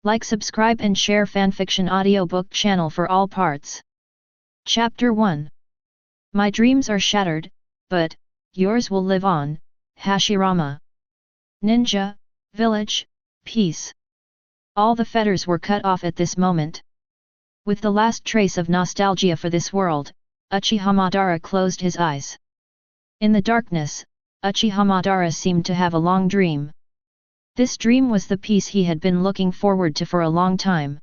Like, subscribe and share fanfiction audiobook channel for all parts. Chapter 1. My dreams are shattered, but yours will live on. Hashirama. Ninja, village, peace. All the fetters were cut off at this moment. With the last trace of nostalgia for this world, Uchiha Madara closed his eyes. In the darkness, Uchiha Madara seemed to have a long dream. This dream was the peace he had been looking forward to for a long time.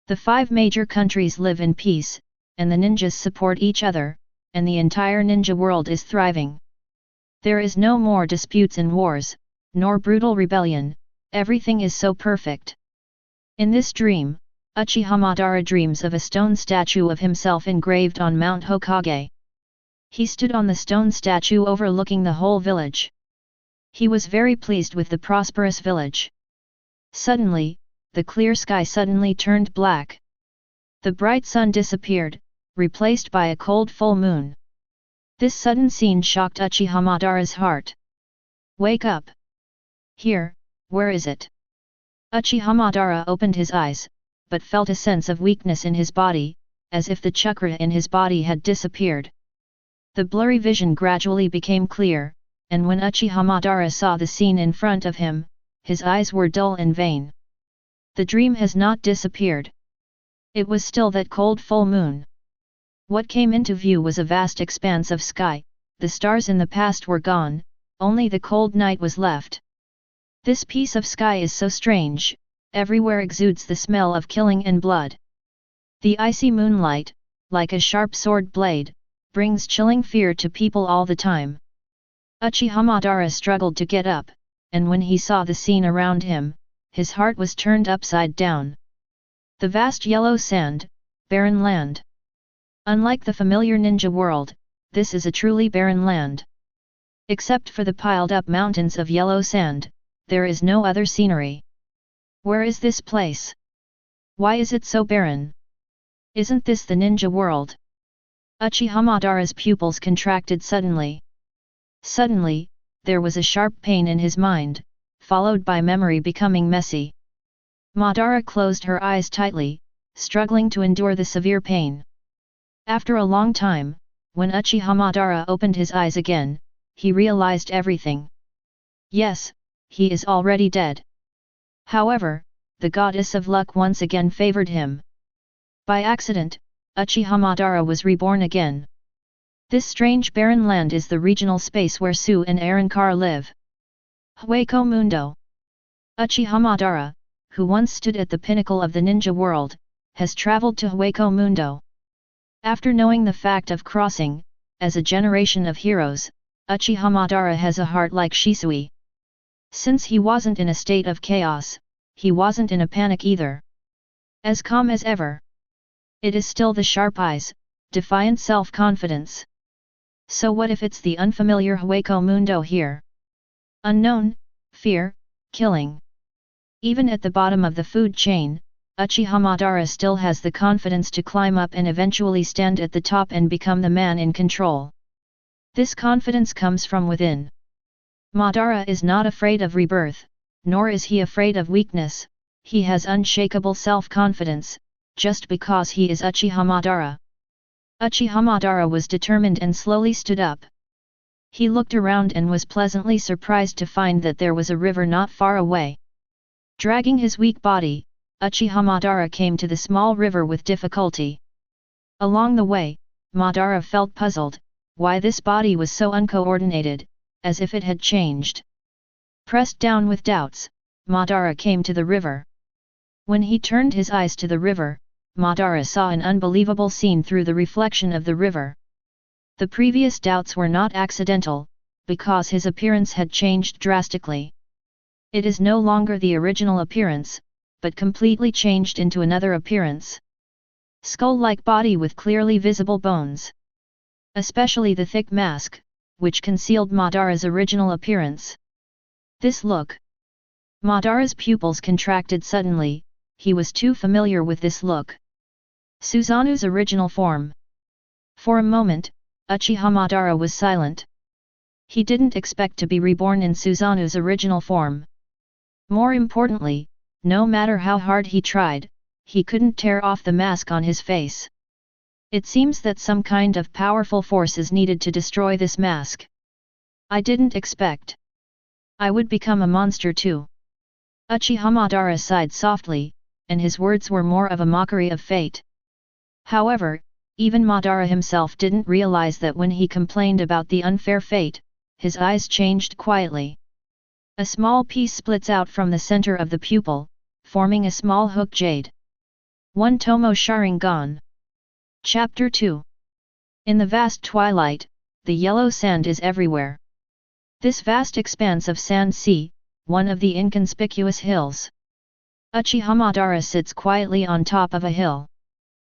The 5 major countries live in peace, and the ninjas support each other, and the entire ninja world is thriving. There is no more disputes and wars, nor brutal rebellion, everything is so perfect. In this dream, Uchiha Madara dreams of a stone statue of himself engraved on Mount Hokage. He stood on the stone statue overlooking the whole village. He was very pleased with the prosperous village. Suddenly, the clear sky suddenly turned black. The bright sun disappeared, replaced by a cold full moon. This sudden scene shocked Uchiha Madara's heart. Wake up! Here, where is it? Uchiha Madara opened his eyes, but felt a sense of weakness in his body, as if the chakra in his body had disappeared. The blurry vision gradually became clear, and when Uchiha Madara saw the scene in front of him, his eyes were dull and vain. The dream has not disappeared. It was still that cold full moon. What came into view was a vast expanse of sky, the stars in the past were gone, only the cold night was left. This piece of sky is so strange, everywhere exudes the smell of killing and blood. The icy moonlight, like a sharp sword blade, brings chilling fear to people all the time. Uchiha Madara struggled to get up, and when he saw the scene around him, his heart was turned upside down. The vast yellow sand, barren land. Unlike the familiar ninja world, this is a truly barren land. Except for the piled-up mountains of yellow sand, there is no other scenery. Where is this place? Why is it so barren? Isn't this the ninja world? Uchiha Madara's pupils contracted suddenly. Suddenly, there was a sharp pain in his mind, followed by memory becoming messy. Madara closed her eyes tightly, struggling to endure the severe pain. After a long time, when Uchiha Madara opened his eyes again, he realized everything. Yes, he is already dead. However, the goddess of luck once again favored him. By accident, Uchiha Madara was reborn again. This strange barren land is the regional space where Su and Arankar live. Hueco Mundo. Uchiha Madara, who once stood at the pinnacle of the ninja world, has traveled to Hueco Mundo. After knowing the fact of crossing, as a generation of heroes, Uchiha Madara has a heart like Shisui. Since he wasn't in a state of chaos, he wasn't in a panic either. As calm as ever. It is still the sharp eyes, defiant self-confidence. So what if it's the unfamiliar Hueco Mundo here? Unknown, fear, killing. Even at the bottom of the food chain, Uchiha Madara still has the confidence to climb up and eventually stand at the top and become the man in control. This confidence comes from within. Madara is not afraid of rebirth, nor is he afraid of weakness, he has unshakable self-confidence, just because he is Uchiha Madara. Uchiha Madara was determined and slowly stood up. He looked around and was pleasantly surprised to find that there was a river not far away. Dragging his weak body, Uchiha Madara came to the small river with difficulty. Along the way, Madara felt puzzled, why this body was so uncoordinated, as if it had changed. Pressed down with doubts, Madara came to the river. When he turned his eyes to the river, Madara saw an unbelievable scene through the reflection of the river. The previous doubts were not accidental, because his appearance had changed drastically. It is no longer the original appearance, but completely changed into another appearance. Skull-like body with clearly visible bones. Especially the thick mask, which concealed Madara's original appearance. This look. Madara's pupils contracted suddenly, he was too familiar with this look. Suzanu's original form. For a moment, Uchiha Madara was silent. He didn't expect to be reborn in Suzanu's original form. More importantly, no matter how hard he tried, he couldn't tear off the mask on his face. It seems that some kind of powerful force is needed to destroy this mask. I didn't expect I would become a monster too. Uchiha Madara sighed softly, and his words were more of a mockery of fate. However, even Madara himself didn't realize that when he complained about the unfair fate, his eyes changed quietly. A small piece splits out from the center of the pupil, forming a small hook jade. One Tomo Sharingan. Chapter 2. In the vast twilight, the yellow sand is everywhere. This vast expanse of sand sea, one of the inconspicuous hills. Uchiha Madara sits quietly on top of a hill.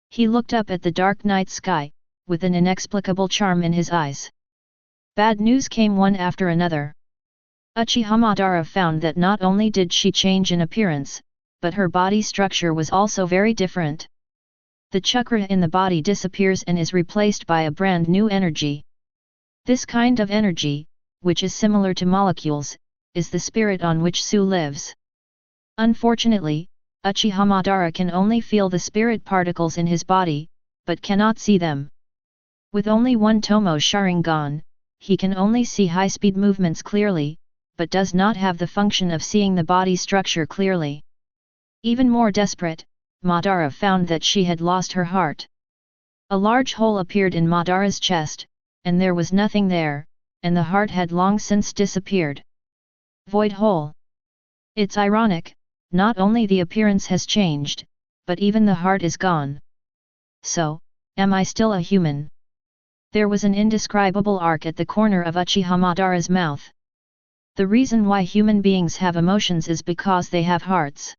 He looked up at the dark night sky, with an inexplicable charm in his eyes. Bad news came one after another. Uchiha Madara found that not only did she change in appearance, but her body structure was also very different. The chakra in the body disappears and is replaced by a brand new energy. This kind of energy, which is similar to molecules, is the spirit on which Su lives. Unfortunately, Uchiha Madara can only feel the spirit particles in his body, but cannot see them. With only one Tomo Sharingan, he can only see high-speed movements clearly, but does not have the function of seeing the body structure clearly. Even more desperate, Madara found that she had lost her heart. A large hole appeared in Madara's chest, and there was nothing there, and the heart had long since disappeared. Void hole. It's ironic, not only the appearance has changed, but even the heart is gone. So, am I still a human? There was an indescribable arc at the corner of Uchiha Madara's mouth. The reason why human beings have emotions is because they have hearts.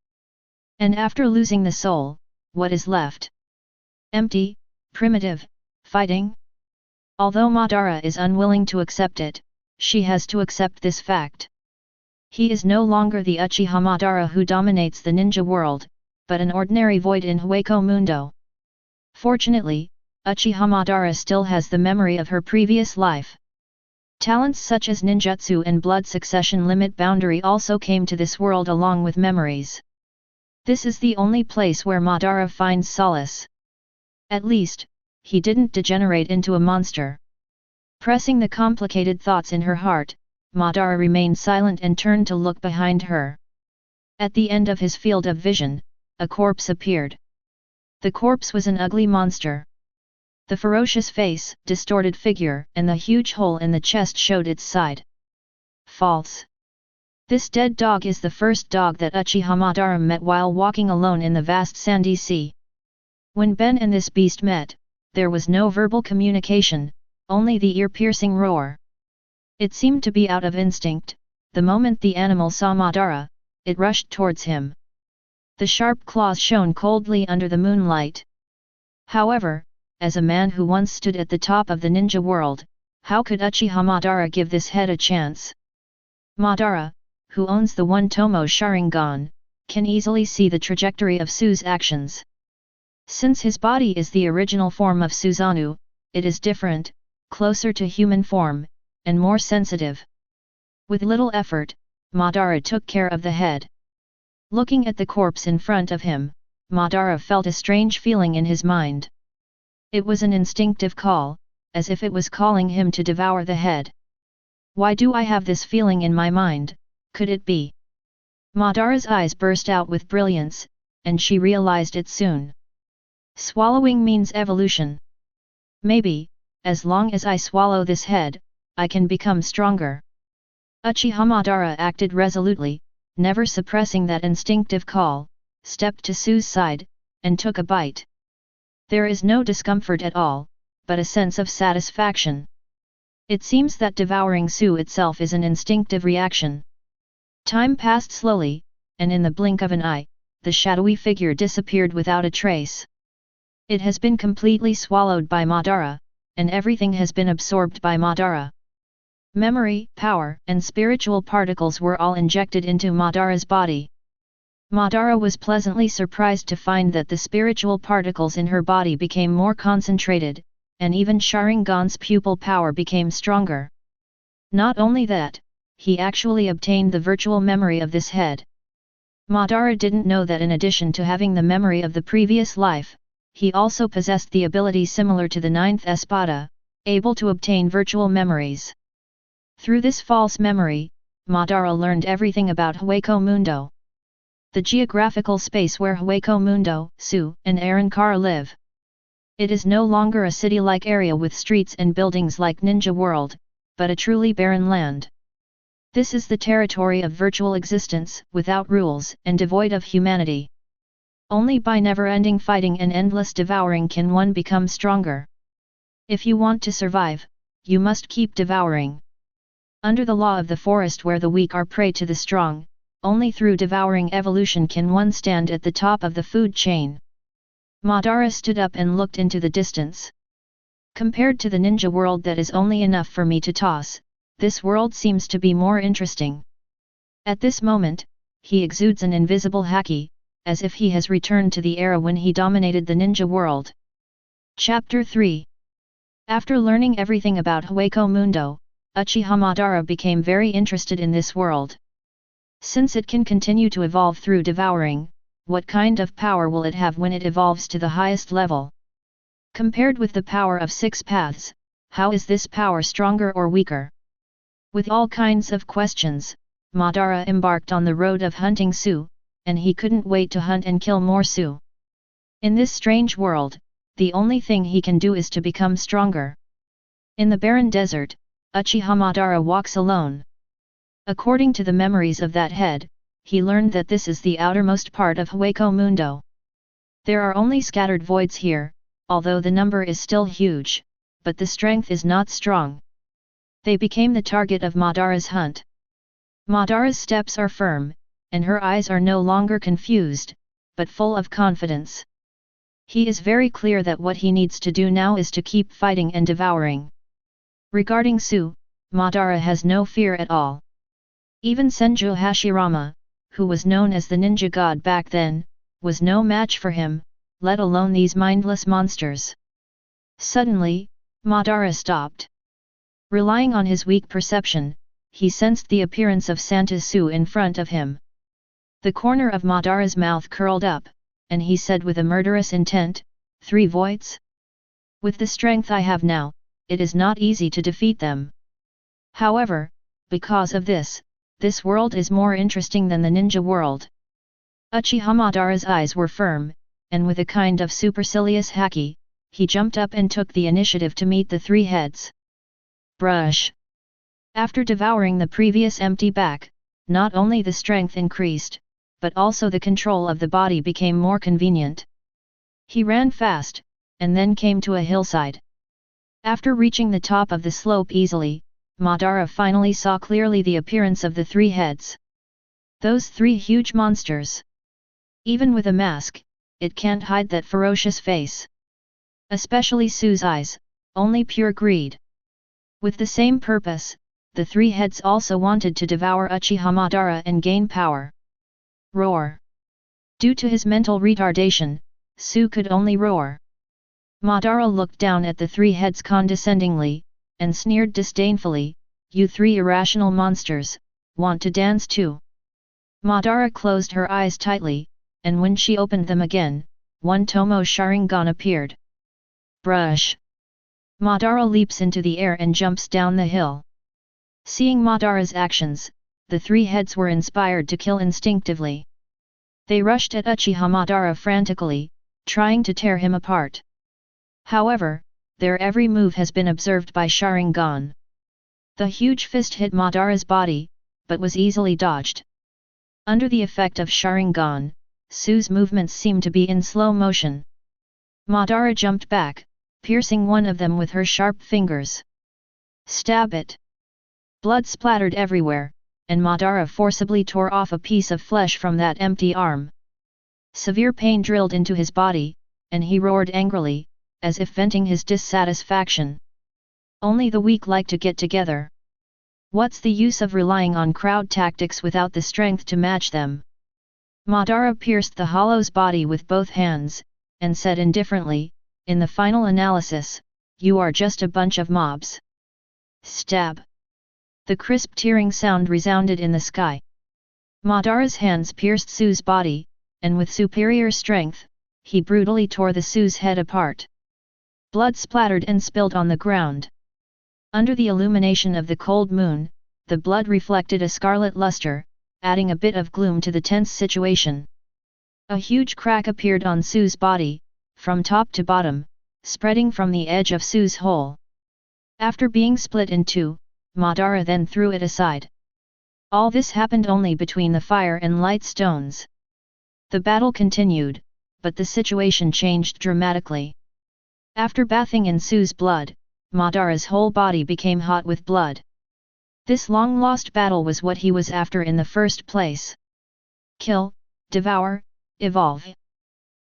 And after losing the soul, what is left? Empty, primitive, fighting? Although Madara is unwilling to accept it, she has to accept this fact. He is no longer the Uchiha Madara who dominates the ninja world, but an ordinary void in Hueco Mundo. Fortunately, Uchiha Madara still has the memory of her previous life. Talents such as ninjutsu and blood succession limit boundary also came to this world along with memories. This is the only place where Madara finds solace. At least, he didn't degenerate into a monster. Pressing the complicated thoughts in her heart, Madara remained silent and turned to look behind her. At the end of his field of vision, a corpse appeared. The corpse was an ugly monster. The ferocious face, distorted figure, and the huge hole in the chest showed its side. False. This dead dog is the first dog that Uchiha Madara met while walking alone in the vast sandy sea. When Ben and this beast met, there was no verbal communication, only the ear-piercing roar. It seemed to be out of instinct. The moment the animal saw Madara, it rushed towards him. The sharp claws shone coldly under the moonlight. However, as a man who once stood at the top of the ninja world, how could Uchiha Madara give this head a chance? Madara, who owns the one Tomo Sharingan, can easily see the trajectory of Su's actions. Since his body is the original form of Susanoo, it is different, closer to human form, and more sensitive. With little effort, Madara took care of the head. Looking at the corpse in front of him, Madara felt a strange feeling in his mind. It was an instinctive call, as if it was calling him to devour the head. Why do I have this feeling in my mind? Could it be? Madara's eyes burst out with brilliance, and she realized it soon. Swallowing means evolution. Maybe, as long as I swallow this head, I can become stronger. Uchiha Madara acted resolutely, never suppressing that instinctive call, stepped to Su's side, and took a bite. There is no discomfort at all, but a sense of satisfaction. It seems that devouring Su itself is an instinctive reaction. Time passed slowly, and in the blink of an eye, the shadowy figure disappeared without a trace. It has been completely swallowed by Madara, and everything has been absorbed by Madara. Memory, power, and spiritual particles were all injected into Madara's body. Madara was pleasantly surprised to find that the spiritual particles in her body became more concentrated, and even Sharingan's pupil power became stronger. Not only that, he actually obtained the virtual memory of this head. Madara didn't know that in addition to having the memory of the previous life, he also possessed the ability similar to the ninth espada, able to obtain virtual memories. Through this false memory, Madara learned everything about Hueco Mundo, the geographical space where Hueco Mundo, Su, and Arankara live. It is no longer a city-like area with streets and buildings like Ninja World, but a truly barren land. This is the territory of virtual existence, without rules and devoid of humanity. Only by never-ending fighting and endless devouring can one become stronger. If you want to survive, you must keep devouring. Under the law of the forest where the weak are prey to the strong, only through devouring evolution can one stand at the top of the food chain. Madara stood up and looked into the distance. Compared to the ninja world that is only enough for me to toss, this world seems to be more interesting. At this moment, he exudes an invisible haki, as if he has returned to the era when he dominated the ninja world. Chapter 3. After learning everything about Hueco Mundo, Uchiha Madara became very interested in this world. Since it can continue to evolve through devouring, what kind of power will it have when it evolves to the highest level? Compared with the power of 6 paths, how is this power stronger or weaker? With all kinds of questions, Madara embarked on the road of hunting Su, and he couldn't wait to hunt and kill more Su. In this strange world, the only thing he can do is to become stronger. In the barren desert, Uchiha Madara walks alone. According to the memories of that head, he learned that this is the outermost part of Hueco Mundo. There are only scattered voids here, although the number is still huge, but the strength is not strong. They became the target of Madara's hunt. Madara's steps are firm, and her eyes are no longer confused, but full of confidence. He is very clear that what he needs to do now is to keep fighting and devouring. Regarding Su, Madara has no fear at all. Even Senju Hashirama, who was known as the ninja god back then, was no match for him, let alone these mindless monsters. Suddenly, Madara stopped. Relying on his weak perception, he sensed the appearance of Santa Su in front of him. The corner of Madara's mouth curled up, and he said with a murderous intent, 3 voids? With the strength I have now, it is not easy to defeat them. However, because of this world is more interesting than the ninja world. Uchiha Madara's eyes were firm, and with a kind of supercilious haki, he jumped up and took the initiative to meet the 3 heads. Brush. After devouring the previous empty back, not only the strength increased, but also the control of the body became more convenient. He ran fast, and then came to a hillside. After reaching the top of the slope easily, Madara finally saw clearly the appearance of the 3 heads. Those 3 huge monsters. Even with a mask, it can't hide that ferocious face. Especially Su's eyes, only pure greed. With the same purpose, the 3 heads also wanted to devour Uchiha Madara and gain power. Roar. Due to his mental retardation, Su could only roar. Madara looked down at the 3 heads condescendingly, and sneered disdainfully, "You 3 irrational monsters, want to dance too?" Madara closed her eyes tightly, and when she opened them again, one Tomo Sharingan appeared. Brush. Madara leaps into the air and jumps down the hill. Seeing Madara's actions, the 3 heads were inspired to kill instinctively. They rushed at Uchiha Madara frantically, trying to tear him apart. However, their every move has been observed by Sharingan. The huge fist hit Madara's body, but was easily dodged. Under the effect of Sharingan, Su's movements seemed to be in slow motion. Madara jumped back, piercing one of them with her sharp fingers. Stab it! Blood splattered everywhere, and Madara forcibly tore off a piece of flesh from that empty arm. Severe pain drilled into his body, and he roared angrily, as if venting his dissatisfaction. Only the weak like to get together. What's the use of relying on crowd tactics without the strength to match them? Madara pierced the hollow's body with both hands, and said indifferently, "In the final analysis, you are just a bunch of mobs." Stab! The crisp tearing sound resounded in the sky. Madara's hands pierced Su's body, and with superior strength, he brutally tore the Su's head apart. Blood splattered and spilled on the ground. Under the illumination of the cold moon, the blood reflected a scarlet luster, adding a bit of gloom to the tense situation. A huge crack appeared on Su's body, from top to bottom, spreading from the edge of Su's hole. After being split in two, Madara then threw it aside. All this happened only between the fire and light stones. The battle continued, but the situation changed dramatically. After bathing in Su's blood, Madara's whole body became hot with blood. This long-lost battle was what he was after in the first place. Kill, devour, evolve.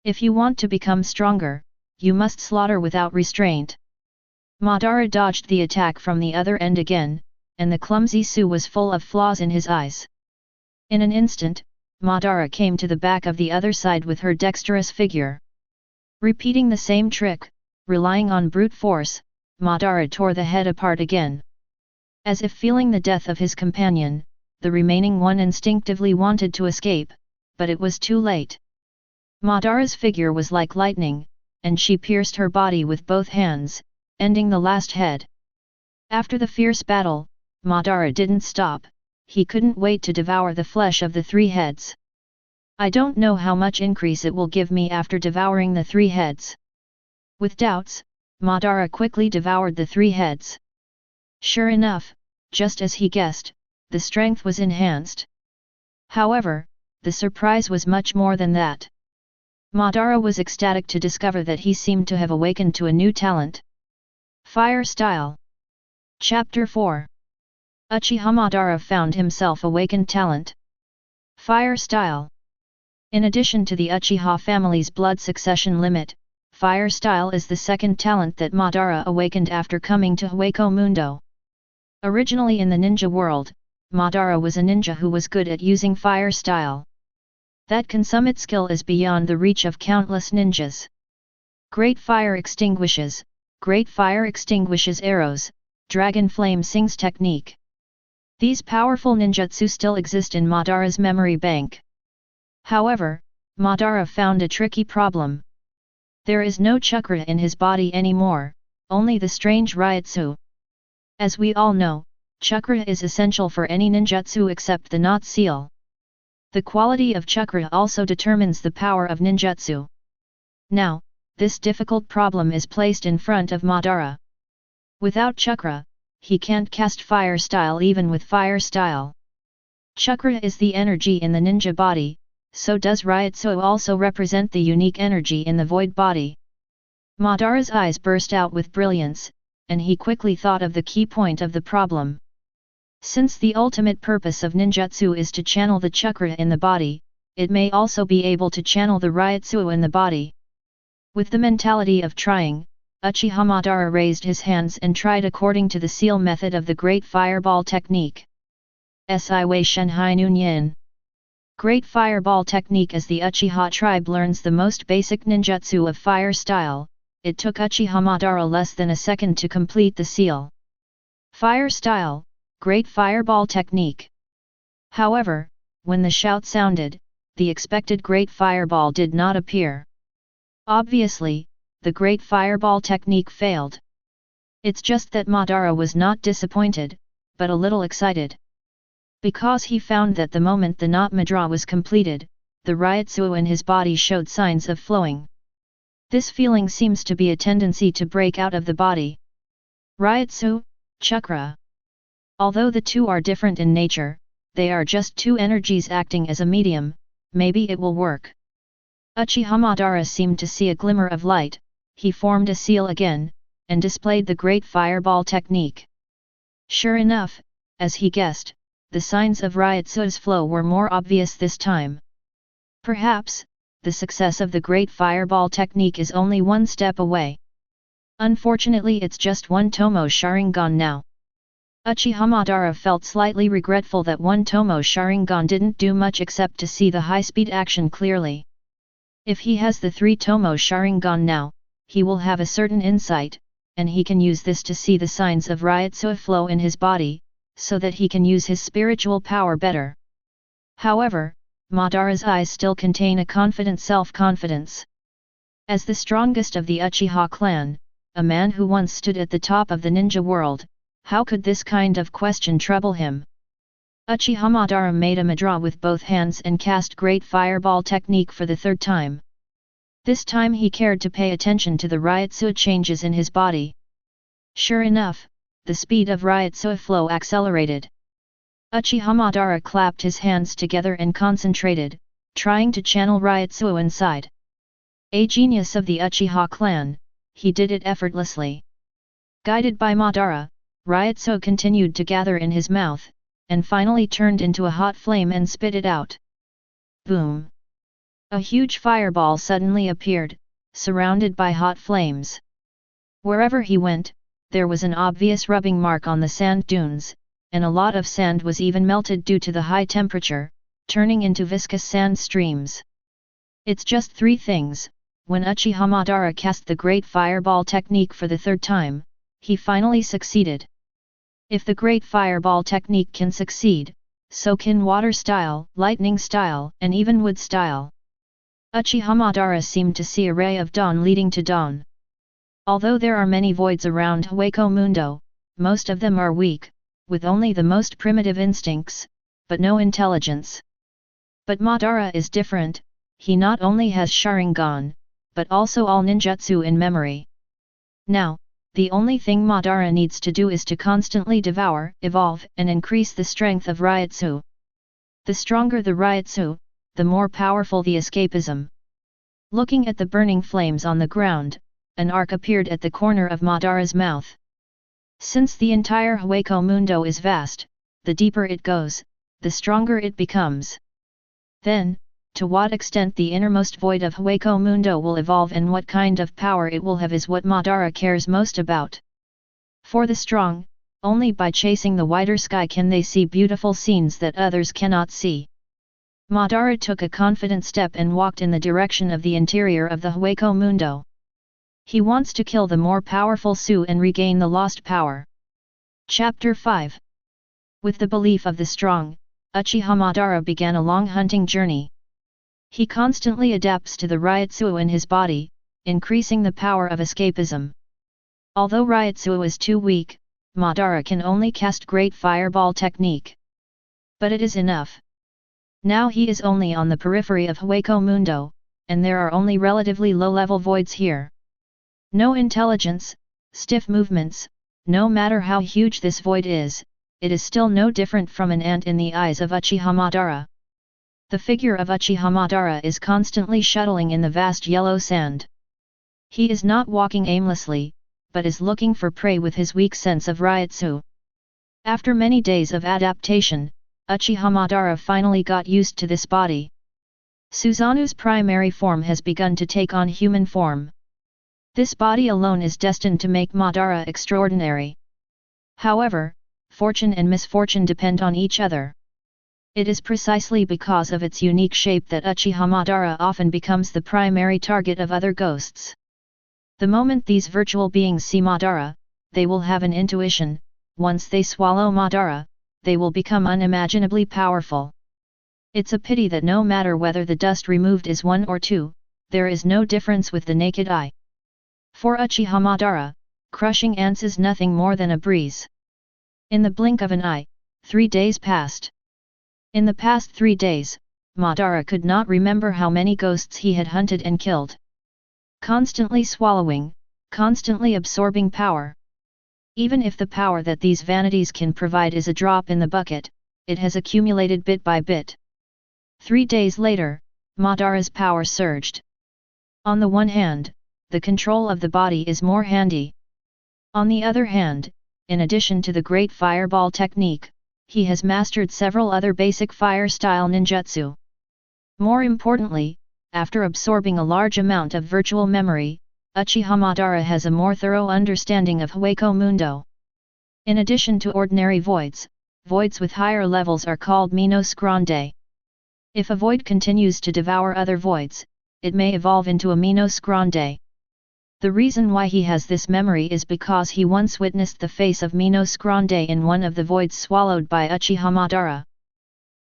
If you want to become stronger, you must slaughter without restraint. Madara dodged the attack from the other end again, and the clumsy Su was full of flaws in his eyes. In an instant, Madara came to the back of the other side with her dexterous figure. Repeating the same trick, relying on brute force, Madara tore the head apart again. As if feeling the death of his companion, the remaining one instinctively wanted to escape, but it was too late. Madara's figure was like lightning, and she pierced her body with both hands, ending the last head. After the fierce battle, Madara didn't stop, he couldn't wait to devour the flesh of the three heads. I don't know how much increase it will give me after devouring the three heads. With doubts, Madara quickly devoured the three heads. Sure enough, just as he guessed, the strength was enhanced. However, the surprise was much more than that. Madara was ecstatic to discover that he seemed to have awakened to a new talent. Fire Style. Chapter 4. Uchiha Madara found himself awakened talent. Fire Style. In addition to the Uchiha family's blood succession limit, Fire Style is the second talent that Madara awakened after coming to Hueco Mundo. Originally in the ninja world, Madara was a ninja who was good at using Fire Style. That consummate skill is beyond the reach of countless ninjas. Great Fire extinguishes arrows, Dragon Flame sings technique. These powerful ninjutsu still exist in Madara's memory bank. However, Madara found a tricky problem. There is no chakra in his body anymore, only the strange Ryutsu. As we all know, chakra is essential for any ninjutsu except the knot seal. The quality of chakra also determines the power of ninjutsu. Now, this difficult problem is placed in front of Madara. Without chakra, he can't cast Fire Style even with Fire Style. Chakra is the energy in the ninja body, so does Ryutsu also represent the unique energy in the void body. Madara's eyes burst out with brilliance, and he quickly thought of the key point of the problem. Since the ultimate purpose of ninjutsu is to channel the chakra in the body, it may also be able to channel the Ryutsu in the body. With the mentality of trying, Uchiha Madara raised his hands and tried according to the seal method of the Great Fireball technique. Si Wei Shenhai Nunyin. Great Fireball technique. As the Uchiha tribe learns the most basic ninjutsu of Fire Style, it took Uchiha Madara less than a second to complete the seal. Fire Style, Great Fireball technique. However, when the shout sounded, the expected Great Fireball did not appear. Obviously, the Great Fireball technique failed. It's just that Madara was not disappointed, but a little excited. Because he found that the moment the knot Madara was completed, the Ryutsu in his body showed signs of flowing. This feeling seems to be a tendency to break out of the body. Ryutsu, chakra. Although the two are different in nature, they are just two energies acting as a medium, maybe it will work. Uchiha Madara seemed to see a glimmer of light, he formed a seal again, and displayed the Great Fireball technique. Sure enough, as he guessed, the signs of Ryutsu's flow were more obvious this time. Perhaps, the success of the Great Fireball technique is only one step away. Unfortunately, it's just one Tomo Sharingan now. Uchiha Madara felt slightly regretful that one Tomo Sharingan didn't do much except to see the high-speed action clearly. If he has the 3 Tomo Sharingan now, he will have a certain insight, and he can use this to see the signs of Ryutsu flow in his body, so that he can use his spiritual power better. However, Madara's eyes still contain a confident self-confidence. As the strongest of the Uchiha clan, a man who once stood at the top of the ninja world, how could this kind of question trouble him? Uchiha Madara made a Madara with both hands and cast Great Fireball technique for the third time. This time he cared to pay attention to the Ryutsu changes in his body. Sure enough, the speed of Ryutsu flow accelerated. Uchiha Madara clapped his hands together and concentrated, trying to channel Ryutsu inside. A genius of the Uchiha clan, he did it effortlessly. Guided by Madara, Ryutsu continued to gather in his mouth, and finally turned into a hot flame and spit it out. Boom! A huge fireball suddenly appeared, surrounded by hot flames. Wherever he went, there was an obvious rubbing mark on the sand dunes, and a lot of sand was even melted due to the high temperature, turning into viscous sand streams. It's just three things. When Uchiha Madara cast the Great Fireball technique for the third time, he finally succeeded. If the Great Fireball technique can succeed, so can water style, lightning style, and even wood style. Uchiha Madara seemed to see a ray of dawn leading to dawn. Although there are many voids around Hueco Mundo, most of them are weak, with only the most primitive instincts, but no intelligence. But Madara is different, he not only has Sharingan, but also all ninjutsu in memory. Now, the only thing Madara needs to do is to constantly devour, evolve, and increase the strength of Ryutsu. The stronger the Ryutsu, the more powerful the escapism. Looking at the burning flames on the ground, an arc appeared at the corner of Madara's mouth. Since the entire Hueco Mundo is vast, the deeper it goes, the stronger it becomes. Then, to what extent the innermost void of Hueco Mundo will evolve and what kind of power it will have is what Madara cares most about. For the strong, only by chasing the wider sky can they see beautiful scenes that others cannot see. Madara took a confident step and walked in the direction of the interior of the Hueco Mundo. He wants to kill the more powerful Su and regain the lost power. Chapter 5. With the belief of the strong, Uchiha Madara began a long hunting journey. He constantly adapts to the Ryutsu in his body, increasing the power of escapism. Although Ryutsu is too weak, Madara can only cast Great Fireball technique. But it is enough. Now he is only on the periphery of Hueco Mundo, and there are only relatively low-level voids here. No intelligence, stiff movements, no matter how huge this void is, it is still no different from an ant in the eyes of Uchiha Madara. The figure of Uchiha Madara is constantly shuttling in the vast yellow sand. He is not walking aimlessly, but is looking for prey with his weak sense of Ryutsu. After many days of adaptation, Uchiha Madara finally got used to this body. Suzanu's primary form has begun to take on human form. This body alone is destined to make Madara extraordinary. However, fortune and misfortune depend on each other. It is precisely because of its unique shape that Uchiha Madara often becomes the primary target of other ghosts. The moment these virtual beings see Madara, they will have an intuition. Once they swallow Madara, they will become unimaginably powerful. It's a pity that no matter whether the dust removed is 1 or 2, there is no difference with the naked eye. For Uchiha Madara, crushing ants is nothing more than a breeze. In the blink of an eye, 3 days passed. In the past 3 days, Madara could not remember how many ghosts he had hunted and killed. Constantly swallowing, constantly absorbing power. Even if the power that these vanities can provide is a drop in the bucket, it has accumulated bit by bit. 3 days later, Madara's power surged. On the one hand, the control of the body is more handy. On the other hand, in addition to the Great Fireball technique, he has mastered several other basic fire-style ninjutsu. More importantly, after absorbing a large amount of virtual memory, Uchiha Madara has a more thorough understanding of Hueco Mundo. In addition to ordinary voids, voids with higher levels are called Minos Grande. If a void continues to devour other voids, it may evolve into a Minos Grande. The reason why he has this memory is because he once witnessed the face of Minos Grande in one of the voids swallowed by Uchiha Madara.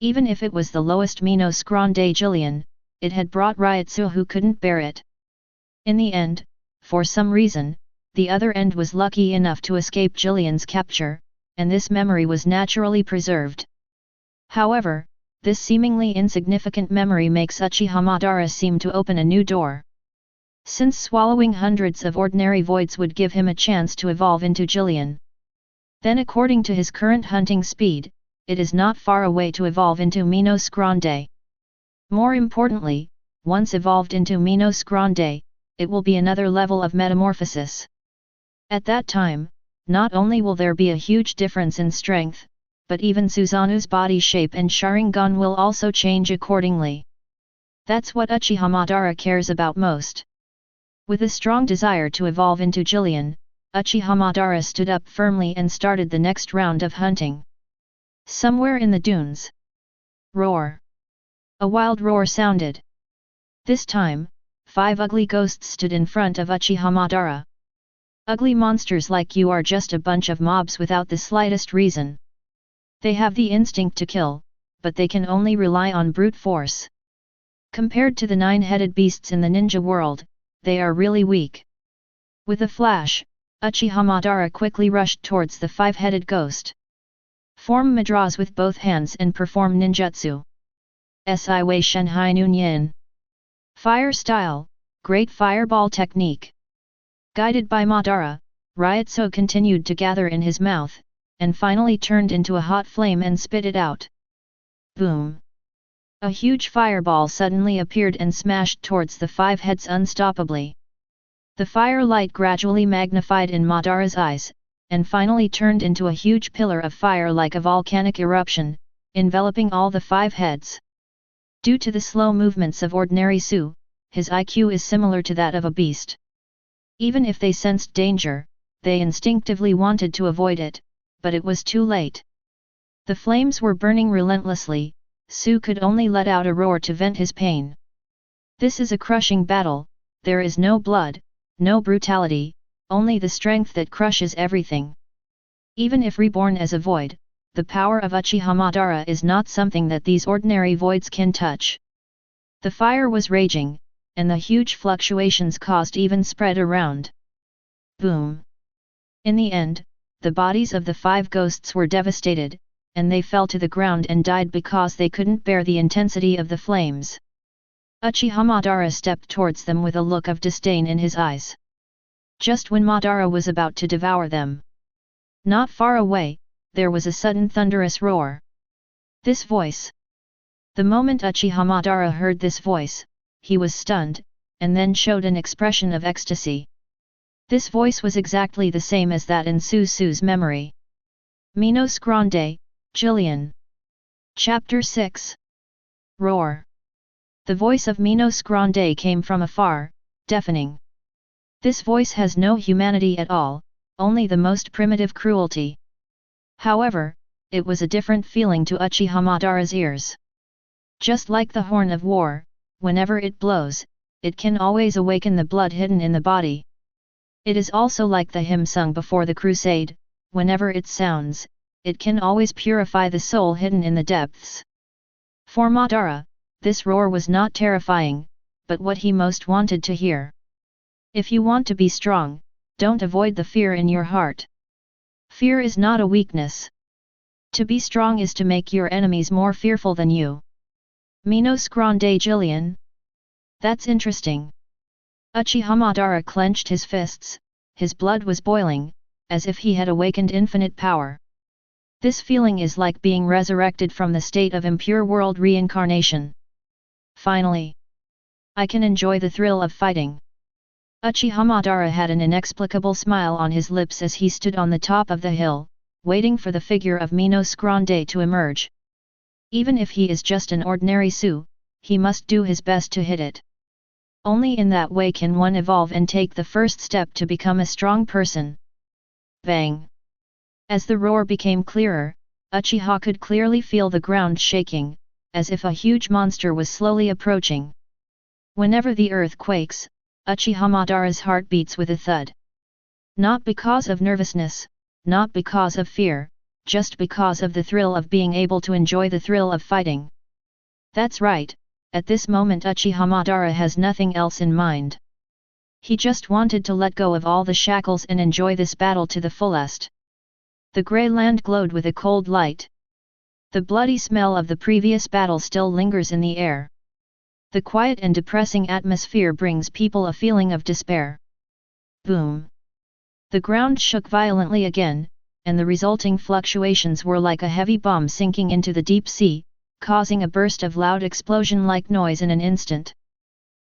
Even if it was the lowest Minos Grande Jillian, it had brought Ryotsu who couldn't bear it. In the end, for some reason, the other end was lucky enough to escape Jillian's capture, and this memory was naturally preserved. However, this seemingly insignificant memory makes Uchiha Madara seem to open a new door. Since swallowing hundreds of ordinary voids would give him a chance to evolve into Jillian, then according to his current hunting speed, it is not far away to evolve into Minos Grande. More importantly, once evolved into Minos Grande, it will be another level of metamorphosis. At that time, not only will there be a huge difference in strength, but even Suzanu's body shape and Sharingan will also change accordingly. That's what Uchiha Madara cares about most. With a strong desire to evolve into Jillian, Uchiha Madara stood up firmly and started the next round of hunting. Somewhere in the dunes. Roar! A wild roar sounded. This time, 5 ugly ghosts stood in front of Uchiha Madara. Ugly monsters like you are just a bunch of mobs without the slightest reason. They have the instinct to kill, but they can only rely on brute force. Compared to the 9-headed beasts in the ninja world, they are really weak. With a flash, Uchiha Madara quickly rushed towards the 5-headed ghost. Form mudras with both hands and perform ninjutsu. Si Wei Shenhai Nun Yin. Fire style, great fireball technique. Guided by Madara, Ryotsu continued to gather in his mouth, and finally turned into a hot flame and spit it out. Boom! A huge fireball suddenly appeared and smashed towards the 5 heads unstoppably. The firelight gradually magnified in Madara's eyes, and finally turned into a huge pillar of fire like a volcanic eruption, enveloping all the 5 heads. Due to the slow movements of ordinary Su, his IQ is similar to that of a beast. Even if they sensed danger, they instinctively wanted to avoid it, but it was too late. The flames were burning relentlessly, Su could only let out a roar to vent his pain. This is a crushing battle, there is no blood, no brutality, only the strength that crushes everything. Even if reborn as a void, the power of Uchiha Madara is not something that these ordinary voids can touch. The fire was raging, and the huge fluctuations caused even spread around. Boom! In the end, the bodies of the 5 ghosts were devastated, and they fell to the ground and died because they couldn't bear the intensity of the flames. Uchiha Madara stepped towards them with a look of disdain in his eyes. Just when Madara was about to devour them, not far away, there was a sudden thunderous roar. This voice! The moment Uchiha Madara heard this voice, he was stunned, and then showed an expression of ecstasy. This voice was exactly the same as that in Su's memory. Minos Grande, Jillian. Chapter 6. Roar. The voice of Minos Grande came from afar, deafening. This voice has no humanity at all, only the most primitive cruelty. However, it was a different feeling to Uchiha Madara's ears. Just like the horn of war, whenever it blows, it can always awaken the blood hidden in the body. It is also like the hymn sung before the crusade, whenever it sounds, it can always purify the soul hidden in the depths. For Madara, this roar was not terrifying, but what he most wanted to hear. If you want to be strong, don't avoid the fear in your heart. Fear is not a weakness. To be strong is to make your enemies more fearful than you. Minos Grande Jillian? That's interesting. Uchiha Madara clenched his fists, his blood was boiling, as if he had awakened infinite power. This feeling is like being resurrected from the state of impure world reincarnation. Finally, I can enjoy the thrill of fighting. Uchiha Madara had an inexplicable smile on his lips as he stood on the top of the hill, waiting for the figure of Minos Grande to emerge. Even if he is just an ordinary Su, he must do his best to hit it. Only in that way can one evolve and take the first step to become a strong person. Bang! As the roar became clearer, Uchiha could clearly feel the ground shaking, as if a huge monster was slowly approaching. Whenever the earth quakes, Uchiha Madara's heart beats with a thud. Not because of nervousness, not because of fear, just because of the thrill of being able to enjoy the thrill of fighting. That's right, at this moment Uchiha Madara has nothing else in mind. He just wanted to let go of all the shackles and enjoy this battle to the fullest. The grey land glowed with a cold light. The bloody smell of the previous battle still lingers in the air. The quiet and depressing atmosphere brings people a feeling of despair. Boom! The ground shook violently again, and the resulting fluctuations were like a heavy bomb sinking into the deep sea, causing a burst of loud explosion-like noise in an instant.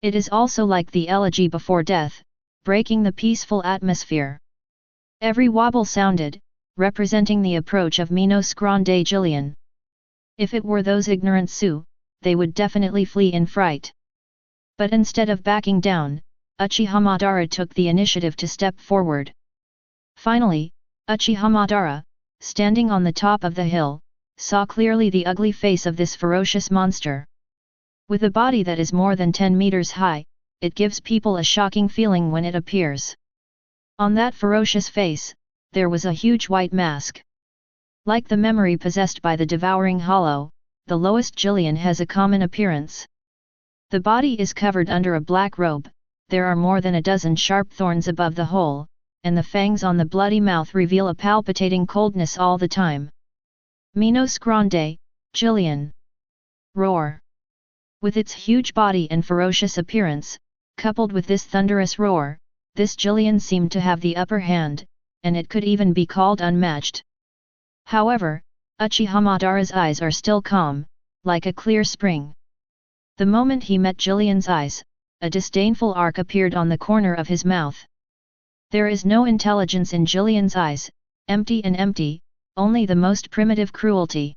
It is also like the elegy before death, breaking the peaceful atmosphere. Every wobble sounded, representing the approach of Minos Grande Jillian. If it were those ignorant Sioux, they would definitely flee in fright. But instead of backing down, Uchiha Madara took the initiative to step forward. Finally, Uchiha Madara, standing on the top of the hill, saw clearly the ugly face of this ferocious monster. With a body that is more than 10 meters high, it gives people a shocking feeling when it appears. On that ferocious face, there was a huge white mask. Like the memory possessed by the devouring hollow, the lowest Jillian has a common appearance. The body is covered under a black robe, there are more than a dozen sharp thorns above the hole, and the fangs on the bloody mouth reveal a palpitating coldness all the time. Minos Grande, Jillian. Roar. With its huge body and ferocious appearance, coupled with this thunderous roar, this Jillian seemed to have the upper hand, and it could even be called unmatched. However, Uchiha Madara's eyes are still calm, like a clear spring. The moment he met Jillian's eyes, a disdainful arc appeared on the corner of his mouth. There is no intelligence in Jillian's eyes, empty and empty, only the most primitive cruelty.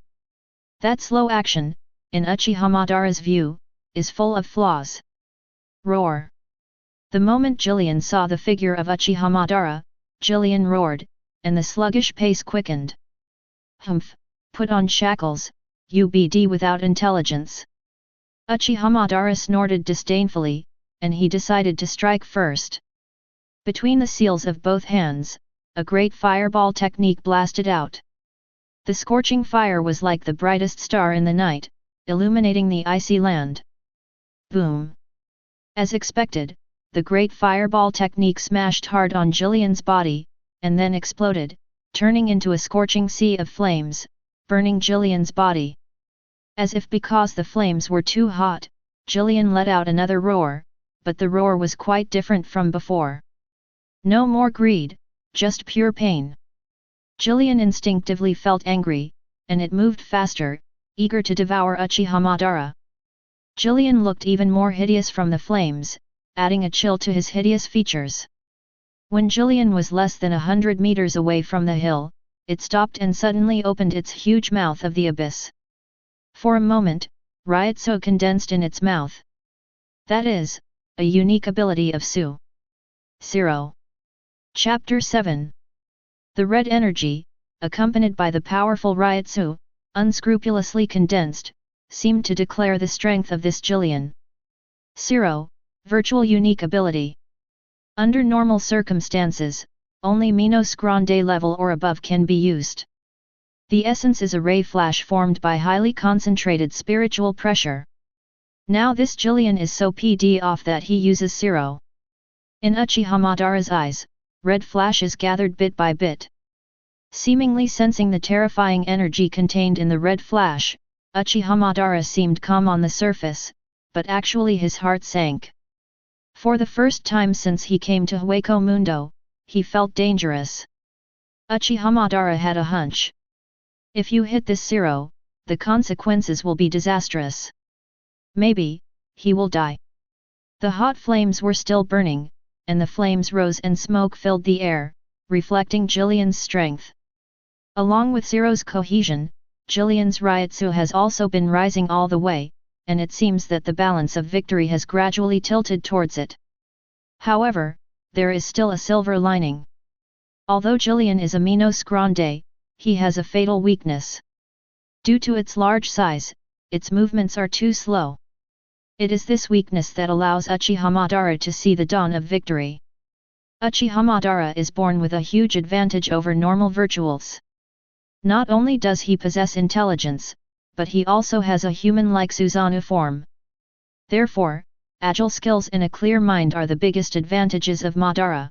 That slow action, in Uchiha Madara's view, is full of flaws. Roar! The moment Jillian saw the figure of Uchiha Madara, Jillian roared, and the sluggish pace quickened. Humph! Put on shackles, you BD without intelligence. Uchiha Madara snorted disdainfully, and he decided to strike first. Between the seals of both hands, a great fireball technique blasted out. The scorching fire was like the brightest star in the night, illuminating the icy land. Boom! As expected, the great fireball technique smashed hard on Jillian's body, and then exploded, turning into a scorching sea of flames, burning Jillian's body. As if because the flames were too hot, Jillian let out another roar, but the roar was quite different from before. No more greed, just pure pain. Jillian instinctively felt angry, and it moved faster, eager to devour Uchiha Madara. Jillian looked even more hideous from the flames, adding a chill to his hideous features. When Jillian was less than 100 meters away from the hill, it stopped and suddenly opened its huge mouth of the abyss. For a moment, Ryotsu condensed in its mouth. That is, a unique ability of Su. 0. Chapter 7. The red energy, accompanied by the powerful Ryotsu, unscrupulously condensed, seemed to declare the strength of this Jillian. 0. Virtual unique ability. Under normal circumstances, only Minos Grande level or above can be used. The essence is a ray flash formed by highly concentrated spiritual pressure. Now this Jillian is so PD off that he uses 0. In Uchiha Madara's eyes, red flashes gathered bit by bit. Seemingly sensing the terrifying energy contained in the red flash, Uchiha Madara seemed calm on the surface, but actually his heart sank. For the first time since he came to Hueco Mundo, he felt dangerous. Uchiha Madara had a hunch. If you hit this 0, the consequences will be disastrous. Maybe, he will die. The hot flames were still burning, and the flames rose and smoke filled the air, reflecting Jillian's strength. Along with 0's cohesion, Jillian's Ryotsu has also been rising all the way, and it seems that the balance of victory has gradually tilted towards it. However, there is still a silver lining. Although Jillian is a Minos Grande, he has a fatal weakness. Due to its large size, its movements are too slow. It is this weakness that allows Uchiha Madara to see the dawn of victory. Uchiha Madara is born with a huge advantage over normal virtuals. Not only does he possess intelligence, but he also has a human-like Susanoo form. Therefore, agile skills and a clear mind are the biggest advantages of Madara.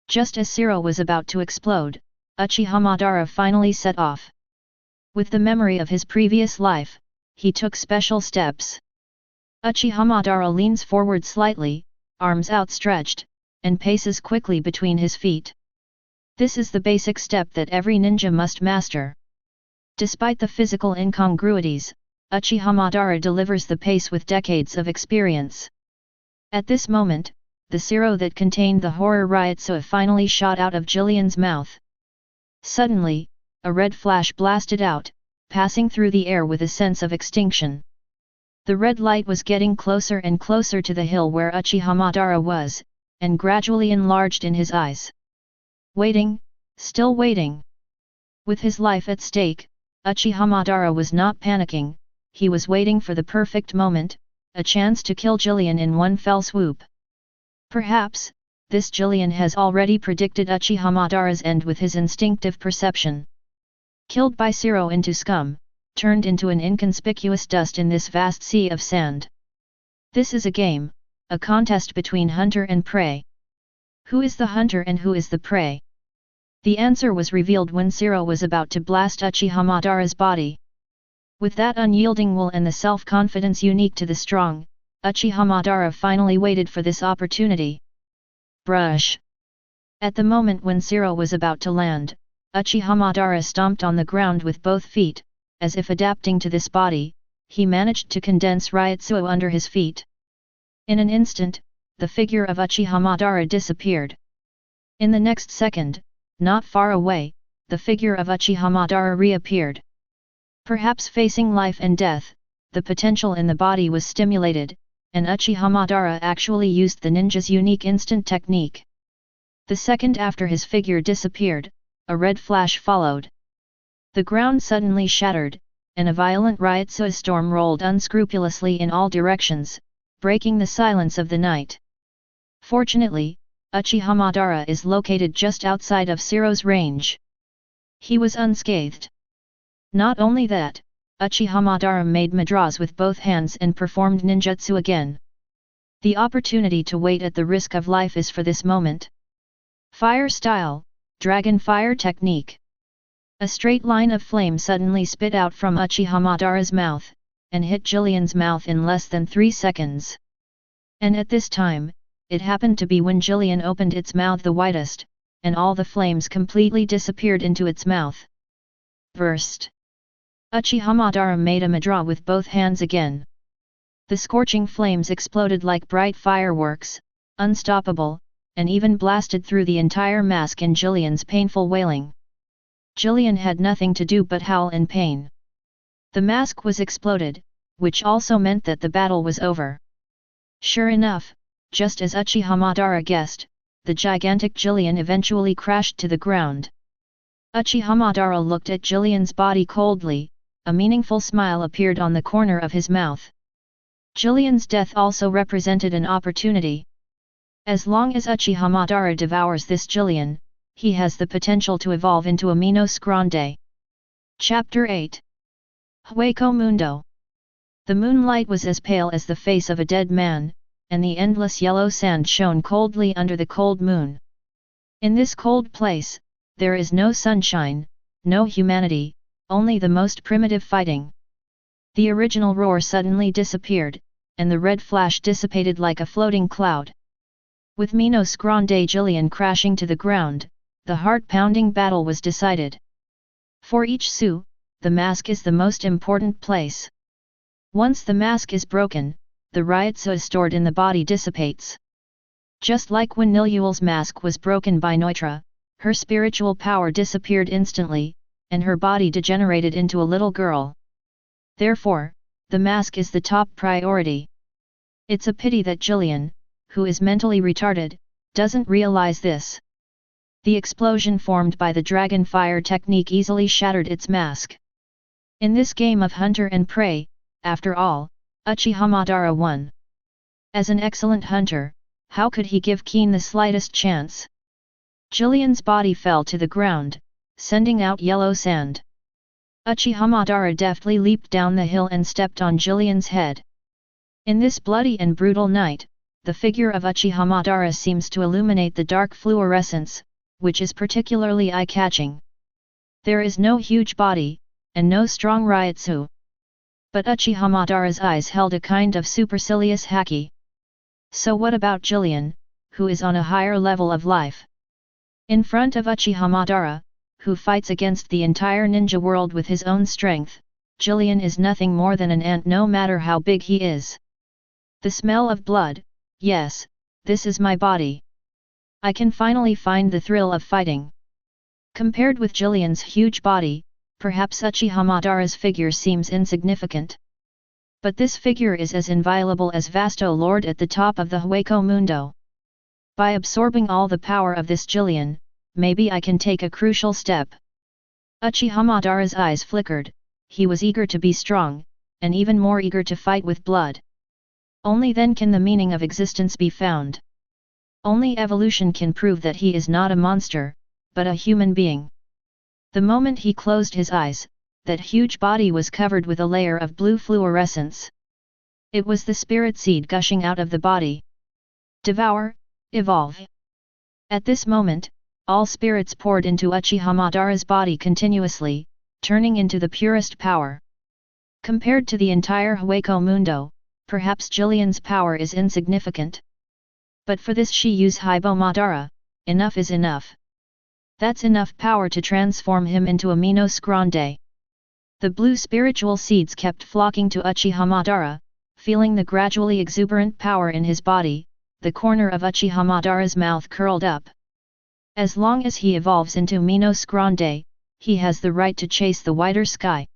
Just as Zero was about to explode, Uchiha Madara finally set off. With the memory of his previous life, he took special steps. Uchiha Madara leans forward slightly, arms outstretched, and paces quickly between his feet. This is the basic step that every ninja must master. Despite the physical incongruities, Uchiha Madara delivers the pace with decades of experience. At this moment, the Zero that contained the horror Ryotsuha finally shot out of Jillian's mouth. Suddenly, a red flash blasted out, passing through the air with a sense of extinction. The red light was getting closer and closer to the hill where Uchiha Madara was, and gradually enlarged in his eyes. Waiting, still waiting. With his life at stake, Uchiha Madara was not panicking, he was waiting for the perfect moment, a chance to kill Jillian in one fell swoop. Perhaps, this Jillian has already predicted Uchiha Madara's end with his instinctive perception. Killed by Zero into scum, turned into an inconspicuous dust in this vast sea of sand. This is a game, a contest between hunter and prey. Who is the hunter and who is the prey? The answer was revealed when Zero was about to blast Uchiha Madara's body. With that unyielding will and the self-confidence unique to the strong, Uchiha Madara finally waited for this opportunity. Brush! At the moment when Zero was about to land, Uchiha Madara stomped on the ground with both feet, as if adapting to this body, he managed to condense Ryotsuha under his feet. In an instant, the figure of Uchiha Madara disappeared. In the next second, not far away, the figure of Uchiha Madara reappeared. Perhaps facing life and death, the potential in the body was stimulated, and Uchiha Madara actually used the ninja's unique instant technique. The second after his figure disappeared, a red flash followed. The ground suddenly shattered, and a violent Ryotsuha storm rolled unscrupulously in all directions, breaking the silence of the night. Fortunately, Uchiha Madara is located just outside of Zero's range. He was unscathed. Not only that, Uchiha Madara made Madras with both hands and performed ninjutsu again. The opportunity to wait at the risk of life is for this moment. Fire style, Dragon Fire technique. A straight line of flame suddenly spit out from Uchiha Madara's mouth, and hit Jillian's mouth in less than 3 seconds. And at this time, it happened to be when Jillian opened its mouth the widest, and all the flames completely disappeared into its mouth. Burst! Uchiha Madara made a Madara with both hands again. The scorching flames exploded like bright fireworks, unstoppable, and even blasted through the entire mask in Jillian's painful wailing. Jillian had nothing to do but howl in pain. The mask was exploded, which also meant that the battle was over. Sure enough, just as Uchiha Madara guessed, the gigantic Jillian eventually crashed to the ground. Uchiha Madara looked at Jillian's body coldly, a meaningful smile appeared on the corner of his mouth. Jillian's death also represented an opportunity. As long as Uchiha Madara devours this Jillian, he has the potential to evolve into a Minos Grande. Chapter 8. Hueco Mundo. The moonlight was as pale as the face of a dead man, and the endless yellow sand shone coldly under the cold moon. In this cold place, there is no sunshine, no humanity, only the most primitive fighting. The original roar suddenly disappeared, and the red flash dissipated like a floating cloud. With Minos Grande Jillian crashing to the ground, the heart-pounding battle was decided. For each Su, the mask is the most important place. Once the mask is broken, the Ryotsuha stored in the body dissipates. Just like when Nilul's mask was broken by Neutra, her spiritual power disappeared instantly, and her body degenerated into a little girl. Therefore, the mask is the top priority. It's a pity that Jillian, who is mentally retarded, doesn't realize this. The explosion formed by the dragon fire technique easily shattered its mask. In this game of hunter and prey, after all, Uchiha Madara won. As an excellent hunter, how could he give Keen the slightest chance? Jillian's body fell to the ground, sending out yellow sand. Uchiha Madara deftly leaped down the hill and stepped on Jillian's head. In this bloody and brutal night, the figure of Uchiha Madara seems to illuminate the dark fluorescence, which is particularly eye-catching. There is no huge body, and no strong Ryutsu. But Uchiha Madara's eyes held a kind of supercilious haki. So what about Jillian, who is on a higher level of life? In front of Uchiha Madara, who fights against the entire ninja world with his own strength, Jillian is nothing more than an ant no matter how big he is. The smell of blood, yes, this is my body. I can finally find the thrill of fighting. Compared with Jillian's huge body, perhaps Uchiha Madara's figure seems insignificant. But this figure is as inviolable as Vasto Lord at the top of the Hueco Mundo. By absorbing all the power of this Jillian, maybe I can take a crucial step. Uchiha Madara's eyes flickered, he was eager to be strong, and even more eager to fight with blood. Only then can the meaning of existence be found. Only evolution can prove that he is not a monster, but a human being. The moment he closed his eyes, that huge body was covered with a layer of blue fluorescence. It was the spirit seed gushing out of the body. Devour, evolve. At this moment, all spirits poured into Uchiha Madara's body continuously, turning into the purest power. Compared to the entire Hueco Mundo, perhaps Jillian's power is insignificant. But for this she used Hueco Madara, enough is enough. That's enough power to transform him into a Minos Grande. The blue spiritual seeds kept flocking to Uchiha Madara, feeling the gradually exuberant power in his body, the corner of Uchiha Madara's mouth curled up. As long as he evolves into Minos Grande, he has the right to chase the wider sky.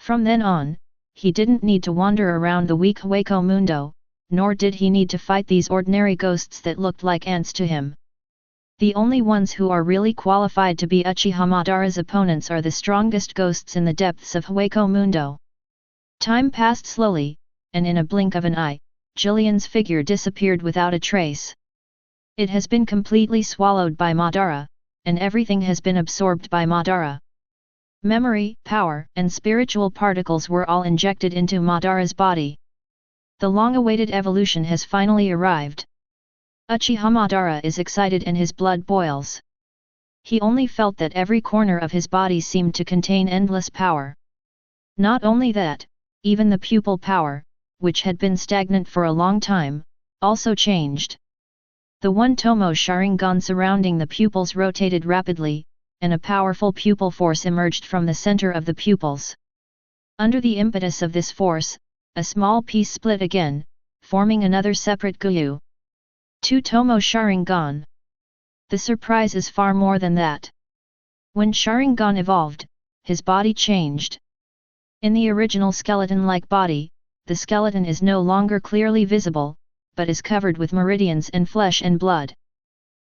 From then on, he didn't need to wander around the weak Hueco Mundo, nor did he need to fight these ordinary ghosts that looked like ants to him. The only ones who are really qualified to be Uchiha Madara's opponents are the strongest ghosts in the depths of Hueco Mundo. Time passed slowly, and in a blink of an eye, Jillian's figure disappeared without a trace. It has been completely swallowed by Madara, and everything has been absorbed by Madara. Memory, power, and spiritual particles were all injected into Madara's body. The long-awaited evolution has finally arrived. Uchiha Madara is excited and his blood boils. He only felt that every corner of his body seemed to contain endless power. Not only that, even the pupil power, which had been stagnant for a long time, also changed. The one Tomo Sharingan surrounding the pupils rotated rapidly, and a powerful pupil force emerged from the center of the pupils. Under the impetus of this force, a small piece split again, forming another separate Gyu. 2 Tomo Sharingan. The surprise is far more than that. When Sharingan evolved, his body changed. In the original skeleton-like body, the skeleton is no longer clearly visible, but is covered with meridians and flesh and blood.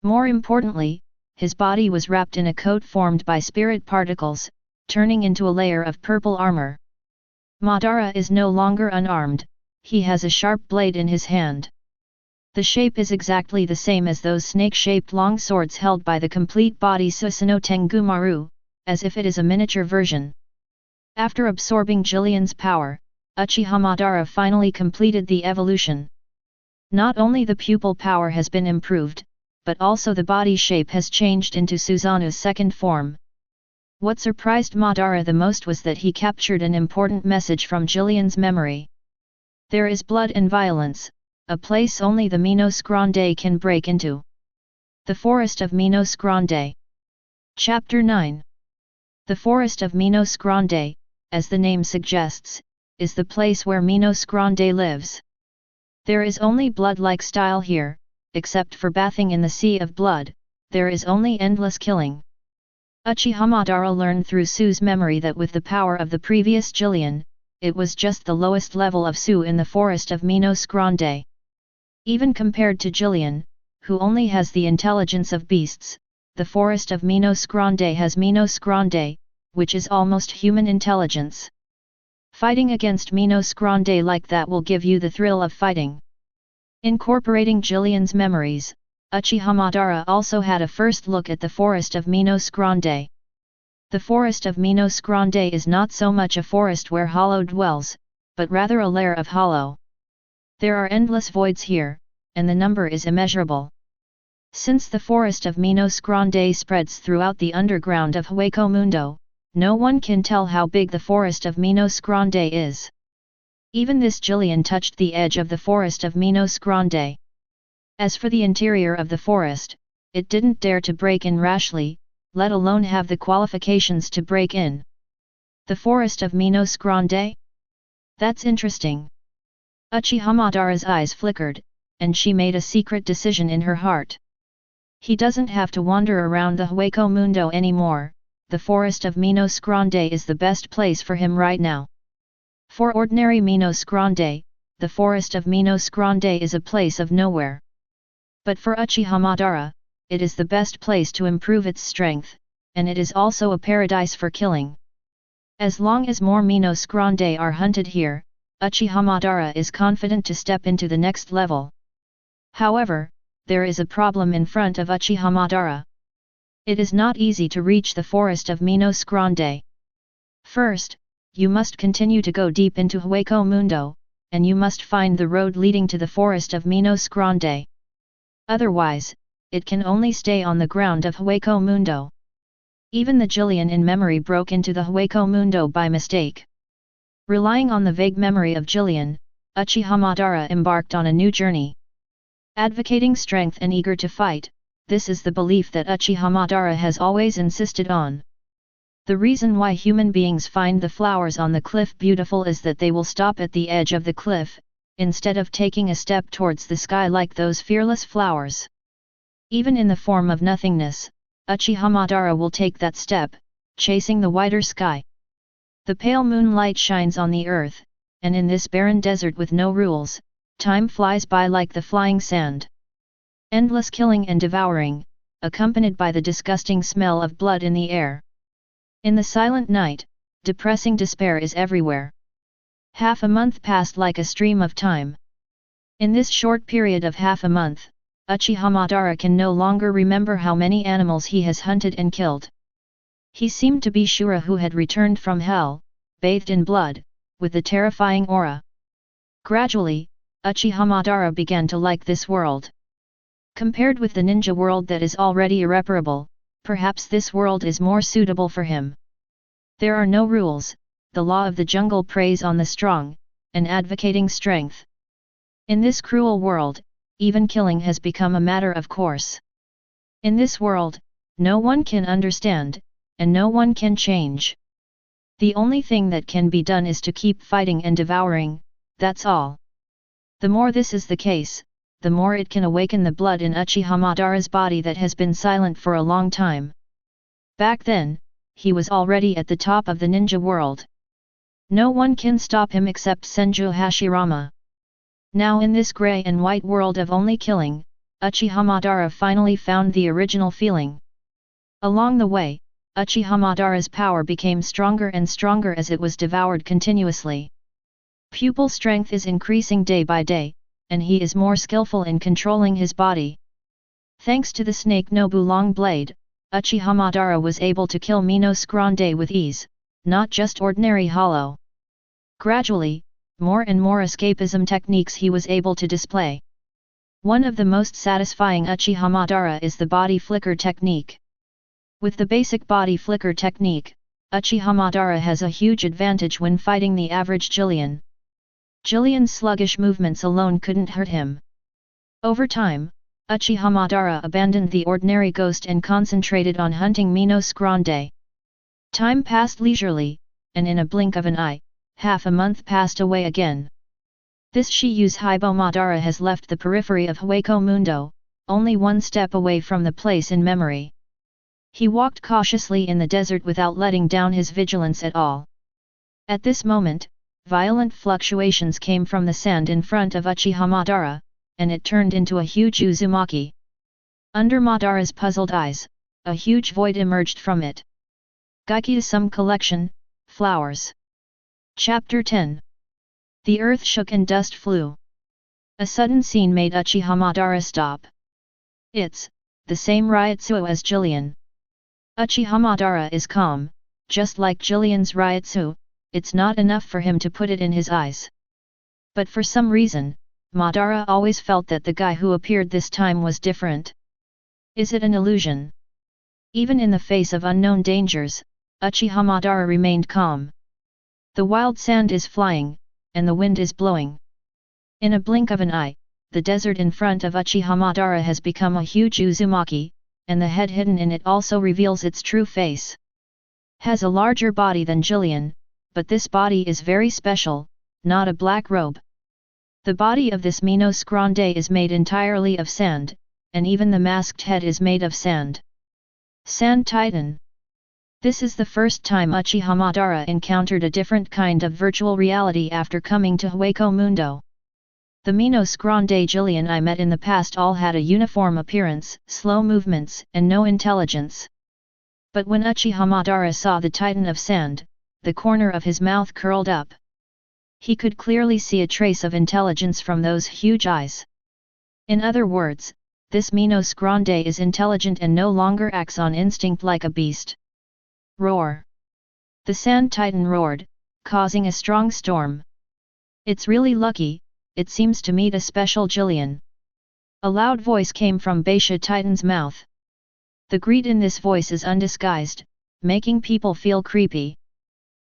More importantly, his body was wrapped in a coat formed by spirit particles, turning into a layer of purple armor. Madara is no longer unarmed, he has a sharp blade in his hand. The shape is exactly the same as those snake-shaped long swords held by the complete body Susanoo Tengumaru, as if it is a miniature version. After absorbing Jillian's power, Uchiha Madara finally completed the evolution. Not only the pupil power has been improved, but also the body shape has changed into Susanoo's second form. What surprised Madara the most was that he captured an important message from Jillian's memory. There is blood and violence, a place only the Minos Grande can break into. The Forest of Minos Grande. Chapter 9. The Forest of Minos Grande, as the name suggests, is the place where Minos Grande lives. There is only blood-like style here, except for bathing in the sea of blood, there is only endless killing. Uchiha Madara learned through Su's memory that with the power of the previous Jillian, it was just the lowest level of Su in the Forest of Minos Grande. Even compared to Jillian, who only has the intelligence of beasts, the Forest of Minos Grande has Minos Grande, which is almost human intelligence. Fighting against Minos Grande like that will give you the thrill of fighting. Incorporating Jillian's memories, Uchiha Madara also had a first look at the Forest of Minos Grande. The forest of Minos Grande is not so much a forest where hollow dwells, but rather a lair of hollow. There are endless voids here, and the number is immeasurable. Since the forest of Minos Grande spreads throughout the underground of Hueco Mundo, no one can tell how big the forest of Minos Grande is. Even this Jillian touched the edge of the forest of Minos Grande. As for the interior of the forest, it didn't dare to break in rashly, let alone have the qualifications to break in. The forest of Minos Grande? That's interesting. Uchiha Madara's eyes flickered, and she made a secret decision in her heart. He doesn't have to wander around the Hueco Mundo anymore, the forest of Minos Grande is the best place for him right now. For ordinary Minos Grande, the forest of Minos Grande is a place of nowhere. But for Uchiha Madara, it is the best place to improve its strength, and it is also a paradise for killing. As long as more Minos Grande are hunted here, Uchiha Madara is confident to step into the next level. However, there is a problem in front of Uchiha Madara. It is not easy to reach the forest of Minos Grande. First, you must continue to go deep into Hueco Mundo, and you must find the road leading to the forest of Minos Grande. Otherwise, it can only stay on the ground of Hueco Mundo. Even the Jillian in memory broke into the Hueco Mundo by mistake. Relying on the vague memory of Jillian, Uchiha Madara embarked on a new journey. Advocating strength and eager to fight, this is the belief that Uchiha Madara has always insisted on. The reason why human beings find the flowers on the cliff beautiful is that they will stop at the edge of the cliff, instead of taking a step towards the sky like those fearless flowers. Even in the form of nothingness, Uchiha Madara will take that step, chasing the wider sky. The pale moonlight shines on the earth, and in this barren desert with no rules, time flies by like the flying sand. Endless killing and devouring, accompanied by the disgusting smell of blood in the air. In the silent night, depressing despair is everywhere. Half a month passed like a stream of time. In this short period of half a month, Uchiha Madara can no longer remember how many animals he has hunted and killed. He seemed to be Shura who had returned from hell, bathed in blood, with the terrifying aura. Gradually, Uchiha Madara began to like this world. Compared with the ninja world that is already irreparable, perhaps this world is more suitable for him. There are no rules, the law of the jungle preys on the strong, and advocating strength. In this cruel world, even killing has become a matter of course. In this world, no one can understand, and no one can change. The only thing that can be done is to keep fighting and devouring, that's all. The more this is the case, the more it can awaken the blood in Uchiha Madara's body that has been silent for a long time. Back then, he was already at the top of the ninja world. No one can stop him except Senju Hashirama. Now in this grey and white world of only killing, Uchiha Madara finally found the original feeling. Along the way, Uchiha Madara's power became stronger and stronger as it was devoured continuously. Pupil strength is increasing day by day, and he is more skillful in controlling his body. Thanks to the Snake Nobu long blade, Uchiha Madara was able to kill Minos Grande with ease, not just ordinary hollow. Gradually, more and more escapism techniques he was able to display. One of the most satisfying Uchiha Madara is the body flicker technique. With the basic body flicker technique, Uchiha Madara has a huge advantage when fighting the average Jillian. Jillian's sluggish movements alone couldn't hurt him. Over time, Uchiha Madara abandoned the ordinary ghost and concentrated on hunting Minos Grande. Time passed leisurely, and in a blink of an eye, half a month passed away again. This Uchiha Madara has left the periphery of Hueco Mundo, only one step away from the place in memory. He walked cautiously in the desert without letting down his vigilance at all. At this moment, violent fluctuations came from the sand in front of Uchiha Madara, and it turned into a huge uzumaki. Under Madara's puzzled eyes, a huge void emerged from it. Gaikyu-sum Collection, Flowers. Chapter 10. The earth shook and dust flew. A sudden scene made Uchiha Madara stop. It's the same Ryutsuo as Jillian. Uchiha Madara is calm, Just like Jillian's Ryutsu, it's not enough for him to put it in his eyes. But for some reason, Madara always felt that the guy who appeared this time was different. Is it an illusion? Even in the face of unknown dangers, Uchiha Madara remained calm. The wild sand is flying, and the wind is blowing. In a blink of an eye, the desert in front of Uchiha Madara has become a huge Uzumaki, and the head hidden in it also reveals its true face. Has a larger body than Jillian, but this body is very special, not a black robe. The body of this Minos Grande is made entirely of sand, and even the masked head is made of sand. Sand Titan. This is the first time Uchiha Madara encountered a different kind of virtual reality after coming to Hueco Mundo. The Minos Grande Jillian I met in the past all had a uniform appearance, slow movements, and no intelligence. But when Uchiha Madara saw the Titan of Sand, the corner of his mouth curled up. He could clearly see a trace of intelligence from those huge eyes. In other words, this Minos Grande is intelligent and no longer acts on instinct like a beast. Roar! The Sand Titan roared, causing a strong storm. It's really lucky, it seems to meet a special Jillian. A loud voice came from Beisha Titan's mouth. The greed in this voice is undisguised, making people feel creepy.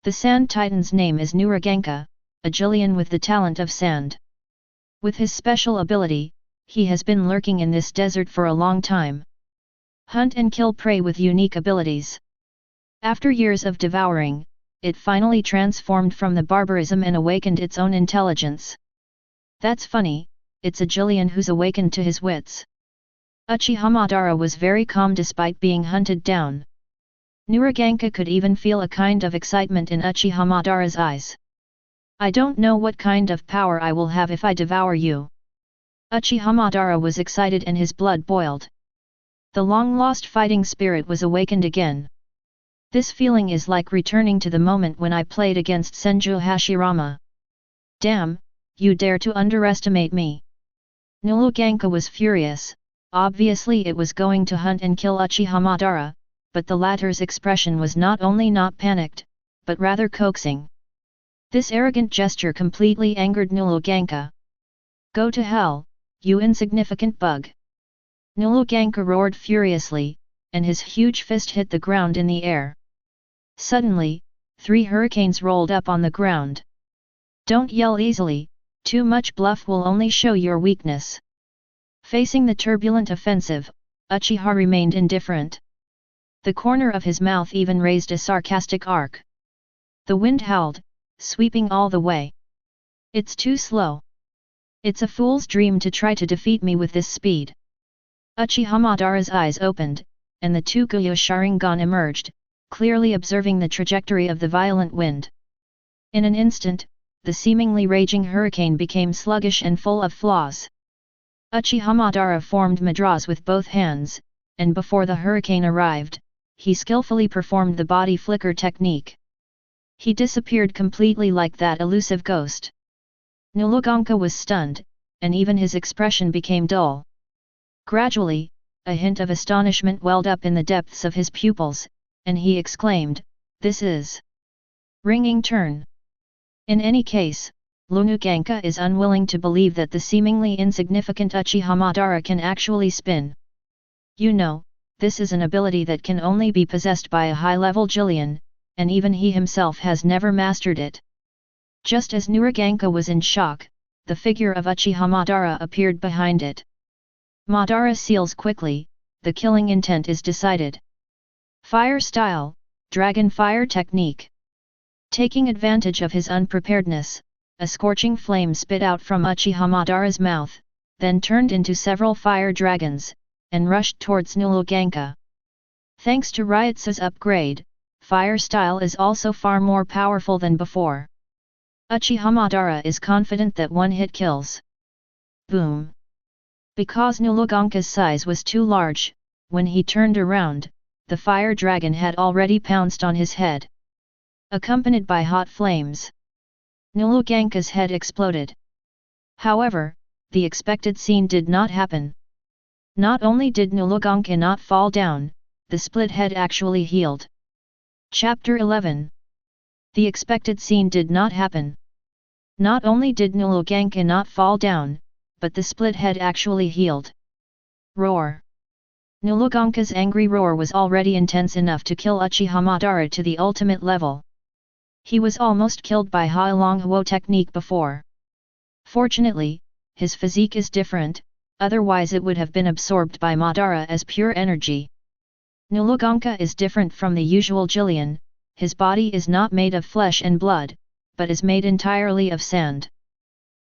The Sand Titan's name is Nuraganka, a Jillian with the talent of sand. With his special ability, he has been lurking in this desert for a long time. Hunt and kill prey with unique abilities. After years of devouring, it finally transformed from the barbarism and awakened its own intelligence. That's funny, it's a Jillian who's awakened to his wits. Uchiha Madara was very calm despite being hunted down. Nuraganka could even feel a kind of excitement in Uchiha Madara's eyes. I don't know what kind of power I will have if I devour you. Uchiha Madara was excited and his blood boiled. The long-lost fighting spirit was awakened again. This feeling is like returning to the moment when I played against Senju Hashirama. Damn, you dare to underestimate me. Nuraganka was furious, obviously it was going to hunt and kill Uchiha Madara, but the latter's expression was not only not panicked, but rather coaxing. This arrogant gesture completely angered Nuraganka. Go to hell, you insignificant bug! Nuraganka roared furiously, and his huge fist hit the ground in the air. Suddenly, 3 hurricanes rolled up on the ground. Don't yell easily, too much bluff will only show your weakness. Facing the turbulent offensive, Uchiha remained indifferent. The corner of his mouth even raised a sarcastic arc. The wind howled, sweeping all the way. It's too slow. It's a fool's dream to try to defeat me with this speed. Uchiha Madara's eyes opened, and the 2 Guyo Sharingan emerged, clearly observing the trajectory of the violent wind. In an instant, the seemingly raging hurricane became sluggish and full of flaws. Uchiha Madara formed madras with both hands, and before the hurricane arrived, he skillfully performed the body flicker technique. He disappeared completely like that elusive ghost. Nuraganka was stunned, and even his expression became dull. Gradually, a hint of astonishment welled up in the depths of his pupils, and he exclaimed, "This is ringing turn." In any case, Nuraganka is unwilling to believe that the seemingly insignificant Uchiha Madara can actually spin. You know, this is an ability that can only be possessed by a high-level Jillian, and even he himself has never mastered it. Just as Nuraganka was in shock, the figure of Uchiha Madara appeared behind it. Madara seals quickly, the killing intent is decided. Fire style, dragon fire technique. Taking advantage of his unpreparedness, a scorching flame spit out from Uchiha Madara's mouth, then turned into several fire dragons, and rushed towards Nuraganka. Thanks to Ryutsu's upgrade, fire style is also far more powerful than before. Uchiha Madara is confident that one hit kills. Boom! Because Nuraganka's size was too large, when he turned around, the fire dragon had already pounced on his head. Accompanied by hot flames, Nuraganka's head exploded. However, the expected scene did not happen. Not only did Nuraganka not fall down, the split head actually healed. Chapter 11. The expected scene did not happen. Not only did Nuloganga not fall down, but the split head actually healed. Roar! Nulaganka's angry roar was already intense enough to kill Uchiha Madara to the ultimate level. He was almost killed by Hai Long Huo technique before. Fortunately, his physique is different, otherwise it would have been absorbed by Madara as pure energy. Nulaganka is different from the usual Jillian, his body is not made of flesh and blood, but is made entirely of sand.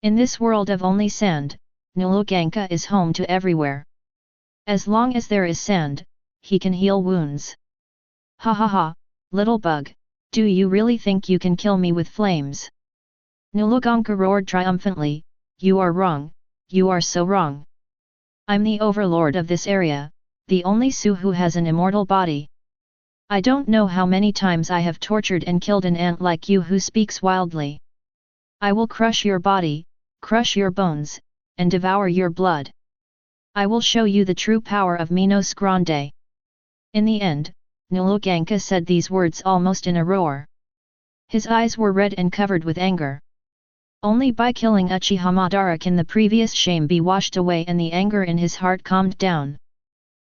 In this world of only sand, Nulaganka is home to everywhere. As long as there is sand, he can heal wounds. Ha ha ha, little bug, do you really think you can kill me with flames? Nulaganka roared triumphantly, you are wrong, you are so wrong. I'm the overlord of this area, the only Su who has an immortal body. I don't know how many times I have tortured and killed an ant like you who speaks wildly. I will crush your body, crush your bones, and devour your blood. I will show you the true power of Minos Grande. In the end, Nulaganka said these words almost in a roar. His eyes were red and covered with anger. Only by killing Uchiha Madara can the previous shame be washed away and the anger in his heart calmed down.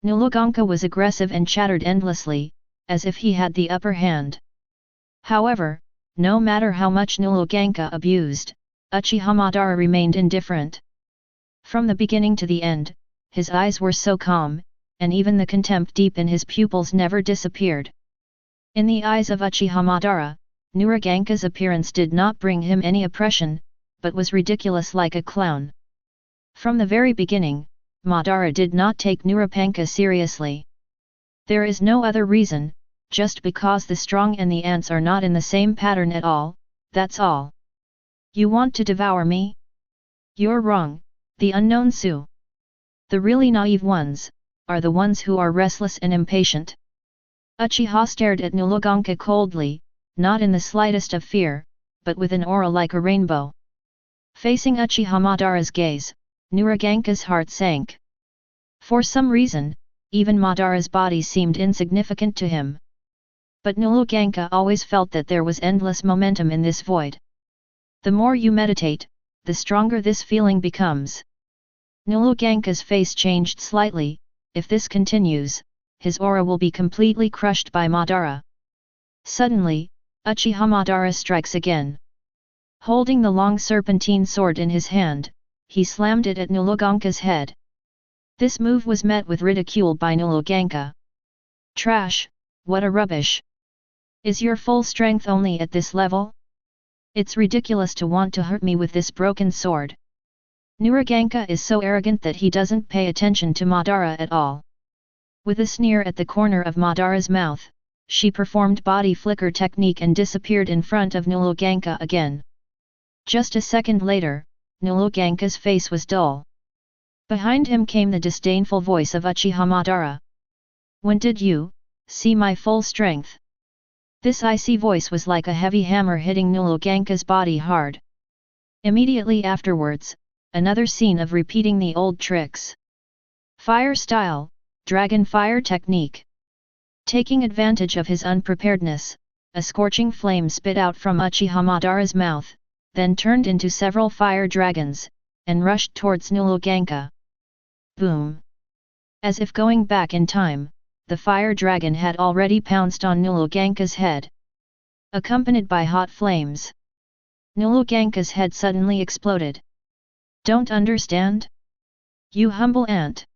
Nulaganka was aggressive and chattered endlessly, as if he had the upper hand. However, no matter how much Nulaganka abused, Uchiha Madara remained indifferent. From the beginning to the end, his eyes were so calm, and even the contempt deep in his pupils never disappeared. In the eyes of Uchiha Madara, Nulaganka's appearance did not bring him any oppression, but was ridiculous like a clown. From the very beginning, Madara did not take Nulaganka seriously. There is no other reason, just because the strong and the ants are not in the same pattern at all, that's all. You want to devour me? You're wrong, the unknown Su. The really naive ones, are the ones who are restless and impatient. Uchiha stared at Nulaganka coldly, not in the slightest of fear, but with an aura like a rainbow. Facing Uchiha Madara's gaze, Nulaganka's heart sank. For some reason, even Madara's body seemed insignificant to him. But Nulaganka always felt that there was endless momentum in this void. The more you meditate, the stronger this feeling becomes. Nulaganka's face changed slightly, if this continues, his aura will be completely crushed by Madara. Suddenly, Uchiha Madara strikes again. Holding the long serpentine sword in his hand, he slammed it at Nulaganka's head. This move was met with ridicule by Nulaganka. Trash, what a rubbish! Is your full strength only at this level? It's ridiculous to want to hurt me with this broken sword. Nulaganka is so arrogant that he doesn't pay attention to Madara at all. With a sneer at the corner of Madara's mouth, she performed body flicker technique and disappeared in front of Nulaganka again. Just a second later, Nulaganka's face was dull. Behind him came the disdainful voice of Uchiha Madara. When did you see my full strength? This icy voice was like a heavy hammer hitting Nulaganka's body hard. Immediately afterwards, another scene of repeating the old tricks. Fire style, dragon fire technique. Taking advantage of his unpreparedness, a scorching flame spit out from Uchiha Madara's mouth, then turned into several fire dragons, and rushed towards Nulaganka. Boom! As if going back in time, the fire dragon had already pounced on Nulaganka's head. Accompanied by hot flames. Nulaganka's head suddenly exploded. Don't understand? You humble ant!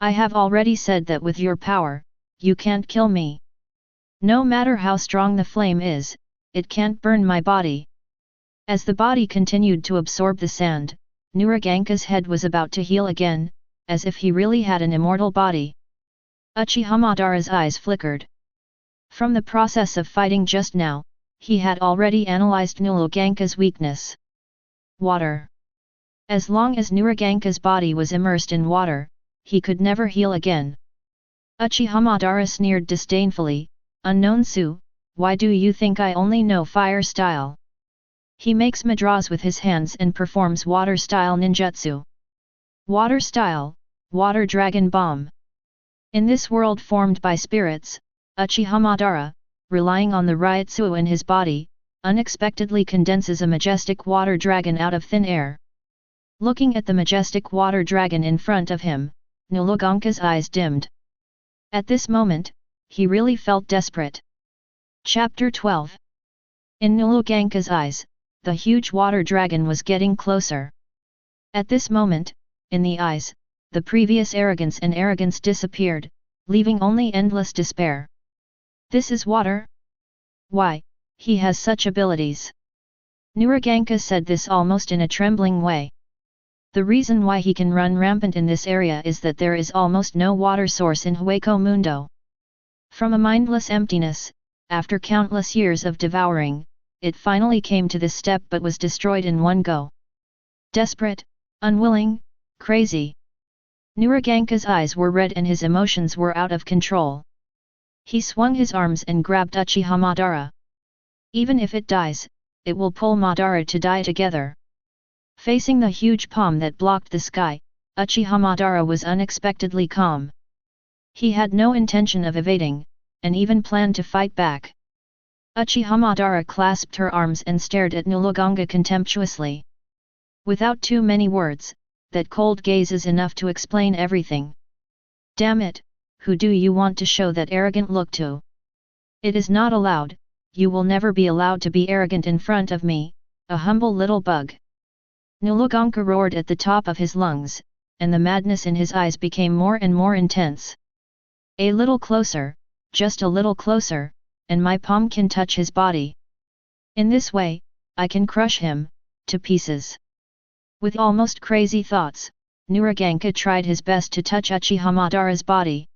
I have already said that with your power, you can't kill me. No matter how strong the flame is, it can't burn my body. As the body continued to absorb the sand, Nulaganka's head was about to heal again, as if he really had an immortal body. Uchiha Madara's eyes flickered. From the process of fighting just now, he had already analyzed Nulaganka's weakness. Water. As long as Nulaganka's body was immersed in water, he could never heal again. Uchiha Madara sneered disdainfully, unknown Su, why do you think I only know fire style? He makes mudras with his hands and performs water style ninjutsu. Water style, water dragon bomb. In this world formed by spirits, Uchiha Madara, relying on the Ryotsuo in his body, unexpectedly condenses a majestic water dragon out of thin air. Looking at the majestic water dragon in front of him, Nulogangka's eyes dimmed. At this moment, he really felt desperate. Chapter 12. In Nulogangka's eyes, the huge water dragon was getting closer. At this moment, in the eyes, the previous arrogance disappeared, leaving only endless despair. This is water? Why, he has such abilities. Nulogangka said this almost in a trembling way. The reason why he can run rampant in this area is that there is almost no water source in Hueco Mundo. From a mindless emptiness, after countless years of devouring, it finally came to this step but was destroyed in one go. Desperate, unwilling, crazy. Nulogangka's eyes were red and his emotions were out of control. He swung his arms and grabbed Uchiha Madara. Even if it dies, it will pull Madara to die together. Facing the huge palm that blocked the sky, Uchiha Madara was unexpectedly calm. He had no intention of evading, and even planned to fight back. Uchiha Madara clasped her arms and stared at Nulogangka contemptuously. Without too many words, that cold gaze is enough to explain everything. Damn it, who do you want to show that arrogant look to? It is not allowed, you will never be allowed to be arrogant in front of me, a humble little bug. Nulogangka roared at the top of his lungs, and the madness in his eyes became more and more intense. A little closer, just a little closer, and my palm can touch his body. In this way, I can crush him to pieces. With almost crazy thoughts, Nulogangka tried his best to touch Uchiha Madara's body.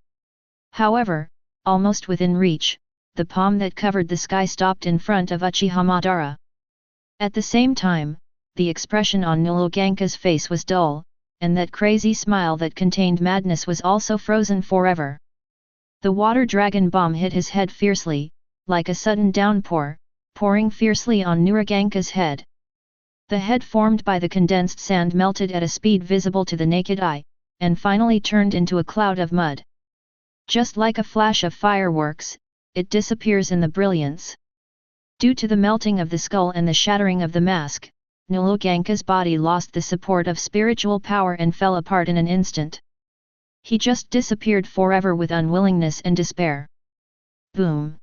However, almost within reach, the palm that covered the sky stopped in front of Uchiha Madara. At the same time, the expression on Nulogangka's face was dull, and that crazy smile that contained madness was also frozen forever. The water dragon bomb hit his head fiercely, like a sudden downpour, pouring fiercely on Nulogangka's head. The head formed by the condensed sand melted at a speed visible to the naked eye, and finally turned into a cloud of mud. Just like a flash of fireworks, it disappears in the brilliance. Due to the melting of the skull and the shattering of the mask, Nulogangka's body lost the support of spiritual power and fell apart in an instant. He just disappeared forever with unwillingness and despair. Boom!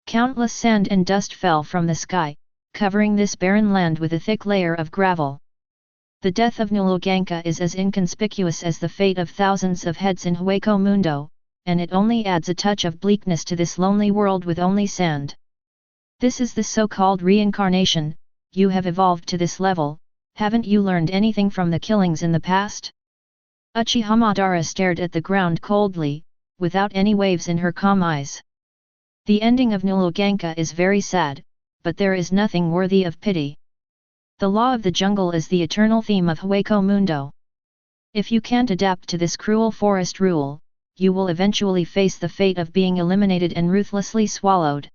Countless sand and dust fell from the sky, covering this barren land with a thick layer of gravel. The death of Nulogangka is as inconspicuous as the fate of thousands of heads in Hueco Mundo, and it only adds a touch of bleakness to this lonely world with only sand. This is the so-called reincarnation. You have evolved to this level, haven't you learned anything from the killings in the past? Uchiha Madara stared at the ground coldly, without any waves in her calm eyes. The ending of Nulogangka is very sad, but there is nothing worthy of pity. The law of the jungle is the eternal theme of Hueco Mundo. If you can't adapt to this cruel forest rule, you will eventually face the fate of being eliminated and ruthlessly swallowed.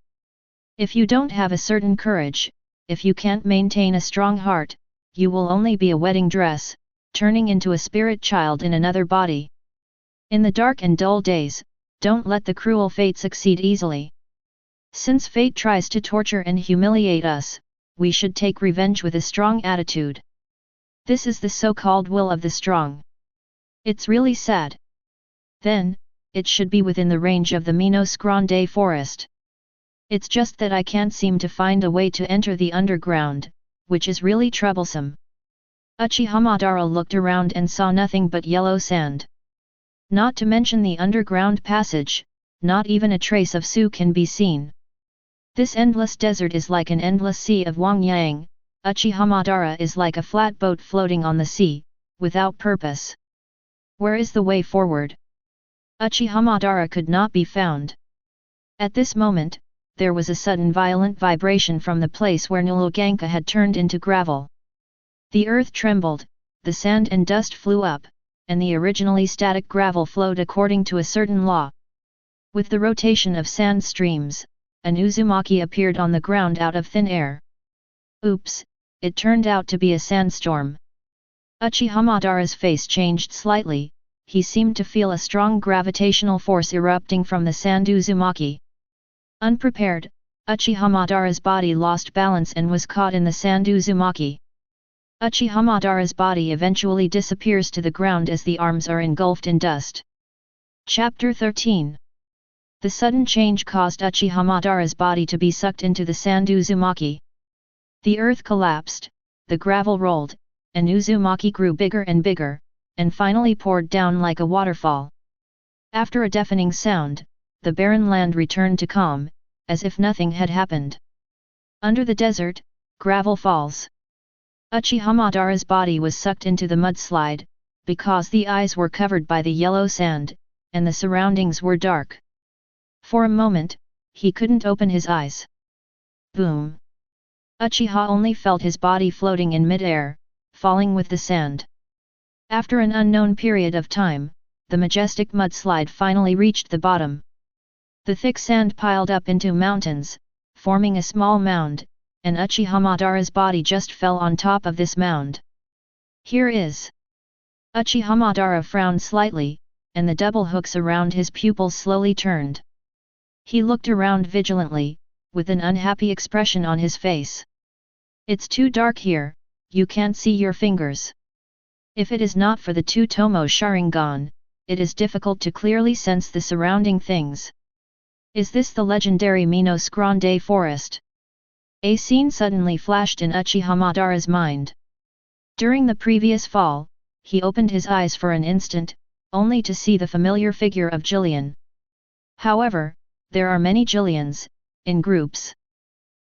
If you don't have a certain courage, if you can't maintain a strong heart, you will only be a wedding dress, turning into a spirit child in another body. In the dark and dull days, don't let the cruel fate succeed easily. Since fate tries to torture and humiliate us, we should take revenge with a strong attitude. This is the so-called will of the strong. It's really sad. Then, it should be within the range of the Minos Grande forest. It's just that I can't seem to find a way to enter the underground, which is really troublesome. Uchiha Madara looked around and saw nothing but yellow sand. Not to mention the underground passage, not even a trace of Su can be seen. This endless desert is like an endless sea of Wang Yang. Uchiha Madara is like a flat boat floating on the sea, without purpose. Where is the way forward? Uchiha Madara could not be found. At this moment, there was a sudden violent vibration from the place where Nulogangka had turned into gravel. The earth trembled, the sand and dust flew up, and the originally static gravel flowed according to a certain law. With the rotation of sand streams, an uzumaki appeared on the ground out of thin air. Oops, it turned out to be a sandstorm. Uchiha Madara's face changed slightly, he seemed to feel a strong gravitational force erupting from the sand uzumaki. Unprepared, Uchiha Madara's body lost balance and was caught in the sand Uzumaki. Uchiha Madara's body eventually disappears to the ground as the arms are engulfed in dust. Chapter 13. The sudden change caused Uchiha Madara's body to be sucked into the sand Uzumaki. The earth collapsed, the gravel rolled, and Uzumaki grew bigger and bigger, and finally poured down like a waterfall. After a deafening sound, the barren land returned to calm, as if nothing had happened. Under the desert, gravel falls. Uchiha Madara's body was sucked into the mudslide, because the eyes were covered by the yellow sand, and the surroundings were dark. For a moment, he couldn't open his eyes. Boom! Uchiha only felt his body floating in mid-air, falling with the sand. After an unknown period of time, the majestic mudslide finally reached the bottom. The thick sand piled up into mountains, forming a small mound, and Uchiha Madara's body just fell on top of this mound. Here is. Uchiha Madara frowned slightly, and the double hooks around his pupils slowly turned. He looked around vigilantly, with an unhappy expression on his face. It's too dark here, you can't see your fingers. If it is not for the two Tomo Sharingan, it is difficult to clearly sense the surrounding things. Is this the legendary Minos Grande forest? A scene suddenly flashed in Uchiha Madara's mind. During the previous fall, he opened his eyes for an instant, only to see the familiar figure of Jillian. However, there are many Jillians, in groups.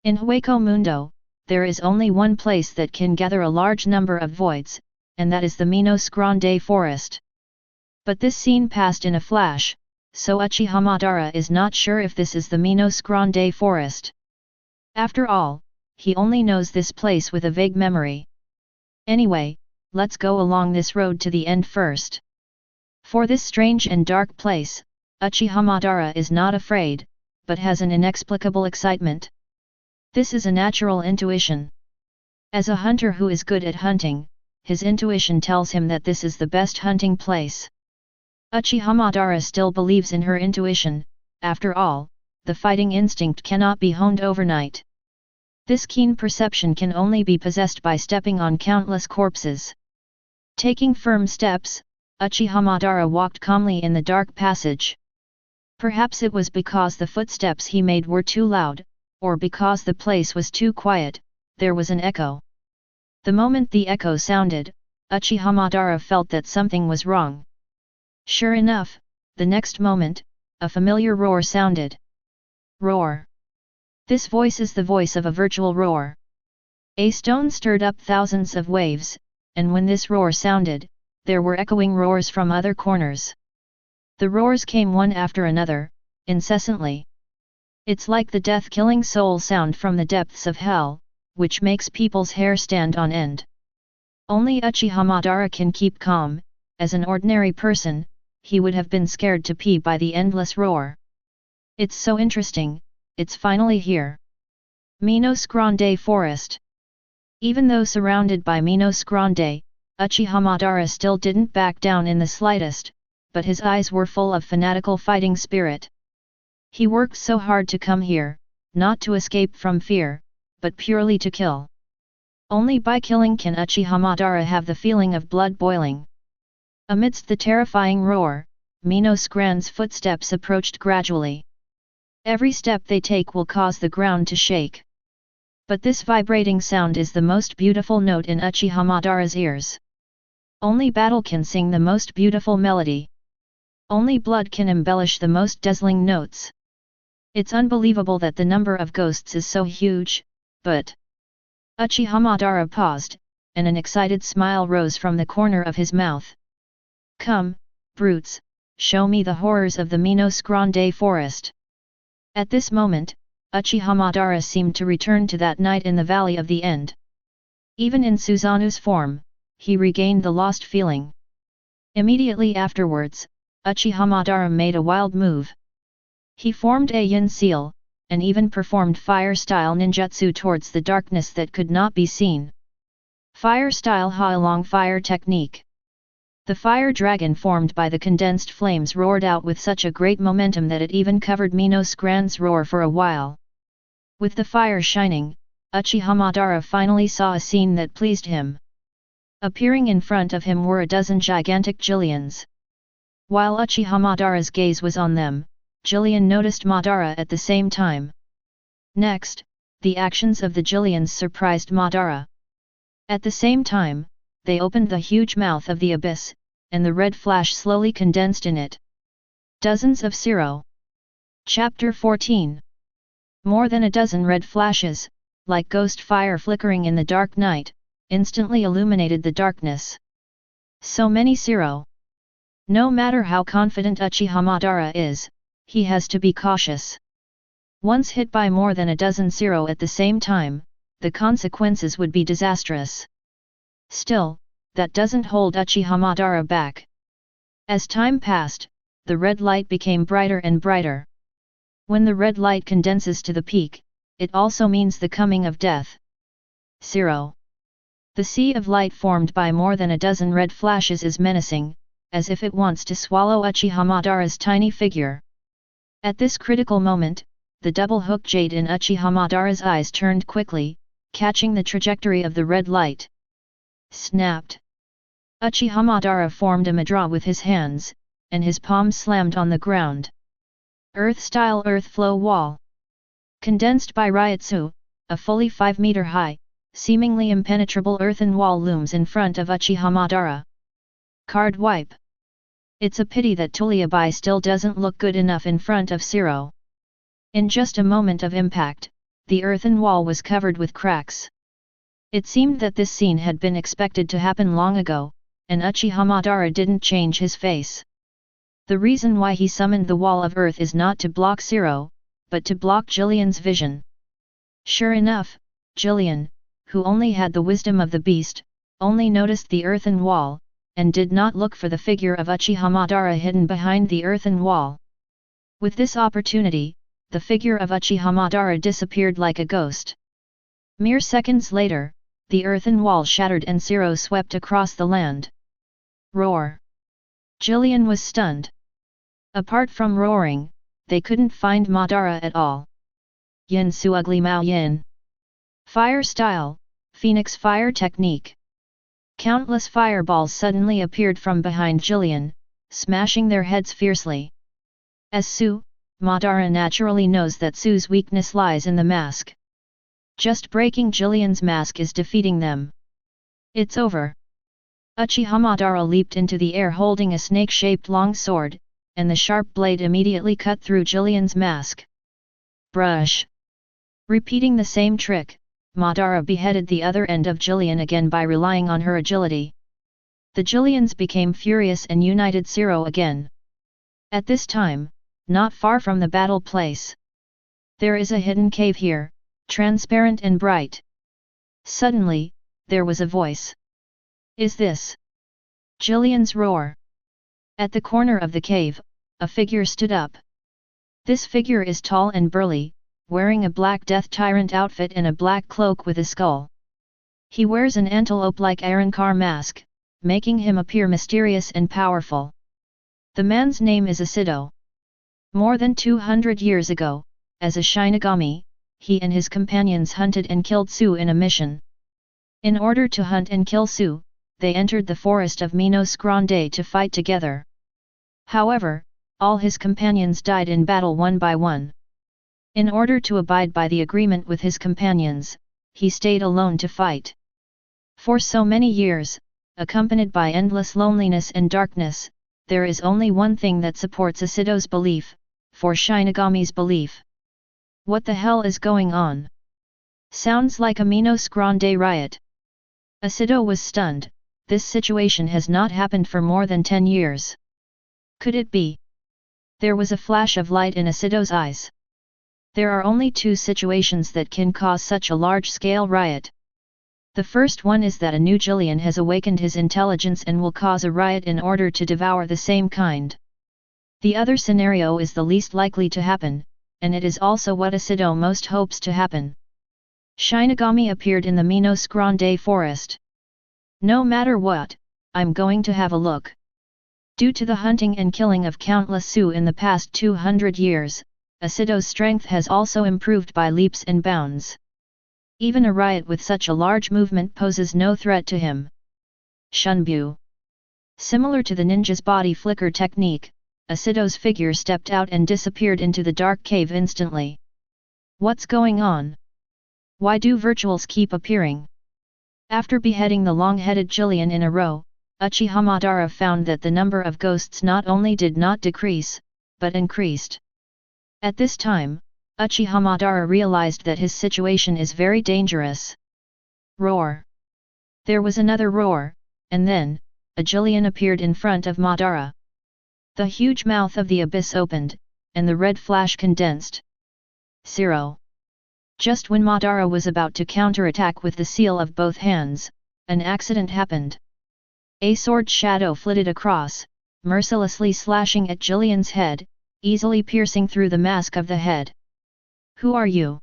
In Hueco Mundo, there is only one place that can gather a large number of voids, and that is the Minos Grande forest. But this scene passed in a flash, so Uchiha Madara is not sure if this is the Minos Grande forest. After all, he only knows this place with a vague memory. Anyway, let's go along this road to the end first. For this strange and dark place, Uchiha Madara is not afraid, but has an inexplicable excitement. This is a natural intuition. As a hunter who is good at hunting, his intuition tells him that this is the best hunting place. Uchiha Madara still believes in her intuition. After all, the fighting instinct cannot be honed overnight. This keen perception can only be possessed by stepping on countless corpses. Taking firm steps, Uchiha Madara walked calmly in the dark passage. Perhaps it was because the footsteps he made were too loud, or because the place was too quiet, there was an echo. The moment the echo sounded, Uchiha Madara felt that something was wrong. Sure enough, the next moment, a familiar roar sounded. Roar. This voice is the voice of a virtual roar. A stone stirred up thousands of waves, and when this roar sounded, there were echoing roars from other corners. The roars came one after another, incessantly. It's like the death-killing soul sound from the depths of hell, which makes people's hair stand on end. Only Uchiha Madara can keep calm. As an ordinary person, he would have been scared to pee by the endless roar. It's so interesting, it's finally here. Minos Grande Forest. Even though surrounded by Minos Grande, Uchiha Madara still didn't back down in the slightest, but his eyes were full of fanatical fighting spirit. He worked so hard to come here, not to escape from fear, but purely to kill. Only by killing can Uchiha Madara have the feeling of blood boiling. Amidst the terrifying roar, Minos Grande's footsteps approached gradually. Every step they take will cause the ground to shake. But this vibrating sound is the most beautiful note in Uchiha Madara's ears. Only battle can sing the most beautiful melody. Only blood can embellish the most dazzling notes. It's unbelievable that the number of ghosts is so huge, but... Uchiha Madara paused, and an excited smile rose from the corner of his mouth. Come, brutes, show me the horrors of the Minos Grande forest. At this moment, Uchiha Madara seemed to return to that night in the Valley of the End. Even in Suzanu's form, he regained the lost feeling. Immediately afterwards, Uchiha Madara made a wild move. He formed a yin seal, and even performed fire-style ninjutsu towards the darkness that could not be seen. Fire-style Ha-Long fire technique. The fire dragon formed by the condensed flames roared out with such a great momentum that it even covered Minos-Gran's roar for a while. With the fire shining, Uchiha Madara finally saw a scene that pleased him. Appearing in front of him were a dozen gigantic Jillians. While Uchiha Madara's gaze was on them, Jillian noticed Madara at the same time. Next, the actions of the Jillians surprised Madara. At the same time, they opened the huge mouth of the abyss, and the red flash slowly condensed in it. Dozens of Zero. Chapter 14. More than a dozen red flashes, like ghost fire flickering in the dark night, instantly illuminated the darkness. So many Zero. No matter how confident Uchiha Madara is, he has to be cautious. Once hit by more than a dozen Zero at the same time, the consequences would be disastrous. Still, that doesn't hold Uchiha Madara back. As time passed, the red light became brighter and brighter. When the red light condenses to the peak, it also means the coming of death. Zero. The sea of light formed by more than a dozen red flashes is menacing, as if it wants to swallow Uchiha Madara's tiny figure. At this critical moment, the double-hook jade in Uchiha Madara's eyes turned quickly, catching the trajectory of the red light. Snapped. Uchiha Madara formed a mudra with his hands, and his palms slammed on the ground. Earth-style earth flow wall. Condensed by Ryutsu, a fully 5-meter high, seemingly impenetrable earthen wall looms in front of Uchiha Madara. Card wipe. It's a pity that Tuliabai still doesn't look good enough in front of Zero. In just a moment of impact, the earthen wall was covered with cracks. It seemed that this scene had been expected to happen long ago, and Uchiha Madara didn't change his face. The reason why he summoned the wall of earth is not to block Zero, but to block Jillian's vision. Sure enough, Jillian, who only had the wisdom of the beast, only noticed the earthen wall, and did not look for the figure of Uchiha Madara hidden behind the earthen wall. With this opportunity, the figure of Uchiha Madara disappeared like a ghost. Mere seconds later, the earthen wall shattered and Zero swept across the land. Roar! Jillian was stunned. Apart from roaring, they couldn't find Madara at all. Yin su ugly mao yin. Fire style, Phoenix fire technique. Countless fireballs suddenly appeared from behind Jillian, smashing their heads fiercely. As Su, Madara naturally knows that Su's weakness lies in the mask. Just breaking Jillian's mask is defeating them. It's over. Uchiha Madara leaped into the air holding a snake-shaped long sword, and the sharp blade immediately cut through Jillian's mask. Brush. Repeating the same trick, Madara beheaded the other end of Jillian again by relying on her agility. The Jillians became furious and united Zero again. At this time, not far from the battle place. There is a hidden cave here, transparent and bright. Suddenly, there was a voice. Is this Jillian's roar? At the corner of the cave, a figure stood up. This figure is tall and burly, wearing a black death tyrant outfit and a black cloak with a skull. He wears an antelope-like Arankar mask, making him appear mysterious and powerful. The man's name is Asido. More than 200 years ago, as a Shinigami, he and his companions hunted and killed Su in a mission. In order to hunt and kill Su, they entered the forest of Minos Grande to fight together. However, all his companions died in battle one by one. In order to abide by the agreement with his companions, he stayed alone to fight. For so many years, accompanied by endless loneliness and darkness, there is only one thing that supports Asido's belief, for Shinigami's belief. What the hell is going on? Sounds like a Minos Grande riot. Asido was stunned. This situation has not happened for more than 10 years. Could it be? There was a flash of light in Asido's eyes. There are only two situations that can cause such a large-scale riot. The first one is that a new Jillian has awakened his intelligence and will cause a riot in order to devour the same kind. The other scenario is the least likely to happen, and it is also what Asido most hopes to happen. Shinigami appeared in the Minos Grande forest. No matter what, I'm going to have a look. Due to the hunting and killing of countless Sioux in the past 200 years, Asido's strength has also improved by leaps and bounds. Even a riot with such a large movement poses no threat to him. Shunbu. Similar to the ninja's body flicker technique, Asido's figure stepped out and disappeared into the dark cave instantly. What's going on? Why do virtuals keep appearing? After beheading the long-headed Jillian in a row, Uchiha Madara found that the number of ghosts not only did not decrease, but increased. At this time, Uchiha Madara realized that his situation is very dangerous. Roar! There was another roar, and then, a Jillian appeared in front of Madara. The huge mouth of the abyss opened, and the red flash condensed. 0. Just when Madara was about to counterattack with the seal of both hands, an accident happened. A sword shadow flitted across, mercilessly slashing at Jillian's head, easily piercing through the mask of the head. Who are you?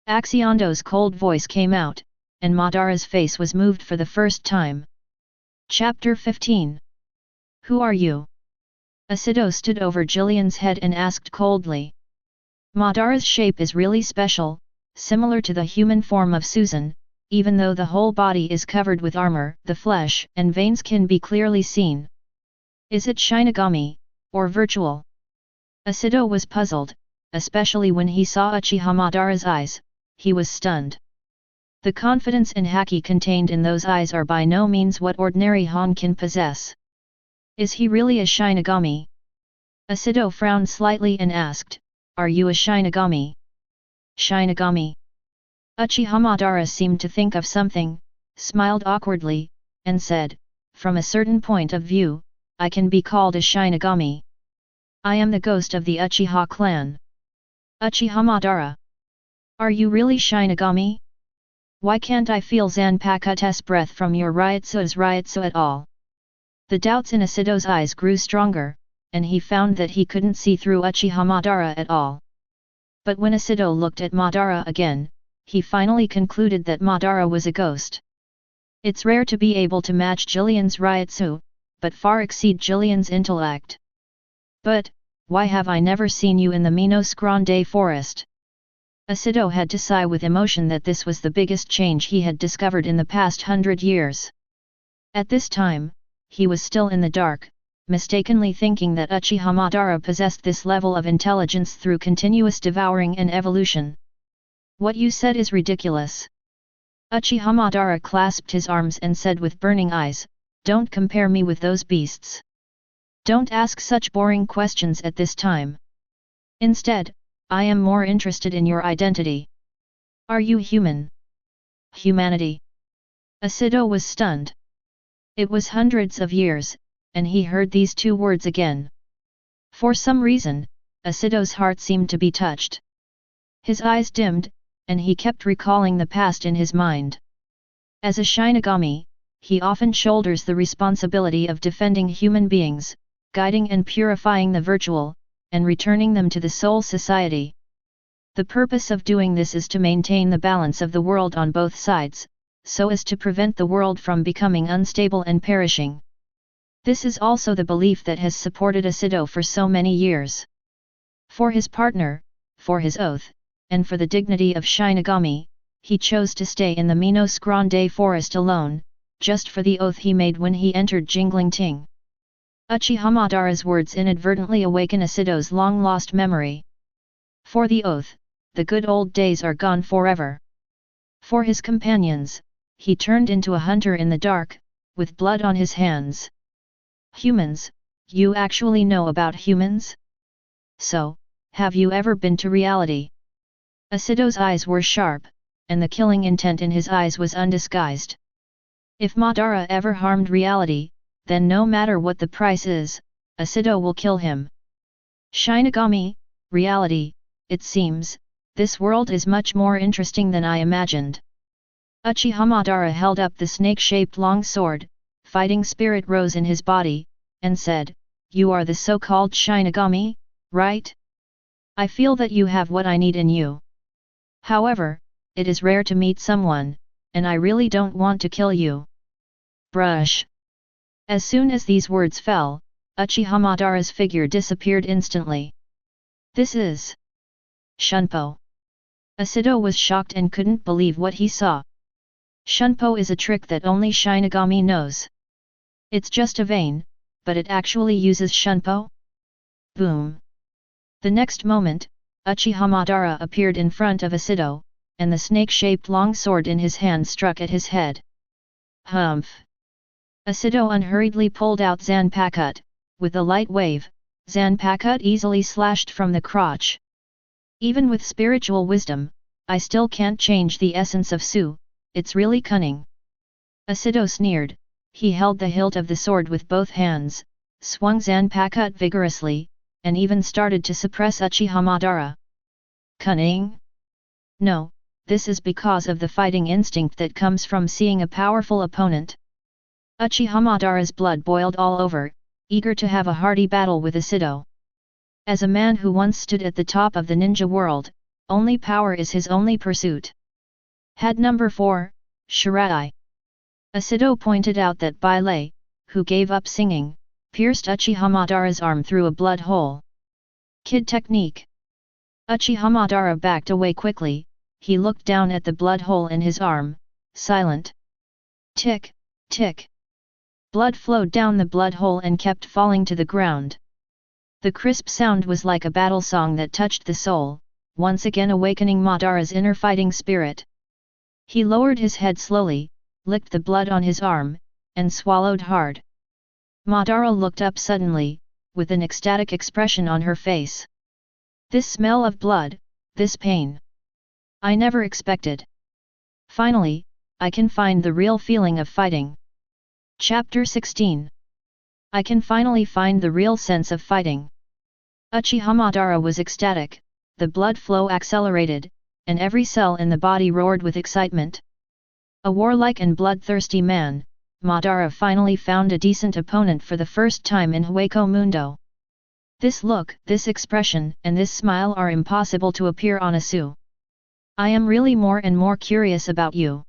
Axiondo's cold voice came out, and Madara's face was moved for the first time. Chapter 15. Who are you? Asido stood over Jillian's head and asked coldly. Madara's shape is really special, similar to the human form of Susan. Even though the whole body is covered with armor, the flesh and veins can be clearly seen. Is it Shinigami, or virtual? Asido was puzzled, especially when he saw Uchiha Madara's eyes. He was stunned. The confidence and haki contained in those eyes are by no means what ordinary Hon can possess. Is he really a Shinigami? Asido frowned slightly and asked, "Are you a Shinigami?" Shinigami. Uchiha Madara seemed to think of something, smiled awkwardly, and said, "From a certain point of view, I can be called a Shinigami. I am the ghost of the Uchiha clan." Uchiha Madara. Are you really Shinigami? Why can't I feel Zanpakute's breath from your Ryutsu at all? The doubts in Asido's eyes grew stronger, and he found that he couldn't see through Uchiha Madara at all. But when Asido looked at Madara again, he finally concluded that Madara was a ghost. It's rare to be able to match Jillian's Ryutsu, but far exceed Jillian's intellect. But, why have I never seen you in the Minos Grande forest? Asido had to sigh with emotion that this was the biggest change he had discovered in the past 100 years. At this time, he was still in the dark, mistakenly thinking that Uchiha Madara possessed this level of intelligence through continuous devouring and evolution. What you said is ridiculous. Uchiha Madara clasped his arms and said with burning eyes, "Don't compare me with those beasts. Don't ask such boring questions at this time. Instead, I am more interested in your identity. Are you human?" Humanity. Asido was stunned. It was hundreds of years, and he heard these two words again. For some reason, Asido's heart seemed to be touched. His eyes dimmed, and he kept recalling the past in his mind. As a Shinigami, he often shoulders the responsibility of defending human beings, guiding and purifying the virtual, and returning them to the soul society. The purpose of doing this is to maintain the balance of the world on both sides, so as to prevent the world from becoming unstable and perishing. This is also the belief that has supported Asido for so many years. For his partner, for his oath, and for the dignity of Shinigami, he chose to stay in the Minos Grande forest alone, just for the oath he made when he entered Jinglingting. Uchiha Madara's words inadvertently awaken Asido's long-lost memory. For the oath, the good old days are gone forever. For his companions, he turned into a hunter in the dark, with blood on his hands. Humans, you actually know about humans? So, have you ever been to reality? Asido's eyes were sharp, and the killing intent in his eyes was undisguised. If Madara ever harmed reality, then no matter what the price is, Asido will kill him. Shinigami, reality, it seems, this world is much more interesting than I imagined. Uchiha Madara held up the snake-shaped long sword, fighting spirit rose in his body, and said, "You are the so-called Shinigami, right? I feel that you have what I need in you. However, it is rare to meet someone, and I really don't want to kill you." Brush. As soon as these words fell, Uchiha Madara's figure disappeared instantly. This is Shunpo. Asido was shocked and couldn't believe what he saw. Shunpo is a trick that only Shinigami knows. It's just a vein, but it actually uses Shunpo? Boom! The next moment, Uchiha Madara appeared in front of Asido, and the snake-shaped long sword in his hand struck at his head. Humph! Asido unhurriedly pulled out Zanpakuto. With a light wave, Zanpakuto easily slashed from the crotch. Even with spiritual wisdom, I still can't change the essence of Su, it's really cunning. Asido sneered. He held the hilt of the sword with both hands, swung Zanpakuto vigorously, and even started to suppress Uchiha Madara. Cunning? No, this is because of the fighting instinct that comes from seeing a powerful opponent. Uchiha Madara's blood boiled all over, eager to have a hearty battle with Asido. As a man who once stood at the top of the ninja world, only power is his only pursuit. Had number 4, Shirai. Asido pointed out that Bai Lei, who gave up singing, pierced Uchiha Madara's arm through a blood hole. Kid technique. Uchiha Madara backed away quickly. He looked down at the blood hole in his arm, silent. Tick, tick. Blood flowed down the blood hole and kept falling to the ground. The crisp sound was like a battle song that touched the soul, once again awakening Madara's inner fighting spirit. He lowered his head slowly, licked the blood on his arm, and swallowed hard. Madara looked up suddenly, with an ecstatic expression on her face. This smell of blood, this pain. I never expected. Finally, I can find the real feeling of fighting. Chapter 16. I can finally find the real sense of fighting. Uchiha Madara was ecstatic, the blood flow accelerated, and every cell in the body roared with excitement. A warlike and bloodthirsty man, Madara finally found a decent opponent for the first time in Hueco Mundo. This look, this expression, and this smile are impossible to appear on a Su. I am really more and more curious about you.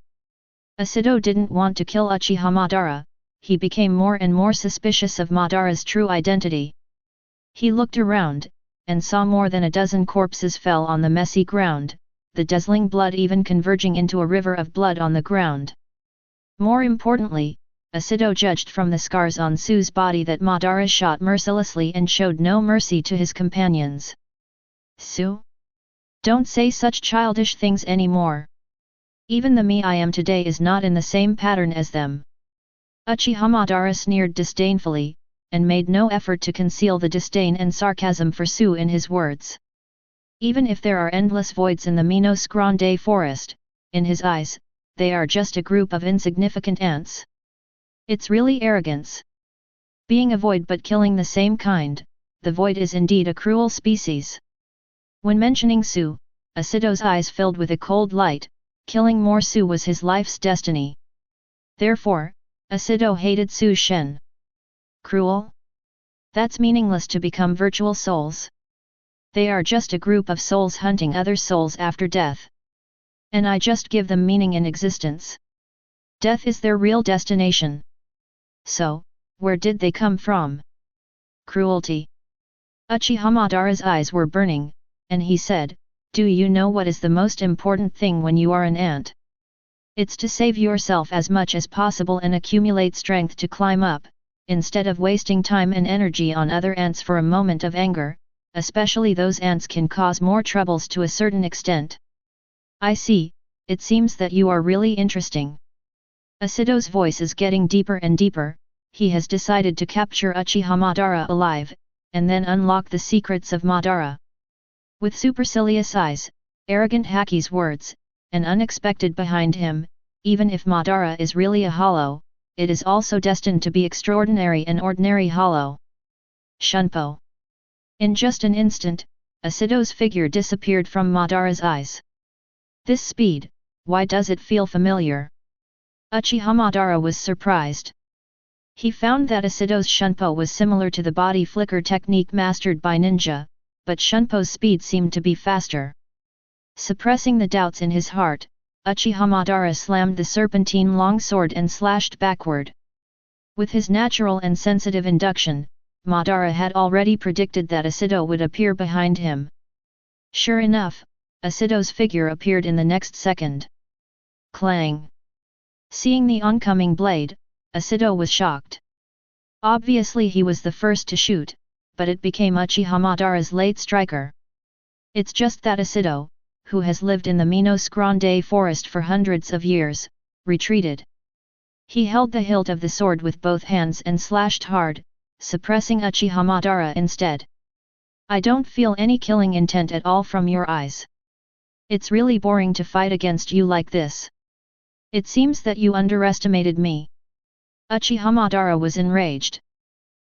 Asido didn't want to kill Uchiha Madara. He became more and more suspicious of Madara's true identity. He looked around, and saw more than a dozen corpses fell on the messy ground, the dazzling blood even converging into a river of blood on the ground. More importantly, Asido judged from the scars on Su's body that Madara shot mercilessly and showed no mercy to his companions. Su? Don't say such childish things anymore. Even the me I am today is not in the same pattern as them. Uchiha Madara sneered disdainfully, and made no effort to conceal the disdain and sarcasm for Su in his words. Even if there are endless voids in the Minos Grande forest, in his eyes, they are just a group of insignificant ants. It's really arrogance. Being a void but killing the same kind, the void is indeed a cruel species. When mentioning Su, Asido's eyes filled with a cold light. Killing more Su was his life's destiny. Therefore, Asido hated Su Shen. Cruel? That's meaningless to become virtual souls. They are just a group of souls hunting other souls after death. And I just give them meaning in existence. Death is their real destination. So, where did they come from? Cruelty. Uchiha Madara's eyes were burning, and he said, "Do you know what is the most important thing when you are an ant? It's to save yourself as much as possible and accumulate strength to climb up, instead of wasting time and energy on other ants for a moment of anger, especially those ants can cause more troubles to a certain extent." I see, it seems that you are really interesting. Asido's voice is getting deeper and deeper. He has decided to capture Uchiha Madara alive, and then unlock the secrets of Madara. With supercilious eyes, arrogant Haki's words, and unexpected behind him, even if Madara is really a hollow, it is also destined to be extraordinary and ordinary hollow. Shunpo. In just an instant, Asido's figure disappeared from Madara's eyes. This speed, why does it feel familiar? Uchiha Madara was surprised. He found that Asido's Shunpo was similar to the body flicker technique mastered by ninja, but Shunpo's speed seemed to be faster. Suppressing the doubts in his heart, Uchiha Madara slammed the serpentine longsword and slashed backward. With his natural and sensitive induction, Madara had already predicted that Asido would appear behind him. Sure enough, Asido's figure appeared in the next second. Clang! Seeing the oncoming blade, Asido was shocked. Obviously he was the first to shoot, but it became Uchiha Madara's late striker. It's just that Asido, who has lived in the Minos Grande forest for hundreds of years, retreated. He held the hilt of the sword with both hands and slashed hard, suppressing Uchiha Madara instead. I don't feel any killing intent at all from your eyes. It's really boring to fight against you like this. It seems that you underestimated me. Uchiha Madara was enraged.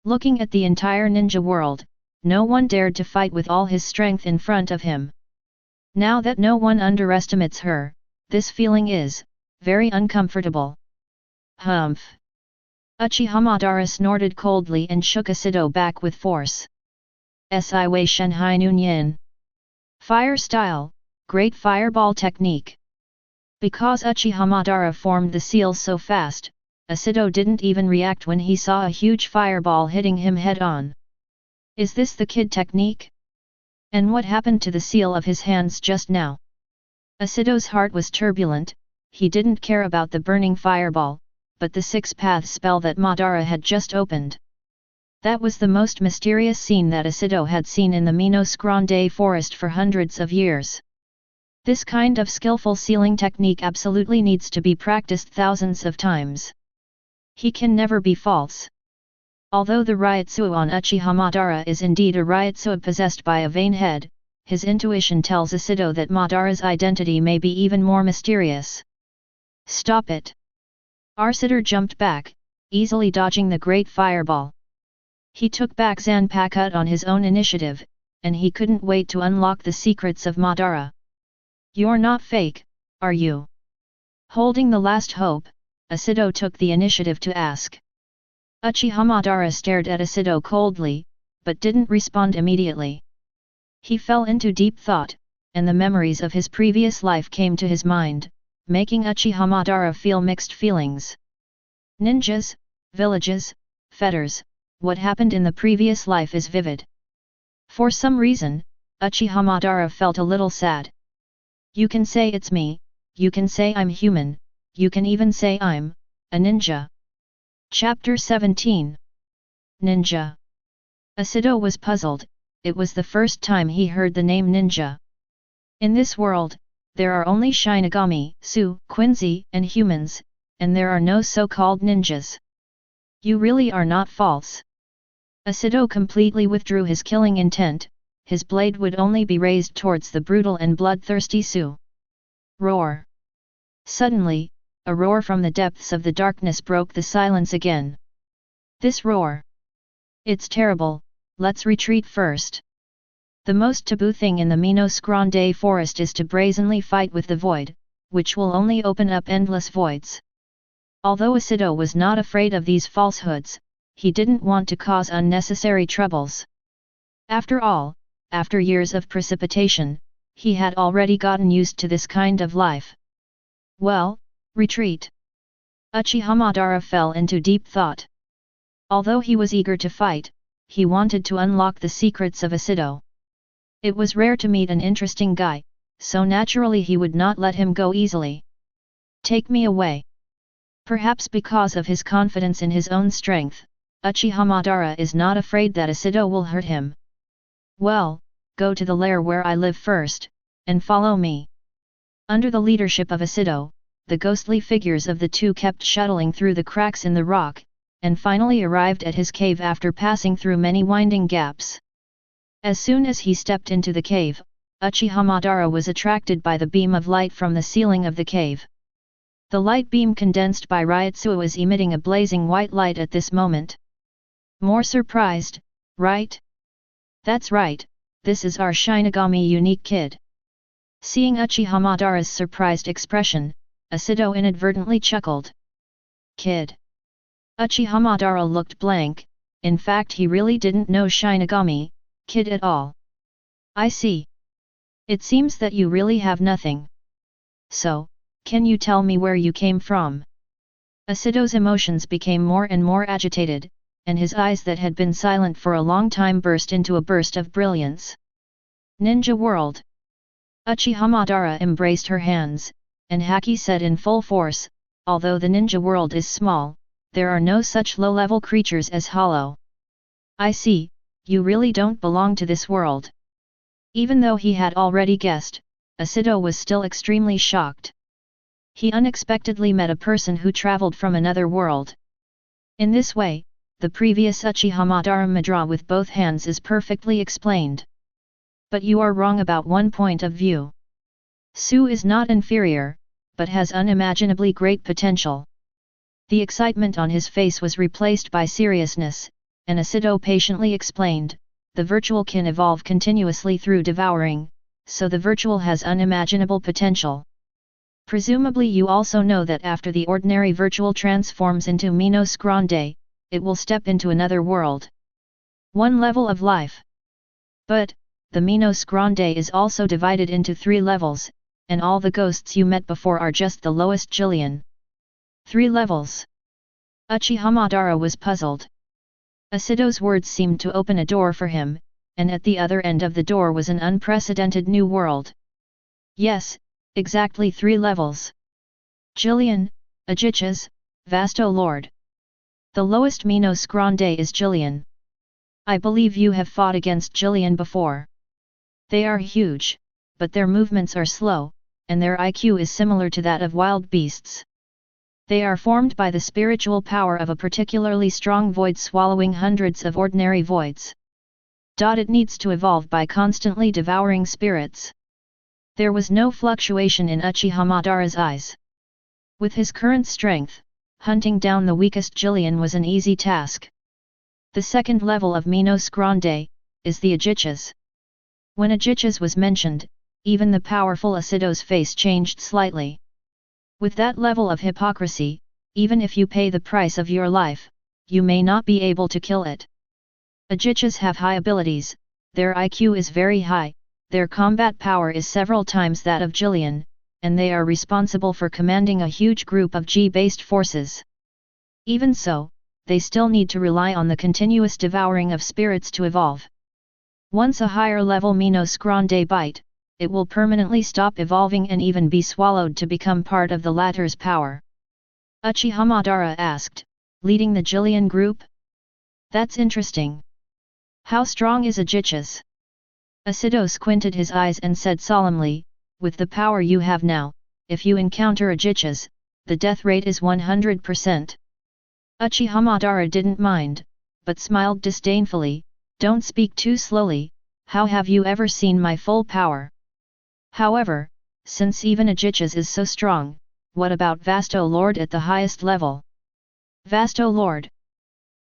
Looking at the entire ninja world, no one dared to fight with all his strength in front of him. Now that no one underestimates her, this feeling is very uncomfortable. Humph! Uchiha Madara snorted coldly and shook Asido back with force. Si Wei Shenhai Nun Yin. Fire style, great fireball technique. Because Uchiha Madara formed the seal so fast, Asido didn't even react when he saw a huge fireball hitting him head-on. Is this the kid technique? And what happened to the seal of his hands just now? Asido's heart was turbulent, he didn't care about the burning fireball, but the six-path spell that Madara had just opened. That was the most mysterious scene that Asido had seen in the Minos Grande forest for hundreds of years. This kind of skillful sealing technique absolutely needs to be practiced thousands of times. He can never be false. Although the Ryotsu on Uchiha Madara is indeed a Ryotsu possessed by a vain head, his intuition tells Asido that Madara's identity may be even more mysterious. Stop it! Asido jumped back, easily dodging the great fireball. He took back Zanpakuto on his own initiative, and he couldn't wait to unlock the secrets of Madara. You're not fake, are you? Holding the last hope, Asido took the initiative to ask. Uchiha Madara stared at Asido coldly, but didn't respond immediately. He fell into deep thought, and the memories of his previous life came to his mind, making Uchiha Madara feel mixed feelings. Ninjas, villages, fetters, what happened in the previous life is vivid. For some reason, Uchiha Madara felt a little sad. You can say it's me, you can say I'm human, you can even say I'm a ninja. Chapter 17. Ninja. Asido was puzzled, it was the first time he heard the name ninja. In this world, there are only Shinigami, Su, Quincy, and humans, and there are no so-called ninjas. You really are not false. Asido completely withdrew his killing intent, his blade would only be raised towards the brutal and bloodthirsty Su. Roar! Suddenly, a roar from the depths of the darkness broke the silence again. This roar! It's terrible, let's retreat first. The most taboo thing in the Minos Grande forest is to brazenly fight with the void, which will only open up endless voids. Although Asido was not afraid of these falsehoods, he didn't want to cause unnecessary troubles. After all, after years of precipitation, he had already gotten used to this kind of life. Well, retreat. Uchiha Madara fell into deep thought. Although he was eager to fight, he wanted to unlock the secrets of Asido. It was rare to meet an interesting guy, so naturally he would not let him go easily. Take me away. Perhaps because of his confidence in his own strength, Uchiha Madara is not afraid that Asido will hurt him. Well, go to the lair where I live first, and follow me. Under the leadership of Asido, the ghostly figures of the two kept shuttling through the cracks in the rock, and finally arrived at his cave after passing through many winding gaps. As soon as he stepped into the cave, Uchiha Madara was attracted by the beam of light from the ceiling of the cave. The light beam condensed by Ryotsu was emitting a blazing white light at this moment. More surprised, right? That's right, this is our Shinigami unique kid. Seeing Uchiha Madara's surprised expression, Asido inadvertently chuckled. Kid. Uchiha Madara looked blank, in fact he really didn't know Shinigami, kid at all. I see. It seems that you really have nothing. So, can you tell me where you came from? Asido's emotions became more and more agitated, and his eyes that had been silent for a long time burst into a burst of brilliance. Ninja World! Uchiha Madara embraced her hands, and Haki said in full force, although the ninja world is small, there are no such low-level creatures as Hollow. I see, you really don't belong to this world. Even though he had already guessed, Asido was still extremely shocked. He unexpectedly met a person who traveled from another world. In this way, the previous Uchiha Madara with both hands is perfectly explained. But you are wrong about one point of view. Su is not inferior, but has unimaginably great potential. The excitement on his face was replaced by seriousness, and Asido patiently explained, the virtual can evolve continuously through devouring, so the virtual has unimaginable potential. Presumably you also know that after the ordinary virtual transforms into Minos Grande, it will step into another world. One level of life. But, the Minos Grande is also divided into 3 levels, and all the ghosts you met before are just the lowest Jillian. 3 levels. Uchiha Madara was puzzled. Asido's words seemed to open a door for him, and at the other end of the door was an unprecedented new world. Yes, exactly 3 levels. Jillian, Uchichas, Vasto Lord. The lowest Minos Grande is Jillian. I believe you have fought against Jillian before. They are huge, but their movements are slow, and their IQ is similar to that of wild beasts. They are formed by the spiritual power of a particularly strong void swallowing hundreds of ordinary voids. It needs to evolve by constantly devouring spirits. There was no fluctuation in Uchiha Madara's eyes. With his current strength, hunting down the weakest Jillian was an easy task. The second level of Minos Grande is the Uchichas. When Uchichas was mentioned, even the powerful Asido's face changed slightly. With that level of hypocrisy, even if you pay the price of your life, you may not be able to kill it. Uchichas have high abilities, their IQ is very high, their combat power is several times that of Jillian, and they are responsible for commanding a huge group of G-based forces. Even so, they still need to rely on the continuous devouring of spirits to evolve. Once a higher level Minos Grande bite, it will permanently stop evolving and even be swallowed to become part of the latter's power. Uchiha Madara asked, leading the Jillian group? That's interesting. How strong is Uchichas? Asido squinted his eyes and said solemnly, with the power you have now, if you encounter Uchichas, the death rate is 100%. Uchiha Madara didn't mind, but smiled disdainfully, don't speak too slowly, how have you ever seen my full power? However, since even Uchichas is so strong, what about Vasto Lord at the highest level? Vasto Lord.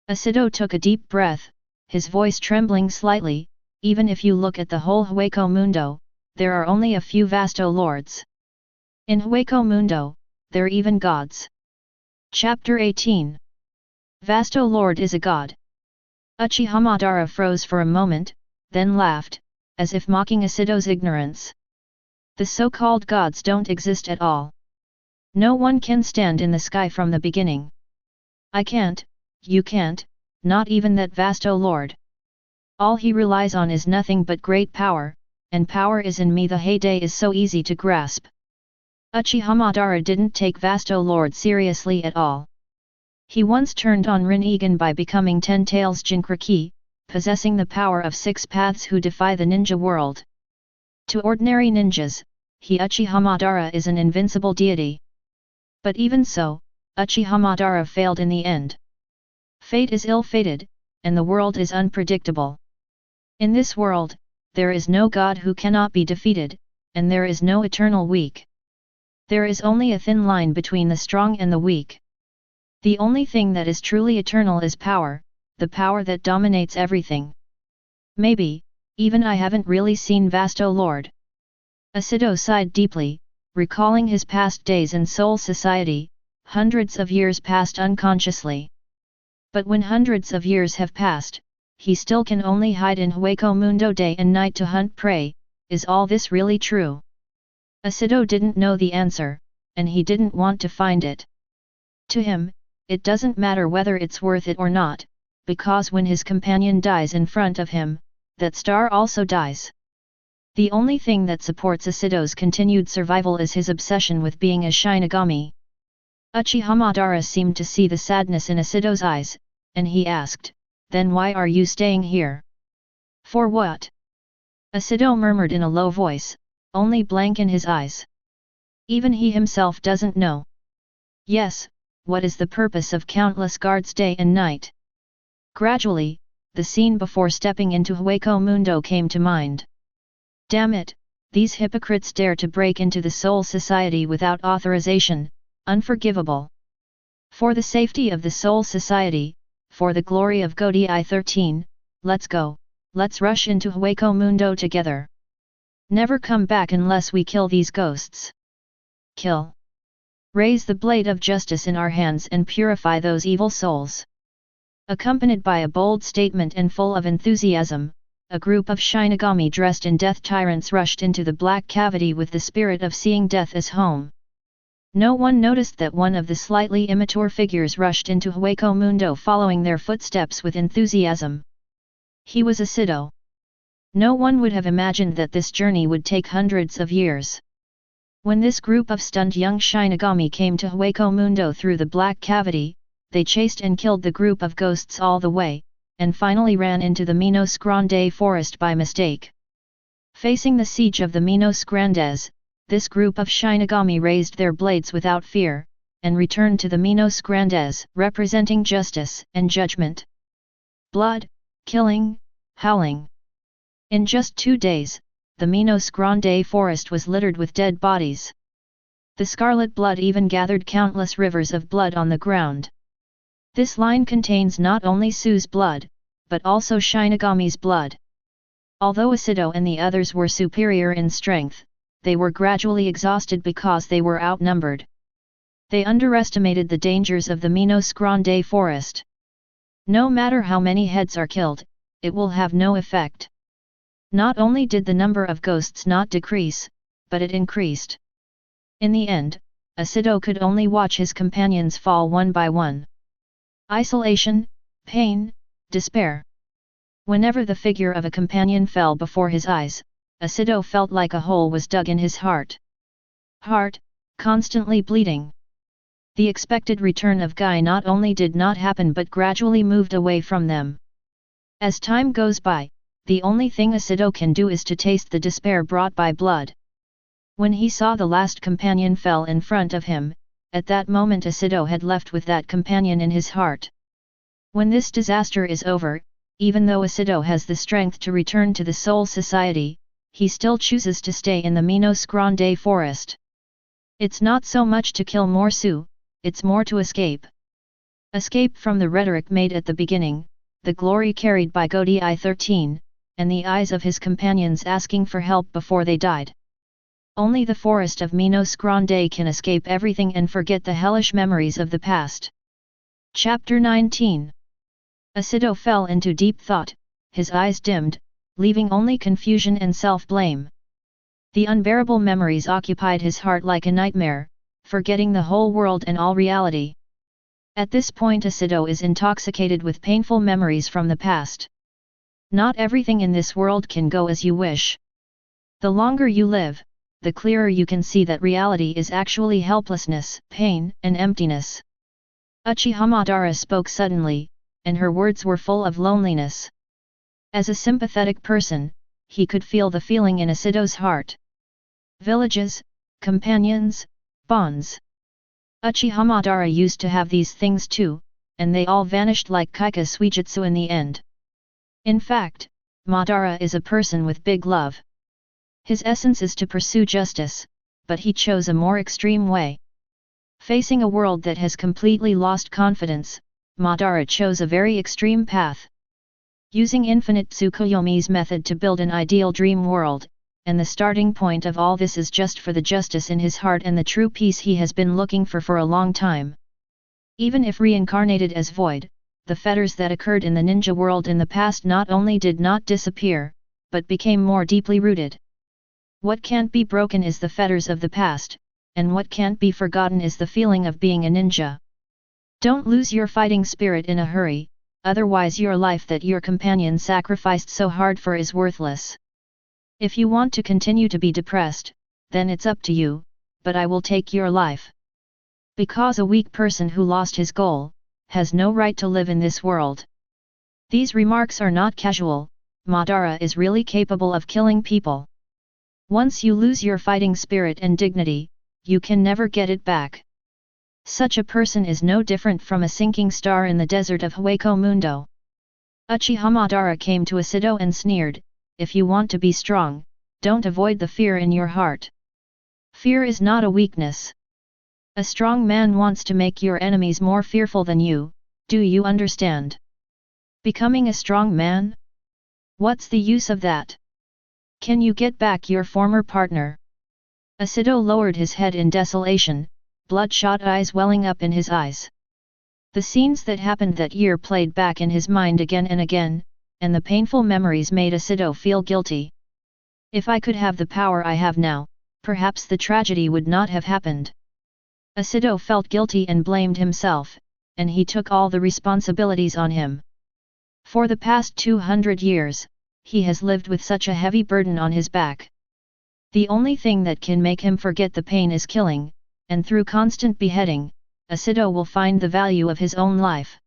Asido took a deep breath, his voice trembling slightly, even if you look at the whole Hueco Mundo, there are only a few Vasto Lords. In Hueco Mundo, they're even gods. Chapter 18. Vasto Lord is a god. Uchiha Madara froze for a moment, then laughed, as if mocking Asido's ignorance. The so-called gods don't exist at all. No one can stand in the sky from the beginning. I can't, you can't, not even that Vasto Lord. All he relies on is nothing but great power, and power is in me. The heyday is so easy to grasp. Uchiha Madara didn't take Vasto Lord seriously at all. He once turned on Rinnegan by becoming 10 Tails Jinkraki, possessing the power of 6 paths who defy the ninja world. To ordinary ninjas, Uchiha Madara is an invincible deity. But even so, Uchiha Madara failed in the end. Fate is ill-fated, and the world is unpredictable. In this world, there is no god who cannot be defeated, and there is no eternal weak. There is only a thin line between the strong and the weak. The only thing that is truly eternal is power, the power that dominates everything. Maybe, even I haven't really seen Vasto Lord. Asido sighed deeply, recalling his past days in Soul Society, hundreds of years passed unconsciously. But when hundreds of years have passed, he still can only hide in Hueco Mundo day and night to hunt prey. Is all this really true? Asido didn't know the answer, and he didn't want to find it. To him, it doesn't matter whether it's worth it or not, because when his companion dies in front of him, that star also dies. The only thing that supports Asido's continued survival is his obsession with being a Shinigami. Uchiha Madara seemed to see the sadness in Asido's eyes, and he asked, "Then why are you staying here?" "For what?" Asido murmured in a low voice, only blank in his eyes. Even he himself doesn't know. Yes, what is the purpose of countless guards day and night? Gradually, the scene before stepping into Hueco Mundo came to mind. Damn it, these hypocrites dare to break into the Soul Society without authorization, unforgivable. For the safety of the Soul Society, for the glory of Godi 13, let's go, let's rush into Hueco Mundo together. Never come back unless we kill these ghosts. Kill. Raise the blade of justice in our hands and purify those evil souls. Accompanied by a bold statement and full of enthusiasm, a group of Shinigami dressed in death tyrants rushed into the black cavity with the spirit of seeing death as home. No one noticed that one of the slightly immature figures rushed into Hueco Mundo following their footsteps with enthusiasm. He was Asido. No one would have imagined that this journey would take hundreds of years. When this group of stunned young Shinigami came to Hueco Mundo through the black cavity, they chased and killed the group of ghosts all the way, and finally ran into the Minos Grande forest by mistake. Facing the siege of the Minos Grandes, this group of Shinigami raised their blades without fear, and returned to the Minos Grandes, representing justice and judgment. Blood, killing, howling. In just 2 days, the Minos Grande forest was littered with dead bodies. The scarlet blood even gathered countless rivers of blood on the ground. This line contains not only Su's blood, but also Shinigami's blood. Although Asido and the others were superior in strength, they were gradually exhausted because they were outnumbered. They underestimated the dangers of the Minos Grande forest. No matter how many heads are killed, it will have no effect. Not only did the number of ghosts not decrease, but it increased. In the end, Asido could only watch his companions fall one by one. Isolation, pain, despair. Whenever the figure of a companion fell before his eyes, Asido felt like a hole was dug in his heart. Heart, constantly bleeding. The expected return of Guy not only did not happen but gradually moved away from them. As time goes by, the only thing Asido can do is to taste the despair brought by blood. When he saw the last companion fell in front of him, at that moment Asido had left with that companion in his heart. When this disaster is over, even though Asido has the strength to return to the Soul Society, he still chooses to stay in the Minos Grande forest. It's not so much to kill more Su, it's more to escape. Escape from the rhetoric made at the beginning, the glory carried by Godi 13, and the eyes of his companions asking for help before they died. Only the forest of Minos Grande can escape everything and forget the hellish memories of the past. Chapter 19. Asido fell into deep thought, his eyes dimmed, leaving only confusion and self-blame. The unbearable memories occupied his heart like a nightmare, forgetting the whole world and all reality. At this point Asido is intoxicated with painful memories from the past. Not everything in this world can go as you wish. The longer you live, the clearer you can see that reality is actually helplessness, pain, and emptiness. Uchiha Madara spoke suddenly, and her words were full of loneliness. As a sympathetic person, he could feel the feeling in Asido's heart. Villages, companions, bonds. Uchiha Madara used to have these things too, and they all vanished like Kaika Suijutsu in the end. In fact, Madara is a person with big love. His essence is to pursue justice, but he chose a more extreme way. Facing a world that has completely lost confidence, Madara chose a very extreme path. Using infinite Tsukuyomi's method to build an ideal dream world, and the starting point of all this is just for the justice in his heart and the true peace he has been looking for a long time. Even if reincarnated as Void, the fetters that occurred in the ninja world in the past not only did not disappear, but became more deeply rooted. What can't be broken is the fetters of the past, and what can't be forgotten is the feeling of being a ninja. Don't lose your fighting spirit in a hurry, otherwise your life that your companion sacrificed so hard for is worthless. If you want to continue to be depressed, then it's up to you, but I will take your life. Because a weak person who lost his goal, has no right to live in this world. These remarks are not casual, Madara is really capable of killing people. Once you lose your fighting spirit and dignity, you can never get it back. Such a person is no different from a sinking star in the desert of Hueco Mundo. Uchiha Madara came to Asido and sneered, if you want to be strong, don't avoid the fear in your heart. Fear is not a weakness. A strong man wants to make your enemies more fearful than you, do you understand? Becoming a strong man? What's the use of that? Can you get back your former partner? Asido lowered his head in desolation, bloodshot eyes welling up in his eyes. The scenes that happened that year played back in his mind again and again, and the painful memories made Asido feel guilty. If I could have the power I have now, perhaps the tragedy would not have happened. Asido felt guilty and blamed himself, and he took all the responsibilities on him. For the past 200 years, he has lived with such a heavy burden on his back. The only thing that can make him forget the pain is killing, and through constant beheading, Asido will find the value of his own life.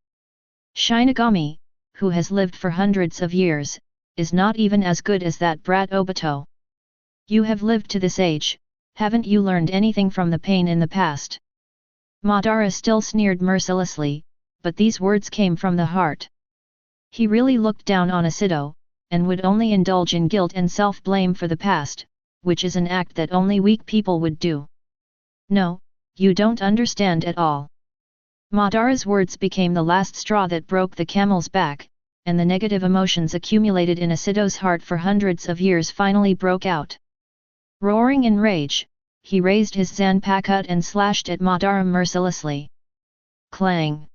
Shinigami, who has lived for hundreds of years, is not even as good as that brat Obito. You have lived to this age, haven't you learned anything from the pain in the past? Madara still sneered mercilessly, but these words came from the heart. He really looked down on Asido, and would only indulge in guilt and self-blame for the past, which is an act that only weak people would do. No, you don't understand at all. Madara's words became the last straw that broke the camel's back, and the negative emotions accumulated in Asido's heart for hundreds of years finally broke out. Roaring in rage, he raised his Zanpakuto and slashed at Madara mercilessly. Clang!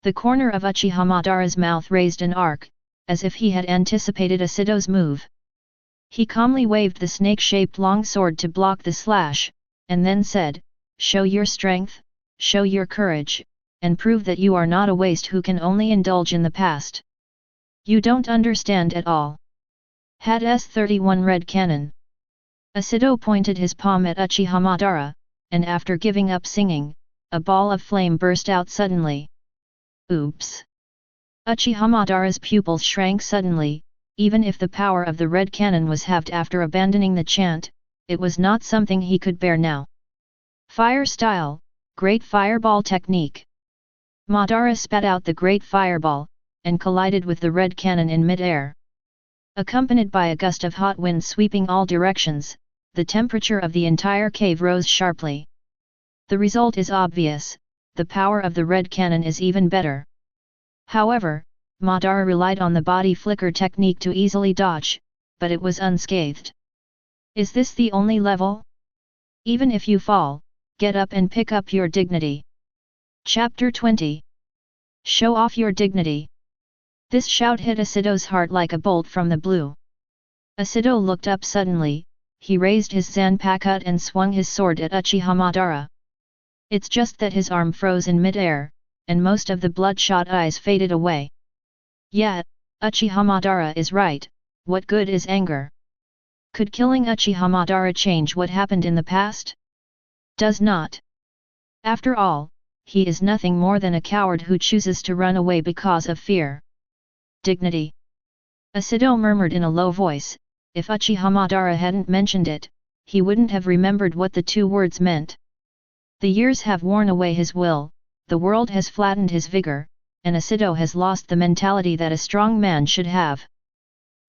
The corner of Uchiha Madara's mouth raised an arc, as if he had anticipated Asido's move. He calmly waved the snake-shaped long sword to block the slash, and then said, "Show your strength, show your courage, and prove that you are not a waste who can only indulge in the past. You don't understand at all." Had S-31 Red Cannon. Asido pointed his palm at Uchiha Madara, and after giving up singing, a ball of flame burst out suddenly. Oops! Uchiha Madara's pupils shrank suddenly. Even if the power of the red cannon was halved after abandoning the chant, it was not something he could bear now. Fire style, great fireball technique. Madara spat out the great fireball, and collided with the red cannon in mid-air. Accompanied by a gust of hot wind sweeping all directions, the temperature of the entire cave rose sharply. The result is obvious, the power of the red cannon is even better. However, Madara relied on the body flicker technique to easily dodge, but it was unscathed. Is this the only level? Even if you fall, get up and pick up your dignity. Chapter 20. Show off your dignity. This shout hit Asido's heart like a bolt from the blue. Asido looked up suddenly, he raised his Zanpakuto and swung his sword at Uchiha Madara. It's just that his arm froze in mid-air, and most of the bloodshot eyes faded away. Yeah, Uchiha Madara is right, what good is anger? Could killing Uchiha Madara change what happened in the past? Does not. After all, he is nothing more than a coward who chooses to run away because of fear. Dignity. Asido murmured in a low voice, if Uchiha Madara hadn't mentioned it, he wouldn't have remembered what the two words meant. The years have worn away his will, the world has flattened his vigor, and Asido has lost the mentality that a strong man should have.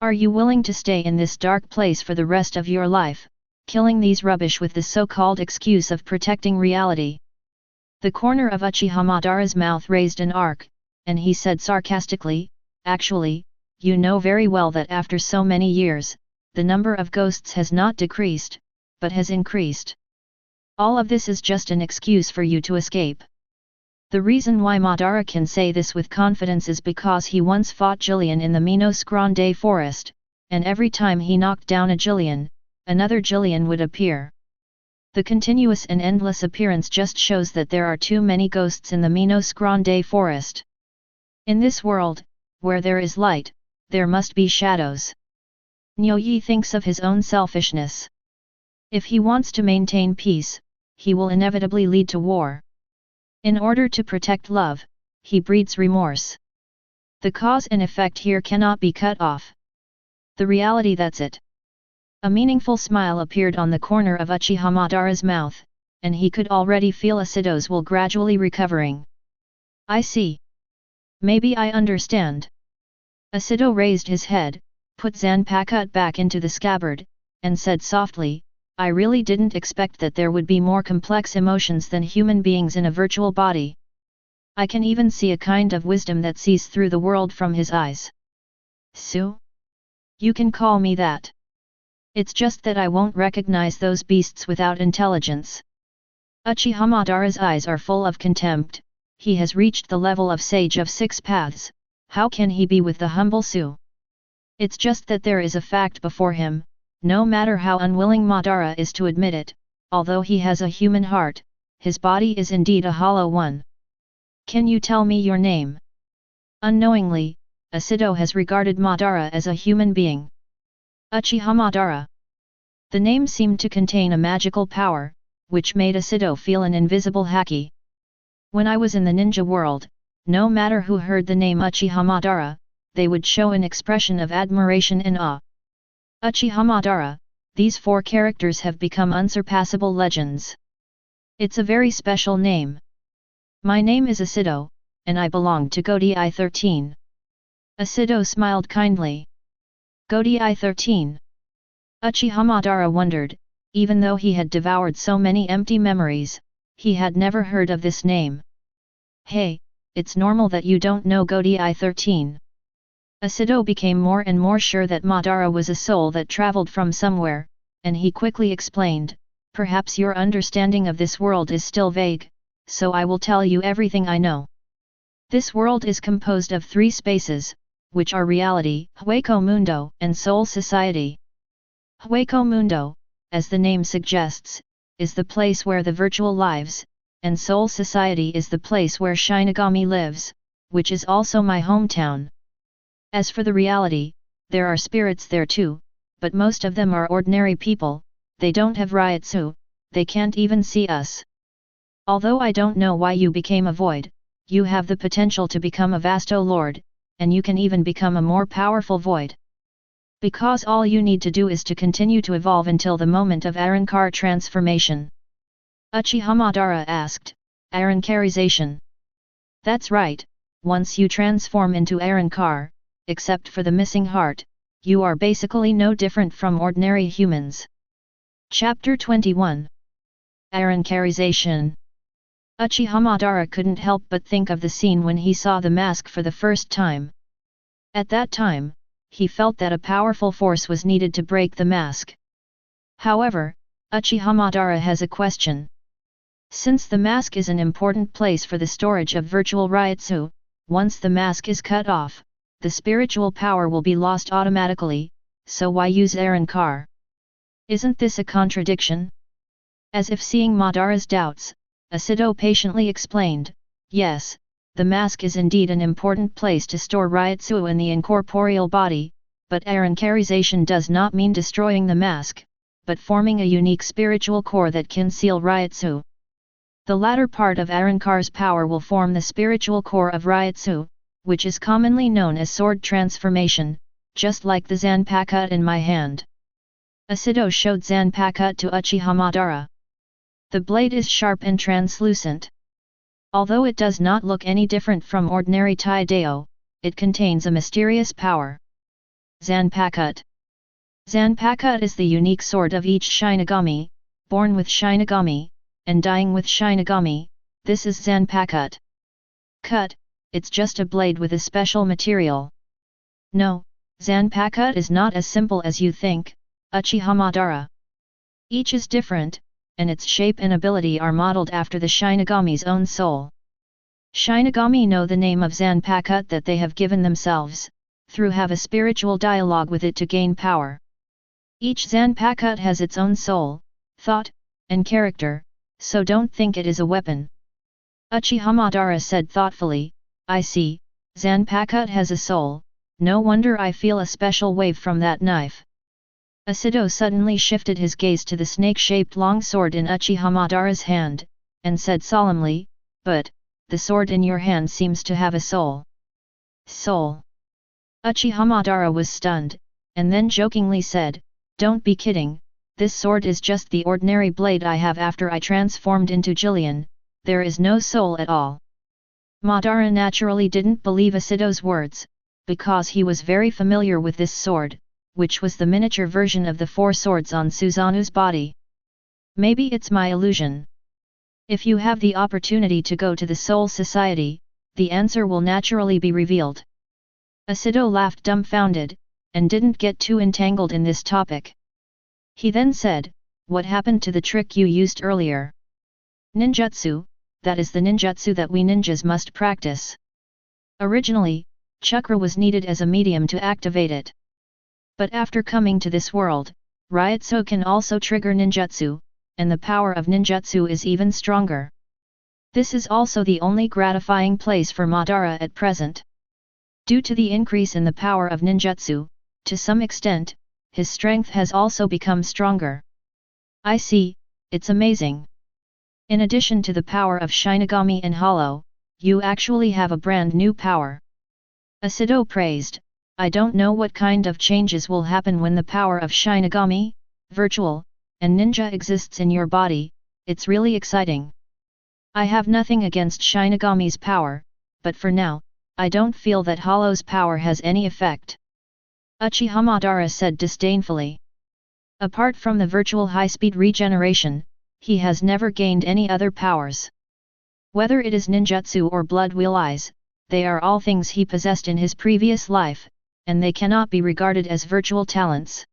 Are you willing to stay in this dark place for the rest of your life, killing these rubbish with the so-called excuse of protecting reality? The corner of Uchiha Madara's mouth raised an arc, and he said sarcastically, actually, you know very well that after so many years, the number of ghosts has not decreased, but has increased. All of this is just an excuse for you to escape. The reason why Madara can say this with confidence is because he once fought Jillian in the Minos Grande forest, and every time he knocked down a Jillian, another Jillian would appear. The continuous and endless appearance just shows that there are too many ghosts in the Minos Grande forest. In this world, where there is light, there must be shadows. Nyoyi thinks of his own selfishness. If he wants to maintain peace, he will inevitably lead to war. In order to protect love, he breeds remorse. The cause and effect here cannot be cut off. The reality, that's it. A meaningful smile appeared on the corner of Uchiha Madara's mouth, and he could already feel Asido's will gradually recovering. I see. Maybe I understand. Asido raised his head, put Zanpakuto back into the scabbard, and said softly, I really didn't expect that there would be more complex emotions than human beings in a virtual body. I can even see a kind of wisdom that sees through the world from his eyes. Su? You can call me that. It's just that I won't recognize those beasts without intelligence. Uchiha Madara's eyes are full of contempt. He has reached the level of sage of 6 paths, how can he be with the humble Su? It's just that there is a fact before him, no matter how unwilling Madara is to admit it, although he has a human heart, his body is indeed a hollow one. Can you tell me your name? Unknowingly, Asido has regarded Madara as a human being. Uchiha Madara. The name seemed to contain a magical power, which made Asido feel an invisible haki. When I was in the ninja world, no matter who heard the name Uchiha Madara, they would show an expression of admiration and awe. Uchiha Madara, these 4 characters have become unsurpassable legends. It's a very special name. My name is Asido, and I belong to Godei 13. Asido smiled kindly. Godei 13. Uchiha Madara wondered, even though he had devoured so many empty memories, he had never heard of this name. Hey, it's normal that you don't know Godei 13. Asido became more and more sure that Madara was a soul that traveled from somewhere, and he quickly explained, perhaps your understanding of this world is still vague, so I will tell you everything I know. This world is composed of 3 spaces, which are reality, Hueco Mundo, and Soul Society. Hueco Mundo, as the name suggests, is the place where the virtual lives, and Soul Society is the place where Shinigami lives, which is also my hometown. As for the reality, there are spirits there too, but most of them are ordinary people, they don't have Ryutsu, they can't even see us. Although I don't know why you became a void, you have the potential to become a Vasto Lord, and you can even become a more powerful void. Because all you need to do is to continue to evolve until the moment of Arankar transformation. Uchiha Madara asked, Arankarization. That's right, once you transform into Arankar, except for the missing heart, you are basically no different from ordinary humans. Chapter 21. Arankarization. Uchiha Madara couldn't help but think of the scene when he saw the mask for the first time. At that time, he felt that a powerful force was needed to break the mask. However, Uchiha Madara has a question. Since the mask is an important place for the storage of virtual Ryutsu, once the mask is cut off, the spiritual power will be lost automatically, so why use Arankar? Isn't this a contradiction? As if seeing Madara's doubts, Asido patiently explained, yes, the mask is indeed an important place to store Ryutsu in the incorporeal body, but Arankarization does not mean destroying the mask, but forming a unique spiritual core that can seal Ryutsu. The latter part of Arankar's power will form the spiritual core of Ryutsu, which is commonly known as sword transformation, just like the Zanpakuto in my hand. Asido showed Zanpakuto to Uchiha Madara. The blade is sharp and translucent. Although it does not look any different from ordinary Taidao, it contains a mysterious power. Zanpakuto. Zanpakuto is the unique sword of each Shinigami, born with Shinigami, and dying with Shinigami, this is Zanpakuto. Cut, it's just a blade with a special material. No, Zanpakuto is not as simple as you think, Uchiha Madara. Each is different, and its shape and ability are modeled after the Shinigami's own soul. Shinigami know the name of Zanpakuto that they have given themselves, through have a spiritual dialogue with it to gain power. Each Zanpakuto has its own soul, thought, and character, so don't think it is a weapon. Uchiha Madara said thoughtfully, I see, Zanpakuto has a soul, no wonder I feel a special wave from that knife. Asido suddenly shifted his gaze to the snake-shaped long sword in Uchiha Madara's hand, and said solemnly, but, the sword in your hand seems to have a soul. Soul? Uchiha Madara was stunned, and then jokingly said, don't be kidding, this sword is just the ordinary blade I have after I transformed into Jillian, there is no soul at all. Madara naturally didn't believe Asido's words, because he was very familiar with this sword, which was the miniature version of the 4 swords on Suzanu's body. Maybe it's my illusion. If you have the opportunity to go to the Soul Society, the answer will naturally be revealed. Asido laughed dumbfounded, and didn't get too entangled in this topic. He then said, what happened to the trick you used earlier? Ninjutsu, that is the ninjutsu that we ninjas must practice. Originally, chakra was needed as a medium to activate it. But after coming to this world, Ryutsu can also trigger ninjutsu, and the power of ninjutsu is even stronger. This is also the only gratifying place for Madara at present. Due to the increase in the power of ninjutsu, to some extent, his strength has also become stronger. I see, it's amazing. In addition to the power of Shinigami and Hollow, you actually have a brand new power. Asido praised, I don't know what kind of changes will happen when the power of Shinigami, virtual, and ninja exists in your body, it's really exciting. I have nothing against Shinigami's power, but for now, I don't feel that Hollow's power has any effect. Uchiha Madara said disdainfully. Apart from the virtual high-speed regeneration, he has never gained any other powers. Whether it is ninjutsu or blood wheel eyes, they are all things he possessed in his previous life, and they cannot be regarded as virtual talents.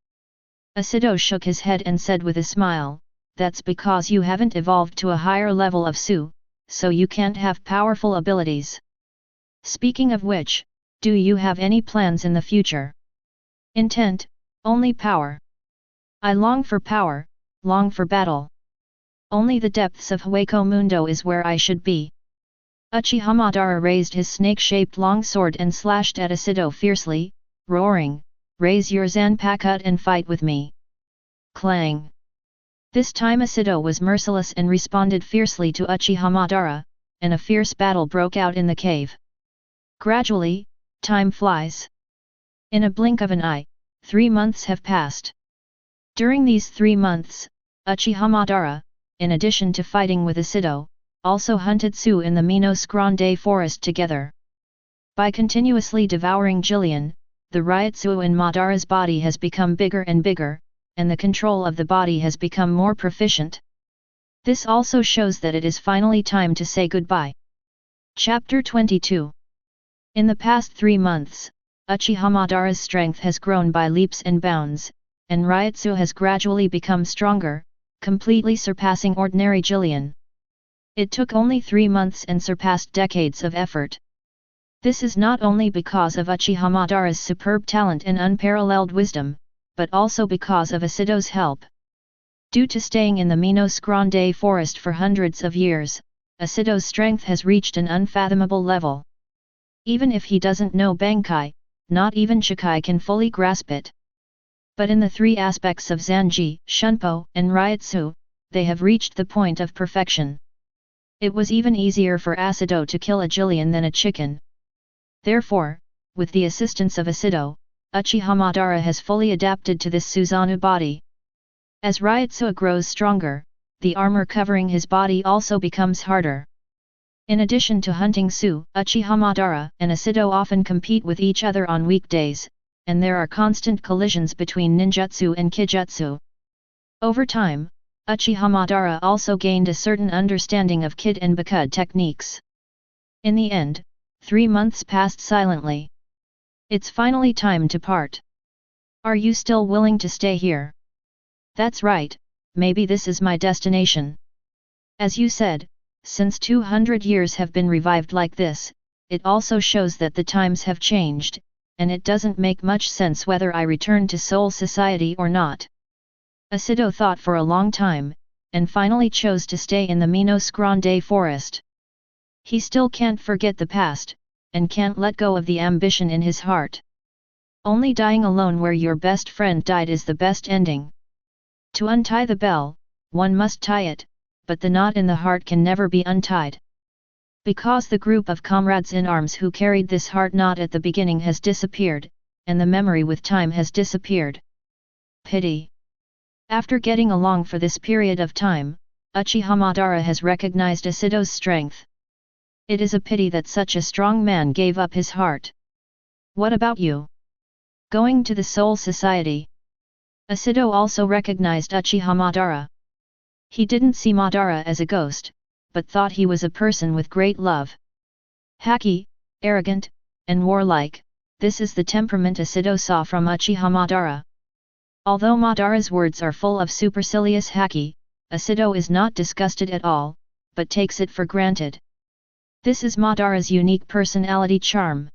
Asido shook his head and said with a smile, that's because you haven't evolved to a higher level of Su, so you can't have powerful abilities. Speaking of which, do you have any plans in the future? Intent, only power. I long for power, long for battle. Only the depths of Hueco Mundo is where I should be. Uchiha Madara raised his snake-shaped long sword and slashed at Asido fiercely, roaring, raise your Zanpakuto and fight with me. Clang! This time Asido was merciless and responded fiercely to Uchiha Madara, and a fierce battle broke out in the cave. Gradually, time flies. In a blink of an eye, 3 months have passed. During these 3 months, Uchiha Madara, in addition to fighting with Asido, also hunted Su in the Minos Grande forest together. By continuously devouring Jillian, the Ryutsu in Madara's body has become bigger and bigger, and the control of the body has become more proficient. This also shows that it is finally time to say goodbye. Chapter 22. In the past 3 months, Uchiha Madara's strength has grown by leaps and bounds, and Ryutsu has gradually become stronger, completely surpassing ordinary Jillian. It took only 3 months and surpassed decades of effort. This is not only because of Uchiha Madara's superb talent and unparalleled wisdom, but also because of Asido's help. Due to staying in the Minos Grande forest for hundreds of years, Asido's strength has reached an unfathomable level. Even if he doesn't know Bankai, not even Chikai can fully grasp it. But in the 3 aspects of Zanji, Shunpo, and Ryutsu, they have reached the point of perfection. It was even easier for Asido to kill a Jillian than a chicken. Therefore, with the assistance of Asido, Uchiha Madara has fully adapted to this Susanoo body. As Ryutsu grows stronger, the armor covering his body also becomes harder. In addition to hunting Su, Uchiha Madara and Asido often compete with each other on weekdays, and there are constant collisions between ninjutsu and kijutsu. Over time, Uchiha Madara also gained a certain understanding of Kid and Bakud techniques. In the end, 3 months passed silently. It's finally time to part. Are you still willing to stay here? That's right, maybe this is my destination. As you said, since 200 years have been revived like this, it also shows that the times have changed, and it doesn't make much sense whether I return to Soul Society or not. Asido thought for a long time, and finally chose to stay in the Minos Grande forest. He still can't forget the past, and can't let go of the ambition in his heart. Only dying alone where your best friend died is the best ending. To untie the bell, one must tie it, but the knot in the heart can never be untied. Because the group of comrades in arms who carried this heart knot at the beginning has disappeared, and the memory with time has disappeared. Pity. After getting along for this period of time, Uchiha Madara has recognized Asido's strength. It is a pity that such a strong man gave up his heart. What about you? Going to the Soul Society. Asido also recognized Uchiha Madara. He didn't see Madara as a ghost, but thought he was a person with great love. Hacky, arrogant, and warlike, this is the temperament Asido saw from Uchiha Madara. Although Madara's words are full of supercilious haki, Asido is not disgusted at all, but takes it for granted. This is Madara's unique personality charm.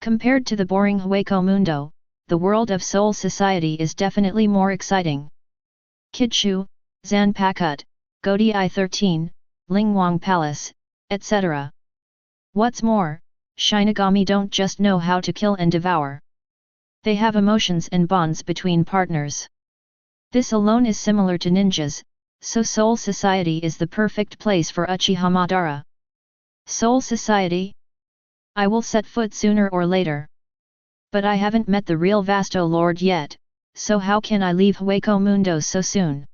Compared to the boring Hueco Mundo, the world of Soul Society is definitely more exciting. Kidshu, Zanpakut, Godai 13, Lingwang Palace, etc. What's more, Shinigami don't just know how to kill and devour. They have emotions and bonds between partners. This alone is similar to ninjas, so Soul Society is the perfect place for Uchiha Madara. Soul Society? I will set foot sooner or later. But I haven't met the real Vasto Lord yet, so how can I leave Hueco Mundo so soon?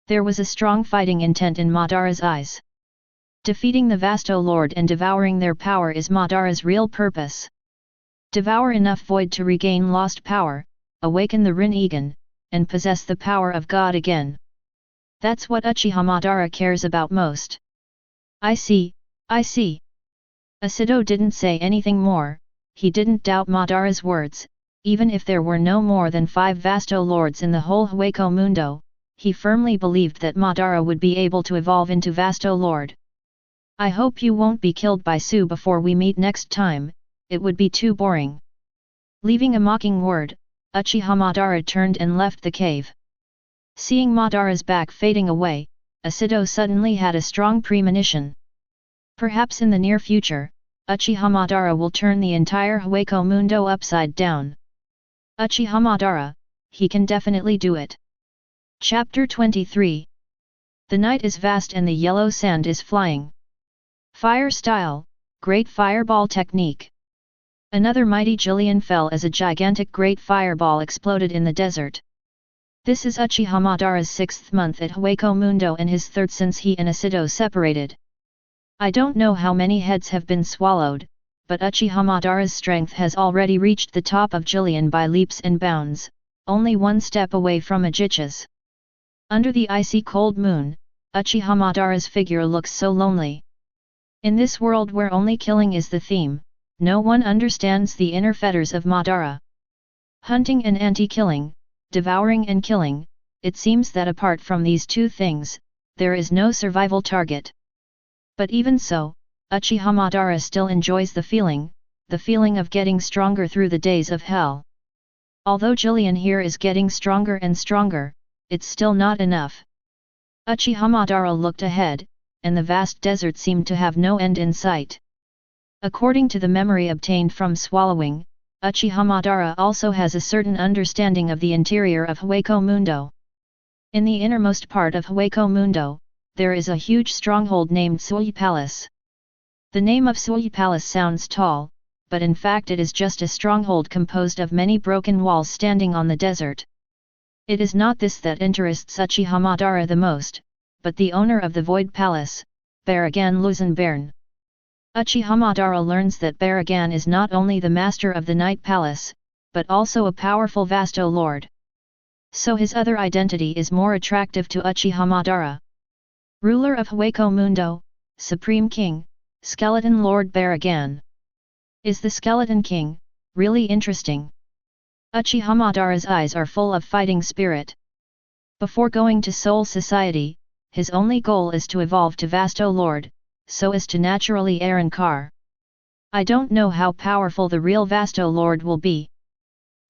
There was a strong fighting intent in Madara's eyes. Defeating the Vasto Lord and devouring their power is Madara's real purpose. Devour enough void to regain lost power, awaken the Rinnegan, and possess the power of God again. That's what Uchiha Madara cares about most. I see, I see. Asido didn't say anything more. He didn't doubt Madara's words. Even if there were no more than 5 Vasto Lords in the whole Hueco Mundo, he firmly believed that Madara would be able to evolve into Vasto Lord. I hope you won't be killed by Su before we meet next time, it would be too boring. Leaving a mocking word, Uchiha Madara turned and left the cave. Seeing Madara's back fading away, Asido suddenly had a strong premonition. Perhaps in the near future, Uchiha Madara will turn the entire Hueco Mundo upside down. Uchiha Madara, he can definitely do it. Chapter 23. The night is vast and the yellow sand is flying. Fire style, great fireball technique. Another mighty Jillian fell as a gigantic great fireball exploded in the desert. This is Uchiha Madara's 6th month at Hueco Mundo and his 3rd since he and Asido separated. I don't know how many heads have been swallowed, but Uchiha Madara's strength has already reached the top of Jillian by leaps and bounds, only 1 step away from Ajicha's. Under the icy cold moon, Uchiha Madara's figure looks so lonely. In this world where only killing is the theme, no one understands the inner fetters of Madara. Hunting and anti-killing, devouring and killing, it seems that apart from these 2 things, there is no survival target. But even so, Uchiha Madara still enjoys the feeling of getting stronger through the days of hell. Although Jillian here is getting stronger and stronger, it's still not enough. Uchiha Madara looked ahead, and the vast desert seemed to have no end in sight. According to the memory obtained from swallowing, Uchiha Madara also has a certain understanding of the interior of Hueco Mundo. In the innermost part of Hueco Mundo, there is a huge stronghold named Sui Palace. The name of Sui Palace sounds tall, but in fact it is just a stronghold composed of many broken walls standing on the desert. It is not this that interests Uchiha Madara the most, but the owner of the Void Palace, Baragan Luzenbern. Uchiha Madara learns that Baragan is not only the master of the Night Palace, but also a powerful Vasto Lord. So his other identity is more attractive to Uchiha Madara. Ruler of Hueco Mundo, Supreme King, Skeleton Lord Baragan. Is the Skeleton King really interesting? Uchiha Madara's eyes are full of fighting spirit. Before going to Soul Society, his only goal is to evolve to Vasto Lord, so as to naturally Arrancar. I don't know how powerful the real Vasto Lord will be.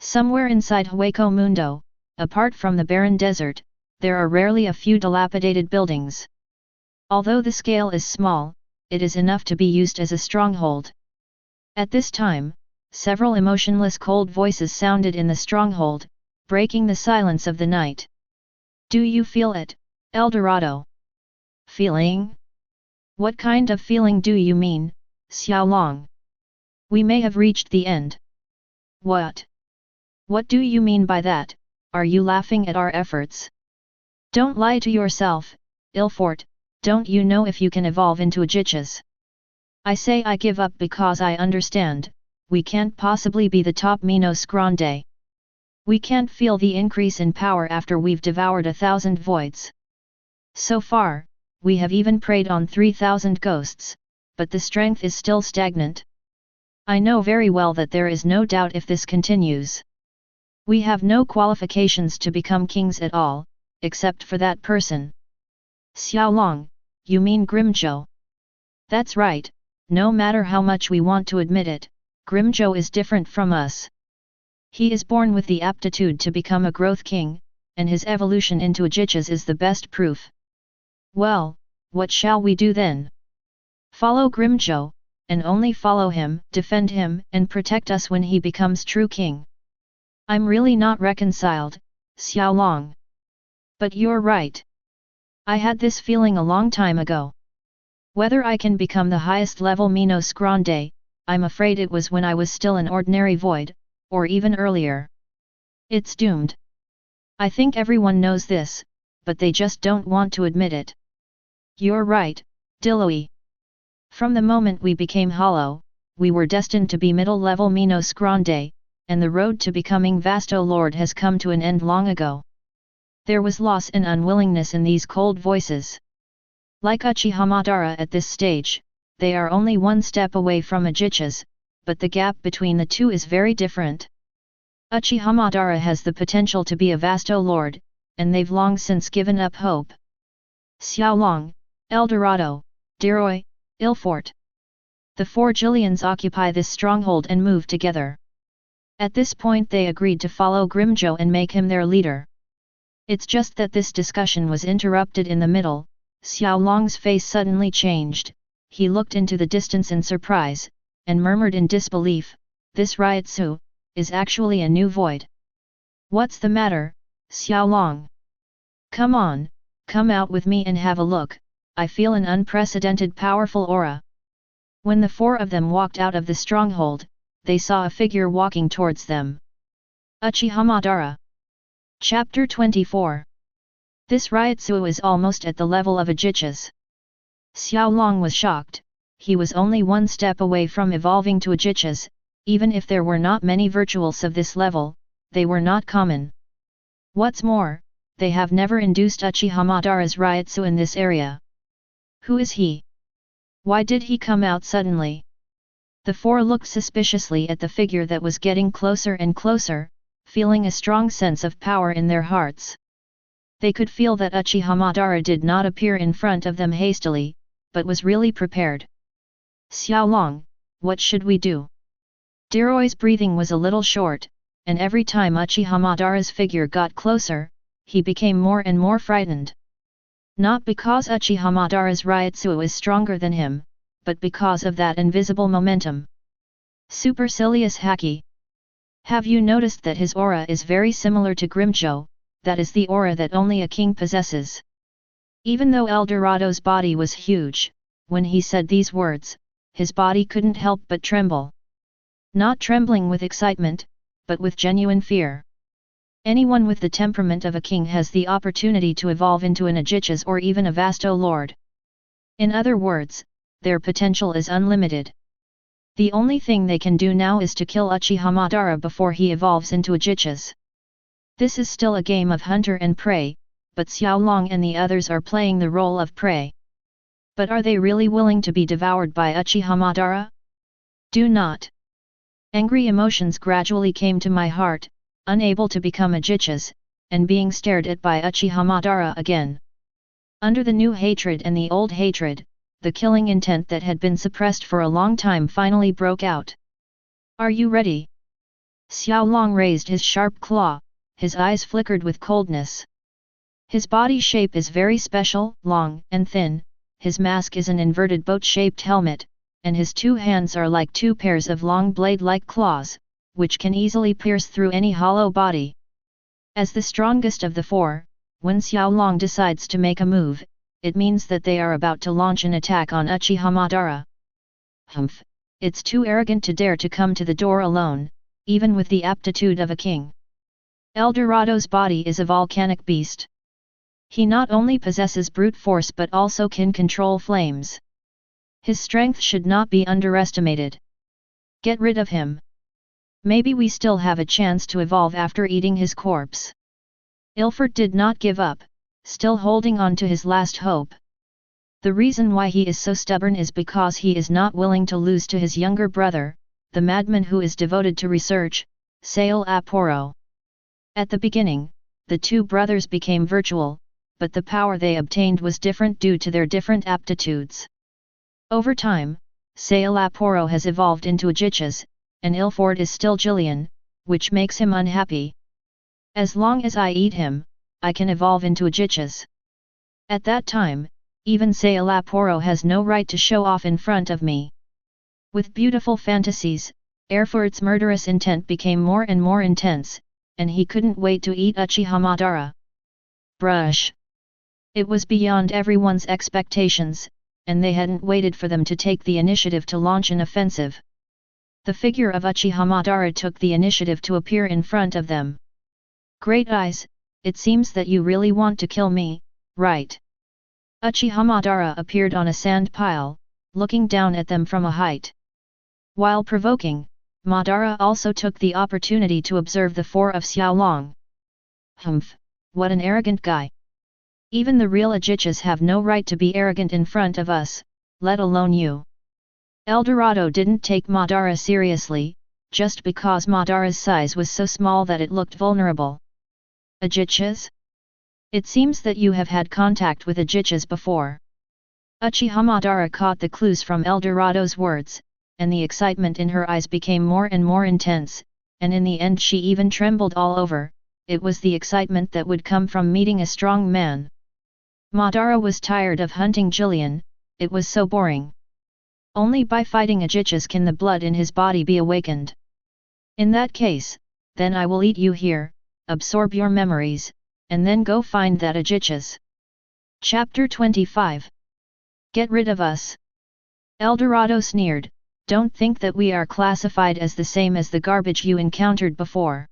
Somewhere inside Hueco Mundo, apart from the barren desert, there are rarely a few dilapidated buildings. Although the scale is small, it is enough to be used as a stronghold. At this time, several emotionless cold voices sounded in the stronghold, breaking the silence of the night. Do you feel it, Eldorado? Feeling? What kind of feeling do you mean, Xiaolong? We may have reached the end. What? What do you mean by that? Are you laughing at our efforts? Don't lie to yourself, Ilfort. Don't you know if you can evolve into Uchichas? I say I give up because I understand, we can't possibly be the top Minos Grande. We can't feel the increase in power after we've devoured 1,000 voids. So far, we have even preyed on 3,000 ghosts, but the strength is still stagnant. I know very well that there is no doubt if this continues. We have no qualifications to become kings at all, except for that person. Xiaolong, you mean Grimzhou? That's right, no matter how much we want to admit it, Grimzhou is different from us. He is born with the aptitude to become a growth king, and his evolution into Uchichas is the best proof. Well, what shall we do then? Follow Grimzhou, and only follow him, defend him, and protect us when he becomes true king. I'm really not reconciled, Xiaolong. But you're right. I had this feeling a long time ago. Whether I can become the highest level Minos Grande, I'm afraid it was when I was still an ordinary void, or even earlier. It's doomed. I think everyone knows this, but they just don't want to admit it. You're right, Diloi. From the moment we became hollow, we were destined to be middle-level Minos Grande, and the road to becoming Vasto Lord has come to an end long ago. There was loss and unwillingness in these cold voices. Like Uchiha Madara at this stage, they are only one step away from Uchichas, but the gap between the two is very different. Uchiha Madara has the potential to be a Vasto Lord, and they've long since given up hope. Xiaolong, Eldorado, Diroi, Ilfort. The 4 Jillians occupy this stronghold and move together. At this point they agreed to follow Grimzhou and make him their leader. It's just that this discussion was interrupted in the middle. Xiaolong's face suddenly changed, he looked into the distance in surprise, and murmured in disbelief, this Ryutsu is actually a new void. What's the matter, Xiaolong? Come on, come out with me and have a look, I feel an unprecedented powerful aura. When the 4 of them walked out of the stronghold, they saw a figure walking towards them. Uchiha Madara. Chapter 24. This Ryutsu is almost at the level of Uchichas. Xiaolong was shocked, he was only one step away from evolving to Uchichas, even if there were not many virtuals of this level, they were not common. What's more, they have never induced Uchiha Madara's Ryutsu in this area. Who is he? Why did he come out suddenly? The 4 looked suspiciously at the figure that was getting closer and closer, feeling a strong sense of power in their hearts. They could feel that Uchiha Madara did not appear in front of them hastily, but was really prepared. Xiaolong, what should we do? Diroi's breathing was a little short, and every time Uchiha Madara's figure got closer, he became more and more frightened. Not because Uchiha Madara's Ryutsu is stronger than him, but because of that invisible momentum. Supercilious Haki. Have you noticed that his aura is very similar to Grimzhou? That is the aura that only a king possesses. Even though Eldorado's body was huge, when he said these words, his body couldn't help but tremble. Not trembling with excitement, but with genuine fear. Anyone with the temperament of a king has the opportunity to evolve into an Uchichas or even a Vasto Lord. In other words, their potential is unlimited. The only thing they can do now is to kill Uchiha Madara before he evolves into Uchichas. This is still a game of hunter and prey, but Xiaolong and the others are playing the role of prey. But are they really willing to be devoured by Uchiha Madara? Do not. Angry emotions gradually came to my heart, unable to become Uchichas, and being stared at by Uchiha Madara again. Under the new hatred and the old hatred, the killing intent that had been suppressed for a long time finally broke out. Are you ready? Xiaolong raised his sharp claw, his eyes flickered with coldness. His body shape is very special, long and thin, his mask is an inverted boat-shaped helmet, and his two hands are like two pairs of long blade-like claws, which can easily pierce through any hollow body. As the strongest of the four, when Xiaolong decides to make a move, it means that they are about to launch an attack on Uchiha Madara. Humph! It's too arrogant to dare to come to the door alone, even with the aptitude of a king. Eldorado's body is a volcanic beast. He not only possesses brute force but also can control flames. His strength should not be underestimated. Get rid of him. Maybe we still have a chance to evolve after eating his corpse. Ilford did not give up, still holding on to his last hope. The reason why he is so stubborn is because he is not willing to lose to his younger brother, the madman who is devoted to research, Sail Aporo. At the beginning, the two brothers became virtual, but the power they obtained was different due to their different aptitudes. Over time, Sail Aporo has evolved into Uchichas, and Ilford is still Jillian, which makes him unhappy. As long as I eat him, I can evolve into Uchichas. At that time, even Sail Aporo has no right to show off in front of me. With beautiful fantasies, Ilford's murderous intent became more and more intense, and he couldn't wait to eat Uchiha Madara. Brush! It was beyond everyone's expectations, and they hadn't waited for them to take the initiative to launch an offensive. The figure of Uchiha Madara took the initiative to appear in front of them. Great eyes, it seems that you really want to kill me, right? Uchiha Madara appeared on a sand pile, looking down at them from a height. While provoking, Madara also took the opportunity to observe the four of Xiaolong. Humph, what an arrogant guy! Even the real Uchichas have no right to be arrogant in front of us, let alone you. Eldorado didn't take Madara seriously, just because Madara's size was so small that it looked vulnerable. Uchichas? It seems that you have had contact with Uchichas before. Uchiha Madara caught the clues from Eldorado's words, and the excitement in her eyes became more and more intense, and in the end she even trembled all over. It was the excitement that would come from meeting a strong man. Madara was tired of hunting Jillian, it was so boring. Only by fighting Uchichas can the blood in his body be awakened. In that case, then I will eat you here, absorb your memories, and then go find that Uchichas. Chapter 25. Get rid of us. Eldorado sneered, don't think that we are classified as the same as the garbage you encountered before.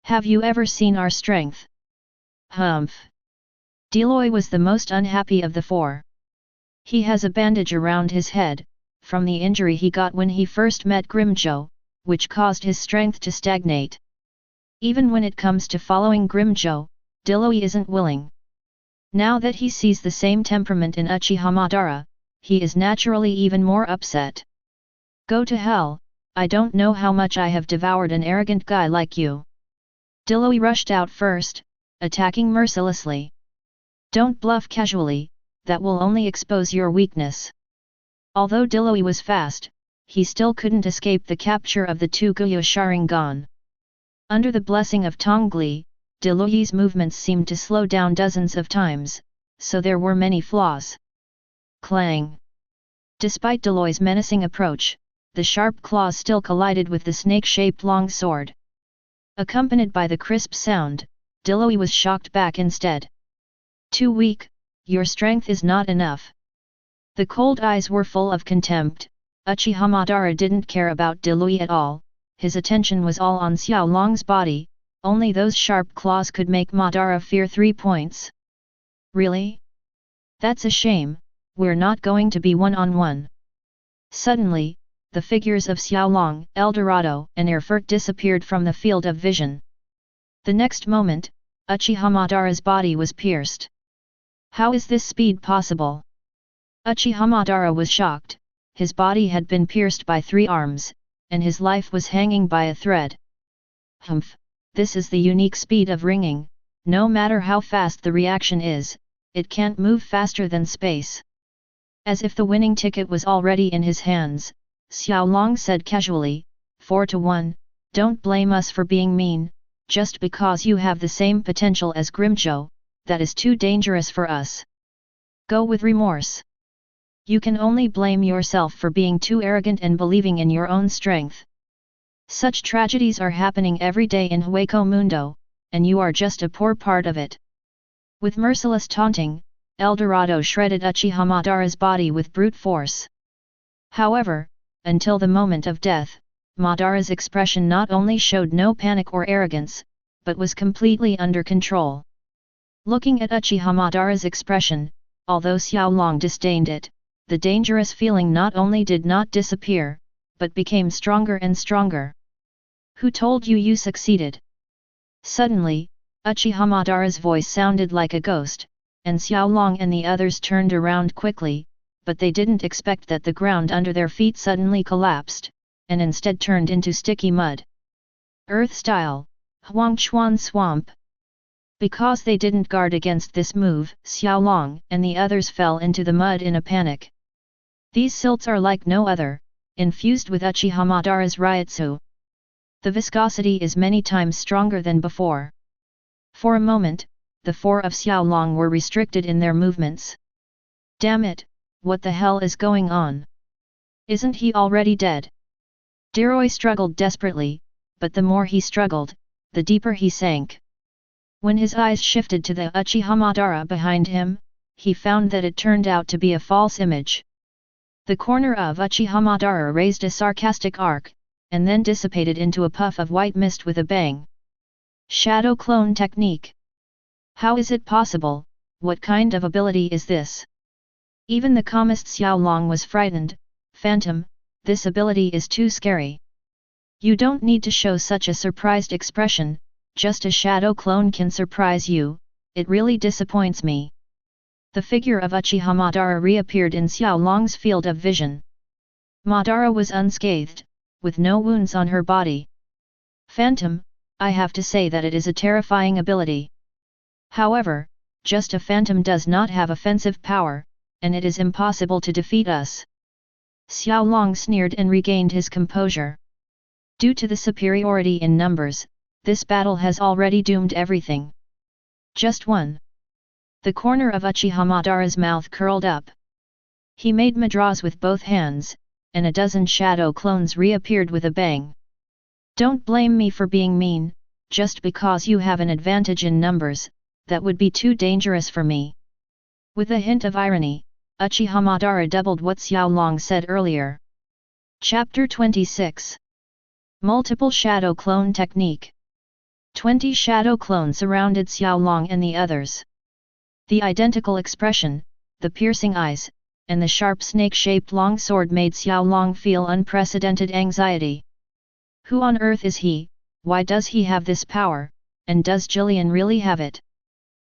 Have you ever seen our strength? Humph. Deloy was the most unhappy of the four. He has a bandage around his head, from the injury he got when he first met Grimjo, which caused his strength to stagnate. Even when it comes to following Grimjo, Deloy isn't willing. Now that he sees the same temperament in Uchiha Madara, he is naturally even more upset. Go to hell, I don't know how much I have devoured an arrogant guy like you. Deloy rushed out first, attacking mercilessly. Don't bluff casually, that will only expose your weakness. Although Deloy was fast, he still couldn't escape the capture of the two Guyo Sharingan. Under the blessing of Tongli, Deloy's movements seemed to slow down dozens of times, so there were many flaws. Clang! Despite Deloy's menacing approach, the sharp claws still collided with the snake-shaped long sword. Accompanied by the crisp sound, Deloy was shocked back instead. Too weak, your strength is not enough. The cold eyes were full of contempt. Uchiha Madara didn't care about Deloy at all, his attention was all on Xiaolong's body, only those sharp claws could make Madara fear 3 points. Really? That's a shame, we're not going to be one-on-one. Suddenly, the figures of Xiaolong, Eldorado, and Erfurt disappeared from the field of vision. The next moment, Uchiha Madara's body was pierced. How is this speed possible? Uchiha Madara was shocked, his body had been pierced by 3 arms, and his life was hanging by a thread. Humph, this is the unique speed of ringing, no matter how fast the reaction is, it can't move faster than space. As if the winning ticket was already in his hands, Xiaolong said casually, 4-1, don't blame us for being mean, just because you have the same potential as Grimjo, that is too dangerous for us. Go with remorse. You can only blame yourself for being too arrogant and believing in your own strength. Such tragedies are happening every day in Hueco Mundo, and you are just a poor part of it. With merciless taunting, Eldorado shredded Uchiha Madara's body with brute force. However, until the moment of death, Madara's expression not only showed no panic or arrogance, but was completely under control. Looking at Uchiha Madara's expression, although Xiaolong disdained it, the dangerous feeling not only did not disappear, but became stronger and stronger. Who told you you succeeded? Suddenly, Uchiha Madara's voice sounded like a ghost, and Xiaolong and the others turned around quickly, but they didn't expect that the ground under their feet suddenly collapsed, and instead turned into sticky mud. Earth-style, Huangchuan swamp. Because they didn't guard against this move, Xiaolong and the others fell into the mud in a panic. These silts are like no other, infused with Uchiha Madara's Ryutsu. The viscosity is many times stronger than before. For a moment, the four of Xiaolong were restricted in their movements. Damn it, what the hell is going on? Isn't he already dead? Deroy struggled desperately, but the more he struggled, the deeper he sank. When his eyes shifted to the Uchiha Madara behind him, he found that it turned out to be a false image. The corner of Uchiha Madara raised a sarcastic arc, and then dissipated into a puff of white mist with a bang. Shadow clone technique. How is it possible? What kind of ability is this? Even the calmest Xiaolong was frightened. Phantom, this ability is too scary. You don't need to show such a surprised expression, just a shadow clone can surprise you, it really disappoints me. The figure of Uchiha Madara reappeared in Xiaolong's field of vision. Madara was unscathed, with no wounds on her body. Phantom, I have to say that it is a terrifying ability. However, just a phantom does not have offensive power, and it is impossible to defeat us. Xiaolong sneered and regained his composure. Due to the superiority in numbers, this battle has already doomed everything. Just one. The corner of Uchiha Madara's mouth curled up. He made madras with both hands, and a dozen shadow clones reappeared with a bang. Don't blame me for being mean, just because you have an advantage in numbers, that would be too dangerous for me. With a hint of irony, Uchiha Madara doubled what Xiaolong said earlier. Chapter 26. Multiple Shadow Clone Technique. 20 shadow clones surrounded Xiaolong and the others. The identical expression, the piercing eyes, and the sharp snake-shaped long sword made Xiaolong feel unprecedented anxiety. Who on earth is he? Why does he have this power, and does Jillian really have it?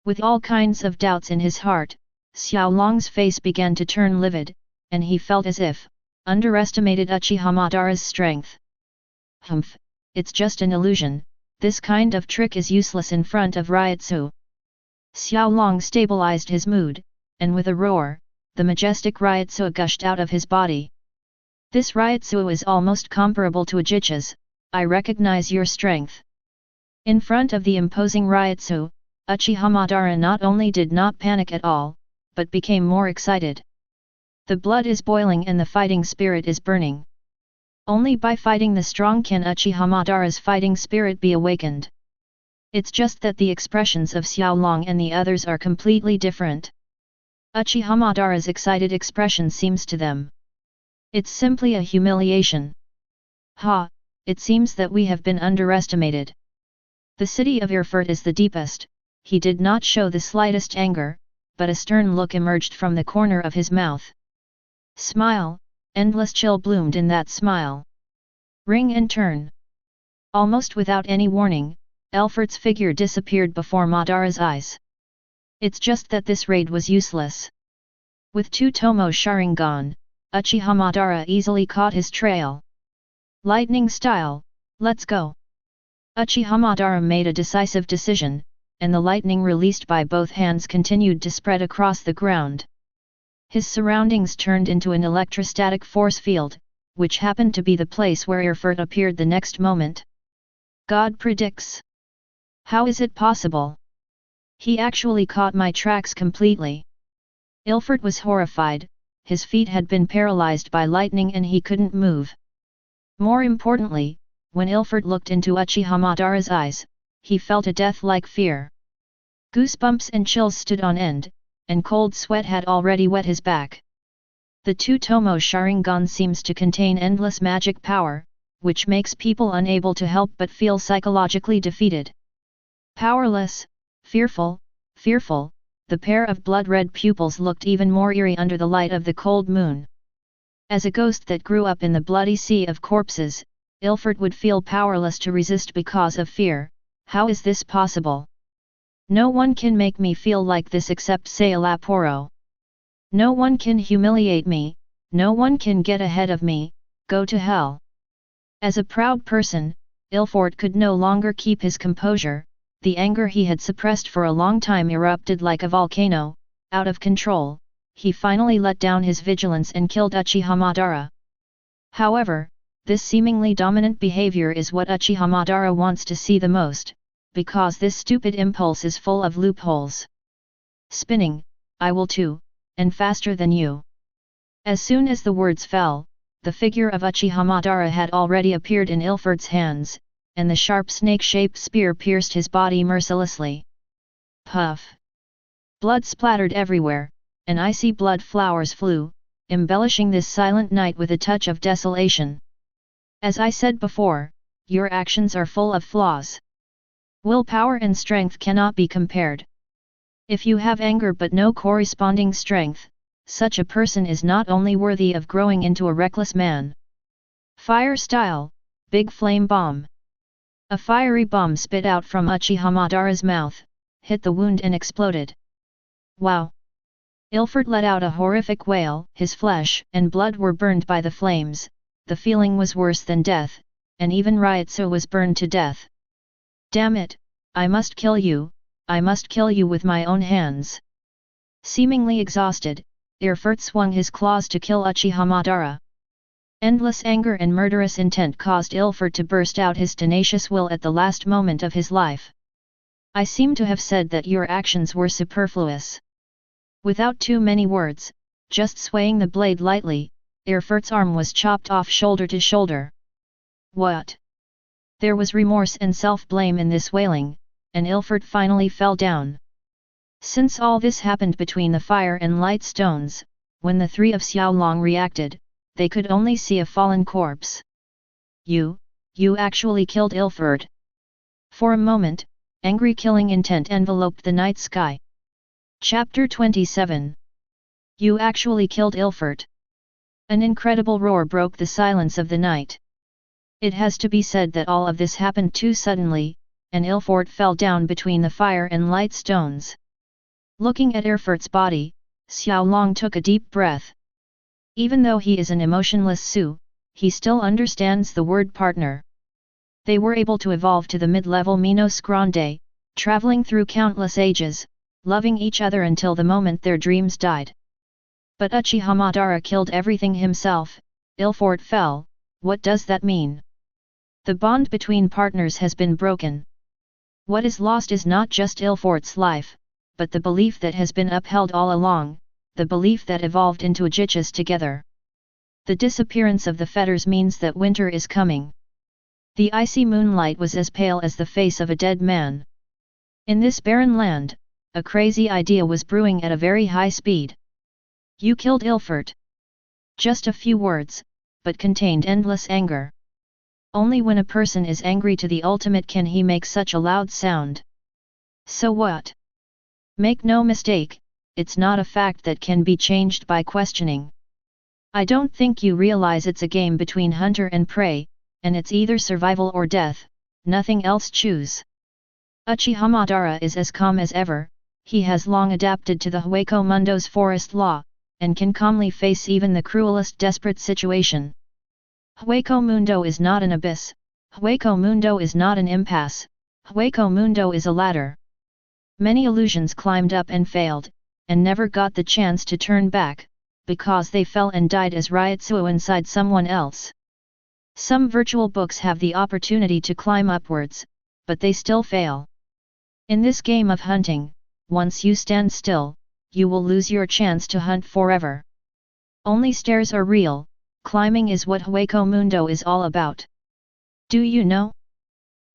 With all kinds of doubts in his heart, Xiaolong's face began to turn livid, and he felt as if underestimated Uchiha Madara's strength. Humph, it's just an illusion, this kind of trick is useless in front of Ryutsu. Xiaolong stabilized his mood, and with a roar, the majestic Ryutsu gushed out of his body. This Ryutsu is almost comparable to Uchiha's, I recognize your strength. In front of the imposing Ryutsu, Uchiha Madara not only did not panic at all, but became more excited. The blood is boiling and the fighting spirit is burning. Only by fighting the strong can Uchiha Madara's fighting spirit be awakened. It's just that the expressions of Xiaolong and the others are completely different. Uchiha Madara's excited expression seems to them. It's simply a humiliation. Ha, it seems that we have been underestimated. The city of Erfurt is the deepest, he did not show the slightest anger, but a stern look emerged from the corner of his mouth. Smile, endless chill bloomed in that smile. Ring and turn. Almost without any warning, Elfert's figure disappeared before Madara's eyes. It's just that this raid was useless. With two Tomo Sharingan, Uchiha Madara easily caught his trail. Lightning style, let's go. Uchiha Madara made a decisive decision, and the lightning released by both hands continued to spread across the ground. His surroundings turned into an electrostatic force field, which happened to be the place where Erfurt appeared the next moment. God predicts. How is it possible? He actually caught my tracks completely. Ilford was horrified, his feet had been paralyzed by lightning and he couldn't move. More importantly, when Ilford looked into Uchiha Madara's eyes, he felt a death-like fear. Goosebumps and chills stood on end, and cold sweat had already wet his back. The Two-Tomo Sharingan seems to contain endless magic power, which makes people unable to help but feel psychologically defeated. Powerless, fearful, the pair of blood-red pupils looked even more eerie under the light of the cold moon. As a ghost that grew up in the bloody sea of corpses, Ilford would feel powerless to resist because of fear. How is this possible? No one can make me feel like this except Sailaporo. No one can humiliate me, no one can get ahead of me, go to hell. As a proud person, Ilford could no longer keep his composure. The anger he had suppressed for a long time erupted like a volcano. Out of control, he finally let down his vigilance and killed Uchiha Madara. However, this seemingly dominant behavior is what Uchiha Madara wants to see the most, because this stupid impulse is full of loopholes. Spinning, I will too, and faster than you. As soon as the words fell, the figure of Uchiha Madara had already appeared in Ilford's hands, and the sharp snake-shaped spear pierced his body mercilessly. Puff! Blood splattered everywhere, and icy blood flowers flew, embellishing this silent night with a touch of desolation. As I said before, your actions are full of flaws. Willpower and strength cannot be compared. If you have anger but no corresponding strength, such a person is not only worthy of growing into a reckless man. Fire style, big flame bomb. A fiery bomb spit out from Uchiha Madara's mouth, hit the wound and exploded. Wow! Ilford let out a horrific wail, his flesh and blood were burned by the flames, the feeling was worse than death, and even Ryotsu was burned to death. Damn it, I must kill you with my own hands. Seemingly exhausted, Ilford swung his claws to kill Uchiha Madara. Endless anger and murderous intent caused Ilford to burst out his tenacious will at the last moment of his life. I seem to have said that your actions were superfluous. Without too many words, just swaying the blade lightly, Ilford's arm was chopped off shoulder to shoulder. What? There was remorse and self-blame in this wailing, and Ilford finally fell down. Since all this happened between the fire and light stones, when the three of Xiaolong reacted, they could only see a fallen corpse. You actually killed Ilford. For a moment, angry killing intent enveloped the night sky. Chapter 27. You actually killed Ilford. An incredible roar broke the silence of the night. It has to be said that all of this happened too suddenly, and Ilford fell down between the fire and light stones. Looking at Ilford's body, Xiaolong took a deep breath. Even though he is an emotionless Su, he still understands the word partner. They were able to evolve to the mid-level Minos Grande, traveling through countless ages, loving each other until the moment their dreams died. But Uchiha Madara killed everything himself. Ilford fell. What does that mean? The bond between partners has been broken. What is lost is not just Ilford's life, but the belief that has been upheld all along, the belief that evolved into Uchichas together. The disappearance of the fetters means that winter is coming. The icy moonlight was as pale as the face of a dead man. In this barren land, a crazy idea was brewing at a very high speed. You killed Ilford. Just a few words, but contained endless anger. Only when a person is angry to the ultimate can he make such a loud sound. So what? Make no mistake, it's not a fact that can be changed by questioning. I don't think you realize it's a game between hunter and prey, and it's either survival or death, nothing else. Choose. Uchiha Madara is as calm as ever. He has long adapted to the Hueco Mundo's forest law, and can calmly face even the cruelest desperate situation. Hueco Mundo is not an abyss, Hueco Mundo is not an impasse, Hueco Mundo is a ladder. Many illusions climbed up and failed, and never got the chance to turn back, because they fell and died as Ryotsu inside someone else. Some virtual books have the opportunity to climb upwards, but they still fail. In this game of hunting, once you stand still, you will lose your chance to hunt forever. Only stairs are real, climbing is what Hueco Mundo is all about. Do you know?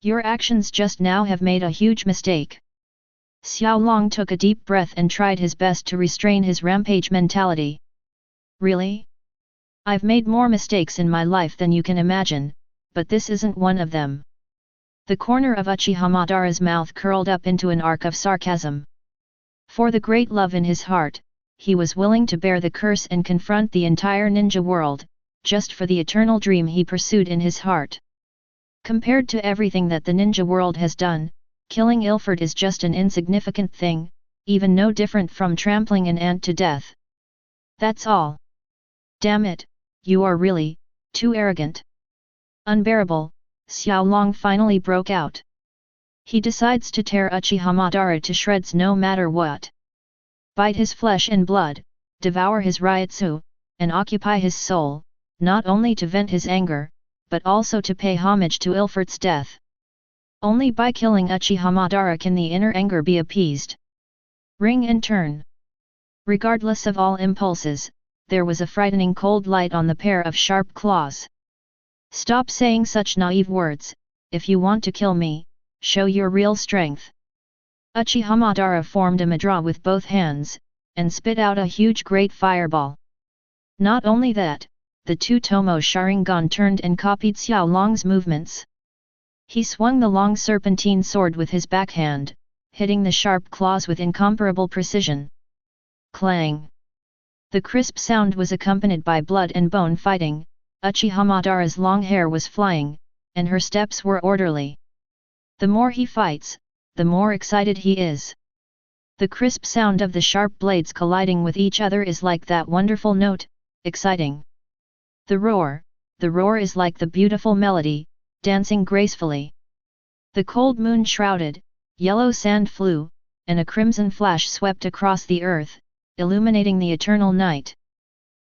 Your actions just now have made a huge mistake. Xiaolong took a deep breath and tried his best to restrain his rampage mentality. Really? I've made more mistakes in my life than you can imagine, but this isn't one of them. The corner of Uchiha Madara's mouth curled up into an arc of sarcasm. For the great love in his heart, he was willing to bear the curse and confront the entire ninja world, just for the eternal dream he pursued in his heart. Compared to everything that the ninja world has done, killing Ilford is just an insignificant thing, even no different from trampling an ant to death. That's all. Damn it, you are really too arrogant. Unbearable, Xiaolong finally broke out. He decides to tear Uchiha Madara to shreds no matter what. Bite his flesh and blood, devour his ryotsu, and occupy his soul, not only to vent his anger, but also to pay homage to Ilford's death. Only by killing Uchiha Madara can the inner anger be appeased. Ring and turn. Regardless of all impulses, there was a frightening cold light on the pair of sharp claws. Stop saying such naive words. If you want to kill me, show your real strength. Uchiha Madara formed a mudra with both hands, and spit out a huge great fireball. Not only that, the two Tomo Sharingan turned and copied Xiaolong's movements. He swung the long serpentine sword with his backhand, hitting the sharp claws with incomparable precision. Clang! The crisp sound was accompanied by blood and bone fighting. Uchiha Madara's long hair was flying, and her steps were orderly. The more he fights, the more excited he is. The crisp sound of the sharp blades colliding with each other is like that wonderful note, exciting. The roar is like the beautiful melody, dancing gracefully. The cold moon shrouded, yellow sand flew, and a crimson flash swept across the earth, illuminating the eternal night.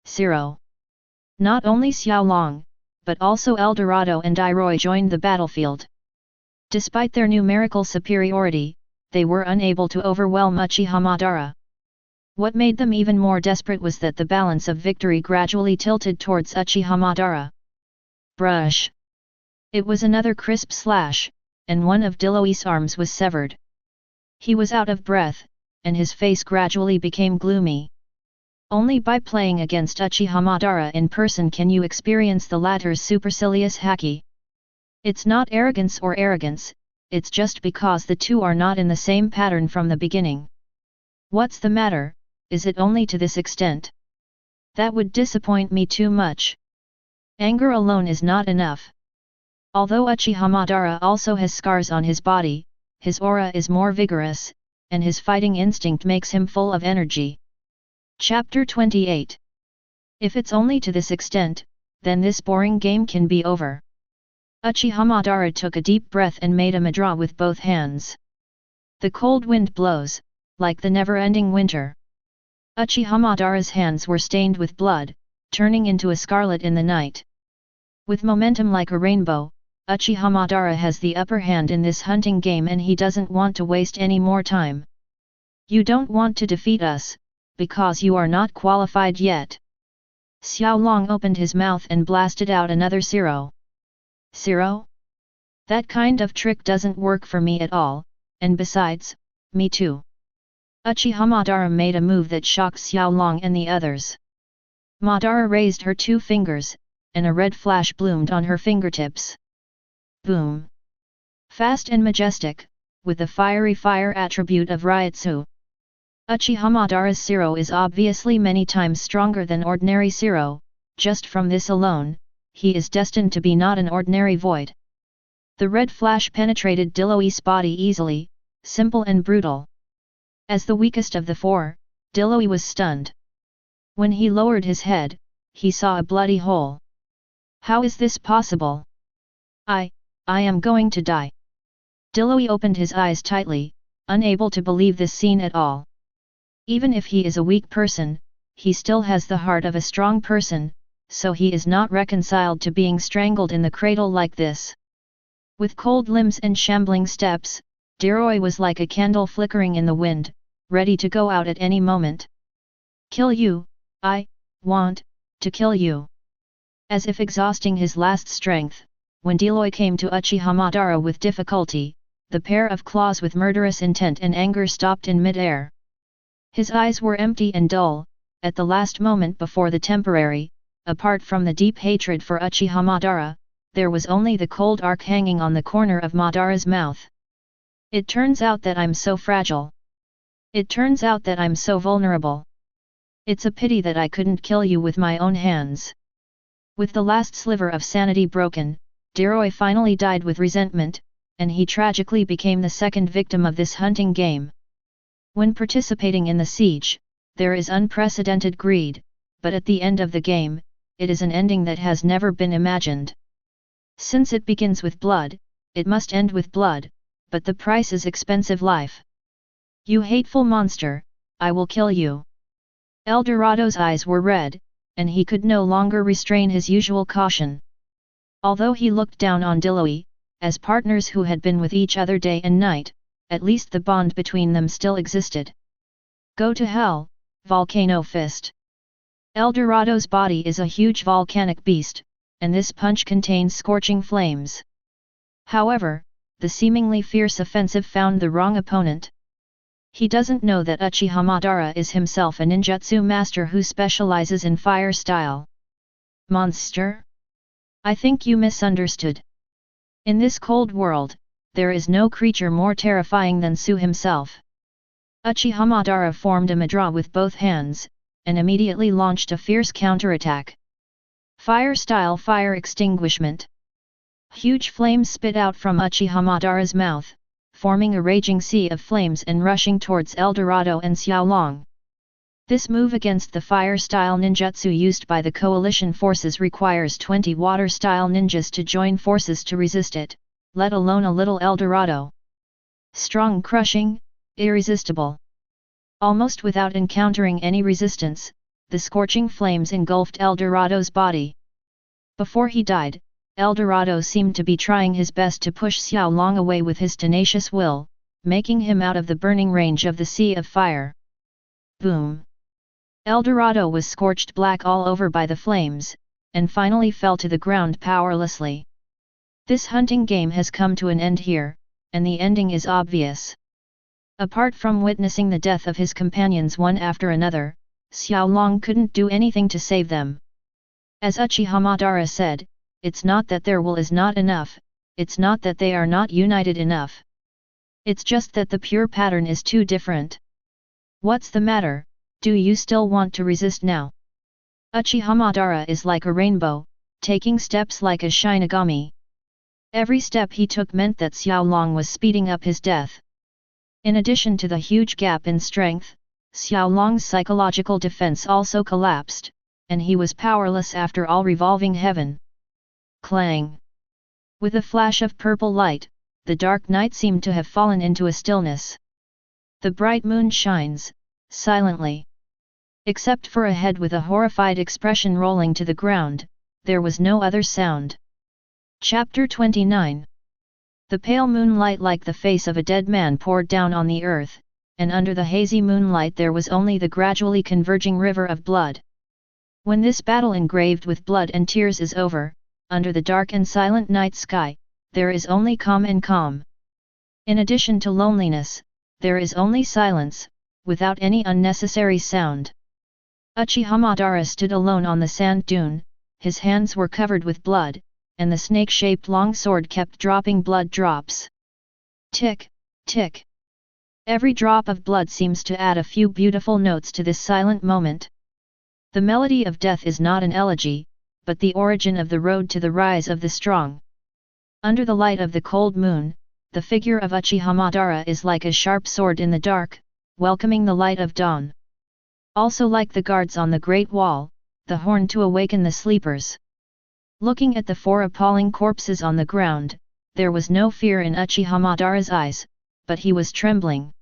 0. Not only Xiaolong, but also Eldorado and Iroy joined the battlefield. Despite their numerical superiority, they were unable to overwhelm Uchiha Madara. What made them even more desperate was that the balance of victory gradually tilted towards Uchiha Madara. Brush! It was another crisp slash, and one of Diloi's arms was severed. He was out of breath, and his face gradually became gloomy. Only by playing against Uchiha Madara in person can you experience the latter's supercilious haki. It's not arrogance or arrogance, it's just because the two are not in the same pattern from the beginning. What's the matter? Is it only to this extent? That would disappoint me too much. Anger alone is not enough. Although Uchiha Madara also has scars on his body, his aura is more vigorous, and his fighting instinct makes him full of energy. Chapter 28. If it's only to this extent, then this boring game can be over. Uchiha Madara took a deep breath and made a mudra with both hands. The cold wind blows, like the never-ending winter. Uchiha Madara's hands were stained with blood, turning into a scarlet in the night. With momentum like a rainbow, Uchiha Madara has the upper hand in this hunting game and he doesn't want to waste any more time. You don't want to defeat us, because you are not qualified yet. Xiaolong opened his mouth and blasted out another 0. 0? That kind of trick doesn't work for me at all, and besides, me too. Uchiha Madara made a move that shocked Xiaolong and the others. Madara raised her 2 fingers, and a red flash bloomed on her fingertips. Boom! Fast and majestic, with the fiery fire attribute of Ryotsu. Uchiha Madara's 0 is obviously many times stronger than ordinary 0, just from this alone, he is destined to be not an ordinary void. The red flash penetrated Diloi's body easily, simple and brutal. As the weakest of the 4, Diloi was stunned. When he lowered his head, he saw a bloody hole. How is this possible? I am going to die. Diloi opened his eyes tightly, unable to believe this scene at all. Even if he is a weak person, he still has the heart of a strong person, so he is not reconciled to being strangled in the cradle like this. With cold limbs and shambling steps, Diloi was like a candle flickering in the wind, ready to go out at any moment. Kill you, I want to kill you. As if exhausting his last strength, when Deloy came to Uchiha Madara with difficulty, the pair of claws with murderous intent and anger stopped in mid-air. His eyes were empty and dull, at the last moment before the temporary, apart from the deep hatred for Uchiha Madara, there was only the cold arc hanging on the corner of Madara's mouth. It turns out that I'm so fragile. It turns out that I'm so vulnerable. It's a pity that I couldn't kill you with my own hands. With the last sliver of sanity broken, Deloy finally died with resentment, and he tragically became the second victim of this hunting game. When participating in the siege, there is unprecedented greed, but at the end of the game, it is an ending that has never been imagined. Since it begins with blood, it must end with blood, but the price is expensive life. You hateful monster, I will kill you. El Dorado's eyes were red, and he could no longer restrain his usual caution. Although he looked down on Deloy, as partners who had been with each other day and night, at least the bond between them still existed. Go to hell, Volcano Fist. El Dorado's body is a huge volcanic beast, and this punch contains scorching flames. However, the seemingly fierce offensive found the wrong opponent. He doesn't know that Uchiha Madara is himself a ninjutsu master who specializes in fire style. Monster? I think you misunderstood. In this cold world, there is no creature more terrifying than Su himself. Uchiha Madara formed a mudra with both hands, and immediately launched a fierce counterattack. Fire style fire extinguishment. Huge flames spit out from Uchiha Madara's mouth, forming a raging sea of flames and rushing towards El Dorado and Xiaolong. This move against the fire-style ninjutsu used by the coalition forces requires 20 water-style ninjas to join forces to resist it, let alone a little El Dorado. Strong, crushing, irresistible. Almost without encountering any resistance, the scorching flames engulfed El Dorado's body. Before he died, El Dorado seemed to be trying his best to push Xiaolong away with his tenacious will, making him out of the burning range of the sea of fire. Boom! El Dorado was scorched black all over by the flames, and finally fell to the ground powerlessly. This hunting game has come to an end here, and the ending is obvious. Apart from witnessing the death of his companions one after another, Xiaolong couldn't do anything to save them. As Uchiha Madara said, it's not that their will is not enough, it's not that they are not united enough. It's just that the pure pattern is too different. What's the matter, do you still want to resist now? Uchiha Madara is like a rainbow, taking steps like a Shinigami. Every step he took meant that Xiaolong was speeding up his death. In addition to the huge gap in strength, Xiaolong's psychological defense also collapsed, and he was powerless after all revolving heaven. Clang! With a flash of purple light, the dark night seemed to have fallen into a stillness. The bright moon shines, silently. Except for a head with a horrified expression rolling to the ground, there was no other sound. Chapter 29. The pale moonlight like the face of a dead man poured down on the earth, and under the hazy moonlight there was only the gradually converging river of blood. When this battle engraved with blood and tears is over, under the dark and silent night sky, there is only calm and calm. In addition to loneliness, there is only silence, without any unnecessary sound. Uchiha Madara stood alone on the sand dune, his hands were covered with blood, and the snake-shaped long sword kept dropping blood drops. Tick, tick. Every drop of blood seems to add a few beautiful notes to this silent moment. The melody of death is not an elegy, but the origin of the road to the rise of the strong. Under the light of the cold moon, the figure of Uchiha Madara is like a sharp sword in the dark, welcoming the light of dawn. Also like the guards on the Great Wall, the horn to awaken the sleepers. Looking at the 4 appalling corpses on the ground, there was no fear in Uchiha Madara's eyes, but he was trembling.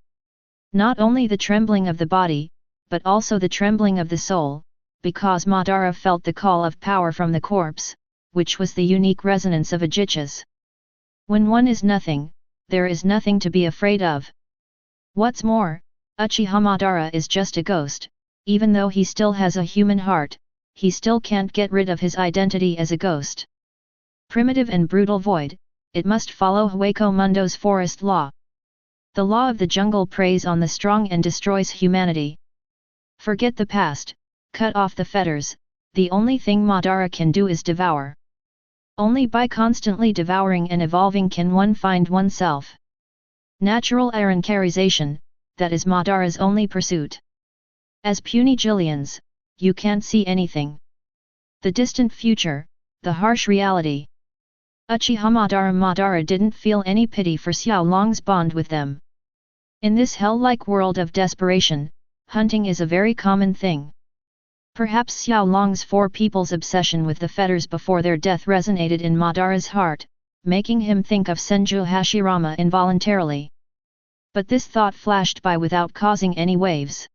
Not only the trembling of the body, but also the trembling of the soul, because Madara felt the call of power from the corpse, which was the unique resonance of Uchiha's. When one is nothing, there is nothing to be afraid of. What's more, Uchiha Madara is just a ghost, even though he still has a human heart, he still can't get rid of his identity as a ghost. Primitive and brutal void, it must follow Hueco Mundo's forest law. The law of the jungle preys on the strong and destroys humanity. Forget the past, cut off the fetters, the only thing Madara can do is devour. Only by constantly devouring and evolving can one find oneself. Natural ironcarization, that is Madara's only pursuit. As puny Jillians, you can't see anything. The distant future, the harsh reality. Uchiha Madara didn't feel any pity for Xiao Long's bond with them. In this hell-like world of desperation, hunting is a very common thing. Perhaps Xiao Long's four people's obsession with the fetters before their death resonated in Madara's heart, making him think of Senju Hashirama involuntarily. But this thought flashed by without causing any waves.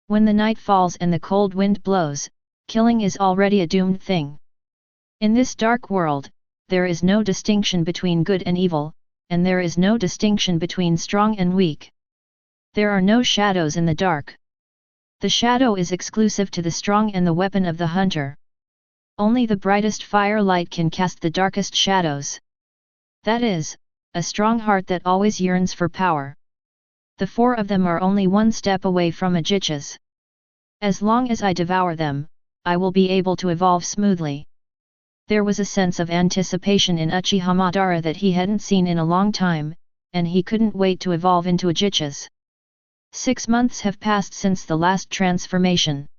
When the night falls and the cold wind blows, killing is already a doomed thing. In this dark world, there is no distinction between good and evil, and there is no distinction between strong and weak. There are no shadows in the dark. The shadow is exclusive to the strong and the weapon of the hunter. Only the brightest firelight can cast the darkest shadows. That is, a strong heart that always yearns for power. The four of them are only one step away from Uchichas. As long as I devour them, I will be able to evolve smoothly. There was a sense of anticipation in Uchiha Madara that he hadn't seen in a long time, and he couldn't wait to evolve into Uchichas. 6 months have passed since the last transformation.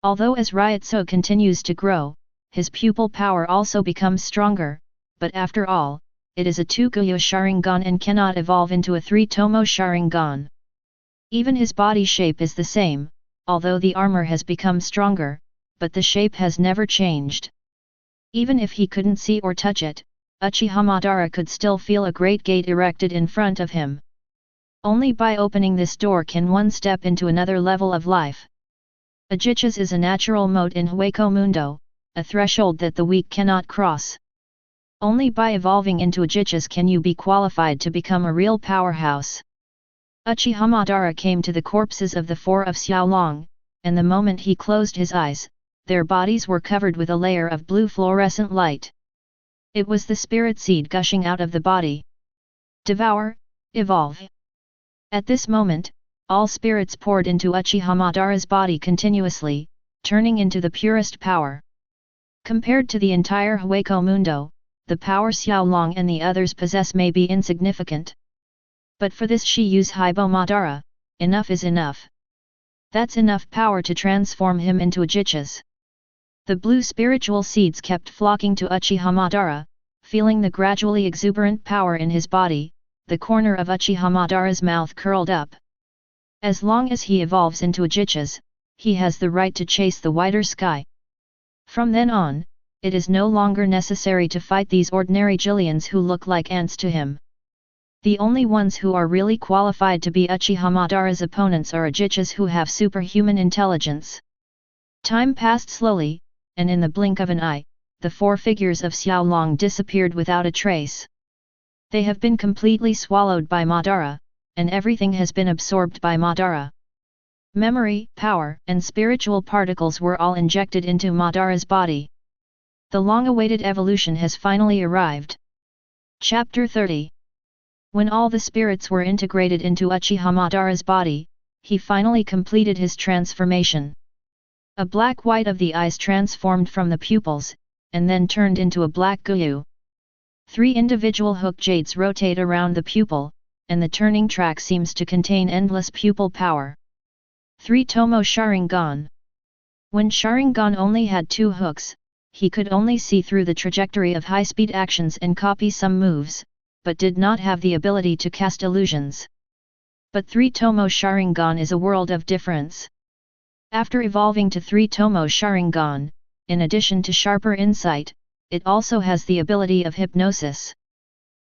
Although as Ryutsu continues to grow, his pupil power also becomes stronger, but after all, it is a 2-Guyo Sharingan and cannot evolve into a 3-Tomo Sharingan. Even his body shape is the same, although the armor has become stronger, but the shape has never changed. Even if he couldn't see or touch it, Uchiha Madara could still feel a great gate erected in front of him. Only by opening this door can one step into another level of life. Uchichas is a natural moat in Hueco Mundo, a threshold that the weak cannot cross. Only by evolving into Uchichas can you be qualified to become a real powerhouse. Uchiha Madara came to the corpses of the four of Xiao Long, and the moment he closed his eyes, their bodies were covered with a layer of blue fluorescent light. It was the spirit seed gushing out of the body. Devour, evolve. At this moment, all spirits poured into Uchiha Madara's body continuously, turning into the purest power. Compared to the entire Hueco Mundo, the power Xiao Long and the others possess may be insignificant. But for this Shiyu's-Hibo Madara, enough is enough. That's enough power to transform him into Uchichas. The blue spiritual seeds kept flocking to Uchiha Madara, feeling the gradually exuberant power in his body. The corner of Uchiha Madara's mouth curled up. As long as he evolves into Uchichas, he has the right to chase the wider sky. From then on, it is no longer necessary to fight these ordinary Jillians who look like ants to him. The only ones who are really qualified to be Uchiha Madara's opponents are Uchichas who have superhuman intelligence. Time passed slowly, and in the blink of an eye, the four figures of Xiao Long disappeared without a trace. They have been completely swallowed by Madara, and everything has been absorbed by Madara. Memory, power, and spiritual particles were all injected into Madara's body. The long-awaited evolution has finally arrived. Chapter 30. When all the spirits were integrated into Uchiha Madara's body, he finally completed his transformation. A black white of the eyes transformed from the pupils, and then turned into a black Guyu. 3 individual hook jades rotate around the pupil, and the turning track seems to contain endless pupil power. 3-Tomo Sharingan. When Sharingan only had 2 hooks, he could only see through the trajectory of high-speed actions and copy some moves, but did not have the ability to cast illusions. But 3-Tomo Sharingan is a world of difference. After evolving to 3-Tomo Sharingan, in addition to sharper insight, it also has the ability of hypnosis.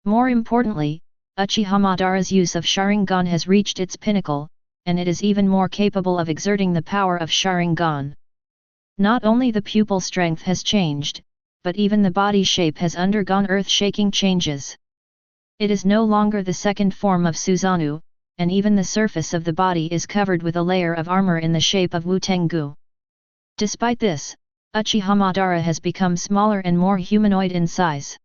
More importantly, Uchiha Madara's use of Sharingan has reached its pinnacle, and it is even more capable of exerting the power of Sharingan. Not only the pupil strength has changed, but even the body shape has undergone earth-shaking changes. It is no longer the second form of Susanoo, and even the surface of the body is covered with a layer of armor in the shape of Wu Tengu. Despite this, Uchiha Madara has become smaller and more humanoid in size.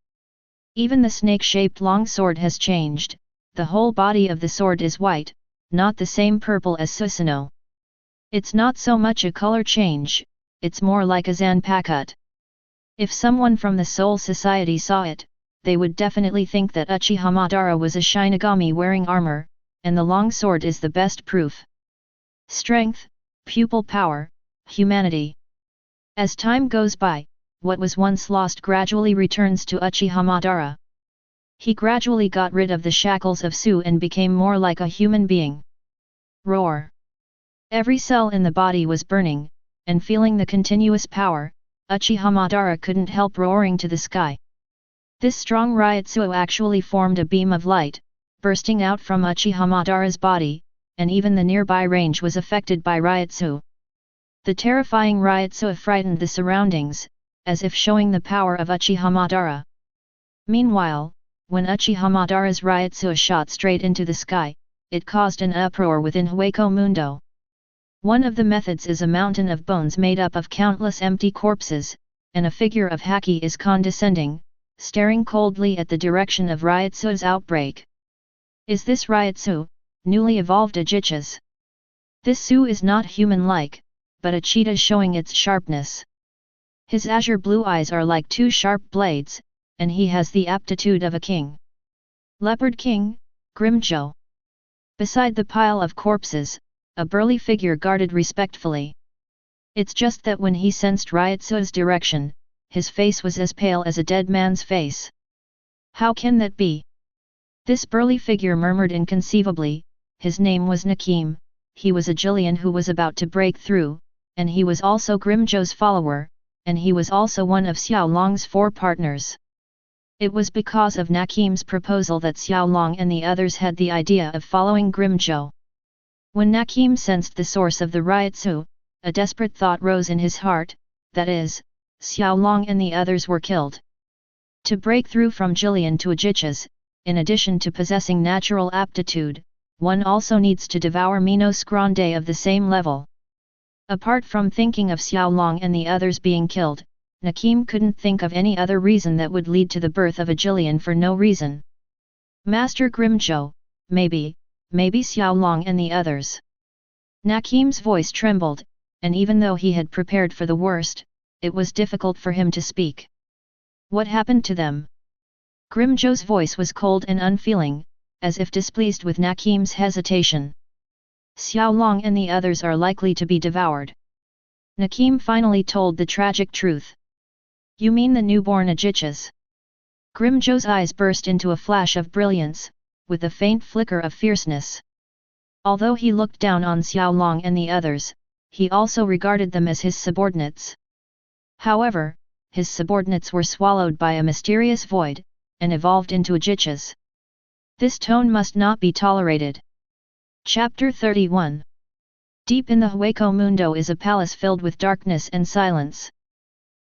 Even the snake-shaped long sword has changed. The whole body of the sword is white, not the same purple as Susanoo. It's not so much a color change, it's more like a Zanpakuto. If someone from the Soul Society saw it, they would definitely think that Uchiha Madara was a Shinigami wearing armor, and the long sword is the best proof. Strength, pupil power, humanity. As time goes by, what was once lost gradually returns to Uchiha Madara. He gradually got rid of the shackles of Su and became more like a human being. Roar! Every cell in the body was burning, and feeling the continuous power, Uchiha Madara couldn't help roaring to the sky. This strong Ryutsu actually formed a beam of light, bursting out from Uchiha Madara's body, and even the nearby range was affected by Ryutsu. The terrifying Ryutsu frightened the surroundings, as if showing the power of Uchiha Madara. Meanwhile, when Uchiha Madara's Ryutsu shot straight into the sky, it caused an uproar within Hueco Mundo. One of the methods is a mountain of bones made up of countless empty corpses, and a figure of Haki is condescending, staring coldly at the direction of Ryutsu's outbreak. Is this Ryutsu, newly evolved Uchichas? This Su is not human-like, but a cheetah showing its sharpness. His azure blue eyes are like two sharp blades, and he has the aptitude of a king. Leopard King, Grimjo. Beside the pile of corpses, a burly figure guarded respectfully. It's just that when he sensed Ryutsu's direction, his face was as pale as a dead man's face. How can that be? This burly figure murmured inconceivably. His name was Nakim. He was a Jillian who was about to break through, and he was also Grimjo's follower, and he was also one of Xiao Long's 4 partners. It was because of Nakim's proposal that Xiao Long and the others had the idea of following Grimjo. When Nakim sensed the source of the Ryutsu, a desperate thought rose in his heart, that is, Xiao Long and the others were killed. To break through from Jillian to Uchichas, in addition to possessing natural aptitude, one also needs to devour Minos Grande of the same level. Apart from thinking of Xiao Long and the others being killed, Nakim couldn't think of any other reason that would lead to the birth of a Jillian for no reason. Master Grimjo, maybe Xiao Long and the others. Nakim's voice trembled, and even though he had prepared for the worst, it was difficult for him to speak. What happened to them? Grimjo's voice was cold and unfeeling, as if displeased with Nakim's hesitation. Xiao Long and the others are likely to be devoured. Nakim finally told the tragic truth. You mean the newborn Uchichas? Grimjo's eyes burst into a flash of brilliance, with a faint flicker of fierceness. Although he looked down on Xiao Long and the others, he also regarded them as his subordinates. However, his subordinates were swallowed by a mysterious void, and evolved into Uchichas. This tone must not be tolerated. Chapter 31. Deep in the Hueco Mundo is a palace filled with darkness and silence.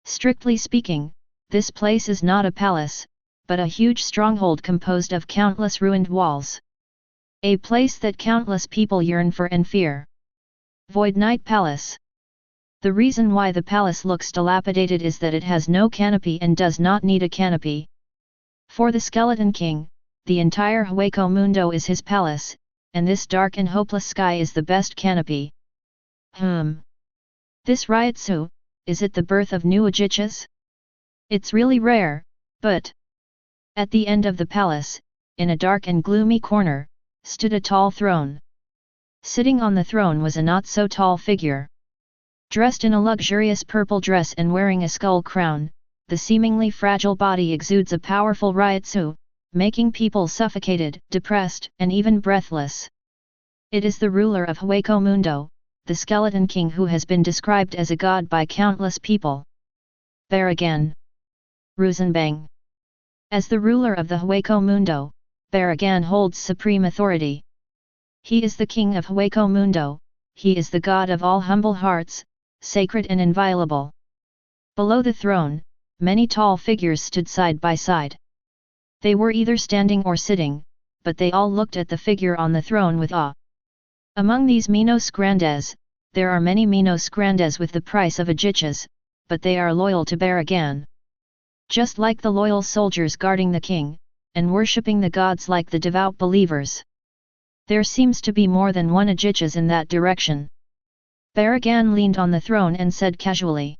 Strictly speaking, this place is not a palace, but a huge stronghold composed of countless ruined walls. A place that countless people yearn for and fear. Void Night Palace. The reason why the palace looks dilapidated is that it has no canopy and does not need a canopy. For the Skeleton King, the entire Hueco Mundo is his palace, and this dark and hopeless sky is the best canopy. This Ryutsu, is it the birth of new Uchichas? It's really rare, but... At the end of the palace, in a dark and gloomy corner, stood a tall throne. Sitting on the throne was a not-so-tall figure. Dressed in a luxurious purple dress and wearing a skull crown, the seemingly fragile body exudes a powerful Ryutsu, making people suffocated, depressed, and even breathless. It is the ruler of Hueco Mundo, the Skeleton King who has been described as a god by countless people. There again. Ruzenbang. As the ruler of the Hueco Mundo, Baragan holds supreme authority. He is the king of Hueco Mundo, he is the god of all humble hearts, sacred and inviolable. Below the throne, many tall figures stood side by side. They were either standing or sitting, but they all looked at the figure on the throne with awe. Among these Minos Grandes, there are many Minos Grandes with the price of Uchichas, but they are loyal to Baragan. Just like the loyal soldiers guarding the king, and worshipping the gods like the devout believers. There seems to be more than one Uchichas in that direction. Baragan leaned on the throne and said casually,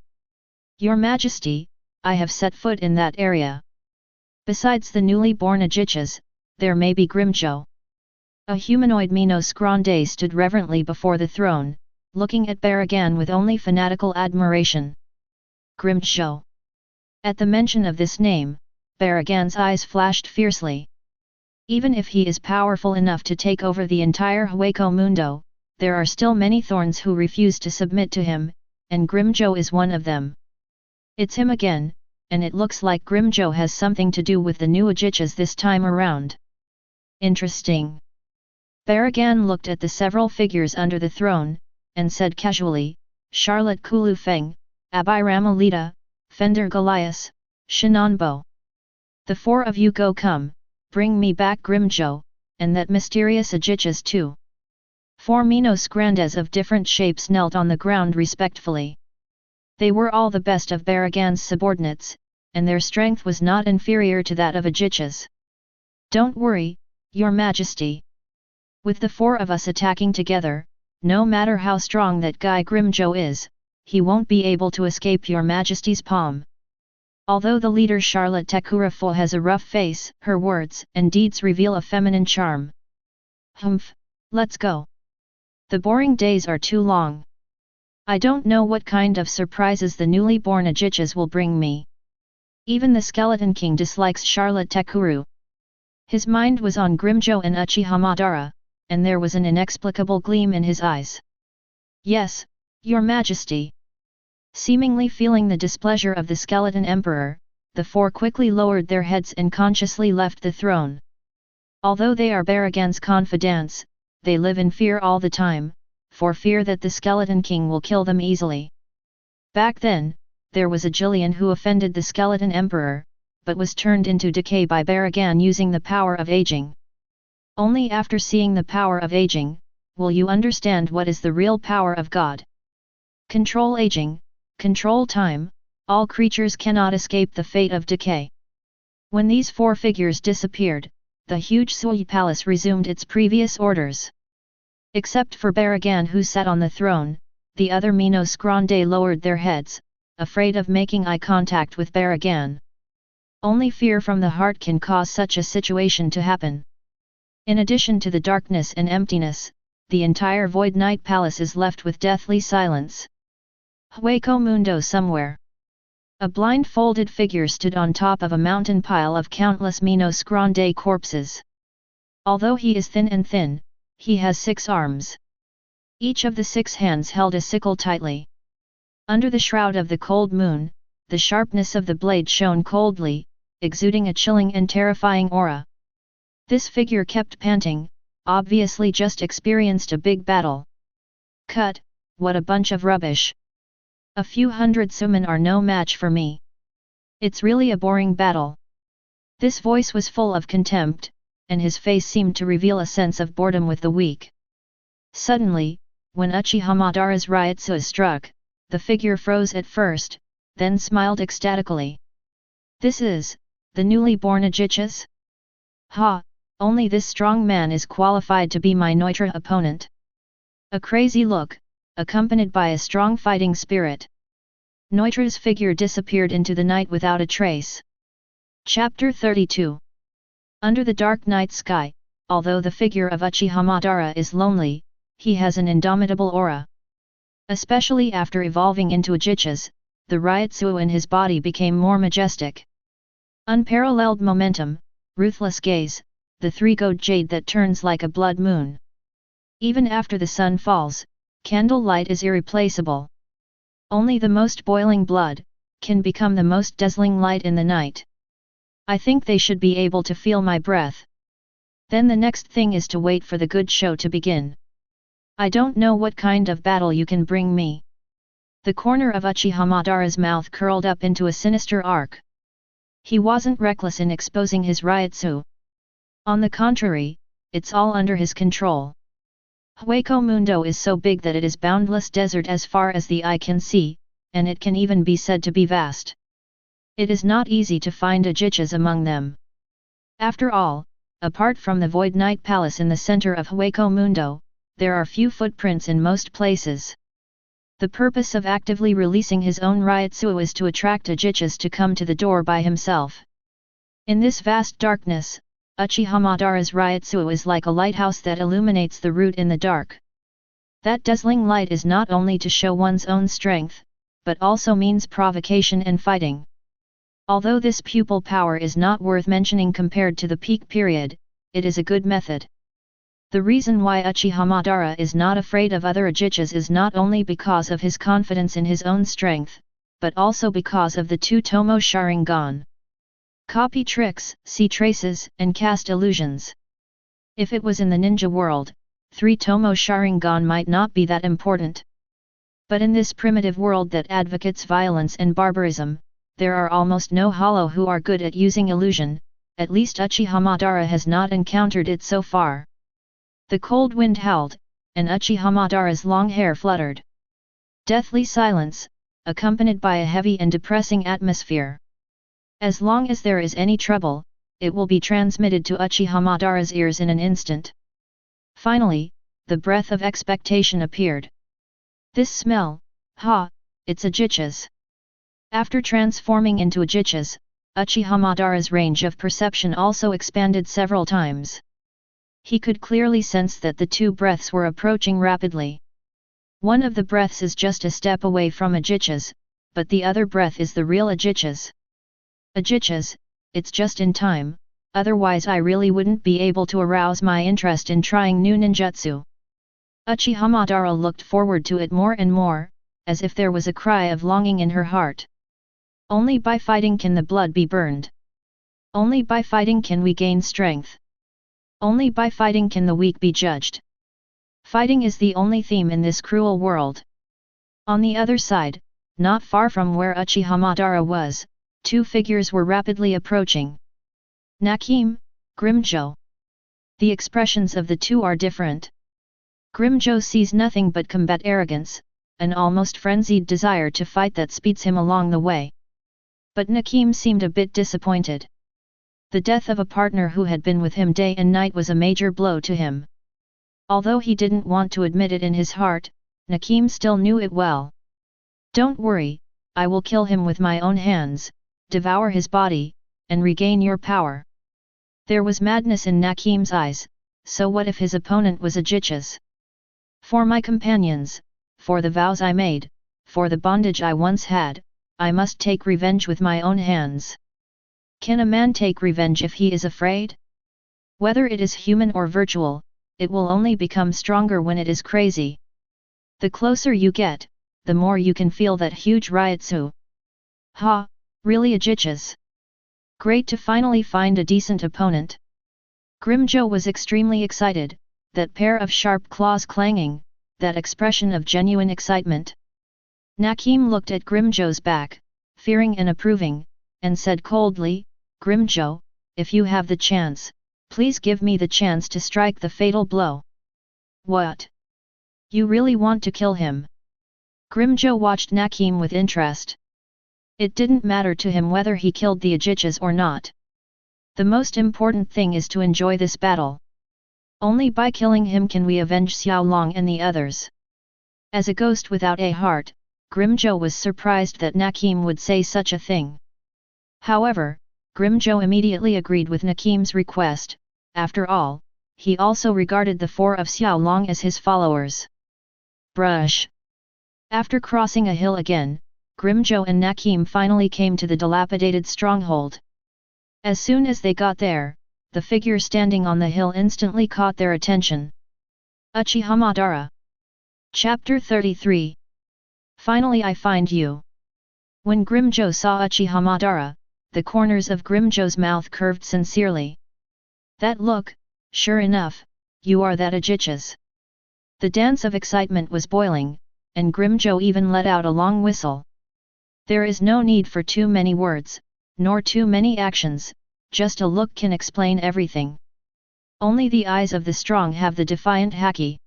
"Your Majesty, I have set foot in that area. Besides the newly born Uchichas, there may be Grimjo." A humanoid Minos Grande stood reverently before the throne, looking at Baragan with only fanatical admiration. Grimjo. At the mention of this name, Baragan's eyes flashed fiercely. Even if he is powerful enough to take over the entire Hueco Mundo, there are still many thorns who refuse to submit to him, and Grimjo is one of them. It's him again, and it looks like Grimjo has something to do with the new Uchichas this time around. Interesting. Baragan looked at the several figures under the throne, and said casually, "Charlotte Kulu Feng, Abai Ramalita, Fender Goliath, Shinanbo. The four of you go come, bring me back Grimjo, and that mysterious Uchichas too." 4 Minos Grandes of different shapes knelt on the ground respectfully. They were all the best of Baragan's subordinates, and their strength was not inferior to that of Uchichas. "Don't worry, Your Majesty. With the 4 of us attacking together, no matter how strong that guy Grimjo is, he won't be able to escape Your Majesty's palm." Although the leader Charlotte Tekurafo has a rough face, her words and deeds reveal a feminine charm. "Humph, let's go. The boring days are too long. I don't know what kind of surprises the newly born Uchichas will bring me." Even the Skeleton King dislikes Charlotte Tekuru. His mind was on Grimjo and Uchiha Madara, and there was an inexplicable gleam in his eyes. "Yes, Your Majesty." Seemingly feeling the displeasure of the Skeleton Emperor, the 4 quickly lowered their heads and consciously left the throne. Although they are Baragan's confidants, they live in fear all the time, for fear that the Skeleton King will kill them easily. Back then, there was a Jillian who offended the Skeleton Emperor, but was turned into decay by Baragan using the power of aging. Only after seeing the power of aging, will you understand what is the real power of God. Control aging, control time, all creatures cannot escape the fate of decay. When these 4 figures disappeared, the huge Sui palace resumed its previous orders. Except for Baragan who sat on the throne, the other Minos Grande lowered their heads, afraid of making eye contact with Baragan. Only fear from the heart can cause such a situation to happen. In addition to the darkness and emptiness, the entire Void Night Palace is left with deathly silence. Hueco Mundo somewhere. A blindfolded figure stood on top of a mountain pile of countless Minos Grande corpses. Although he is thin and thin, he has 6 arms. Each of the 6 hands held a sickle tightly. Under the shroud of the cold moon, the sharpness of the blade shone coldly, exuding a chilling and terrifying aura. This figure kept panting, obviously just experienced a big battle. "Cut, what a bunch of rubbish. A few hundred summon are no match for me. It's really a boring battle." This voice was full of contempt, and his face seemed to reveal a sense of boredom with the weak. Suddenly, when Uchiha Madara's Ryutsu struck, the figure froze at first, then smiled ecstatically. "This is, the newly born Uchichas? Ha, only this strong man is qualified to be my Neutra opponent." A crazy look, accompanied by a strong fighting spirit. Neutra's figure disappeared into the night without a trace. Chapter 32. Under the dark night sky, although the figure of Uchiha Madara is lonely, he has an indomitable aura. Especially after evolving into Uchichas, the Ryutsu in his body became more majestic. Unparalleled momentum, ruthless gaze, the 3-gold jade that turns like a blood moon. Even after the sun falls, candlelight is irreplaceable. Only the most boiling blood can become the most dazzling light in the night. I think they should be able to feel my breath. Then the next thing is to wait for the good show to begin. I don't know what kind of battle you can bring me. The corner of Uchiha Madara's mouth curled up into a sinister arc. He wasn't reckless in exposing his Ryutsu. On the contrary, it's all under his control. Hueco Mundo is so big that it is boundless desert as far as the eye can see, and it can even be said to be vast. It is not easy to find Uchichas among them. After all, apart from the Void Knight Palace in the center of Hueco Mundo, there are few footprints in most places. The purpose of actively releasing his own Ryutsu is to attract Uchichas to come to the door by himself. In this vast darkness, Uchiha Madara's Ryutsu is like a lighthouse that illuminates the route in the dark. That dazzling light is not only to show one's own strength, but also means provocation and fighting. Although this pupil power is not worth mentioning compared to the peak period, it is a good method. The reason why Uchiha Madara is not afraid of other Uchichas is not only because of his confidence in his own strength, but also because of the two Tomo Sharingan. Copy tricks, see traces, and cast illusions. If it was in the ninja world, 3 Tomo Sharingan might not be that important. But in this primitive world that advocates violence and barbarism, there are almost no hollow who are good at using illusion, at least Uchiha Madara has not encountered it so far. The cold wind howled, and Uchiha Madara's long hair fluttered. Deathly silence, accompanied by a heavy and depressing atmosphere. As long as there is any trouble, it will be transmitted to Uchiha Madara's ears in an instant. Finally, the breath of expectation appeared. This smell, it's Uchichas. After transforming into Uchichas, Uchiha Madara's range of perception also expanded several times. He could clearly sense that the 2 breaths were approaching rapidly. One of the breaths is just a step away from Uchichas, but the other breath is the real Uchichas. Uchichas, it's just in time, otherwise I really wouldn't be able to arouse my interest in trying new ninjutsu. Uchiha Madara looked forward to it more and more, as if there was a cry of longing in her heart. Only by fighting can the blood be burned. Only by fighting can we gain strength. Only by fighting can the weak be judged. Fighting is the only theme in this cruel world. On the other side, not far from where Uchiha Madara was, 2 figures were rapidly approaching. Nakim, Grimjo. The expressions of the 2 are different. Grimjo sees nothing but combat arrogance, an almost frenzied desire to fight that speeds him along the way. But Nakim seemed a bit disappointed. The death of a partner who had been with him day and night was a major blow to him. Although he didn't want to admit it in his heart, Nakim still knew it well. Don't worry, I will kill him with my own hands, devour his body, and regain your power. There was madness in Nakim's eyes, so what if his opponent was Uchichas? For my companions, for the vows I made, for the bondage I once had, I must take revenge with my own hands. Can a man take revenge if he is afraid? Whether it is human or virtual, it will only become stronger when it is crazy. The closer you get, the more you can feel that huge Ryutsu. Really Uchichas? Great to finally find a decent opponent. Grimjo was extremely excited, that pair of sharp claws clanging, that expression of genuine excitement. Nakim looked at Grimjo's back, fearing and approving, and said coldly, Grimjo, if you have the chance, please give me the chance to strike the fatal blow. What? You really want to kill him? Grimjo watched Nakim with interest. It didn't matter to him whether he killed the Uchichas or not. The most important thing is to enjoy this battle. Only by killing him can we avenge Xiao Long and the others. As a ghost without a heart, Grimjo was surprised that Nakim would say such a thing. However, Grimjo immediately agreed with Nakim's request. After all, he also regarded the 4 of Xiao Long as his followers. Brush. After crossing a hill again, Grimjo and Nakim finally came to the dilapidated stronghold. As soon as they got there, the figure standing on the hill instantly caught their attention. Uchiha Madara. Chapter 33. Finally I find you. When Grimjo saw Uchiha Madara, the corners of Grimjo's mouth curved sincerely. That look, sure enough, you are that Uchichas. The dance of excitement was boiling, and Grimjo even let out a long whistle. There is no need for too many words, nor too many actions, just a look can explain everything. Only the eyes of the strong have the defiant haki.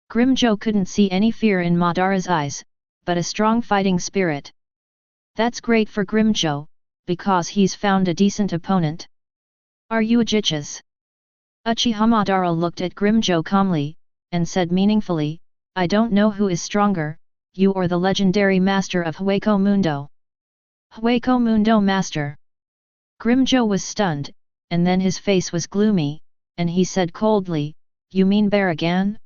Grimjo couldn't see any fear in Madara's eyes, but a strong fighting spirit. That's great for Grimjo, because he's found a decent opponent. Are you Uchiha's? Uchiha Madara looked at Grimjo calmly, and said meaningfully, I don't know who is stronger, you or the legendary master of Hueco Mundo. Hueco Mundo master. Grimjo was stunned, and then his face was gloomy, and he said coldly, you mean Baragan?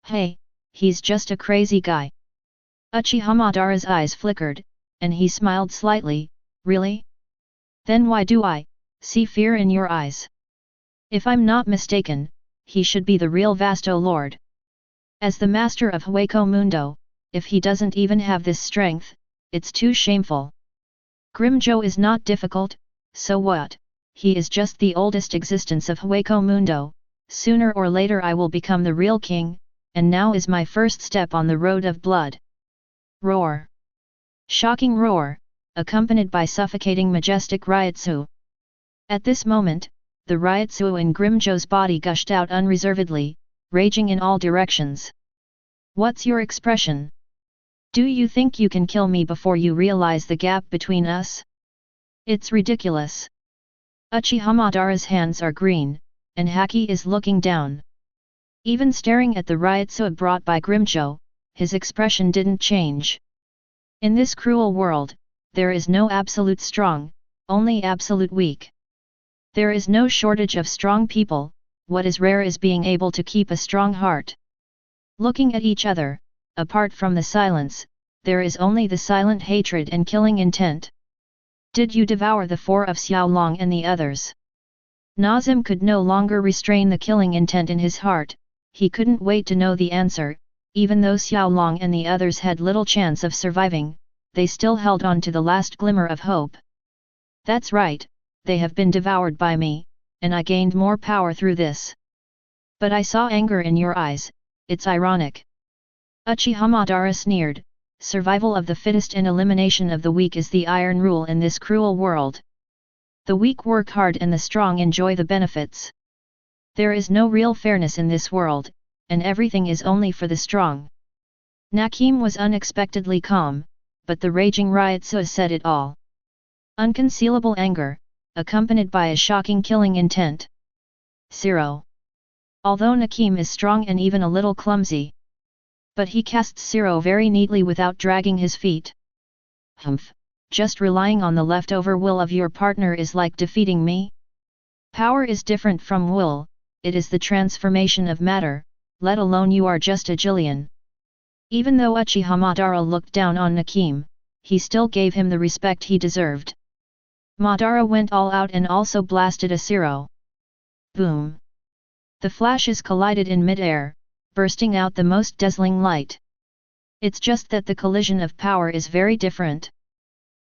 Hey, he's just a crazy guy. Uchiha Madara's eyes flickered, and he smiled slightly, really? Then why do I see fear in your eyes? If I'm not mistaken, he should be the real Vasto Lord. As the master of Hueco Mundo, if he doesn't even have this strength, it's too shameful. Grimjo is not difficult, so what? He is just the oldest existence of Hueco Mundo, sooner or later I will become the real king, and now is my first step on the road of blood. Roar. Shocking roar, accompanied by suffocating majestic Ryotsu. At this moment, the Ryotsu in Grimjo's body gushed out unreservedly, raging in all directions. What's your expression? Do you think you can kill me before you realize the gap between us? It's ridiculous. Uchiha Madara's hands are green, and Haki is looking down. Even staring at the Ryotsu brought by Grimjo, his expression didn't change. In this cruel world, there is no absolute strong, only absolute weak. There is no shortage of strong people, what is rare is being able to keep a strong heart. Looking at each other, apart from the silence, there is only the silent hatred and killing intent. Did you devour the four of Xiaolong and the others? Nazim could no longer restrain the killing intent in his heart, he couldn't wait to know the answer, even though Xiaolong and the others had little chance of surviving, they still held on to the last glimmer of hope. That's right, they have been devoured by me, and I gained more power through this. But I saw anger in your eyes, it's ironic. Uchiha Madara sneered, survival of the fittest and elimination of the weak is the iron rule in this cruel world. The weak work hard and the strong enjoy the benefits. There is no real fairness in this world, and everything is only for the strong. Nakim was unexpectedly calm, but the raging Ryotsu said it all. Unconcealable anger, accompanied by a shocking killing intent. Zero. Although Nakim is strong and even a little clumsy, but he casts Zero very neatly without dragging his feet. Humph, just relying on the leftover will of your partner is like defeating me? Power is different from will, it is the transformation of matter, let alone you are just a Jillian. Even though Uchiha Madara looked down on Nakim, he still gave him the respect he deserved. Madara went all out and also blasted a Zero. Boom! The flashes collided in mid-air, bursting out the most dazzling light. It's just that the collision of power is very different.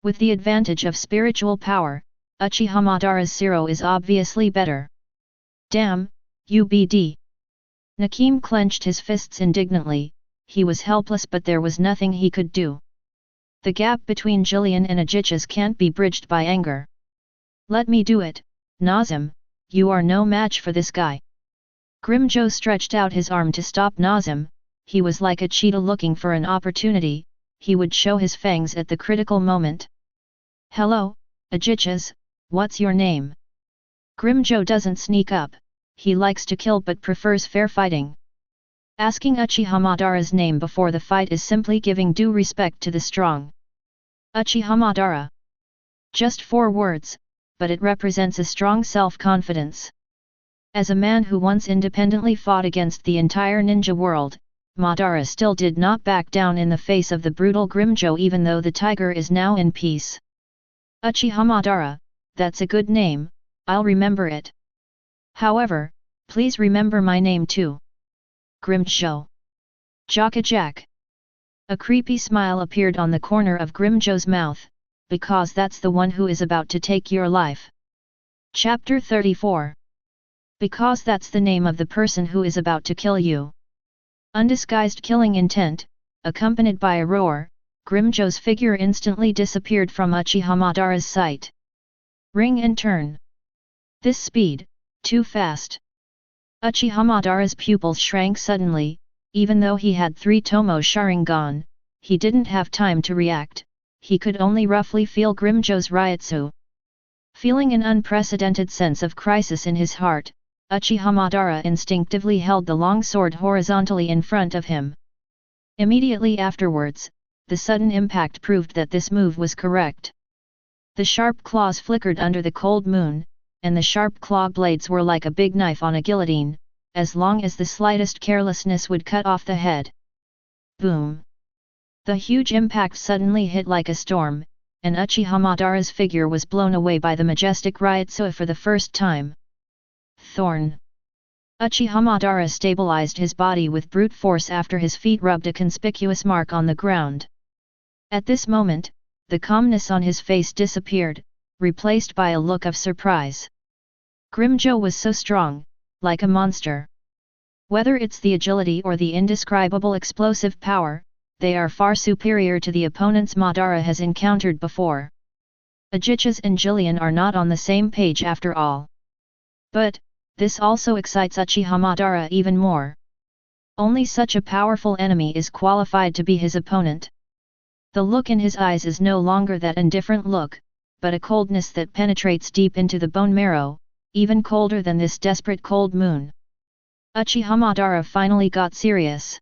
With the advantage of spiritual power, Uchiha Madara's Zero is obviously better. Damn, UBD! Nakim clenched his fists indignantly, he was helpless but there was nothing he could do. The gap between Jillian and Uchiha's can't be bridged by anger. Let me do it, Nazim, you are no match for this guy. Grimjo stretched out his arm to stop Nazim, he was like a cheetah looking for an opportunity, he would show his fangs at the critical moment. Hello, Uchiha's, what's your name? Grimjo doesn't sneak up, he likes to kill but prefers fair fighting. Asking Uchiha Madara's name before the fight is simply giving due respect to the strong. Uchiha Madara. Just 4 words, but it represents a strong self-confidence. As a man who once independently fought against the entire ninja world, Madara still did not back down in the face of the brutal Grimjo even though the tiger is now in peace. Uchiha Madara, that's a good name, I'll remember it. However, please remember my name too. Grimjo. Jack. A creepy smile appeared on the corner of Grimjo's mouth, because that's the one who is about to take your life. Chapter 34. Because that's the name of the person who is about to kill you. Undisguised killing intent, accompanied by a roar, Grimjo's figure instantly disappeared from Uchiha Madara's sight. Ring and turn. This speed, too fast. Uchiha Madara's pupils shrank suddenly. Even though he had 3 Tomo Sharingan, he didn't have time to react, he could only roughly feel Grimjo's Ryutsu. Feeling an unprecedented sense of crisis in his heart, Uchiha Madara instinctively held the long sword horizontally in front of him. Immediately afterwards, the sudden impact proved that this move was correct. The sharp claws flickered under the cold moon, and the sharp claw blades were like a big knife on a guillotine, as long as the slightest carelessness would cut off the head. Boom! The huge impact suddenly hit like a storm, and Uchiha Madara's figure was blown away by the majestic Ryutsu for the first time. Thorn! Uchiha Madara stabilized his body with brute force after his feet rubbed a conspicuous mark on the ground. At this moment, the calmness on his face disappeared, replaced by a look of surprise. Grimjo was so strong, like a monster. Whether it's the agility or the indescribable explosive power, they are far superior to the opponents Madara has encountered before. Uchichas and Jillian are not on the same page after all. But, this also excites Uchiha Madara even more. Only such a powerful enemy is qualified to be his opponent. The look in his eyes is no longer that indifferent look, but a coldness that penetrates deep into the bone marrow, even colder than this desperate cold moon. Uchiha Madara finally got serious.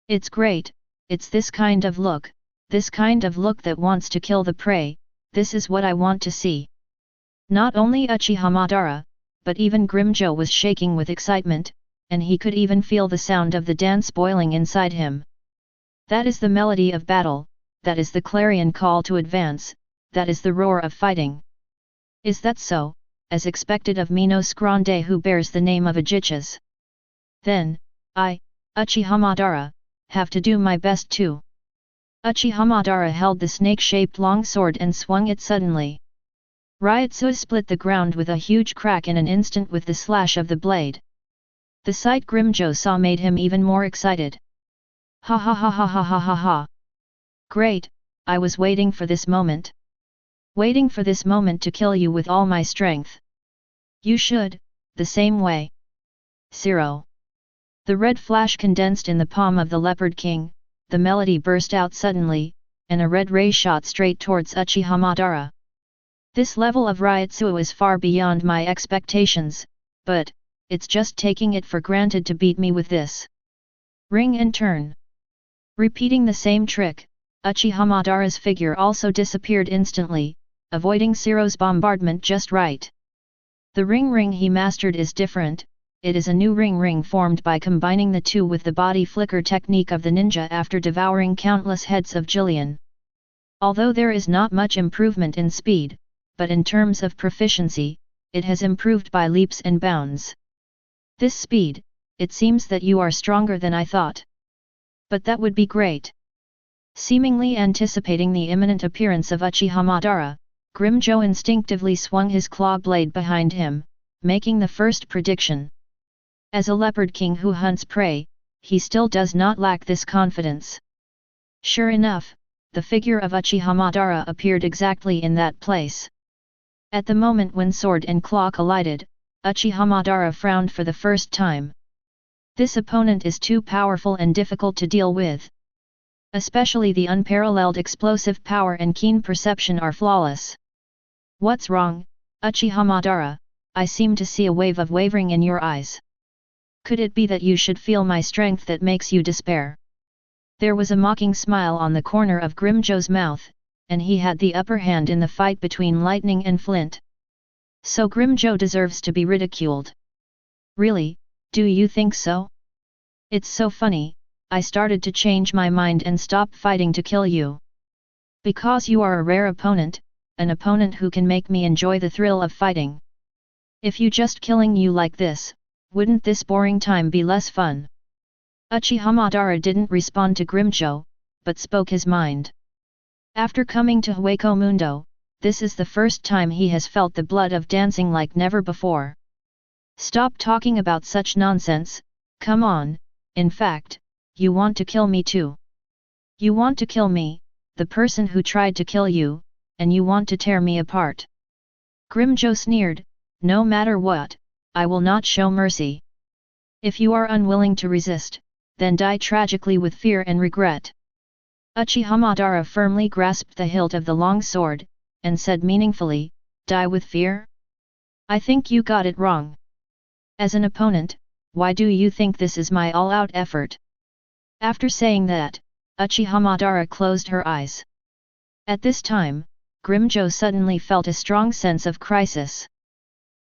It's great, it's this kind of look that wants to kill the prey, this is what I want to see. Not only Uchiha Madara, but even Grimjo was shaking with excitement, and he could even feel the sound of the dance boiling inside him. That is the melody of battle, that is the clarion call to advance, that is the roar of fighting. Is that so, as expected of Minos Grande who bears the name of Uchichas? Then, I, Uchiha Madara, have to do my best too. Uchiha Madara held the snake-shaped long sword and swung it suddenly. Ryutsu split the ground with a huge crack in an instant with the slash of the blade. The sight Grimjo saw made him even more excited. Ha ha ha ha ha ha ha ha. Great, I was waiting for this moment. Waiting for this moment to kill you with all my strength. You should, the same way. 0. The red flash condensed in the palm of the Leopard King, the melody burst out suddenly, and a red ray shot straight towards Uchiha Madara. This level of Ryutsu is far beyond my expectations, but, it's just taking it for granted to beat me with this. Ring and turn. Repeating the same trick, Uchiha Madara's figure also disappeared instantly, avoiding Zero's bombardment just right. The ring he mastered is different, it is a new ring formed by combining the two with the body flicker technique of the ninja after devouring countless heads of Jillian. Although there is not much improvement in speed, but in terms of proficiency, it has improved by leaps and bounds. This speed, it seems that you are stronger than I thought. But that would be great. Seemingly anticipating the imminent appearance of Uchiha Madara, Grimjo instinctively swung his claw blade behind him, making the first prediction. As a leopard king who hunts prey, he still does not lack this confidence. Sure enough, the figure of Uchiha Madara appeared exactly in that place. At the moment when sword and claw collided, Uchiha Madara frowned for the first time. This opponent is too powerful and difficult to deal with. Especially the unparalleled explosive power and keen perception are flawless. What's wrong, Uchiha Madara? I seem to see a wave of wavering in your eyes. Could it be that you should feel my strength that makes you despair? There was a mocking smile on the corner of Grimjo's mouth, and he had the upper hand in the fight between Lightning and Flint. So Grimjo deserves to be ridiculed. Really, do you think so? It's so funny, I started to change my mind and stop fighting to kill you. Because you are a rare opponent, an opponent who can make me enjoy the thrill of fighting. If you just killing you like this, wouldn't this boring time be less fun? Uchiha Madara didn't respond to Grimjo, but spoke his mind. After coming to Hueco Mundo, this is the first time he has felt the blood of dancing like never before. Stop talking about such nonsense, come on, in fact, you want to kill me too. You want to kill me, the person who tried to kill you, and you want to tear me apart. Grimjo sneered, no matter what, I will not show mercy. If you are unwilling to resist, then die tragically with fear and regret. Uchiha Madara firmly grasped the hilt of the long sword, and said meaningfully, die with fear? I think you got it wrong. As an opponent, why do you think this is my all-out effort? After saying that, Uchiha Madara closed her eyes. At this time, Grimjo suddenly felt a strong sense of crisis.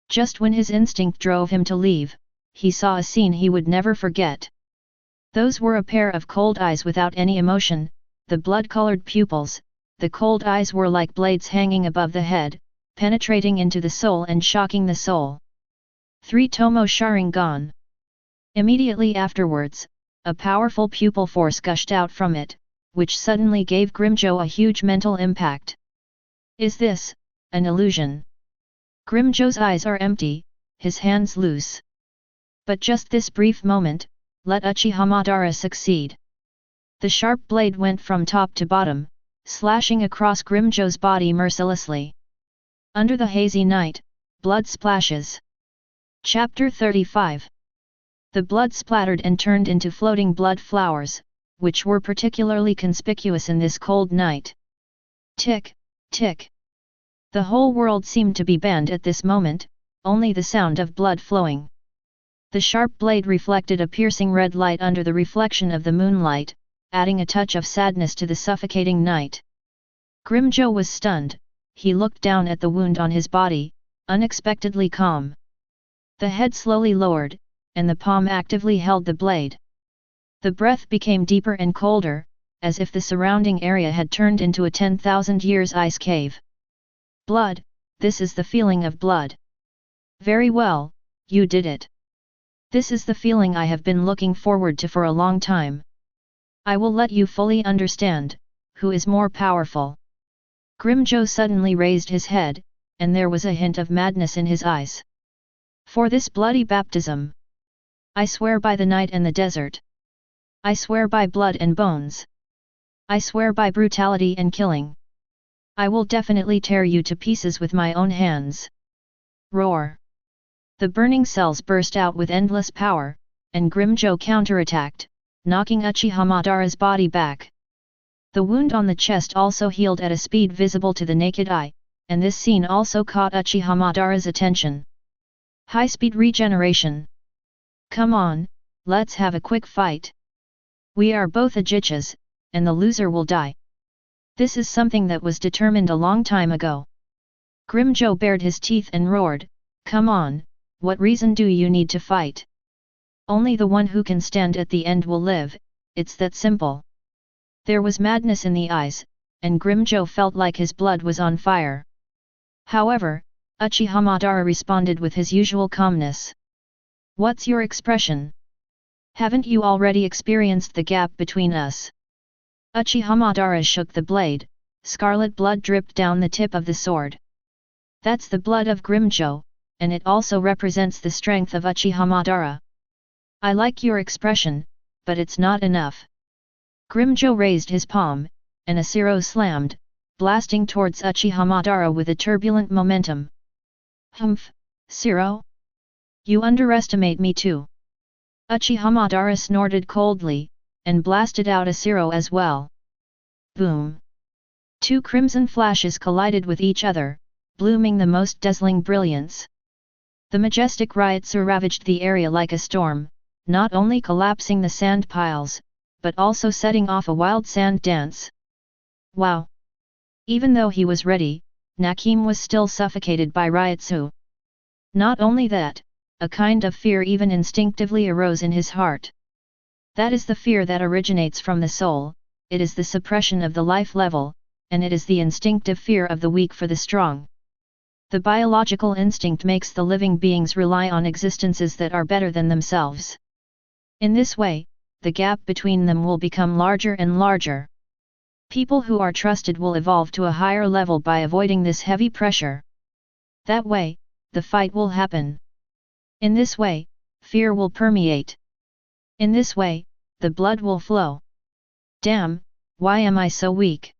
Just when his instinct drove him to leave, he saw a scene he would never forget. Those were a pair of cold eyes without any emotion, the blood-colored pupils, the cold eyes were like blades hanging above the head, penetrating into the soul and shocking the soul. 3 Tomo Sharingan. Immediately afterwards, a powerful pupil force gushed out from it, which suddenly gave Grimjo a huge mental impact. Is this an illusion? Grimjo's eyes are empty, his hands loose. But just this brief moment, let Uchiha Madara succeed. The sharp blade went from top to bottom, slashing across Grimjo's body mercilessly. Under the hazy night, blood splashes. Chapter 35. The blood splattered and turned into floating blood flowers, which were particularly conspicuous in this cold night. Tick, tick. The whole world seemed to be banned at this moment, only the sound of blood flowing. The sharp blade reflected a piercing red light under the reflection of the moonlight, adding a touch of sadness to the suffocating night. Grimjo was stunned, he looked down at the wound on his body, unexpectedly calm. The head slowly lowered, and the palm actively held the blade. The breath became deeper and colder, as if the surrounding area had turned into a 10,000 years ice cave. Blood, this is the feeling of blood. Very well, you did it. This is the feeling I have been looking forward to for a long time. I will let you fully understand, who is more powerful. Grimjo suddenly raised his head, and there was a hint of madness in his eyes. For this bloody baptism. I swear by the night and the desert. I swear by blood and bones. I swear by brutality and killing. I will definitely tear you to pieces with my own hands. Roar. The burning cells burst out with endless power, and Grimjo counterattacked, knocking Uchiha Madara's body back. The wound on the chest also healed at a speed visible to the naked eye, and this scene also caught Uchiha Madara's attention. High-speed regeneration. Come on, let's have a quick fight. We are both Uchichas, and the loser will die. This is something that was determined a long time ago. Grimjo bared his teeth and roared, come on, what reason do you need to fight? Only the one who can stand at the end will live, it's that simple. There was madness in the eyes, and Grimjo felt like his blood was on fire. However, Uchiha Madara responded with his usual calmness. What's your expression? Haven't you already experienced the gap between us? Uchiha Madara shook the blade, scarlet blood dripped down the tip of the sword. That's the blood of Grimjo, and it also represents the strength of Uchiha Madara. I like your expression, but it's not enough. Grimjo raised his palm, and a Siro slammed, blasting towards Uchiha Madara with a turbulent momentum. Humph, Siro? You underestimate me too. Uchiha Madara snorted coldly, and blasted out a Siro as well. Boom! 2 crimson flashes collided with each other, blooming the most dazzling brilliance. The majestic Ryotsu ravaged the area like a storm, not only collapsing the sand piles, but also setting off a wild sand dance. Wow! Even though he was ready, Nakim was still suffocated by Ryotsu. Not only that, a kind of fear even instinctively arose in his heart. That is the fear that originates from the soul, it is the suppression of the life level, and it is the instinctive fear of the weak for the strong. The biological instinct makes the living beings rely on existences that are better than themselves. In this way, the gap between them will become larger and larger. People who are trusted will evolve to a higher level by avoiding this heavy pressure. That way, the fight will happen. In this way, fear will permeate. In this way, the blood will flow. Damn, why am I so weak?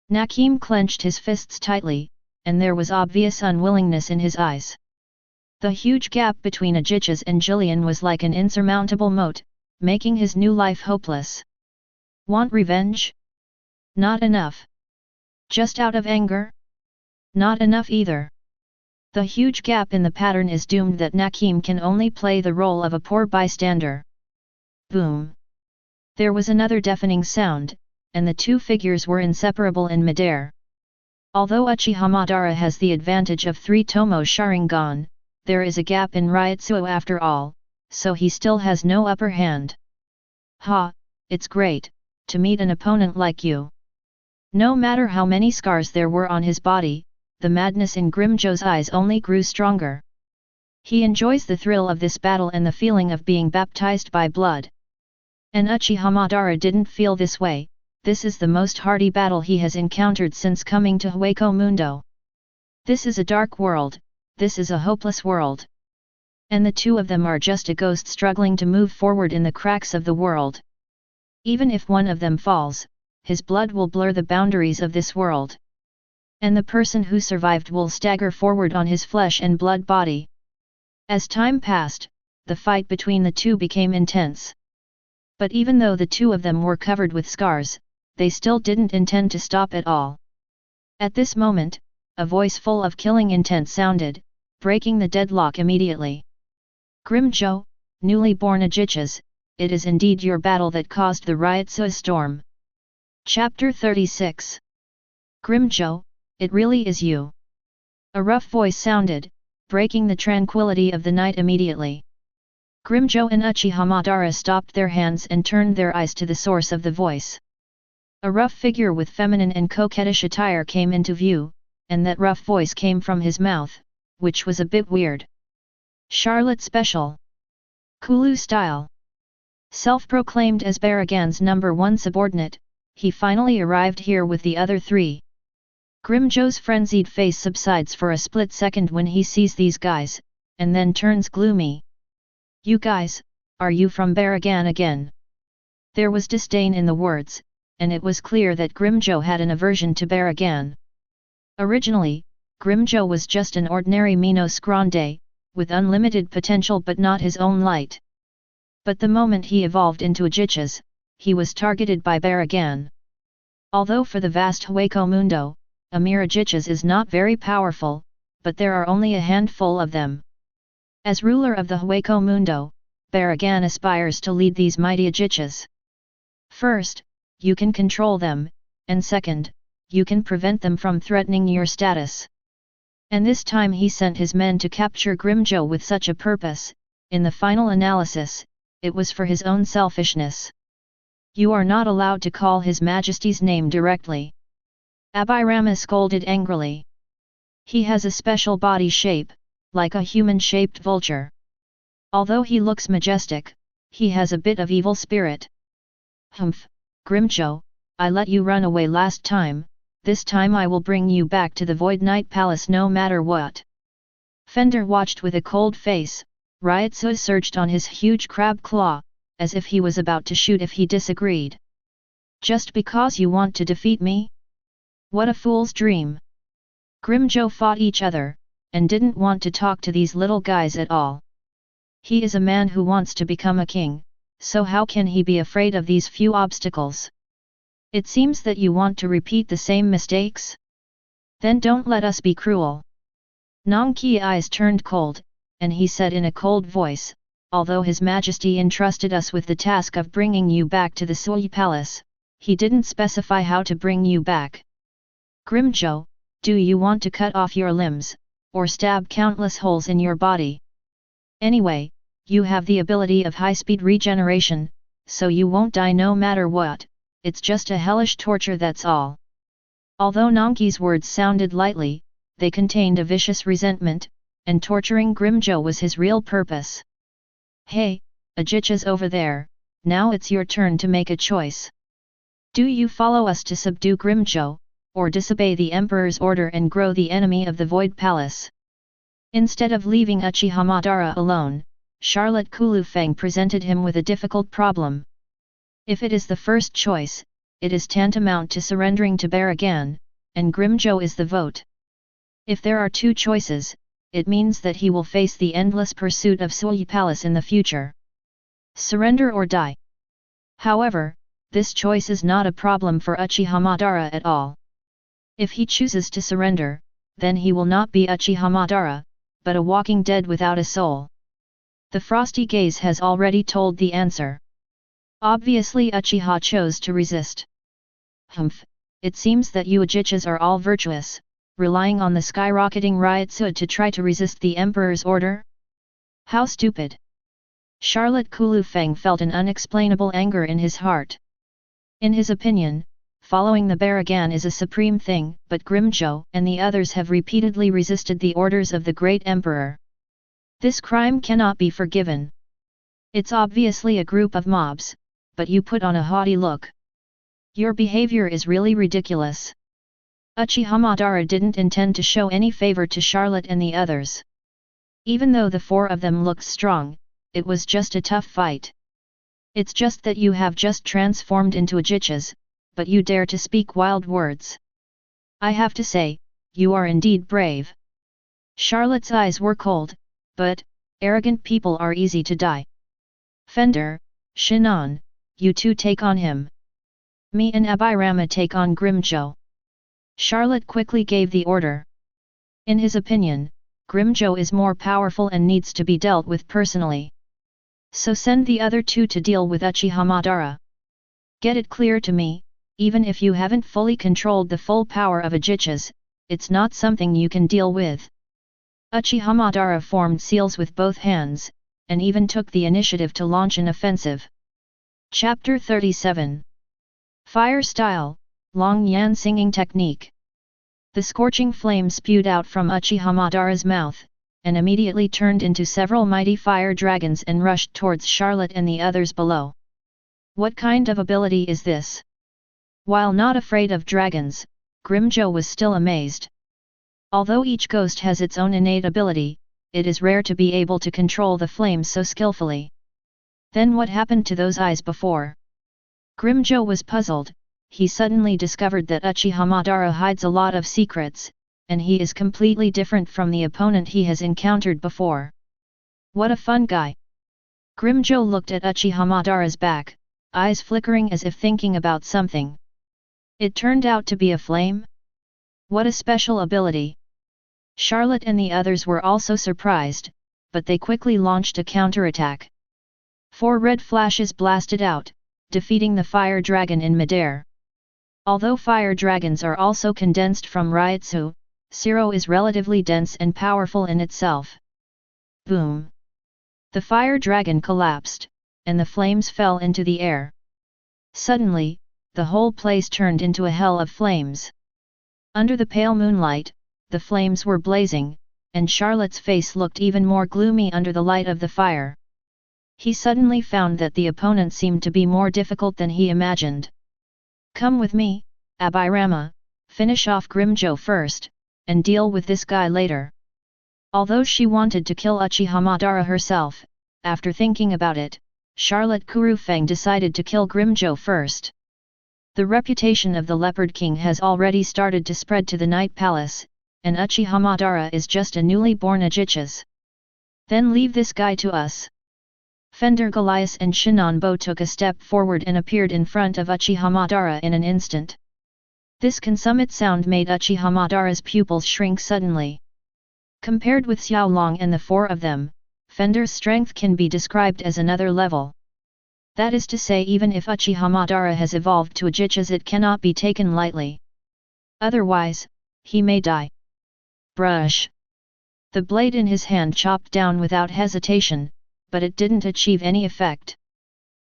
Nakim clenched his fists tightly, and there was obvious unwillingness in his eyes. The huge gap between Uchiha and Jillian was like an insurmountable moat, making his new life hopeless. Want revenge? Not enough. Just out of anger? Not enough either. The huge gap in the pattern is doomed that Nakim can only play the role of a poor bystander. Boom! There was another deafening sound, and the two figures were inseparable in midair. Although Uchiha Madara has the advantage of 3 Tomo Sharingan, there is a gap in Ryutsu after all, so he still has no upper hand. Ha, it's great, to meet an opponent like you. No matter how many scars there were on his body, the madness in Grimjo's eyes only grew stronger. He enjoys the thrill of this battle and the feeling of being baptized by blood. And Uchiha Madara didn't feel this way. This is the most hardy battle he has encountered since coming to Hueco Mundo. This is a dark world, this is a hopeless world. And the two of them are just a ghost struggling to move forward in the cracks of the world. Even if one of them falls, his blood will blur the boundaries of this world. And the person who survived will stagger forward on his flesh and blood body. As time passed, the fight between the two became intense. But even though the two of them were covered with scars, they still didn't intend to stop at all. At this moment, a voice full of killing intent sounded, breaking the deadlock immediately. Grimjo, newly born Uchiha, it is indeed your battle that caused the Ryutsu storm. Chapter 36. Grimjo, it really is you. A rough voice sounded, breaking the tranquility of the night immediately. Grimjo and Uchiha Madara stopped their hands and turned their eyes to the source of the voice. A rough figure with feminine and coquettish attire came into view, and that rough voice came from his mouth, which was a bit weird. Charlotte Special. Kulu style. Self-proclaimed as Baragan's #1 subordinate, he finally arrived here with the other 3. Grimjo's frenzied face subsides for a split second when he sees these guys, and then turns gloomy. You guys, are you from Baragan again? There was disdain in the words, and it was clear that Grimjo had an aversion to Baragan. Originally, Grimjo was just an ordinary Minos Grande, with unlimited potential but not his own light. But the moment he evolved into Uchiha, he was targeted by Baragan. Although for the vast Hueco Mundo, a mere Uchiha is not very powerful, but there are only a handful of them. As ruler of the Hueco Mundo, Baragan aspires to lead these mighty Uchihas. First, you can control them, and second, you can prevent them from threatening your status. And this time he sent his men to capture Grimjo with such a purpose. In the final analysis, it was for his own selfishness. You are not allowed to call His Majesty's name directly. Abhirama scolded angrily. He has a special body shape, like a human-shaped vulture. Although he looks majestic, he has a bit of evil spirit. Humph, Grimjo, I let you run away last time, this time I will bring you back to the Void Knight Palace no matter what. Fender watched with a cold face. Ryutsu surged on his huge crab claw, as if he was about to shoot if he disagreed. Just because you want to defeat me? What a fool's dream! Grimjo fought each other, and didn't want to talk to these little guys at all. He is a man who wants to become a king, so how can he be afraid of these few obstacles? It seems that you want to repeat the same mistakes? Then don't let us be cruel. Nongqi's eyes turned cold, and he said in a cold voice, although His Majesty entrusted us with the task of bringing you back to the Sui Palace, he didn't specify how to bring you back. Grimjo, do you want to cut off your limbs, or stab countless holes in your body? Anyway, you have the ability of high-speed regeneration, so you won't die no matter what, it's just a hellish torture that's all. Although Nongqi's words sounded lightly, they contained a vicious resentment, and torturing Grimjo was his real purpose. Hey, Uchiha's over there, now it's your turn to make a choice. Do you follow us to subdue Grimjo, or disobey the Emperor's order and grow the enemy of the Void Palace? Instead of leaving Uchiha Madara alone, Charlotte Kulufeng presented him with a difficult problem. If it is the first choice, it is tantamount to surrendering to Baragan, and Grimjo is the vote. If there are two choices, it means that he will face the endless pursuit of Sui Palace in the future. Surrender or die. However, this choice is not a problem for Uchiha Madara at all. If he chooses to surrender, then he will not be Uchiha Madara, but a walking dead without a soul. The frosty gaze has already told the answer. Obviously Uchiha chose to resist. Humph, it seems that you Uchichas are all virtuous, relying on the skyrocketing Ryutsu to try to resist the Emperor's order? How stupid! Charlotte Kulufeng felt an unexplainable anger in his heart. In his opinion, following the Baragan is a supreme thing, but Grimjo and the others have repeatedly resisted the orders of the great Emperor. This crime cannot be forgiven. It's obviously a group of mobs, but you put on a haughty look. Your behavior is really ridiculous. Uchiha Madara didn't intend to show any favor to Charlotte and the others. Even though the four of them looked strong, it was just a tough fight. It's just that you have just transformed into Uchichas, but you dare to speak wild words. I have to say, you are indeed brave. Charlotte's eyes were cold, but arrogant people are easy to die. Fender, Shinon, you two take on him. Me and Abirama take on Grimjo. Charlotte quickly gave the order. In his opinion, Grimjo is more powerful and needs to be dealt with personally. So send the other two to deal with Uchiha Madara. Get it clear to me, even if you haven't fully controlled the full power of Uchichas, it's not something you can deal with. Uchiha Madara formed seals with both hands, and even took the initiative to launch an offensive. Chapter 37. Fire Style, Long Yan Singing Technique. The scorching flame spewed out from Uchiha Madara's mouth, and immediately turned into several mighty fire dragons and rushed towards Charlotte and the others below. What kind of ability is this? While not afraid of dragons, Grimjo was still amazed. Although each ghost has its own innate ability, it is rare to be able to control the flames so skillfully. Then what happened to those eyes before? Grimjo was puzzled. He suddenly discovered that Uchiha Madara hides a lot of secrets, and he is completely different from the opponent he has encountered before. What a fun guy! Grimjo looked at Uchiha Madara's back, eyes flickering as if thinking about something. It turned out to be a flame? What a special ability! Charlotte and the others were also surprised, but they quickly launched a counterattack. 4 red flashes blasted out, defeating the fire dragon in midair. Although fire dragons are also condensed from Ryutsu, Zero is relatively dense and powerful in itself. Boom! The fire dragon collapsed, and the flames fell into the air. Suddenly, the whole place turned into a hell of flames. Under the pale moonlight, the flames were blazing, and Charlotte's face looked even more gloomy under the light of the fire. He suddenly found that the opponent seemed to be more difficult than he imagined. Come with me, Abirama, finish off Grimjo first, and deal with this guy later. Although she wanted to kill Uchiha Madara herself, after thinking about it, Charlotte Kulufeng decided to kill Grimjo first. The reputation of the Leopard King has already started to spread to the Night Palace, and Uchiha Madara is just a newly born Uchichas. Then leave this guy to us. Fender Goliath and Shinonbo took a step forward and appeared in front of Uchiha Madara in an instant. This consummate sound made Uchiha Madara's pupils shrink suddenly. Compared with Xiaolong and the 4 of them, Fender's strength can be described as another level. That is to say, even if Uchiha Madara has evolved to Uchichas, it cannot be taken lightly. Otherwise, he may die. Brush! The blade in his hand chopped down without hesitation, but it didn't achieve any effect.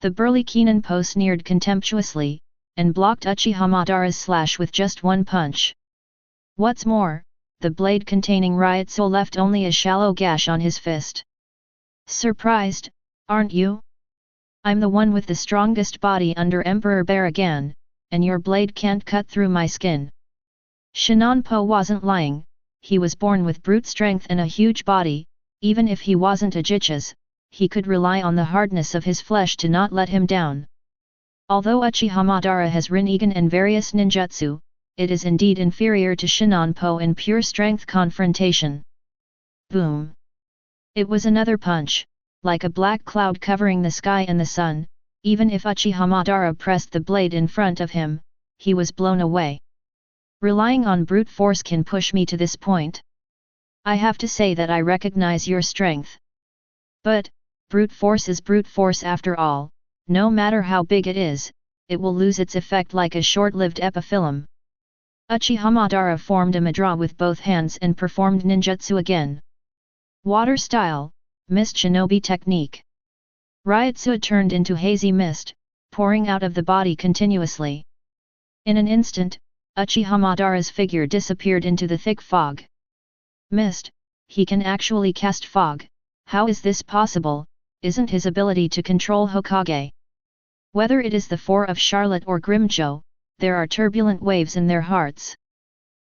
The burly Kinanpo sneered contemptuously, and blocked Uchiha Madara's slash with just one punch. What's more, the blade containing Ryutsu left only a shallow gash on his fist. Surprised, aren't you? I'm the one with the strongest body under Emperor Baragan, and your blade can't cut through my skin. Shinonpo wasn't lying, he was born with brute strength and a huge body. Even if he wasn't Uchichas, he could rely on the hardness of his flesh to not let him down. Although Uchiha Madara has Rinnegan and various ninjutsu, it is indeed inferior to Shinonpo in pure strength confrontation. Boom! It was another punch, like a black cloud covering the sky and the sun. Even if Uchiha Madara pressed the blade in front of him, he was blown away. Relying on brute force can push me to this point. I have to say that I recognize your strength. But, brute force is brute force after all, no matter how big it is, it will lose its effect like a short-lived epiphyllum. Uchiha Madara formed a mudra with both hands and performed ninjutsu again. Water style, mist shinobi technique. Ryutsu turned into hazy mist, pouring out of the body continuously. In an instant, Uchiha Madara's figure disappeared into the thick fog. Mist, he can actually cast fog. How is this possible? Isn't his ability to control Hokage? Whether it is the four of Charlotte or Grimmjow, there are turbulent waves in their hearts.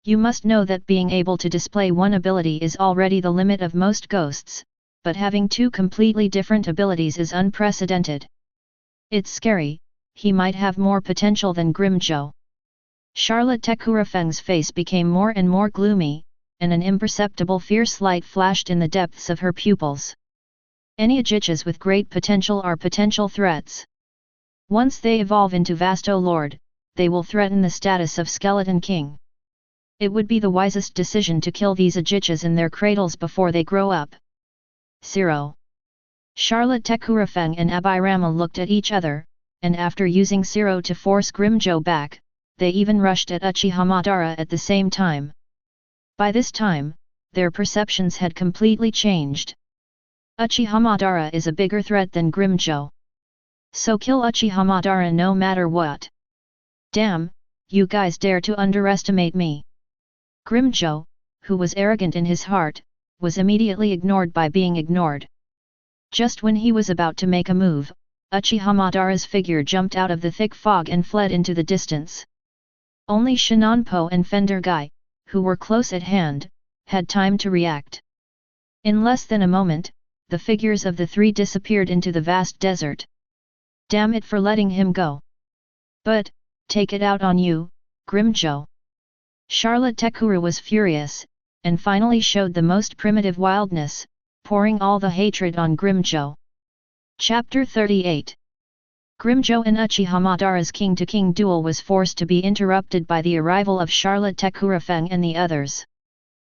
You must know that being able to display one ability is already the limit of most ghosts, but having two completely different abilities is unprecedented. It's scary, he might have more potential than Grimmjow. Charlotte Tekurafeng's face became more and more gloomy, and an imperceptible fierce light flashed in the depths of her pupils. Any Uchichas with great potential are potential threats. Once they evolve into Vasto Lord, they will threaten the status of Skeleton King. It would be the wisest decision to kill these Uchichas in their cradles before they grow up. 0. Charlotte Tekurafeng and Abirama looked at each other, and after using 0 to force Grimmjow back, they even rushed at Uchiha Madara at the same time. By this time, their perceptions had completely changed. Uchiha Madara is a bigger threat than Grimmjow. So kill Uchiha Madara no matter what. Damn, you guys dare to underestimate me. Grimmjow, who was arrogant in his heart, was immediately ignored by being ignored. Just when he was about to make a move, Uchiha Madara's figure jumped out of the thick fog and fled into the distance. Only Shinanpo and Fender Guy, who were close at hand, had time to react. In less than a moment, the figures of the three disappeared into the vast desert. Damn it for letting him go. But, take it out on you, Grimmjow. Charlotte Tekuru was furious, and finally showed the most primitive wildness, pouring all the hatred on Grimmjow. Chapter 38. Grimmjow and Uchiha Madara's king-to-king duel was forced to be interrupted by the arrival of Charlotte Tekurafeng and the others.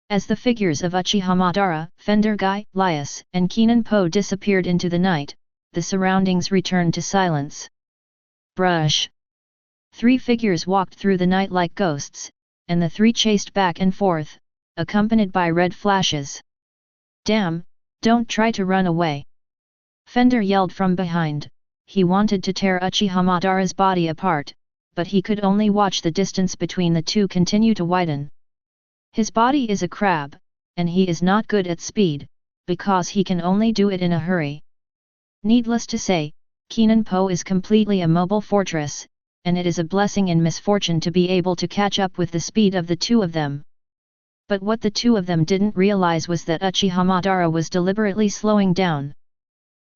As the figures of Uchiha Madara, Fender Guy, Lias, and Keenan Po disappeared into the night, the surroundings returned to silence. Brush. Three figures walked through the night like ghosts, and the three chased back and forth, accompanied by red flashes. Damn, don't try to run away. Fender yelled from behind. He wanted to tear Uchiha Madara's body apart, but he could only watch the distance between the two continue to widen. His body is a crab, and he is not good at speed, because he can only do it in a hurry. Needless to say, Keenan Po is completely a mobile fortress, and it is a blessing in misfortune to be able to catch up with the speed of the two of them. But what the two of them didn't realize was that Uchiha Madara was deliberately slowing down.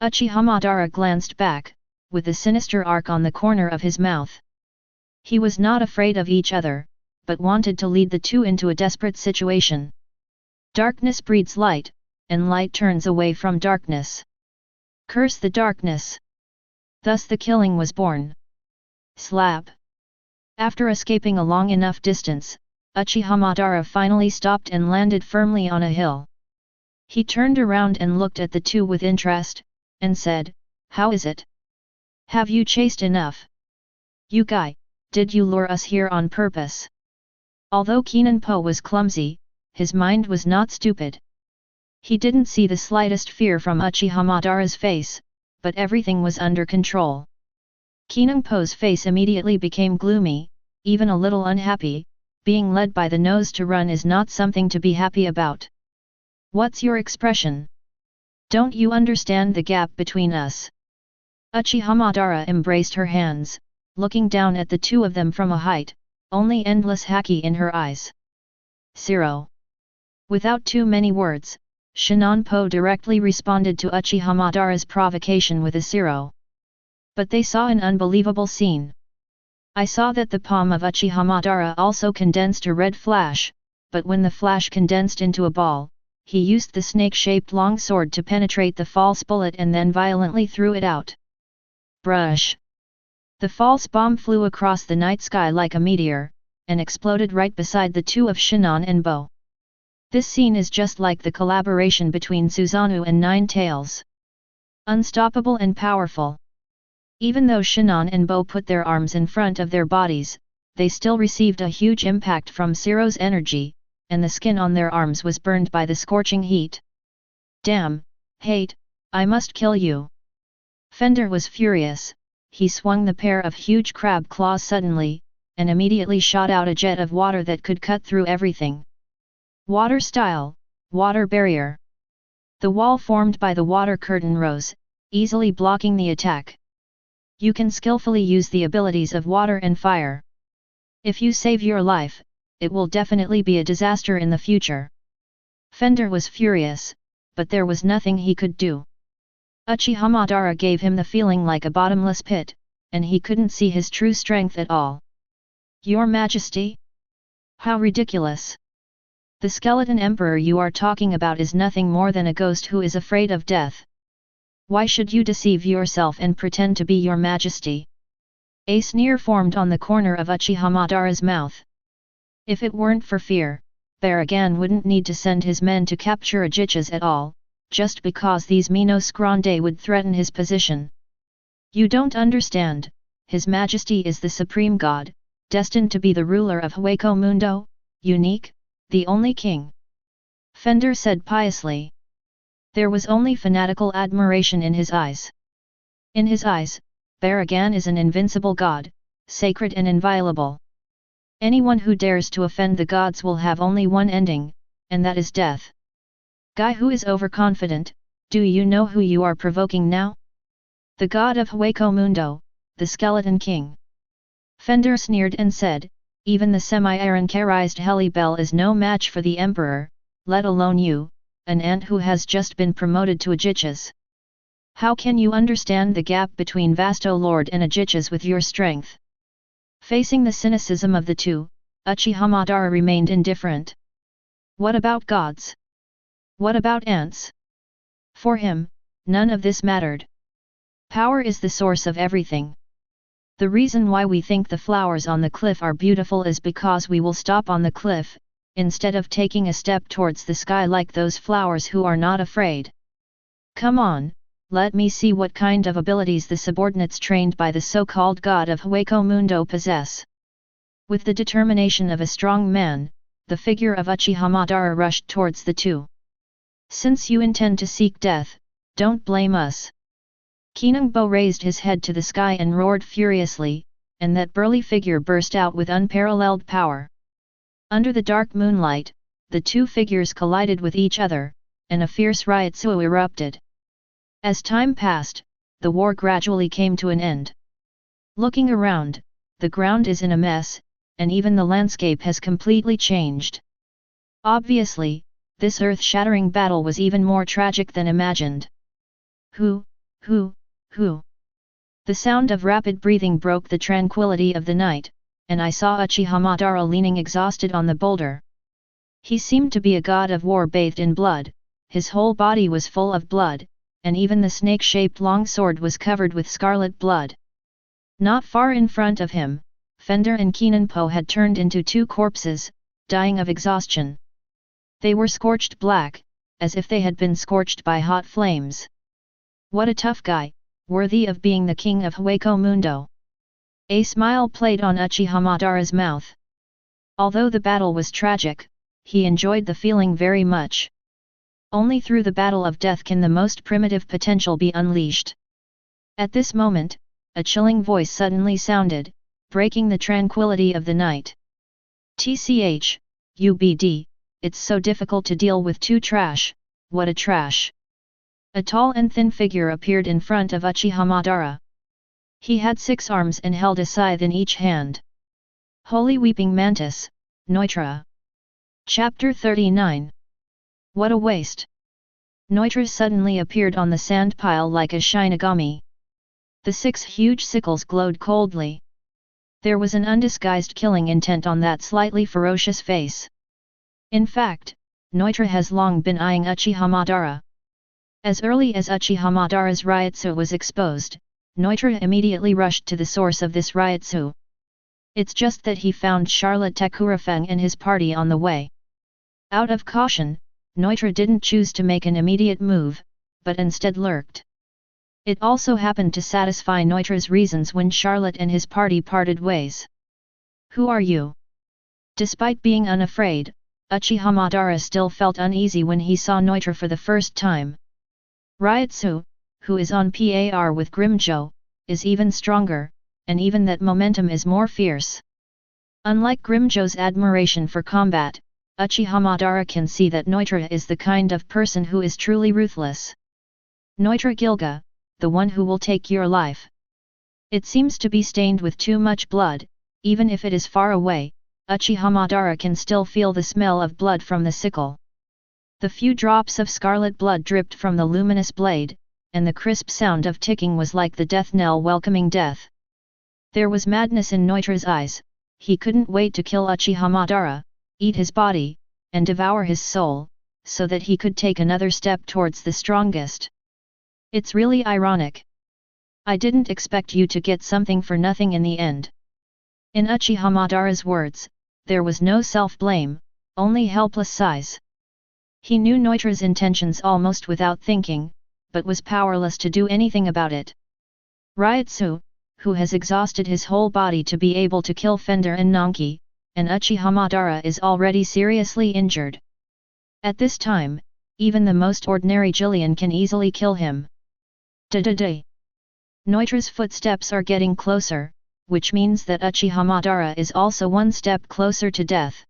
Uchiha Madara glanced back, with a sinister arc on the corner of his mouth. He was not afraid of each other, but wanted to lead the two into a desperate situation. Darkness breeds light, and light turns away from darkness. Curse the darkness! Thus the killing was born. Slap! After escaping a long enough distance, Uchiha Madara finally stopped and landed firmly on a hill. He turned around and looked at the two with interest, and said, "How is it? Have you chased enough? You guy, did you lure us here on purpose?" Although Keenan Po was clumsy, his mind was not stupid. He didn't see the slightest fear from Uchiha Madara's face, but everything was under control. Keenan Po's face immediately became gloomy, even a little unhappy. Being led by the nose to run is not something to be happy about. What's your expression? Don't you understand the gap between us? Uchiha Madara embraced her hands, looking down at the two of them from a height, only endless haki in her eyes. 0. Without too many words, Shinanpo directly responded to Uchiha Madara's provocation with a 0. But they saw an unbelievable scene. I saw that the palm of Uchiha Madara also condensed a red flash, but when the flash condensed into a ball, he used the snake-shaped long sword to penetrate the false bullet and then violently threw it out. Brush! The false bomb flew across the night sky like a meteor, and exploded right beside the two of Shinon and Bo. This scene is just like the collaboration between Susanoo and Nine Tails. Unstoppable and powerful. Even though Shinon and Bo put their arms in front of their bodies, they still received a huge impact from Zero's energy, and the skin on their arms was burned by the scorching heat. Damn, hate, I must kill you. Fender was furious, he swung the pair of huge crab claws suddenly, and immediately shot out a jet of water that could cut through everything. Water style, water barrier. The wall formed by the water curtain rose, easily blocking the attack. You can skillfully use the abilities of water and fire. If you save your life, it will definitely be a disaster in the future. Fender was furious, but there was nothing he could do. Uchiha Madara gave him the feeling like a bottomless pit, and he couldn't see his true strength at all. Your Majesty? How ridiculous! The skeleton emperor you are talking about is nothing more than a ghost who is afraid of death. Why should you deceive yourself and pretend to be your Majesty? A sneer formed on the corner of Uchiha Madara's mouth. If it weren't for fear, Baragan wouldn't need to send his men to capture Uchichas at all, just because these Minos Grande would threaten his position. You don't understand, His Majesty is the Supreme God, destined to be the ruler of Hueco Mundo, unique, the only king. Fender said piously. There was only fanatical admiration in his eyes. In his eyes, Baragan is an invincible god, sacred and inviolable. Anyone who dares to offend the gods will have only one ending, and that is death. Guy who is overconfident, do you know who you are provoking now? The god of Hueco Mundo, the Skeleton King. Fender sneered and said, even the semi-iron-charized Helibel is no match for the Emperor, let alone you, an ant who has just been promoted to Uchichas. How can you understand the gap between Vasto Lord and Uchichas with your strength? Facing the cynicism of the two, Uchiha Madara remained indifferent. What about gods? What about ants? For him, none of this mattered. Power is the source of everything. The reason why we think the flowers on the cliff are beautiful is because we will stop on the cliff, instead of taking a step towards the sky like those flowers who are not afraid. Come on, let me see what kind of abilities the subordinates trained by the so-called god of Hueco Mundo possess. With the determination of a strong man, the figure of Uchiha Madara rushed towards the two. Since you intend to seek death, don't blame us. Kinungbo raised his head to the sky and roared furiously, and that burly figure burst out with unparalleled power. Under the dark moonlight, the two figures collided with each other, and a fierce riotsuo erupted. As time passed, the war gradually came to an end. Looking around, the ground is in a mess, and even the landscape has completely changed. Obviously, this earth-shattering battle was even more tragic than imagined. Who? The sound of rapid breathing broke the tranquility of the night, and I saw Uchiha Madara leaning exhausted on the boulder. He seemed to be a god of war bathed in blood, his whole body was full of blood, and even the snake-shaped long sword was covered with scarlet blood. Not far in front of him, Fender and Kinunpo had turned into two corpses, dying of exhaustion. They were scorched black, as if they had been scorched by hot flames. What a tough guy, worthy of being the king of Hueco Mundo. A smile played on Uchiha Madara's mouth. Although the battle was tragic, he enjoyed the feeling very much. Only through the battle of death can the most primitive potential be unleashed. At this moment, a chilling voice suddenly sounded, breaking the tranquility of the night. TCH, UBD, it's so difficult to deal with two trash, what a trash. A tall and thin figure appeared in front of Uchiha Madara. He had 6 arms and held a scythe in each hand. Holy Weeping Mantis, Neutra. Chapter 39. What a waste! Neutra suddenly appeared on the sand pile like a Shinigami. The 6 huge sickles glowed coldly. There was an undisguised killing intent on that slightly ferocious face. In fact, Noitra has long been eyeing Uchiha Madara. As early as Uchiha Madara's Ryutsu was exposed, Noitra immediately rushed to the source of this Ryutsu. It's just that he found Charlotte Takurafang and his party on the way. Out of caution, Noitra didn't choose to make an immediate move, but instead lurked. It also happened to satisfy Noitra's reasons when Charlotte and his party parted ways. "Who are you?" Despite being unafraid, Uchiha Madara still felt uneasy when he saw Noitra for the first time. Ryutsu, who is on par with Grimjo, is even stronger, and even that momentum is more fierce. Unlike Grimjo's admiration for combat, Uchiha Madara can see that Noitra is the kind of person who is truly ruthless. "Noitra Gilga, the one who will take your life. It seems to be stained with too much blood, even if it is far away." Uchiha Madara can still feel the smell of blood from the sickle. The few drops of scarlet blood dripped from the luminous blade, and the crisp sound of ticking was like the death knell welcoming death. There was madness in Noitra's eyes. He couldn't wait to kill Uchiha Madara, eat his body, and devour his soul, so that he could take another step towards the strongest. "It's really ironic. I didn't expect you to get something for nothing in the end." In Uchiha Madara's words, there was no self-blame, only helpless sighs. He knew Noitra's intentions almost without thinking, but was powerless to do anything about it. Ryutsu, who has exhausted his whole body to be able to kill Fender and Nanki, and Uchiha Madara is already seriously injured. At this time, even the most ordinary Jillian can easily kill him. Da-da-da. Noitra's footsteps are getting closer, which means that Uchiha Madara is also one step closer to death.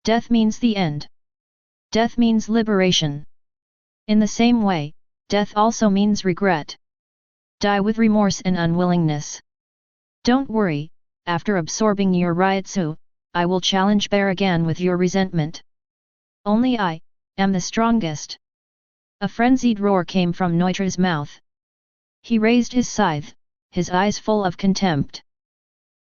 Death means the end. Death means liberation. In the same way, death also means regret. Die with remorse and unwillingness. "Don't worry, after absorbing your Ryutsu, I will challenge Baragan with your resentment. Only I am the strongest." A frenzied roar came from Noitra's mouth. He raised his scythe, his eyes full of contempt.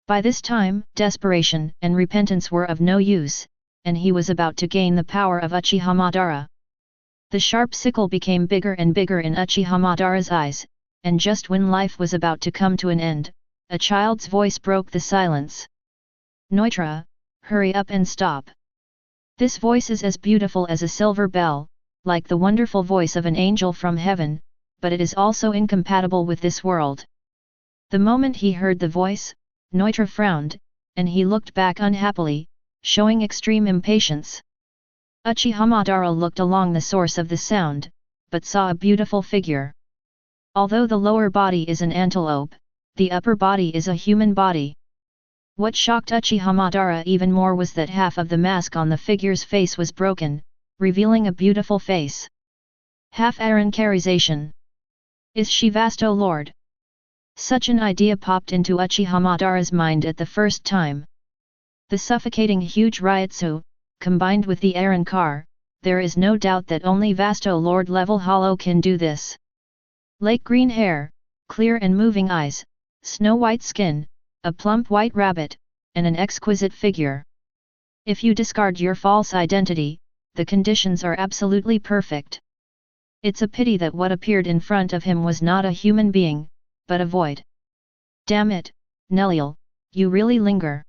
By this time, desperation and repentance were of no use, and he was about to gain the power of Uchiha Madara. The sharp sickle became bigger and bigger in Uchiha Madara's eyes, and just when life was about to come to an end, a child's voice broke the silence. "Noitra, hurry up and stop." This voice is as beautiful as a silver bell, like the wonderful voice of an angel from heaven, but it is also incompatible with this world. The moment he heard the voice, Noitra frowned, and he looked back unhappily, showing extreme impatience. Uchiha Madara looked along the source of the sound, but saw a beautiful figure. Although the lower body is an antelope, the upper body is a human body. What shocked Uchiha Madara even more was that half of the mask on the figure's face was broken, revealing a beautiful face. Half Arankarization. Is she Vasto Lord? Such an idea popped into Uchiha Madara's mind at the first time. The suffocating huge Ryutsu, combined with the Arankar, there is no doubt that only Vasto Lord level hollow can do this. Lake green hair, clear and moving eyes, snow-white skin, a plump white rabbit, and an exquisite figure. If you discard your false identity, the conditions are absolutely perfect. It's a pity that what appeared in front of him was not a human being, but a void. Damn it, Neliel, you really linger.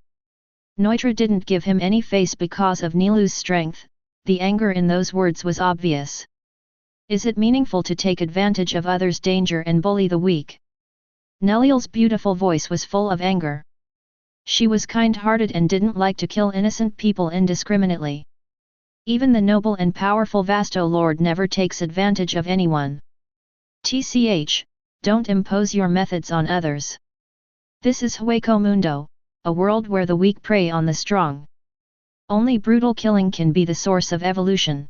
Noitra didn't give him any face because of Nilu's strength, the anger in those words was obvious. Is it meaningful to take advantage of others' danger and bully the weak? Neliel's beautiful voice was full of anger. She was kind-hearted and didn't like to kill innocent people indiscriminately. Even the noble and powerful Vasto Lord never takes advantage of anyone. TCH, don't impose your methods on others. This is Hueco Mundo, a world where the weak prey on the strong. Only brutal killing can be the source of evolution.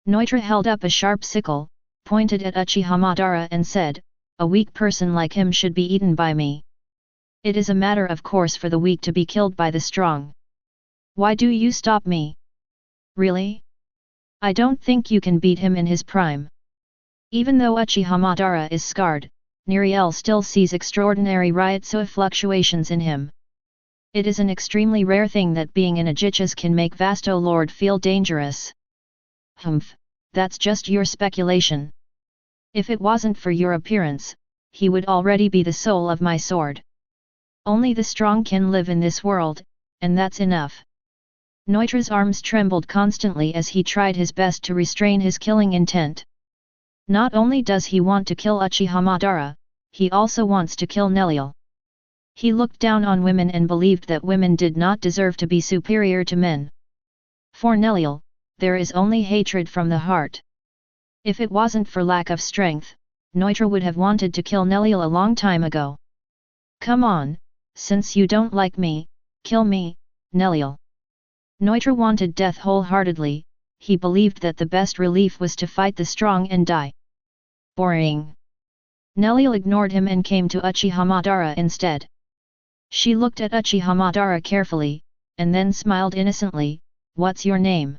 Noitra held up a sharp sickle, pointed at Uchiha Madara and said, "A weak person like him should be eaten by me. It is a matter of course for the weak to be killed by the strong. Why do you stop me? Really? I don't think you can beat him in his prime." Even though Uchiha Madara is scarred, Neriel still sees extraordinary Ryutsu fluctuations in him. It is an extremely rare thing that being in a Jichas can make Vasto Lord feel dangerous. Humph, that's just your speculation. If it wasn't for your appearance, he would already be the soul of my sword. Only the strong can live in this world, and that's enough. Neutra's arms trembled constantly as he tried his best to restrain his killing intent. Not only does he want to kill Uchiha Madara, he also wants to kill Neliel. He looked down on women and believed that women did not deserve to be superior to men. For Neliel, there is only hatred from the heart. If it wasn't for lack of strength, Neutra would have wanted to kill Neliel a long time ago. Come on, since you don't like me, kill me, Neliel. Neutra wanted death wholeheartedly. He believed that the best relief was to fight the strong and die. Boring. Neliel ignored him and came to Uchiha Madara instead. She looked at Uchiha Madara carefully, and then smiled innocently. What's your name?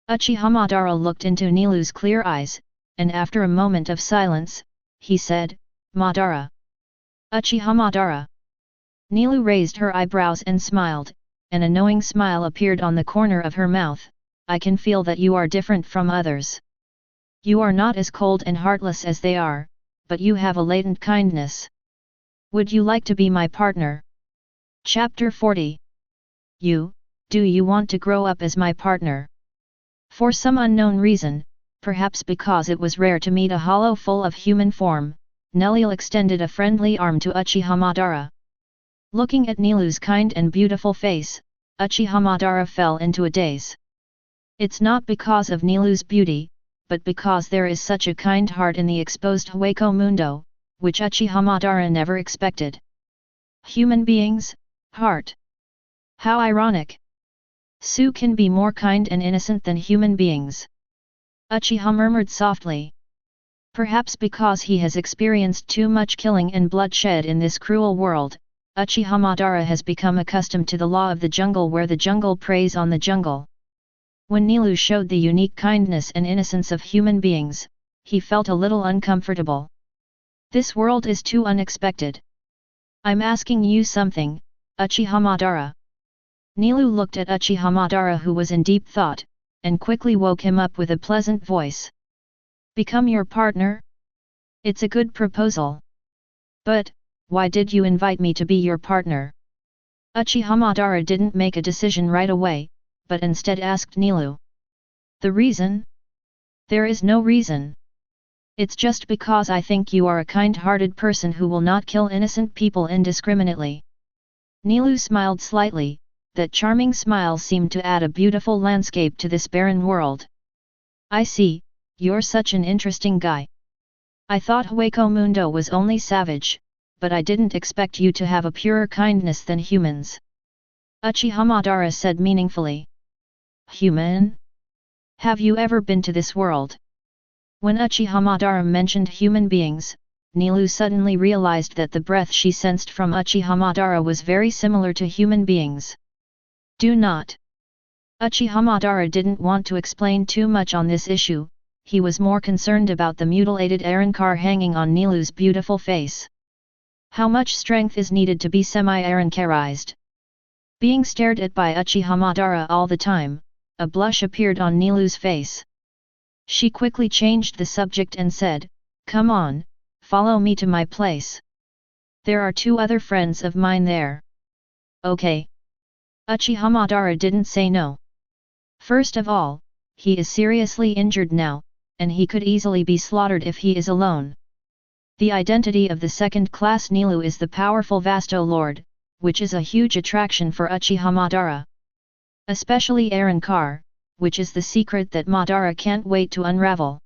Uchiha Madara looked into Nilu's clear eyes, and after a moment of silence, he said, Madara. Uchiha Madara. Nilu raised her eyebrows and smiled. An knowing smile appeared on the corner of her mouth. I can feel that you are different from others. You are not as cold and heartless as they are, but you have a latent kindness. Would you like to be my partner? Chapter 40. Do you want to grow up as my partner? For some unknown reason, perhaps because it was rare to meet a hollow full of human form, Neliel extended a friendly arm to Uchiha Madara. Looking at Nilu's kind and beautiful face, Uchiha Madara fell into a daze. It's not because of Nilu's beauty, but because there is such a kind heart in the exposed Hueco Mundo, which Uchiha Madara never expected. Human beings, heart. How ironic. Su can be more kind and innocent than human beings. Uchiha murmured softly. Perhaps because he has experienced too much killing and bloodshed in this cruel world, Uchiha Madara has become accustomed to the law of the jungle where the jungle preys on the jungle. When Nilu showed the unique kindness and innocence of human beings, he felt a little uncomfortable. This world is too unexpected. I'm asking you something, Uchiha Madara. Nilu looked at Uchiha Madara who was in deep thought, and quickly woke him up with a pleasant voice. Become your partner? It's a good proposal. But, why did you invite me to be your partner? Uchiha Madara didn't make a decision right away, but instead asked Nilu. The reason? There is no reason. It's just because I think you are a kind-hearted person who will not kill innocent people indiscriminately. Nilu smiled slightly. That charming smile seemed to add a beautiful landscape to this barren world. I see, you're such an interesting guy. I thought Hueco Mundo was only savage, but I didn't expect you to have a purer kindness than humans. Uchiha Madara said meaningfully. Human? Have you ever been to this world? When Uchiha Madara mentioned human beings, Nilu suddenly realized that the breath she sensed from Uchiha Madara was very similar to human beings. Do not. Uchiha Madara didn't want to explain too much on this issue, he was more concerned about the mutilated Arankar hanging on Nilu's beautiful face. How much strength is needed to be semi-Arankarized? Being stared at by Uchiha Madara all the time, a blush appeared on Nilu's face. She quickly changed the subject and said, Come on, follow me to my place. There are 2 other friends of mine there. Okay. Uchiha Madara didn't say no. First of all, he is seriously injured now, and he could easily be slaughtered if he is alone. The identity of the second-class Nilu is the powerful Vasto Lord, which is a huge attraction for Uchiha Madara. Especially Arankar, which is the secret that Madara can't wait to unravel.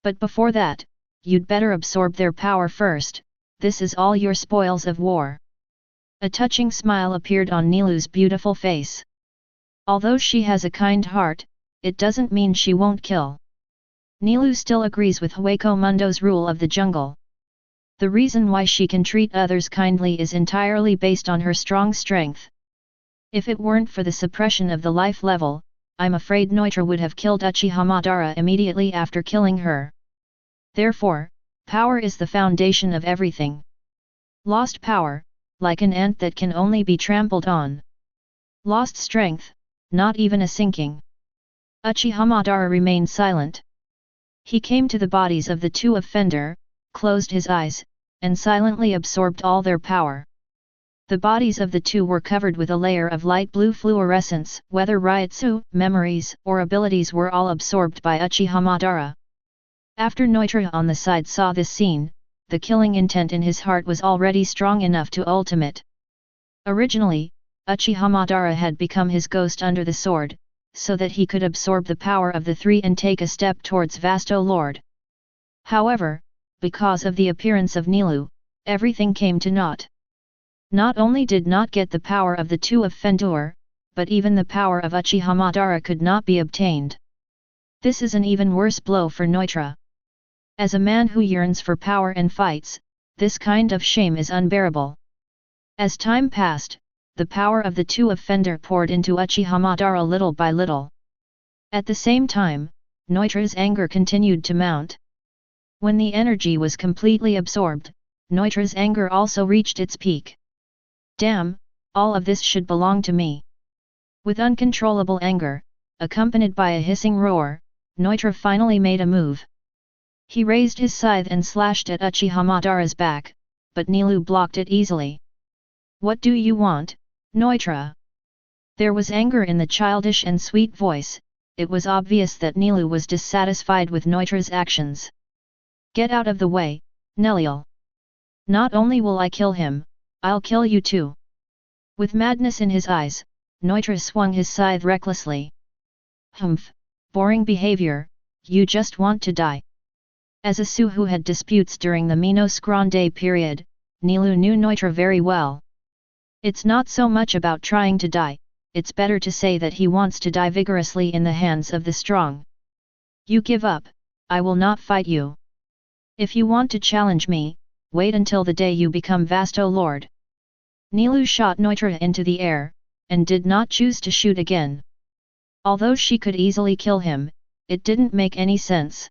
But before that, you'd better absorb their power first, this is all your spoils of war. A touching smile appeared on Nilu's beautiful face. Although she has a kind heart, it doesn't mean she won't kill. Nilu still agrees with Hueco Mundo's rule of the jungle. The reason why she can treat others kindly is entirely based on her strong strength. If it weren't for the suppression of the life level, I'm afraid Neutra would have killed Uchiha Madara immediately after killing her. Therefore, power is the foundation of everything. Lost power, like an ant that can only be trampled on. Lost strength, not even a sinking. Uchiha Madara remained silent. He came to the bodies of the two offender, closed his eyes, and silently absorbed all their power. The bodies of the two were covered with a layer of light blue fluorescence, whether ryutsu, memories, or abilities were all absorbed by Uchiha Madara. After Neutra on the side saw this scene, the killing intent in his heart was already strong enough to ultimate. Originally, Uchiha Madara had become his ghost under the sword, so that he could absorb the power of the three and take a step towards Vasto Lord. However, because of the appearance of Nilu, everything came to naught. Not only did not get the power of the two offender, but even the power of Uchiha Madara could not be obtained. This is an even worse blow for Neutra. As a man who yearns for power and fights, this kind of shame is unbearable. As time passed, the power of the two offender poured into Uchiha Madara little by little. At the same time, Neutra's anger continued to mount. When the energy was completely absorbed, Neutra's anger also reached its peak. Damn, all of this should belong to me. With uncontrollable anger, accompanied by a hissing roar, Neutra finally made a move. He raised his scythe and slashed at Uchiha Madara's back, but Nilu blocked it easily. What do you want, Neutra? There was anger in the childish and sweet voice. It was obvious that Nilu was dissatisfied with Neutra's actions. Get out of the way, Neliel. Not only will I kill him, I'll kill you too. With madness in his eyes, Neutra swung his scythe recklessly. Humph, boring behavior, you just want to die. As a Su who had disputes during the Minos Grande period, Nilu knew Neutra very well. It's not so much about trying to die, it's better to say that he wants to die vigorously in the hands of the strong. You give up, I will not fight you. If you want to challenge me, wait until the day you become Vasto Lord. Nilu shot Neutra into the air, and did not choose to shoot again. Although she could easily kill him, it didn't make any sense.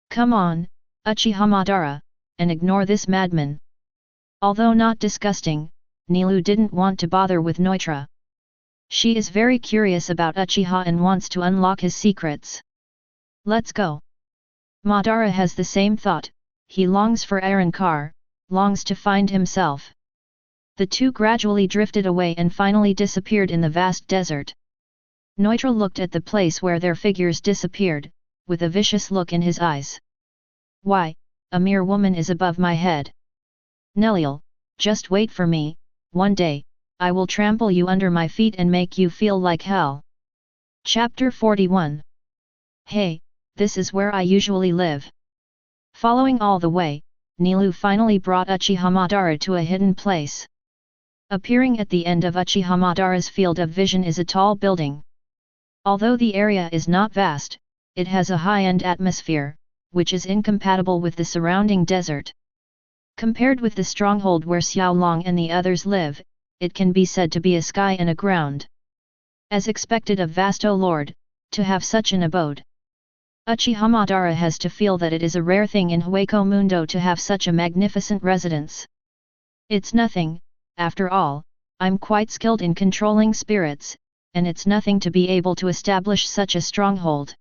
Come on, Uchiha Madara, and ignore this madman. Although not disgusting, Nilu didn't want to bother with Neutra. She is very curious about Uchiha and wants to unlock his secrets. Let's go. Madara has the same thought, he longs for Arankar, longs to find himself. The two gradually drifted away and finally disappeared in the vast desert. Neutra looked at the place where their figures disappeared, with a vicious look in his eyes. Why, a mere woman is above my head. Neliel, just wait for me, one day, I will trample you under my feet and make you feel like hell. Chapter 41. Hey, this is where I usually live. Following all the way, Nilu finally brought Uchiha Madara to a hidden place. Appearing at the end of Uchiha Madara's field of vision is a tall building. Although the area is not vast, it has a high-end atmosphere, which is incompatible with the surrounding desert. Compared with the stronghold where Xiao Long and the others live, it can be said to be a sky and a ground. As expected of Vasto Lord, to have such an abode. Uchiha Madara has to feel that it is a rare thing in Hueco Mundo to have such a magnificent residence. It's nothing, after all, I'm quite skilled in controlling spirits, and it's nothing to be able to establish such a stronghold.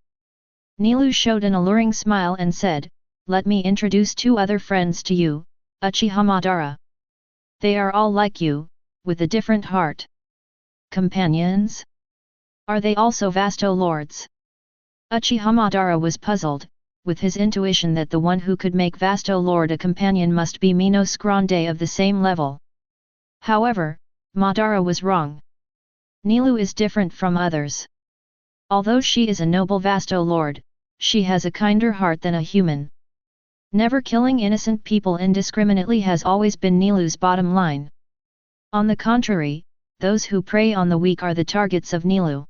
Nilu showed an alluring smile and said, let me introduce two other friends to you, Uchiha Madara. They are all like you, with a different heart. Companions? Are they also Vasto Lords? Uchiha Madara was puzzled, with his intuition that the one who could make Vasto Lord a companion must be Minos Grande of the same level. However, Madara was wrong. Nilu is different from others. Although she is a noble Vasto Lord, she has a kinder heart than a human. Never killing innocent people indiscriminately has always been Nilu's bottom line. On the contrary, those who prey on the weak are the targets of Nilu.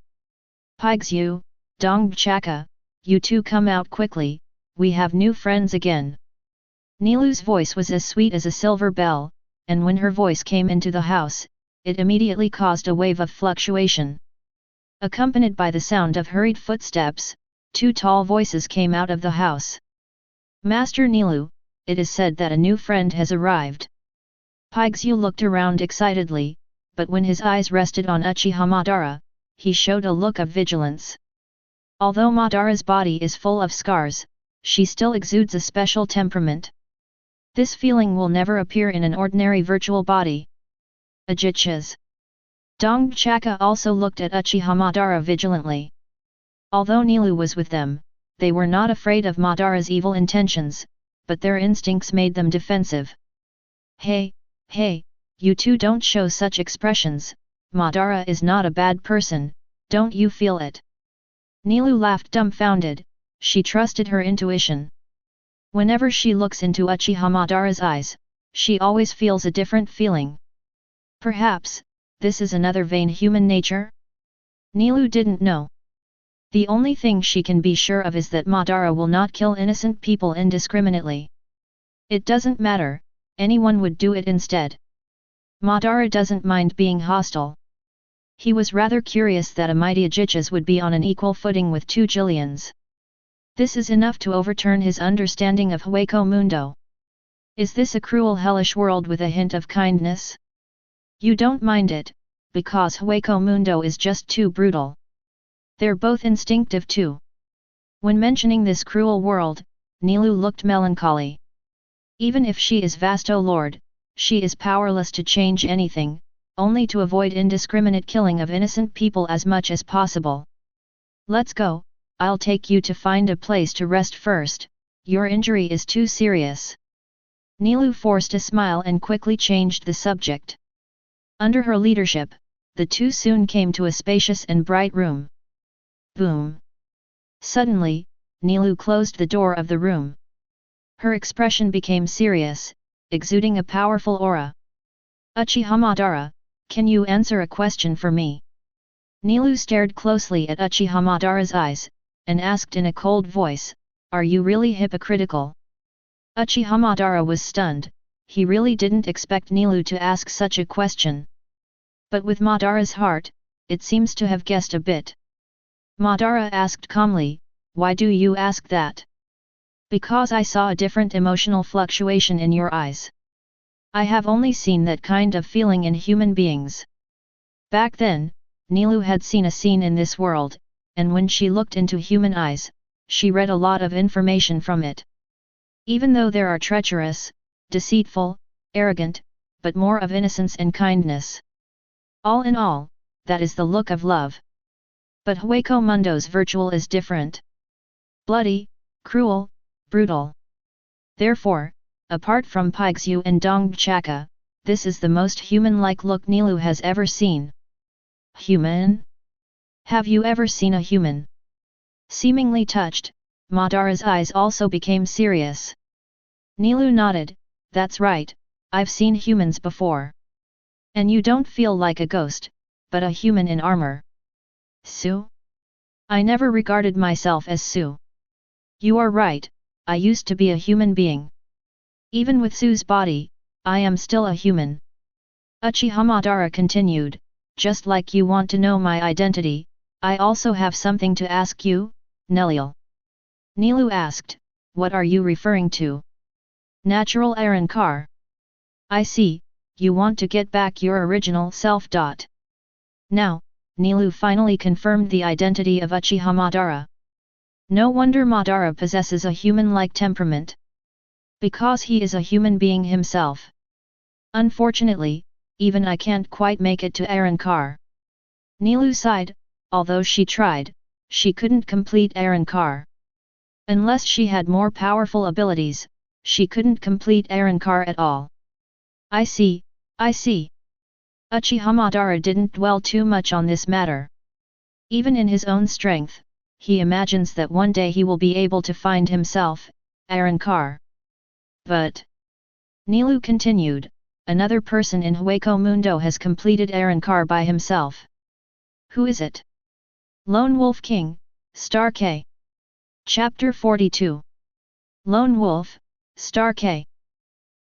Pygzyu, Dongchaka, you two come out quickly, we have new friends again. Nilu's voice was as sweet as a silver bell, and when her voice came into the house, it immediately caused a wave of fluctuation. Accompanied by the sound of hurried footsteps, two tall voices came out of the house. Master Nilu, it is said that a new friend has arrived. Pygzyu looked around excitedly, but when his eyes rested on Uchiha Madara, he showed a look of vigilance. Although Madara's body is full of scars, she still exudes a special temperament. This feeling will never appear in an ordinary virtual body. Uchichas. Dongchaka also looked at Uchiha Madara vigilantly. Although Nilu was with them, they were not afraid of Madara's evil intentions, but their instincts made them defensive. Hey, you two don't show such expressions, Madara is not a bad person, don't you feel it? Nilu laughed dumbfounded, she trusted her intuition. Whenever she looks into Uchiha Madara's eyes, she always feels a different feeling. Perhaps, this is another vain human nature? Nilu didn't know. The only thing she can be sure of is that Madara will not kill innocent people indiscriminately. It doesn't matter, anyone would do it instead. Madara doesn't mind being hostile. He was rather curious that a mighty Uchichas would be on an equal footing with two Jillians. This is enough to overturn his understanding of Hueco Mundo. Is this a cruel hellish world with a hint of kindness? You don't mind it, because Hueco Mundo is just too brutal. They're both instinctive too. When mentioning this cruel world, Nilu looked melancholy. Even if she is Vasto Lord, she is powerless to change anything, only to avoid indiscriminate killing of innocent people as much as possible. Let's go, I'll take you to find a place to rest first, your injury is too serious. Nilu forced a smile and quickly changed the subject. Under her leadership, the two soon came to a spacious and bright room. Boom! Suddenly, Nilu closed the door of the room. Her expression became serious, exuding a powerful aura. Uchiha Madara, can you answer a question for me? Nilu stared closely at Uchiha Madara's eyes, and asked in a cold voice, are you really hypocritical? Uchiha Madara was stunned, he really didn't expect Nilu to ask such a question. But with Madara's heart, it seems to have guessed a bit. Madara asked calmly, why do you ask that? Because I saw a different emotional fluctuation in your eyes. I have only seen that kind of feeling in human beings. Back then, Nilu had seen a scene in this world, and when she looked into human eyes, she read a lot of information from it. Even though there are treacherous, deceitful, arrogant, but more of innocence and kindness. All in all, that is the look of love. But Hueco Mundo's virtual is different. Bloody, cruel, brutal. Therefore, apart from Pygsu and Dongchaka, this is the most human-like look Nilu has ever seen. Human? Have you ever seen a human? Seemingly touched, Madara's eyes also became serious. Nilu nodded, that's right, I've seen humans before. And you don't feel like a ghost, but a human in armor. Su? I never regarded myself as Su. You are right, I used to be a human being. Even with Su's body, I am still a human. Uchiha Madara continued, just like you want to know my identity, I also have something to ask you, Neliel. Nilu asked, what are you referring to? Natural Arankar. I see, you want to get back your original self. Now, Nilu finally confirmed the identity of Uchiha Madara. No wonder Madara possesses a human-like temperament. Because he is a human being himself. Unfortunately, even I can't quite make it to Arankar. Nilu sighed, although she tried, she couldn't complete Arankar. Unless she had more powerful abilities, she couldn't complete Arankar at all. I see. Uchiha Madara didn't dwell too much on this matter. Even in his own strength, he imagines that one day he will be able to find himself, Arankar. But, Nilu continued, another person in Hueco Mundo has completed Arankar by himself. Who is it? Lone Wolf King, Star K. Chapter 42. Lone Wolf, Star K.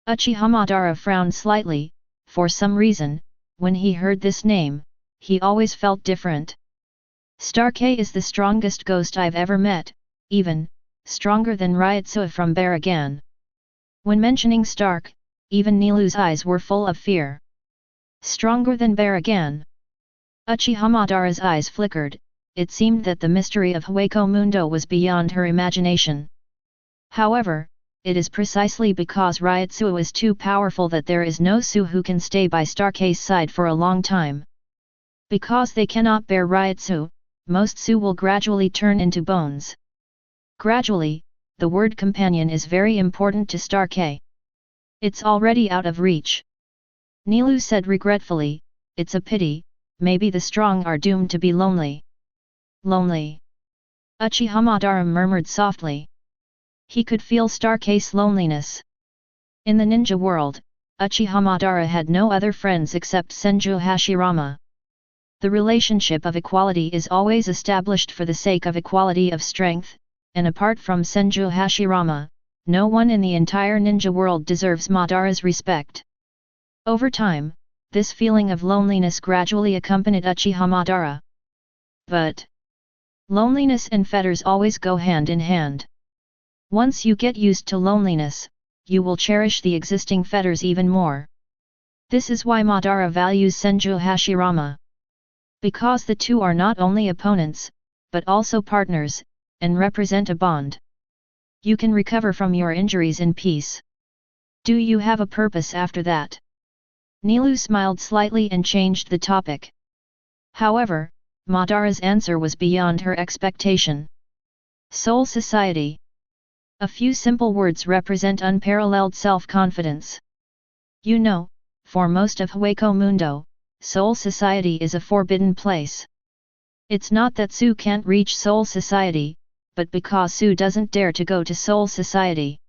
Uchiha Madara frowned slightly, for some reason, when he heard this name, he always felt different. Star K is the strongest ghost I've ever met, even, stronger than Ryotsuh from Baragan. When mentioning Stark, even Nilu's eyes were full of fear. Stronger than Baragan. Uchiha Madara's eyes flickered, it seemed that the mystery of Hueco Mundo was beyond her imagination. However, it is precisely because Ryotsu is too powerful that there is no Su who can stay by Stark's side for a long time. Because they cannot bear Ryotsu, most Su will gradually turn into bones. Gradually, the word companion is very important to Stark. It's already out of reach. Nilu said regretfully, it's a pity, maybe the strong are doomed to be lonely. Lonely? Uchiha Madara murmured softly. He could feel Stark's loneliness. In the ninja world, Uchiha Madara had no other friends except Senju Hashirama. The relationship of equality is always established for the sake of equality of strength, and apart from Senju Hashirama, no one in the entire ninja world deserves Madara's respect. Over time, this feeling of loneliness gradually accompanied Uchiha Madara. But loneliness and fetters always go hand in hand. Once you get used to loneliness, you will cherish the existing fetters even more. This is why Madara values Senju Hashirama. Because the two are not only opponents, but also partners, and represent a bond. You can recover from your injuries in peace. Do you have a purpose after that? Nilu smiled slightly and changed the topic. However, Madara's answer was beyond her expectation. Soul Society. A few simple words represent unparalleled self-confidence. You know, for most of Hueco Mundo, Soul Society is a forbidden place. It's not that Su can't reach Soul Society, but because Su doesn't dare to go to Soul Society.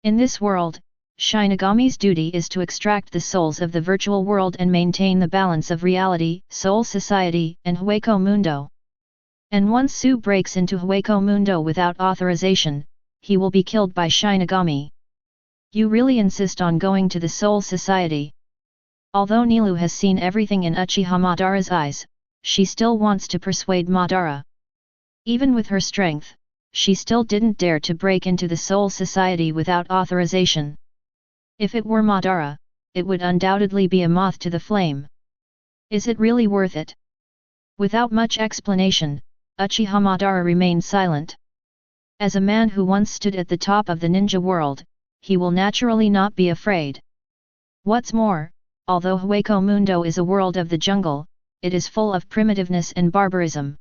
In this world, Shinigami's duty is to extract the souls of the virtual world and maintain the balance of reality, Soul Society, and Hueco Mundo. And once Su breaks into Hueco Mundo without authorization, he will be killed by Shinigami. You really insist on going to the Soul Society? Although Nilu has seen everything in Uchiha Madara's eyes, she still wants to persuade Madara. Even with her strength, she still didn't dare to break into the Soul Society without authorization. If it were Madara, it would undoubtedly be a moth to the flame. Is it really worth it? Without much explanation, Uchiha Madara remained silent. As a man who once stood at the top of the ninja world, he will naturally not be afraid. What's more, although Hueco Mundo is a world of the jungle, it is full of primitiveness and barbarism.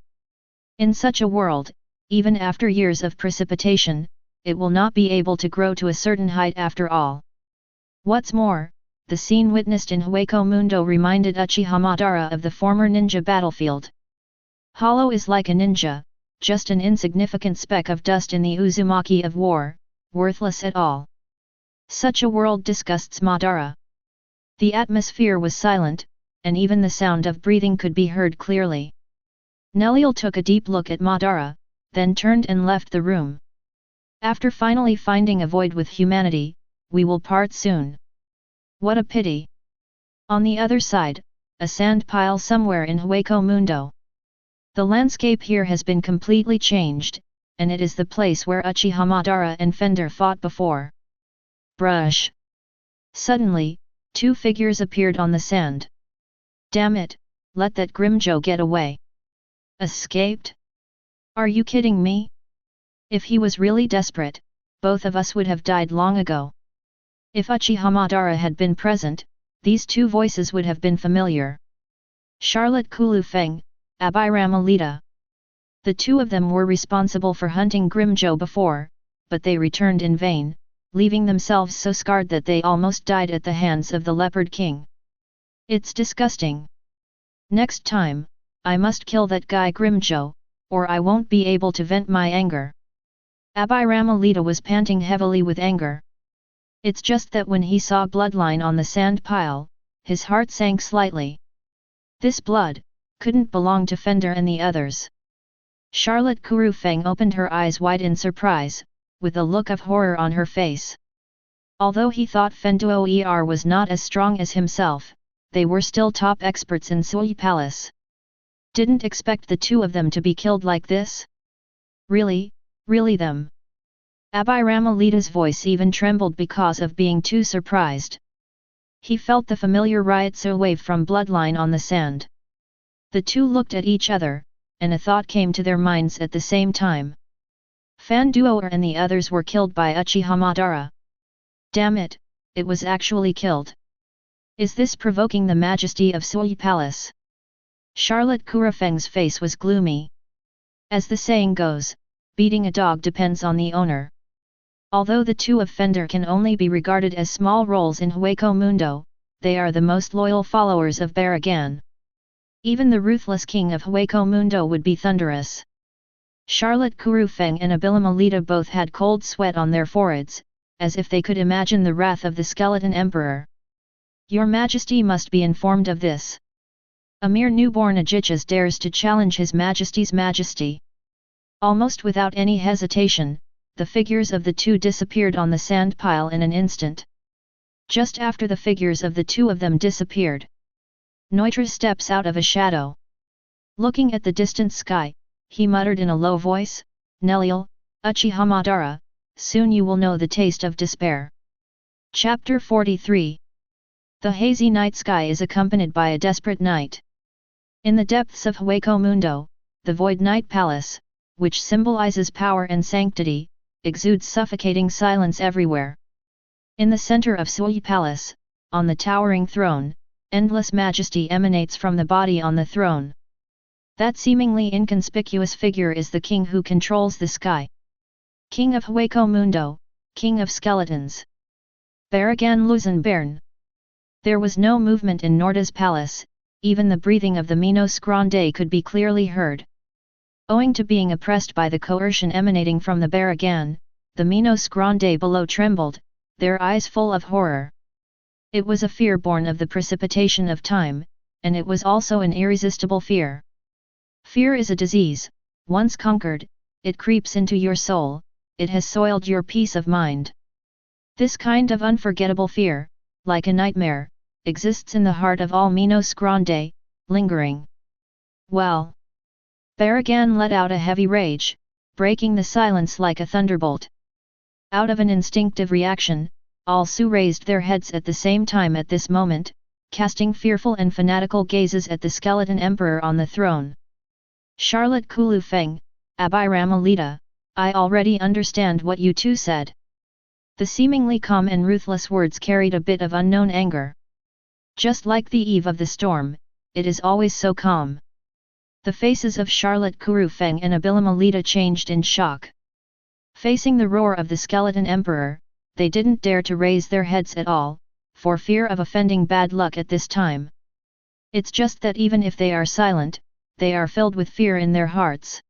In such a world, even after years of precipitation, it will not be able to grow to a certain height after all. What's more, the scene witnessed in Hueco Mundo reminded Uchiha Madara of the former ninja battlefield. Hollow is like a ninja, just an insignificant speck of dust in the Uzumaki of war, worthless at all. Such a world disgusts Madara. The atmosphere was silent, and even the sound of breathing could be heard clearly. Neliel took a deep look at Madara, then turned and left the room. After finally finding a void with humanity, we will part soon. What a pity. On the other side, a sand pile somewhere in Hueco Mundo. The landscape here has been completely changed, and it is the place where Uchiha Madara and Fender fought before. Brush. Suddenly, two figures appeared on the sand. Damn it, let that Grimjo get away. Escaped? Are you kidding me? If he was really desperate, both of us would have died long ago. If Uchiha Madara had been present, these two voices would have been familiar. Charlotte Kulufeng, Abirama Lita. The two of them were responsible for hunting Grimjo before, but they returned in vain, leaving themselves so scarred that they almost died at the hands of the Leopard King. It's disgusting. Next time, I must kill that guy Grimjo, or I won't be able to vent my anger. Abirama Lita was panting heavily with anger. It's just that when he saw bloodline on the sand pile, his heart sank slightly. This blood couldn't belong to Fender and the others. Charlotte Kulufeng opened her eyes wide in surprise, with a look of horror on her face. Although he thought Fenduo was not as strong as himself, they were still top experts in Sui Palace. Didn't expect the two of them to be killed like this? Really them? Abirama Lita's voice even trembled because of being too surprised. He felt the familiar Ryotsu wave from bloodline on the sand. The two looked at each other, and a thought came to their minds at the same time. Fan Duoer and the others were killed by Uchiha Madara. Damn it, it was actually killed. Is this provoking the majesty of Sui Palace? Charlotte Kurofeng's face was gloomy. As the saying goes, beating a dog depends on the owner. Although the two of Fender can only be regarded as small roles in Hueco Mundo, they are the most loyal followers of Baragan. Even the ruthless king of Hueco Mundo would be thunderous. Charlotte Kurofeng and Abilimalita both had cold sweat on their foreheads, as if they could imagine the wrath of the skeleton emperor. Your Majesty must be informed of this. A mere newborn Ajichas dares to challenge His Majesty's majesty. Almost without any hesitation, the figures of the two disappeared on the sand pile in an instant. Just after the figures of the two of them disappeared, Neutra steps out of a shadow. Looking at the distant sky, he muttered in a low voice, "Neliel, Uchiha Madara, soon you will know the taste of despair." Chapter 43. The hazy night sky is accompanied by a desperate night. In the depths of Hueco Mundo, the Void Night Palace, which symbolizes power and sanctity, exudes suffocating silence everywhere. In the center of Sui Palace, on the towering throne, endless majesty emanates from the body on the throne. That seemingly inconspicuous figure is the king who controls the sky. King of Hueco Mundo, king of skeletons. Baragan Luzenbern. There was no movement in Norda's palace, even the breathing of the Minos Grande could be clearly heard. Owing to being oppressed by the coercion emanating from the Baragan, the Minos Grande below trembled, their eyes full of horror. It was a fear born of the precipitation of time, and it was also an irresistible fear. Fear is a disease. Once conquered, it creeps into your soul, it has soiled your peace of mind. This kind of unforgettable fear, like a nightmare, exists in the heart of all Minos Grande, lingering. Well. Baragan let out a heavy rage, breaking the silence like a thunderbolt. Out of an instinctive reaction, all Su raised their heads at the same time at this moment, casting fearful and fanatical gazes at the skeleton emperor on the throne. Charlotte Kurofeng, Abiramalita, I already understand what you two said. The seemingly calm and ruthless words carried a bit of unknown anger. Just like the eve of the storm, it is always so calm. The faces of Charlotte Kurofeng and Abilimalita changed in shock. Facing the roar of the skeleton emperor, they didn't dare to raise their heads at all, for fear of offending bad luck at this time. It's just that even if they are silent, they are filled with fear in their hearts.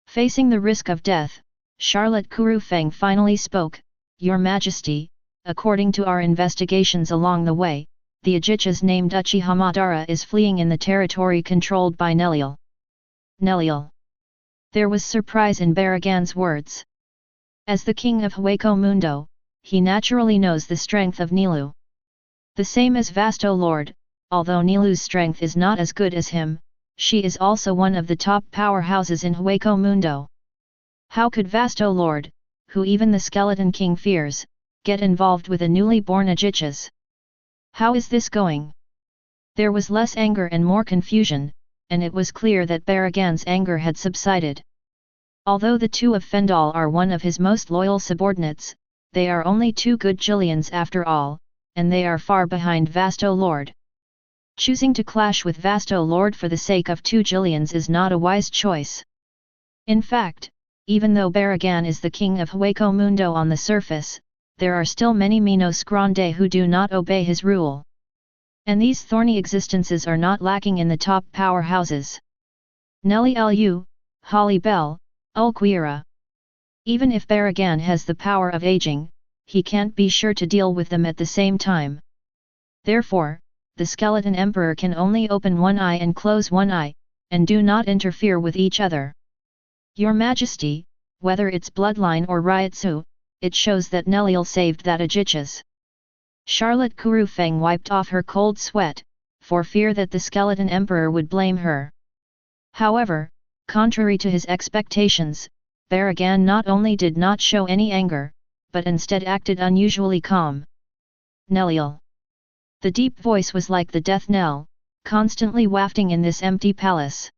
Facing the risk of death, Charlotte Kurofeng finally spoke, Your Majesty, according to our investigations along the way, the Ajichas named Uchiha Madara is fleeing in the territory controlled by Neliel. Neliel. There was surprise in Baragan's words. As the king of Hueco Mundo, he naturally knows the strength of Nilu. The same as Vasto Lord, although Nilu's strength is not as good as him, she is also one of the top powerhouses in Hueco Mundo. How could Vasto Lord, who even the Skeleton King fears, get involved with a newly born Ajichas? How is this going? There was less anger and more confusion, and it was clear that Baragan's anger had subsided. Although the two of Fendal are one of his most loyal subordinates, they are only two good Jillians after all, and they are far behind Vasto Lord. Choosing to clash with Vasto Lord for the sake of two Jillians is not a wise choice. In fact, even though Baragan is the king of Hueco Mundo on the surface, there are still many Minos Grande who do not obey his rule. And these thorny existences are not lacking in the top powerhouses. Nelly Lu, Holly Bell, Ulquira. Even if Baragan has the power of aging, he can't be sure to deal with them at the same time. Therefore, the Skeleton Emperor can only open one eye and close one eye, and do not interfere with each other. Your Majesty, whether it's bloodline or Ryotsu, it shows that Neliel saved that Ajichas. Charlotte Kurofeng wiped off her cold sweat, for fear that the Skeleton Emperor would blame her. However, contrary to his expectations, Baragan not only did not show any anger, but instead acted unusually calm. Neliel. The deep voice was like the death knell, constantly wafting in this empty palace.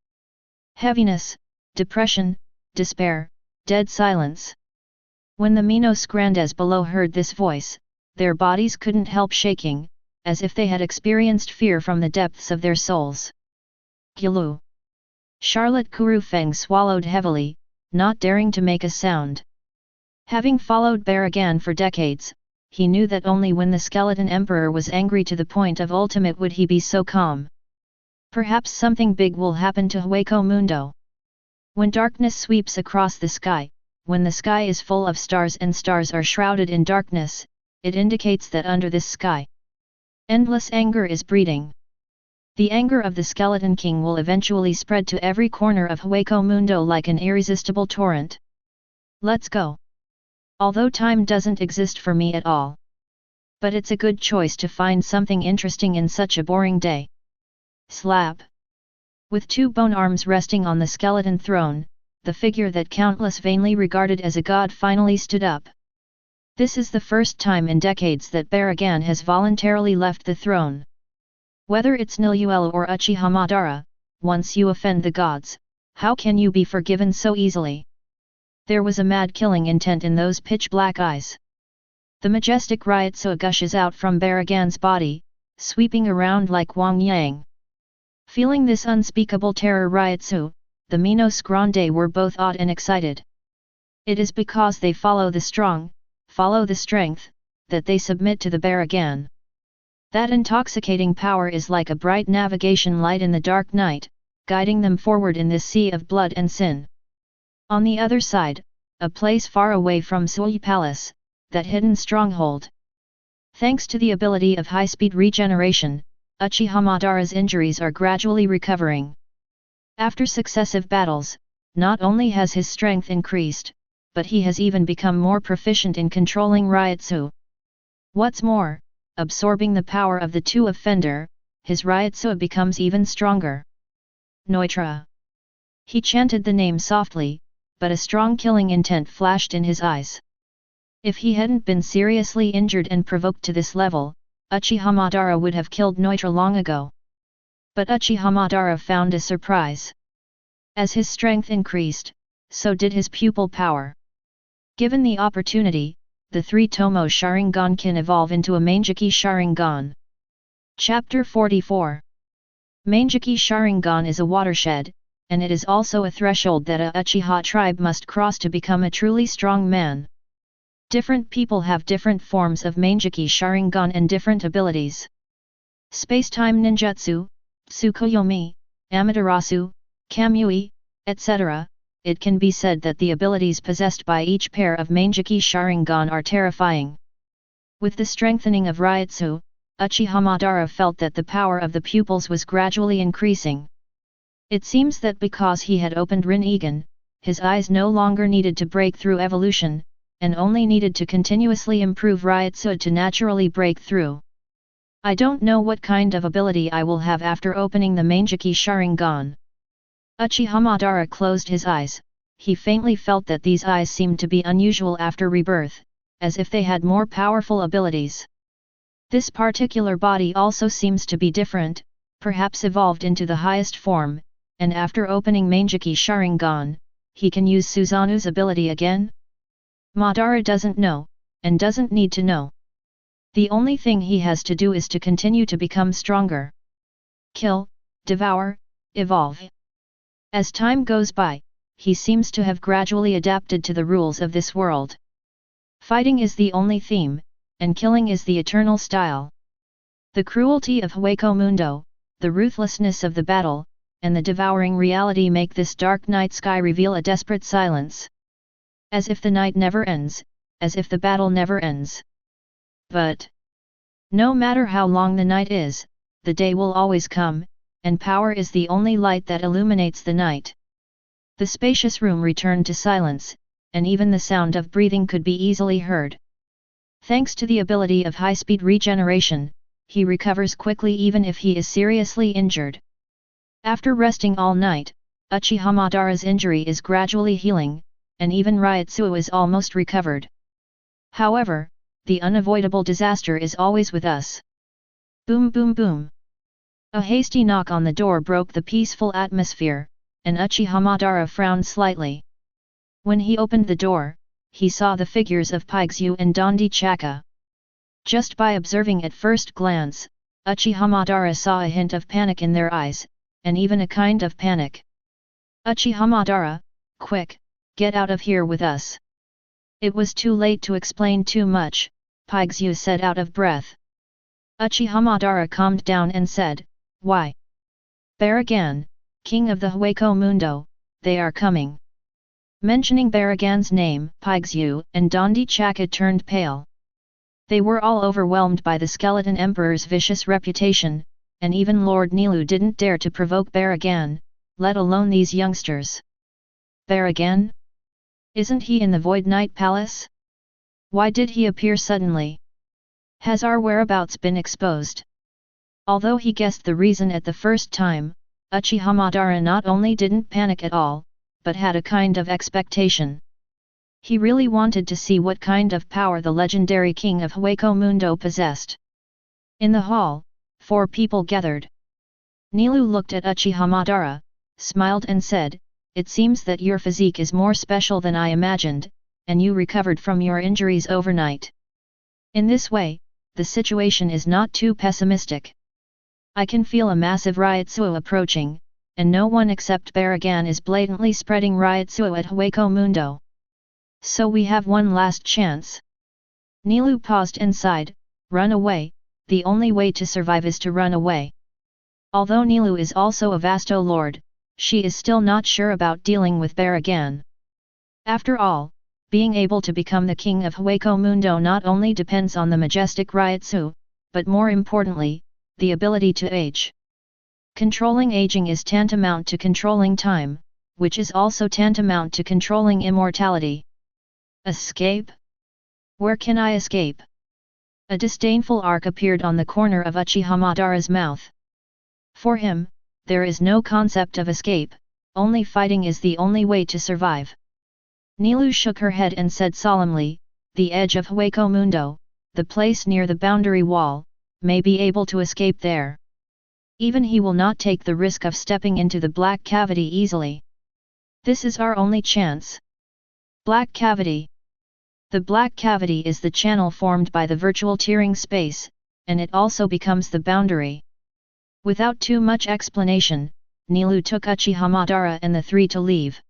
Heaviness, depression, despair, dead silence. When the Minos Grandes below heard this voice, their bodies couldn't help shaking, as if they had experienced fear from the depths of their souls. Gyulu. Charlotte Kurufeng swallowed heavily, not daring to make a sound. Having followed Baragan for decades, he knew that only when the Skeleton Emperor was angry to the point of ultimate would he be so calm. Perhaps something big will happen to Hueco Mundo. When darkness sweeps across the sky, when the sky is full of stars and stars are shrouded in darkness, it indicates that under this sky, endless anger is breeding. The anger of the Skeleton King will eventually spread to every corner of Hueco Mundo like an irresistible torrent. Let's go. Although time doesn't exist for me at all. But it's a good choice to find something interesting in such a boring day. Slap. With two bone arms resting on the skeleton throne, the figure that countless vainly regarded as a god finally stood up. This is the first time in decades that Baragan has voluntarily left the throne. Whether it's Nilul or Uchiha Madara, once you offend the gods, how can you be forgiven so easily? There was a mad killing intent in those pitch-black eyes. The majestic Ryotsu gushes out from Baragan's body, sweeping around like Wang Yang. Feeling this unspeakable terror Ryotsu, the Minos Grande were both awed and excited. It is because they follow the strong, follow the strength, that they submit to the Baragan. That intoxicating power is like a bright navigation light in the dark night, guiding them forward in this sea of blood and sin. On the other side, a place far away from Sui Palace, that hidden stronghold. Thanks to the ability of high-speed regeneration, Uchiha Madara's injuries are gradually recovering. After successive battles, not only has his strength increased, but he has even become more proficient in controlling Ryotsu. What's more, absorbing the power of the two offender, his Ryotsu becomes even stronger. Neutra. He chanted the name softly, but a strong killing intent flashed in his eyes. If he hadn't been seriously injured and provoked to this level, Uchiha Madara would have killed Neutra long ago. But Uchiha Madara found a surprise. As his strength increased, so did his pupil power. Given the opportunity, the three Tomo Sharingan can evolve into a Manjiki Sharingan. Chapter 44. Manjiki Sharingan is a watershed, and it is also a threshold that a Uchiha tribe must cross to become a truly strong man. Different people have different forms of Manjiki Sharingan and different abilities. Space-time ninjutsu, Tsukuyomi, Amaterasu, Kamui, etc. It can be said that the abilities possessed by each pair of Manjiki Sharingan are terrifying. With the strengthening of Ryotsu, Uchiha Madara felt that the power of the pupils was gradually increasing. It seems that because he had opened Rinnegan, his eyes no longer needed to break through evolution, and only needed to continuously improve Ryotsu to naturally break through. I don't know what kind of ability I will have after opening the Manjiki Sharingan. Uchiha Madara closed his eyes. He faintly felt that these eyes seemed to be unusual after rebirth, as if they had more powerful abilities. This particular body also seems to be different, perhaps evolved into the highest form, and after opening Manjiki Sharingan, he can use Suzanu's ability again? Madara doesn't know, and doesn't need to know. The only thing he has to do is to continue to become stronger. Kill, devour, evolve. As time goes by, he seems to have gradually adapted to the rules of this world. Fighting is the only theme, and killing is the eternal style. The cruelty of Hueco Mundo, the ruthlessness of the battle, and the devouring reality make this dark night sky reveal a desperate silence. As if the night never ends, as if the battle never ends. But no matter how long the night is, the day will always come, and power is the only light that illuminates the night. The spacious room returned to silence, and even the sound of breathing could be easily heard. Thanks to the ability of high-speed regeneration, he recovers quickly even if he is seriously injured. After resting all night, Uchiha Madara's injury is gradually healing, and even Ryotsu is almost recovered. However, the unavoidable disaster is always with us. Boom boom boom. A hasty knock on the door broke the peaceful atmosphere, and Uchiha Madara frowned slightly. When he opened the door, he saw the figures of Paigyu and Dandi Chaka. Just by observing at first glance, Uchiha Madara saw a hint of panic in their eyes, and even a kind of panic. Uchiha Madara, quick, get out of here with us. It was too late to explain too much, Paigyu said out of breath. Uchiha Madara calmed down and said, why? Baragan, king of the Hueco Mundo, they are coming. Mentioning Baragan's name, Paigyu and Dandi Chaka turned pale. They were all overwhelmed by the Skeleton Emperor's vicious reputation, and even Lord Nilu didn't dare to provoke Baragan, let alone these youngsters. Baragan? Isn't he in the Void Knight Palace? Why did he appear suddenly? Has our whereabouts been exposed? Although he guessed the reason at the first time, Uchiha Madara not only didn't panic at all, but had a kind of expectation. He really wanted to see what kind of power the legendary king of Hueco Mundo possessed. In the hall, 4 people gathered. Nilu looked at Uchiha Madara, smiled and said, it seems that your physique is more special than I imagined, and you recovered from your injuries overnight. In this way, the situation is not too pessimistic. I can feel a massive Ryutsu approaching, and no one except Baragan is blatantly spreading Ryutsu at Hueco Mundo. So we have one last chance. Nilu paused and sighed, run away, the only way to survive is to run away. Although Nilu is also a Vasto Lord, she is still not sure about dealing with Baragan. After all, being able to become the king of Hueco Mundo not only depends on the majestic Ryutsu, but more importantly, the ability to age. Controlling aging is tantamount to controlling time, which is also tantamount to controlling immortality. Escape? Where can I escape? A disdainful arc appeared on the corner of Uchiha Madara's mouth. For him, there is no concept of escape, only fighting is the only way to survive. Nilu shook her head and said solemnly, the edge of Hueco Mundo, the place near the boundary wall, may be able to escape there. Even he will not take the risk of stepping into the black cavity easily. This is our only chance. Black cavity. The black cavity is the channel formed by the virtual tearing space, and it also becomes the boundary. Without too much explanation, Nilu took Uchiha Madara and the 3 to leave.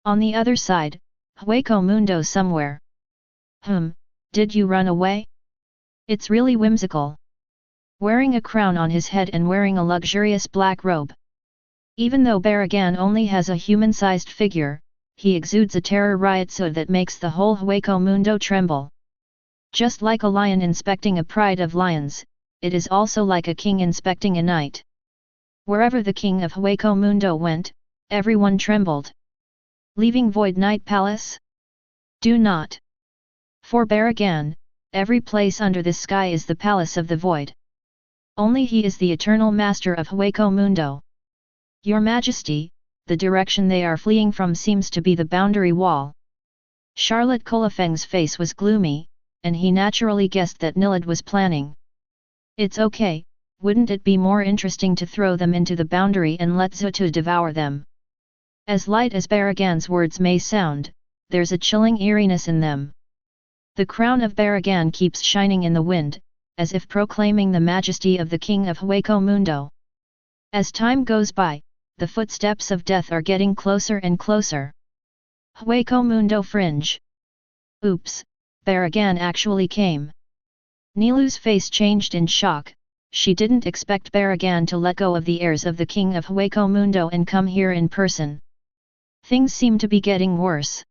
On the other side, Hueco Mundo somewhere. Did you run away? It's really whimsical. Wearing a crown on his head and wearing a luxurious black robe. Even though Baragan only has a human-sized figure, he exudes a terror Ryutsu that makes the whole Hueco Mundo tremble. Just like a lion inspecting a pride of lions, it is also like a king inspecting a knight. Wherever the king of Hueco Mundo went, everyone trembled. Leaving Void Knight Palace? Do not. For Baragan, every place under this sky is the palace of the void. Only he is the eternal master of Hueco Mundo. Your Majesty, the direction they are fleeing from seems to be the boundary wall. Charlotte Kolafeng's face was gloomy, and he naturally guessed that Nilad was planning. It's okay, wouldn't it be more interesting to throw them into the boundary and let Zutu devour them? As light as Baragan's words may sound, there's a chilling eeriness in them. The crown of Baragan keeps shining in the wind, as if proclaiming the majesty of the king of Hueco Mundo. As time goes by, the footsteps of death are getting closer and closer. Hueco Mundo fringe. Oops, Baragan actually came. Nilu's face changed in shock. She didn't expect Baragan to let go of the heirs of the king of Hueco Mundo and come here in person. Things seem to be getting worse.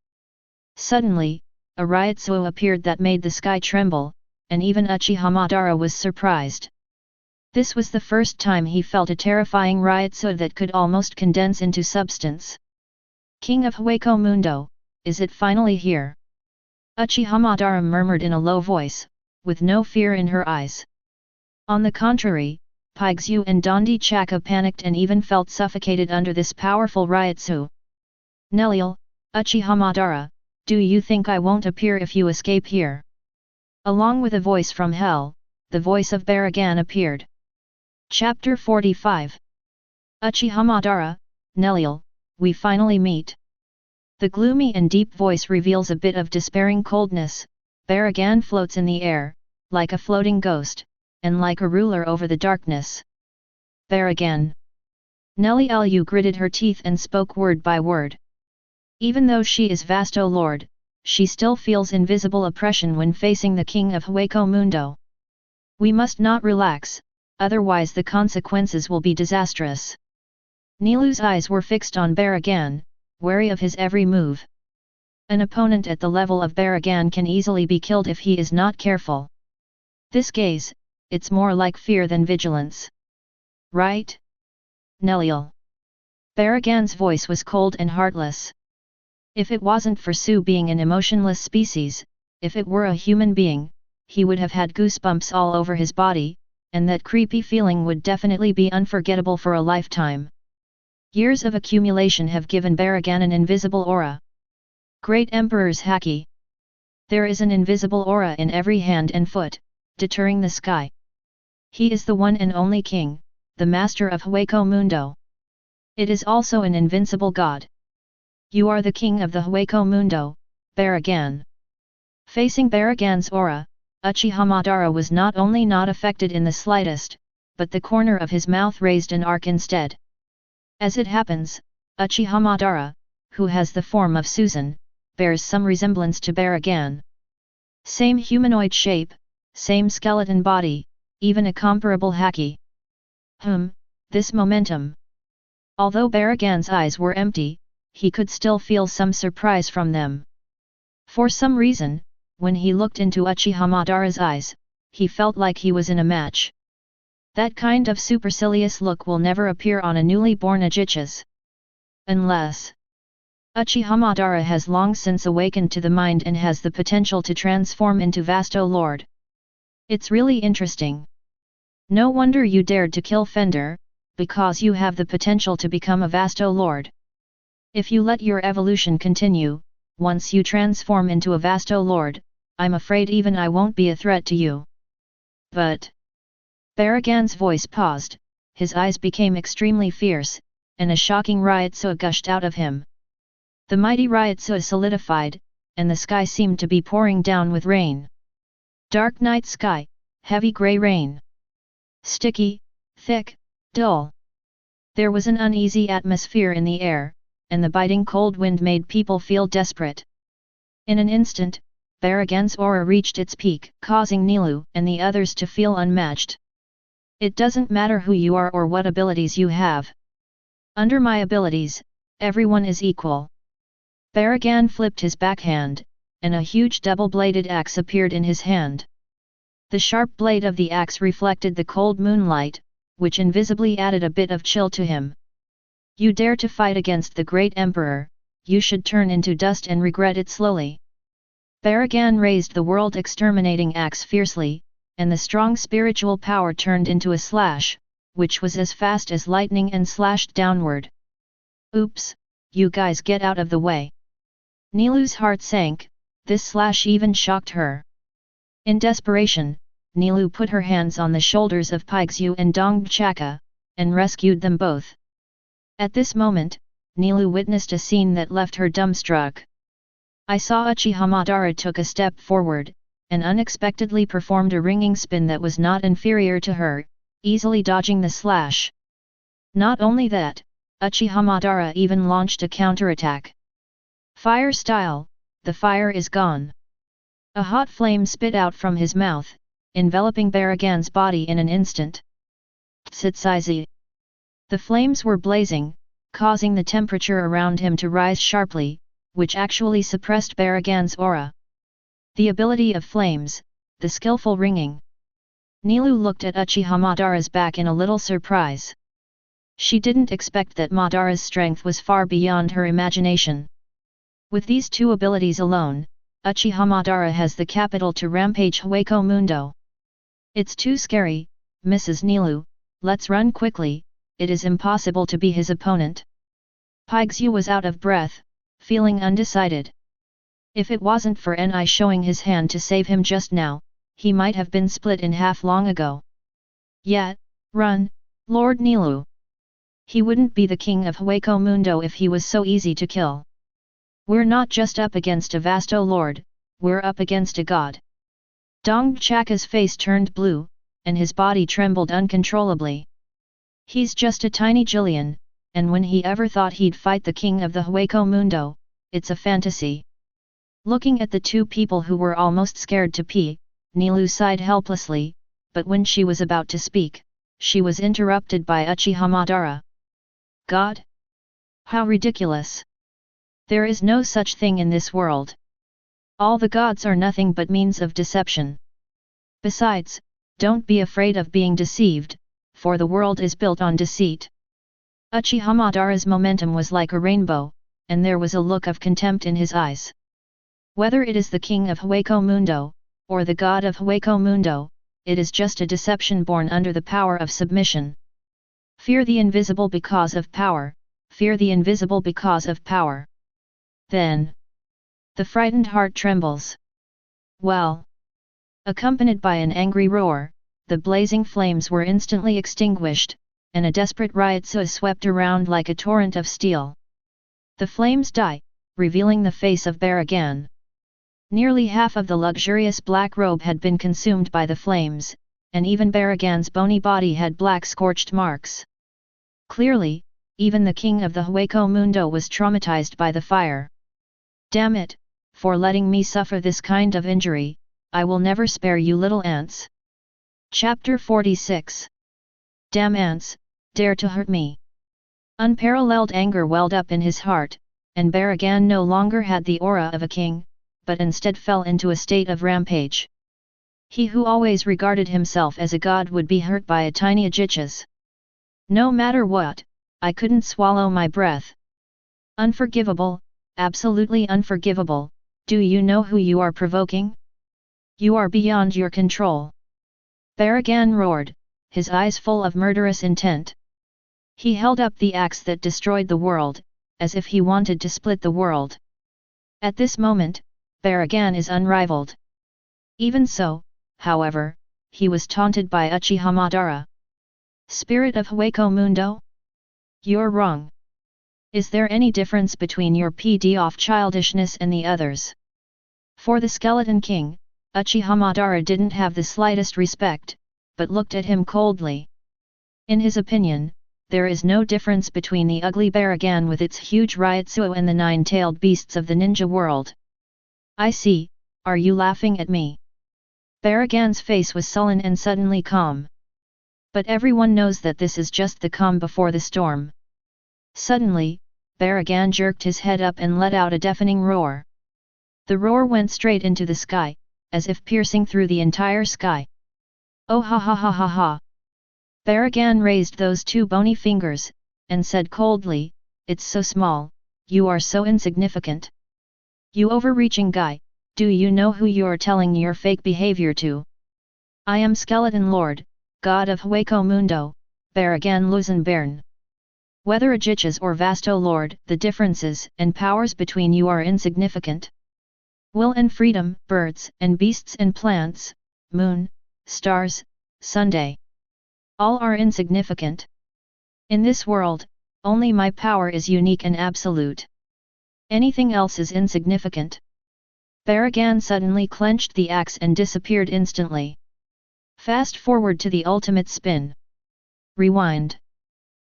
Suddenly, a Ryutsu appeared that made the sky tremble, and even Uchiha Madara was surprised. This was the first time he felt a terrifying Ryutsu that could almost condense into substance. King of Hueco Mundo, is it finally here? Uchiha Madara murmured in a low voice, with no fear in her eyes. On the contrary, Paigyu and Dandi Chaka panicked and even felt suffocated under this powerful Ryutsu. Neliel, Uchiha Madara, do you think I won't appear if you escape here? Along with a voice from hell, the voice of Baragan appeared. Chapter 45. Uchiha Madara, Neliel, we finally meet. The gloomy and deep voice reveals a bit of despairing coldness. Baragan floats in the air, like a floating ghost, and like a ruler over the darkness. Baragan. Nellie Lu gritted her teeth and spoke word by word. Even though she is Vasto Lord, she still feels invisible oppression when facing the king of Hueco Mundo. We must not relax, otherwise the consequences will be disastrous. Nilu's eyes were fixed on Baragan, wary of his every move. An opponent at the level of Baragan can easily be killed if he is not careful. This gaze, it's more like fear than vigilance. Right? Neliel. Baragan's voice was cold and heartless. If it wasn't for Su being an emotionless species, if it were a human being, he would have had goosebumps all over his body, and that creepy feeling would definitely be unforgettable for a lifetime. Years of accumulation have given Baragan an invisible aura. Great Emperor's Haki. There is an invisible aura in every hand and foot, deterring the sky. He is the one and only king, the master of Hueco Mundo. It is also an invincible god. You are the king of the Hueco Mundo, Baragan. Facing Baragan's aura, Uchiha Madara was not only not affected in the slightest, but the corner of his mouth raised an arc instead. As it happens, Uchiha Madara, who has the form of Susan, bears some resemblance to Baragan. Same humanoid shape, same skeleton body, even a comparable haki. This momentum. Although Baragan's eyes were empty, he could still feel some surprise from them. For some reason, when he looked into Uchiha Madara's eyes, he felt like he was in a match. That kind of supercilious look will never appear on a newly born Uchiha's. Unless Uchiha Madara has long since awakened to the mind and has the potential to transform into Vasto Lord. It's really interesting. No wonder you dared to kill Fender, because you have the potential to become a Vasto Lord. If you let your evolution continue, once you transform into a Vasto Lord, I'm afraid even I won't be a threat to you. But Baragan's voice paused, his eyes became extremely fierce, and a shocking Ryotsu gushed out of him. The mighty Ryotsu solidified, and the sky seemed to be pouring down with rain. Dark night sky, heavy grey rain. Sticky, thick, dull. There was an uneasy atmosphere in the air, and the biting cold wind made people feel desperate. In an instant, Baragan's aura reached its peak, causing Nilu and the others to feel unmatched. It doesn't matter who you are or what abilities you have. Under my abilities, everyone is equal. Baragan flipped his backhand, and a huge double-bladed axe appeared in his hand. The sharp blade of the axe reflected the cold moonlight, which invisibly added a bit of chill to him. You dare to fight against the great emperor, you should turn into dust and regret it slowly. Baragan raised the world-exterminating axe fiercely, and the strong spiritual power turned into a slash, which was as fast as lightning and slashed downward. Oops, you guys get out of the way. Nilu's heart sank, this slash even shocked her. In desperation, Nilu put her hands on the shoulders of Paigzu and Dongchaka, and rescued them both. At this moment, Nilu witnessed a scene that left her dumbstruck. I saw Uchiha Madara took a step forward, and unexpectedly performed a ringing spin that was not inferior to her, easily dodging the slash. Not only that, Uchiha Madara even launched a counterattack. Fire style, the fire is gone. A hot flame spit out from his mouth, enveloping Baragan's body in an instant. Tsitsaizi. The flames were blazing, causing the temperature around him to rise sharply, which actually suppressed Baragan's aura. The ability of flames, the skillful ringing. Nilu looked at Uchiha Madara's back in a little surprise. She didn't expect that Madara's strength was far beyond her imagination. With these two abilities alone, Uchiha Madara has the capital to rampage Hueco Mundo. It's too scary, Mrs. Nilu, let's run quickly, it is impossible to be his opponent. Paigzu was out of breath, feeling undecided. If it wasn't for Ni showing his hand to save him just now, he might have been split in half long ago. Yet, run, Lord Nilu. He wouldn't be the king of Hueco Mundo if he was so easy to kill. We're not just up against a vasto lord, we're up against a god. Dong Chaka's face turned blue, and his body trembled uncontrollably. He's just a tiny Jillian, and when he ever thought he'd fight the king of the Hueco Mundo, it's a fantasy. Looking at the two people who were almost scared to pee, Nilu sighed helplessly, but when she was about to speak, she was interrupted by Uchiha Madara. God? How ridiculous! There is no such thing in this world. All the gods are nothing but means of deception. Besides, don't be afraid of being deceived, for the world is built on deceit. Uchiha Madara's momentum was like a rainbow, and there was a look of contempt in his eyes. Whether it is the king of Hueco Mundo, or the god of Hueco Mundo, it is just a deception born under the power of submission. Fear the invisible because of power, fear the invisible because of power. Then, the frightened heart trembles. Well! Accompanied by an angry roar, the blazing flames were instantly extinguished, and a desperate riot swept around like a torrent of steel. The flames die, revealing the face of Baragan. Nearly half of the luxurious black robe had been consumed by the flames, and even Baragan's bony body had black scorched marks. Clearly, even the king of the Hueco Mundo was traumatized by the fire. Damn it, for letting me suffer this kind of injury, I will never spare you little ants. Chapter 46. Damn ants, dare to hurt me. Unparalleled anger welled up in his heart, and Baragan no longer had the aura of a king, but instead fell into a state of rampage. He who always regarded himself as a god would be hurt by a tiny Uchiha's. No matter what, I couldn't swallow my breath. Unforgivable, absolutely unforgivable, do you know who you are provoking? You are beyond your control. Baragan roared, his eyes full of murderous intent. He held up the axe that destroyed the world, as if he wanted to split the world. At this moment, Baragan is unrivaled. Even so, however, he was taunted by Uchiha Madara. Spirit of Hueco Mundo? You're wrong. Is there any difference between your PD-off childishness and the others? For the Skeleton King, Uchiha Madara didn't have the slightest respect, but looked at him coldly. In his opinion, there is no difference between the ugly Baragan with its huge Ryutsu and the nine-tailed beasts of the ninja world. I see, are you laughing at me? Baragan's face was sullen and suddenly calm. But everyone knows that this is just the calm before the storm. Suddenly, Baragan jerked his head up and let out a deafening roar. The roar went straight into the sky, as if piercing through the entire sky. Oh ha ha ha ha ha! Baragan raised those two bony fingers, and said coldly, it's so small, you are so insignificant. You overreaching guy, do you know who you're telling your fake behavior to? I am Skeleton Lord, God of Hueco Mundo, Baragan Luzenbern. Whether Uchiha's or Vasto Lord, the differences and powers between you are insignificant. Will and freedom, birds and beasts and plants, moon, stars, Sunday. All are insignificant. In this world, only my power is unique and absolute. Anything else is insignificant. Baragan suddenly clenched the axe and disappeared instantly. Fast forward to the ultimate spin. Rewind.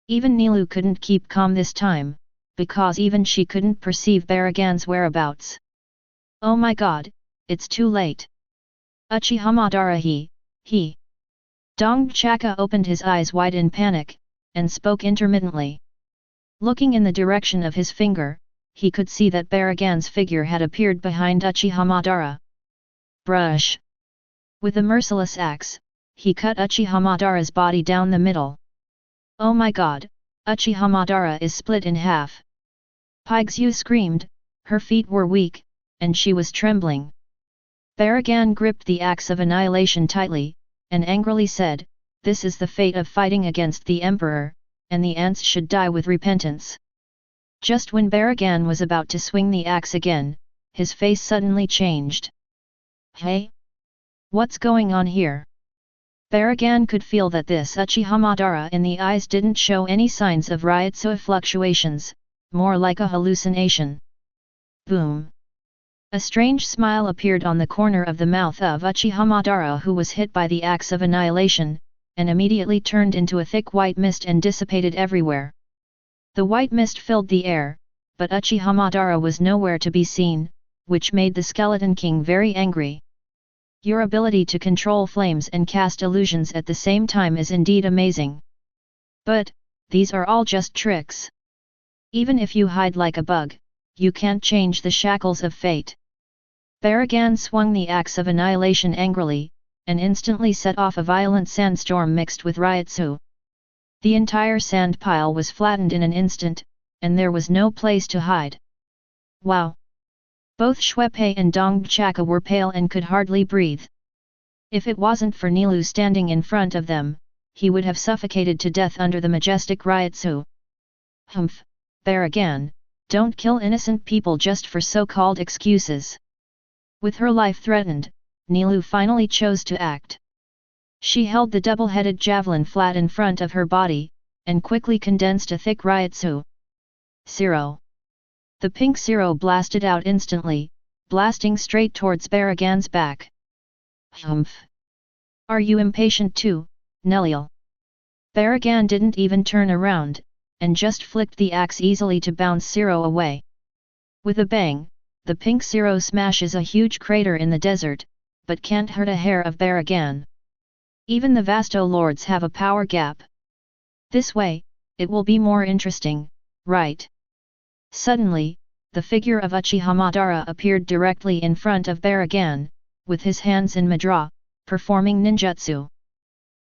Even Nilu couldn't keep calm this time, because even she couldn't perceive Baragan's whereabouts. Oh my god, it's too late. Uchiha Madara he. Dong Chaka opened his eyes wide in panic, and spoke intermittently. Looking in the direction of his finger, he could see that Baragan's figure had appeared behind Uchiha Madara. Brush! With a merciless axe, he cut Uchiha Madara's body down the middle. Oh my god, Uchiha Madara is split in half. Pygzu screamed, her feet were weak, and she was trembling. Baragan gripped the axe of annihilation tightly, and angrily said, this is the fate of fighting against the Emperor, and the ants should die with repentance. Just when Baragan was about to swing the axe again, his face suddenly changed. Hey? What's going on here? Baragan could feel that this Uchiha Madara in the eyes didn't show any signs of Ryotsu fluctuations, more like a hallucination. Boom! A strange smile appeared on the corner of the mouth of Uchiha Madara, who was hit by the axe of annihilation, and immediately turned into a thick white mist and dissipated everywhere. The white mist filled the air, but Uchiha Madara was nowhere to be seen, which made the Skeleton King very angry. Your ability to control flames and cast illusions at the same time is indeed amazing. But, these are all just tricks. Even if you hide like a bug, you can't change the shackles of fate. Baragan swung the axe of annihilation angrily, and instantly set off a violent sandstorm mixed with Ryotsu. The entire sand pile was flattened in an instant, and there was no place to hide. Wow! Both Shuepei and Dongchaka were pale and could hardly breathe. If it wasn't for Nilu standing in front of them, he would have suffocated to death under the majestic Ryotsu. Humph, Baragan, don't kill innocent people just for so-called excuses. With her life threatened, Nilu finally chose to act. She held the double-headed javelin flat in front of her body, and quickly condensed a thick Ryotsu. Zero. The pink zero blasted out instantly, blasting straight towards Baragan's back. Humph! Are you impatient too, Neliel? Baragan didn't even turn around, and just flicked the axe easily to bounce Zero away. With a bang, the pink Zero smashes a huge crater in the desert, but can't hurt a hair of Baragan. Even the Vasto Lords have a power gap. This way, it will be more interesting, right? Suddenly, the figure of Uchiha Madara appeared directly in front of Baragan, with his hands in mudra, performing ninjutsu.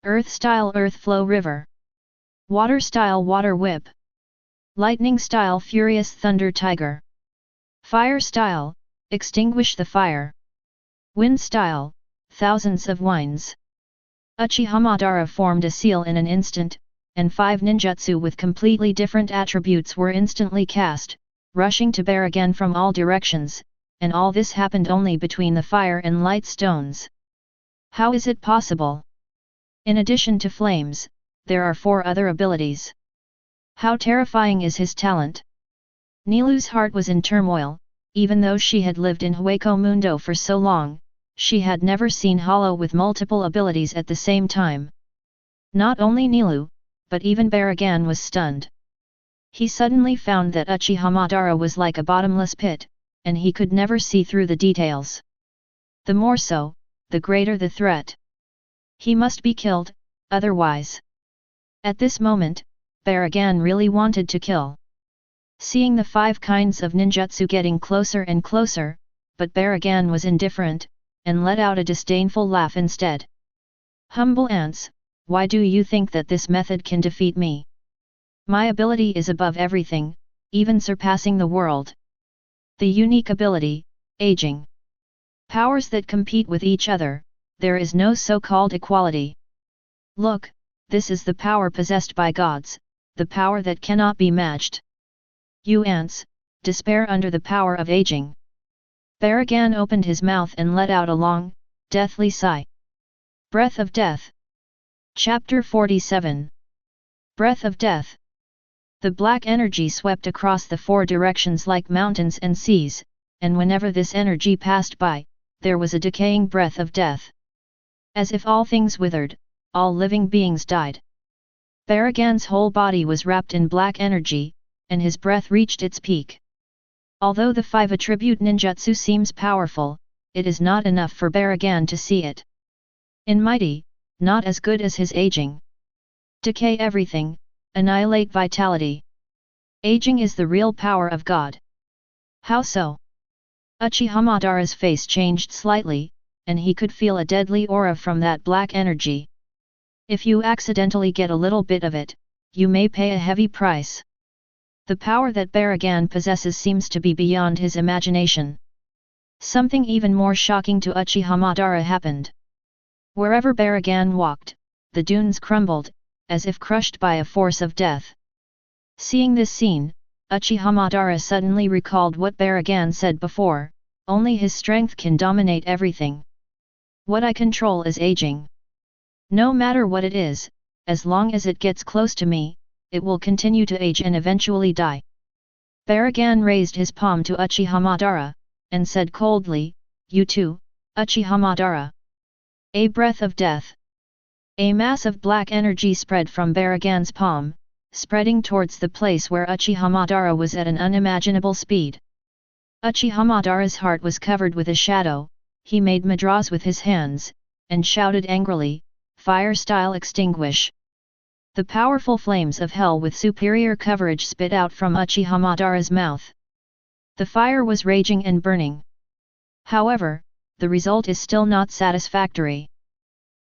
Earth-style Earth Flow River. Water-style Water Whip. Lightning-style Furious Thunder Tiger. Fire-style, Extinguish the Fire. Wind-style, Thousands of Winds. Uchiha Madara formed a seal in an instant, and 5 ninjutsu with completely different attributes were instantly cast, rushing to Baragan from all directions, and all this happened only between the fire and light stones. How is it possible? In addition to flames, there are 4 other abilities. How terrifying is his talent? Nilu's heart was in turmoil. Even though she had lived in Hueco Mundo for so long, she had never seen Hollow with multiple abilities at the same time. Not only Nilu, but even Baragan was stunned. He suddenly found that Uchiha Madara was like a bottomless pit, and he could never see through the details. The more so, the greater the threat. He must be killed, otherwise. At this moment, Baragan really wanted to kill. Seeing the 5 kinds of ninjutsu getting closer and closer, but Baragan was indifferent, and let out a disdainful laugh instead. Humble ants, why do you think that this method can defeat me? My ability is above everything, even surpassing the world. The unique ability, aging. Powers that compete with each other, there is no so-called equality. Look, this is the power possessed by gods, the power that cannot be matched. You ants, despair under the power of aging. Baragan opened his mouth and let out a long, deathly sigh. Breath of Death. Chapter 47. Breath of Death. The black energy swept across the 4 directions like mountains and seas, and whenever this energy passed by, there was a decaying breath of death. As if all things withered, all living beings died. Baragan's whole body was wrapped in black energy, and his breath reached its peak. Although the 5 attribute ninjutsu seems powerful, it is not enough for Baragan to see it. In mighty, not as good as his aging. Decay everything, annihilate vitality. Aging is the real power of God. How so? Uchiha Madara's face changed slightly, and he could feel a deadly aura from that black energy. If you accidentally get a little bit of it, you may pay a heavy price. The power that Baragan possesses seems to be beyond his imagination. Something even more shocking to Uchiha Madara happened. Wherever Baragan walked, the dunes crumbled, as if crushed by a force of death. Seeing this scene, Uchiha Madara suddenly recalled what Baragan said before, only his strength can dominate everything. What I control is aging. No matter what it is, as long as it gets close to me, it will continue to age and eventually die. Baragan raised his palm to Uchiha Madara, and said coldly, "You too, Uchiha Madara." A breath of death. A mass of black energy spread from Baragan's palm, spreading towards the place where Uchiha Madara was at an unimaginable speed. Uchiha Madara's heart was covered with a shadow. He made mudras with his hands, and shouted angrily, "Fire style extinguish!" The powerful flames of hell with superior coverage spit out from Uchiha Madara's mouth. The fire was raging and burning. However, the result is still not satisfactory.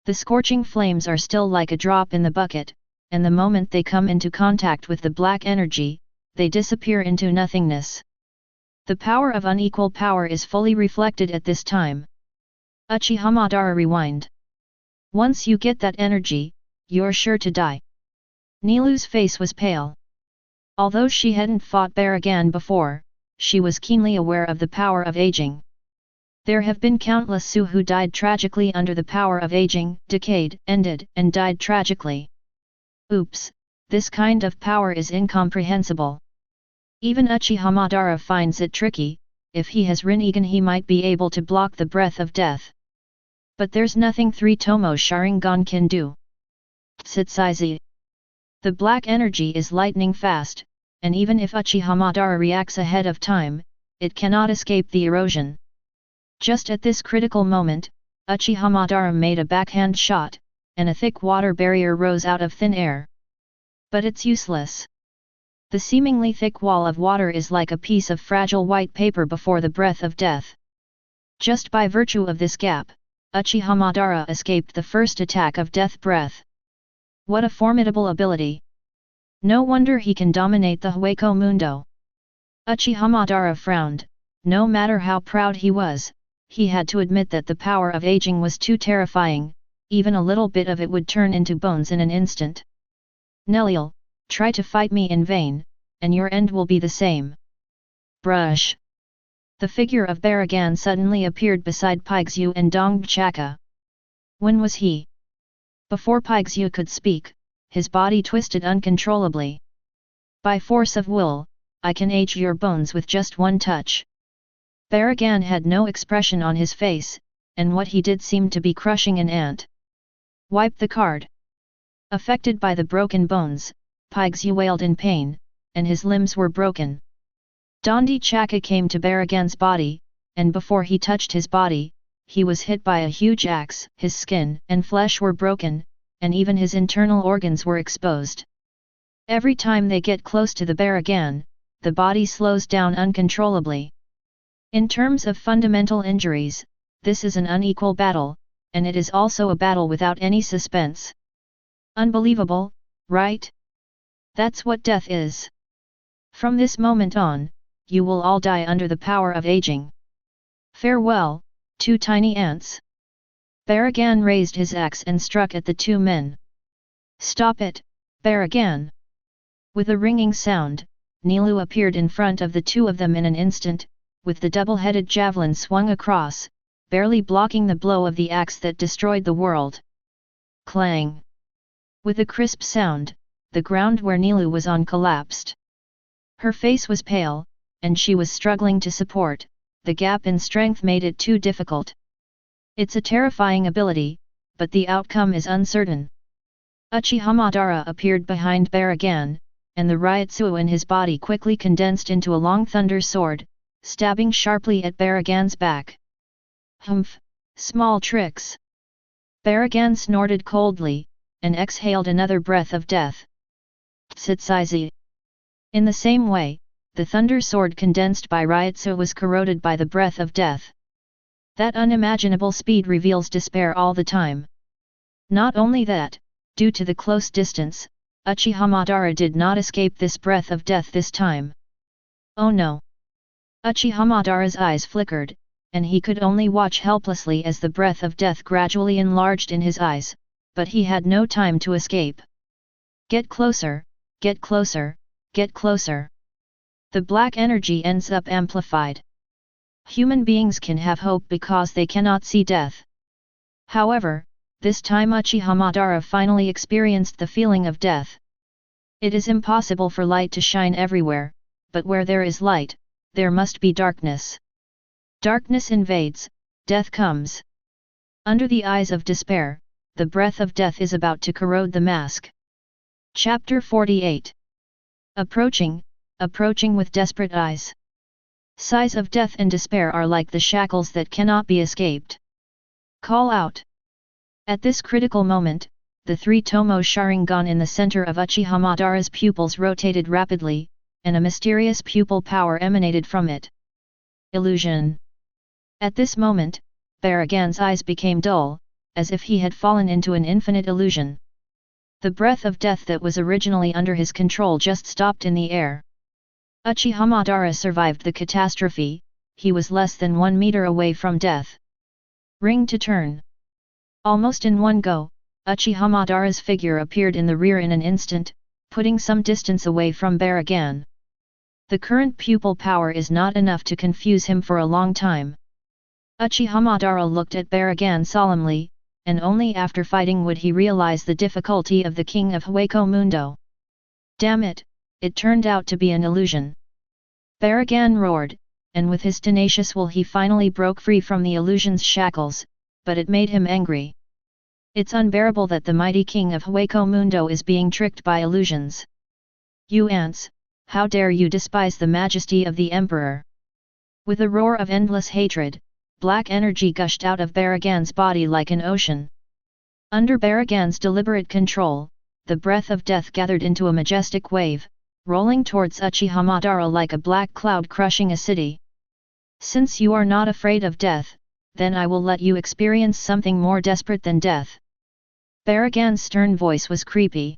The scorching flames are still like a drop in the bucket, and the moment they come into contact with the black energy, they disappear into nothingness. The power of unequal power is fully reflected at this time. Uchiha Madara rewind. Once you get that energy, you're sure to die. Nilu's face was pale. Although she hadn't fought Baragan before, she was keenly aware of the power of aging. There have been countless Su who died tragically under the power of aging, decayed, ended, and died tragically. Oops, this kind of power is incomprehensible. Even Uchiha Madara finds it tricky. If he has Rinnegan he might be able to block the breath of death. But there's nothing 3 Tomo Sharingan can do. Tsitsaizi. The black energy is lightning fast, and even if Uchiha Madara reacts ahead of time, it cannot escape the erosion. Just at this critical moment, Uchiha Madara made a backhand shot, and a thick water barrier rose out of thin air. But it's useless. The seemingly thick wall of water is like a piece of fragile white paper before the breath of death. Just by virtue of this gap, Uchiha Madara escaped the first attack of death breath. What a formidable ability! No wonder he can dominate the Hueco Mundo. Uchiha Madara frowned. No matter how proud he was, he had to admit that the power of aging was too terrifying. Even a little bit of it would turn into bones in an instant. Neliel, try to fight me in vain, and your end will be the same. Brush. The figure of Baragan suddenly appeared beside Paixu and Dongchaka. When was he? Before Paixu could speak, his body twisted uncontrollably. By force of will, I can age your bones with just one touch. Baragan had no expression on his face, and what he did seemed to be crushing an ant. Wipe the card. Affected by the broken bones, Paixu wailed in pain, and his limbs were broken. Dondi Chaka came to Baragan's body, and before he touched his body, he was hit by a huge axe. His skin and flesh were broken, and even his internal organs were exposed. Every time they get close to the Baragan, the body slows down uncontrollably. In terms of fundamental injuries, this is an unequal battle, and it is also a battle without any suspense. Unbelievable, right? That's what death is. From this moment on, you will all die under the power of aging. Farewell, 2 tiny ants. Baragan raised his axe and struck at the 2 men. Stop it, Baragan! With a ringing sound, Nilu appeared in front of the 2 of them in an instant, with the double-headed javelin swung across, barely blocking the blow of the axe that destroyed the world. Clang! With a crisp sound, the ground where Nilu was on collapsed. Her face was pale, and she was struggling to support. The gap in strength made it too difficult. It's a terrifying ability, but the outcome is uncertain. Uchiha Madara appeared behind Baragan, and the Ryutsu in his body quickly condensed into a long thunder sword, stabbing sharply at Baragan's back. Humph, small tricks. Baragan snorted coldly, and exhaled another breath of death. Tsitsaizi. In the same way, the thunder sword condensed by Ryutsu was corroded by the breath of death. That unimaginable speed reveals despair all the time. Not only that, due to the close distance, Uchiha Madara did not escape this breath of death this time. Oh no! Uchiha Madara's eyes flickered, and he could only watch helplessly as the breath of death gradually enlarged in his eyes, but he had no time to escape. Get closer, get closer, get closer. The black energy ends up amplified. Human beings can have hope because they cannot see death. However, this time Uchiha Madara finally experienced the feeling of death. It is impossible for light to shine everywhere, but where there is light, there must be darkness. Darkness invades, death comes. Under the eyes of despair, the breath of death is about to corrode the mask. Chapter 48. Approaching with desperate eyes. Sighs of death and despair are like the shackles that cannot be escaped. Call out. At this critical moment, the three-tomo Sharingan in the center of Uchiha Madara's pupils rotated rapidly, and a mysterious pupil power emanated from it. Illusion. At this moment, Baragan's eyes became dull, as if he had fallen into an infinite illusion. The breath of death that was originally under his control just stopped in the air. Uchiha Madara survived the catastrophe, he was less than 1 meter away from death. Ring to turn. Almost in one go, Uchiha Madara's figure appeared in the rear in an instant, putting some distance away from Baragan. The current pupil power is not enough to confuse him for a long time. Uchiha Madara looked at Baragan solemnly, and only after fighting would he realize the difficulty of the king of Hueco Mundo. Damn it, it turned out to be an illusion. Baragan roared, and with his tenacious will he finally broke free from the illusion's shackles, but it made him angry. It's unbearable that the mighty king of Hueco Mundo is being tricked by illusions. You ants, how dare you despise the majesty of the emperor? With a roar of endless hatred, black energy gushed out of Baragan's body like an ocean. Under Baragan's deliberate control, the breath of death gathered into a majestic wave, rolling towards Uchiha Madara like a black cloud crushing a city. Since you are not afraid of death, then I will let you experience something more desperate than death. Baragan's stern voice was creepy.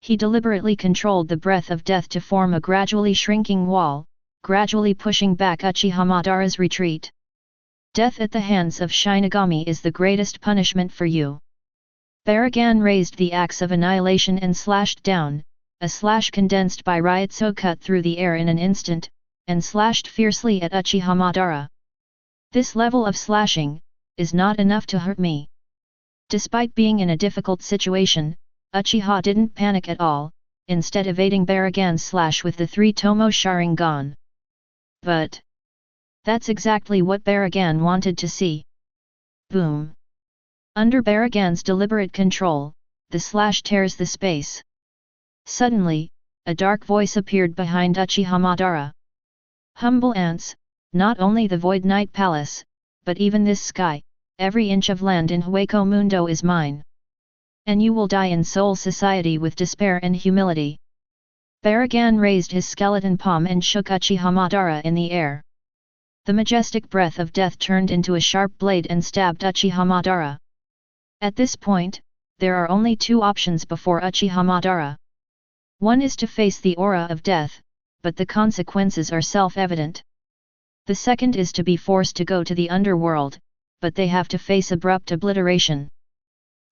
He deliberately controlled the breath of death to form a gradually shrinking wall, gradually pushing back Uchiha Madara's retreat. Death at the hands of Shinigami is the greatest punishment for you. Baragan raised the axe of annihilation and slashed down, a slash condensed by Ryutsu cut through the air in an instant, and slashed fiercely at Uchiha Madara. This level of slashing is not enough to hurt me. Despite being in a difficult situation, Uchiha didn't panic at all, instead evading Baragan's slash with the three-tomo Sharingan. But that's exactly what Baragan wanted to see. Boom! Under Baragan's deliberate control, the slash tears the space. Suddenly, a dark voice appeared behind Uchiha Madara. Humble ants, not only the Void Night Palace, but even this sky, every inch of land in Hueco Mundo is mine. And you will die in Soul Society with despair and humility. Baragan raised his skeleton palm and shook Uchiha Madara in the air. The majestic breath of death turned into a sharp blade and stabbed Uchiha Madara. At this point, there are only two options before Uchiha Madara. One is to face the aura of death, but the consequences are self-evident. The second is to be forced to go to the underworld, but they have to face abrupt obliteration.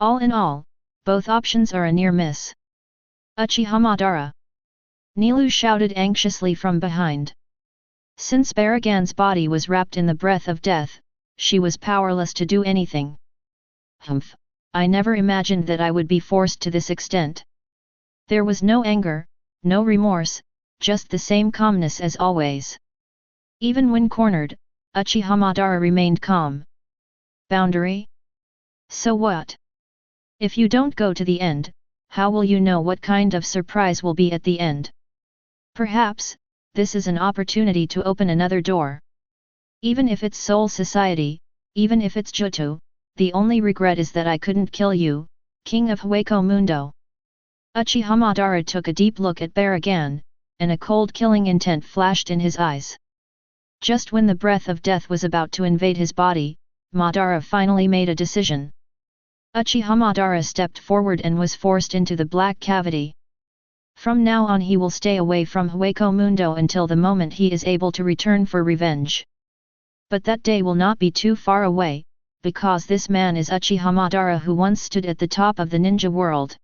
All in all, both options are a near miss. Uchiha Madara! Nilu shouted anxiously from behind. Since Baragan's body was wrapped in the breath of death, she was powerless to do anything. Humph! I never imagined that I would be forced to this extent. There was no anger, no remorse, just the same calmness as always. Even when cornered, Uchiha Madara remained calm. Boundary? So what? If you don't go to the end, how will you know what kind of surprise will be at the end? Perhaps, this is an opportunity to open another door. Even if it's Soul Society, even if it's Johto, the only regret is that I couldn't kill you, King of Hueco Mundo. Uchiha Madara took a deep look at Baragan, and a cold killing intent flashed in his eyes. Just when the breath of death was about to invade his body, Madara finally made a decision. Uchiha Madara stepped forward and was forced into the black cavity. From now on he will stay away from Hueco Mundo until the moment he is able to return for revenge. But that day will not be too far away, because this man is Uchiha Madara who once stood at the top of the ninja world.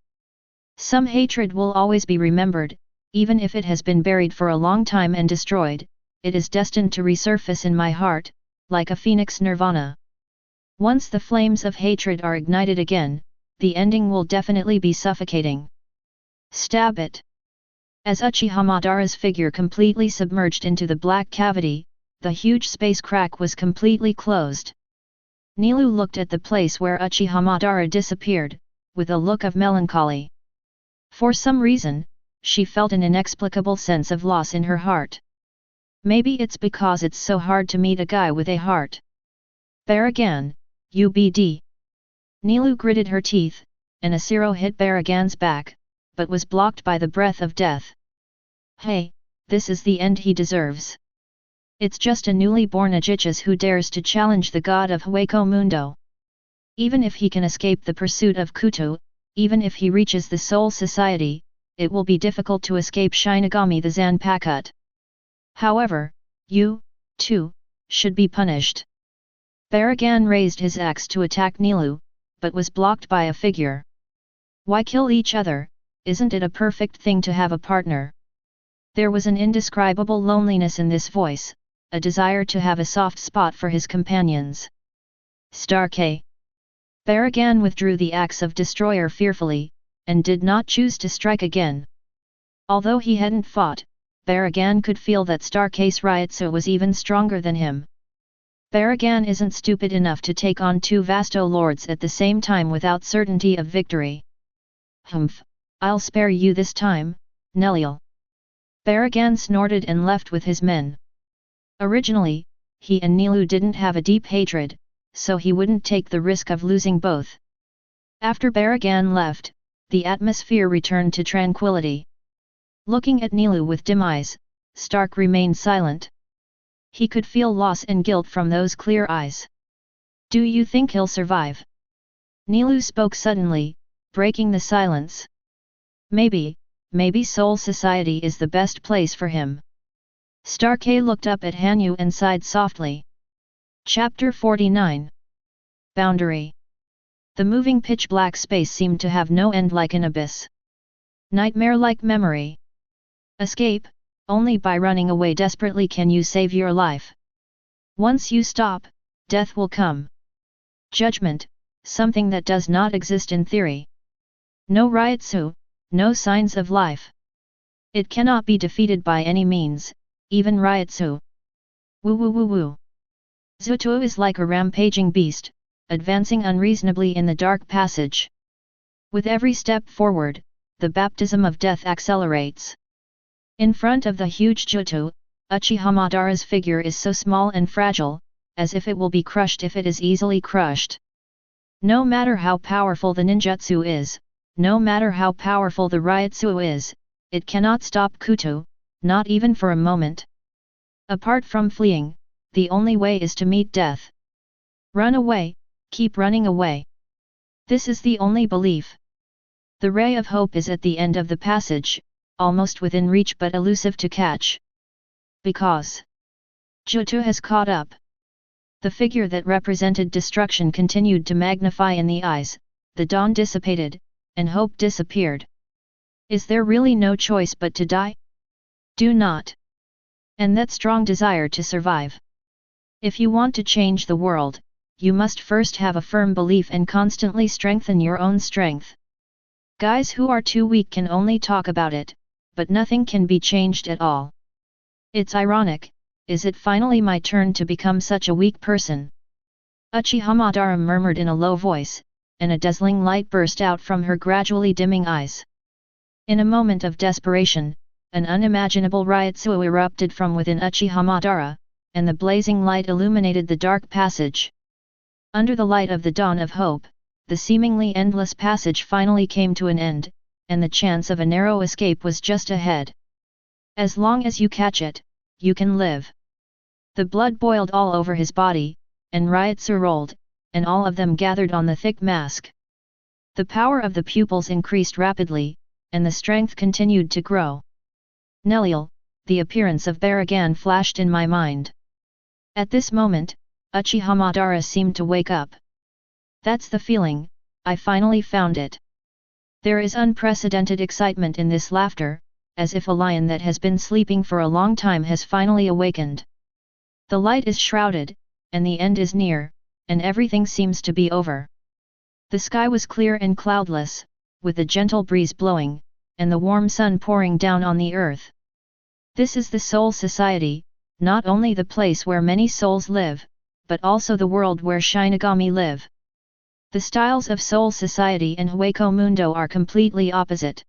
Some hatred will always be remembered, even if it has been buried for a long time and destroyed, it is destined to resurface in my heart, like a phoenix nirvana. Once the flames of hatred are ignited again, the ending will definitely be suffocating. Stab it! As Uchiha Madara's figure completely submerged into the black cavity, the huge space crack was completely closed. Nilu looked at the place where Uchiha Madara disappeared, with a look of melancholy. For some reason, she felt an inexplicable sense of loss in her heart. Maybe it's because it's so hard to meet a guy with a heart. Baragan, UBD. Nilu gritted her teeth, and a Asiro hit Baragan's back, but was blocked by the breath of death. Hey, this is the end he deserves. It's just a newly born Uchiha who dares to challenge the god of Hueco Mundo. Even if he can escape the pursuit of Kuto, even if he reaches the Soul Society, it will be difficult to escape Shinigami the Zanpakuto. However, you, too, should be punished. Baragan raised his axe to attack Nilu, but was blocked by a figure. Why kill each other? Isn't it a perfect thing to have a partner? There was an indescribable loneliness in this voice, a desire to have a soft spot for his companions. Star K. Baragan withdrew the axe of Destroyer fearfully, and did not choose to strike again. Although he hadn't fought, Baragan could feel that Star K's Ryutsu was even stronger than him. Baragan isn't stupid enough to take on two Vasto lords at the same time without certainty of victory. Humph, I'll spare you this time, Neliel. Baragan snorted and left with his men. Originally, he and Nilu didn't have a deep hatred, so he wouldn't take the risk of losing both. After Baragan left, the atmosphere returned to tranquility. Looking at Nilu with dim eyes, Stark remained silent. He could feel loss and guilt from those clear eyes. Do you think he'll survive? Nilu spoke suddenly, breaking the silence. Maybe Soul Society is the best place for him. Stark looked up at Hanyu and sighed softly. Chapter 49. Boundary. The moving pitch-black space seemed to have no end like an abyss. Nightmare-like memory. Escape, only by running away desperately can you save your life. Once you stop, death will come. Judgment, something that does not exist in theory. No Ryutsu, no signs of life. It cannot be defeated by any means, even Ryutsu. Woo woo woo woo. Zuto is like a rampaging beast, advancing unreasonably in the dark passage. With every step forward, the baptism of death accelerates. In front of the huge Zuto, Uchiha Madara's figure is so small and fragile, as if it will be crushed if it is easily crushed. No matter how powerful the ninjutsu is, no matter how powerful the Ryutsu is, it cannot stop Kuto, not even for a moment. Apart from fleeing, the only way is to meet death. Run away, keep running away. This is the only belief. The ray of hope is at the end of the passage, almost within reach but elusive to catch. Because Zuto has caught up. The figure that represented destruction continued to magnify in the eyes, the dawn dissipated, and hope disappeared. Is there really no choice but to die? Do not. And that strong desire to survive. If you want to change the world, you must first have a firm belief and constantly strengthen your own strength. Guys who are too weak can only talk about it, but nothing can be changed at all. It's ironic, is it finally my turn to become such a weak person? Uchiha Madara murmured in a low voice, and a dazzling light burst out from her gradually dimming eyes. In a moment of desperation, an unimaginable Ryutsu erupted from within Uchiha Madara, and the blazing light illuminated the dark passage. Under the light of the dawn of hope, the seemingly endless passage finally came to an end, and the chance of a narrow escape was just ahead. As long as you catch it, you can live. The blood boiled all over his body, and Ryutsu rolled, and all of them gathered on the thick mask. The power of the pupils increased rapidly, and the strength continued to grow. Neliel, the appearance of Baragan flashed in my mind. At this moment, Uchiha Madara seemed to wake up. That's the feeling, I finally found it. There is unprecedented excitement in this laughter, as if a lion that has been sleeping for a long time has finally awakened. The light is shrouded, and the end is near, and everything seems to be over. The sky was clear and cloudless, with a gentle breeze blowing, and the warm sun pouring down on the earth. This is the Soul Society, not only the place where many souls live, but also the world where Shinigami live. The styles of Soul Society and Hueco Mundo are completely opposite.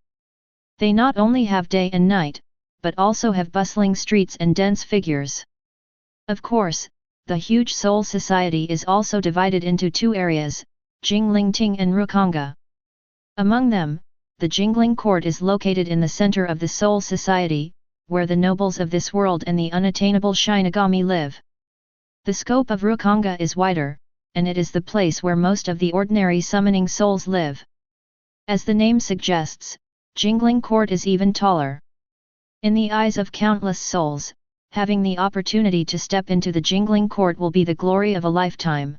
They not only have day and night, but also have bustling streets and dense figures. Of course, the huge Soul Society is also divided into two areas, Jinglingting and Rukanga. Among them, the Jingling Court is located in the center of the Soul Society, where the nobles of this world and the unattainable Shinigami live. The scope of Rukanga is wider, and it is the place where most of the ordinary summoning souls live. As the name suggests, Jingling Court is even taller. In the eyes of countless souls, having the opportunity to step into the Jingling Court will be the glory of a lifetime.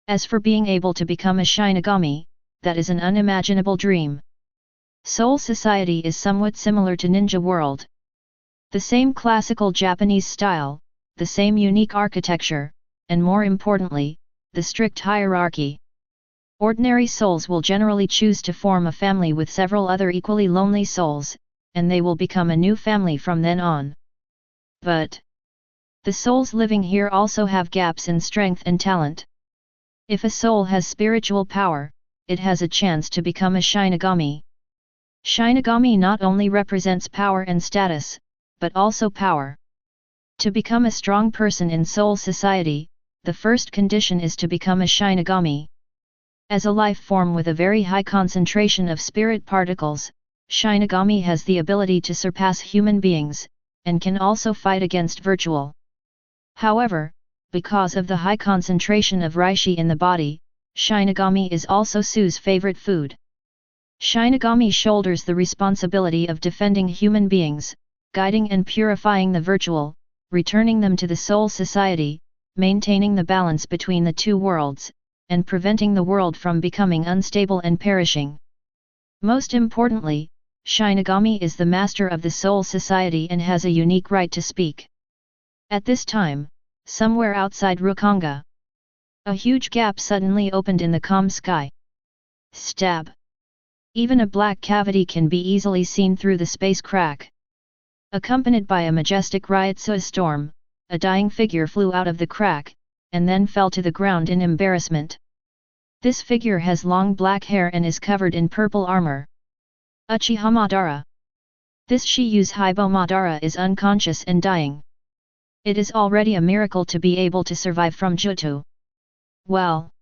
As for being able to become a Shinigami, that is an unimaginable dream. Soul Society is somewhat similar to Ninja World. The same classical Japanese style, the same unique architecture, and more importantly, the strict hierarchy. Ordinary souls will generally choose to form a family with several other equally lonely souls, and they will become a new family from then on. But the souls living here also have gaps in strength and talent. If a soul has spiritual power, it has a chance to become a Shinigami. Shinigami not only represents power and status, but also power. To become a strong person in Soul Society, the first condition is to become a Shinigami. As a life form with a very high concentration of spirit particles, Shinigami has the ability to surpass human beings, and can also fight against virtual. However, because of the high concentration of Reishi in the body, Shinigami is also Su's favorite food. Shinigami shoulders the responsibility of defending human beings, guiding and purifying the virtual, returning them to the Soul Society, maintaining the balance between the two worlds, and preventing the world from becoming unstable and perishing. Most importantly, Shinigami is the master of the Soul Society and has a unique right to speak. At this time, somewhere outside Rukanga, a huge gap suddenly opened in the calm sky. Stab! Even a black cavity can be easily seen through the space crack. Accompanied by a majestic Ryotsu storm, a dying figure flew out of the crack, and then fell to the ground in embarrassment. This figure has long black hair and is covered in purple armor. Uchiha Madara. This Hueco Madara is unconscious and dying. It is already a miracle to be able to survive from Jutsu. Well.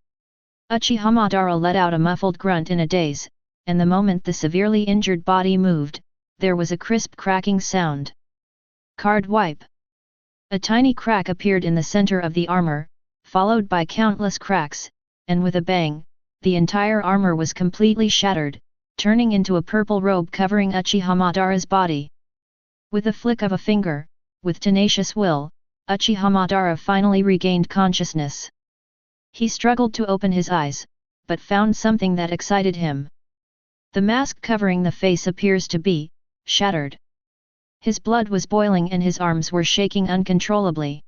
Uchiha Madara let out a muffled grunt in a daze, and the moment the severely injured body moved, there was a crisp cracking sound. Card wipe. A tiny crack appeared in the center of the armor, followed by countless cracks, and with a bang, the entire armor was completely shattered, turning into a purple robe covering Uchiha Madara's body. With a flick of a finger, with tenacious will, Uchiha Madara finally regained consciousness. He struggled to open his eyes, but found something that excited him. The mask covering the face appears to be shattered. His blood was boiling and his arms were shaking uncontrollably.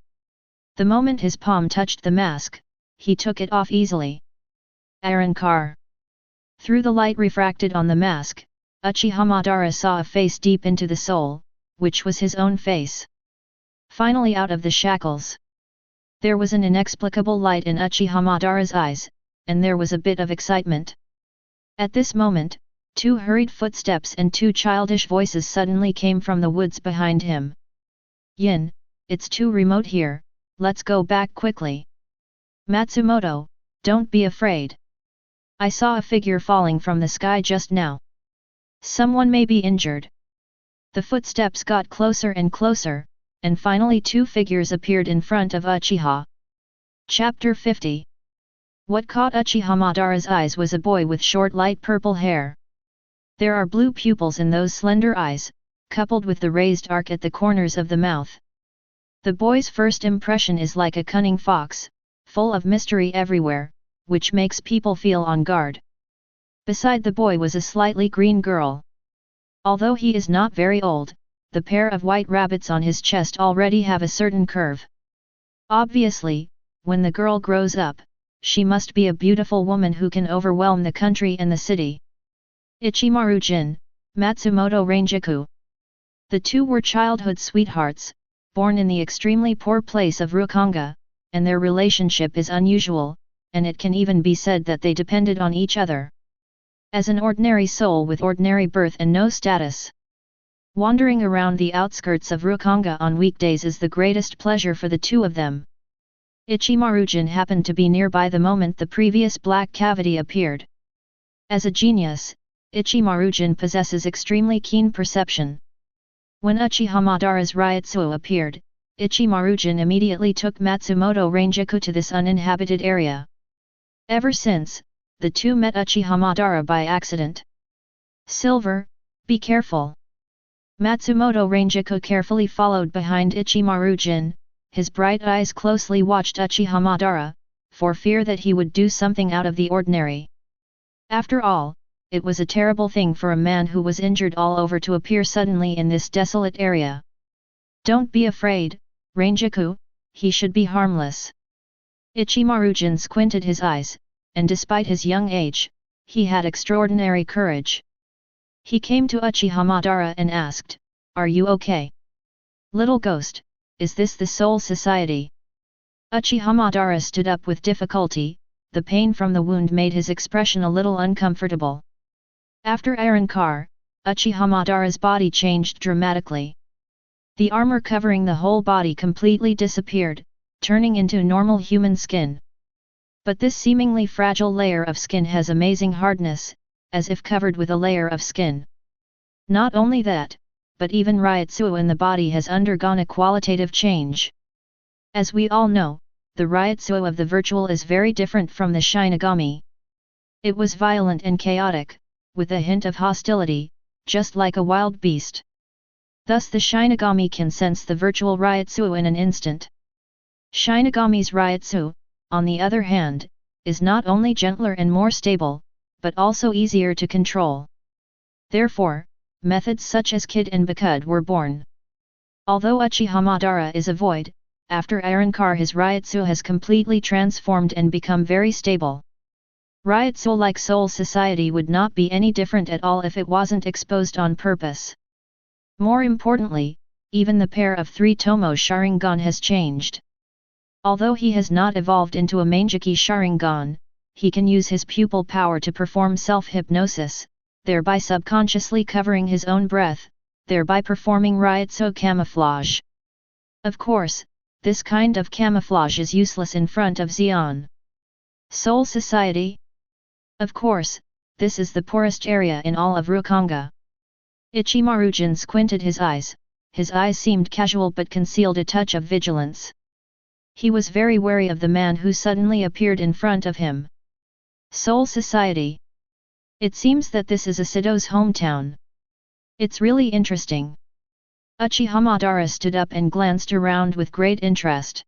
The moment his palm touched the mask, he took it off easily. Arankar. Through the light refracted on the mask, Uchiha Madara saw a face deep into the soul, which was his own face. Finally out of the shackles. There was an inexplicable light in Uchiha Madara's eyes, and there was a bit of excitement. At this moment, two hurried footsteps and two childish voices suddenly came from the woods behind him. Yin, it's too remote here, let's go back quickly. Matsumoto, don't be afraid. I saw a figure falling from the sky just now. Someone may be injured. The footsteps got closer and closer, and finally two figures appeared in front of Uchiha. Chapter 50. What caught Uchiha Madara's eyes was a boy with short light purple hair. There are blue pupils in those slender eyes, coupled with the raised arc at the corners of the mouth. The boy's first impression is like a cunning fox, full of mystery everywhere, which makes people feel on guard. Beside the boy was a slightly green girl. Although he is not very old, the pair of white rabbits on his chest already have a certain curve. Obviously, when the girl grows up, she must be a beautiful woman who can overwhelm the country and the city. Ichimaru-jin, Matsumoto Ranjaku. The two were childhood sweethearts, born in the extremely poor place of Rukanga, and their relationship is unusual, and it can even be said that they depended on each other. As an ordinary soul with ordinary birth and no status, wandering around the outskirts of Rukanga on weekdays is the greatest pleasure for the two of them. Ichimaru-jin happened to be nearby the moment the previous black cavity appeared. As a genius, Ichimaru-jin possesses extremely keen perception. When Uchiha Madara's Ryotsuo appeared, Ichimaru-jin immediately took Matsumoto Ranjaku to this uninhabited area. Ever since, the two met Uchiha Madara by accident. Silver, be careful. Matsumoto Ranjaku carefully followed behind Ichimaru-jin, his bright eyes closely watched Uchiha Madara, for fear that he would do something out of the ordinary. After all, it was a terrible thing for a man who was injured all over to appear suddenly in this desolate area. Don't be afraid, Ranjaku, he should be harmless. Ichimaru-jin squinted his eyes, and despite his young age, he had extraordinary courage. He came to Uchiha Madara and asked, "Are you okay? Little ghost, is this the Soul Society?" Uchiha Madara stood up with difficulty, the pain from the wound made his expression a little uncomfortable. After Ironkar, Uchiha Madara's body changed dramatically. The armor covering the whole body completely disappeared, turning into normal human skin. But this seemingly fragile layer of skin has amazing hardness, as if covered with a layer of skin. Not only that, but even Ryotsuo in the body has undergone a qualitative change. As we all know, the Ryotsuo of the virtual is very different from the Shinigami. It was violent and chaotic, with a hint of hostility, just like a wild beast. Thus the Shinigami can sense the virtual Ryotsuo in an instant. Shinigami's Ryotsuo, on the other hand, is not only gentler and more stable, but also easier to control. Therefore, methods such as Kid and Bakud were born. Although Uchiha Madara is a void, after Ironkar his Ryotsuo has completely transformed and become very stable. Ryotsuo like Soul Society would not be any different at all if it wasn't exposed on purpose. More importantly, even the pair of three Tomo Sharingan has changed. Although he has not evolved into a Manjiki Sharingan, he can use his pupil power to perform self-hypnosis, thereby subconsciously covering his own breath, thereby performing Ryotsuo camouflage. Of course, this kind of camouflage is useless in front of Xian. Soul Society? Of course, this is the poorest area in all of Rukanga. Ichimaru-jin squinted his eyes seemed casual but concealed a touch of vigilance. He was very wary of the man who suddenly appeared in front of him. Soul Society. It seems that this is a Sido's hometown. It's really interesting. Uchiha Madara stood up and glanced around with great interest.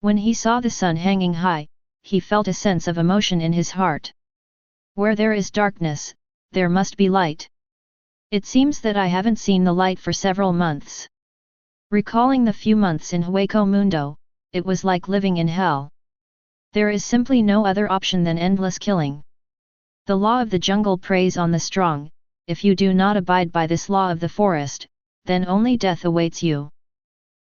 When he saw the sun hanging high, he felt a sense of emotion in his heart. Where there is darkness, there must be light. It seems that I haven't seen the light for several months. Recalling the few months in Hueco Mundo, it was like living in hell. There is simply no other option than endless killing. The law of the jungle preys on the strong. If you do not abide by this law of the forest, then only death awaits you.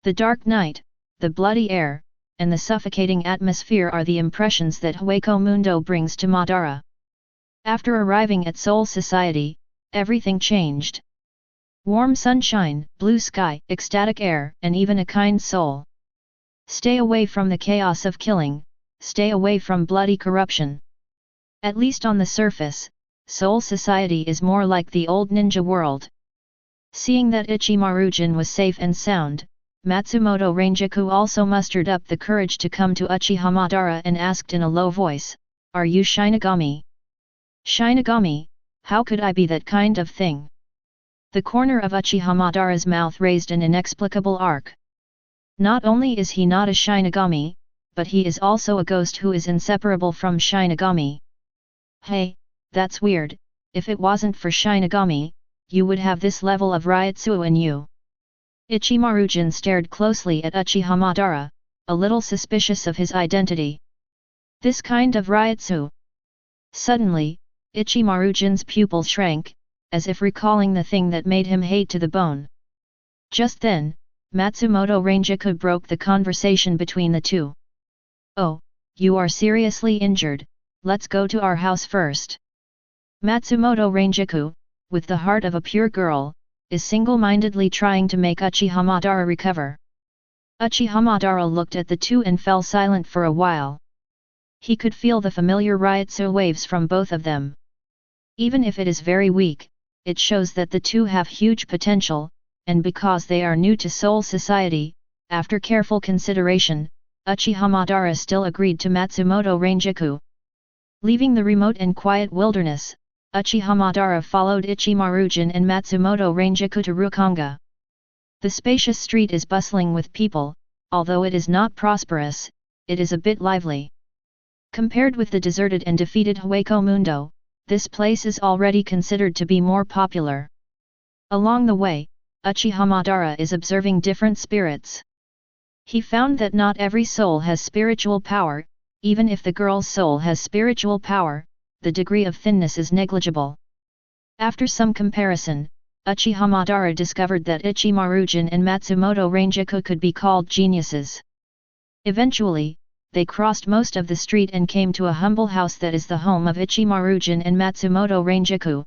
The dark night, the bloody air, and the suffocating atmosphere are the impressions that Hueco Mundo brings to Madara. After arriving at Soul Society, everything changed. Warm sunshine, blue sky, ecstatic air, and even a kind soul. Stay away from the chaos of killing, stay away from bloody corruption. At least on the surface, Soul Society is more like the old ninja world. Seeing that Ichimaru-jin was safe and sound, Matsumoto Ranjaku also mustered up the courage to come to Uchiha Madara and asked in a low voice, "Are you Shinigami?" "Shinigami, how could I be that kind of thing?" The corner of Uchiha Madara's mouth raised an inexplicable arc. Not only is he not a Shinigami, but he is also a ghost who is inseparable from Shinigami. Hey, that's weird, if it wasn't for Shinigami, you would have this level of Ryotsuo in you. Ichimaru-jin stared closely at Uchiha Madara, a little suspicious of his identity. This kind of Ryutsu. Suddenly, Ichimaru-jin's pupils shrank, as if recalling the thing that made him hate to the bone. Just then, Matsumoto Ranjaku broke the conversation between the two. "Oh, you are seriously injured, let's go to our house first." Matsumoto Ranjaku, with the heart of a pure girl, is single-mindedly trying to make Uchiha Madara recover. Uchiha Madara looked at the two and fell silent for a while. He could feel the familiar Ryutsu waves from both of them. Even if it is very weak, it shows that the two have huge potential, and because they are new to Soul Society, after careful consideration, Uchiha Madara still agreed to Matsumoto Ranjaku. Leaving the remote and quiet wilderness, Uchiha Madara followed Ichimaru-jin and Matsumoto Ranjaku to Rukonga. The spacious street is bustling with people, although it is not prosperous, it is a bit lively. Compared with the deserted and defeated Hueco Mundo, this place is already considered to be more popular. Along the way, Uchiha Madara is observing different spirits. He found that not every soul has spiritual power, even if the girl's soul has spiritual power, the degree of thinness is negligible. After some comparison, Uchiha Madara discovered that Ichimaru-jin and Matsumoto Ranjaku could be called geniuses. Eventually, they crossed most of the street and came to a humble house that is the home of Ichimaru-jin and Matsumoto Ranjaku.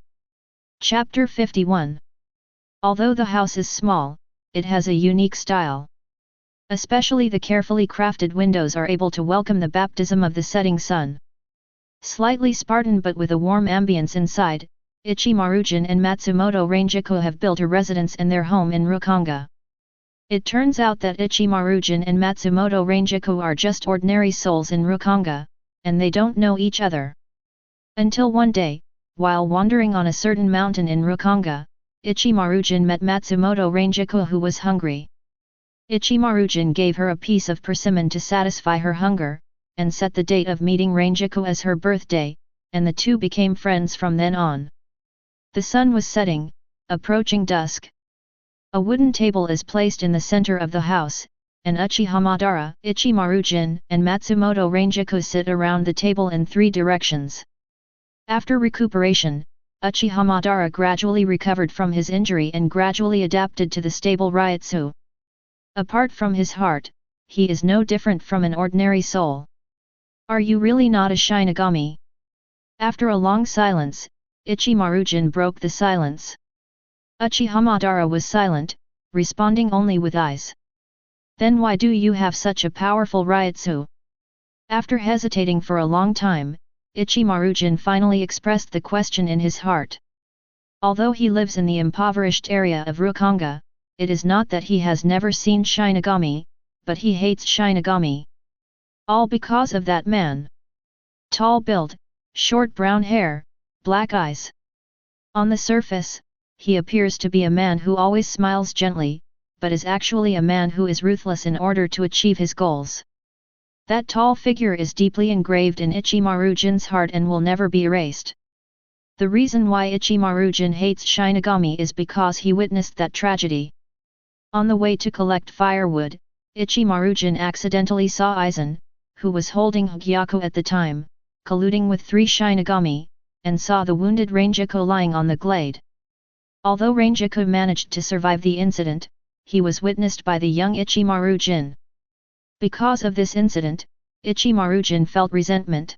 Chapter 51. Although the house is small, it has a unique style. Especially the carefully crafted windows are able to welcome the baptism of the setting sun. Slightly Spartan but with a warm ambience inside, Ichimaru-jin and Matsumoto Ranjaku have built a residence in their home in Rukonga. It turns out that Ichimaru-jin and Matsumoto Ranjaku are just ordinary souls in Rukonga, and they don't know each other. Until one day, while wandering on a certain mountain in Rukonga, Ichimaru-jin met Matsumoto Ranjaku who was hungry. Ichimaru-jin gave her a piece of persimmon to satisfy her hunger, and set the date of meeting Ranjaku as her birthday, and the two became friends from then on. The sun was setting, approaching dusk. A wooden table is placed in the center of the house, and Uchiha Madara, Ichimaru-jin, and Matsumoto Ranjaku sit around the table in three directions. After recuperation, Uchiha Madara gradually recovered from his injury and gradually adapted to the stable Ryutsu. Apart from his heart, he is no different from an ordinary soul. "Are you really not a Shinigami?" After a long silence, Ichimaru-jin broke the silence. Uchiha Madara was silent, responding only with eyes. "Then why do you have such a powerful Ryutsu?" After hesitating for a long time, Ichimaru-jin finally expressed the question in his heart. Although he lives in the impoverished area of Rukonga, it is not that he has never seen Shinigami, but he hates Shinigami. All because of that man. Tall build, short brown hair, black eyes. On the surface, he appears to be a man who always smiles gently, but is actually a man who is ruthless in order to achieve his goals. That tall figure is deeply engraved in Ichimaru-jin's heart and will never be erased. The reason why Ichimaru-jin hates Shinigami is because he witnessed that tragedy. On the way to collect firewood, Ichimaru-jin accidentally saw Aizen, who was holding Hagyaku at the time, colluding with three Shinigami, and saw the wounded Ranjaku lying on the glade. Although Ranjaku managed to survive the incident, he was witnessed by the young Ichimaru-jin. Because of this incident, Ichimaru-jin felt resentment.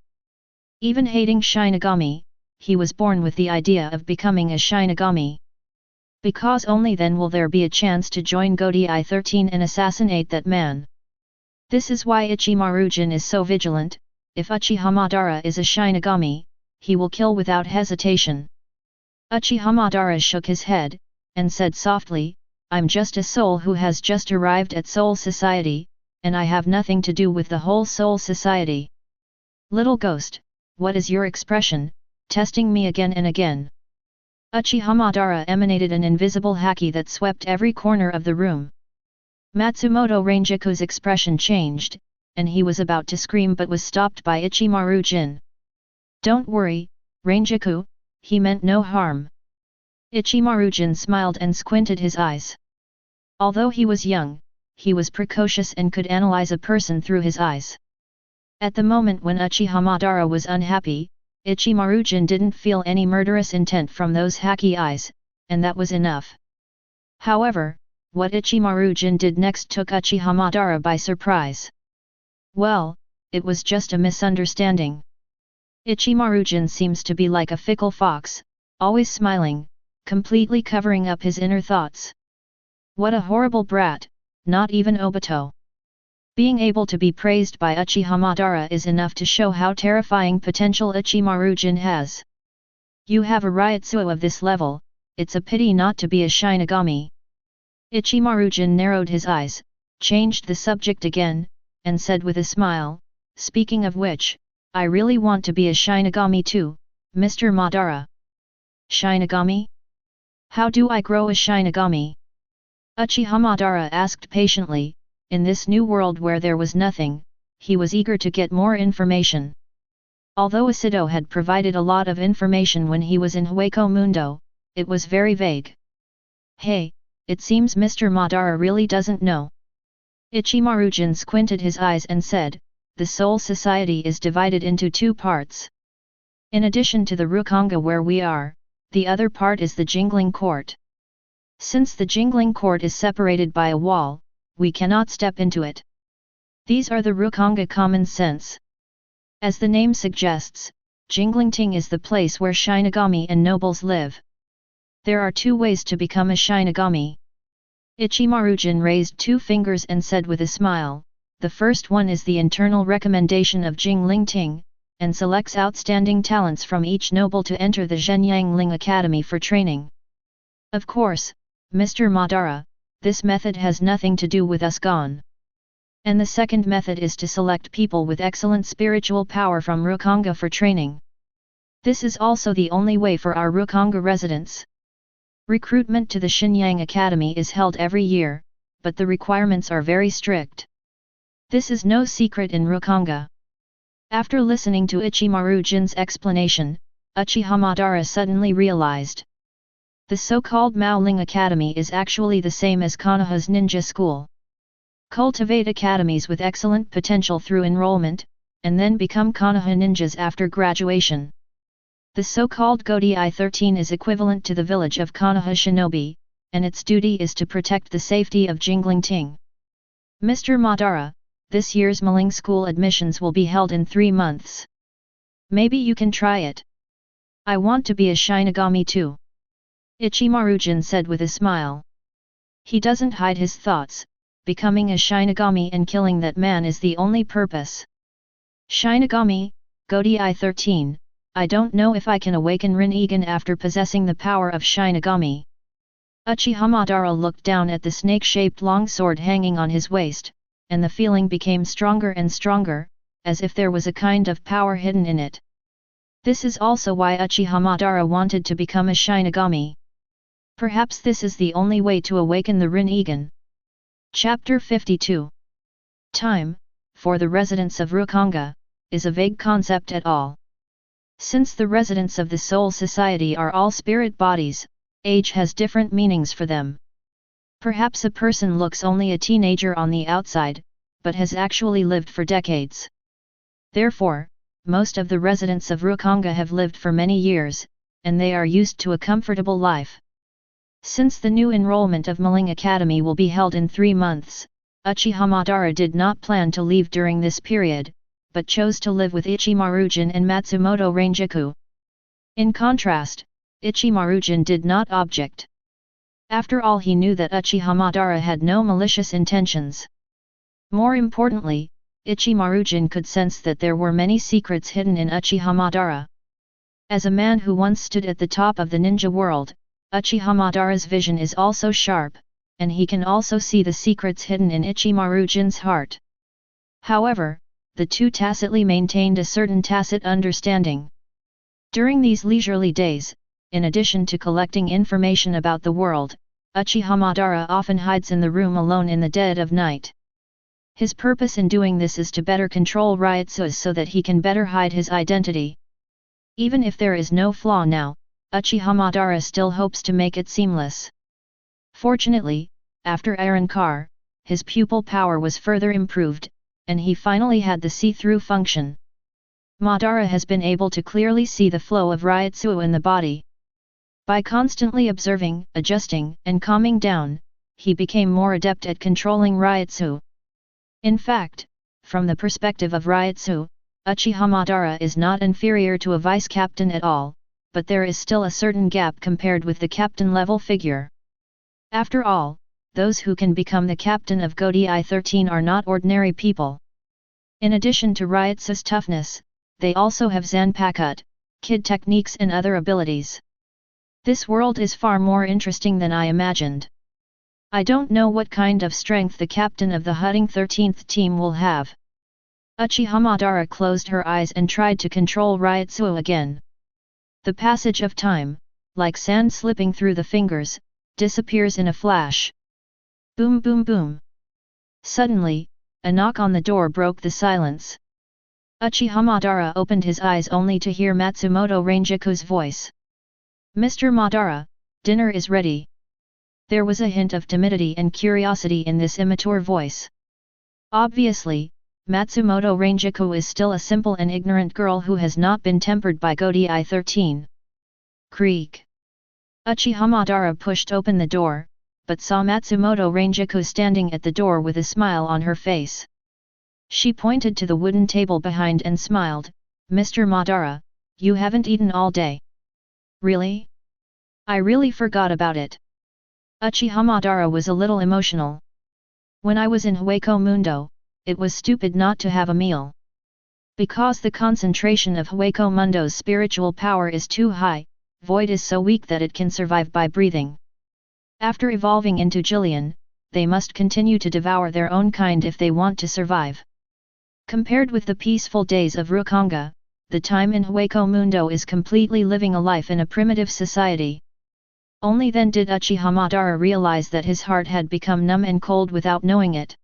Even hating Shinigami, he was born with the idea of becoming a Shinigami. Because only then will there be a chance to join Godai 13 and assassinate that man. This is why Ichimaru-jin is so vigilant. If Uchiha Madara is a Shinigami, he will kill without hesitation. Uchiha Madara shook his head, and said softly, "I'm just a soul who has just arrived at Soul Society, and I have nothing to do with the whole Soul Society." "Little ghost, what is your expression, testing me again and again?" Uchiha Madara emanated an invisible haki that swept every corner of the room. Matsumoto Ranjaku's expression changed, and he was about to scream but was stopped by Ichimaru-jin. "Don't worry, Ranjaku, he meant no harm." Ichimaru-jin smiled and squinted his eyes. Although he was young, he was precocious and could analyze a person through his eyes. At the moment when Uchiha Madara was unhappy, Ichimaru-jin didn't feel any murderous intent from those hacky eyes, and that was enough. However, what Ichimaru-jin did next took Uchiha Madara by surprise. Well, it was just a misunderstanding. Ichimaru-jin seems to be like a fickle fox, always smiling, completely covering up his inner thoughts. What a horrible brat, not even Obito. Being able to be praised by Uchiha Madara is enough to show how terrifying potential Ichimaru-jin has. You have a Ryutsu of this level, it's a pity not to be a Shinigami. Ichimaru-jin narrowed his eyes, changed the subject again, and said with a smile, speaking of which, I really want to be a Shinigami too, Mr. Madara. Shinigami? How do I grow a Shinigami? Uchiha Madara asked patiently. In this new world where there was nothing, he was eager to get more information. Although Asido had provided a lot of information when he was in Hueco Mundo, it was very vague. Hey, it seems Mr. Madara really doesn't know. Ichimaru-jin squinted his eyes and said, the Soul Society is divided into two parts. In addition to the Rukanga where we are, the other part is the Jingling Court. Since the Jingling Court is separated by a wall, we cannot step into it. These are the Rukanga common sense. As the name suggests, Jinglingting is the place where Shinigami and nobles live. There are two ways to become a Shinigami. Ichimaru-jin raised two fingers and said with a smile, the first one is the internal recommendation of Jinglingting, and selects outstanding talents from each noble to enter the Zhenyangling Academy for training. Of course, Mr. Madara, this method has nothing to do with us gone. And the second method is to select people with excellent spiritual power from Rukanga for training. This is also the only way for our Rukanga residents. Recruitment to the Shenyang Academy is held every year, but the requirements are very strict. This is no secret in Rukanga. After listening to Ichimaru-jin's explanation, Uchiha Madara suddenly realized. The so-called Maoling Academy is actually the same as Konoha's ninja school. Cultivate academies with excellent potential through enrollment, and then become Konoha ninjas after graduation. The so-called Godai 13 is equivalent to the village of Konoha Shinobi, and its duty is to protect the safety of Jinglingting. Mr. Madara, this year's Maling school admissions will be held in 3 months. Maybe you can try it. I want to be a Shinigami too. Ichimaru-jin said with a smile. He doesn't hide his thoughts, becoming a Shinigami and killing that man is the only purpose. Shinigami, Godai 13, I don't know if I can awaken Rinnegan after possessing the power of Shinigami. Uchiha Madara looked down at the snake-shaped longsword hanging on his waist, and the feeling became stronger and stronger, as if there was a kind of power hidden in it. This is also why Uchiha Madara wanted to become a Shinigami. Perhaps this is the only way to awaken the Rinnegan. Chapter 52. Time, for the residents of Rukanga, is a vague concept at all. Since the residents of the Soul Society are all spirit bodies, age has different meanings for them. Perhaps a person looks only a teenager on the outside, but has actually lived for decades. Therefore, most of the residents of Rukanga have lived for many years, and they are used to a comfortable life. Since the new enrollment of Maling Academy will be held in 3 months, Uchiha Madara did not plan to leave during this period, but chose to live with Ichimaru-jin and Matsumoto Ranjaku. In contrast, Ichimaru-jin did not object. After all, he knew that Uchiha Madara had no malicious intentions. More importantly, Ichimaru-jin could sense that there were many secrets hidden in Uchiha Madara. As a man who once stood at the top of the ninja world, Uchiha Madara's vision is also sharp, and he can also see the secrets hidden in Ichimaru-jin's heart. However, the two tacitly maintained a certain tacit understanding. During these leisurely days, in addition to collecting information about the world, Uchiha Madara often hides in the room alone in the dead of night. His purpose in doing this is to better control Ryutsus so that he can better hide his identity. Even if there is no flaw now, Uchiha Madara still hopes to make it seamless. Fortunately, after Arrancar, his pupil power was further improved, and he finally had the see-through function. Madara has been able to clearly see the flow of Ryutsu in the body. By constantly observing, adjusting, and calming down, he became more adept at controlling Ryutsu. In fact, from the perspective of Ryutsu, Uchiha Madara is not inferior to a vice-captain at all, but there is still a certain gap compared with the captain-level figure. After all, those who can become the captain of Godai 13 are not ordinary people. In addition to Ryutsu's toughness, they also have Zanpakuto, kid techniques and other abilities. This world is far more interesting than I imagined. I don't know what kind of strength the captain of the Hutting 13th team will have. Uchiha Madara closed her eyes and tried to control Ryutsu again. The passage of time, like sand slipping through the fingers, disappears in a flash. Boom boom boom. Suddenly, a knock on the door broke the silence. Uchiha Madara opened his eyes only to hear Matsumoto Ranjaku's voice. "Mr. Madara, dinner is ready." There was a hint of timidity and curiosity in this immature voice. Obviously, Matsumoto Ranjaku is still a simple and ignorant girl who has not been tempered by Godai 13. Creak. Uchiha Madara pushed open the door, but saw Matsumoto Ranjaku standing at the door with a smile on her face. She pointed to the wooden table behind and smiled, "Mr. Madara, you haven't eaten all day." "Really? I really forgot about it." Uchiha Madara was a little emotional. "When I was in Hueco Mundo, it was stupid not to have a meal. Because the concentration of Hueco Mundo's spiritual power is too high, Void is so weak that it can survive by breathing. After evolving into Jillian, they must continue to devour their own kind if they want to survive. Compared with the peaceful days of Rukonga, the time in Hueco Mundo is completely living a life in a primitive society." Only then did Uchiha Madara realize that his heart had become numb and cold without knowing it.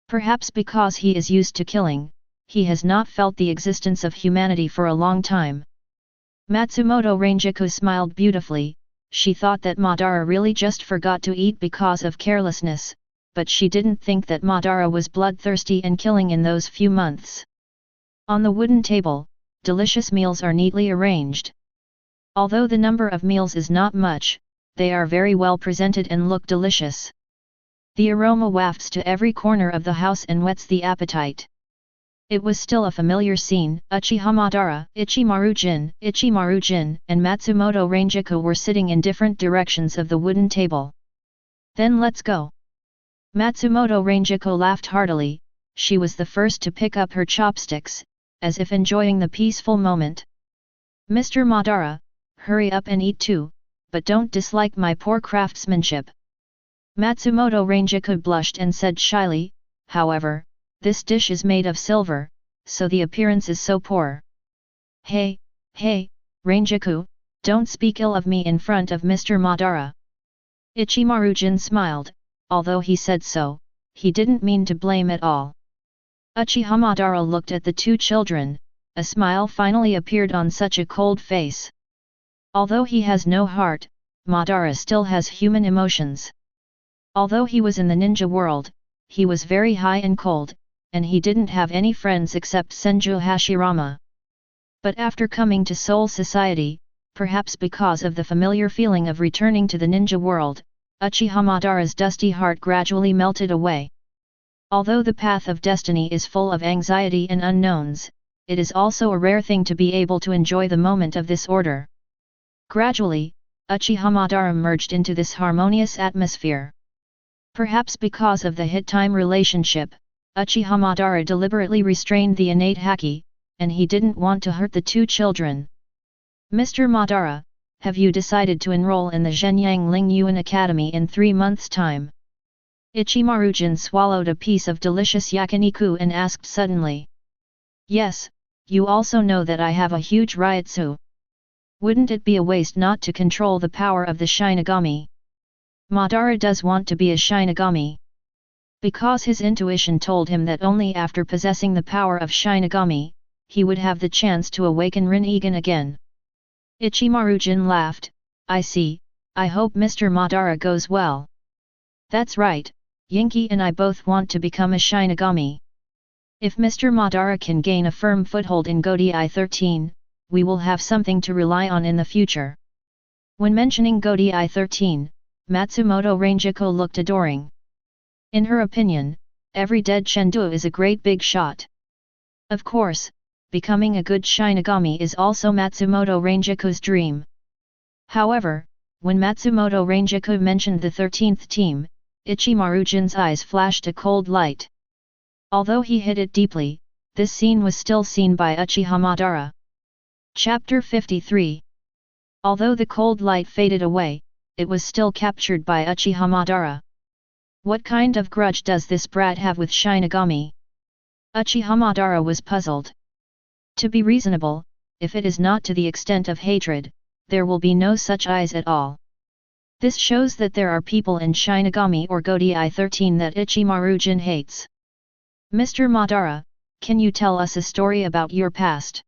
Perhaps because he is used to killing, he has not felt the existence of humanity for a long time. Matsumoto Ranjaku smiled beautifully. She thought that Madara really just forgot to eat because of carelessness, but she didn't think that Madara was bloodthirsty and killing in those few months. On the wooden table, delicious meals are neatly arranged. Although the number of meals is not much, they are very well presented and look delicious. The aroma wafts to every corner of the house and whets the appetite. It was still a familiar scene. Uchiha Madara, Ichimaru-jin, and Matsumoto Ranjaku were sitting in different directions of the wooden table. "Then let's go." Matsumoto Ranjaku laughed heartily. She was the first to pick up her chopsticks, as if enjoying the peaceful moment. "Mr. Madara, hurry up and eat too, but don't dislike my poor craftsmanship." Matsumoto Ranjaku blushed and said shyly, "However, this dish is made of silver, so the appearance is so poor." Hey, Ranjaku, don't speak ill of me in front of Mr. Madara." Ichimaru-jin smiled, although he said so, he didn't mean to blame at all. Uchiha Madara looked at the two children, a smile finally appeared on such a cold face. Although he has no heart, Madara still has human emotions. Although he was in the ninja world, he was very high and cold, and he didn't have any friends except Senju Hashirama. But after coming to Soul Society, perhaps because of the familiar feeling of returning to the ninja world, Uchiha Madara's dusty heart gradually melted away. Although the path of destiny is full of anxiety and unknowns, it is also a rare thing to be able to enjoy the moment of this order. Gradually, Uchiha Madara merged into this harmonious atmosphere. Perhaps because of the hit-time relationship, Uchiha Madara deliberately restrained the innate haki, and he didn't want to hurt the two children. "Mr. Madara, have you decided to enroll in the Zhenyang Ling Yuan Academy in 3 months' time?" Ichimaru-jin swallowed a piece of delicious yakiniku and asked suddenly. "Yes, you also know that I have a huge Ryutsu. Wouldn't it be a waste not to control the power of the Shinigami?" Madara does want to be a Shinigami. Because his intuition told him that only after possessing the power of Shinigami, he would have the chance to awaken Rinnegan again. Ichimaru-jin laughed, "I see, I hope Mr. Madara goes well." "That's right, Yinki and I both want to become a Shinigami." If Mr. Madara can gain a firm foothold in Godi 13, we will have something to rely on in the future. When mentioning Godi 13, Matsumoto Ranjiko looked adoring. In her opinion, every dead Chengdu is a great big shot. Of course, becoming a good Shinigami is also Matsumoto Ranjiko's dream. However, when Matsumoto Ranjiko mentioned the 13th team, Ichimaru-jin's eyes flashed a cold light. Although he hid it deeply, this scene was still seen by Uchiha Madara. Chapter 53. Although the cold light faded away, it was still captured by Uchiha Madara. What kind of grudge does this brat have with Shinigami? Uchiha Madara was puzzled. To be reasonable, if it is not to the extent of hatred, there will be no such eyes at all. This shows that there are people in Shinigami or Godi 13 that Ichimaru-jin hates. Mr. Madara, can you tell us a story about your past?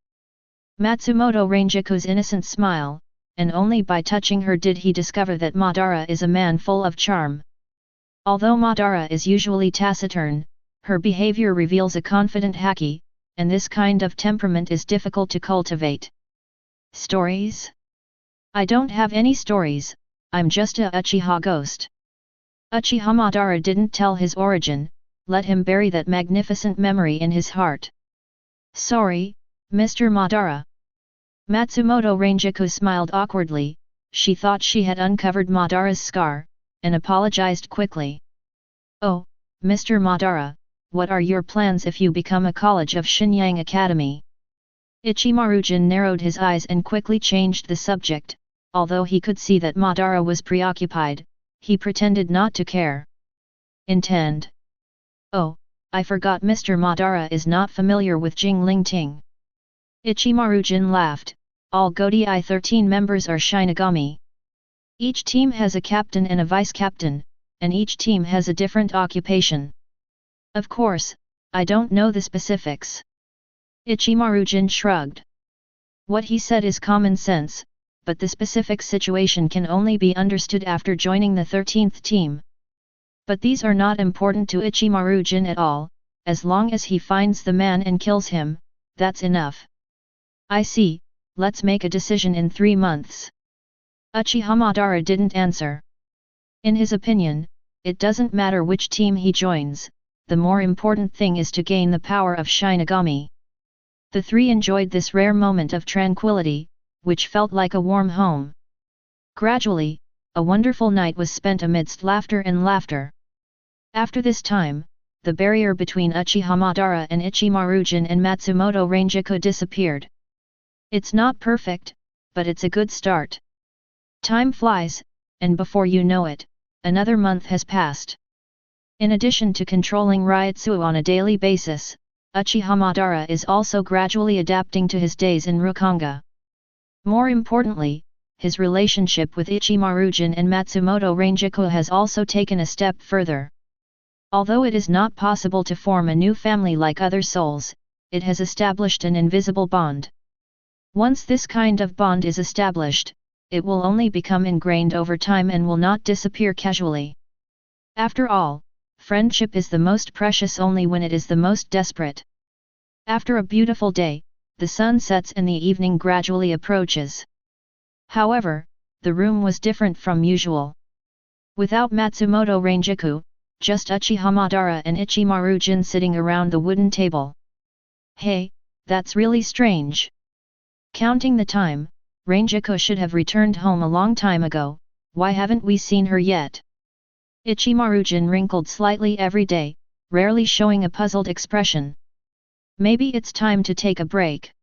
Matsumoto Ranjiko's innocent smile, and only by touching her did he discover that Madara is a man full of charm. Although Madara is usually taciturn, her behavior reveals a confident haki, and this kind of temperament is difficult to cultivate. Stories? I don't have any stories, I'm just a Uchiha ghost. Uchiha Madara didn't tell his origin, let him bury that magnificent memory in his heart. Sorry, Mr. Madara. Matsumoto Ranjiko smiled awkwardly, she thought she had uncovered Madara's scar, and apologized quickly. Oh, Mr. Madara, what are your plans if you become a college of Shinyang Academy? Ichimaru-jin narrowed his eyes and quickly changed the subject, although he could see that Madara was preoccupied, he pretended not to care. Intend. Oh, I forgot Mr. Madara is not familiar with Jingling Ting. Ichimaru-jin laughed, all Godi 13 members are Shinigami. Each team has a captain and a vice-captain, and each team has a different occupation. Of course, I don't know the specifics. Ichimaru-jin shrugged. What he said is common sense, but the specific situation can only be understood after joining the 13th team. But these are not important to Ichimaru-jin at all, as long as he finds the man and kills him, that's enough. I see, let's make a decision in 3 months. Uchiha Madara didn't answer. In his opinion, it doesn't matter which team he joins, the more important thing is to gain the power of Shinigami. The three enjoyed this rare moment of tranquility, which felt like a warm home. Gradually, a wonderful night was spent amidst laughter and laughter. After this time, the barrier between Uchiha Madara and Ichimaru-jin and Matsumoto Ranjiko disappeared. It's not perfect, but it's a good start. Time flies, and before you know it, another month has passed. In addition to controlling Ryutsu on a daily basis, Uchiha Madara is also gradually adapting to his days in Rukanga. More importantly, his relationship with Ichimaru-jin and Matsumoto Ranjiko has also taken a step further. Although it is not possible to form a new family like other souls, it has established an invisible bond. Once this kind of bond is established, it will only become ingrained over time and will not disappear casually. After all, friendship is the most precious only when it is the most desperate. After a beautiful day, the sun sets and the evening gradually approaches. However, the room was different from usual. Without Matsumoto Ranjiko, just Uchiha Madara and Ichimaru-jin sitting around the wooden table. Hey, that's really strange. Counting the time, Ranjiko should have returned home a long time ago, why haven't we seen her yet? Ichimaru-jin wrinkled slightly every day, rarely showing a puzzled expression. Maybe it's time to take a break.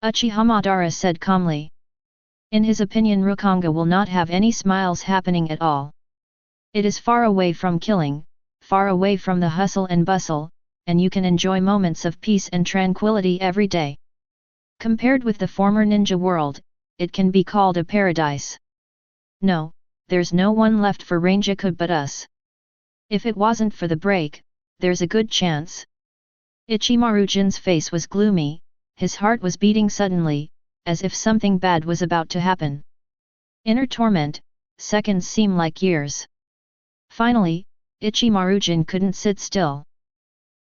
Uchiha Madara said calmly. In his opinion, Rukanga will not have any smiles happening at all. It is far away from killing, far away from the hustle and bustle, and you can enjoy moments of peace and tranquility every day. Compared with the former ninja world, it can be called a paradise. No, there's no one left for Ranjiko but us. If it wasn't for the break, there's a good chance. Ichimaru-jin's face was gloomy, his heart was beating suddenly, as if something bad was about to happen. Inner torment, seconds seem like years. Finally, Ichimaru-jin couldn't sit still.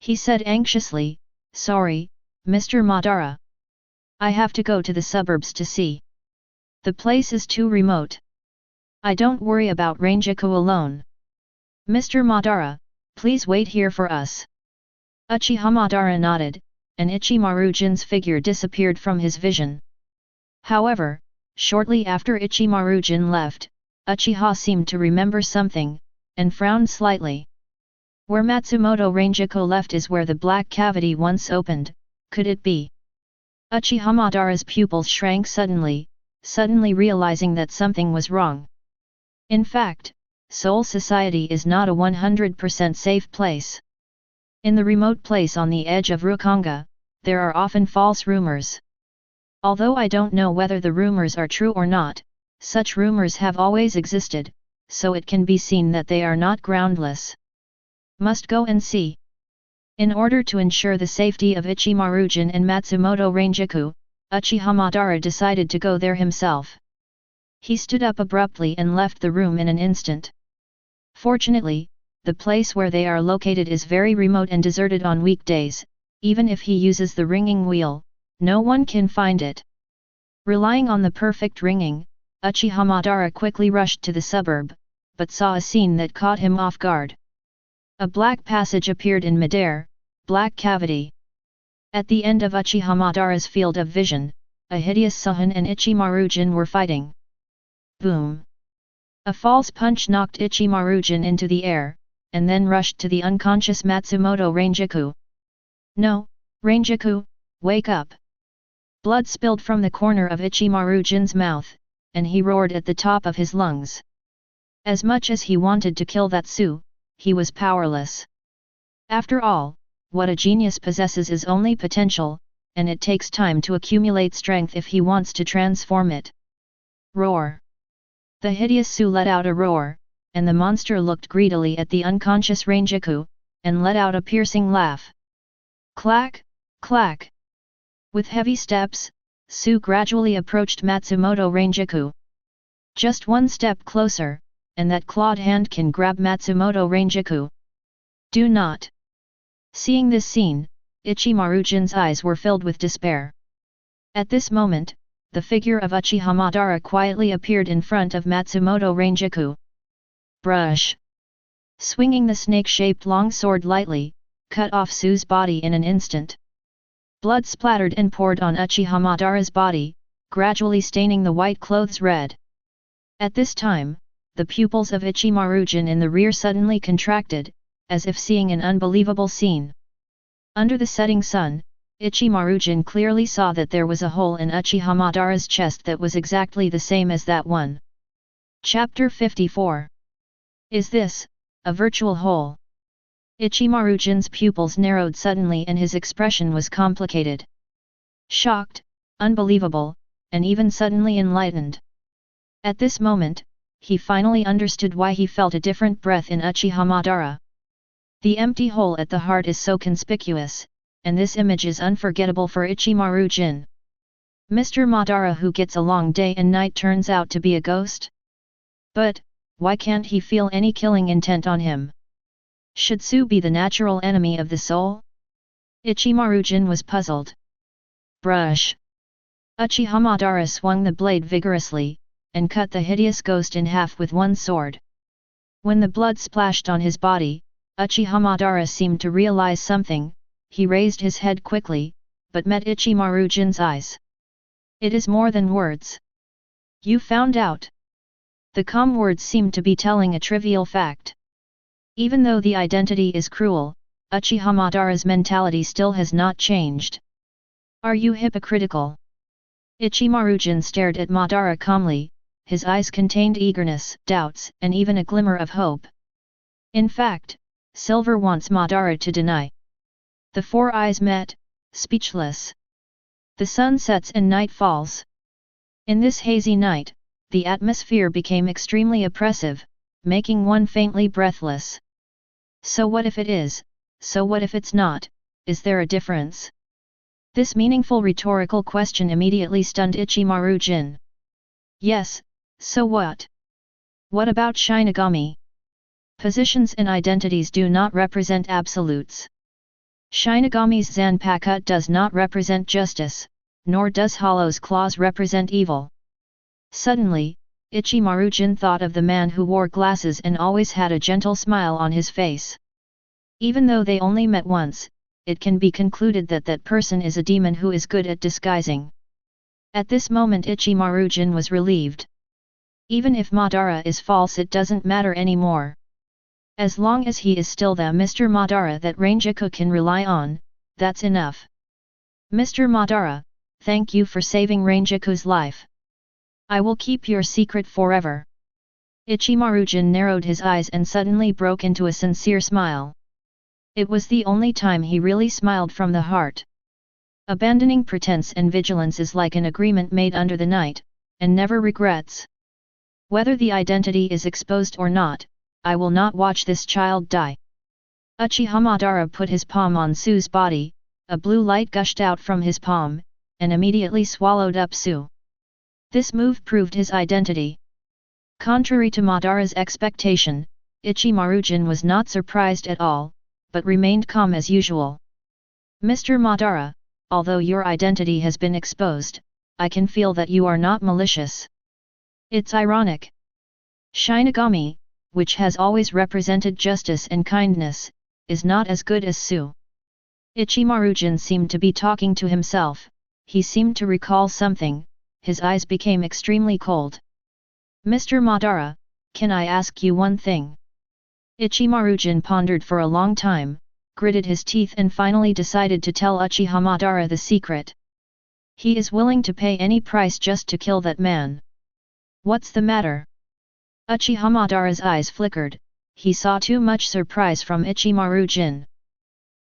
He said anxiously, Sorry, Mr. Madara. I have to go to the suburbs to see. The place is too remote. I don't worry about Rangiku alone. Mr. Madara, please wait here for us. Uchiha Madara nodded, and Ichimaru-jin's figure disappeared from his vision. However, shortly after Ichimaru-jin left, Uchiha seemed to remember something, and frowned slightly. Where Matsumoto Rangiku left is where the black cavity once opened, could it be? Uchiha Madara's pupils shrank suddenly realizing that something was wrong. In fact, Soul Society is not a 100% safe place. In the remote place on the edge of Rukonga, there are often false rumors. Although I don't know whether the rumors are true or not, such rumors have always existed, so it can be seen that they are not groundless. Must go and see. In order to ensure the safety of Ichimaru-jin and Matsumoto Rangiku, Uchiha Madara decided to go there himself. He stood up abruptly and left the room in an instant. Fortunately, the place where they are located is very remote and deserted on weekdays. Even if he uses the ringing wheel, no one can find it. Relying on the perfect ringing, Uchiha Madara quickly rushed to the suburb, but saw a scene that caught him off guard. A black passage appeared in midair, black cavity. At the end of Uchiha Madara's field of vision, a hideous Suhun and Ichimaru-jin were fighting. Boom! A false punch knocked Ichimaru-jin into the air, and then rushed to the unconscious Matsumoto Rangiku. No, Rangiku, wake up! Blood spilled from the corner of Ichimaru-jin's mouth, and he roared at the top of his lungs. As much as he wanted to kill that Su, he was powerless. After all, what a genius possesses is only potential, and it takes time to accumulate strength if he wants to transform it. Roar! The hideous Su let out a roar, and the monster looked greedily at the unconscious Rangiku, and let out a piercing laugh. Clack! Clack! With heavy steps, Su gradually approached Matsumoto Rangiku. Just one step closer, and that clawed hand can grab Matsumoto Rangiku. Do not! Seeing this scene, Ichimaru-jin's eyes were filled with despair. At this moment, the figure of Uchiha Madara quietly appeared in front of Matsumoto Rangiku. Brush! Swinging the snake-shaped long sword lightly, cut off Su's body in an instant. Blood splattered and poured on Uchiha Madara's body, gradually staining the white clothes red. At this time, the pupils of Ichimaru-jin in the rear suddenly contracted, as if seeing an unbelievable scene. Under the setting sun, Ichimaru-jin clearly saw that there was a hole in Uchiha Madara's chest that was exactly the same as that one. Chapter 54. Is this a virtual hole? Ichimaru-jin's pupils narrowed suddenly and his expression was complicated. Shocked, unbelievable, and even suddenly enlightened. At this moment, he finally understood why he felt a different breath in Uchiha Madara. The empty hole at the heart is so conspicuous, and this image is unforgettable for Ichimaru-jin. Mr. Madara who gets along day and night turns out to be a ghost? But, why can't he feel any killing intent on him? Should Su be the natural enemy of the soul? Ichimaru-jin was puzzled. Brush! Uchiha Madara swung the blade vigorously, and cut the hideous ghost in half with one sword. When the blood splashed on his body, Uchiha Madara seemed to realize something. He raised his head quickly, but met Ichimaru-jin's eyes. It is more than words. You found out. The calm words seemed to be telling a trivial fact. Even though the identity is cruel, Uchiha Madara's mentality still has not changed. Are you hypocritical? Ichimaru-jin stared at Madara calmly, his eyes contained eagerness, doubts, and even a glimmer of hope. In fact, Silver wants Madara to deny. The four eyes met, speechless. The sun sets and night falls. In this hazy night, the atmosphere became extremely oppressive, making one faintly breathless. So what if it is, so what if it's not, is there a difference? This meaningful rhetorical question immediately stunned Ichimaru-jin. Yes, so what? What about Shinigami? Positions and identities do not represent absolutes. Shinigami's Zanpakuto does not represent justice, nor does Hollow's claws represent evil. Suddenly, Ichimaru-jin thought of the man who wore glasses and always had a gentle smile on his face. Even though they only met once, it can be concluded that that person is a demon who is good at disguising. At this moment Ichimaru-jin was relieved. Even if Madara is false, it doesn't matter anymore. As long as he is still the Mr. Madara that Ranjaku can rely on, that's enough. Mr. Madara, thank you for saving Ranjaku's life. I will keep your secret forever. Ichimaru-jin narrowed his eyes and suddenly broke into a sincere smile. It was the only time he really smiled from the heart. Abandoning pretense and vigilance is like an agreement made under the night, and never regrets. Whether the identity is exposed or not, I will not watch this child die. Uchiha Madara put his palm on Su's body, a blue light gushed out from his palm, and immediately swallowed up Su. This move proved his identity. Contrary to Madara's expectation, Ichimaru-jin was not surprised at all, but remained calm as usual. Mr. Madara, although your identity has been exposed, I can feel that you are not malicious. It's ironic. Shinigami, which has always represented justice and kindness, is not as good as Su. Ichimaru-jin seemed to be talking to himself. He seemed to recall something. His eyes became extremely cold. Mr. Madara, can I ask you one thing? Ichimaru-jin pondered for a long time, gritted his teeth and finally decided to tell Uchiha Madara the secret. He is willing to pay any price just to kill that man. What's the matter? Uchiha Madara's eyes flickered. He saw too much surprise from Ichimaru-jin.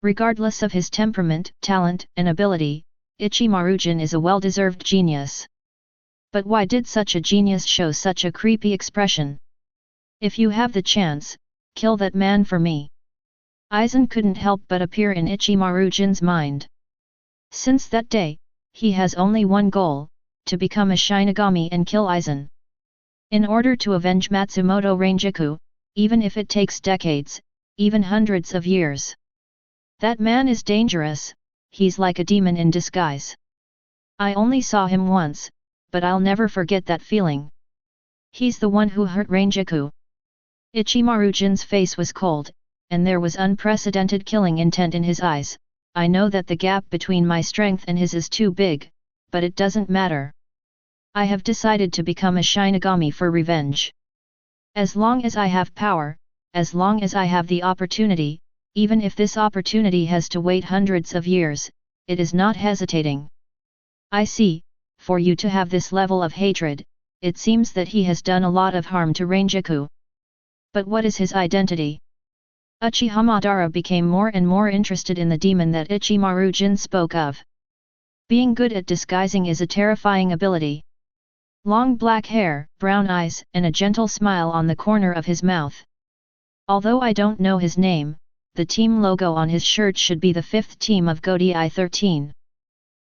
Regardless of his temperament, talent, and ability, Ichimaru-jin is a well-deserved genius. But why did such a genius show such a creepy expression? If you have the chance, kill that man for me. Aizen couldn't help but appear in Ichimaru-jin's mind. Since that day, he has only one goal, to become a Shinigami and kill Aizen. In order to avenge Matsumoto Ranjaku, even if it takes decades, even hundreds of years. That man is dangerous, he's like a demon in disguise. I only saw him once, but I'll never forget that feeling. He's the one who hurt Ranjaku. Ichimaru-jin's face was cold, and there was unprecedented killing intent in his eyes. I know that the gap between my strength and his is too big, but it doesn't matter. I have decided to become a Shinigami for revenge. As long as I have power, as long as I have the opportunity, even if this opportunity has to wait hundreds of years, it is not hesitating. I see, for you to have this level of hatred, it seems that he has done a lot of harm to Ranjaku. But what is his identity? Uchiha Madara became more and more interested in the demon that Ichimaru-jin spoke of. Being good at disguising is a terrifying ability. Long black hair, brown eyes, and a gentle smile on the corner of his mouth. Although I don't know his name, the team logo on his shirt should be the 5th team of GODI 13.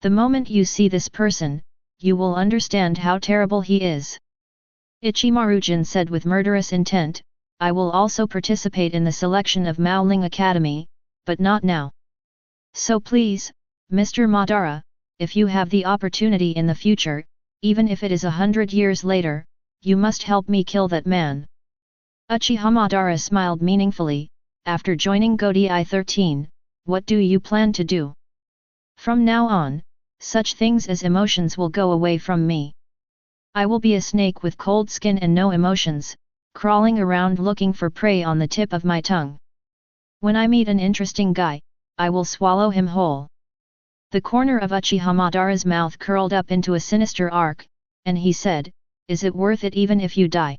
The moment you see this person, you will understand how terrible he is. Ichimaru-jin said with murderous intent, I will also participate in the selection of Maoling Academy, but not now. So please, Mr. Madara, if you have the opportunity in the future, even if it is 100 years later, you must help me kill that man. Uchiha Madara smiled meaningfully. After joining GODI 13, what do you plan to do? From now on, such things as emotions will go away from me. I will be a snake with cold skin and no emotions, crawling around looking for prey on the tip of my tongue. When I meet an interesting guy, I will swallow him whole. The corner of Uchiha Madara's mouth curled up into a sinister arc, and he said, is it worth it even if you die?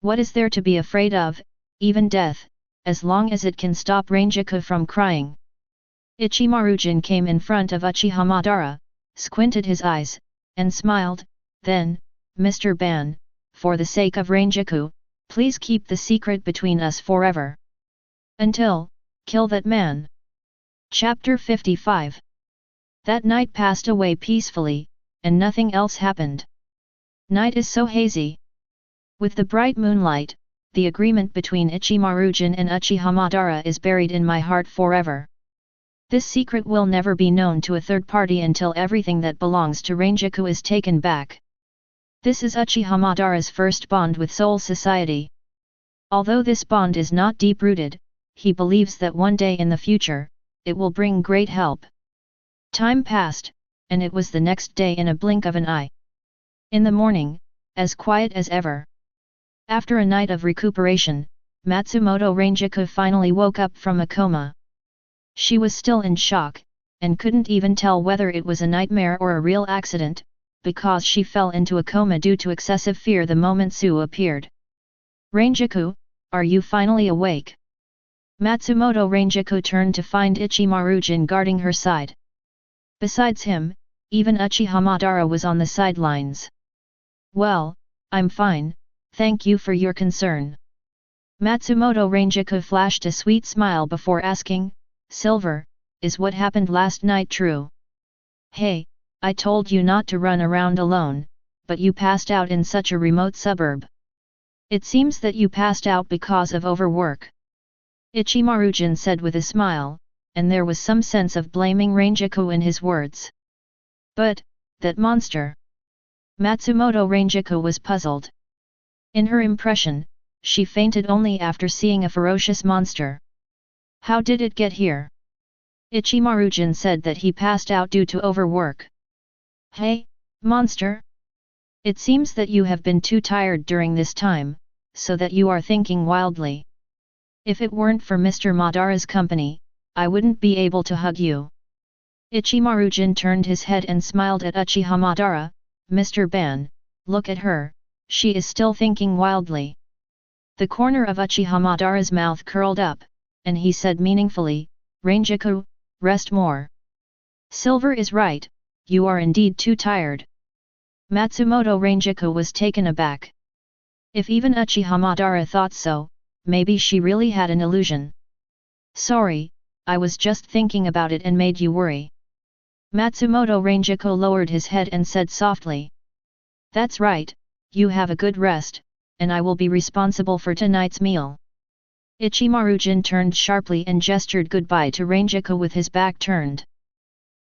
What is there to be afraid of, even death, as long as it can stop Ranjaku from crying? Ichimaru-jin came in front of Uchiha Madara, squinted his eyes, and smiled, then, Mr. Ban, for the sake of Ranjaku, please keep the secret between us forever. Until, kill that man. Chapter 55. That night passed away peacefully, and nothing else happened. Night is so hazy. With the bright moonlight, the agreement between Ichimaru-jin and Uchiha Madara is buried in my heart forever. This secret will never be known to a third party until everything that belongs to Ranjaku is taken back. This is Uchiha Madara's first bond with Soul Society. Although this bond is not deep-rooted, he believes that one day in the future, it will bring great help. Time passed, and it was the next day in a blink of an eye. In the morning, as quiet as ever. After a night of recuperation, Matsumoto Ranjaku finally woke up from a coma. She was still in shock, and couldn't even tell whether it was a nightmare or a real accident, because she fell into a coma due to excessive fear the moment Sue appeared. Ranjaku, are you finally awake? Matsumoto Ranjaku turned to find Ichimaru-jin guarding her side. Besides him, even Uchiha Madara was on the sidelines. Well, I'm fine, thank you for your concern. Matsumoto Ranjaku flashed a sweet smile before asking, Silver, is what happened last night true? Hey, I told you not to run around alone, but you passed out in such a remote suburb. It seems that you passed out because of overwork. Ichimaru-jin said with a smile, and there was some sense of blaming Ranjaku in his words. But, that monster. Matsumoto Ranjaku was puzzled. In her impression, she fainted only after seeing a ferocious monster. How did it get here? Ichimaru-jin said that he passed out due to overwork. Hey, monster! It seems that you have been too tired during this time, so that you are thinking wildly. If it weren't for Mr. Madara's company, I wouldn't be able to hug you. Ichimaru-jin turned his head and smiled at Uchiha Madara. Mr. Ban, look at her, she is still thinking wildly. The corner of Uchiha Madara's mouth curled up, and he said meaningfully, Ranjaku, rest more. Silver is right, you are indeed too tired. Matsumoto Ranjaku was taken aback. If even Uchiha Madara thought so, maybe she really had an illusion. Sorry, I was just thinking about it and made you worry. Matsumoto Ranjaku lowered his head and said softly. That's right, you have a good rest, and I will be responsible for tonight's meal. Ichimaru-jin turned sharply and gestured goodbye to Ranjaku with his back turned.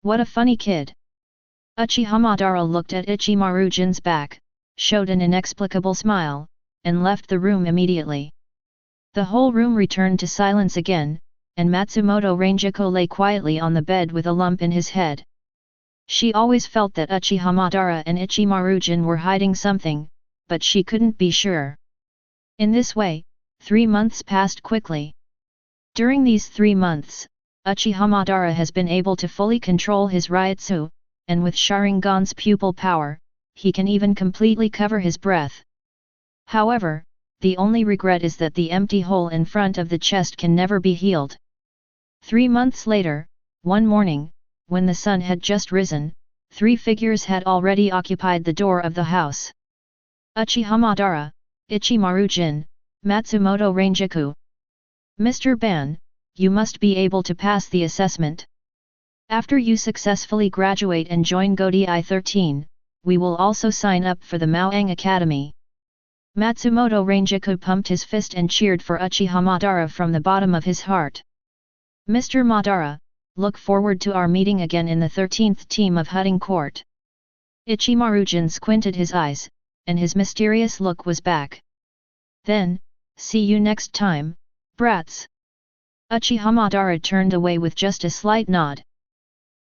What a funny kid. Uchiha Madara looked at Ichimaru-jin's back, showed an inexplicable smile, and left the room immediately. The whole room returned to silence again, and Matsumoto Ranjaku lay quietly on the bed with a lump in his head. She always felt that Uchiha Madara and Ichimaru-jin were hiding something, but she couldn't be sure. In this way, 3 months passed quickly. During these 3 months, Uchiha Madara has been able to fully control his Ryutsu, and with Sharingan's pupil power, he can even completely cover his breath. However, the only regret is that the empty hole in front of the chest can never be healed. 3 months later, one morning, when the sun had just risen, 3 figures had already occupied the door of the house. Uchiha Madara, Ichimaru-jin, Matsumoto Ranjaku. Mr. Ban, you must be able to pass the assessment. After you successfully graduate and join Godi I-13, we will also sign up for the Maoang Academy. Matsumoto Ranjaku pumped his fist and cheered for Uchiha Madara from the bottom of his heart. Mr. Madara, look forward to our meeting again in the 13th team of Hudding Court. Ichimaru-jin squinted his eyes, and his mysterious look was back. Then, see you next time, brats. Uchiha Madara turned away with just a slight nod.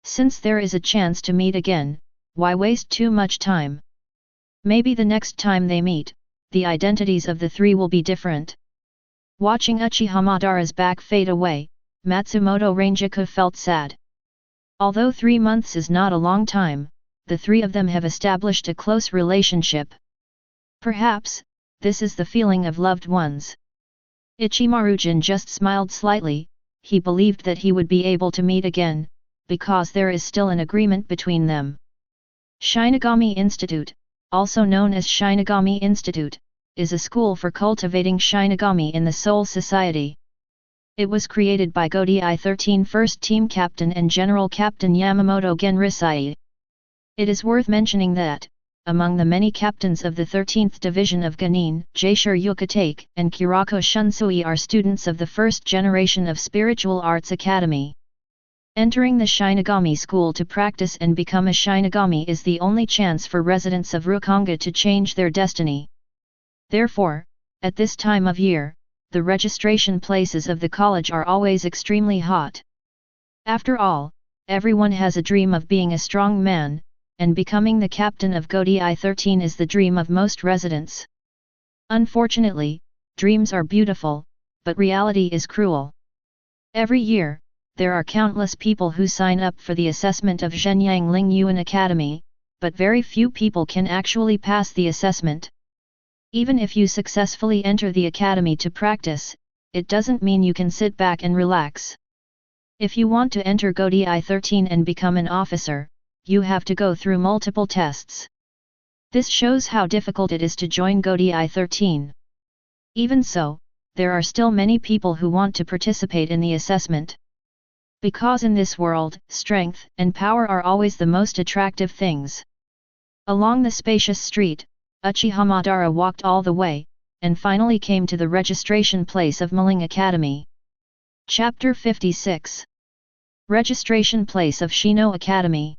Since there is a chance to meet again, why waste too much time? Maybe the next time they meet, the identities of the 3 will be different. Watching Uchiha Madara's back fade away, Matsumoto Ranjaku felt sad. Although 3 months is not a long time, the 3 of them have established a close relationship. Perhaps, this is the feeling of loved ones. Ichimaru-jin just smiled slightly. He believed that he would be able to meet again, because there is still an agreement between them. Shinigami Institute, also known as Shinigami Institute, is a school for cultivating Shinigami in the Soul Society. It was created by Godi I-13 First Team Captain and General Captain Yamamoto Genrisai. It is worth mentioning that, among the many captains of the 13th Division of Ganin, Jaishur Yukatake and Kirako Shunsui are students of the first generation of Spiritual Arts Academy. Entering the Shinigami school to practice and become a Shinigami is the only chance for residents of Rukonga to change their destiny. Therefore, at this time of year, the registration places of the college are always extremely hot. After all, everyone has a dream of being a strong man, and becoming the captain of Godai 13 is the dream of most residents. Unfortunately, dreams are beautiful, but reality is cruel. Every year, there are countless people who sign up for the assessment of Zhenyang Lingyuan Academy, but very few people can actually pass the assessment. Even if you successfully enter the academy to practice, it doesn't mean you can sit back and relax. If you want to enter Godai 13 and become an officer, you have to go through multiple tests. This shows how difficult it is to join Godai 13. Even so, there are still many people who want to participate in the assessment. Because in this world, strength and power are always the most attractive things. Along the spacious street, Uchiha Madara walked all the way, and finally came to the registration place of Maling Academy. Chapter 56. Registration place of Shino Academy.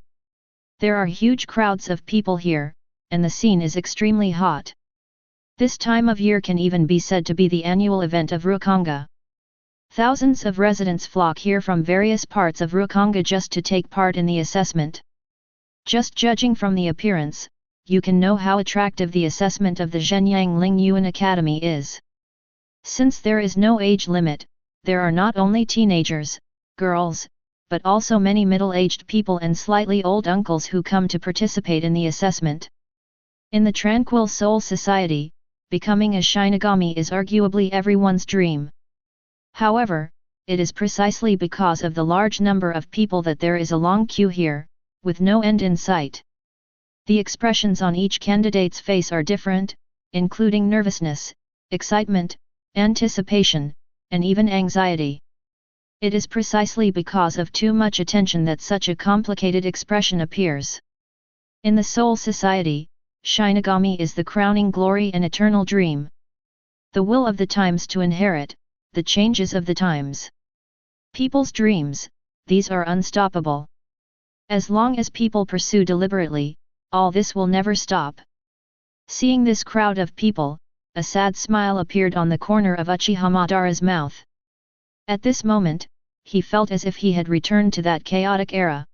There are huge crowds of people here, and the scene is extremely hot. This time of year can even be said to be the annual event of Rukonga. Thousands of residents flock here from various parts of Rukonga just to take part in the assessment. Just judging from the appearance, you can know how attractive the assessment of the Zhenyang Lingyuan Academy is. Since there is no age limit, there are not only teenagers, girls, but also many middle-aged people and slightly old uncles who come to participate in the assessment. In the tranquil Soul Society, becoming a Shinigami is arguably everyone's dream. However, it is precisely because of the large number of people that there is a long queue here, with no end in sight. The expressions on each candidate's face are different, including nervousness, excitement, anticipation, and even anxiety. It is precisely because of too much attention that such a complicated expression appears. In the Soul Society, Shinigami is the crowning glory and eternal dream. The will of the times to inherit the changes of the times. People's dreams, these are unstoppable. As long as people pursue deliberately, all this will never stop. Seeing this crowd of people, a sad smile appeared on the corner of Uchiha Madara's mouth. At this moment, he felt as if he had returned to that chaotic era.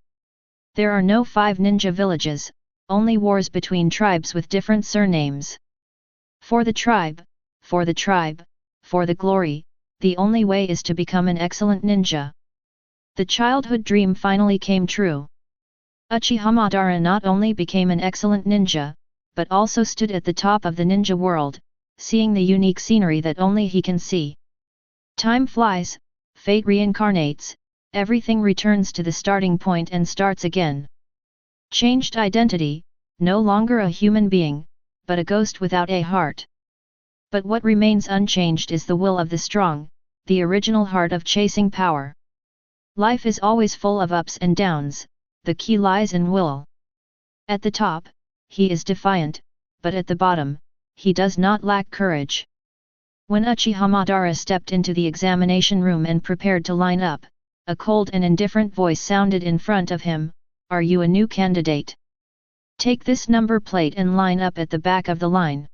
There are no 5 ninja villages, only wars between tribes with different surnames. For the tribe, for the tribe, for the glory, the only way is to become an excellent ninja. The childhood dream finally came true. Uchiha Madara not only became an excellent ninja, but also stood at the top of the ninja world, seeing the unique scenery that only he can see. Time flies, fate reincarnates, everything returns to the starting point and starts again. Changed identity, no longer a human being, but a ghost without a heart. But what remains unchanged is the will of the strong, the original heart of chasing power. Life is always full of ups and downs, the key lies in will. At the top, he is defiant, but at the bottom, he does not lack courage. When Uchiha Madara stepped into the examination room and prepared to line up, a cold and indifferent voice sounded in front of him, "Are you a new candidate? Take this number plate and line up at the back of the line."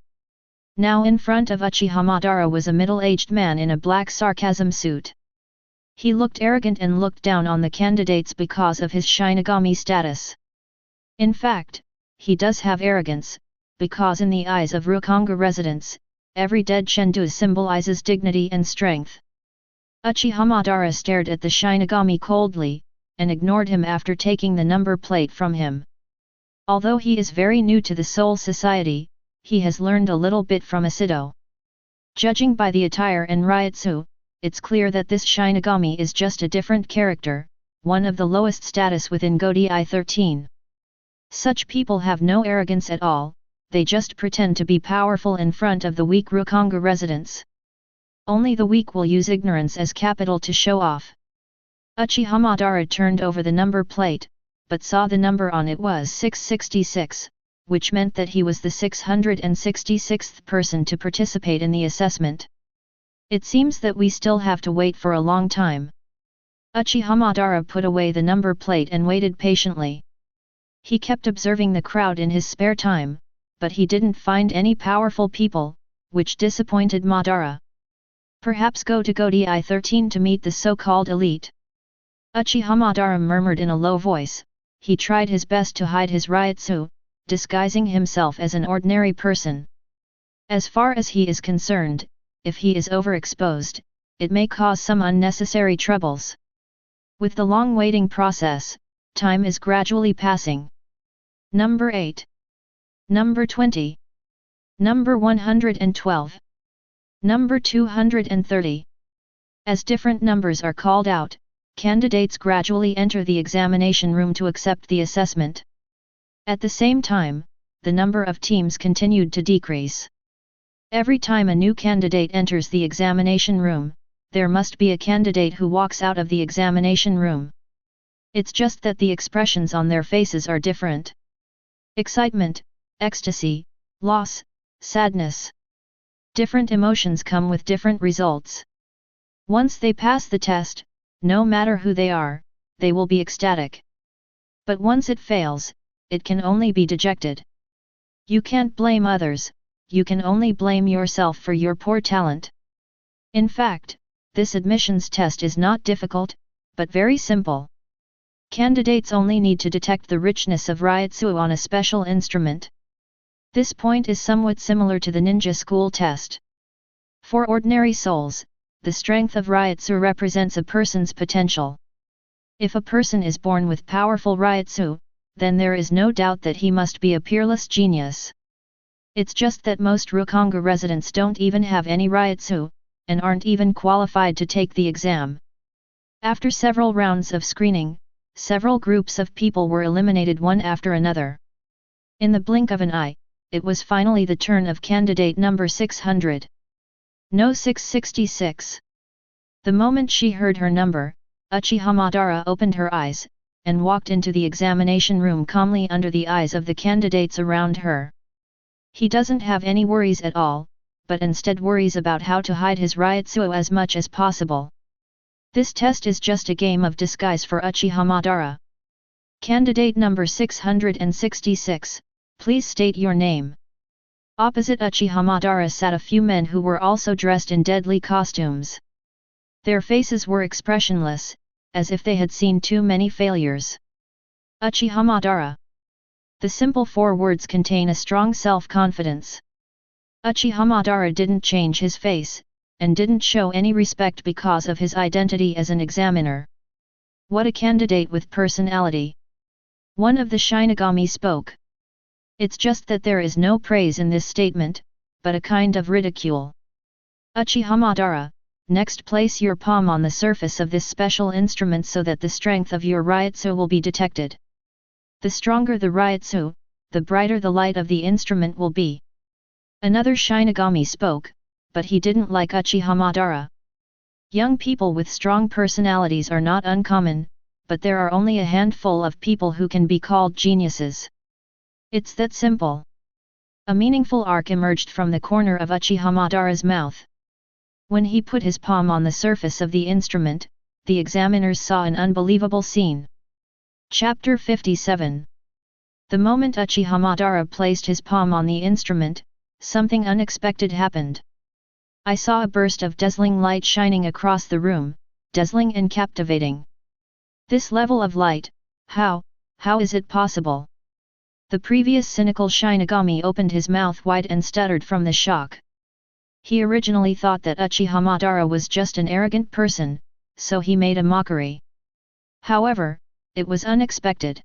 Now in front of Uchiha Madara was a middle-aged man in a black sarcasm suit. He looked arrogant and looked down on the candidates because of his Shinigami status. In fact, he does have arrogance, because in the eyes of Rukonga residents, every dead Shendu symbolizes dignity and strength. Uchiha Madara stared at the Shinigami coldly, and ignored him after taking the number plate from him. Although he is very new to the Soul Society, he has learned a little bit from Asido. Judging by the attire and Ryutsu, it's clear that this Shinigami is just a different character, one of the lowest status within Godai 13. Such people have no arrogance at all, they just pretend to be powerful in front of the weak Rukonga residents. Only the weak will use ignorance as capital to show off. Uchiha Madara turned over the number plate, but saw the number on it was 666, which meant that he was the 666th person to participate in the assessment. It seems that we still have to wait for a long time. Uchiha Madara put away the number plate and waited patiently. He kept observing the crowd in his spare time, but he didn't find any powerful people, which disappointed Madara. Perhaps go to Godi I-13 to meet the so-called elite. Uchiha Madara murmured in a low voice. He tried his best to hide his Ryutsu, disguising himself as an ordinary person. As far as he is concerned, if he is overexposed, it may cause some unnecessary troubles. With the long waiting process, time is gradually passing. Number 8. Number 20. Number 112. Number 230. As different numbers are called out, candidates gradually enter the examination room to accept the assessment. At the same time, the number of teams continued to decrease. Every time a new candidate enters the examination room, there must be a candidate who walks out of the examination room. It's just that the expressions on their faces are different. Excitement, ecstasy, loss, sadness. Different emotions come with different results. Once they pass the test, no matter who they are, they will be ecstatic. But once it fails, it can only be dejected. You can't blame others, you can only blame yourself for your poor talent. In fact, this admissions test is not difficult, but very simple. Candidates only need to detect the richness of Ryutsu on a special instrument. This point is somewhat similar to the ninja school test. For ordinary souls, the strength of Ryutsu represents a person's potential. If a person is born with powerful Ryutsu, then there is no doubt that he must be a peerless genius. It's just that most Ryokonga residents don't even have any Ryutsu, and aren't even qualified to take the exam. After several rounds of screening, several groups of people were eliminated one after another. In the blink of an eye, it was finally the turn of candidate number 600. No 666. The moment she heard her number, Uchiha Madara opened her eyes, and walked into the examination room calmly under the eyes of the candidates around her. He doesn't have any worries at all, but instead worries about how to hide his Ryutsu as much as possible. This test is just a game of disguise for Uchiha Madara. Candidate number 666, please state your name. Opposite Uchiha Madara sat a few men who were also dressed in deadly costumes. Their faces were expressionless, as if they had seen too many failures. Uchiha Madara. The simple 4 words contain a strong self-confidence. Uchiha Madara didn't change his face, and didn't show any respect because of his identity as an examiner. What a candidate with personality! One of the Shinigami spoke. It's just that there is no praise in this statement, but a kind of ridicule. Uchiha Madara, next place your palm on the surface of this special instrument so that the strength of your Ryutsu will be detected. The stronger the Ryutsu, the brighter the light of the instrument will be. Another Shinigami spoke, but he didn't like Uchiha Madara. Young people with strong personalities are not uncommon, but there are only a handful of people who can be called geniuses. It's that simple. A meaningful arc emerged from the corner of Uchiha Madara's mouth. When he put his palm on the surface of the instrument, the examiners saw an unbelievable scene. Chapter 57. The moment Uchiha Madara placed his palm on the instrument, something unexpected happened. I saw a burst of dazzling light shining across the room, dazzling and captivating. This level of light, how is it possible? The previous cynical Shinigami opened his mouth wide and stuttered from the shock. He originally thought that Uchiha Madara was just an arrogant person, so he made a mockery. However, it was unexpected.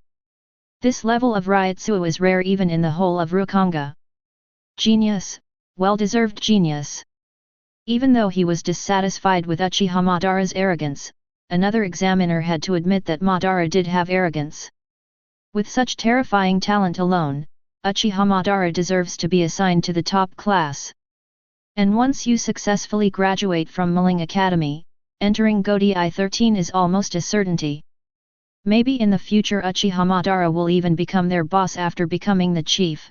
This level of Ryutsu is rare even in the whole of Ryokonga. Genius, well-deserved genius. Even though he was dissatisfied with Uchiha Madara's arrogance, another examiner had to admit that Madara did have arrogance. With such terrifying talent alone, Uchiha Madara deserves to be assigned to the top class. And once you successfully graduate from Muling Academy, entering Godi I-13 is almost a certainty. Maybe in the future Uchiha Madara will even become their boss after becoming the chief.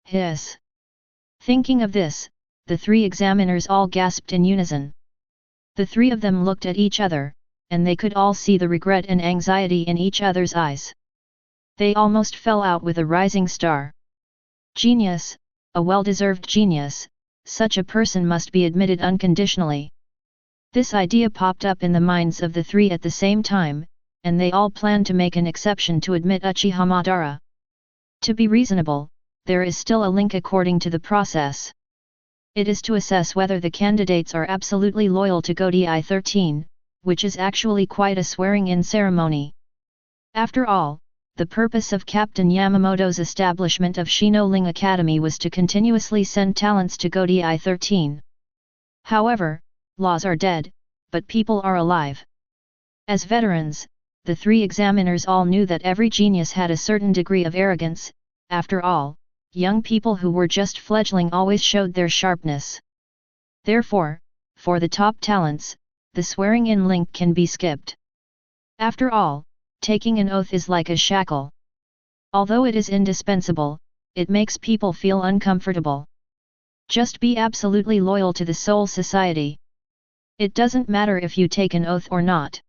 Hiss. Thinking of this, the 3 examiners all gasped in unison. The 3 of them looked at each other, and they could all see the regret and anxiety in each other's eyes. They almost fell out with a rising star. Genius, a well-deserved genius, such a person must be admitted unconditionally. This idea popped up in the minds of the three at the same time, and they all planned to make an exception to admit Uchiha Madara. To be reasonable, there is still a link according to the process. It is to assess whether the candidates are absolutely loyal to Godai 13, which is actually quite a swearing-in ceremony. After all, the purpose of Captain Yamamoto's establishment of Shino Ling Academy was to continuously send talents to Godai 13. However, laws are dead, but people are alive. As veterans, the three examiners all knew that every genius had a certain degree of arrogance. After all, young people who were just fledgling always showed their sharpness. Therefore, for the top talents, the swearing-in link can be skipped. After all, taking an oath is like a shackle. Although it is indispensable, it makes people feel uncomfortable. Just be absolutely loyal to the Soul Society. It doesn't matter if you take an oath or not.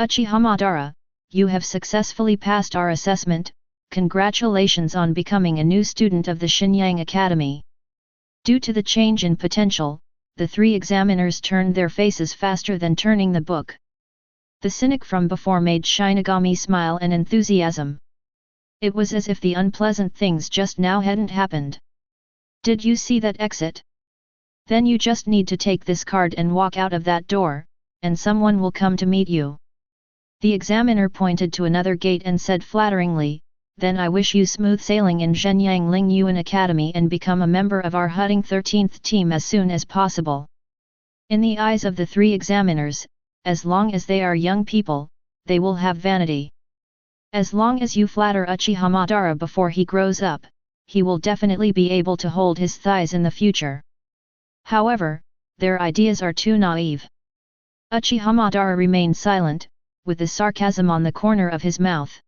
Uchiha Madara, you have successfully passed our assessment. Congratulations on becoming a new student of the Shinyang Academy. Due to the change in potential, the three examiners turned their faces faster than turning the book. The cynic from before made Shinigami smile in enthusiasm. It was as if the unpleasant things just now hadn't happened. Did you see that exit? Then you just need to take this card and walk out of that door, and someone will come to meet you. The examiner pointed to another gate and said flatteringly, then I wish you smooth sailing in Zhenyang Ling Yuan Academy and become a member of our Hutting 13th team as soon as possible. In the eyes of the three examiners, as long as they are young people, they will have vanity. As long as you flatter Uchiha Madara before he grows up, he will definitely be able to hold his thighs in the future. However, their ideas are too naive. Uchiha Madara remained silent, with the sarcasm on the corner of his mouth.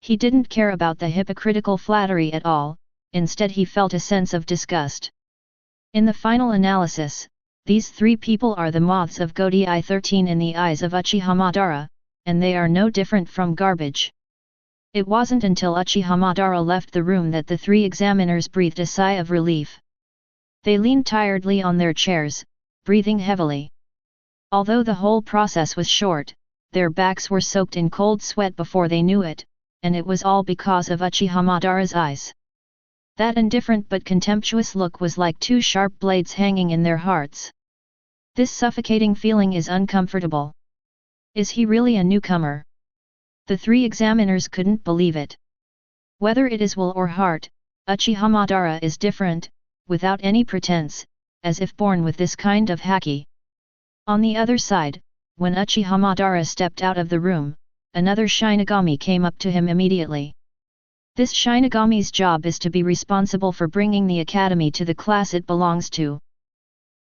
He didn't care about the hypocritical flattery at all, instead he felt a sense of disgust. In the final analysis, these three people are the moths of Godai 13 in the eyes of Uchiha Madara, and they are no different from garbage. It wasn't until Uchiha Madara left the room that the three examiners breathed a sigh of relief. They leaned tiredly on their chairs, breathing heavily. Although the whole process was short, their backs were soaked in cold sweat before they knew it, and it was all because of Uchiha Madara's eyes. That indifferent but contemptuous look was like two sharp blades hanging in their hearts. This suffocating feeling is uncomfortable. Is he really a newcomer? The three examiners couldn't believe it. Whether it is will or heart, Uchiha Madara is different, without any pretense, as if born with this kind of haki. On the other side, when Uchiha Madara stepped out of the room, another Shinigami came up to him immediately. This Shinigami's job is to be responsible for bringing the academy to the class it belongs to.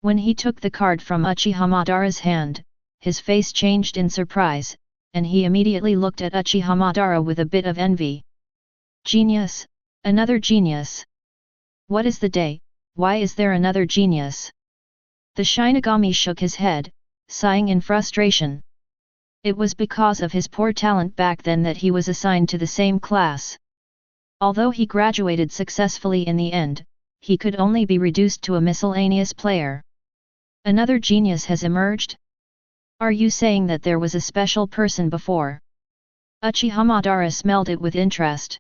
When he took the card from Uchiha Madara's hand, his face changed in surprise, and he immediately looked at Uchiha Madara with a bit of envy. Genius, another genius. What is the day, why is there another genius? The Shinigami shook his head, sighing in frustration. It was because of his poor talent back then that he was assigned to the same class. Although he graduated successfully in the end, he could only be reduced to a miscellaneous player. Another genius has emerged? Are you saying that there was a special person before? Uchiha Madara smelled it with interest.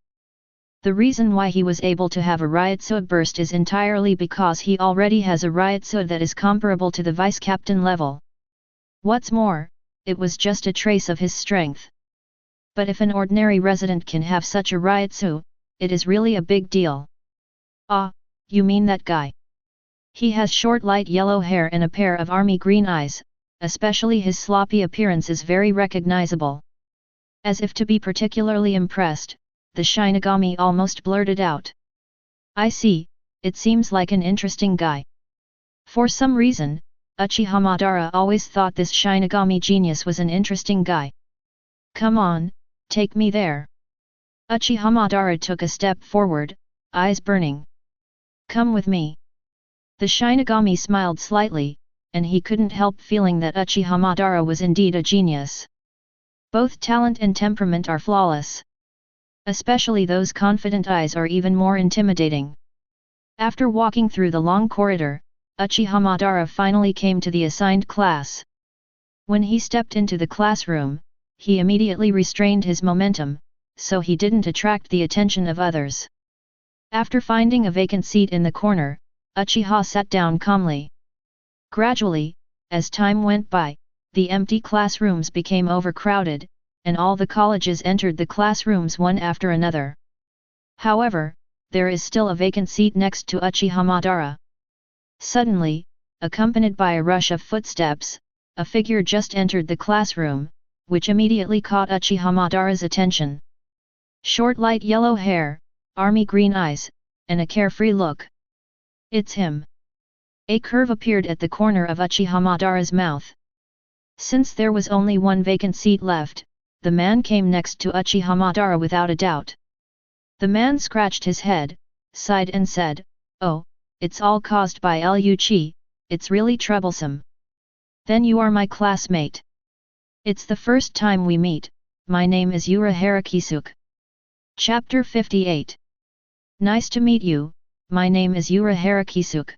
The reason why he was able to have a Ryutsu burst is entirely because he already has a Ryutsu that is comparable to the vice-captain level. What's more, it was just a trace of his strength. But if an ordinary resident can have such a Ryutsu, it is really a big deal. Ah, you mean that guy? He has short light yellow hair and a pair of army green eyes, especially his sloppy appearance is very recognizable. As if to be particularly impressed, the Shinigami almost blurted out. I see, it seems like an interesting guy. For some reason, Uchiha Madara always thought this Shinigami genius was an interesting guy. Come on, take me there. Uchiha Madara took a step forward, eyes burning. Come with me. The Shinigami smiled slightly, and he couldn't help feeling that Uchiha Madara was indeed a genius. Both talent and temperament are flawless. Especially those confident eyes are even more intimidating. After walking through the long corridor, Uchiha Madara finally came to the assigned class. When he stepped into the classroom, he immediately restrained his momentum, so he didn't attract the attention of others. After finding a vacant seat in the corner, Uchiha sat down calmly. Gradually, as time went by, the empty classrooms became overcrowded, and all the colleges entered the classrooms one after another. However, there is still a vacant seat next to Uchiha Madara. Suddenly, accompanied by a rush of footsteps, a figure just entered the classroom, which immediately caught Uchiha Madara's attention. Short light yellow hair, army green eyes, and a carefree look. It's him. A curve appeared at the corner of Uchiha Madara's mouth. Since there was only one vacant seat left, the man came next to Uchiha Madara without a doubt. The man scratched his head, sighed and said, "Oh, it's all caused by Uchi, it's really troublesome. Then you are my classmate. It's the first time we meet, my name is Urahara Kisuke." Chapter 58. Nice to meet you, my name is Urahara Kisuke.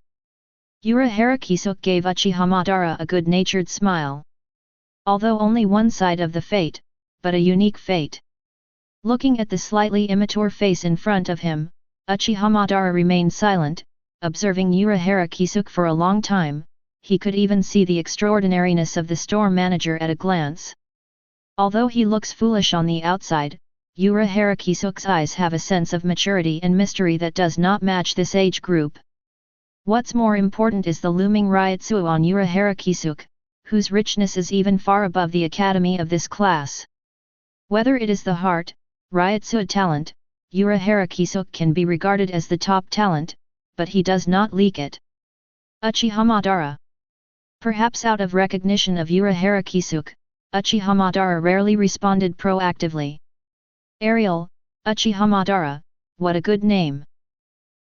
Urahara Kisuke gave Uchiha Madara a good-natured smile. Although only one side of the fate, but a unique fate. Looking at the slightly immature face in front of him, Uchiha Madara remained silent, observing Urahara Kisuke for a long time. He could even see the extraordinariness of the store manager at a glance. Although he looks foolish on the outside, Urahara Kisuke's eyes have a sense of maturity and mystery that does not match this age group. What's more important is the looming Ryutsu on Urahara Kisuke, whose richness is even far above the academy of this class. Whether it is the heart, Ryutsu talent, Urahara Kisuke can be regarded as the top talent, but he does not leak it. Uchiha Madara. Perhaps out of recognition of Urahara Kisuke, Uchiha Madara rarely responded proactively. Ariel, Uchiha Madara, what a good name.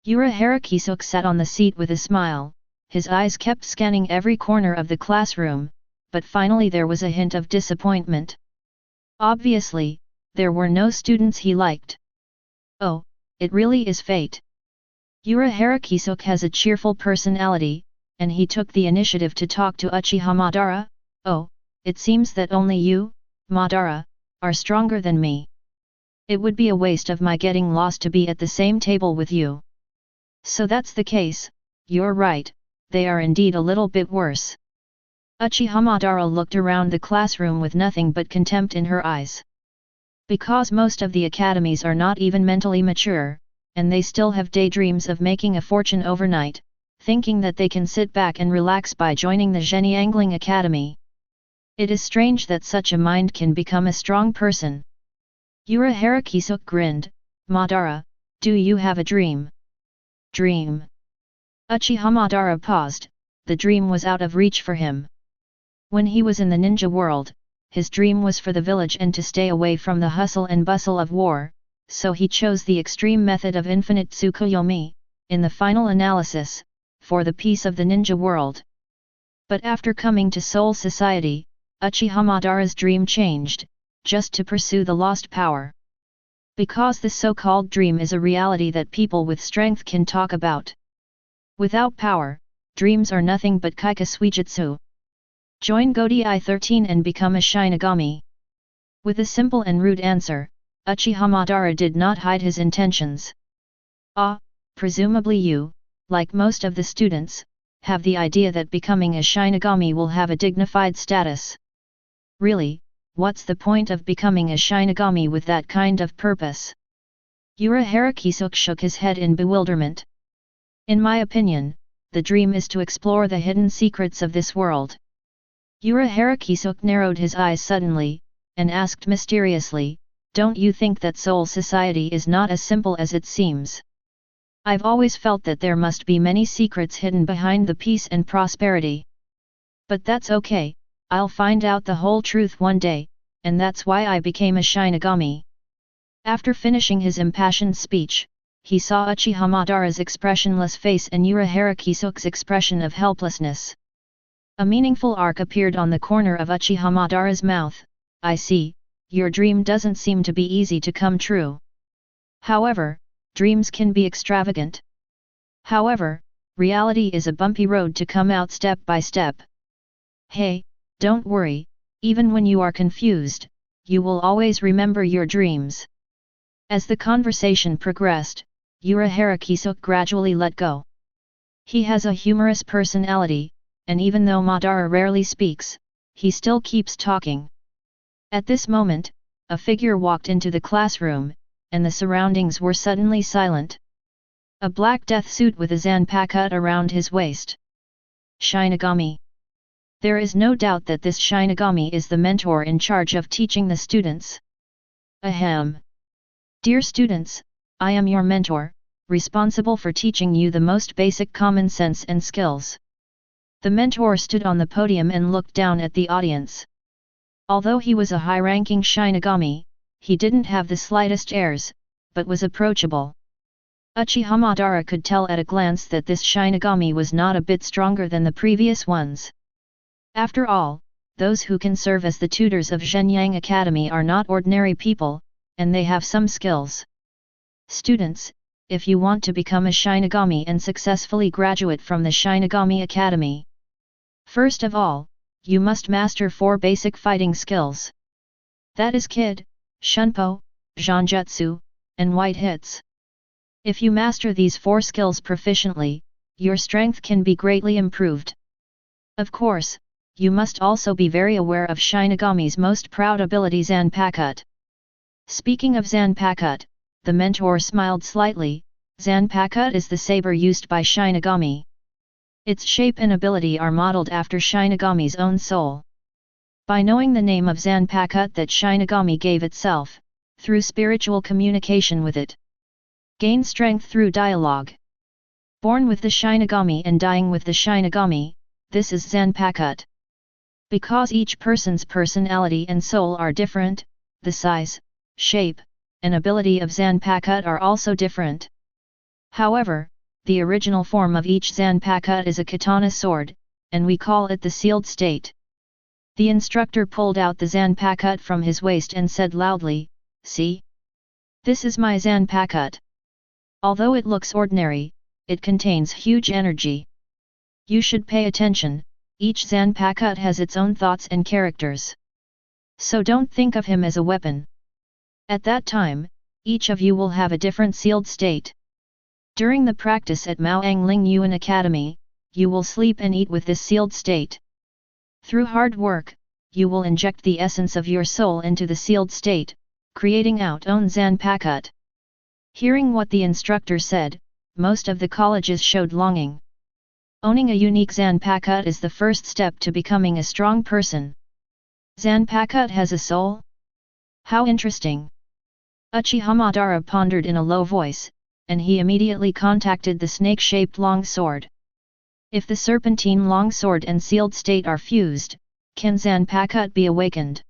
Urahara Kisuke sat on the seat with a smile, his eyes kept scanning every corner of the classroom, but finally there was a hint of disappointment. Obviously, there were no students he liked. Oh, it really is fate. Urahara Kisuke has a cheerful personality, and he took the initiative to talk to Uchiha Madara. "Oh, it seems that only you, Madara, are stronger than me. It would be a waste of my getting lost to be at the same table with you." "So that's the case, you're right, they are indeed a little bit worse." Uchiha Madara looked around the classroom with nothing but contempt in her eyes. Because most of the academies are not even mentally mature, and they still have daydreams of making a fortune overnight, thinking that they can sit back and relax by joining the Genie Angling Academy. It is strange that such a mind can become a strong person. Urahara Kisuke grinned. "Madara, do you have a dream?" "Dream?" Uchiha Madara paused. The dream was out of reach for him. When he was in the ninja world, his dream was for the village and to stay away from the hustle and bustle of war, so he chose the extreme method of infinite Tsukuyomi, in the final analysis, for the peace of the ninja world. But after coming to Soul Society, Uchiha Madara's dream changed, just to pursue the lost power. Because the so-called dream is a reality that people with strength can talk about. Without power, dreams are nothing but Kaika Suijutsu. Join Godai 13 and become a Shinigami. With a simple and rude answer, Uchiha Madara did not hide his intentions. "Ah, presumably you, like most of the students, have the idea that becoming a Shinigami will have a dignified status. Really, what's the point of becoming a Shinigami with that kind of purpose?" Urahara Kisuke shook his head in bewilderment. "In my opinion, the dream is to explore the hidden secrets of this world." Urahara Kisuke narrowed his eyes suddenly, and asked mysteriously, "Don't you think that Soul Society is not as simple as it seems? I've always felt that there must be many secrets hidden behind the peace and prosperity. But that's okay, I'll find out the whole truth one day, and that's why I became a Shinigami." After finishing his impassioned speech, he saw Uchiha Madara's expressionless face and Urahara Kisuke's expression of helplessness. A meaningful arc appeared on the corner of Uchiha Madara's mouth. I see, your dream doesn't seem to be easy to come true. However, dreams can be extravagant. However, reality is a bumpy road to come out step by step. Hey, don't worry, even when you are confused, you will always remember your dreams. As the conversation progressed, Urahara Kisuk gradually let go. He has a humorous personality, and even though Madara rarely speaks, he still keeps talking. At this moment, a figure walked into the classroom, and the surroundings were suddenly silent. A black death suit with a zanpakuto around his waist. Shinigami. There is no doubt that this Shinigami is the mentor in charge of teaching the students. Ahem. Dear students, I am your mentor, responsible for teaching you the most basic common sense and skills. The mentor stood on the podium and looked down at the audience. Although he was a high-ranking Shinigami, he didn't have the slightest airs, but was approachable. Uchiha Madara could tell at a glance that this Shinigami was not a bit stronger than the previous ones. After all, those who can serve as the tutors of Zhenyang Academy are not ordinary people, and they have some skills. Students, if you want to become a Shinigami and successfully graduate from the Shinigami Academy, first of all, you must master 4 basic fighting skills. That is Kid, Shunpo, Zanjutsu, and White Hits. If you master these 4 skills proficiently, your strength can be greatly improved. Of course, you must also be very aware of Shinigami's most proud ability Zanpakuto. Speaking of Zanpakuto, the mentor smiled slightly. Zanpakuto is the saber used by Shinigami. Its shape and ability are modeled after Shinigami's own soul. By knowing the name of Zanpakuto that Shinigami gave itself, through spiritual communication with it, gain strength through dialogue. Born with the Shinigami and dying with the Shinigami, this is Zanpakuto. Because each person's personality and soul are different, the size, shape, and ability of Zanpakuto are also different. However, the original form of each Zanpakuto is a katana sword, and we call it the sealed state. The instructor pulled out the Zanpakuto from his waist and said loudly, "See? This is my Zanpakuto. Although it looks ordinary, it contains huge energy. You should pay attention, each Zanpakuto has its own thoughts and characters. So don't think of him as a weapon. At that time, each of you will have a different sealed state. During the practice at Maoang Ling Yuan Academy, you will sleep and eat with this sealed state. Through hard work, you will inject the essence of your soul into the sealed state, creating out own Zanpakuto." Hearing what the instructor said, most of the colleges showed longing. Owning a unique Zanpakuto is the first step to becoming a strong person. Zanpakuto has a soul? How interesting! Uchiha Madara pondered in a low voice, and he immediately contacted the snake-shaped long sword. If the serpentine long sword and sealed state are fused, can Zanpakuto be awakened?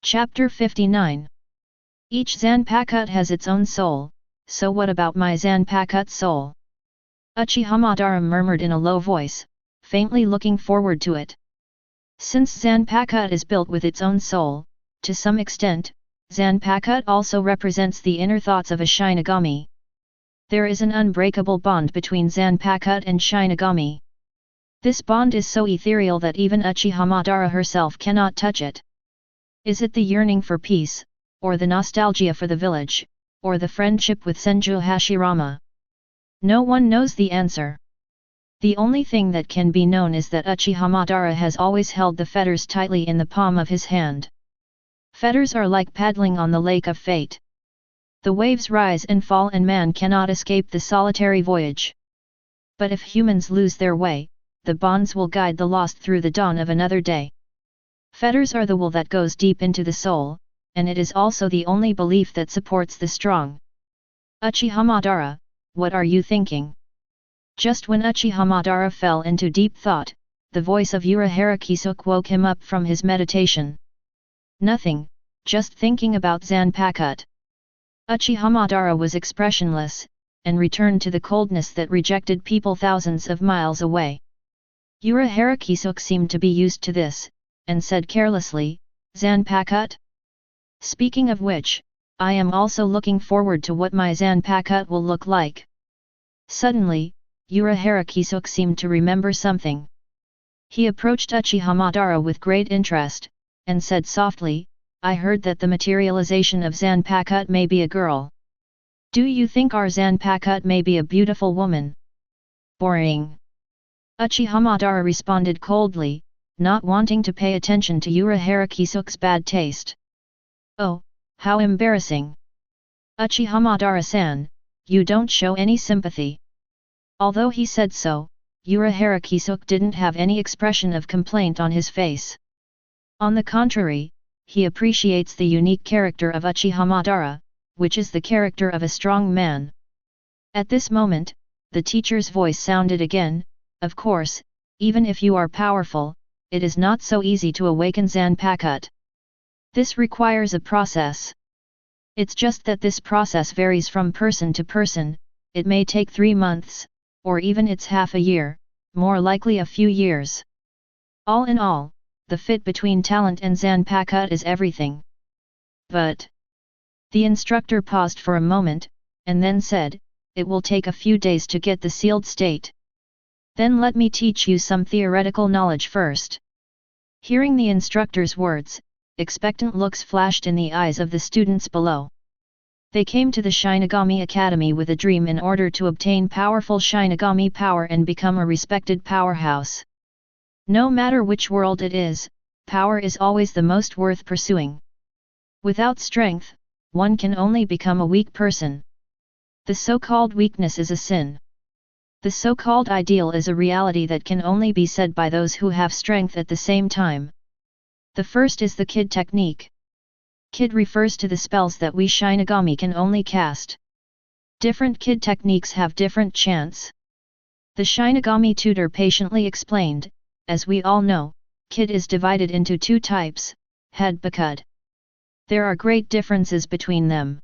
Chapter 59. Each Zanpakuto has its own soul, so what about my Zanpakuto soul? Uchiha Madara murmured in a low voice, faintly looking forward to it. Since Zanpakuto is built with its own soul, to some extent, Zanpakuto also represents the inner thoughts of a Shinigami. There is an unbreakable bond between Zanpakuto and Shinigami. This bond is so ethereal that even Uchiha Madara herself cannot touch it. Is it the yearning for peace, or the nostalgia for the village, or the friendship with Senju Hashirama? No one knows the answer. The only thing that can be known is that Uchiha Madara has always held the fetters tightly in the palm of his hand. Fetters are like paddling on the lake of fate. The waves rise and fall and man cannot escape the solitary voyage. But if humans lose their way, the bonds will guide the lost through the dawn of another day. Fetters are the wool that goes deep into the soul, and it is also the only belief that supports the strong. Uchiha Madara, what are you thinking? Just when Uchiha Madara fell into deep thought, the voice of Urahara Kisuk woke him up from his meditation. Nothing, just thinking about Zanpakuto. Uchiha Madara was expressionless, and returned to the coldness that rejected people thousands of miles away. Uchiha Kisuk seemed to be used to this, and said carelessly, Zanpakut? Speaking of which, I am also looking forward to what my Zanpakut will look like. Suddenly, Uchiha Kisuk seemed to remember something. He approached Uchiha Madara with great interest, and said softly, I heard that the materialization of Zanpakut may be a girl. Do you think our Zanpakut may be a beautiful woman? Boring. Uchiha Madara responded coldly, not wanting to pay attention to Uchiha Kisuk's bad taste. Oh, how embarrassing. Uchiha Madara-san, you don't show any sympathy. Although he said so, Uchiha Kisuk didn't have any expression of complaint on his face. On the contrary, he appreciates the unique character of Uchiha Madara, which is the character of a strong man. At this moment, the teacher's voice sounded again, of course, even if you are powerful, it is not so easy to awaken Zanpakut. This requires a process. It's just that this process varies from person to person, it may take 3 months, or even it's half a year, more likely a few years. All in all, the fit between talent and Zanpakut is everything. But the instructor paused for a moment, and then said, it will take a few days to get the sealed state. Then let me teach you some theoretical knowledge first. Hearing the instructor's words, expectant looks flashed in the eyes of the students below. They came to the Shinigami Academy with a dream in order to obtain powerful Shinigami power and become a respected powerhouse. No matter which world it is, power is always the most worth pursuing. Without strength, one can only become a weak person. The so-called weakness is a sin. The so-called ideal is a reality that can only be said by those who have strength at the same time. The first is the Kid technique. Kid refers to the spells that we Shinigami can only cast. Different Kid techniques have different chants. The Shinigami tutor patiently explained, as we all know, Kid is divided into 2 types, Had Bakud. There are great differences between them.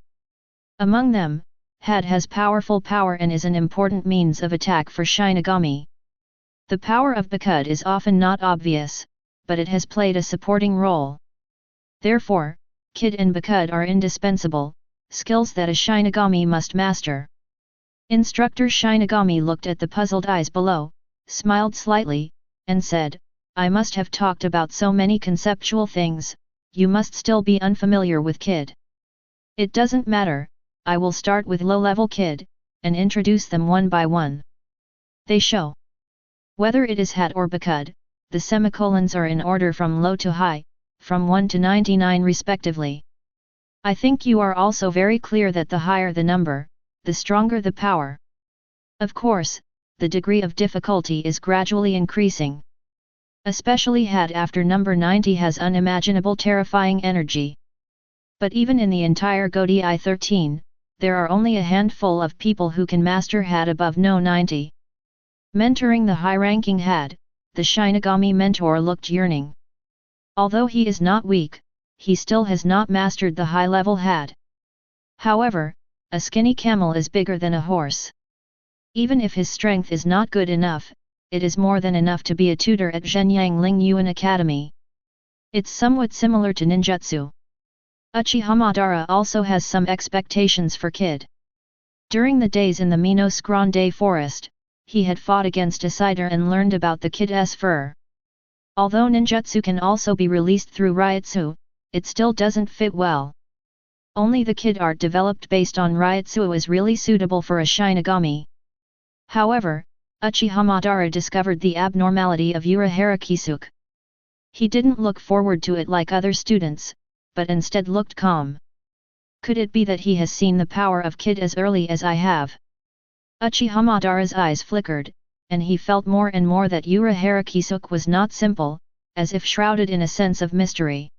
Among them, Had has powerful power and is an important means of attack for Shinigami. The power of Bakud is often not obvious, but it has played a supporting role. Therefore, Kid and Bakud are indispensable, skills that a Shinigami must master. Instructor Shinigami looked at the puzzled eyes below, smiled slightly, and said, I must have talked about so many conceptual things, you must still be unfamiliar with Kid. It doesn't matter, I will start with low-level Kid, and introduce them one by one. They show. Whether it is Had or Bakud, the semicolons are in order from low to high, from 1 to 99 respectively. I think you are also very clear that the higher the number, the stronger the power. Of course, the degree of difficulty is gradually increasing. Especially Had after number 90 has unimaginable terrifying energy. But even in the entire Godi 13, there are only a handful of people who can master Had above no 90. Mentoring the high-ranking Had, the Shinigami mentor looked yearning. Although he is not weak, he still has not mastered the high-level Had. However, a skinny camel is bigger than a horse. Even if his strength is not good enough, it is more than enough to be a tutor at Zhenyang Lingyuan Academy. It's somewhat similar to ninjutsu. Uchiha Madara also has some expectations for Kid. During the days in the Minos Grande forest, he had fought against a cider and learned about the Kid's fur. Although ninjutsu can also be released through Ryutsu, it still doesn't fit well. Only the Kid art developed based on Ryutsu is really suitable for a Shinigami. However, Uchiha Madara discovered the abnormality of Uchiha Kisuk. He didn't look forward to it like other students, but instead looked calm. Could it be that he has seen the power of Kid as early as I have? Uchiha Madara's eyes flickered, and he felt more and more that Uchiha Kisuk was not simple, as if shrouded in a sense of mystery.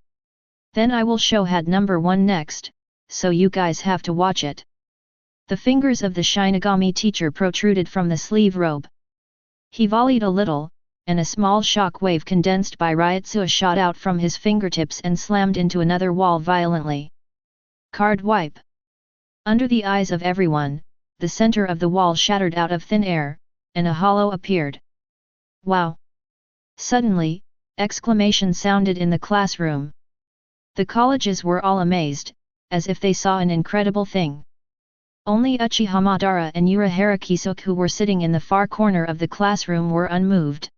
Then I will show Had number 1 next, so you guys have to watch it. The fingers of the Shinigami teacher protruded from the sleeve robe. He volleyed a little, and a small shock wave condensed by Ryutsu shot out from his fingertips and slammed into another wall violently. Card wipe. Under the eyes of everyone, the center of the wall shattered out of thin air, and a hollow appeared. Wow! Suddenly, exclamations sounded in the classroom. The colleges were all amazed, as if they saw an incredible thing. Only Uchiha Madara and Urahara Kisuke, who were sitting in the far corner of the classroom, were unmoved.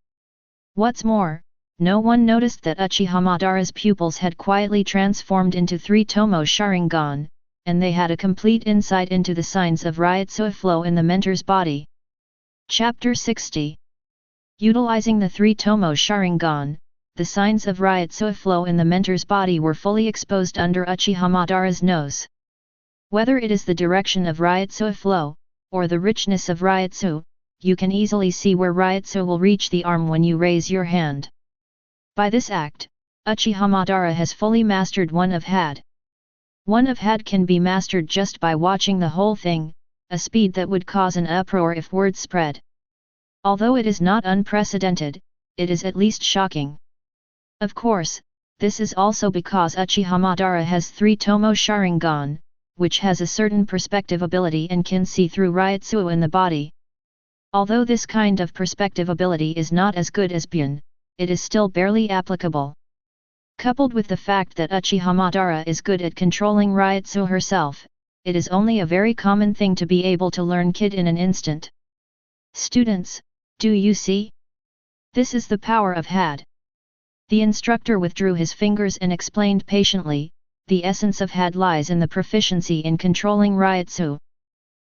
What's more, no one noticed that Uchiha Madara's pupils had quietly transformed into 3 Tomo Sharingan, and they had a complete insight into the signs of Ryutsu flow in the mentor's body. Chapter 60. Utilizing the 3 Tomo Sharingan, the signs of Ryutsu flow in the mentor's body were fully exposed under Uchiha Madara's nose. Whether it is the direction of Ryutsu flow, or the richness of Ryutsu, you can easily see where Ryutsu will reach the arm when you raise your hand. By this act, Uchiha Madara has fully mastered One of Had. One of Had can be mastered just by watching the whole thing, a speed that would cause an uproar if word spread. Although it is not unprecedented, it is at least shocking. Of course, this is also because Uchiha Madara has 3 Tomo Sharingan, which has a certain perspective ability and can see through Ryutsu in the body. Although this kind of perspective ability is not as good as Bun, it is still barely applicable. Coupled with the fact that Uchiha Madara is good at controlling Ryutsu herself, it is only a very common thing to be able to learn Kid in an instant. Students, do you see? This is the power of Had. The instructor withdrew his fingers and explained patiently, the essence of Had lies in the proficiency in controlling Ryutsu.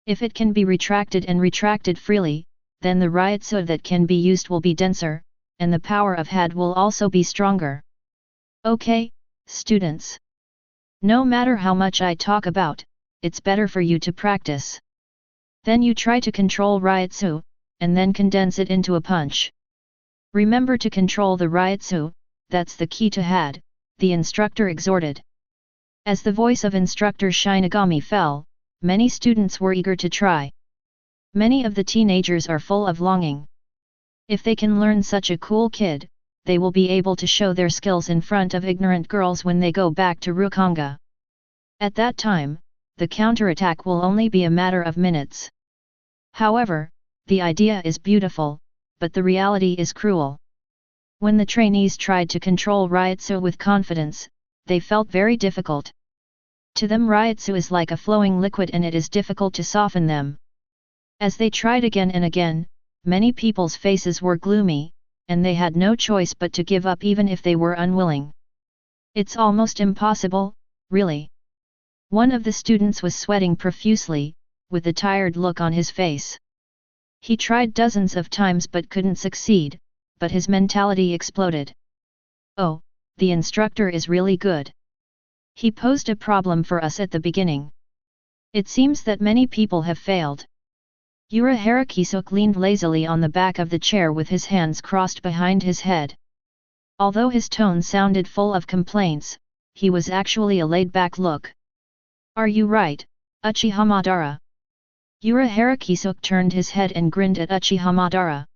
If it can be retracted and retracted freely, then the Ryutsu that can be used will be denser, and the power of Had will also be stronger. Okay, students. No matter how much I talk about, it's better for you to practice. Then you try to control Ryutsu, and then condense it into a punch. Remember to control the Ryutsu, that's the key to Had, the instructor exhorted. As the voice of instructor Shinigami fell, many students were eager to try. Many of the teenagers are full of longing. If they can learn such a cool kid, they will be able to show their skills in front of ignorant girls when they go back to Rukanga. At that time, the counterattack will only be a matter of minutes. However, the idea is beautiful, but the reality is cruel. When the trainees tried to control Ryutsu with confidence, they felt very difficult. To them Ryutsu is like a flowing liquid and it is difficult to soften them. As they tried again and again, many people's faces were gloomy, and they had no choice but to give up even if they were unwilling. It's almost impossible, really. One of the students was sweating profusely, with a tired look on his face. He tried dozens of times but couldn't succeed, but his mentality exploded. Oh, the instructor is really good. He posed a problem for us at the beginning. It seems that many people have failed. Urahara Kisuke leaned lazily on the back of the chair with his hands crossed behind his head. Although his tone sounded full of complaints, he was actually a laid-back look. Are you right, Uchiha Madara? Urahara Kisuke turned his head and grinned at Uchiha Madara.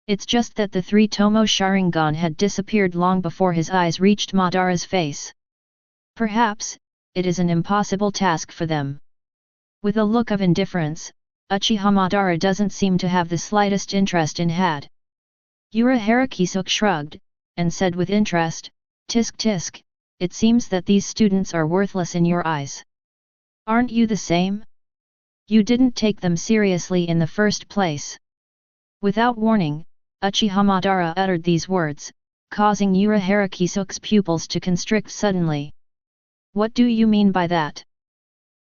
It's just that the 3 Tomo Sharingan had disappeared long before his eyes reached Madara's face. Perhaps, it is an impossible task for them. With a look of indifference, Uchiha Madara doesn't seem to have the slightest interest in Had. Urahara Kisuke shrugged, and said with interest, "Tisk tisk, it seems that these students are worthless in your eyes. Aren't you the same? You didn't take them seriously in the first place." Without warning, Uchiha Madara uttered these words, causing Urahara Kisuke's pupils to constrict suddenly. What do you mean by that?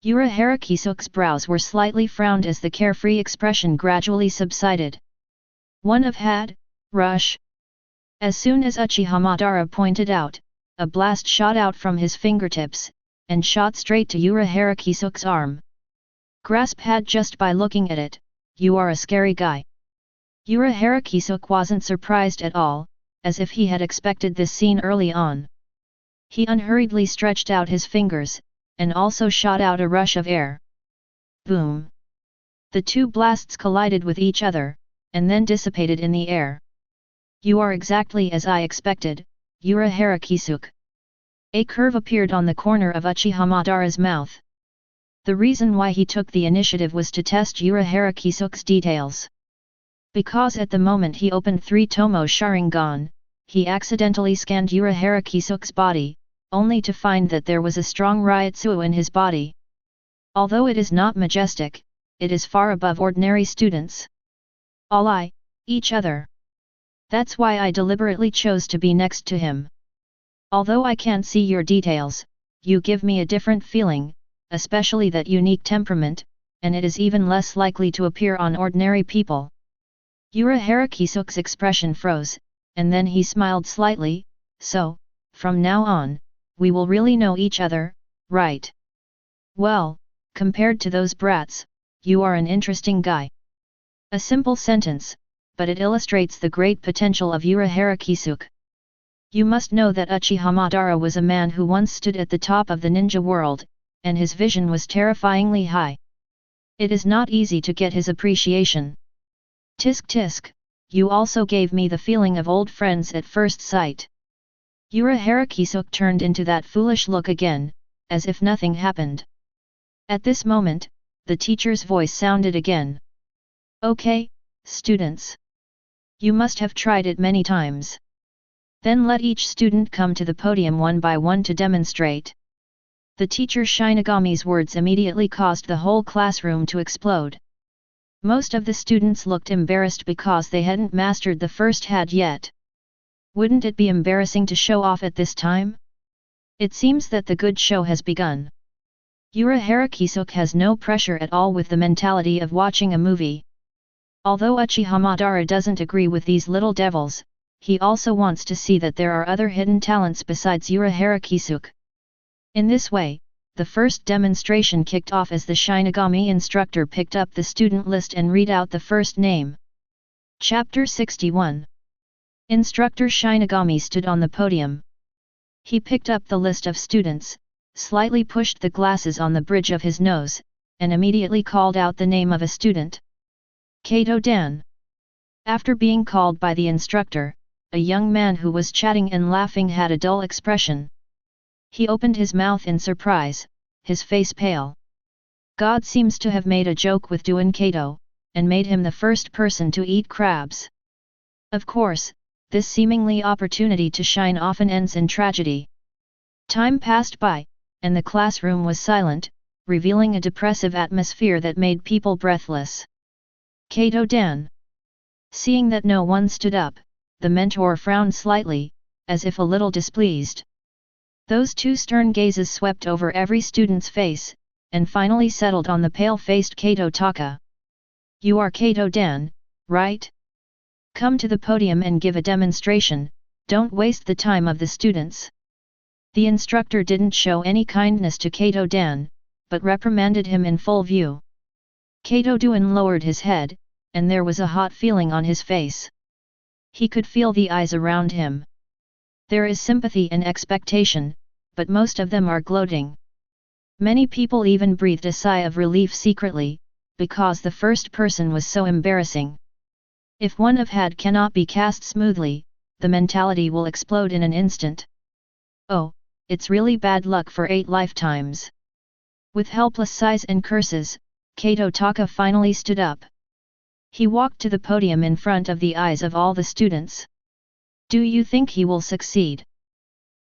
Urahara Kisuke's brows were slightly frowned as the carefree expression gradually subsided. One of Had, rush. As soon as Uchiha Madara pointed out, a blast shot out from his fingertips, and shot straight to Urahara Kisuke's arm. Grasp Had just by looking at it, you are a scary guy. Urahara Kisuke wasn't surprised at all, as if he had expected this scene early on. He unhurriedly stretched out his fingers, and also shot out a rush of air. Boom! The 2 blasts collided with each other, and then dissipated in the air. You are exactly as I expected, Urahara Kisuke. A curve appeared on the corner of Uchiha Madara's mouth. The reason why he took the initiative was to test Urahara Kisuke's details. Because at the moment he opened 3 Tomo Sharingan, he accidentally scanned Urahara Kisuk's body, only to find that there was a strong Ryutsu in his body. Although it is not majestic, it is far above ordinary students. All each other. That's why I deliberately chose to be next to him. Although I can't see your details, you give me a different feeling, especially that unique temperament, and it is even less likely to appear on ordinary people. Urahara Kisuk's expression froze, and then he smiled slightly. So, from now on, we will really know each other, right? Well, compared to those brats, you are an interesting guy. A simple sentence, but it illustrates the great potential of Urahara Kisuk. You must know that Uchiha Madara was a man who once stood at the top of the ninja world, and his vision was terrifyingly high. It is not easy to get his appreciation. Tisk tisk, you also gave me the feeling of old friends at first sight. Urahara Kisuk turned into that foolish look again, as if nothing happened. At this moment, the teacher's voice sounded again. Okay, students. You must have tried it many times. Then let each student come to the podium one by one to demonstrate. The teacher Shinigami's words immediately caused the whole classroom to explode. Most of the students looked embarrassed because they hadn't mastered the first had yet. Wouldn't it be embarrassing to show off at this time? It seems that the good show has begun. Urahara Kisuk has no pressure at all with the mentality of watching a movie. Although Uchiha Madara doesn't agree with these little devils, he also wants to see that there are other hidden talents besides Urahara Kisuk. In this way, the first demonstration kicked off as the Shinigami instructor picked up the student list and read out the first name. Chapter 61. Instructor Shinigami stood on the podium. He picked up the list of students, slightly pushed the glasses on the bridge of his nose, and immediately called out the name of a student. Kato-dan. After being called by the instructor, a young man who was chatting and laughing had a dull expression. He opened his mouth in surprise, his face pale. God seems to have made a joke with Duan Kato, and made him the first person to eat crabs. Of course, this seemingly opportunity to shine often ends in tragedy. Time passed by, and the classroom was silent, revealing a depressive atmosphere that made people breathless. Kato-dan. Seeing that no one stood up, the mentor frowned slightly, as if a little displeased. Those 2 stern gazes swept over every student's face, and finally settled on the pale-faced Kato Taka. You are Kato-dan, right? Come to the podium and give a demonstration, don't waste the time of the students. The instructor didn't show any kindness to Kato-dan, but reprimanded him in full view. Kato-dan lowered his head, and there was a hot feeling on his face. He could feel the eyes around him. There is sympathy and expectation, but most of them are gloating. Many people even breathed a sigh of relief secretly, because the first person was so embarrassing. If one of had cannot be cast smoothly, the mentality will explode in an instant. Oh, it's really bad luck for 8 lifetimes. With helpless sighs and curses, Kato Taka finally stood up. He walked to the podium in front of the eyes of all the students. Do you think he will succeed?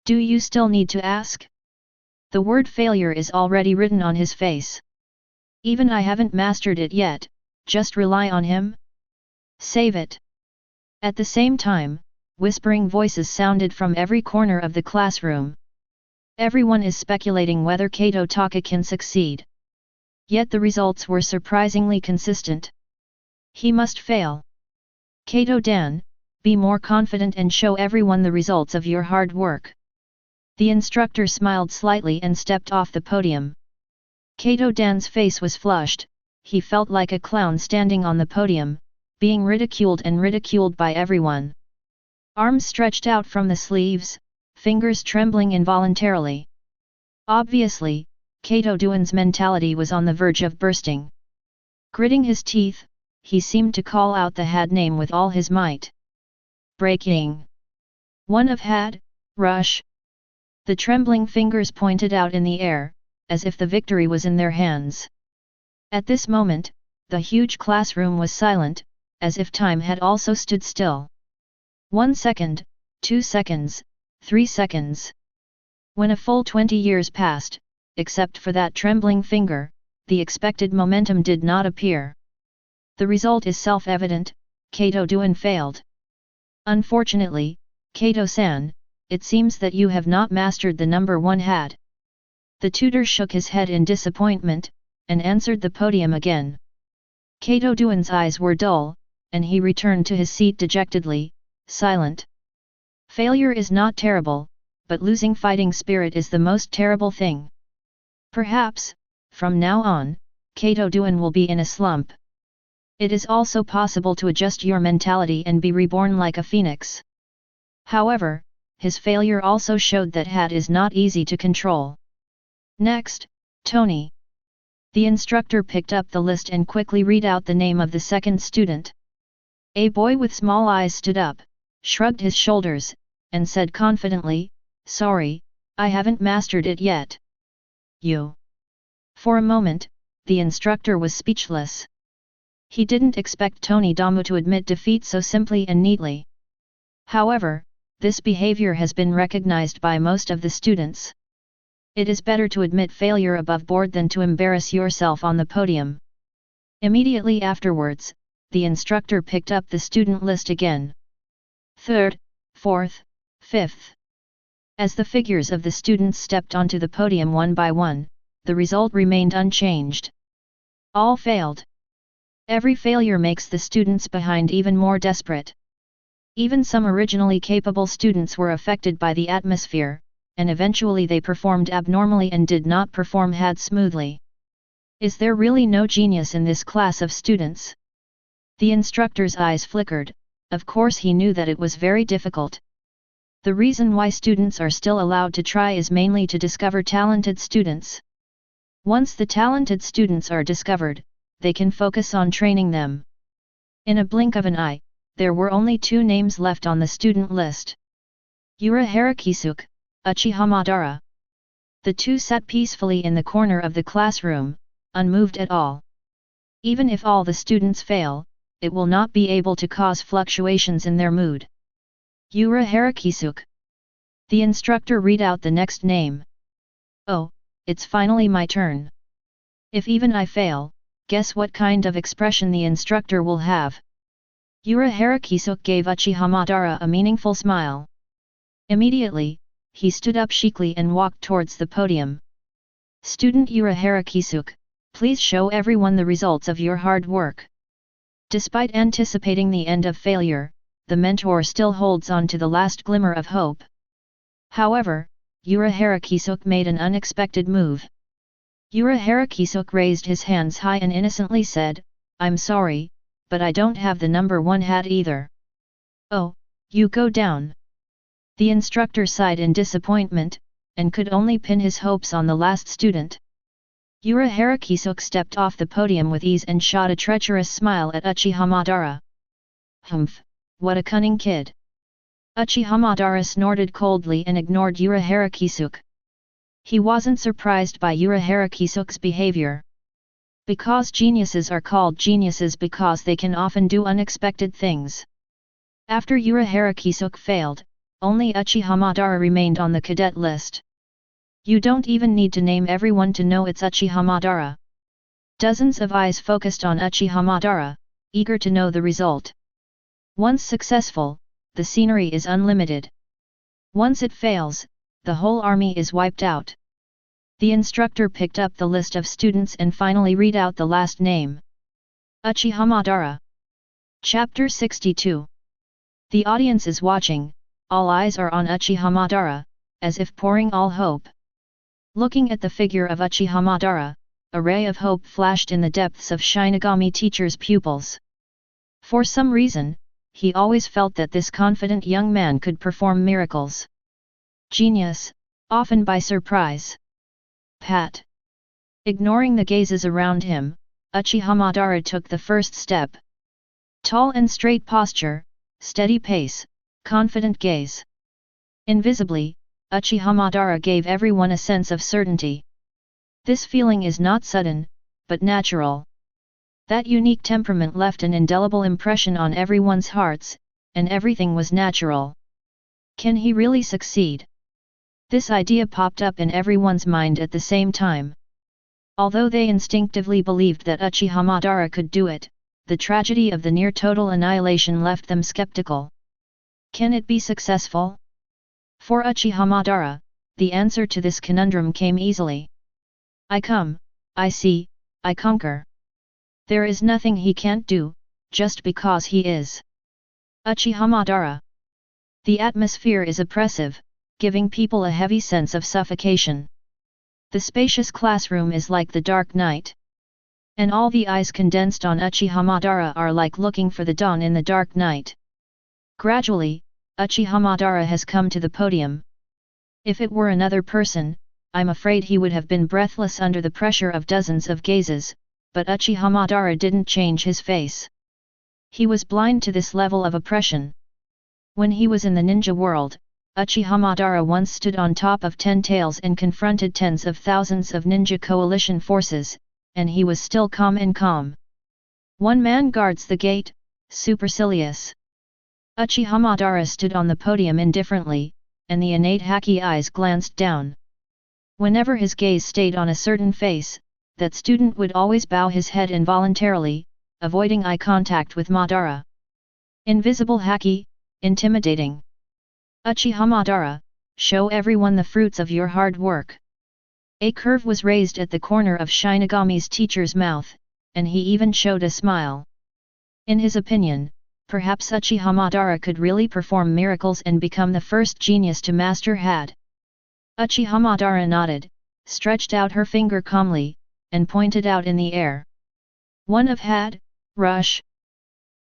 Do you still need to ask? The word failure is already written on his face. Even I haven't mastered it yet, just rely on him? Save it. At the same time, whispering voices sounded from every corner of the classroom. Everyone is speculating whether Kato Taka can succeed. Yet the results were surprisingly consistent. He must fail. Kato-dan, be more confident and show everyone the results of your hard work. The instructor smiled slightly and stepped off the podium. Kato-dan's face was flushed, he felt like a clown standing on the podium, being ridiculed and ridiculed by everyone. Arms stretched out from the sleeves, fingers trembling involuntarily. Obviously, Kato-dan's mentality was on the verge of bursting. Gritting his teeth, he seemed to call out the had name with all his might. Breaking. One of had, rush. The trembling fingers pointed out in the air, as if the victory was in their hands. At this moment, the huge classroom was silent, as if time had also stood still. 1 second, 2 seconds, 3 seconds. When a full 20 years passed, except for that trembling finger, the expected momentum did not appear. The result is self-evident, Kato Duan failed. Unfortunately, Kato-san, it seems that you have not mastered the number 1 had. The tutor shook his head in disappointment, and answered the podium again. Kato Duan's eyes were dull, and he returned to his seat dejectedly, silent. Failure is not terrible, but losing fighting spirit is the most terrible thing. Perhaps, from now on, Kato Duan will be in a slump. It is also possible to adjust your mentality and be reborn like a phoenix. However, his failure also showed that hat is not easy to control. Next, Tony. The instructor picked up the list and quickly read out the name of the second student. A boy with small eyes stood up, shrugged his shoulders, and said confidently, "Sorry, I haven't mastered it yet." You. For a moment, the instructor was speechless. He didn't expect Tony Damu to admit defeat so simply and neatly. However, this behavior has been recognized by most of the students. It is better to admit failure above board than to embarrass yourself on the podium. Immediately afterwards, the instructor picked up the student list again. 3rd, 4th, 5th. As the figures of the students stepped onto the podium one by one, the result remained unchanged. All failed. Every failure makes the students behind even more desperate. Even some originally capable students were affected by the atmosphere, and eventually they performed abnormally and did not perform had smoothly. Is there really no genius in this class of students? The instructor's eyes flickered. Of course he knew that it was very difficult. The reason why students are still allowed to try is mainly to discover talented students. Once the talented students are discovered, they can focus on training them. In a blink of an eye, there were only 2 names left on the student list. Urahara Kisuke, Uchiha Madara. The 2 sat peacefully in the corner of the classroom, unmoved at all. Even if all the students fail, it will not be able to cause fluctuations in their mood. Urahara Kisuke. The instructor read out the next name. Oh, it's finally my turn. If even I fail, guess what kind of expression the instructor will have? Urahara Kisuke gave Uchiha Madara a meaningful smile. Immediately, he stood up chicly and walked towards the podium. Student Urahara Kisuke, please show everyone the results of your hard work. Despite anticipating the end of failure, the mentor still holds on to the last glimmer of hope. However, Urahara Kisuke made an unexpected move. Urahara Kisuke raised his hands high and innocently said, "I'm sorry, but I don't have the number 1 hat either." "Oh, you go down." The instructor sighed in disappointment, and could only pin his hopes on the last student. Urahara Kisuke stepped off the podium with ease and shot a treacherous smile at Uchiha Madara. "Humph, what a cunning kid." Uchiha Madara snorted coldly and ignored Urahara Kisuke. He wasn't surprised by Urahara Kisuke's behavior. Because geniuses are called geniuses because they can often do unexpected things. After Urahara Kisuke failed, only Uchiha Madara remained on the cadet list. You don't even need to name everyone to know it's Uchiha Madara. Dozens of eyes focused on Uchiha Madara, eager to know the result. Once successful, the scenery is unlimited. Once it fails, the whole army is wiped out. The instructor picked up the list of students and finally read out the last name. Uchiha Madara. Chapter 62. The audience is watching, all eyes are on Uchiha Madara, as if pouring all hope. Looking at the figure of Uchiha Madara, a ray of hope flashed in the depths of Shinigami teacher's pupils. For some reason, he always felt that this confident young man could perform miracles. Genius, often by surprise. Pat. Ignoring the gazes around him, Uchiha Madara took the first step. Tall and straight posture, steady pace, confident gaze. Invisibly, Uchiha Madara gave everyone a sense of certainty. This feeling is not sudden, but natural. That unique temperament left an indelible impression on everyone's hearts, and everything was natural. Can he really succeed? This idea popped up in everyone's mind at the same time. Although they instinctively believed that Uchiha Madara could do it, the tragedy of the near-total annihilation left them skeptical. Can it be successful? For Uchiha Madara, the answer to this conundrum came easily. I come, I see, I conquer. There is nothing he can't do, just because he is Uchiha Madara. The atmosphere is oppressive, giving people a heavy sense of suffocation. The spacious classroom is like the dark night. And all the eyes condensed on Uchiha Madara are like looking for the dawn in the dark night. Gradually, Uchiha Madara has come to the podium. If it were another person, I'm afraid he would have been breathless under the pressure of dozens of gazes, but Uchiha Madara didn't change his face. He was blind to this level of oppression. When he was in the ninja world, Uchiha Madara once stood on top of 10 tails and confronted tens of thousands of ninja coalition forces, and he was still calm and calm. One man guards the gate, supercilious. Uchiha Madara stood on the podium indifferently, and the innate haki eyes glanced down. Whenever his gaze stayed on a certain face, that student would always bow his head involuntarily, avoiding eye contact with Madara. Invisible haki, intimidating. Uchiha Madara, show everyone the fruits of your hard work. A curve was raised at the corner of Shinigami's teacher's mouth, and he even showed a smile. In his opinion, perhaps Uchiha Madara could really perform miracles and become the first genius to master had. Uchiha Madara nodded, stretched out her finger calmly, and pointed out in the air. One of had, rush.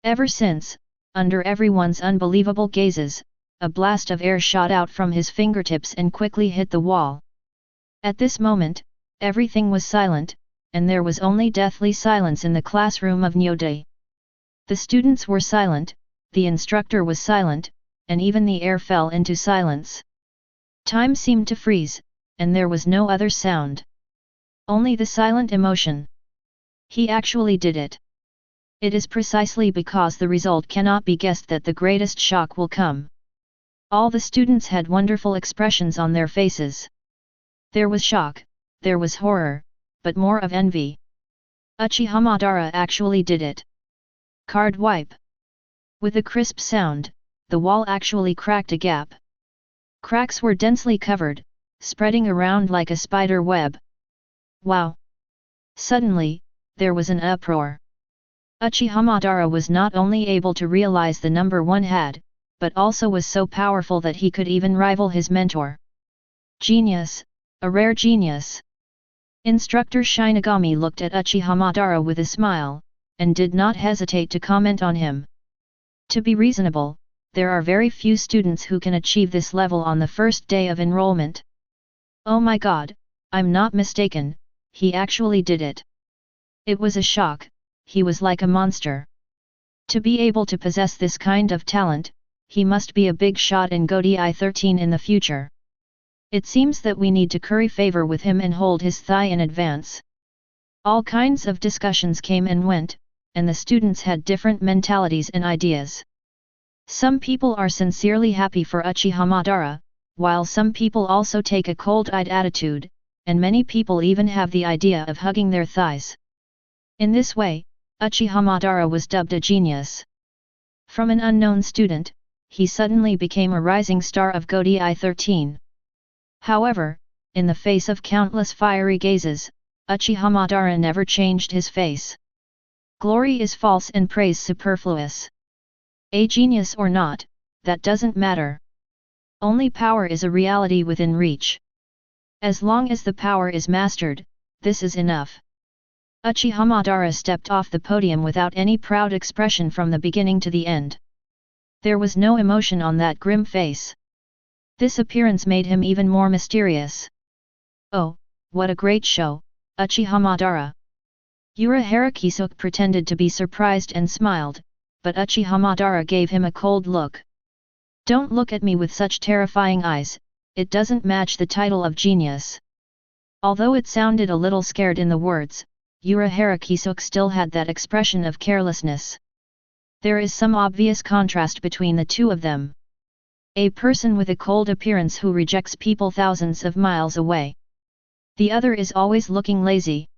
Ever since, under everyone's unbelievable gazes, a blast of air shot out from his fingertips and quickly hit the wall. At this moment, everything was silent, and there was only deathly silence in the classroom of Nyodai. The students were silent, the instructor was silent, and even the air fell into silence. Time seemed to freeze, and there was no other sound. Only the silent emotion. He actually did it. It is precisely because the result cannot be guessed that the greatest shock will come. All the students had wonderful expressions on their faces. There was shock, there was horror, but more of envy. Uchiha Madara actually did it. Card wipe. With a crisp sound, the wall actually cracked a gap. Cracks were densely covered, spreading around like a spider web. Wow! Suddenly, there was an uproar. Uchiha Madara was not only able to realize the number one had, but also was so powerful that he could even rival his mentor. Genius, a rare genius. Instructor Shinigami looked at Uchiha Madara with a smile, and did not hesitate to comment on him. To be reasonable, there are very few students who can achieve this level on the first day of enrollment. Oh my god, I'm not mistaken, he actually did it. It was a shock, he was like a monster. To be able to possess this kind of talent, he must be a big shot in Godai 13 in the future. It seems that we need to curry favor with him and hold his thigh in advance. All kinds of discussions came and went, and the students had different mentalities and ideas. Some people are sincerely happy for Uchiha Madara, while some people also take a cold-eyed attitude, and many people even have the idea of hugging their thighs. In this way, Uchiha Madara was dubbed a genius. From an unknown student, he suddenly became a rising star of Godai 13. However, in the face of countless fiery gazes, Uchiha Madara never changed his face. Glory is false and praise superfluous. A genius or not, that doesn't matter. Only power is a reality within reach. As long as the power is mastered, this is enough. Uchiha Madara stepped off the podium without any proud expression from the beginning to the end. There was no emotion on that grim face. This appearance made him even more mysterious. Oh, what a great show, Uchiha Madara! Yura Harakisuke pretended to be surprised and smiled, but Uchiha Madara gave him a cold look. Don't look at me with such terrifying eyes, it doesn't match the title of genius. Although it sounded a little scared in the words, Uchiha Kisuk still had that expression of carelessness. There is some obvious contrast between the two of them. A person with a cold appearance who rejects people thousands of miles away. The other is always looking lazy.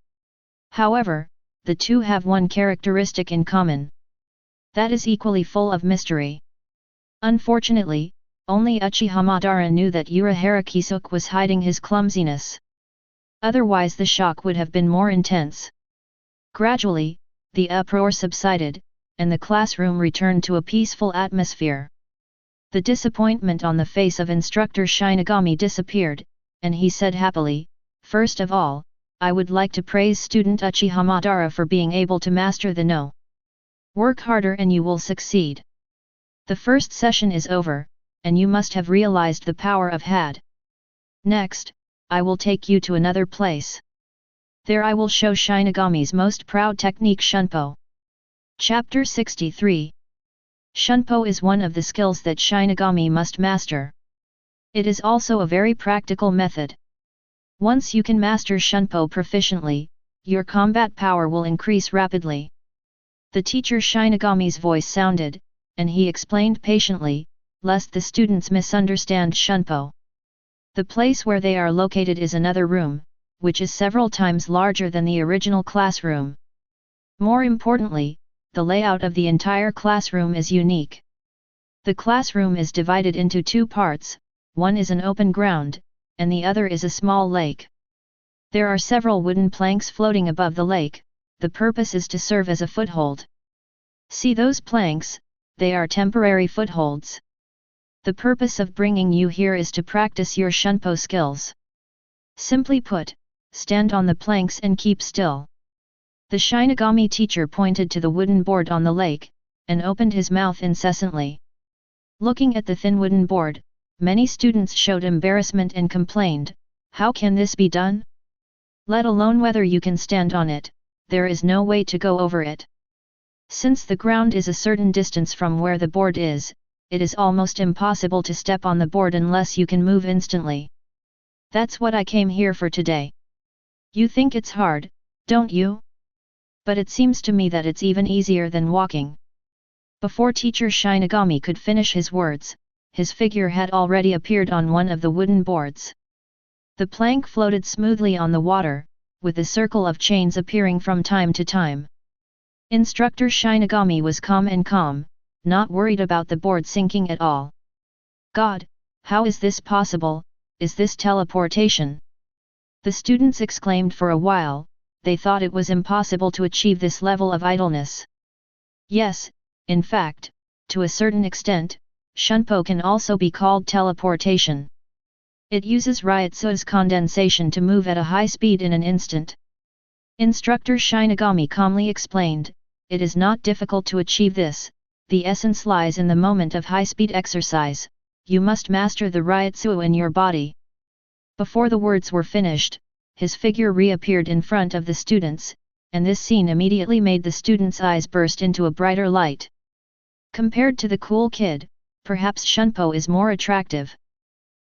However, the two have one characteristic in common. That is equally full of mystery. Unfortunately, only Uchiha Madara knew that Uchiha Kisuk was hiding his clumsiness. Otherwise the shock would have been more intense. Gradually, the uproar subsided, and the classroom returned to a peaceful atmosphere. The disappointment on the face of Instructor Shinigami disappeared, and he said happily, "First of all, I would like to praise student Uchiha Madara for being able to master the no. Work harder and you will succeed. The first session is over, and you must have realized the power of had. Next, I will take you to another place. There I will show Shinigami's most proud technique Shunpo." Chapter 63. Shunpo is one of the skills that Shinigami must master. It is also a very practical method. Once you can master Shunpo proficiently, your combat power will increase rapidly. The teacher Shinigami's voice sounded, and he explained patiently, lest the students misunderstand Shunpo. The place where they are located is another room, which is several times larger than the original classroom. More importantly, the layout of the entire classroom is unique. The classroom is divided into two parts, one is an open ground, and the other is a small lake. There are several wooden planks floating above the lake, the purpose is to serve as a foothold. See those planks, they are temporary footholds. The purpose of bringing you here is to practice your Shunpo skills. Simply put, stand on the planks and keep still. The Shinigami teacher pointed to the wooden board on the lake, and opened his mouth incessantly. Looking at the thin wooden board, many students showed embarrassment and complained, "How can this be done? Let alone whether you can stand on it, there is no way to go over it. Since the ground is a certain distance from where the board is, it is almost impossible to step on the board unless you can move instantly. That's what I came here for today. You think it's hard, don't you? But it seems to me that it's even easier than walking." Before teacher Shinigami could finish his words, his figure had already appeared on one of the wooden boards. The plank floated smoothly on the water, with a circle of chains appearing from time to time. Instructor Shinigami was calm, not worried about the board sinking at all. "God, how is this possible? Is this teleportation?" The students exclaimed for a while. They thought it was impossible to achieve this level of idleness. Yes, in fact, to a certain extent, Shunpo can also be called teleportation. It uses Ryutsu's condensation to move at a high speed in an instant. Instructor Shinigami calmly explained, "It is not difficult to achieve this, the essence lies in the moment of high-speed exercise, you must master the Ryutsu in your body." Before the words were finished, his figure reappeared in front of the students, and this scene immediately made the students' eyes burst into a brighter light. Compared to the cool kid, perhaps Shunpo is more attractive.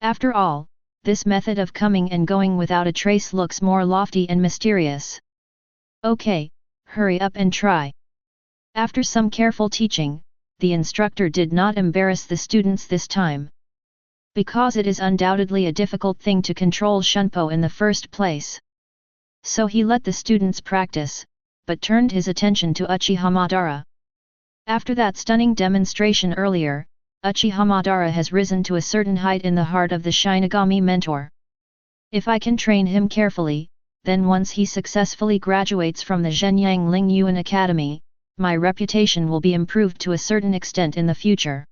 After all, this method of coming and going without a trace looks more lofty and mysterious. "Okay, hurry up and try." After some careful teaching, the instructor did not embarrass the students this time. Because it is undoubtedly a difficult thing to control Shunpo in the first place. So he let the students practice, but turned his attention to Uchiha Madara. After that stunning demonstration earlier, Uchiha Madara has risen to a certain height in the heart of the Shinigami mentor. If I can train him carefully, then once he successfully graduates from the Zhenyang Ling Yuan Academy, my reputation will be improved to a certain extent in the future.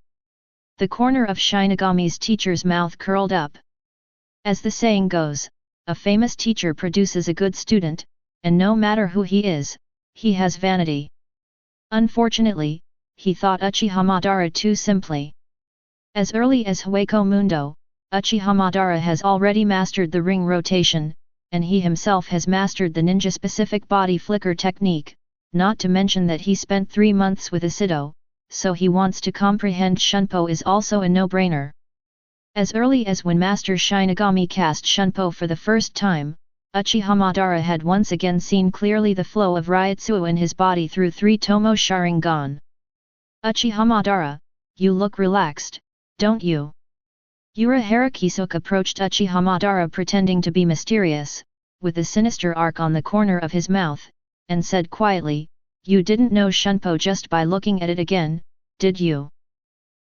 The corner of Shinigami's teacher's mouth curled up. As the saying goes, a famous teacher produces a good student, and no matter who he is, he has vanity. Unfortunately, he thought Uchiha Madara too simply. As early as Hueco Mundo, Uchiha Madara has already mastered the ring rotation, and he himself has mastered the ninja-specific body flicker technique, not to mention that he spent 3 months with Isido, so he wants to comprehend Shunpo is also a no-brainer. As early as when Master Shinigami cast Shunpo for the first time, Uchiha Madara had once again seen clearly the flow of Ryutsu in his body through 3 Tomo Sharingan. Uchiha Madara, you look relaxed, don't you? Urahara Kisuke approached Uchiha Madara pretending to be mysterious, with a sinister arc on the corner of his mouth, and said quietly, "You didn't know Shunpo just by looking at it again, did you?"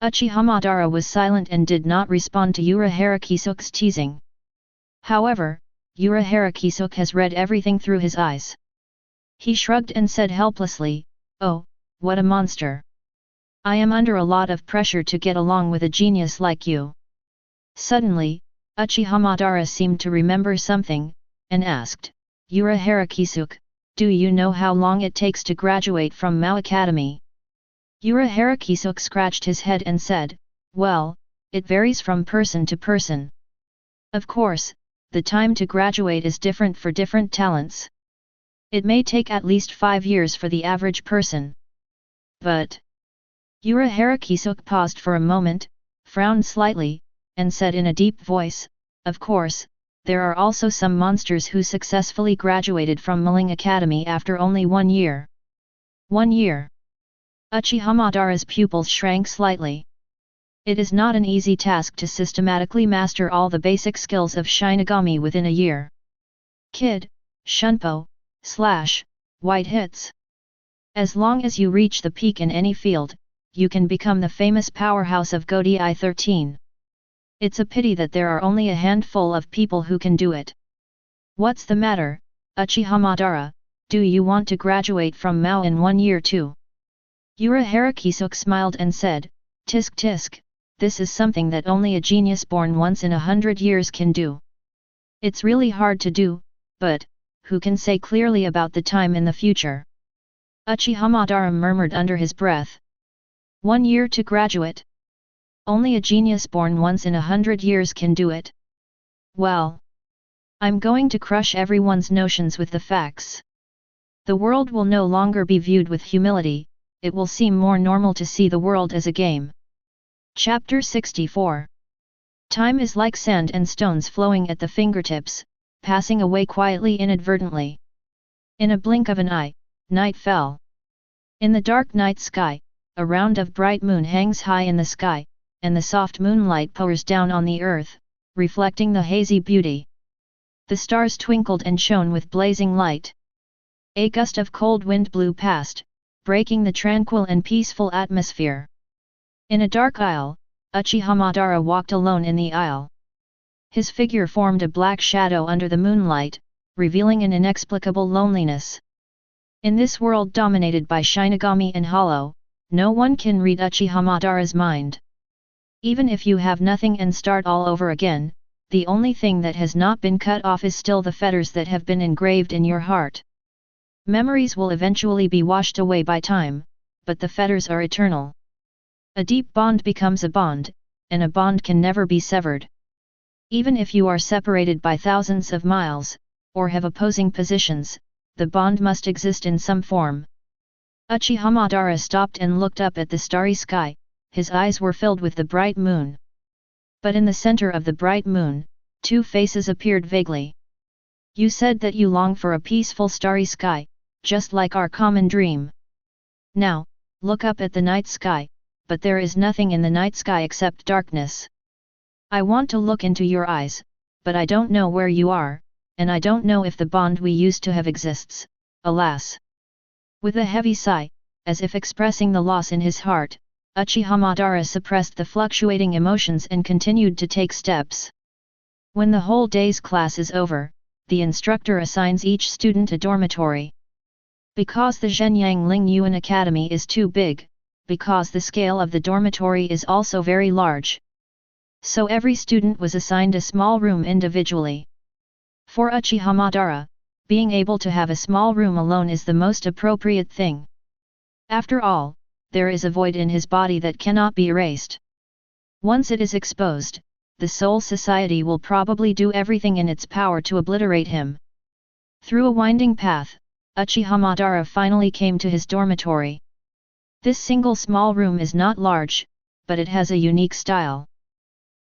Uchiha Madara was silent and did not respond to Urahara Kisuke's teasing. However, Urahara Kisuke has read everything through his eyes. He shrugged and said helplessly, "Oh, what a monster. I am under a lot of pressure to get along with a genius like you." Suddenly, Uchiha Madara seemed to remember something, and asked, "Urahara Kisuke, do you know how long it takes to graduate from Mao Academy?" Urahara Kisuke scratched his head and said, "Well, it varies from person to person. Of course, the time to graduate is different for different talents. It may take at least 5 years for the average person. But..." Urahara Kisuke paused for a moment, frowned slightly, and said in a deep voice, "Of course, there are also some monsters who successfully graduated from Maling Academy after only 1 year." 1 year. Uchiha Madara's pupils shrank slightly. It is not an easy task to systematically master all the basic skills of Shinigami within a year. Kid, Shunpo, / white hits. As long as you reach the peak in any field, you can become the famous powerhouse of Godai 13. It's a pity that there are only a handful of people who can do it. What's the matter, Uchiha Madara, do you want to graduate from Mao in 1 year too? Urahara Kisuke smiled and said, "Tisk tisk, this is something that only a genius born once in 100 years can do. It's really hard to do, but, who can say clearly about the time in the future?" Uchiha Madara murmured under his breath. 1 year to graduate? Only a genius born once in 100 years can do it. Well, I'm going to crush everyone's notions with the facts. The world will no longer be viewed with humility, it will seem more normal to see the world as a game. Chapter 64. Time is like sand and stones flowing at the fingertips, passing away quietly inadvertently. In a blink of an eye, night fell. In the dark night sky, a round of bright moon hangs high in the sky, and the soft moonlight pours down on the earth, reflecting the hazy beauty. The stars twinkled and shone with blazing light. A gust of cold wind blew past, breaking the tranquil and peaceful atmosphere. In a dark aisle, Uchiha Madara walked alone in the aisle. His figure formed a black shadow under the moonlight, revealing an inexplicable loneliness. In this world dominated by Shinigami and Hollow, no one can read Uchiha Madara's mind. Even if you have nothing and start all over again, the only thing that has not been cut off is still the fetters that have been engraved in your heart. Memories will eventually be washed away by time, but the fetters are eternal. A deep bond becomes a bond, and a bond can never be severed. Even if you are separated by thousands of miles, or have opposing positions, the bond must exist in some form. Uchiha Madara stopped and looked up at the starry sky, his eyes were filled with the bright moon. But in the center of the bright moon, 2 faces appeared vaguely. "You said that you long for a peaceful starry sky, just like our common dream. Now, look up at the night sky, but there is nothing in the night sky except darkness. I want to look into your eyes, but I don't know where you are, and I don't know if the bond we used to have exists, alas." With a heavy sigh, as if expressing the loss in his heart, Uchiha Madara suppressed the fluctuating emotions and continued to take steps. When the whole day's class is over, the instructor assigns each student a dormitory. Because the Zhenyang Ling Yuan Academy is too big, because the scale of the dormitory is also very large. So every student was assigned a small room individually. For Uchiha Madara, being able to have a small room alone is the most appropriate thing. After all, there is a void in his body that cannot be erased. Once it is exposed, the Soul Society will probably do everything in its power to obliterate him. Through a winding path, Uchiha Madara finally came to his dormitory. This single small room is not large, but it has a unique style.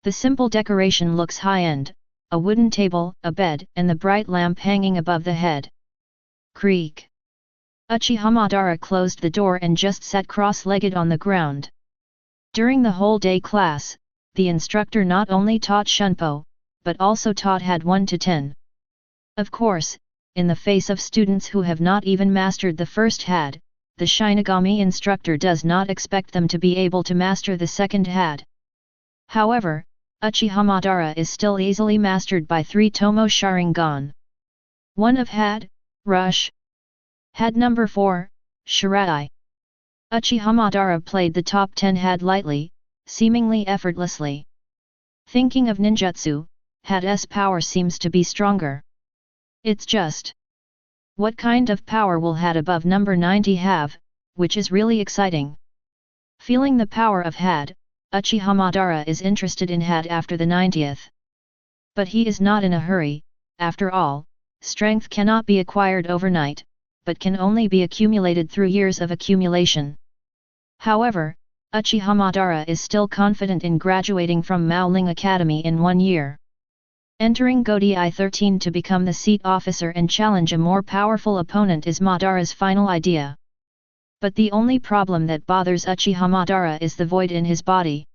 The simple decoration looks high-end, a wooden table, a bed, and the bright lamp hanging above the head. Creak. Uchiha Madara closed the door and just sat cross-legged on the ground. During the whole day class, the instructor not only taught Shunpo, but also taught had 1 to 10. Of course, in the face of students who have not even mastered the first had, the Shinigami instructor does not expect them to be able to master the second had. However, Uchiha Madara is still easily mastered by 3 Tomo Sharingan. 1 of had, Rush. Had number 4, Shirai. Uchiha Madara played the top 10 had lightly, seemingly effortlessly. Thinking of ninjutsu, had's power seems to be stronger. It's just, what kind of power will had above number 90 have, which is really exciting. Feeling the power of had, Uchiha Madara is interested in had after the 90th. But he is not in a hurry. After all, strength cannot be acquired overnight, but can only be accumulated through years of accumulation. However, Uchiha Madara is still confident in graduating from Maoling Academy in 1 year. Entering Godi 13 to become the seat officer and challenge a more powerful opponent is Madara's final idea. But the only problem that bothers Uchiha Madara is the void in his body.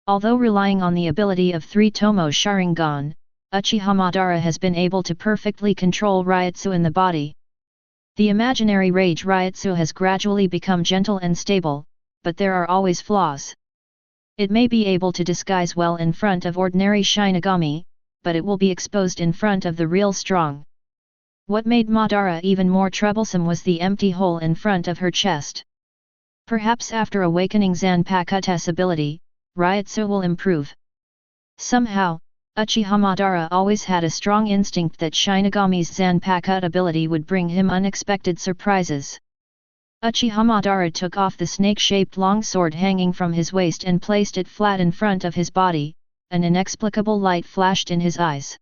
Although relying on the ability of 3 Tomo Sharingan, Uchiha Madara has been able to perfectly control Ryutsu in the body. The imaginary rage Ryutsu has gradually become gentle and stable, but there are always flaws. It may be able to disguise well in front of ordinary Shinigami, but it will be exposed in front of the real strong. What made Madara even more troublesome was the empty hole in front of her chest. Perhaps after awakening Zanpakuto's ability, Ryutsu will improve. Somehow, Uchiha Madara always had a strong instinct that Shinigami's Zanpakuto ability would bring him unexpected surprises. Uchiha Madara took off the snake-shaped longsword hanging from his waist and placed it flat in front of his body. An inexplicable light flashed in his eyes.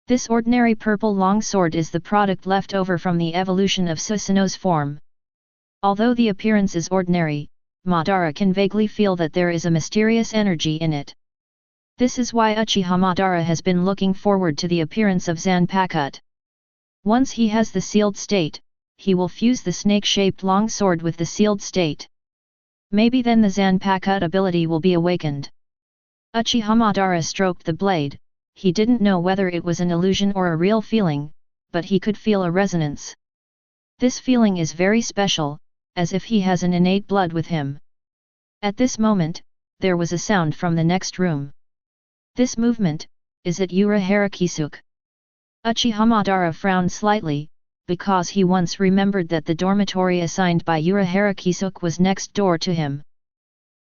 This ordinary purple longsword is the product left over from the evolution of Susanoo's form. Although the appearance is ordinary, Madara can vaguely feel that there is a mysterious energy in it. This is why Uchiha Madara has been looking forward to the appearance of Zanpakuto. Once he has the sealed state, he will fuse the snake-shaped longsword with the sealed state. Maybe then the Zanpakuto ability will be awakened. Uchiha Madara stroked the blade. He didn't know whether it was an illusion or a real feeling, but he could feel a resonance. This feeling is very special, as if he has an innate blood with him. At this moment, there was a sound from the next room. This movement, is it Urahara Kisuke? Uchiha Madara frowned slightly, because he once remembered that the dormitory assigned by Urahara Kisuke was next door to him.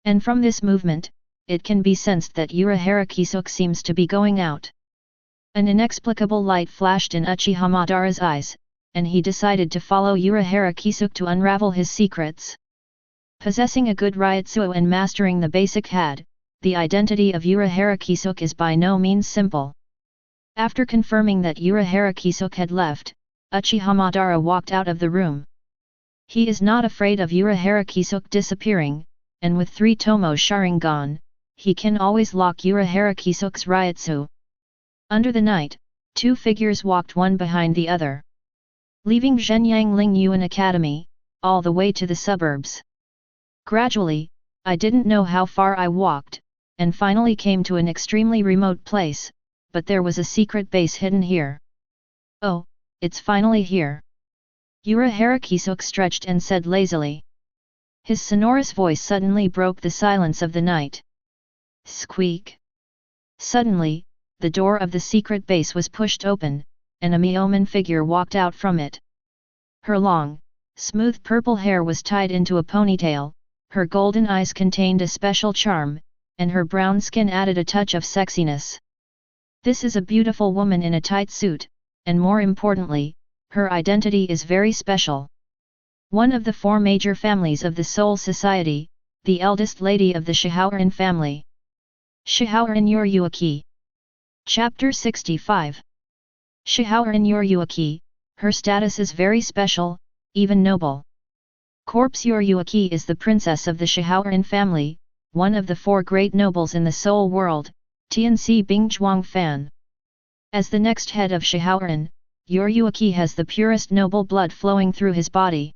And from this movement, it can be sensed that Urahara Kisuke seems to be going out. An inexplicable light flashed in Uchiha Madara's eyes, and he decided to follow Urahara Kisuke to unravel his secrets. Possessing a good Ryutsu and mastering the basic had, the identity of Urahara Kisuke is by no means simple. After confirming that Urahara Kisuke had left, Uchiha Madara walked out of the room. He is not afraid of Urahara Kisuke disappearing, and with 3 Tomo Sharingan, he can always lock Urahara Kisuke's Ryutsu. Under the night, 2 figures walked one behind the other. Leaving Zhenyang Ling Yuan Academy, all the way to the suburbs. Gradually, I didn't know how far I walked, and finally came to an extremely remote place, but there was a secret base hidden here. Oh, it's finally here. Urahara Kisuke stretched and said lazily. His sonorous voice suddenly broke the silence of the night. Squeak! Suddenly, the door of the secret base was pushed open, and a Myoman figure walked out from it. Her long, smooth purple hair was tied into a ponytail, her golden eyes contained a special charm, and her brown skin added a touch of sexiness. This is a beautiful woman in a tight suit, and more importantly, her identity is very special. One of the 4 major families of the Soul Society, the eldest lady of the Shihaoran family. Shihaoran Yoryuaki. Chapter 65. Shihaoran Yoryuaki, her status is very special, even noble. Corpse Yoryuaki is the princess of the Shihaoran family, one of the 4 great nobles in the Soul world, Tianci Bingzhuang Fan. As the next head of Shihaoran, Yuki has the purest noble blood flowing through his body.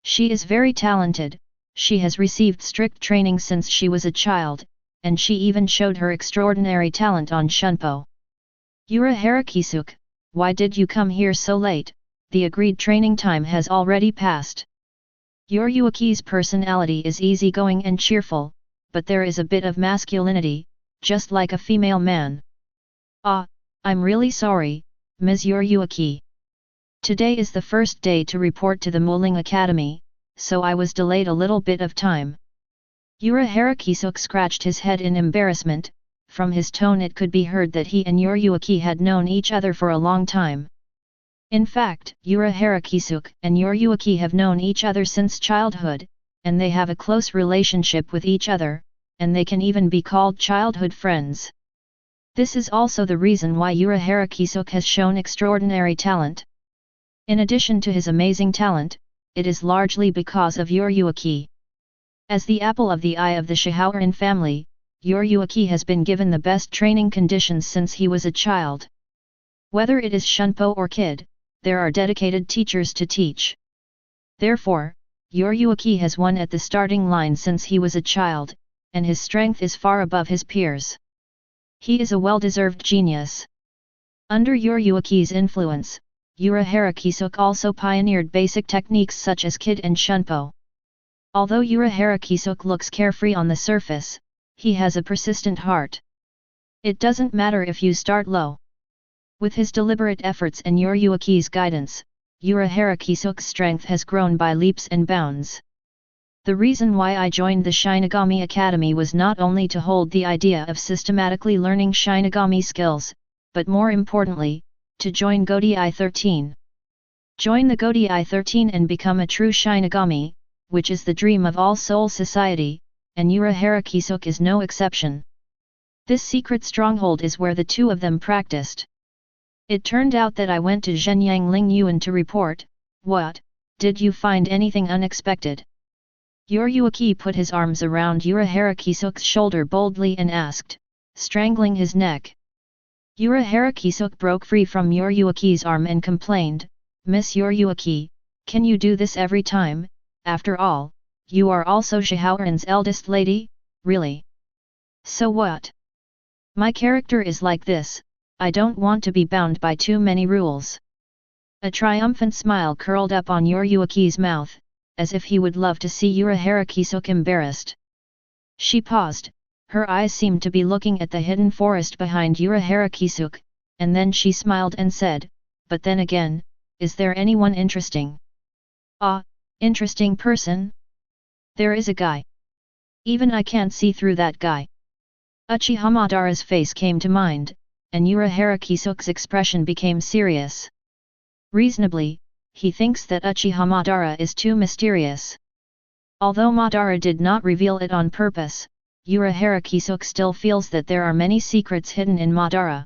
She is very talented, she has received strict training since she was a child, and she even showed her extraordinary talent on Shunpo. Yura Harakisuk, why did you come here so late? The agreed training time has already passed. Yuki's personality is easygoing and cheerful, but there is a bit of masculinity, just like a female man. Ah, I'm really sorry, Ms. Yuki. Today is the first day to report to the Muling Academy, so I was delayed a little bit of time. Yura Harakisuk scratched his head in embarrassment. From his tone it could be heard that he and Yuki had known each other for a long time. In fact, Yura Harakisuk and Yuki have known each other since childhood, and they have a close relationship with each other, and they can even be called childhood friends. This is also the reason why Yura Harakisuk has shown extraordinary talent. In addition to his amazing talent, it is largely because of Yuki. As the apple of the eye of the Shihaoran family, Yuki has been given the best training conditions since he was a child. Whether it is Shunpo or Kid, there are dedicated teachers to teach. Therefore, Yuki has won at the starting line since he was a child, and his strength is far above his peers. He is a well-deserved genius. Under Yuki's influence, Yura Harakisuk also pioneered basic techniques such as Kid and Shunpo. Although Yura Harakisuk looks carefree on the surface, he has a persistent heart. It doesn't matter if you start low. With his deliberate efforts and Yuki's guidance, Yura Harakisuk's strength has grown by leaps and bounds. The reason why I joined the Shinigami Academy was not only to hold the idea of systematically learning Shinigami skills, but more importantly, to join Godai 13. Join the Godai 13 and become a true Shinigami, which is the dream of all soul society, and Yura Harakisuk is no exception. This secret stronghold is where the two of them practiced. It turned out that I went to Zhenyang Lingyuan to report. What, did you find anything unexpected? Yuki put his arms around Yura Harakisuk's shoulder boldly and asked, strangling his neck. Yura Harakisuk broke free from Yuki's arm and complained, Miss Yuki, can you do this every time? After all, you are also Shihaoran's eldest lady, really? So what? My character is like this, I don't want to be bound by too many rules. A triumphant smile curled up on Yuki's mouth, as if he would love to see Yura Harakisuk embarrassed. She paused, her eyes seemed to be looking at the hidden forest behind Yura Harakisuk, and then she smiled and said, but then again, is there anyone interesting? Ah, interesting person? There is a guy. Even I can't see through that guy. Uchiha Madara's face came to mind, and Yura Harakisuk's expression became serious. Reasonably, he thinks that Uchiha Madara is too mysterious. Although Madara did not reveal it on purpose, Yura Harakisuk still feels that there are many secrets hidden in Madara.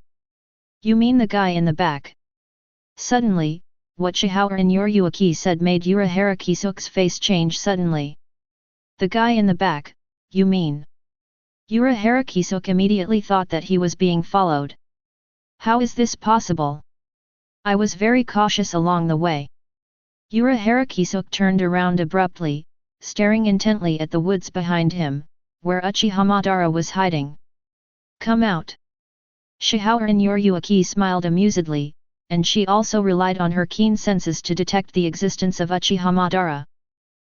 You mean the guy in the back? Suddenly, what Shihaoran Yuki said made Yura Harakisuk's face change suddenly. The guy in the back, you mean? Yura Harakisuk immediately thought that he was being followed. How is this possible? I was very cautious along the way. Yura Harakisuk turned around abruptly, staring intently at the woods behind him, where Uchiha Madara was hiding. Come out! Shihaoran Yuki smiled amusedly, and she also relied on her keen senses to detect the existence of Uchiha Madara.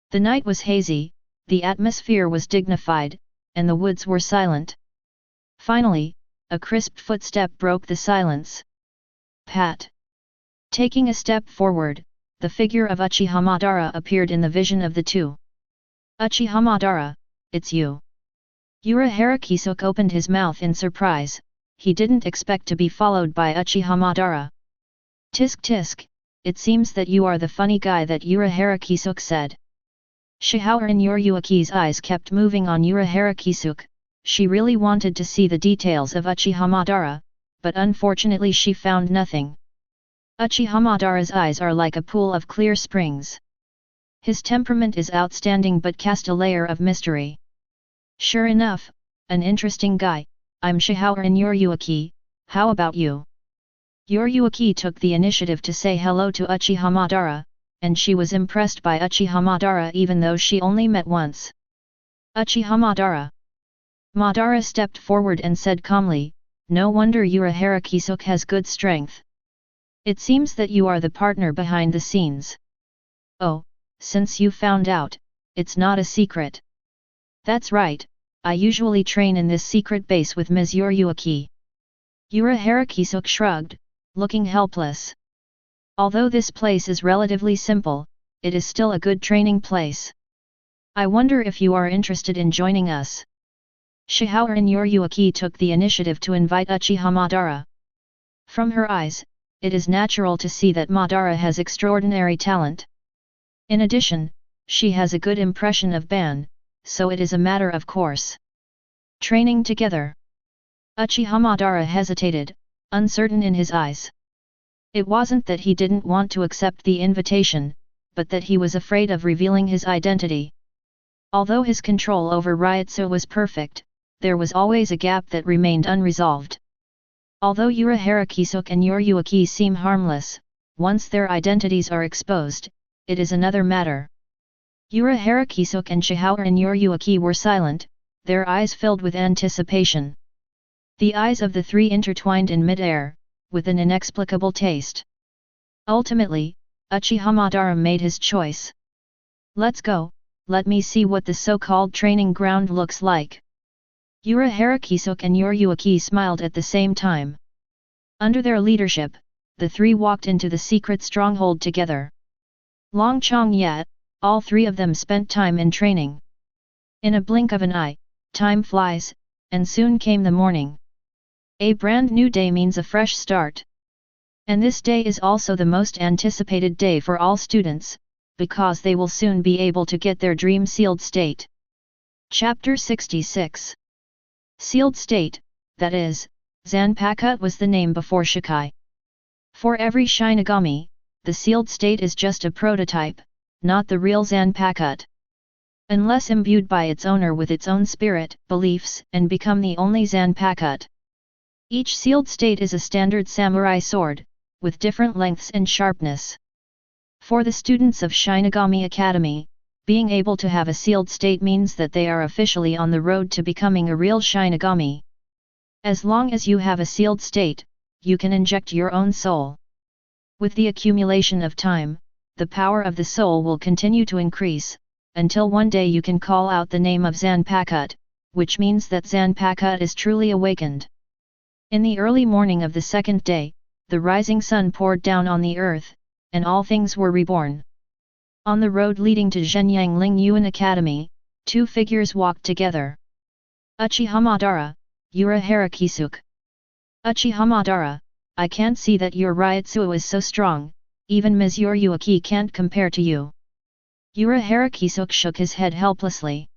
The night was hazy, the atmosphere was dignified, and the woods were silent. Finally, a crisp footstep broke the silence. Pat! Taking a step forward, the figure of Uchiha Madara appeared in the vision of the two. Uchiha Madara, it's you. Yura Harakisuk opened his mouth in surprise, he didn't expect to be followed by Uchiha Madara. Tisk tisk, it seems that you are the funny guy that Yura Harakisuk said. Shihaoran Yuki's eyes kept moving on Yura Harakisuk, she really wanted to see the details of Uchiha Madara, but unfortunately she found nothing. Uchiha Madara's eyes are like a pool of clear springs. His temperament is outstanding but cast a layer of mystery. Sure enough, an interesting guy, I'm Shihaoran Yuki, how about you? Yoriyuki took the initiative to say hello to Uchiha Madara, and she was impressed by Uchiha Madara even though she only met once. Uchiha Madara. Madara stepped forward and said calmly, "No wonder Urahara Kisuke has good strength. It seems that you are the partner behind the scenes." "Oh, since you found out, it's not a secret." "That's right, I usually train in this secret base with Ms. Yoriyuki." Urahara Kisuke shrugged, looking helpless. "Although this place is relatively simple, it is still a good training place. I wonder if you are interested in joining us." Shihoran Yoriyuki took the initiative to invite Uchiha Madara. From her eyes, it is natural to see that Madara has extraordinary talent. In addition, she has a good impression of Ban, so it is a matter of course. Training together. Uchiha Madara hesitated, uncertain in his eyes. It wasn't that he didn't want to accept the invitation, but that he was afraid of revealing his identity. Although his control over Ryutsu was perfect, there was always a gap that remained unresolved. Although Urahara Kisuke and Yoriyuki seem harmless, once their identities are exposed, it is another matter. Urahara Kisuke and Shihoran Yoriyuki were silent, their eyes filled with anticipation. The eyes of the three intertwined in mid-air, with an inexplicable taste. Ultimately, Uchiha Madara made his choice. "Let's go, let me see what the so-called training ground looks like." Urahara Kisuke and Yoriyuki smiled at the same time. Under their leadership, the three walked into the secret stronghold together. Long chong yet, all three of them spent time in training. In a blink of an eye, time flies, and soon came the morning. A brand new day means a fresh start. And this day is also the most anticipated day for all students, because they will soon be able to get their dream sealed state. Chapter 66. Sealed state, that is, Zanpakuto was the name before Shikai. For every Shinigami, the sealed state is just a prototype, not the real Zanpakuto. Unless imbued by its owner with its own spirit, beliefs, and become the only Zanpakuto. Each sealed state is a standard samurai sword, with different lengths and sharpness. For the students of Shinigami Academy, being able to have a sealed state means that they are officially on the road to becoming a real Shinigami. As long as you have a sealed state, you can inject your own soul. With the accumulation of time, the power of the soul will continue to increase, until one day you can call out the name of Zanpakuto, which means that Zanpakuto is truly awakened. In the early morning of the second day, the rising sun poured down on the earth, and all things were reborn. On the road leading to Zhenyang Lingyuan Academy, two figures walked together. Uchiha Madara, Urahara Kisuke. Uchiha Madara, I can't see that your Ryutsu is so strong, even Ms. Yoriyuki can't compare to you. Urahara Kisuke shook his head helplessly.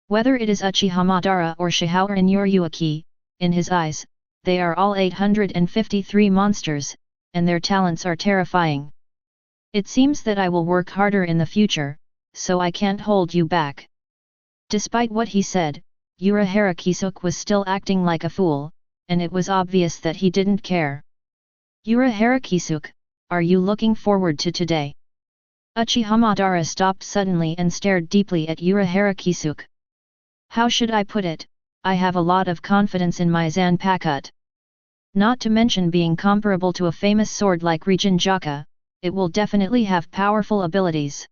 Whether it is Uchiha Madara or Shihoran Yoriyuki, in his eyes, they are all 853 monsters, and their talents are terrifying. It seems that I will work harder in the future, so I can't hold you back. Despite what he said, Urahara Kisuke was still acting like a fool, and it was obvious that he didn't care. Urahara Kisuke, are you looking forward to today? Uchiha Madara stopped suddenly and stared deeply at Urahara Kisuke. How should I put it, I have a lot of confidence in my Zanpakuto. Not to mention being comparable to a famous sword like Rijinjaka, it will definitely have powerful abilities.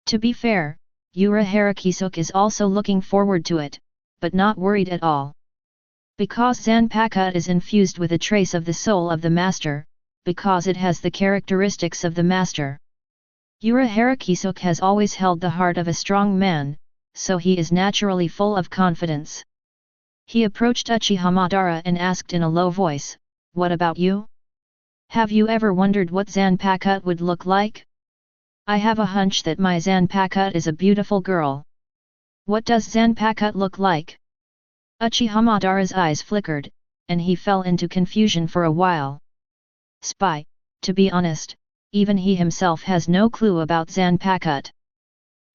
To be fair, Urahara Kisuke is also looking forward to it, but not worried at all. Because Zanpakuto is infused with a trace of the soul of the master, because it has the characteristics of the master. Urahara Kisuke has always held the heart of a strong man, so he is naturally full of confidence. He approached Uchiha Madara and asked in a low voice, "What about you? Have you ever wondered what Zanpakuto would look like? I have a hunch that my Zanpakuto is a beautiful girl. What does Zanpakuto look like?" Uchiha Madara's eyes flickered, and he fell into confusion for a while. Spy, to be honest, even he himself has no clue about Zanpakuto.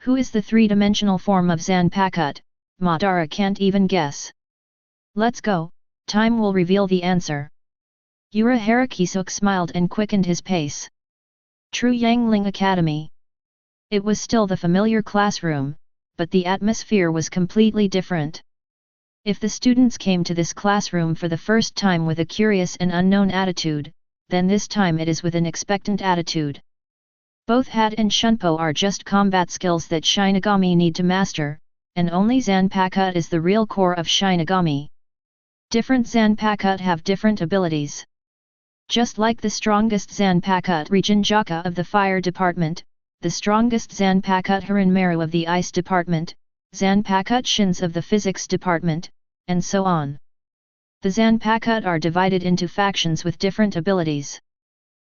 Who is the three-dimensional form of Zanpakuto, Madara can't even guess. Let's go, time will reveal the answer. Harakisuk smiled and quickened his pace. True Yangling Academy. It was still the familiar classroom, but the atmosphere was completely different. If the students came to this classroom for the first time with a curious and unknown attitude, then this time it is with an expectant attitude. Both Hat and Shunpo are just combat skills that Shinigami need to master, and only Zanpakuto is the real core of Shinigami. Different Zanpakuto have different abilities. Just like the strongest Zanpakuto Rijinjaka of the Fire Department, the strongest Zanpakuto Hiranmaru of the Ice Department, Zanpakuto Shins of the Physics Department, and so on. The Zanpakuto are divided into factions with different abilities.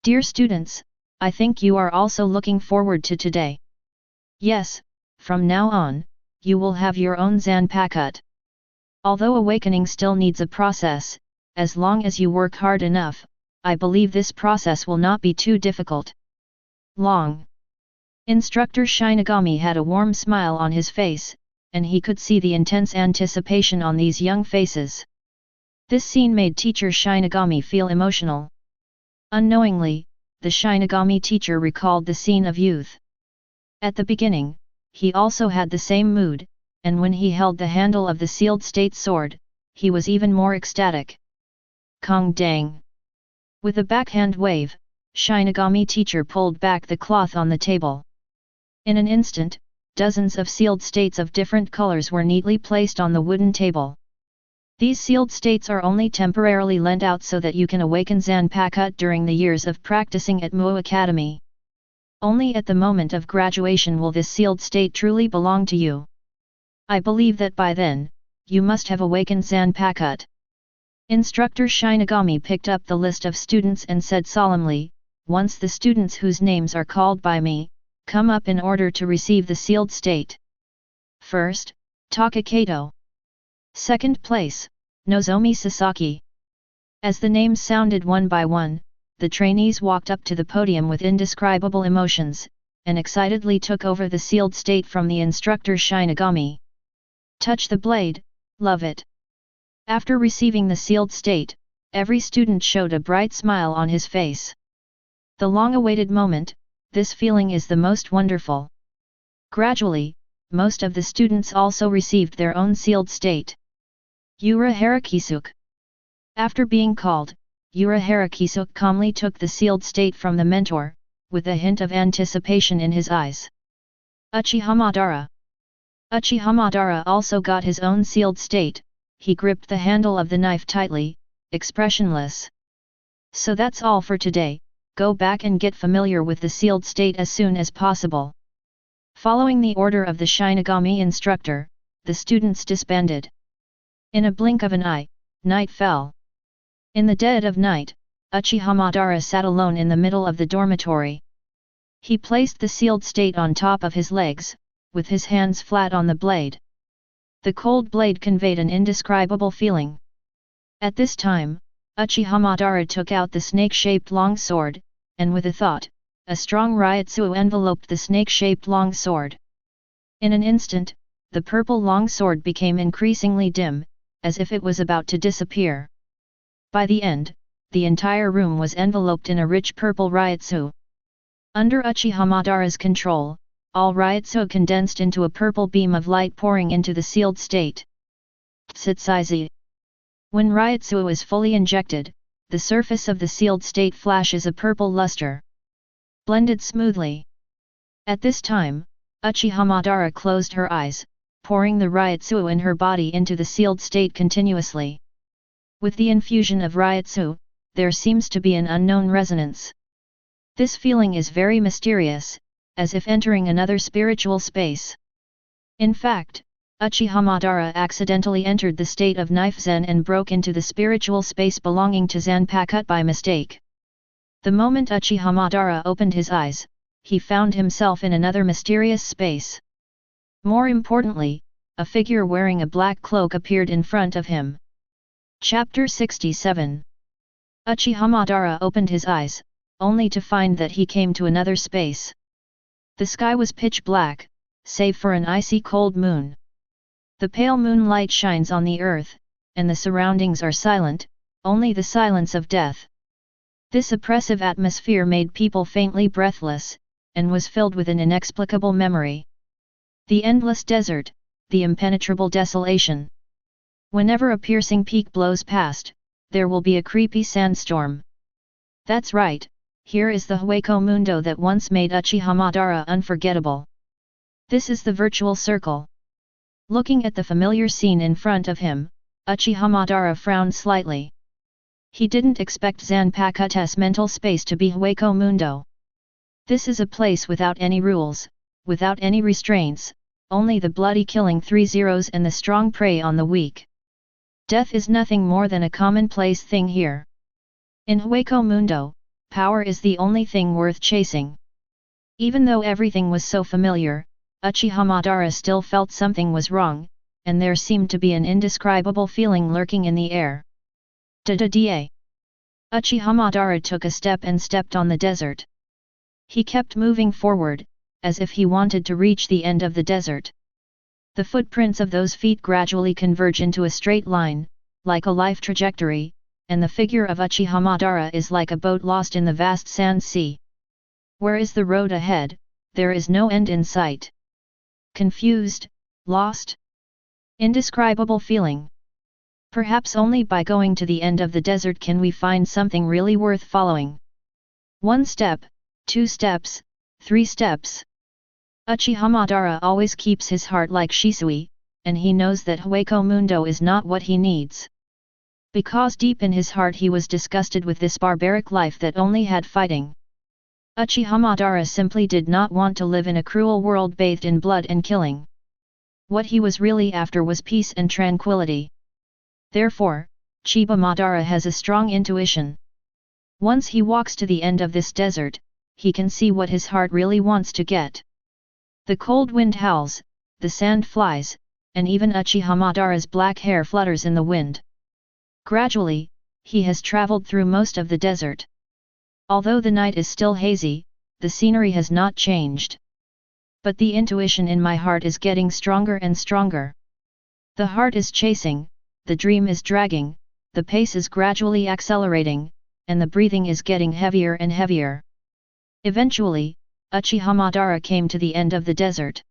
Dear students, I think you are also looking forward to today. Yes, from now on, you will have your own Zanpakuto. Although awakening still needs a process, as long as you work hard enough, I believe this process will not be too difficult. Long. Instructor Shinigami had a warm smile on his face, and he could see the intense anticipation on these young faces. This scene made teacher Shinigami feel emotional. Unknowingly, the Shinigami teacher recalled the scene of youth. At the beginning, he also had the same mood, and when he held the handle of the sealed state sword, he was even more ecstatic. Kong dang! With a backhand wave, Shinigami teacher pulled back the cloth on the table. In an instant, dozens of sealed states of different colors were neatly placed on the wooden table. These sealed states are only temporarily lent out so that you can awaken Zanpakuto during the years of practicing at Muo Academy. Only at the moment of graduation will this sealed state truly belong to you. I believe that by then, you must have awakened Zanpakuto. Instructor Shinigami picked up the list of students and said solemnly, once the students whose names are called by me, come up in order to receive the sealed state. First, Takakato. Second place, Nozomi Sasaki. As the names sounded one by one, the trainees walked up to the podium with indescribable emotions, and excitedly took over the sealed state from the instructor Shinigami. Touch the blade, love it. After receiving the sealed state, every student showed a bright smile on his face. The long-awaited moment, this feeling is the most wonderful. Gradually, most of the students also received their own sealed state. Harakisuk. After being called, Harakisuk calmly took the sealed state from the mentor, with a hint of anticipation in his eyes. Uchiha Madara. Uchiha Madara also got his own sealed state. He gripped the handle of the knife tightly, expressionless. So that's all for today, go back and get familiar with the sealed state as soon as possible. Following the order of the Shinigami instructor, the students disbanded. In a blink of an eye, night fell. In the dead of night, Uchiha Madara sat alone in the middle of the dormitory. He placed the sealed state on top of his legs, with his hands flat on the blade. The cold blade conveyed an indescribable feeling. At this time, Uchiha Madara took out the snake-shaped long sword, and with a thought, a strong Ryutsu enveloped the snake-shaped long sword. In an instant, the purple long sword became increasingly dim, as if it was about to disappear. By the end, the entire room was enveloped in a rich purple Ryutsu. Under Uchiha Madara's control, all Ryutsu condensed into a purple beam of light pouring into the sealed state. Tsutsuizi. When Ryutsu is fully injected, the surface of the sealed state flashes a purple luster. Blended smoothly. At this time, Uchiha Madara closed her eyes, pouring the Ryutsu in her body into the sealed state continuously. With the infusion of Ryutsu, there seems to be an unknown resonance. This feeling is very mysterious, as if entering another spiritual space. In fact, Uchiha Madara accidentally entered the state of Knife Zen and broke into the spiritual space belonging to Zanpakuto by mistake. The moment Uchiha Madara opened his eyes, he found himself in another mysterious space. More importantly, a figure wearing a black cloak appeared in front of him. Chapter 67. Uchiha Madara opened his eyes, only to find that he came to another space. The sky was pitch black, save for an icy cold moon. The pale moonlight shines on the earth, and the surroundings are silent, only the silence of death. This oppressive atmosphere made people faintly breathless, and was filled with an inexplicable memory. The endless desert, the impenetrable desolation. Whenever a piercing peak blows past, there will be a creepy sandstorm. That's right, here is the Hueco Mundo that once made Uchiha Madara unforgettable. This is the virtual circle. Looking at the familiar scene in front of him, Uchiha Madara frowned slightly. He didn't expect Zanpakuto's mental space to be Hueco Mundo. This is a place without any rules, without any restraints, only the bloody killing 30s and the strong prey on the weak. Death is nothing more than a commonplace thing here. In Hueco Mundo, power is the only thing worth chasing. Even though everything was so familiar, Uchiha Madara still felt something was wrong, and there seemed to be an indescribable feeling lurking in the air. Da-da-da. Uchiha Madara took a step and stepped on the desert. He kept moving forward, as if he wanted to reach the end of the desert. The footprints of those feet gradually converge into a straight line, like a life trajectory, and the figure of Uchiha Madara is like a boat lost in the vast sand sea. Where is the road ahead? There is no end in sight. Confused, lost? Indescribable feeling. Perhaps only by going to the end of the desert can we find something really worth following. 1 step, 2 steps, 3 steps. Uchiha Madara always keeps his heart like Shisui, and he knows that Hueco Mundo is not what he needs. Because deep in his heart he was disgusted with this barbaric life that only had fighting. Uchiha Madara simply did not want to live in a cruel world bathed in blood and killing. What he was really after was peace and tranquility. Therefore, Chiba Madara has a strong intuition. Once he walks to the end of this desert, he can see what his heart really wants to get. The cold wind howls, the sand flies, and even Uchiha Madara's black hair flutters in the wind. Gradually, he has traveled through most of the desert. Although the night is still hazy, the scenery has not changed. But the intuition in my heart is getting stronger and stronger. The heart is chasing, the dream is dragging, the pace is gradually accelerating, and the breathing is getting heavier and heavier. Eventually, Uchiha Madara came to the end of the desert.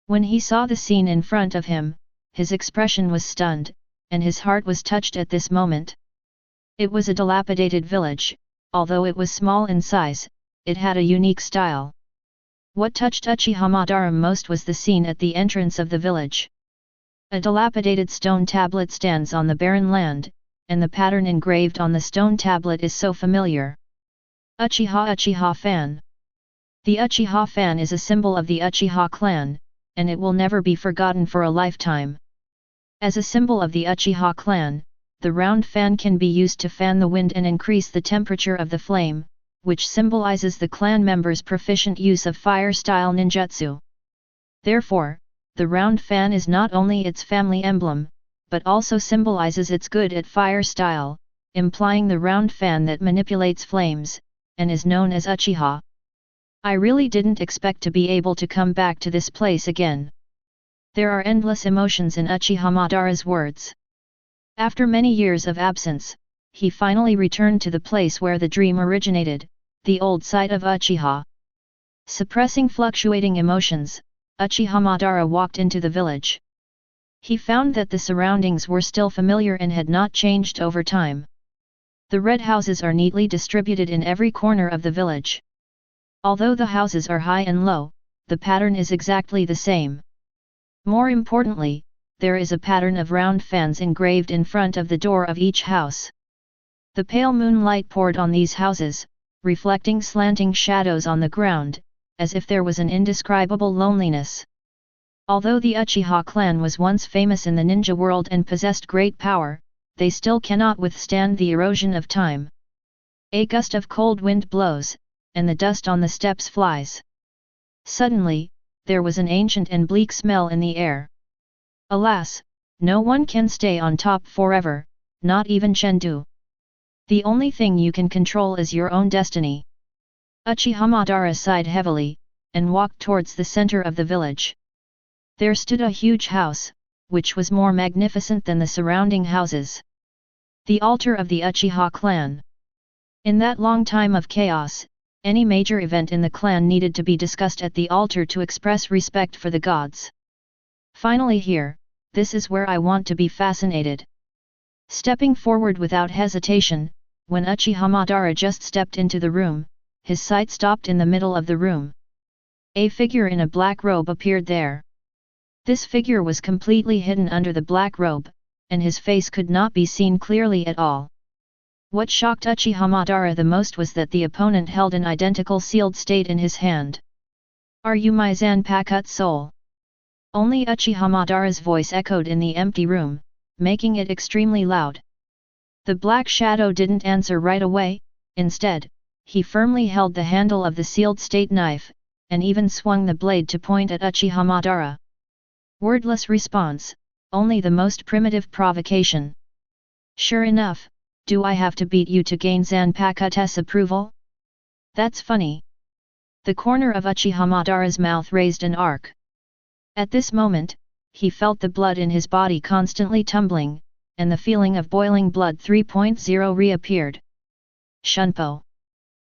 When he saw the scene in front of him, his expression was stunned, and his heart was touched at this moment. It was a dilapidated village. Although it was small in size, it had a unique style. What touched Uchiha Madara most was the scene at the entrance of the village. A dilapidated stone tablet stands on the barren land, and the pattern engraved on the stone tablet is so familiar. Uchiha fan. The Uchiha fan is a symbol of the Uchiha clan, and it will never be forgotten for a lifetime. As a symbol of the Uchiha clan, the round fan can be used to fan the wind and increase the temperature of the flame, which symbolizes the clan members' proficient use of fire-style ninjutsu. Therefore, the round fan is not only its family emblem, but also symbolizes its good at fire style, implying the round fan that manipulates flames, and is known as Uchiha. I really didn't expect to be able to come back to this place again. There are endless emotions in Uchiha Madara's words. After many years of absence, he finally returned to the place where the dream originated, the old site of Uchiha. Suppressing fluctuating emotions, Uchiha Madara walked into the village. He found that the surroundings were still familiar and had not changed over time. The red houses are neatly distributed in every corner of the village. Although the houses are high and low, the pattern is exactly the same. More importantly, there is a pattern of round fans engraved in front of the door of each house. The pale moonlight poured on these houses, reflecting slanting shadows on the ground, as if there was an indescribable loneliness. Although the Uchiha clan was once famous in the ninja world and possessed great power, they still cannot withstand the erosion of time. A gust of cold wind blows, and the dust on the steps flies. Suddenly, there was an ancient and bleak smell in the air. Alas, no one can stay on top forever, not even Chengdu. The only thing you can control is your own destiny. Uchiha Madara sighed heavily, and walked towards the center of the village. There stood a huge house, which was more magnificent than the surrounding houses. The altar of the Uchiha clan. In that long time of chaos, any major event in the clan needed to be discussed at the altar to express respect for the gods. Finally here, this is where I want to be fascinated. Stepping forward without hesitation, when Uchiha Madara just stepped into the room, his sight stopped in the middle of the room. A figure in a black robe appeared there. This figure was completely hidden under the black robe, and his face could not be seen clearly at all. What shocked Uchiha Madara the most was that the opponent held an identical sealed state in his hand. "Are you my Zanpakuto soul?" Only Uchiha Madara's voice echoed in the empty room, making it extremely loud. The black shadow didn't answer right away. Instead, he firmly held the handle of the sealed state knife, and even swung the blade to point at Uchiha Madara. Wordless response, only the most primitive provocation. "Sure enough, do I have to beat you to gain Zanpakuto's approval? That's funny." The corner of Uchiha Madara's mouth raised an arc. At this moment, he felt the blood in his body constantly tumbling, and the feeling of boiling blood 3.0 reappeared. Shunpo.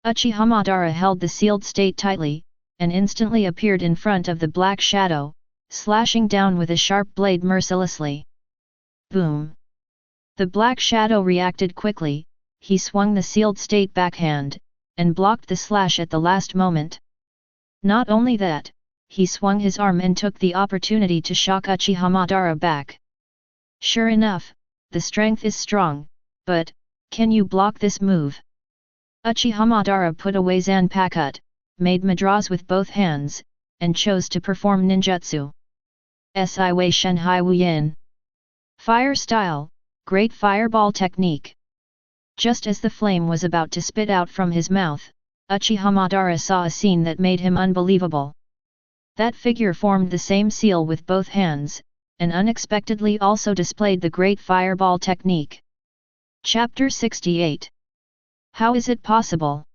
Uchiha Madara held the sealed state tightly, and instantly appeared in front of the black shadow, slashing down with a sharp blade mercilessly. Boom! The black shadow reacted quickly. He swung the sealed state backhand, and blocked the slash at the last moment. Not only that, he swung his arm and took the opportunity to shock Uchiha Madara back. Sure enough, the strength is strong, but, can you block this move? Uchiha Madara put away Zanpakuto, made mudras with both hands, and chose to perform ninjutsu. Wei Shenhai Wuyin. Fire style, Great Fireball Technique. Just as the flame was about to spit out from his mouth, Uchiha Madara saw a scene that made him unbelievable. That figure formed the same seal with both hands, and unexpectedly also displayed the Great Fireball Technique. Chapter 68. How is it possible?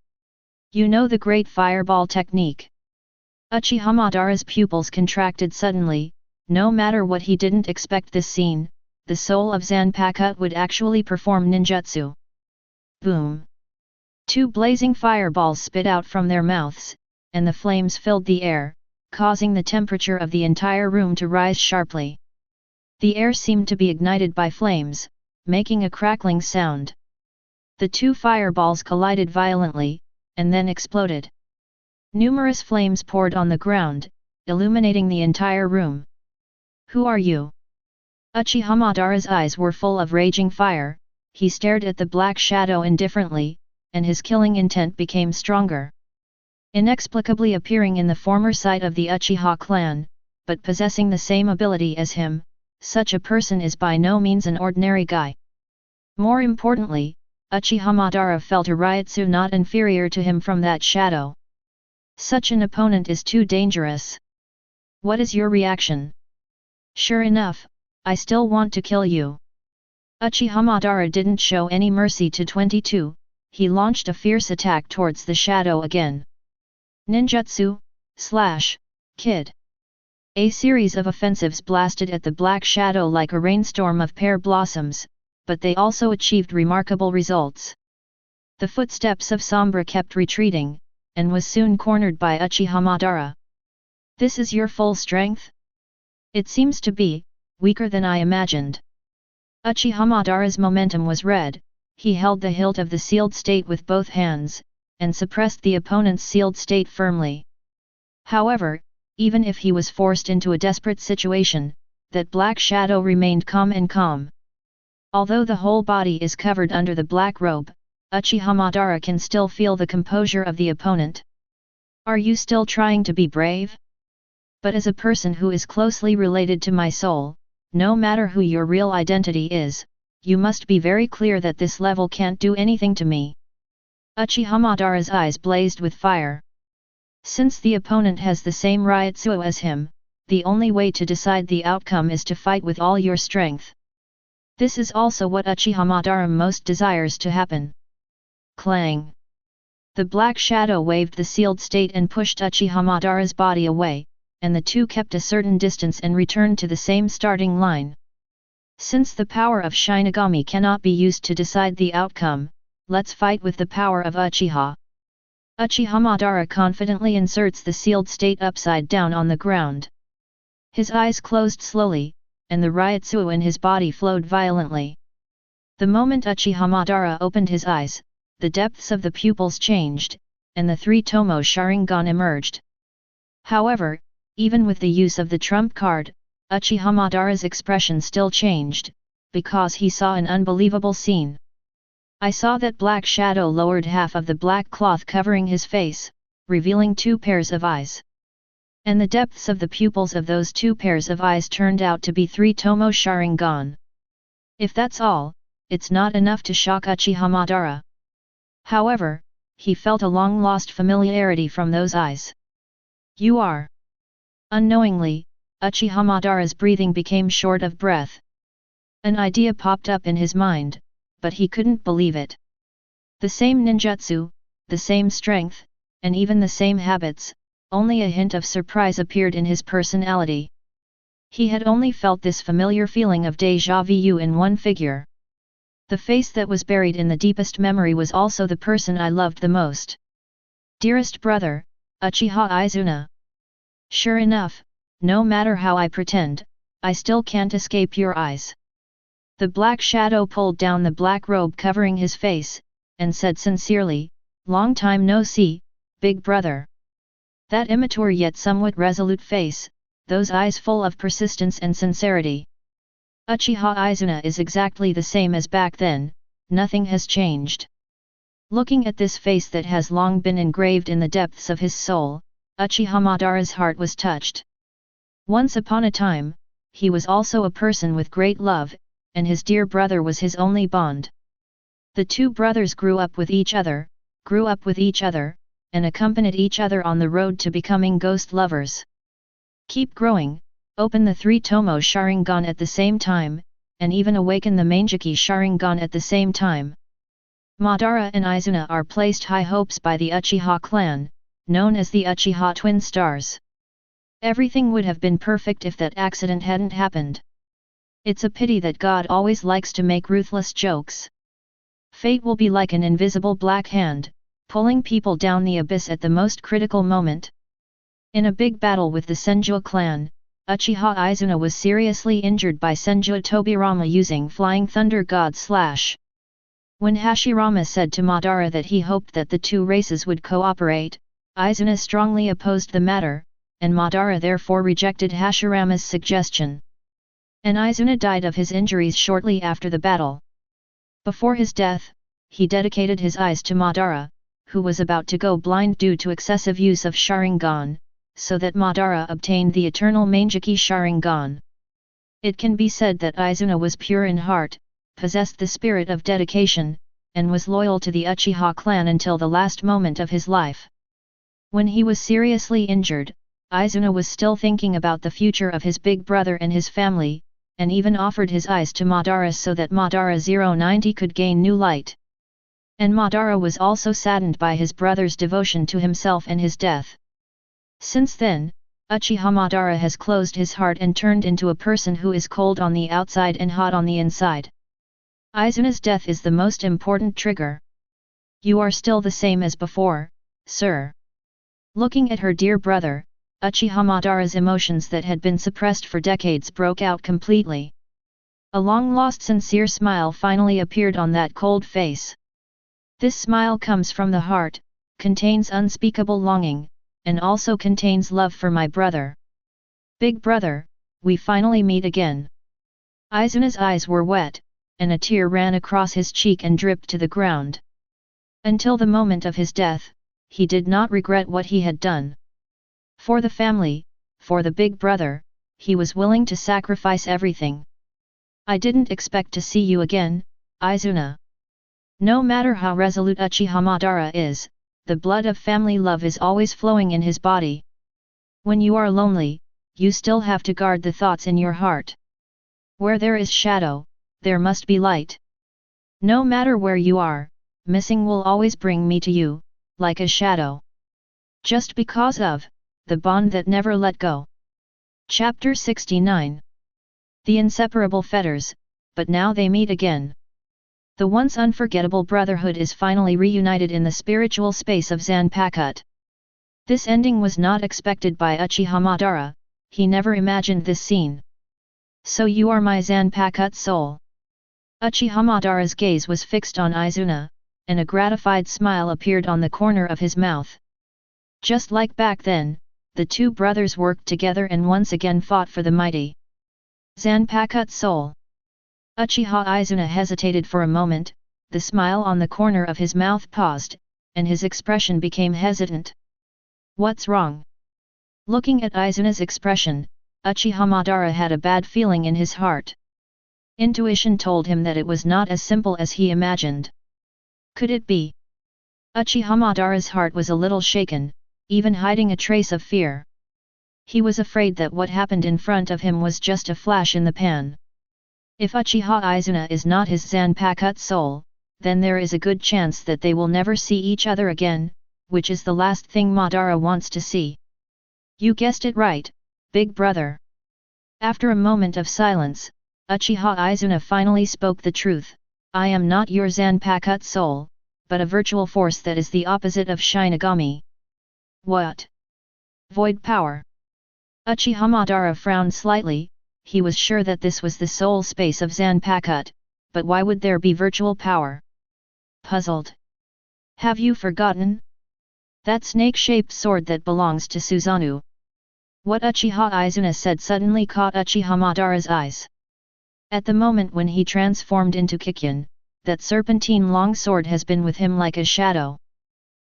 You know the Great Fireball Technique. Uchiha Madara's pupils contracted suddenly. No matter what, he didn't expect this scene. The soul of Zanpakuto would actually perform ninjutsu. Boom! Two blazing fireballs spit out from their mouths, and the flames filled the air, causing the temperature of the entire room to rise sharply. The air seemed to be ignited by flames, making a crackling sound. The two fireballs collided violently, and then exploded. Numerous flames poured on the ground, illuminating the entire room. Who are you? Uchiha Madara's eyes were full of raging fire. He stared at the black shadow indifferently, and his killing intent became stronger. Inexplicably appearing in the former site of the Uchiha clan, but possessing the same ability as him, such a person is by no means an ordinary guy. More importantly, Uchiha Madara felt a Ryutsu not inferior to him from that shadow. Such an opponent is too dangerous. What is your reaction? Sure enough, I still want to kill you. Uchiha Madara didn't show any mercy to 22, he launched a fierce attack towards the shadow again. Ninjutsu, slash, kid. A series of offensives blasted at the black shadow like a rainstorm of pear blossoms, but they also achieved remarkable results. The footsteps of Sombra kept retreating, and was soon cornered by Uchiha Madara. This is your full strength? It seems to be weaker than I imagined. Uchiha Madara's momentum was red. He held the hilt of the sealed state with both hands, and suppressed the opponent's sealed state firmly. However, even if he was forced into a desperate situation, that black shadow remained calm. Although the whole body is covered under the black robe, Uchiha Madara can still feel the composure of the opponent. Are you still trying to be brave? But as a person who is closely related to my soul, no matter who your real identity is, you must be very clear that this level can't do anything to me. Uchiha Madara's eyes blazed with fire. Since the opponent has the same Ryutsu as him, the only way to decide the outcome is to fight with all your strength. This is also what Uchiha Madara most desires to happen. Clang! The black shadow waved the sealed state and pushed Uchiha Madara's body away, and the two kept a certain distance and returned to the same starting line. Since the power of Shinigami cannot be used to decide the outcome, let's fight with the power of Uchiha. Uchiha Madara confidently inserts the sealed state upside down on the ground. His eyes closed slowly, and the Ryotsu in his body flowed violently. The moment Uchiha Madara opened his eyes, the depths of the pupils changed, and the three Tomo Sharingan emerged. However, even with the use of the trump card, Uchiha Madara's expression still changed, because he saw an unbelievable scene. I saw that black shadow lowered half of the black cloth covering his face, revealing two pairs of eyes. And the depths of the pupils of those two pairs of eyes turned out to be three Tomo Sharingan. If that's all, it's not enough to shock Uchiha Madara. However, he felt a long-lost familiarity from those eyes. You are. Unknowingly, Uchiha Madara's breathing became short of breath. An idea popped up in his mind, but he couldn't believe it. The same ninjutsu, the same strength, and even the same habits, only a hint of surprise appeared in his personality. He had only felt this familiar feeling of déjà vu in one figure. The face that was buried in the deepest memory was also the person I loved the most. Dearest brother, Uchiha Izuna. Sure enough, no matter how I pretend, I still can't escape your eyes. The black shadow pulled down the black robe covering his face, and said sincerely, long time no see, big brother. That immature yet somewhat resolute face, those eyes full of persistence and sincerity. Uchiha Izuna is exactly the same as back then, nothing has changed. Looking at this face that has long been engraved in the depths of his soul, Uchiha Madara's heart was touched. Once upon a time, he was also a person with great love, and his dear brother was his only bond. The two brothers grew up with each other, and accompanied each other on the road to becoming ghost lovers. Keep growing, open the three Tomo Sharingan at the same time, and even awaken the Manjiki Sharingan at the same time. Madara and Izuna are placed high hopes by the Uchiha clan, known as the Uchiha Twin Stars. Everything would have been perfect if that accident hadn't happened. It's a pity that God always likes to make ruthless jokes. Fate will be like an invisible black hand, pulling people down the abyss at the most critical moment. In a big battle with the Senju clan, Uchiha Izuna was seriously injured by Senju Tobirama using Flying Thunder God Slash. When Hashirama said to Madara that he hoped that the two races would cooperate, Izuna strongly opposed the matter, and Madara therefore rejected Hashirama's suggestion. And Izuna died of his injuries shortly after the battle. Before his death, he dedicated his eyes to Madara, who was about to go blind due to excessive use of Sharingan, so that Madara obtained the eternal Manjiki Sharingan. It can be said that Izuna was pure in heart, possessed the spirit of dedication, and was loyal to the Uchiha clan until the last moment of his life. When he was seriously injured, Izuna was still thinking about the future of his big brother and his family, and even offered his eyes to Madara so that Madara 090 could gain new light. And Madara was also saddened by his brother's devotion to himself and his death. Since then, Uchiha Madara has closed his heart and turned into a person who is cold on the outside and hot on the inside. Izuna's death is the most important trigger. You are still the same as before, sir. Looking at her dear brother, Uchiha Madara's emotions that had been suppressed for decades broke out completely. A long-lost sincere smile finally appeared on that cold face. This smile comes from the heart, contains unspeakable longing, and also contains love for my brother. Big brother, we finally meet again. Izuna's eyes were wet, and a tear ran across his cheek and dripped to the ground. Until the moment of his death, he did not regret what he had done. For the family, for the big brother, he was willing to sacrifice everything. I didn't expect to see you again, Izuna. No matter how resolute Uchiha Madara is, the blood of family love is always flowing in his body. When you are lonely, you still have to guard the thoughts in your heart. Where there is shadow, there must be light. No matter where you are, missing will always bring me to you, like a shadow. Just because of the bond that never let go. Chapter 69. The inseparable fetters, but now they meet again. The once unforgettable brotherhood is finally reunited in the spiritual space of Zanpakuto. This ending was not expected by Uchiha Madara, he never imagined this scene. So you are my Zanpakuto soul. Uchiha Madara's gaze was fixed on Izuna, and a gratified smile appeared on the corner of his mouth. Just like back then, the two brothers worked together and once again fought for the mighty Zanpakuto soul. Uchiha Izuna hesitated for a moment, the smile on the corner of his mouth paused, and his expression became hesitant. What's wrong? Looking at Izuna's expression, Uchiha Madara had a bad feeling in his heart. Intuition told him that it was not as simple as he imagined. Could it be? Uchiha Madara's heart was a little shaken, even hiding a trace of fear. He was afraid that what happened in front of him was just a flash in the pan. If Uchiha Izuna is not his Zanpakuto soul, then there is a good chance that they will never see each other again, which is the last thing Madara wants to see. You guessed it right, big brother. After a moment of silence, Uchiha Izuna finally spoke the truth. I am not your Zanpakuto soul, but a virtual force that is the opposite of Shinigami. What? Void power. Uchiha Madara frowned slightly. He was sure that this was the soul space of Zanpakuto, but why would there be virtual power? Puzzled. Have you forgotten? That snake-shaped sword that belongs to Susanoo. What Uchiha Izuna said suddenly caught Uchiha Madara's eyes. At the moment when he transformed into Kikyan, that serpentine long sword has been with him like a shadow.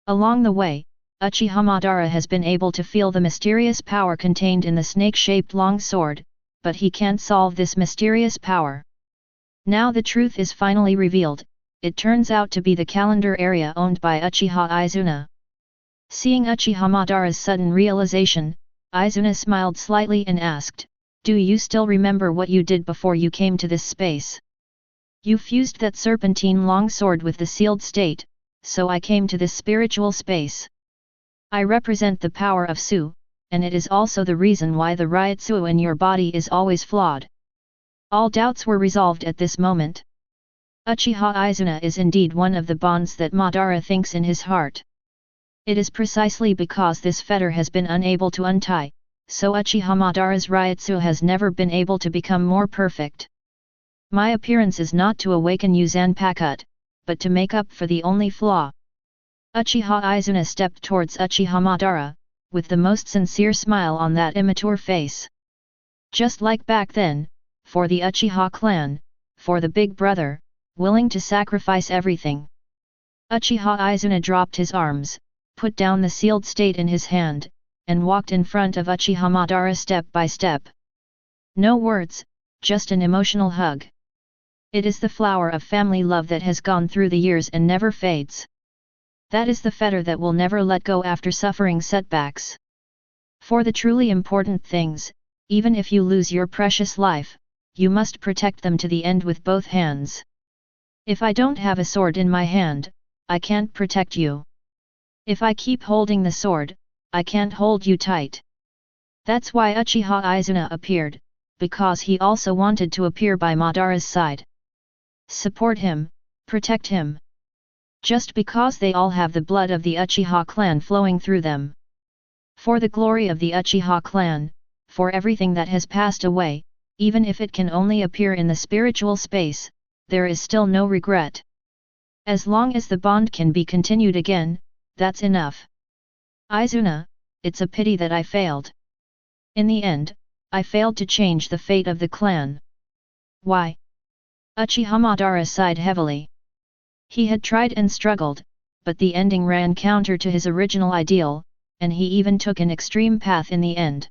Along the way, Uchiha Madara has been able to feel the mysterious power contained in the snake-shaped long sword, but he can't solve this mysterious power. Now the truth is finally revealed, it turns out to be the calendar area owned by Uchiha Izuna. Seeing Uchiha Madara's sudden realization, Izuna smiled slightly and asked, do you still remember what you did before you came to this space? You fused that serpentine long sword with the sealed state, so I came to this spiritual space. I represent the power of Su, and it is also the reason why the Ryutsu in your body is always flawed. All doubts were resolved at this moment. Uchiha Izuna is indeed one of the bonds that Madara thinks in his heart. It is precisely because this fetter has been unable to untie, so Uchiha Madara's Ryutsu has never been able to become more perfect. My appearance is not to awaken you Zanpakuto, but to make up for the only flaw. Uchiha Izuna stepped towards Uchiha Madara, with the most sincere smile on that immature face. Just like back then, for the Uchiha clan, for the big brother, willing to sacrifice everything. Uchiha Izuna dropped his arms, put down the sealed state in his hand, and walked in front of Uchiha Madara step by step. No words, just an emotional hug. It is the flower of family love that has gone through the years and never fades. That is the fetter that will never let go after suffering setbacks. For the truly important things, even if you lose your precious life, you must protect them to the end with both hands. If I don't have a sword in my hand, I can't protect you. If I keep holding the sword, I can't hold you tight. That's why Uchiha Izuna appeared, because he also wanted to appear by Madara's side. Support him, protect him. Just because they all have the blood of the Uchiha clan flowing through them. For the glory of the Uchiha clan, for everything that has passed away, even if it can only appear in the spiritual space, there is still no regret. As long as the bond can be continued again, that's enough. Izuna, it's a pity that I failed. In the end, I failed to change the fate of the clan. Why? Uchiha Madara sighed heavily. He had tried and struggled, but the ending ran counter to his original ideal, and he even took an extreme path in the end.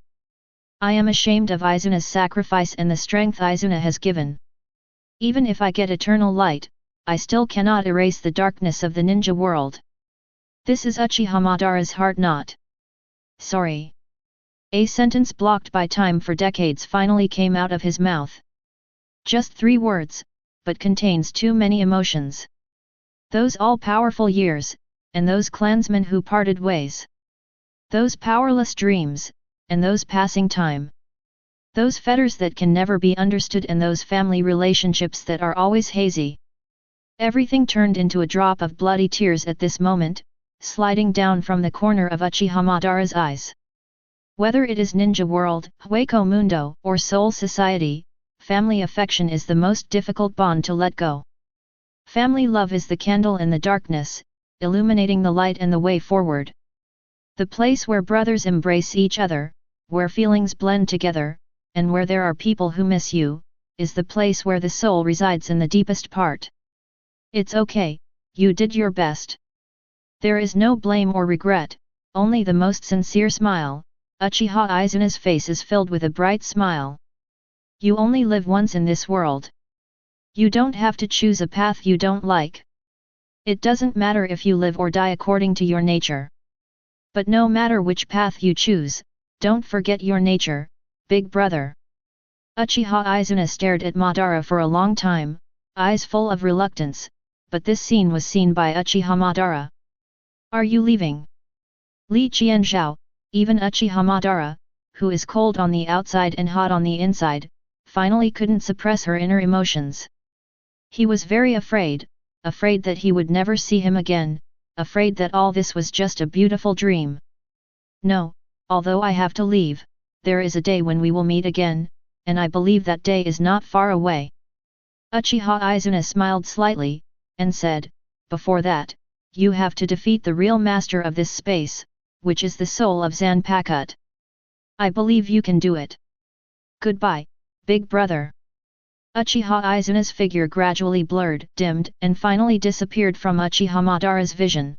I am ashamed of Izuna's sacrifice and the strength Izuna has given. Even if I get eternal light, I still cannot erase the darkness of the ninja world. This is Uchiha Madara's heart knot. Sorry. A sentence blocked by time for decades finally came out of his mouth. Just 3 words, but contains too many emotions. Those all-powerful years, and those clansmen who parted ways. Those powerless dreams, and those passing time. Those fetters that can never be understood and those family relationships that are always hazy. Everything turned into a drop of bloody tears at this moment, sliding down from the corner of Uchiha Madara's eyes. Whether it is Ninja World, Hueco Mundo, or Soul Society, family affection is the most difficult bond to let go. Family love is the candle in the darkness, illuminating the light and the way forward. The place where brothers embrace each other, where feelings blend together, and where there are people who miss you, is the place where the soul resides in the deepest part. It's okay, you did your best. There is no blame or regret, only the most sincere smile. Uchiha Izuna's face is filled with a bright smile. You only live once in this world. You don't have to choose a path you don't like. It doesn't matter if you live or die according to your nature. But no matter which path you choose, don't forget your nature, big brother. Uchiha Izuna stared at Madara for a long time, eyes full of reluctance, but this scene was seen by Uchiha Madara. Are you leaving? Li Qianzhao, even Uchiha Madara, who is cold on the outside and hot on the inside, finally couldn't suppress her inner emotions. He was very afraid that he would never see him again, afraid that all this was just a beautiful dream. No, although I have to leave, there is a day when we will meet again, and I believe that day is not far away. Uchiha Izuna smiled slightly, and said, before that, you have to defeat the real master of this space, which is the soul of Zanpakuto. I believe you can do it. Goodbye, big brother. Uchiha Izuna's figure gradually blurred, dimmed, and finally disappeared from Uchiha Madara's vision.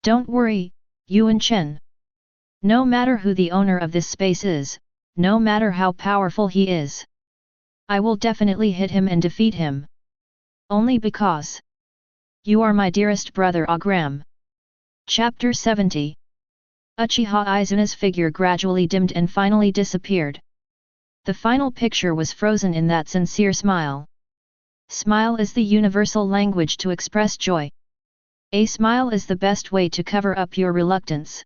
Don't worry, Yuan Chen. No matter who the owner of this space is, no matter how powerful he is, I will definitely hit him and defeat him. Only because you are my dearest brother Agram. Chapter 70. Uchiha Izuna's figure gradually dimmed and finally disappeared. The final picture was frozen in that sincere smile. Smile is the universal language to express joy. A smile is the best way to cover up your reluctance.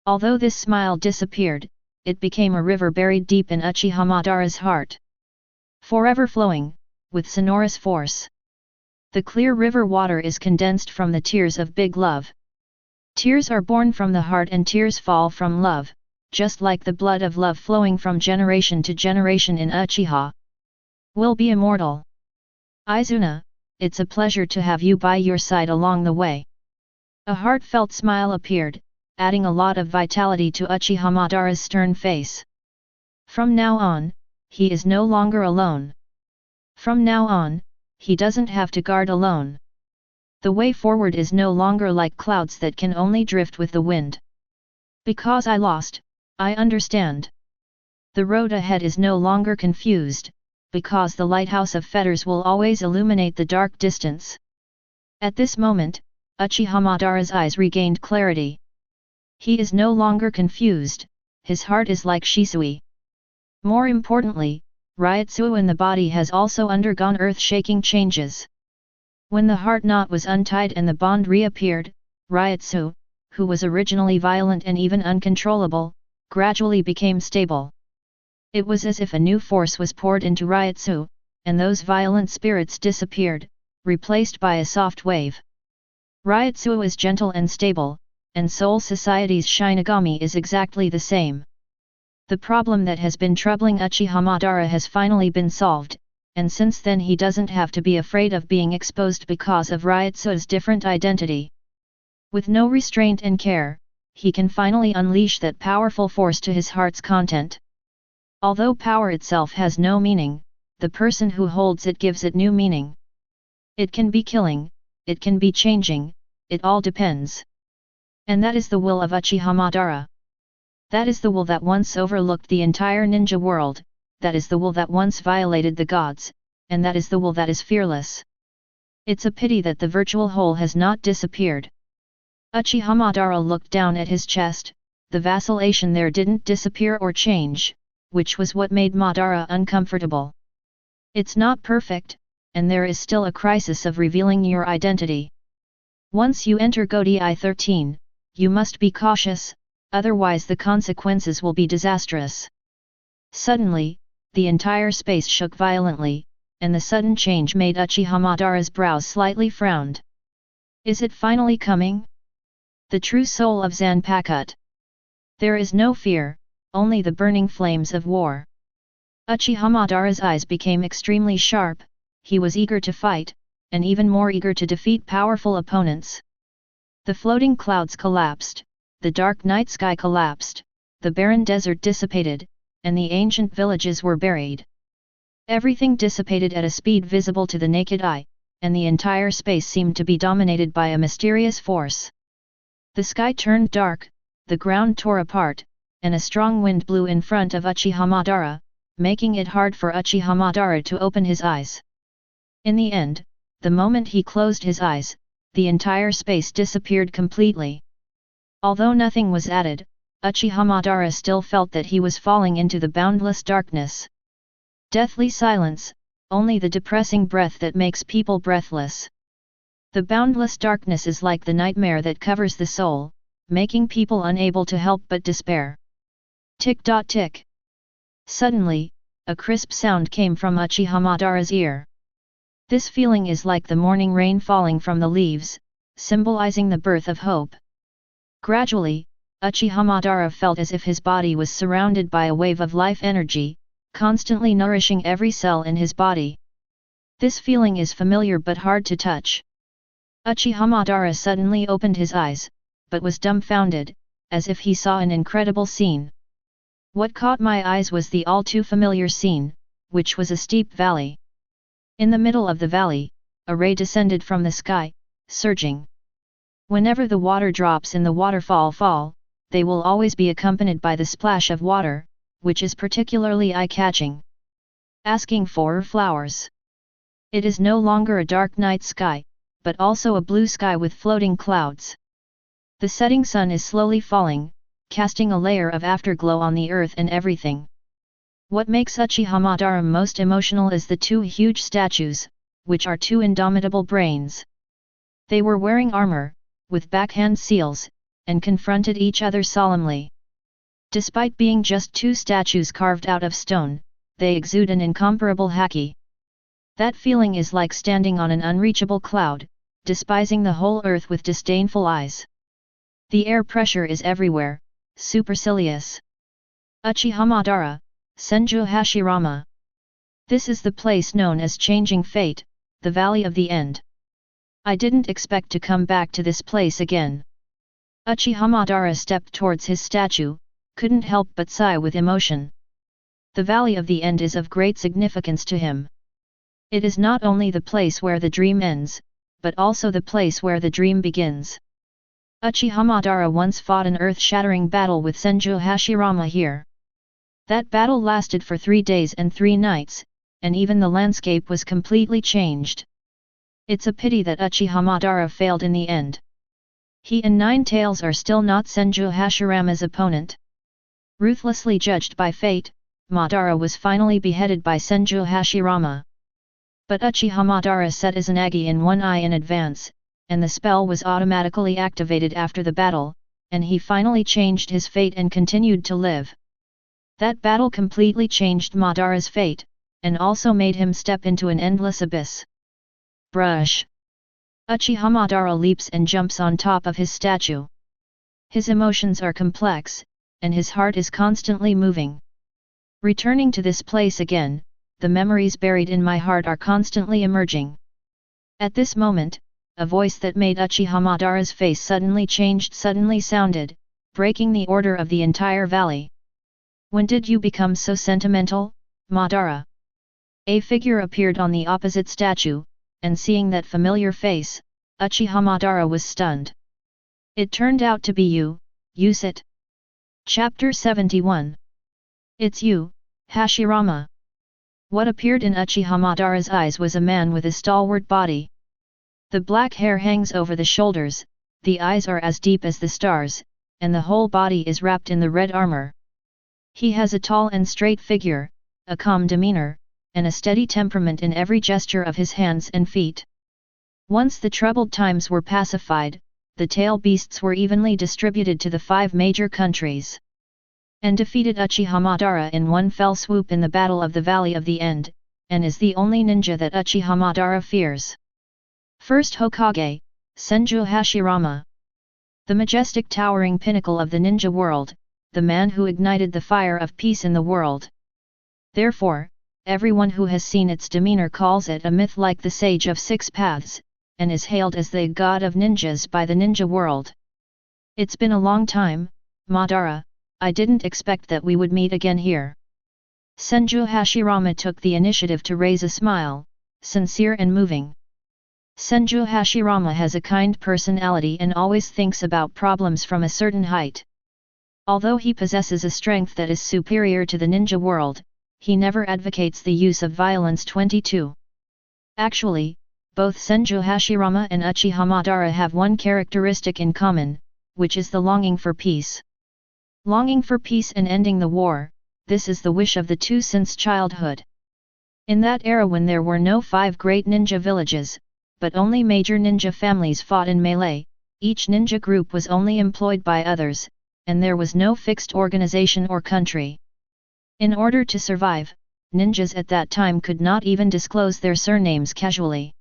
Although this smile disappeared, it became a river buried deep in Uchiha Madara's heart. Forever flowing, with sonorous force. The clear river water is condensed from the tears of big love. Tears are born from the heart and tears fall from love, just like the blood of love flowing from generation to generation in Uchiha. Will be immortal. Izuna, it's a pleasure to have you by your side along the way. A heartfelt smile appeared, adding a lot of vitality to Uchiha Madara's stern face. From now on, he is no longer alone. From now on, he doesn't have to guard alone. The way forward is no longer like clouds that can only drift with the wind. Because I lost, I understand. The road ahead is no longer confused, because the lighthouse of fetters will always illuminate the dark distance. At this moment, Uchiha Madara's eyes regained clarity. He is no longer confused, his heart is like Shisui. More importantly, Ryotsuo in the body has also undergone earth-shaking changes. When the heart knot was untied and the bond reappeared, Ryotsuo, who was originally violent and even uncontrollable, gradually became stable. It was as if a new force was poured into Ryotsuo, and those violent spirits disappeared, replaced by a soft wave. Ryotsuo is gentle and stable, and Soul Society's Shinigami is exactly the same. The problem that has been troubling Uchiha Madara has finally been solved, and since then he doesn't have to be afraid of being exposed because of Ryotsuo's different identity. With no restraint and care, he can finally unleash that powerful force to his heart's content. Although power itself has no meaning, the person who holds it gives it new meaning. It can be killing, it can be changing, it all depends. And that is the will of Uchiha Madara. That is the will that once overlooked the entire ninja world, that is the will that once violated the gods, and that is the will that is fearless. It's a pity that the virtual hole has not disappeared. Uchiha Madara looked down at his chest, the vacillation there didn't disappear or change, which was what made Madara uncomfortable. It's not perfect, and there is still a crisis of revealing your identity. Once you enter Godai 13, you must be cautious, otherwise the consequences will be disastrous. Suddenly, the entire space shook violently, and the sudden change made Uchiha Madara's brows slightly frowned. Is it finally coming? The true soul of Zanpakuto. There is no fear, only the burning flames of war. Uchiha Madara's eyes became extremely sharp, he was eager to fight, and even more eager to defeat powerful opponents. The floating clouds collapsed, the dark night sky collapsed, the barren desert dissipated, and the ancient villages were buried. Everything dissipated at a speed visible to the naked eye, and the entire space seemed to be dominated by a mysterious force. The sky turned dark, the ground tore apart, and a strong wind blew in front of Uchiha Madara, making it hard for Uchiha Madara to open his eyes. In the end, the moment he closed his eyes, the entire space disappeared completely. Although nothing was added, Uchiha Madara still felt that he was falling into the boundless darkness. Deathly silence, only the depressing breath that makes people breathless. The boundless darkness is like the nightmare that covers the soul, making people unable to help but despair. Tick-tock-tick. Suddenly, a crisp sound came from Uchiha Madara's ear. This feeling is like the morning rain falling from the leaves, symbolizing the birth of hope. Gradually, Uchiha Madara felt as if his body was surrounded by a wave of life energy, constantly nourishing every cell in his body. This feeling is familiar but hard to touch. Uchiha Madara suddenly opened his eyes, but was dumbfounded, as if he saw an incredible scene. What caught my eyes was the all-too-familiar scene, which was a steep valley. In the middle of the valley, a ray descended from the sky, surging. Whenever the water drops in the waterfall fall, they will always be accompanied by the splash of water, which is particularly eye-catching. Asking for flowers. It is no longer a dark night sky, but also a blue sky with floating clouds. The setting sun is slowly falling, casting a layer of afterglow on the earth and everything. What makes Uchiha Madara most emotional is the two huge statues, which are two indomitable brains. They were wearing armor, with backhand seals, and confronted each other solemnly. Despite being just two statues carved out of stone, they exude an incomparable haki. That feeling is like standing on an unreachable cloud, despising the whole earth with disdainful eyes. The air pressure is everywhere, supercilious. Uchiha Madara, Senju Hashirama. This is the place known as Changing Fate, the Valley of the End. I didn't expect to come back to this place again. Uchiha Madara stepped towards his statue, couldn't help but sigh with emotion. The Valley of the End is of great significance to him. It is not only the place where the dream ends, but also the place where the dream begins. Uchiha Madara once fought an earth-shattering battle with Senju Hashirama here. That battle lasted for 3 days and 3 nights, and even the landscape was completely changed. It's a pity that Uchiha Madara failed in the end. He and Nine Tails are still not Senju Hashirama's opponent. Ruthlessly judged by fate, Madara was finally beheaded by Senju Hashirama. But Uchiha Madara set Izanagi in one eye in advance, and the spell was automatically activated after the battle, and he finally changed his fate and continued to live. That battle completely changed Madara's fate, and also made him step into an endless abyss. Brush. Uchiha Madara leaps and jumps on top of his statue. His emotions are complex, and his heart is constantly moving. Returning to this place again, the memories buried in my heart are constantly emerging. At this moment, a voice that made Uchiha Madara's face suddenly changed suddenly sounded, breaking the order of the entire valley. When did you become so sentimental, Madara? A figure appeared on the opposite statue, and seeing that familiar face, Uchiha Madara was stunned. It turned out to be you, Usse. Chapter 71. It's you, Hashirama. What appeared in Uchiha Madara's eyes was a man with a stalwart body. The black hair hangs over the shoulders, the eyes are as deep as the stars, and the whole body is wrapped in the red armor. He has a tall and straight figure, a calm demeanor, and a steady temperament in every gesture of his hands and feet. Once the troubled times were pacified, the tail beasts were evenly distributed to the 5 major countries. And defeated Uchiha Madara in one fell swoop in the Battle of the Valley of the End, and is the only ninja that Uchiha Madara fears. First Hokage, Senju Hashirama. The majestic towering pinnacle of the ninja world, the man who ignited the fire of peace in the world. Therefore, everyone who has seen its demeanor calls it a myth like the Sage of Six Paths, and is hailed as the god of ninjas by the ninja world. It's been a long time, Madara, I didn't expect that we would meet again here. Senju Hashirama took the initiative to raise a smile, sincere and moving. Senju Hashirama has a kind personality and always thinks about problems from a certain height. Although he possesses a strength that is superior to the ninja world, he never advocates the use of violence. 22. Actually, both Senju Hashirama and Uchiha Madara have one characteristic in common, which is the longing for peace. Longing for peace and ending the war, this is the wish of the two since childhood. In that era when there were no 5 great ninja villages, but only major ninja families fought in melee, each ninja group was only employed by others, and there was no fixed organization or country. In order to survive, ninjas at that time could not even disclose their surnames casually.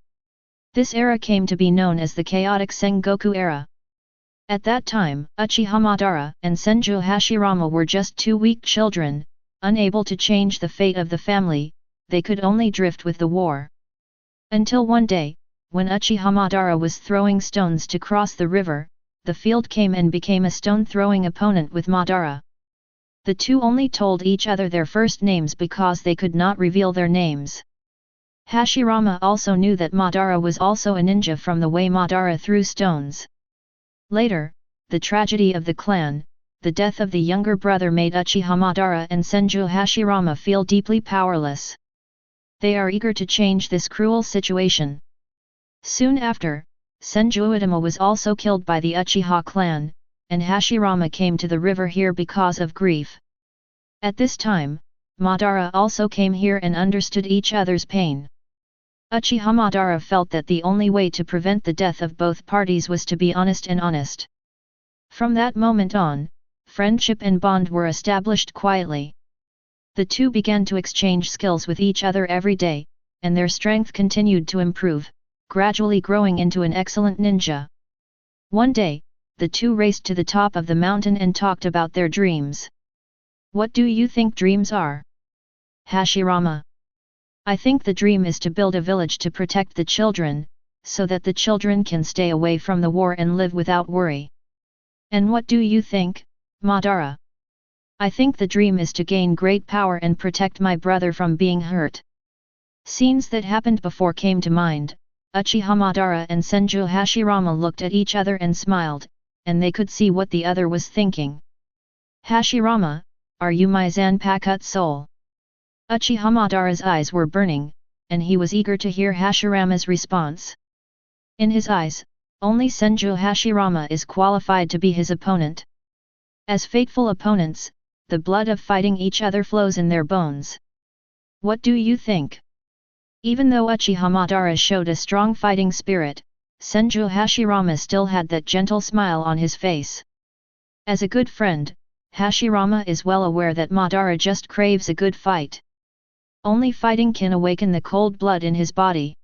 This era came to be known as the chaotic Sengoku era. At that time, Uchiha Madara and Senju Hashirama were just 2 weak children, unable to change the fate of the family, they could only drift with the war. Until one day, when Uchiha Madara was throwing stones to cross the river, the field came and became a stone-throwing opponent with Madara. The two only told each other their first names because they could not reveal their names. Hashirama also knew that Madara was also a ninja from the way Madara threw stones. Later, the tragedy of the clan, the death of the younger brother made Uchiha Madara and Senju Hashirama feel deeply powerless. They are eager to change this cruel situation. Soon after, Senju Itama was also killed by the Uchiha clan, and Hashirama came to the river here because of grief. At this time, Madara also came here and understood each other's pain. Uchiha Madara felt that the only way to prevent the death of both parties was to be honest and honest. From that moment on, friendship and bond were established quietly. The two began to exchange skills with each other every day, and their strength continued to improve, gradually growing into an excellent ninja. One day, the two raced to the top of the mountain and talked about their dreams. What do you think dreams are? Hashirama. I think the dream is to build a village to protect the children, so that the children can stay away from the war and live without worry. And what do you think, Madara? I think the dream is to gain great power and protect my brother from being hurt. Scenes that happened before came to mind. Uchiha Madara and Senju Hashirama looked at each other and smiled, and they could see what the other was thinking. Hashirama, are you my Zanpakuto soul? Uchiha Madara's eyes were burning, and he was eager to hear Hashirama's response. In his eyes, only Senju Hashirama is qualified to be his opponent. As faithful opponents, the blood of fighting each other flows in their bones. What do you think? Even though Uchiha Madara showed a strong fighting spirit, Senju Hashirama still had that gentle smile on his face. As a good friend, Hashirama is well aware that Madara just craves a good fight. Only fighting can awaken the cold blood in his body.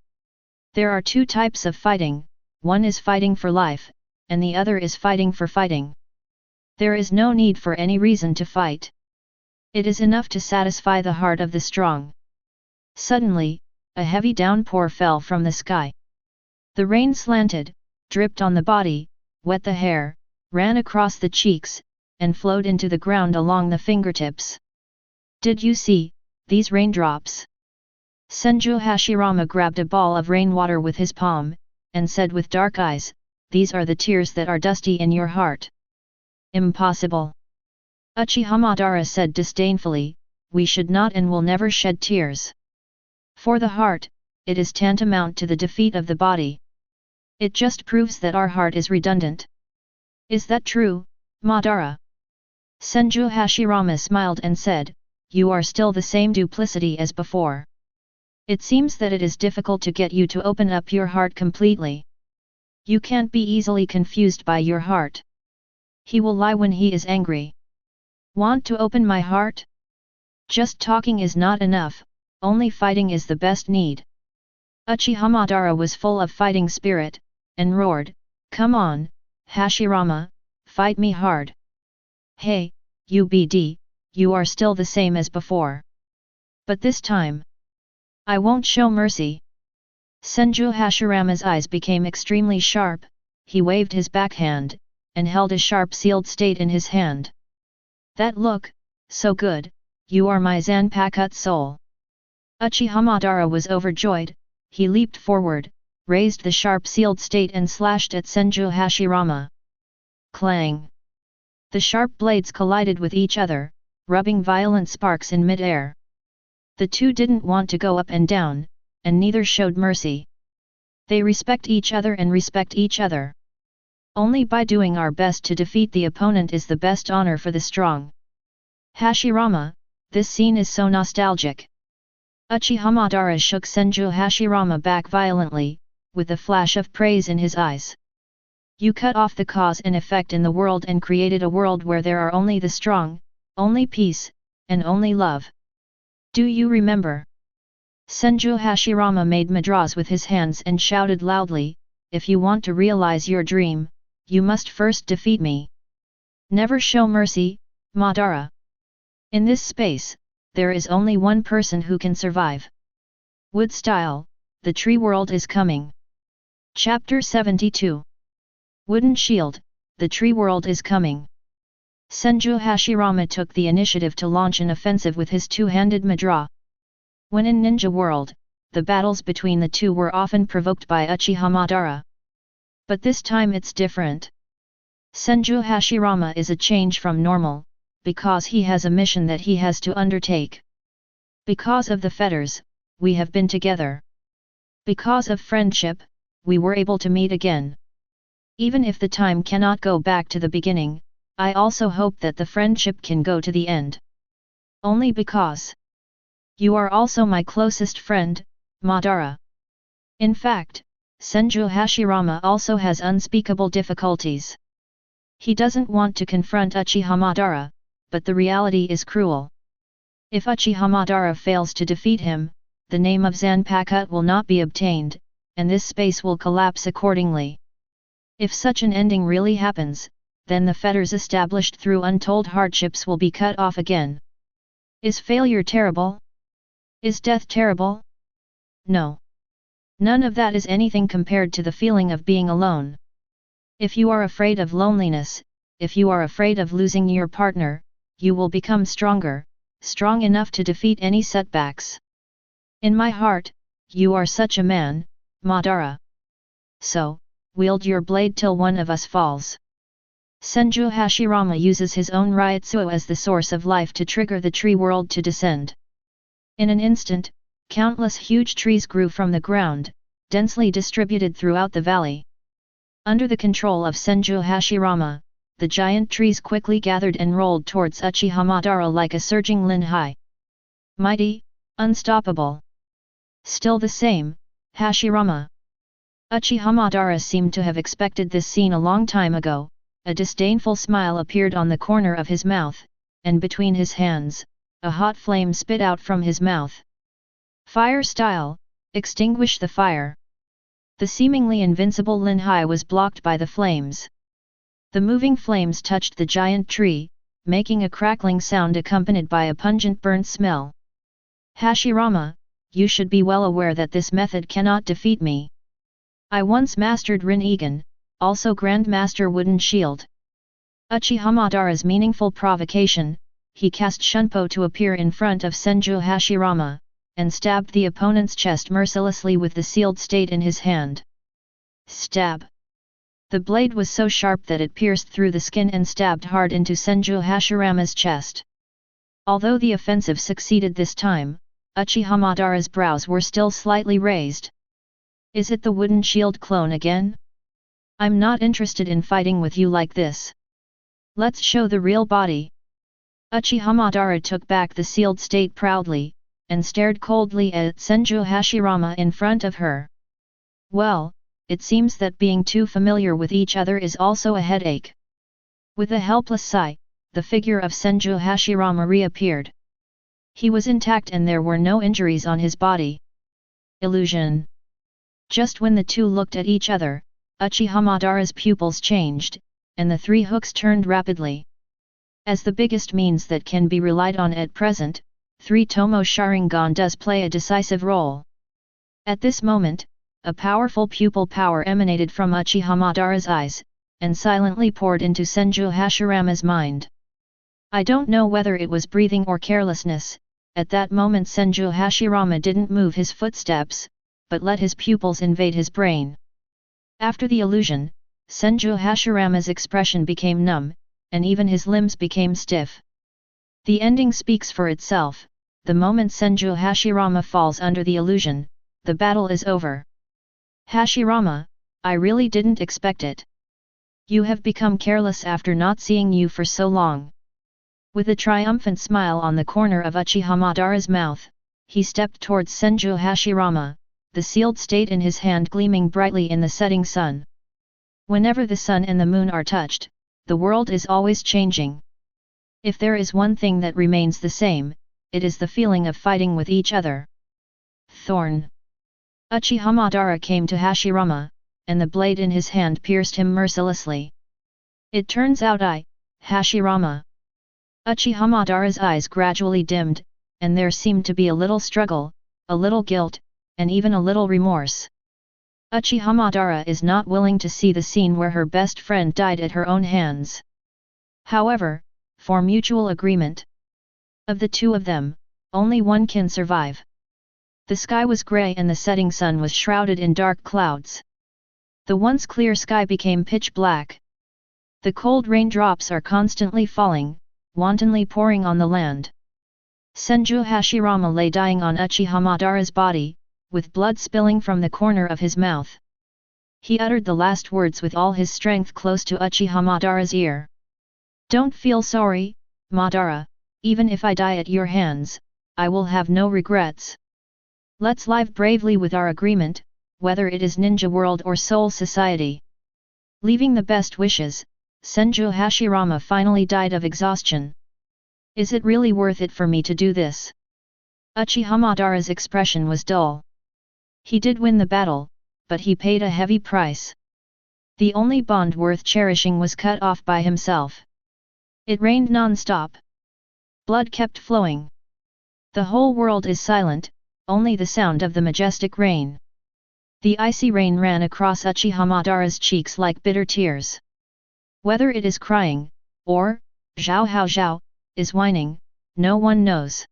There are 2 types of fighting, one is fighting for life, and the other is fighting for fighting. There is no need for any reason to fight. It is enough to satisfy the heart of the strong. Suddenly, a heavy downpour fell from the sky. The rain slanted, dripped on the body, wet the hair, ran across the cheeks, and flowed into the ground along the fingertips. Did you see these raindrops? Senju Hashirama grabbed a ball of rainwater with his palm, and said with dark eyes, these are the tears that are dusty in your heart. Impossible. Uchiha Madara said disdainfully, we should not and will never shed tears. For the heart, it is tantamount to the defeat of the body. It just proves that our heart is redundant. Is that true, Madara? Senju Hashirama smiled and said, you are still the same duplicity as before. It seems that it is difficult to get you to open up your heart completely. You can't be easily confused by your heart. He will lie when he is angry. Want to open my heart? Just talking is not enough, only fighting is the best need. Uchiha Madara was full of fighting spirit, and roared, "Come on, Hashirama, fight me hard. Hey, UBD, you are still the same as before. But this time, I won't show mercy." Senju Hashirama's eyes became extremely sharp, he waved his backhand, and held a sharp sealed state in his hand. "That look, so good, you are my Zanpakuto soul." Uchiha Madara was overjoyed, he leaped forward, raised the sharp sealed state and slashed at Senju Hashirama. Clang! The sharp blades collided with each other, rubbing violent sparks in mid-air. The two didn't want to go up and down, and neither showed mercy. They respect each other and respect each other. Only by doing our best to defeat the opponent is the best honor for the strong. Hashirama, this scene is so nostalgic. Uchiha Madara shook Senju Hashirama back violently, with a flash of praise in his eyes. "You cut off the cause and effect in the world and created a world where there are only the strong, only peace, and only love. Do you remember?" Senju Hashirama made mudras with his hands and shouted loudly, "If you want to realize your dream, you must first defeat me. Never show mercy, Madara. In this space, there is only one person who can survive. Wood style, the tree world is coming." Chapter 72. Wooden Shield, the tree world is coming. Senju Hashirama took the initiative to launch an offensive with his two-handed mudra. When in ninja world, the battles between the two were often provoked by Uchiha Madara. But this time it's different. Senju Hashirama is a change from normal, because he has a mission that he has to undertake. Because of the fetters, we have been together. Because of friendship, we were able to meet again. Even if the time cannot go back to the beginning, I also hope that the friendship can go to the end. Only because you are also my closest friend, Madara. In fact, Senju Hashirama also has unspeakable difficulties. He doesn't want to confront Uchiha Madara, but the reality is cruel. If Uchiha Madara fails to defeat him, the name of Zanpakuto will not be obtained, and this space will collapse accordingly. If such an ending really happens, then the fetters established through untold hardships will be cut off again. Is failure terrible? Is death terrible? No. None of that is anything compared to the feeling of being alone. If you are afraid of loneliness, if you are afraid of losing your partner, you will become stronger, strong enough to defeat any setbacks. In my heart, you are such a man, Madara. So, wield your blade till one of us falls." Senju Hashirama uses his own Ryutsu as the source of life to trigger the tree world to descend. In an instant, countless huge trees grew from the ground, densely distributed throughout the valley. Under the control of Senju Hashirama, the giant trees quickly gathered and rolled towards Uchiha Madara like a surging linhai. Mighty, unstoppable. Still the same, Hashirama. Uchiha Madara seemed to have expected this scene a long time ago. A disdainful smile appeared on the corner of his mouth, and between his hands, a hot flame spit out from his mouth. "Fire style, extinguish the fire." The seemingly invincible linhai was blocked by the flames. The moving flames touched the giant tree, making a crackling sound accompanied by a pungent burnt smell. "Hashirama, you should be well aware that this method cannot defeat me. I once mastered Rinnegan, also Grandmaster Wooden Shield." Uchiha Madara's meaningful provocation, he cast Shunpo to appear in front of Senju Hashirama, and stabbed the opponent's chest mercilessly with the sealed state in his hand. Stab! The blade was so sharp that it pierced through the skin and stabbed hard into Senju Hashirama's chest. Although the offensive succeeded this time, Uchiha Madara's brows were still slightly raised. "Is it the Wooden Shield clone again? I'm not interested in fighting with you like this. Let's show the real body." Uchiha Madara took back the sealed state proudly, and stared coldly at Senju Hashirama in front of her. Well, it seems that being too familiar with each other is also a headache. With a helpless sigh, the figure of Senju Hashirama reappeared. He was intact and there were no injuries on his body. Illusion. Just when the two looked at each other, Uchiha Madara's pupils changed, and the three hooks turned rapidly. As the biggest means that can be relied on at present, 3 Tomo Sharingan does play a decisive role. At this moment, a powerful pupil power emanated from Uchiha Madara's eyes, and silently poured into Senju Hashirama's mind. I don't know whether it was breathing or carelessness, at that moment Senju Hashirama didn't move his footsteps, but let his pupils invade his brain. After the illusion, Senju Hashirama's expression became numb, and even his limbs became stiff. The ending speaks for itself. The moment Senju Hashirama falls under the illusion, the battle is over. Hashirama, I really didn't expect it. You have become careless after not seeing you for so long. With a triumphant smile on the corner of Uchiha Madara's mouth, he stepped towards Senju Hashirama, the sealed state in his hand gleaming brightly in the setting sun. Whenever the sun and the moon are touched, the world is always changing. If there is one thing that remains the same, it is the feeling of fighting with each other. Thorn. Uchiha Madara came to Hashirama, and the blade in his hand pierced him mercilessly. It turns out Hashirama. Uchiha Madara's eyes gradually dimmed, and there seemed to be a little struggle, a little guilt, and even a little remorse. Uchiha Madara is not willing to see the scene where her best friend died at her own hands. However, for mutual agreement of the two of them, only one can survive. The sky was grey and the setting sun was shrouded in dark clouds. The once clear sky became pitch black. The cold raindrops are constantly falling, wantonly pouring on the land. Senju Hashirama lay dying on Uchiha Madara's body, with blood spilling from the corner of his mouth. He uttered the last words with all his strength close to Uchiha Madara's ear. Don't feel sorry, Madara, even if I die at your hands, I will have no regrets. Let's live bravely with our agreement, whether it is Ninja World or Soul Society. Leaving the best wishes, Senju Hashirama finally died of exhaustion. Is it really worth it for me to do this? Uchiha Madara's expression was dull. He did win the battle, but he paid a heavy price. The only bond worth cherishing was cut off by himself. It rained non-stop. Blood kept flowing. The whole world is silent, only the sound of the majestic rain. The icy rain ran across Uchiha Madara's cheeks like bitter tears. Whether it is crying, or, zhao hao zhao, is whining, no one knows.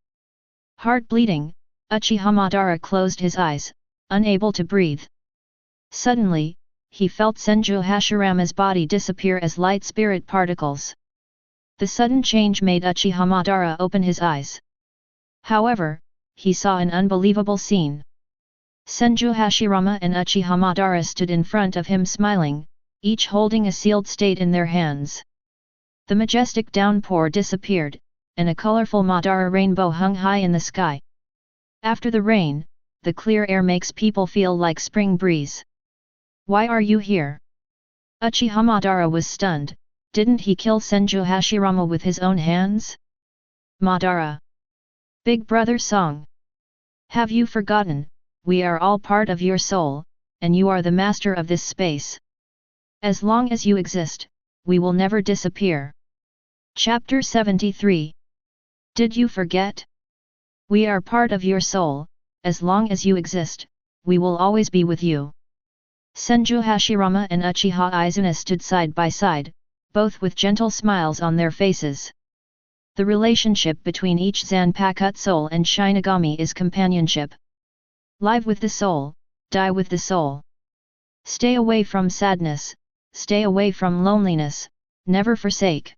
Heart bleeding, Uchiha Madara closed his eyes, unable to breathe. Suddenly, he felt Senju Hashirama's body disappear as light spirit particles. The sudden change made Uchiha Madara open his eyes. However, he saw an unbelievable scene. Senju Hashirama and Uchiha Madara stood in front of him smiling, each holding a sealed state in their hands. The majestic downpour disappeared, and a colorful Madara rainbow hung high in the sky. After the rain, the clear air makes people feel like spring breeze. Why are you here? Uchiha Madara was stunned. Didn't he kill Senju Hashirama with his own hands? Madara. Big Brother song. Have you forgotten, we are all part of your soul, and you are the master of this space. As long as you exist, we will never disappear. Chapter 73. Did you forget? We are part of your soul, as long as you exist, we will always be with you. Senju Hashirama and Uchiha Izuna stood side by side, both with gentle smiles on their faces. The relationship between each Zanpakuto soul and Shinigami is companionship. Live with the soul, die with the soul. Stay away from sadness, stay away from loneliness, never forsake.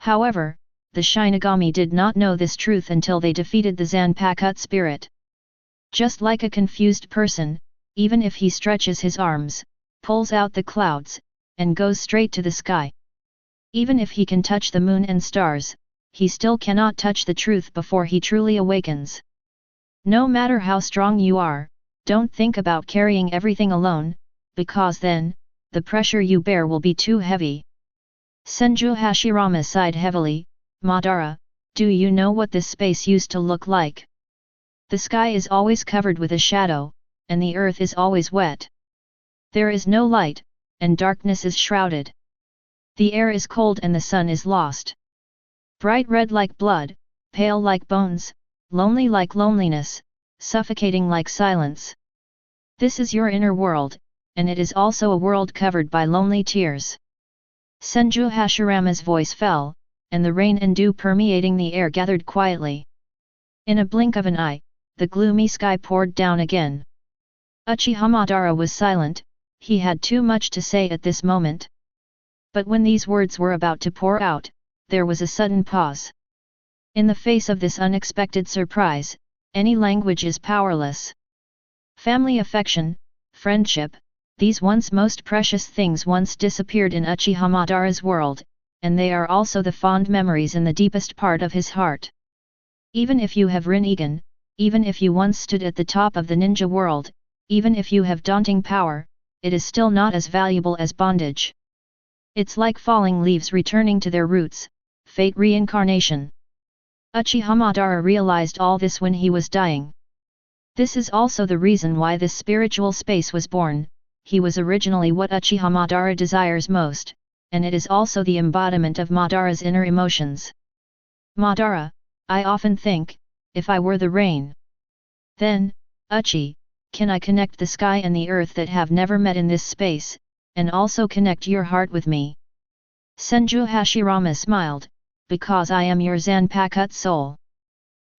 However, the Shinigami did not know this truth until they defeated the Zanpakuto spirit. Just like a confused person, even if he stretches his arms, pulls out the clouds, and goes straight to the sky. Even if he can touch the moon and stars, he still cannot touch the truth before he truly awakens. No matter how strong you are, don't think about carrying everything alone, because then, the pressure you bear will be too heavy. Senju Hashirama sighed heavily. Madara, do you know what this space used to look like? The sky is always covered with a shadow, and the earth is always wet. There is no light, and darkness is shrouded. The air is cold and the sun is lost. Bright red like blood, pale like bones, lonely like loneliness, suffocating like silence. This is your inner world, and it is also a world covered by lonely tears. Senju Hashirama's voice fell, and the rain and dew permeating the air gathered quietly. In a blink of an eye, the gloomy sky poured down again. Uchiha Madara was silent, he had too much to say at this moment. But when these words were about to pour out, there was a sudden pause. In the face of this unexpected surprise, any language is powerless. Family affection, friendship, these once most precious things once disappeared in Uchiha Madara's world, and they are also the fond memories in the deepest part of his heart. Even if you have Rinnegan, even if you once stood at the top of the ninja world, even if you have daunting power, it is still not as valuable as bondage. It's like falling leaves returning to their roots, fate reincarnation. Uchiha Madara realized all this when he was dying. This is also the reason why this spiritual space was born. He was originally what Uchiha Madara desires most, and it is also the embodiment of Madara's inner emotions. Madara, I often think, if I were the rain. Then, Uchi, can I connect the sky and the earth that have never met in this space, and also connect your heart with me? Senju Hashirama smiled, because I am your Zanpakuto soul.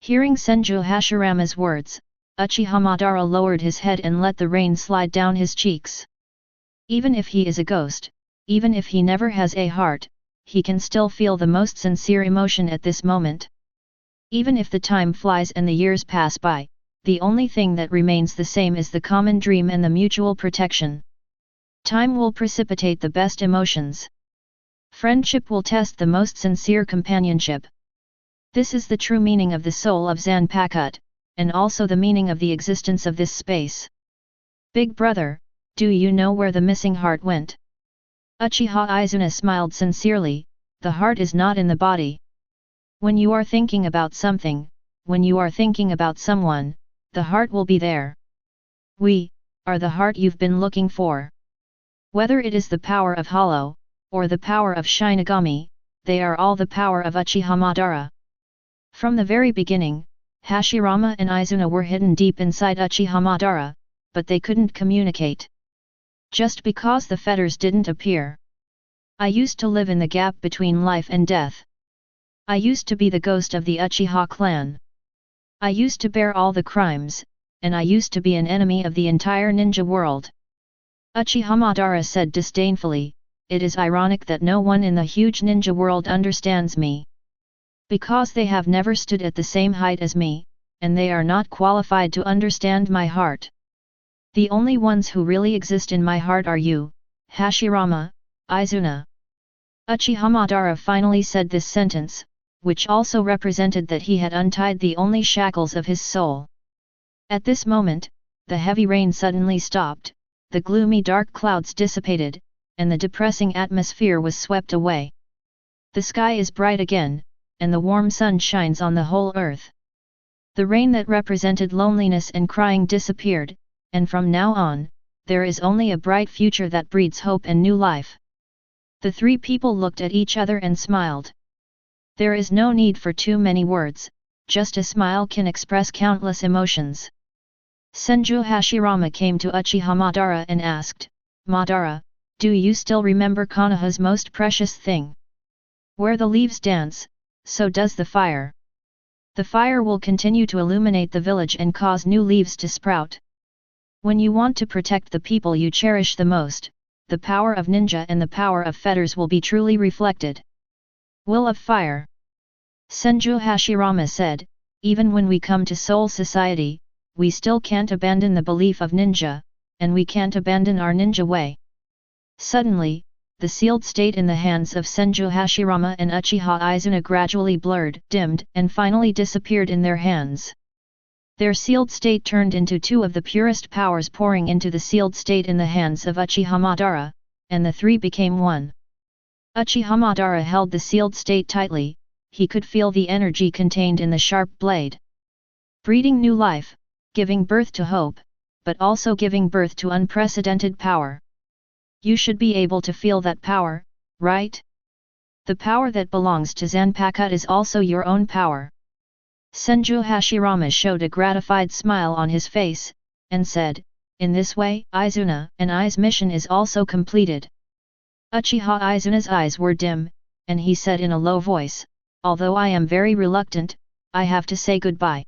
Hearing Senju Hashirama's words, Uchiha Madara lowered his head and let the rain slide down his cheeks. Even if he is a ghost, even if he never has a heart, he can still feel the most sincere emotion at this moment. Even if the time flies and the years pass by, the only thing that remains the same is the common dream and the mutual protection. Time will precipitate the best emotions. Friendship will test the most sincere companionship. This is the true meaning of the soul of Zanpakuto, and also the meaning of the existence of this space. Big brother, do you know where the missing heart went? Uchiha Izuna smiled sincerely, the heart is not in the body. When you are thinking about something, when you are thinking about someone, the heart will be there. We are the heart you've been looking for. Whether it is the power of Hollow, or the power of Shinigami, they are all the power of Uchiha Madara. From the very beginning, Hashirama and Izuna were hidden deep inside Uchiha Madara, but they couldn't communicate. Just because the fetters didn't appear. I used to live in the gap between life and death. I used to be the ghost of the Uchiha clan. I used to bear all the crimes, and I used to be an enemy of the entire ninja world. Uchiha Madara said disdainfully, it is ironic that no one in the huge ninja world understands me. Because they have never stood at the same height as me, and they are not qualified to understand my heart. The only ones who really exist in my heart are you, Hashirama, Izuna. Uchiha Madara finally said this sentence, which also represented that he had untied the only shackles of his soul. At this moment, the heavy rain suddenly stopped, the gloomy dark clouds dissipated, and the depressing atmosphere was swept away. The sky is bright again, and the warm sun shines on the whole earth. The rain that represented loneliness and crying disappeared, and from now on, there is only a bright future that breeds hope and new life. The three people looked at each other and smiled. There is no need for too many words, just a smile can express countless emotions. Senju Hashirama came to Uchiha Madara and asked, Madara, do you still remember Konoha's most precious thing? Where the leaves dance, so does the fire. The fire will continue to illuminate the village and cause new leaves to sprout. When you want to protect the people you cherish the most, the power of ninja and the power of fetters will be truly reflected. Will of fire. Senju Hashirama said, even when we come to Soul Society, we still can't abandon the belief of ninja, and we can't abandon our ninja way. Suddenly, the sealed state in the hands of Senju Hashirama and Uchiha Izuna gradually blurred, dimmed, and finally disappeared in their hands. Their sealed state turned into two of the purest powers pouring into the sealed state in the hands of Uchiha Madara, and the three became one. Uchiha Madara held the sealed state tightly, he could feel the energy contained in the sharp blade. Breeding new life, giving birth to hope, but also giving birth to unprecedented power. You should be able to feel that power, right? The power that belongs to Zanpakuto is also your own power. Senju Hashirama showed a gratified smile on his face, and said, in this way, Izuna and I's mission is also completed. Uchiha Izuna's eyes were dim, and he said in a low voice, although I am very reluctant, I have to say goodbye.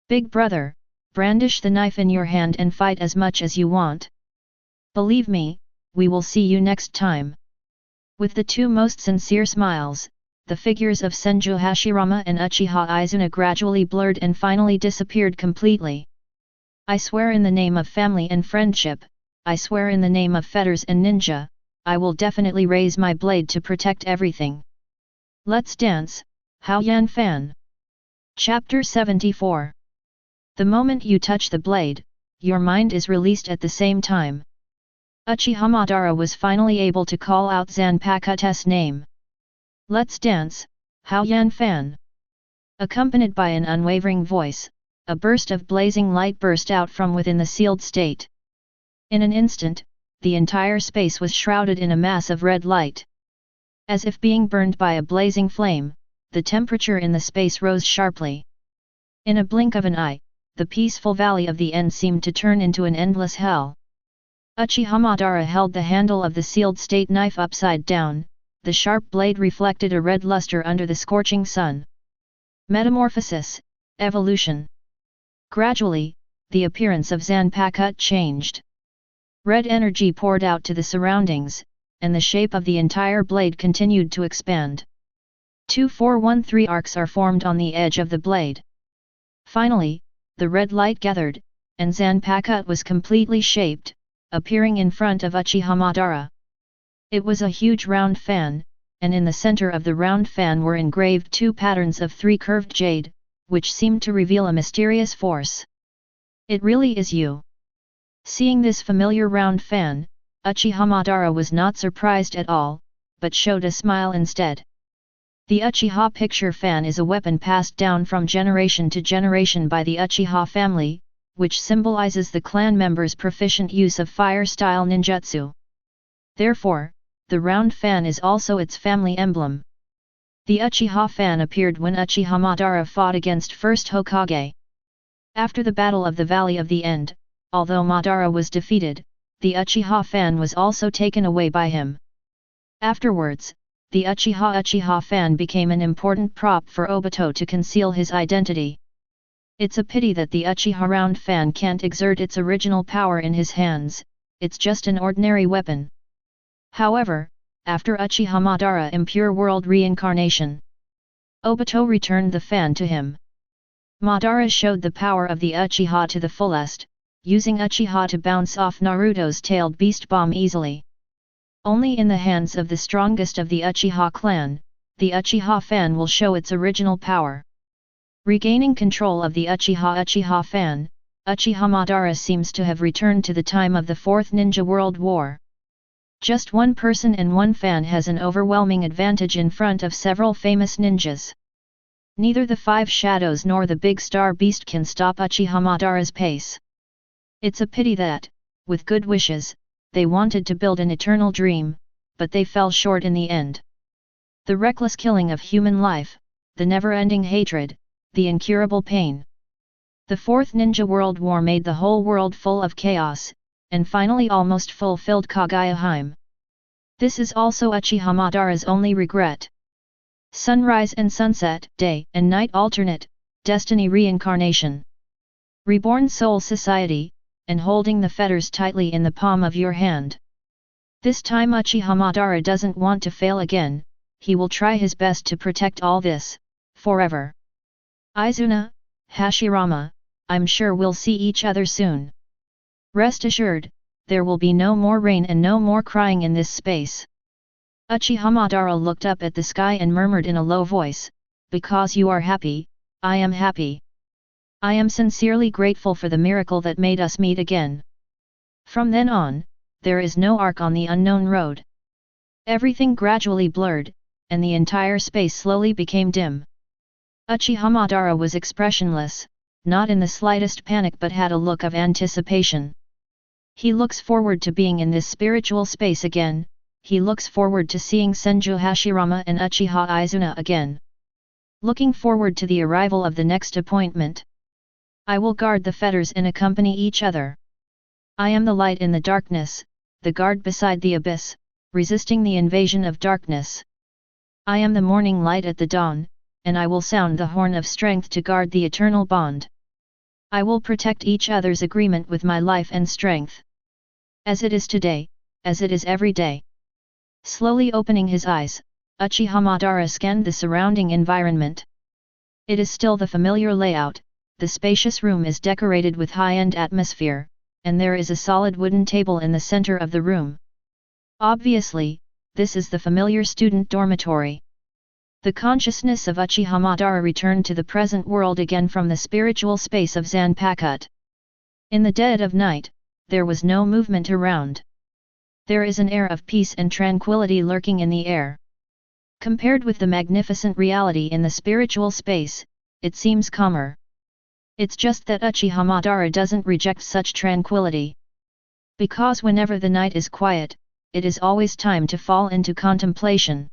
Big brother, brandish the knife in your hand and fight as much as you want. Believe me, we will see you next time. With the two most sincere smiles, the figures of Senju Hashirama and Uchiha Izuna gradually blurred and finally disappeared completely. I swear in the name of family and friendship, I swear in the name of fetters and ninja, I will definitely raise my blade to protect everything. Let's dance, Hao Yan Fan. Chapter 74. The moment you touch the blade, your mind is released at the same time. Uchiha Madara was finally able to call out Zanpakuto's name. Let's dance, Hao Yan Fan. Accompanied by an unwavering voice, a burst of blazing light burst out from within the sealed state. In an instant, the entire space was shrouded in a mass of red light. As if being burned by a blazing flame, the temperature in the space rose sharply. In a blink of an eye, the peaceful valley of the end seemed to turn into an endless hell. Uchiha Madara held the handle of the sealed state knife upside down, the sharp blade reflected a red luster under the scorching sun. Metamorphosis, evolution. Gradually, the appearance of Zanpakuto changed. Red energy poured out to the surroundings, and the shape of the entire blade continued to expand. 2-4-1-3 arcs are formed on the edge of the blade. Finally, the red light gathered, and Zanpakuto was completely shaped, appearing in front of Uchiha Madara. It was a huge round fan, and in the center of the round fan were engraved two patterns of three curved jade, which seemed to reveal a mysterious force. It really is you. Seeing this familiar round fan, Uchiha Madara was not surprised at all, but showed a smile instead. The Uchiha picture fan is a weapon passed down from generation to generation by the Uchiha family, which symbolizes the clan members' proficient use of fire-style ninjutsu. Therefore, the round fan is also its family emblem. The Uchiha fan appeared when Uchiha Madara fought against First Hokage. After the Battle of the Valley of the End, although Madara was defeated, the Uchiha fan was also taken away by him. Afterwards, the Uchiha fan became an important prop for Obito to conceal his identity. It's a pity that the Uchiha round fan can't exert its original power in his hands, it's just an ordinary weapon. However, after Uchiha Madara impure world reincarnation, Obito returned the fan to him. Madara showed the power of the Uchiha to the fullest, using Uchiha to bounce off Naruto's tailed beast bomb easily. Only in the hands of the strongest of the Uchiha clan, the Uchiha fan will show its original power. Regaining control of the Uchiha fan, Uchiha Madara seems to have returned to the time of the Fourth Ninja World War. Just one person and one fan has an overwhelming advantage in front of several famous ninjas. Neither the Five Shadows nor the Big Star Beast can stop Uchiha Madara's pace. It's a pity that, with good wishes, they wanted to build an eternal dream, but they fell short in the end. The reckless killing of human life, the never-ending hatred, the incurable pain. The Fourth Ninja World War made the whole world full of chaos, and finally almost fulfilled Kagayaheim. This is also Uchiha Madara's only regret. Sunrise and sunset, day and night alternate, destiny reincarnation. Reborn soul society, and holding the fetters tightly in the palm of your hand. This time Uchiha Madara doesn't want to fail again, he will try his best to protect all this, forever. Izuna, Hashirama, I'm sure we'll see each other soon. Rest assured, there will be no more rain and no more crying in this space. Uchiha Madara looked up at the sky and murmured in a low voice, because you are happy, I am happy. I am sincerely grateful for the miracle that made us meet again. From then on, there is no arc on the unknown road. Everything gradually blurred, and the entire space slowly became dim. Uchiha Madara was expressionless, not in the slightest panic but had a look of anticipation. He looks forward to being in this spiritual space again, he looks forward to seeing Senju Hashirama and Uchiha Izuna again. Looking forward to the arrival of the next appointment. I will guard the fetters and accompany each other. I am the light in the darkness, the guard beside the abyss, resisting the invasion of darkness. I am the morning light at the dawn, and I will sound the horn of strength to guard the eternal bond. I will protect each other's agreement with my life and strength. As it is today, as it is every day. Slowly opening his eyes, Uchiha Madara scanned the surrounding environment. It is still the familiar layout, the spacious room is decorated with high-end atmosphere, and there is a solid wooden table in the center of the room. Obviously, this is the familiar student dormitory. The consciousness of Uchiha Madara returned to the present world again from the spiritual space of Zanpakuto. In the dead of night, there was no movement around. There is an air of peace and tranquility lurking in the air. Compared with the magnificent reality in the spiritual space, it seems calmer. It's just that Uchiha Madara doesn't reject such tranquility. Because whenever the night is quiet, it is always time to fall into contemplation.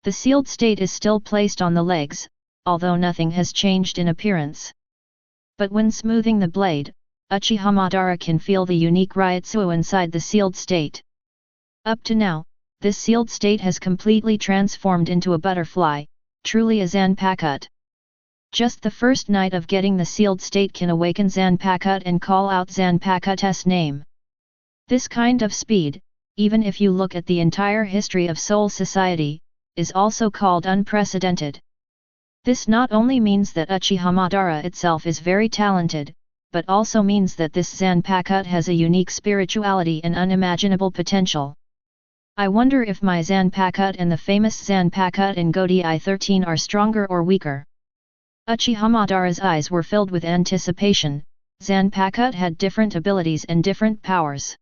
The sealed state is still placed on the legs, although nothing has changed in appearance. But when smoothing the blade, Uchiha Madara can feel the unique Ryutsu inside the sealed state. Up to now, this sealed state has completely transformed into a butterfly, truly a Zanpakuto. Just the first night of getting the sealed state can awaken Zanpakuto and call out Zanpakuto's name. This kind of speed, even if you look at the entire history of Soul Society, is also called unprecedented. This not only means that Uchiha Madara itself is very talented, but also means that this Zanpakuto has a unique spirituality and unimaginable potential. I wonder if my Zanpakuto and the famous Zanpakuto in Godai 13 are stronger or weaker. Uchiha Madara's eyes were filled with anticipation. Zanpakuto had different abilities and different powers.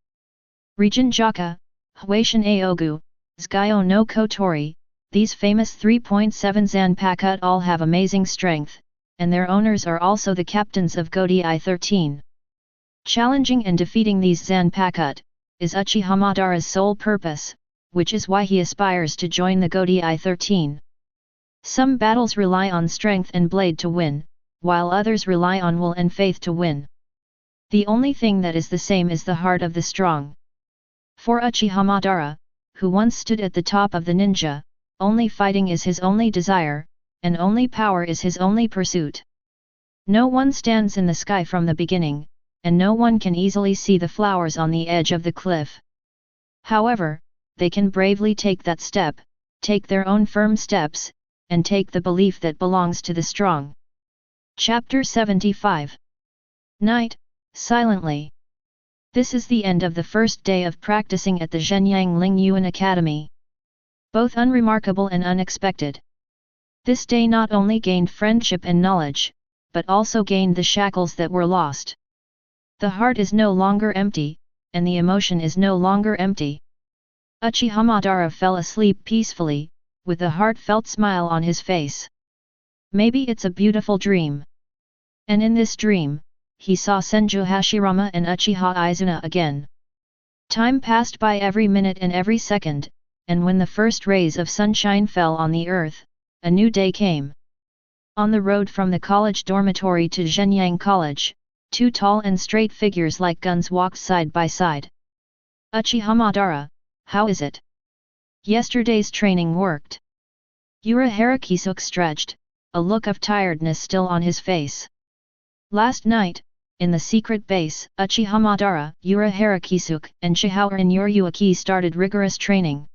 Region Jaka, Huaishin Aogu, Zgayo no Kotori, these famous 3.7 Zanpakuto all have amazing strength, and their owners are also the captains of Godai 13. Challenging and defeating these Zanpakuto is Uchiha Madara's sole purpose, which is why he aspires to join the Godai 13. Some battles rely on strength and blade to win, while others rely on will and faith to win. The only thing that is the same is the heart of the strong. For Uchiha Madara, who once stood at the top of the ninja, only fighting is his only desire, and only power is his only pursuit. No one stands in the sky from the beginning, and no one can easily see the flowers on the edge of the cliff. However, they can bravely take that step, take their own firm steps, and take the belief that belongs to the strong. Chapter 75. Night, silently. This is the end of the first day of practicing at the Zhenyang Ling Yuan Academy. Both unremarkable and unexpected. This day not only gained friendship and knowledge, but also gained the shackles that were lost. The heart is no longer empty, and the emotion is no longer empty. Uchiha Madara fell asleep peacefully, with a heartfelt smile on his face. Maybe it's a beautiful dream. And in this dream, he saw Senju Hashirama and Uchiha Izuna again. Time passed by every minute and every second, and when the first rays of sunshine fell on the earth, a new day came. On the road from the college dormitory to Zhenyang College, two tall and straight figures like guns walked side by side. Uchiha Madara, how is it? Yesterday's training worked. Urahara Kisuk stretched, a look of tiredness still on his face. Last night, in the secret base, Uchiha Madara, Urahara Kisuk, and Shihoran Yuryuaki started rigorous training.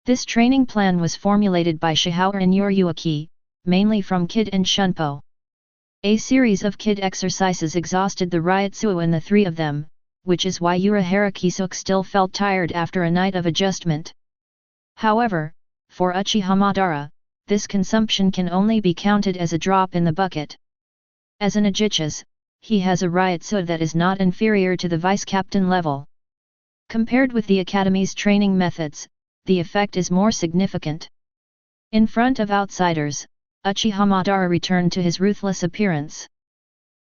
This training plan was formulated by Shihoran Yuryuaki, mainly from Kid and Shunpo. A series of Kid exercises exhausted the Ryutsu in the three of them, which is why Urahara Kisuk still felt tired after a night of adjustment. However, for Uchiha Madara, this consumption can only be counted as a drop in the bucket. As an Ajichas, he has a Ryutsu that is not inferior to the vice-captain level. Compared with the academy's training methods, the effect is more significant. In front of outsiders, Uchiha Madara returned to his ruthless appearance.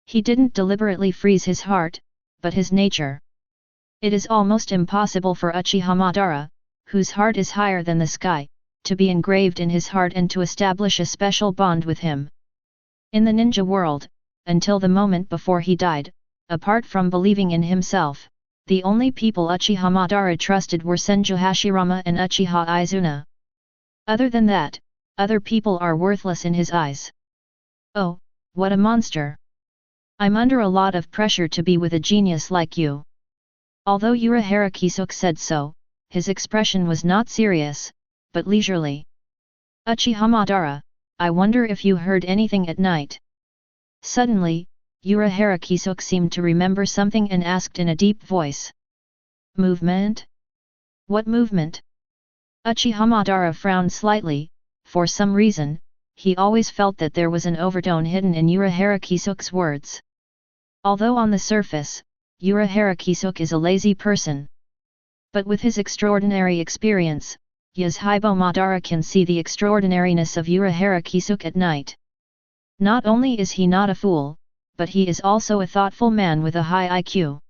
He didn't deliberately freeze his heart, but his nature. It is almost impossible for Uchiha Madara, whose heart is higher than the sky, to be engraved in his heart and to establish a special bond with him. In the ninja world, until the moment before he died, apart from believing in himself, the only people Uchiha Madara trusted were Senju Hashirama and Uchiha Izuna. Other than that, other people are worthless in his eyes. Oh, what a monster! I'm under a lot of pressure to be with a genius like you. Although Urahara Kisuke said so, his expression was not serious, but leisurely. Uchiha Madara, I wonder if you heard anything at night. Suddenly, Urahara Kisuke seemed to remember something and asked in a deep voice. Movement? What movement? Uchiha Madara frowned slightly. For some reason, he always felt that there was an overtone hidden in Urahara Kisuke's words. Although on the surface, Urahara Kisuke is a lazy person. But with his extraordinary experience, Yasuhiro Madara can see the extraordinariness of Urahara Kisuke at night. Not only is he not a fool, but he is also a thoughtful man with a high IQ.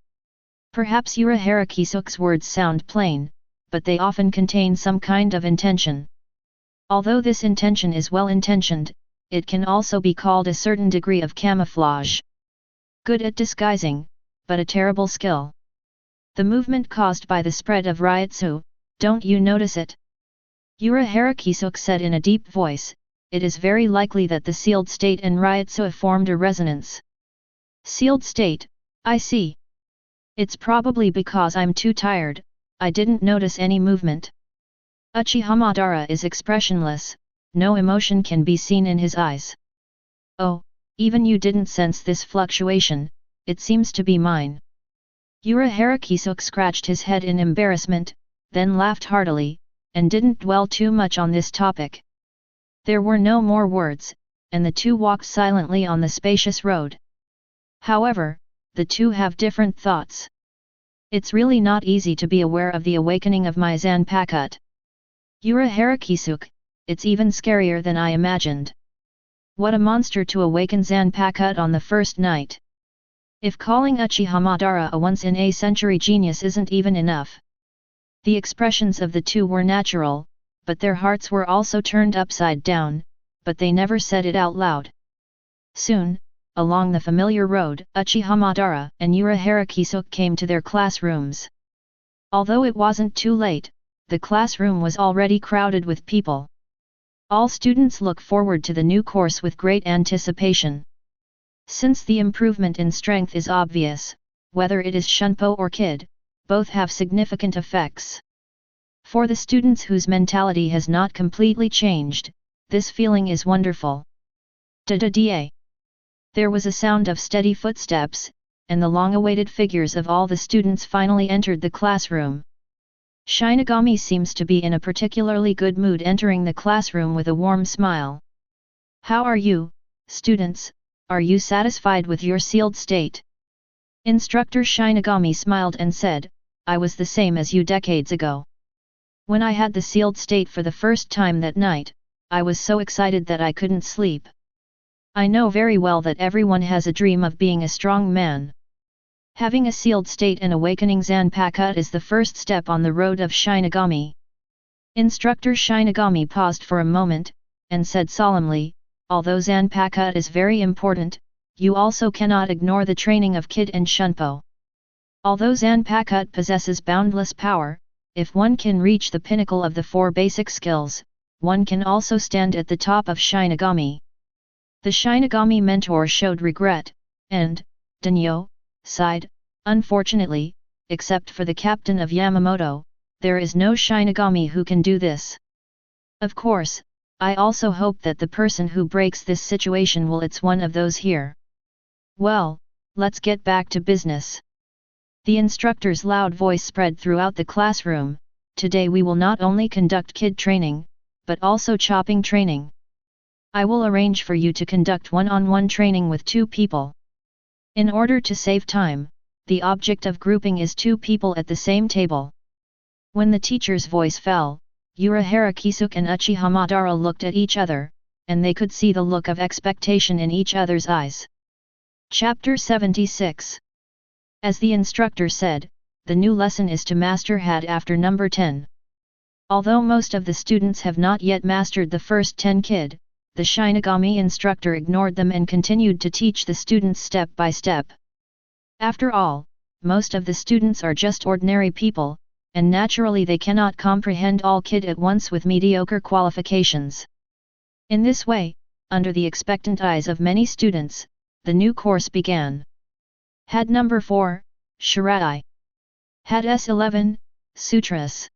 Perhaps Urahara Kisuke's words sound plain, but they often contain some kind of intention. Although this intention is well-intentioned, it can also be called a certain degree of camouflage. Good at disguising, but a terrible skill. The movement caused by the spread of Ryutsu, don't you notice it? Urahara Kisuke said in a deep voice, it is very likely that the sealed state and Ryutsu have formed a resonance. Sealed state, I see. It's probably because I'm too tired, I didn't notice any movement. Uchiha Madara is expressionless, no emotion can be seen in his eyes. Oh, even you didn't sense this fluctuation, it seems to be mine. Urahara Kisuke scratched his head in embarrassment, then laughed heartily, and didn't dwell too much on this topic. There were no more words, and the two walked silently on the spacious road. However, the two have different thoughts. It's really not easy to be aware of the awakening of my Zanpakuto. Urahara Kisuke, it's even scarier than I imagined. What a monster to awaken Zanpakuto on the first night. If calling Uchiha Madara a once-in-a-century genius isn't even enough. The expressions of the two were natural, but their hearts were also turned upside down, but they never said it out loud. Soon, along the familiar road, Uchiha Madara and Urahara Kisuke came to their classrooms. Although it wasn't too late, the classroom was already crowded with people. All students look forward to the new course with great anticipation. Since the improvement in strength is obvious, whether it is Shunpo or Kid, both have significant effects. For the students whose mentality has not completely changed, this feeling is wonderful. Da-da-da. There was a sound of steady footsteps, and the long-awaited figures of all the students finally entered the classroom. Shinigami seems to be in a particularly good mood, entering the classroom with a warm smile. How are you, students, are you satisfied with your sealed state? Instructor Shinigami smiled and said, I was the same as you decades ago. When I had the sealed state for the first time that night, I was so excited that I couldn't sleep. I know very well that everyone has a dream of being a strong man. Having a sealed state and awakening Zanpakuto is the first step on the road of Shinigami. Instructor Shinigami paused for a moment, and said solemnly, although Zanpakuto is very important, you also cannot ignore the training of Kid and Shunpo. Although Zanpakuto possesses boundless power, if one can reach the pinnacle of the four basic skills, one can also stand at the top of Shinigami. The Shinigami mentor showed regret, and, Danyo, sighed, unfortunately, except for the captain of Yamamoto, there is no Shinigami who can do this. Of course, I also hope that the person who breaks this situation will it's one of those here. Well, let's get back to business. The instructor's loud voice spread throughout the classroom, today we will not only conduct kid training, but also chopping training. I will arrange for you to conduct one-on-one training with 2 people. In order to save time, the object of grouping is 2 people at the same table. When the teacher's voice fell, Urahara Kisuk and Uchiha Madara looked at each other, and they could see the look of expectation in each other's eyes. Chapter 76. As the instructor said, the new lesson is to master had after number 10. Although most of the students have not yet mastered the first 10 kid, the Shinigami instructor ignored them and continued to teach the students step by step. After all, most of the students are just ordinary people, and naturally they cannot comprehend all kid at once with mediocre qualifications. In this way, under the expectant eyes of many students, the new course began. Had number 4, Shirai. Had S11, Sutras.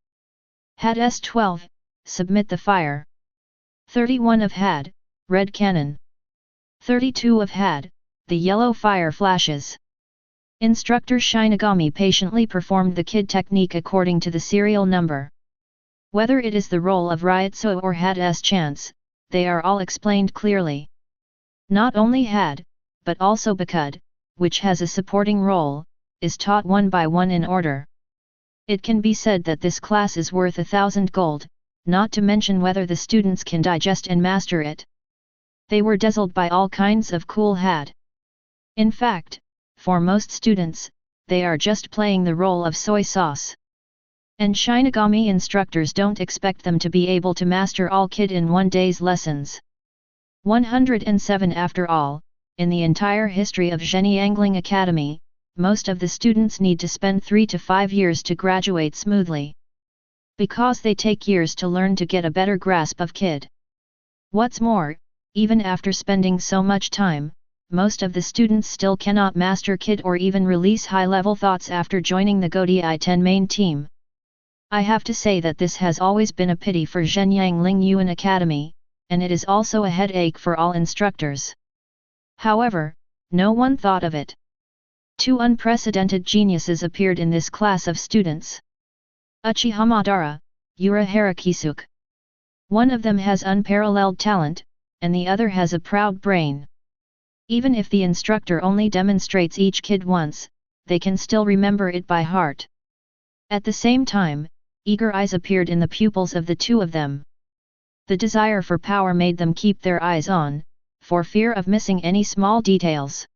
Had S12, Submit the Fire. 31 of Had, Red Cannon. 32 of Had, The Yellow Fire Flashes. Instructor Shinigami patiently performed the kid technique according to the serial number. Whether it is the role of Ryutsu or Had's chance, they are all explained clearly. Not only Had, but also Bakud, which has a supporting role, is taught one by one in order. It can be said that this class is worth 1,000 gold, not to mention whether the students can digest and master it. They were dazzled by all kinds of cool Had. In fact, for most students, they are just playing the role of soy sauce. And Shinigami instructors don't expect them to be able to master all kid in one day's lessons. 107 After all, in the entire history of Zhenyangling Academy, most of the students need to spend 3 to 5 years to graduate smoothly. Because they take years to learn to get a better grasp of kid. What's more, even after spending so much time, most of the students still cannot master kid or even release high-level thoughts after joining the Godi 10 main team. I have to say that this has always been a pity for Zhenyangling Yuan Academy, and it is also a headache for all instructors. However, no one thought of it. 2 unprecedented geniuses appeared in this class of students. Uchiha Madara, Urahara Kisuk. One of them has unparalleled talent, and the other has a proud brain. Even if the instructor only demonstrates each kid once, they can still remember it by heart. At the same time, eager eyes appeared in the pupils of the 2 of them. The desire for power made them keep their eyes on, for fear of missing any small details.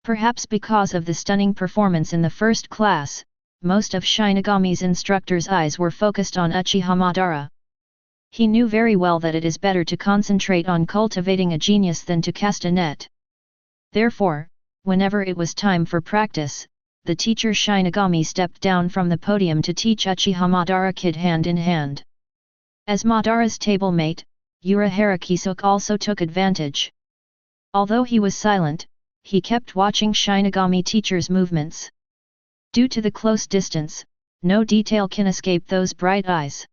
Perhaps because of the stunning performance in the first class, most of Shinigami's instructor's eyes were focused on Uchiha Madara. He knew very well that it is better to concentrate on cultivating a genius than to cast a net. Therefore, whenever it was time for practice, the teacher Shinigami stepped down from the podium to teach Uchiha Madara kid hand in hand. As Madara's tablemate, Urahara Kisuk also took advantage. Although he was silent, he kept watching Shinigami teacher's movements. Due to the close distance, no detail can escape those bright eyes.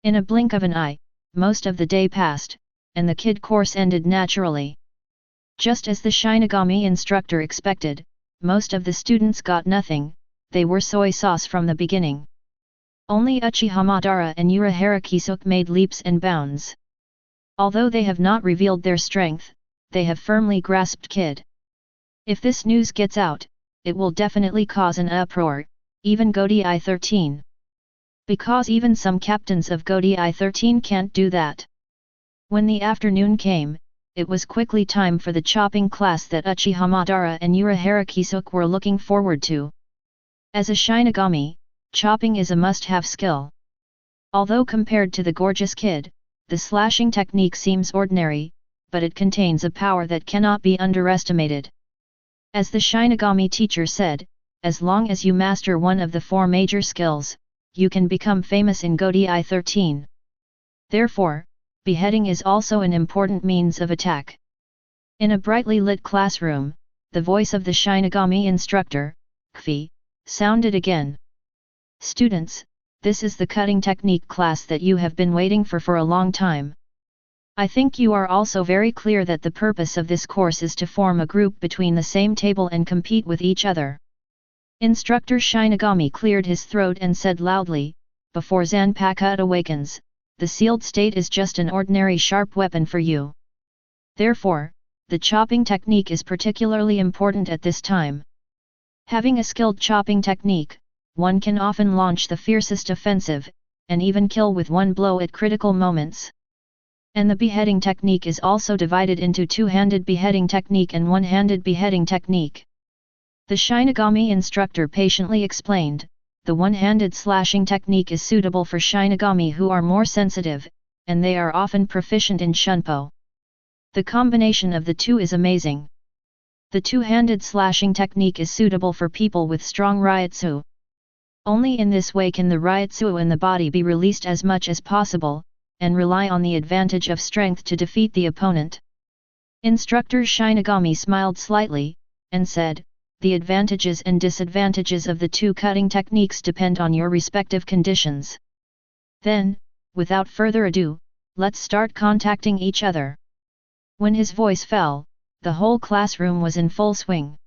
In a blink of an eye, most of the day passed, and the kid course ended naturally. Just as the Shinigami instructor expected, most of the students got nothing, they were soy sauce from the beginning. Only Uchiha Madara and Urahara Kisuk made leaps and bounds. Although they have not revealed their strength, they have firmly grasped kid. If this news gets out, it will definitely cause an uproar, even Godi 13. Because even some captains of Godi 13 can't do that. When the afternoon came, it was quickly time for the chopping class that Uchiha Madara and Urahara Kisuk were looking forward to. As a Shinigami, chopping is a must-have skill. Although compared to the gorgeous kid, the slashing technique seems ordinary, but it contains a power that cannot be underestimated. As the Shinigami teacher said, as long as you master one of the 4 major skills, you can become famous in Godi 13. Therefore, beheading is also an important means of attack. In a brightly lit classroom, the voice of the Shinigami instructor, Kfi, sounded again. Students, this is the cutting technique class that you have been waiting for a long time. I think you are also very clear that the purpose of this course is to form a group between the same table and compete with each other. Instructor Shinigami cleared his throat and said loudly, before Zanpakuta awakens, the sealed state is just an ordinary sharp weapon for you. Therefore, the chopping technique is particularly important at this time. Having a skilled chopping technique, one can often launch the fiercest offensive, and even kill with one blow at critical moments. And the beheading technique is also divided into two-handed beheading technique and one-handed beheading technique. The Shinigami instructor patiently explained, the one-handed slashing technique is suitable for Shinigami who are more sensitive, and they are often proficient in Shunpo. The combination of the two is amazing. The two-handed slashing technique is suitable for people with strong Ryutsu. Only in this way can the Ryutsu in the body be released as much as possible, and rely on the advantage of strength to defeat the opponent. Instructor Shinigami smiled slightly, and said, the advantages and disadvantages of the two cutting techniques depend on your respective conditions. Then, without further ado, let's start contacting each other. When his voice fell, the whole classroom was in full swing.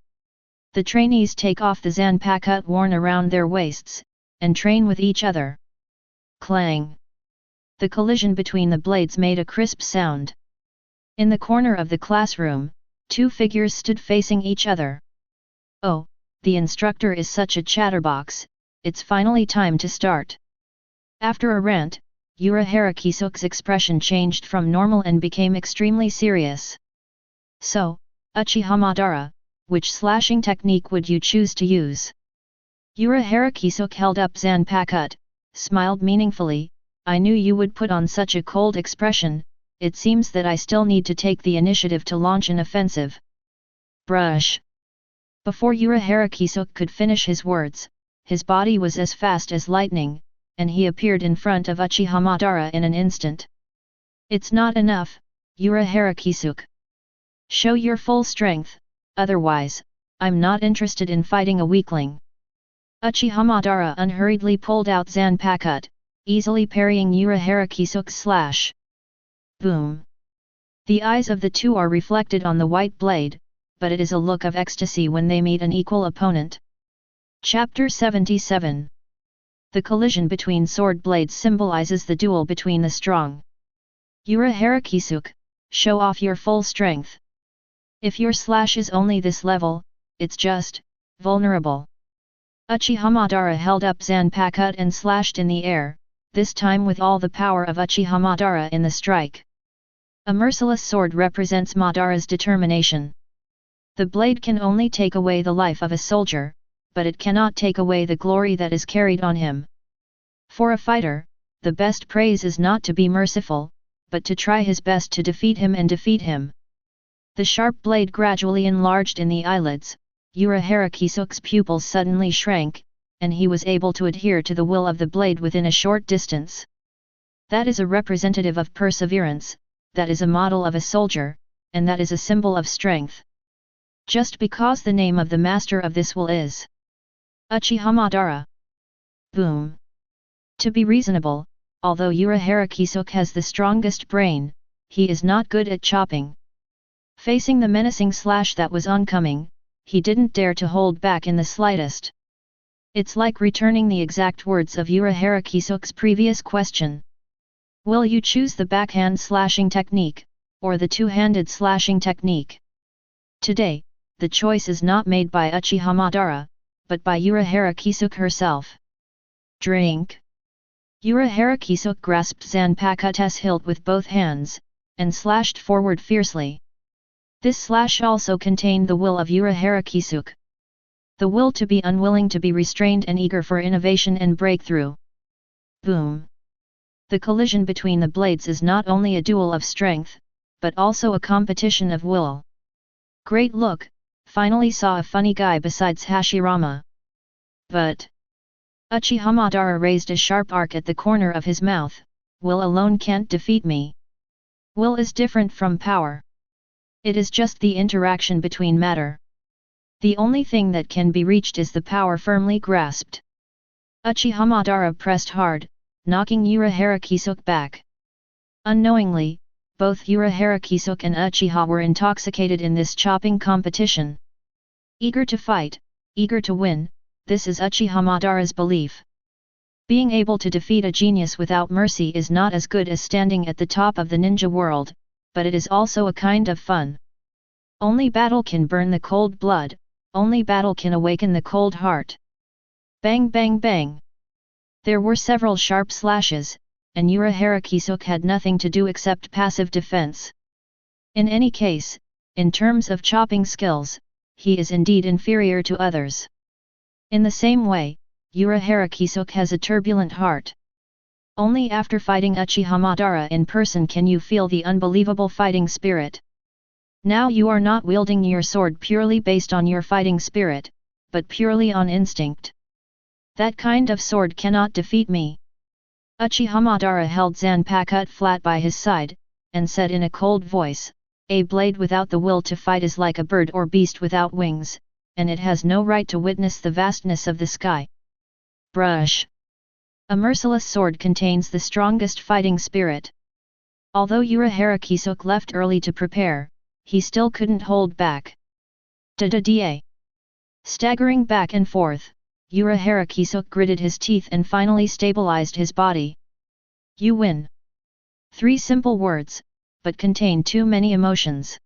The trainees take off the zanpakut worn around their waists, and train with each other. Clang! The collision between the blades made a crisp sound. In the corner of the classroom, two figures stood facing each other. Oh, the instructor is such a chatterbox, it's finally time to start. After a rant, Urahara Kisuke's expression changed from normal and became extremely serious. So, Uchiha Madara, which slashing technique would you choose to use? Urahara Kisuke held up zanpakut, smiled meaningfully, I knew you would put on such a cold expression, it seems that I still need to take the initiative to launch an offensive. Brush! Before Urahara Kisuke could finish his words, his body was as fast as lightning, and he appeared in front of Uchiha Madara in an instant. It's not enough, Urahara Kisuke. Show your full strength, otherwise, I'm not interested in fighting a weakling. Uchiha Madara unhurriedly pulled out zanpakut, easily parrying Urahara Kisuke's slash. Boom! The eyes of the two are reflected on the white blade, but it is a look of ecstasy when they meet an equal opponent. Chapter 77. The collision between sword blades symbolizes the duel between the strong. Urahara Kisuke, show off your full strength. If your slash is only this level, it's just vulnerable. Uchiha Madara held up zanpakut and slashed in the air, this time with all the power of Uchiha Madara in the strike. A merciless sword represents Madara's determination. The blade can only take away the life of a soldier, but it cannot take away the glory that is carried on him. For a fighter, the best praise is not to be merciful, but to try his best to defeat him and defeat him. The sharp blade gradually enlarged in the eyelids, Urahara Kisuke's pupils suddenly shrank, and he was able to adhere to the will of the blade within a short distance. That is a representative of perseverance, that is a model of a soldier, and that is a symbol of strength. Just because the name of the master of this will is Uchiha Madara. Boom! To be reasonable, although Urahara Kisuke has the strongest brain, he is not good at chopping. Facing the menacing slash that was oncoming, he didn't dare to hold back in the slightest. It's like returning the exact words of Urahara Kisuke's previous question. Will you choose the backhand slashing technique, or the two-handed slashing technique? Today, the choice is not made by Uchiha Madara, but by Urahara Kisuke herself. Drink! Urahara Kisuke grasped zanpakut's hilt with both hands, and slashed forward fiercely. This slash also contained the will of Urahara Kisuke. The will to be unwilling to be restrained and eager for innovation and breakthrough. Boom! The collision between the blades is not only a duel of strength, but also a competition of will. Great look, finally saw a funny guy besides Hashirama. But Uchiha Madara raised a sharp arc at the corner of his mouth, will alone can't defeat me. Will is different from power. It is just the interaction between matter. The only thing that can be reached is the power firmly grasped. Uchiha Madara pressed hard, knocking Urahara Kisuke back. Unknowingly, both Urahara Kisuke and Uchiha were intoxicated in this chopping competition. Eager to fight, eager to win, this is Uchiha Madara's belief. Being able to defeat a genius without mercy is not as good as standing at the top of the ninja world, but it is also a kind of fun. Only battle can burn the cold blood, only battle can awaken the cold heart. Bang bang bang! There were several sharp slashes, and Uchiha Kisuk had nothing to do except passive defense. In any case, in terms of chopping skills, he is indeed inferior to others. In the same way, Uchiha Kisuk has a turbulent heart. Only after fighting Uchiha Madara in person can you feel the unbelievable fighting spirit. Now you are not wielding your sword purely based on your fighting spirit, but purely on instinct. That kind of sword cannot defeat me. Uchiha Madara held Zanpakuto flat by his side, and said in a cold voice, "A blade without the will to fight is like a bird or beast without wings, and it has no right to witness the vastness of the sky." Brush. A merciless sword contains the strongest fighting spirit. Although Uchiha Kisuk left early to prepare, he still couldn't hold back. Da-da-da. Staggering back and forth, Uchiha Kisuk gritted his teeth and finally stabilized his body. You win. 3 simple words, but contain too many emotions.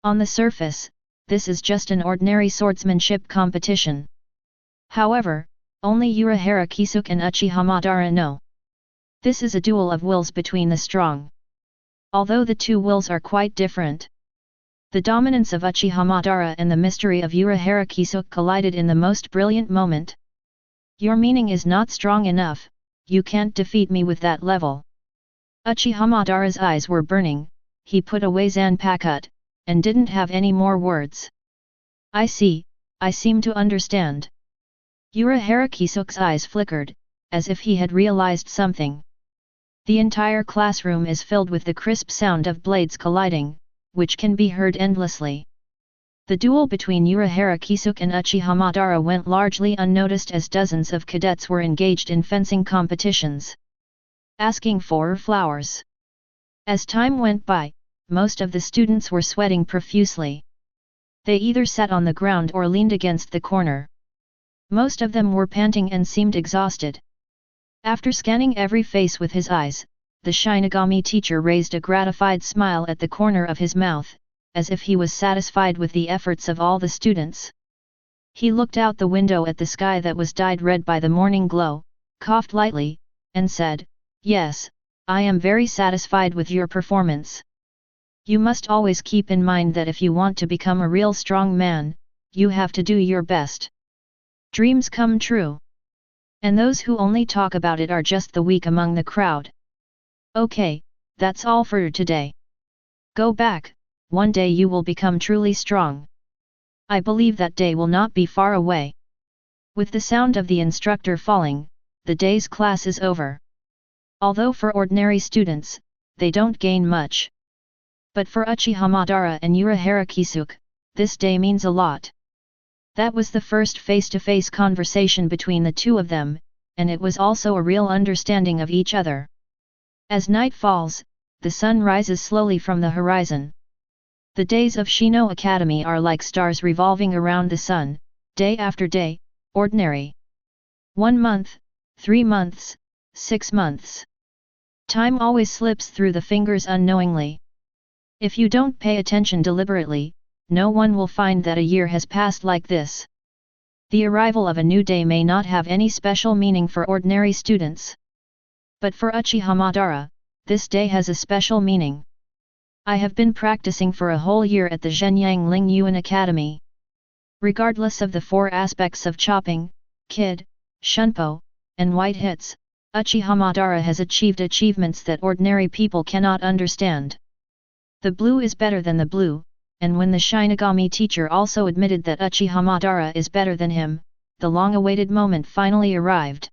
On the surface, this is just an ordinary swordsmanship competition. However, only Uchiha Kisuk and Uchiha Madara know. This is a duel of wills between the strong. Although the two wills are quite different. The dominance of Uchiha Madara and the mystery of Uchiha Kisuk collided in the most brilliant moment. Your meaning is not strong enough, you can't defeat me with that level. Uchiha Madara's eyes were burning, he put away Zanpakuto, and didn't have any more words. I see, I seem to understand. Uchiha Kisuk's eyes flickered, as if he had realized something. The entire classroom is filled with the crisp sound of blades colliding, which can be heard endlessly. The duel between Uchiha Kisuk and Uchiha Madara went largely unnoticed as dozens of cadets were engaged in fencing competitions. Asking for flowers. As time went by, most of the students were sweating profusely. They either sat on the ground or leaned against the corner. Most of them were panting and seemed exhausted. After scanning every face with his eyes, the Shinigami teacher raised a gratified smile at the corner of his mouth, as if he was satisfied with the efforts of all the students. He looked out the window at the sky that was dyed red by the morning glow, coughed lightly, and said, "Yes, I am very satisfied with your performance. You must always keep in mind that if you want to become a real strong man, you have to do your best. Dreams come true. And those who only talk about it are just the weak among the crowd. Okay, that's all for today. Go back, one day you will become truly strong. I believe that day will not be far away." With the sound of the instructor falling, the day's class is over. Although for ordinary students, they don't gain much. But for Uchiha Madara and Uchiha Kisuk, this day means a lot. That was the first face-to-face conversation between the two of them, and it was also a real understanding of each other. As night falls, the sun rises slowly from the horizon. The days of Shino Academy are like stars revolving around the sun, day after day, ordinary. 1 month, 3 months, 6 months. Time always slips through the fingers unknowingly. If you don't pay attention deliberately, no one will find that a year has passed like this. The arrival of a new day may not have any special meaning for ordinary students. But for Uchiha Madara, this day has a special meaning. I have been practicing for a whole year at the Zhenyang Lingyuan Academy. Regardless of the 4 aspects of chopping, kid, shunpo, and white hits, Uchiha Madara has achieved achievements that ordinary people cannot understand. The blue is better than the blue, and when the Shinigami teacher also admitted that Uchiha Madara is better than him, the long-awaited moment finally arrived.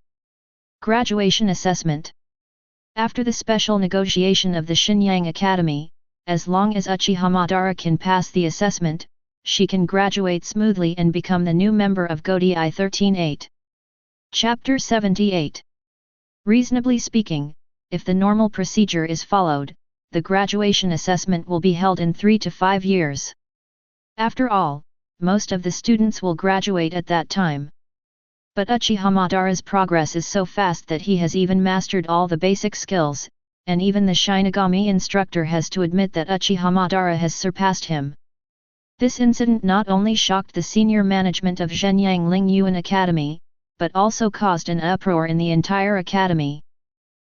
Graduation assessment. After the special negotiation of the Shenyang Academy, as long as Uchiha Madara can pass the assessment, she can graduate smoothly and become the new member of Godi 13-8. Chapter 78. Reasonably speaking, if the normal procedure is followed, the graduation assessment will be held in 3 to 5 years. After all, most of the students will graduate at that time. But Uchiha Madara's progress is so fast that he has even mastered all the basic skills, and even the Shinigami instructor has to admit that Uchiha Madara has surpassed him. This incident not only shocked the senior management of Zhenyang Lingyuan Academy, but also caused an uproar in the entire academy.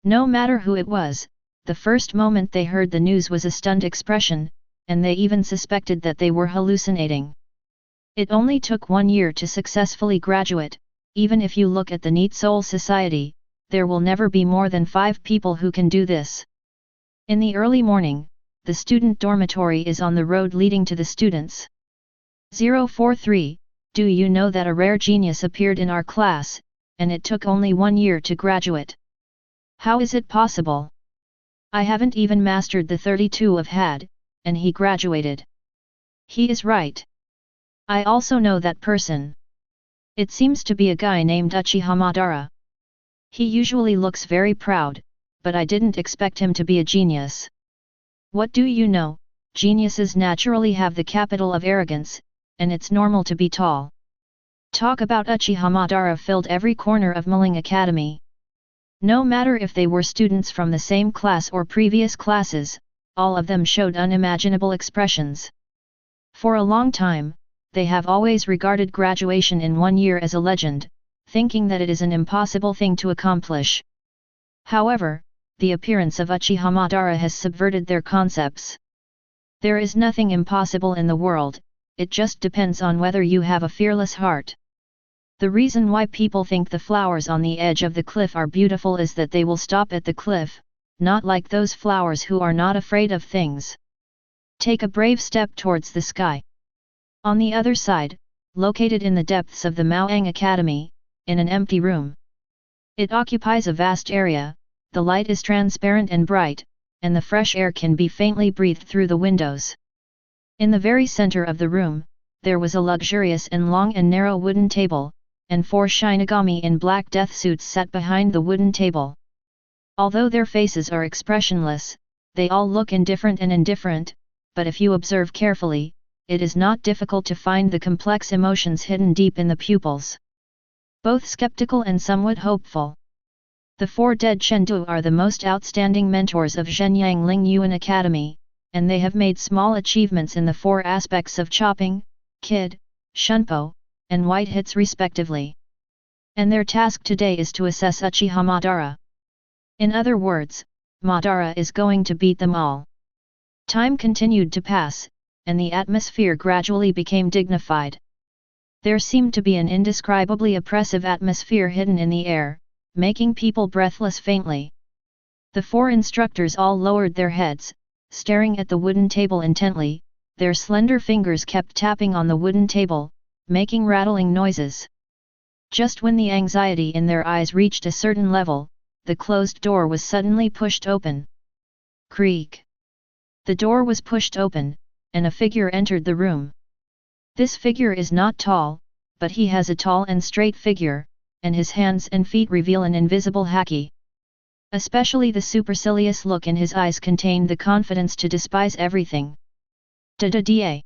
No matter who it was, the first moment they heard the news was a stunned expression, and they even suspected that they were hallucinating. It only took 1 year to successfully graduate. Even if you look at the Neat Soul Society, there will never be more than 5 people who can do this. In the early morning, the student dormitory is on the road leading to the students. 043, do you know that a rare genius appeared in our class, and it took only 1 year to graduate? How is it possible? I haven't even mastered the 32 of had, and he graduated. He is right. I also know that person. It seems to be a guy named Uchiha Madara. He usually looks very proud, but I didn't expect him to be a genius. What do you know, geniuses naturally have the capital of arrogance, and it's normal to be tall. Talk about Uchiha Madara filled every corner of Muling Academy. No matter if they were students from the same class or previous classes, all of them showed unimaginable expressions. For a long time, they have always regarded graduation in 1 year as a legend, thinking that it is an impossible thing to accomplish. However, the appearance of Uchiha Madara has subverted their concepts. There is nothing impossible in the world, it just depends on whether you have a fearless heart. The reason why people think the flowers on the edge of the cliff are beautiful is that they will stop at the cliff, not like those flowers who are not afraid of things. Take a brave step towards the sky. On the other side, located in the depths of the Maoang Academy, in an empty room. It occupies a vast area, the light is transparent and bright, and the fresh air can be faintly breathed through the windows. In the very center of the room, there was a luxurious and long and narrow wooden table, and 4 Shinigami in black death suits sat behind the wooden table. Although their faces are expressionless, they all look indifferent and indifferent, but if you observe carefully, it is not difficult to find the complex emotions hidden deep in the pupils. Both skeptical and somewhat hopeful. The 4 dead Chengdu are the most outstanding mentors of Zhenyang Ling Yuan Academy, and they have made small achievements in the 4 aspects of chopping, kid, shunpo, and white hits respectively. And their task today is to assess Uchiha Madara. In other words, Madara is going to beat them all. Time continued to pass, and the atmosphere gradually became dignified. There seemed to be an indescribably oppressive atmosphere hidden in the air, making people breathless faintly. The 4 instructors all lowered their heads, staring at the wooden table intently, their slender fingers kept tapping on the wooden table, making rattling noises. Just when the anxiety in their eyes reached a certain level, the closed door was suddenly pushed open. Creak! The door was pushed open, and a figure entered the room. This figure is not tall, but he has a tall and straight figure, and his hands and feet reveal an invisible haki. Especially the supercilious look in his eyes contained the confidence to despise everything. Da-da-da.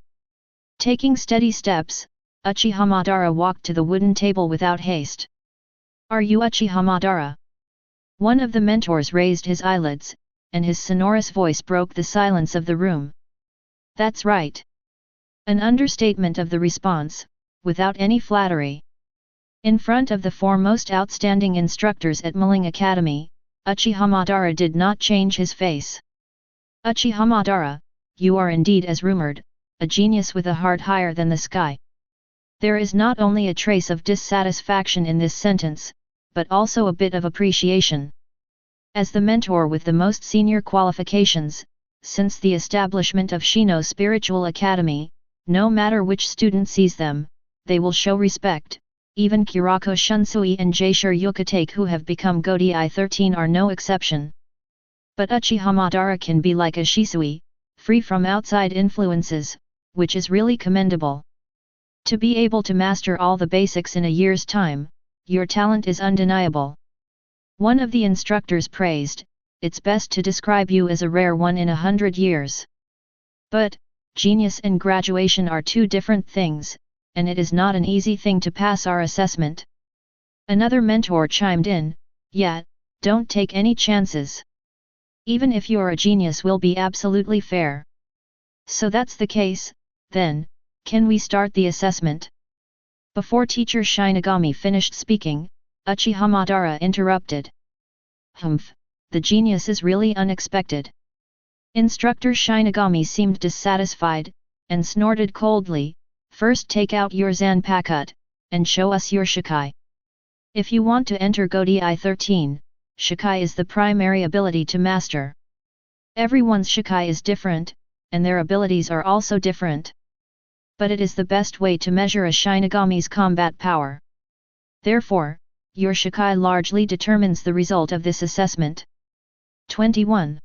Taking steady steps, Uchiha Madara walked to the wooden table without haste. Are you Uchiha Madara? One of the mentors raised his eyelids, and his sonorous voice broke the silence of the room. That's right. An understatement of the response, without any flattery. In front of the 4 most outstanding instructors at Muling Academy, Uchiha Madara did not change his face. Uchiha Madara, you are indeed as rumored, a genius with a heart higher than the sky. There is not only a trace of dissatisfaction in this sentence, but also a bit of appreciation. As the mentor with the most senior qualifications, since the establishment of Shino Spiritual Academy, no matter which student sees them, they will show respect. Even Kurako Shunsui and Jaishur Yukatake who have become Godai 13 are no exception. But Uchiha Madara can be like a Shisui, free from outside influences, which is really commendable. To be able to master all the basics in a year's time, your talent is undeniable. One of the instructors praised, it's best to describe you as a rare one in 100 years. But, genius and graduation are 2 different things, and it is not an easy thing to pass our assessment. Another mentor chimed in, yeah, don't take any chances. Even if you're a genius will be absolutely fair. So that's the case, then, can we start the assessment? Before teacher Shinigami finished speaking, Uchiha Madara interrupted. Humph, the genius is really unexpected. Instructor Shinigami seemed dissatisfied, and snorted coldly, first take out your Zanpakuto, and show us your Shikai. If you want to enter Godai 13, Shikai is the primary ability to master. Everyone's Shikai is different, and their abilities are also different. But it is the best way to measure a Shinigami's combat power. Therefore, your Shikai largely determines the result of this assessment. 21.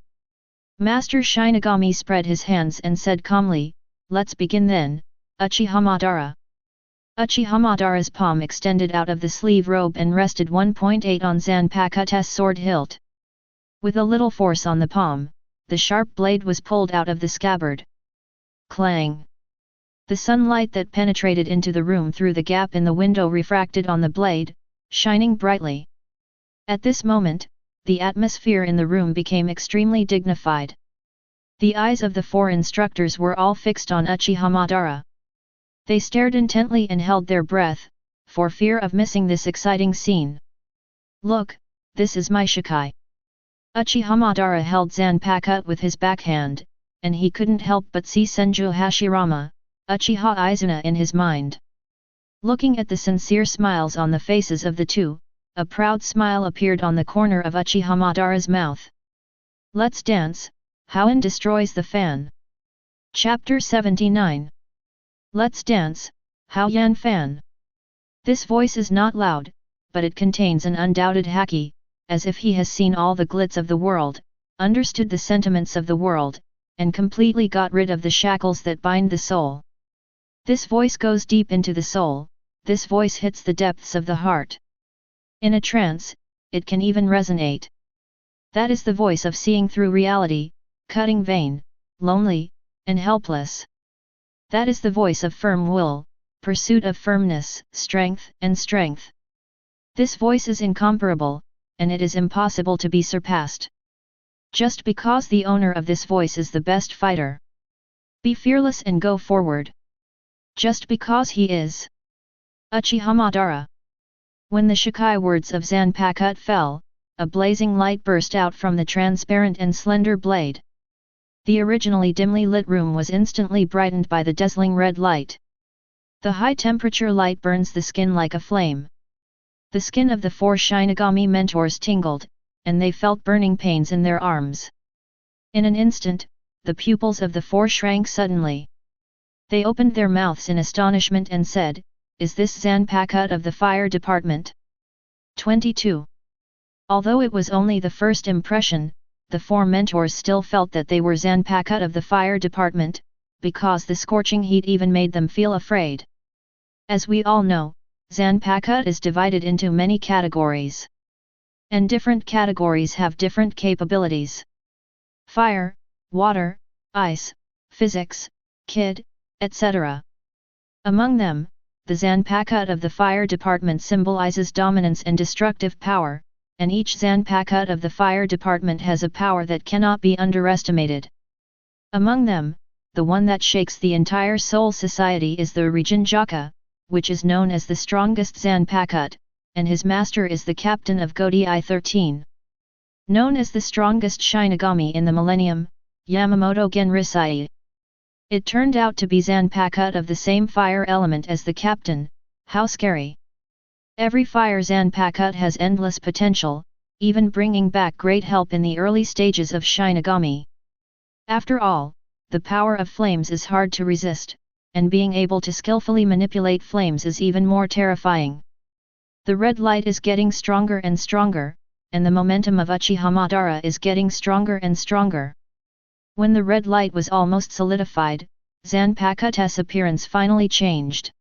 Master Shinigami spread his hands and said calmly, let's begin then, Uchiha Madara. Uchiha Madara's palm extended out of the sleeve robe and rested 1.8 on Zanpakuto's sword hilt. With a little force on the palm, the sharp blade was pulled out of the scabbard. Clang! The sunlight that penetrated into the room through the gap in the window refracted on the blade, shining brightly. At this moment, the atmosphere in the room became extremely dignified. The eyes of the four instructors were all fixed on Uchiha Madara. They stared intently and held their breath, for fear of missing this exciting scene. Look, this is my Shikai. Uchiha Madara held Zanpakuto with his backhand, and he couldn't help but see Senju Hashirama, Uchiha Izuna in his mind. Looking at the sincere smiles on the faces of the two, a proud smile appeared on the corner of Uchiha Madara's mouth. Let's dance, Hoenn destroys the fan. Chapter 79. Let's dance, Hao Yan Fan. This voice is not loud, but it contains an undoubted haki, as if he has seen all the glitz of the world, understood the sentiments of the world, and completely got rid of the shackles that bind the soul. This voice goes deep into the soul, this voice hits the depths of the heart. In a trance, it can even resonate. That is the voice of seeing through reality, cutting vain, lonely, and helpless. That is the voice of firm will, pursuit of firmness, strength, and strength. This voice is incomparable, and it is impossible to be surpassed. Just because the owner of this voice is the best fighter. Be fearless and go forward. Just because he is. Uchiha Madara. When the Shikai words of Zanpakuto fell, a blazing light burst out from the transparent and slender blade. The originally dimly lit room was instantly brightened by the dazzling red light. The high-temperature light burns the skin like a flame. The skin of the four Shinigami mentors tingled, and they felt burning pains in their arms. In an instant, the pupils of the four shrank suddenly. They opened their mouths in astonishment and said, "Is this Zanpakuto of the fire department?" 22. Although it was only the first impression, the four mentors still felt that they were Zanpakuto of the fire department, because the scorching heat even made them feel afraid. As we all know, Zanpakuto is divided into many categories. And different categories have different capabilities. Fire, water, ice, physics, kid, etc. Among them, the Zanpakuto of the fire department symbolizes dominance and destructive power, and each Zanpakuto of the fire department has a power that cannot be underestimated. Among them, the one that shakes the entire Soul Society is the Regenjaka, which is known as the strongest Zanpakuto, and his master is the captain of Godai 13. Known as the strongest Shinigami in the millennium, Yamamoto Genrisai. It turned out to be Zanpakuto of the same fire element as the captain. How scary! Every fire Zanpakuto has endless potential, even bringing back great help in the early stages of Shinigami. After all, the power of flames is hard to resist, and being able to skillfully manipulate flames is even more terrifying. The red light is getting stronger and stronger, and the momentum of Uchiha Madara is getting stronger and stronger. When the red light was almost solidified, Zanpakuto's appearance finally changed.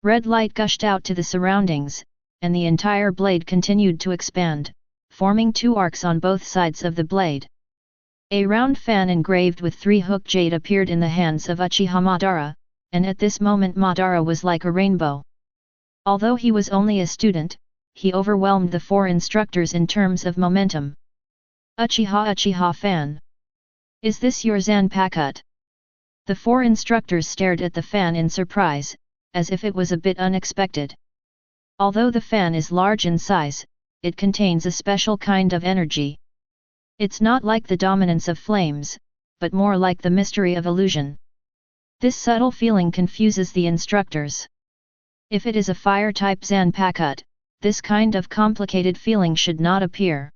Red light gushed out to the surroundings, and the entire blade continued to expand, forming two arcs on both sides of the blade. A round fan engraved with 3-hook jade appeared in the hands of Uchiha Madara, and at this moment Madara was like a rainbow. Although he was only a student, he overwhelmed the four instructors in terms of momentum. Uchiha fan. Is this your Zanpakuto? The four instructors stared at the fan in surprise, as if it was a bit unexpected. Although the fan is large in size, it contains a special kind of energy. It's not like the dominance of flames, but more like the mystery of illusion. This subtle feeling confuses the instructors. If it is a fire-type Zanpakuto, this kind of complicated feeling should not appear.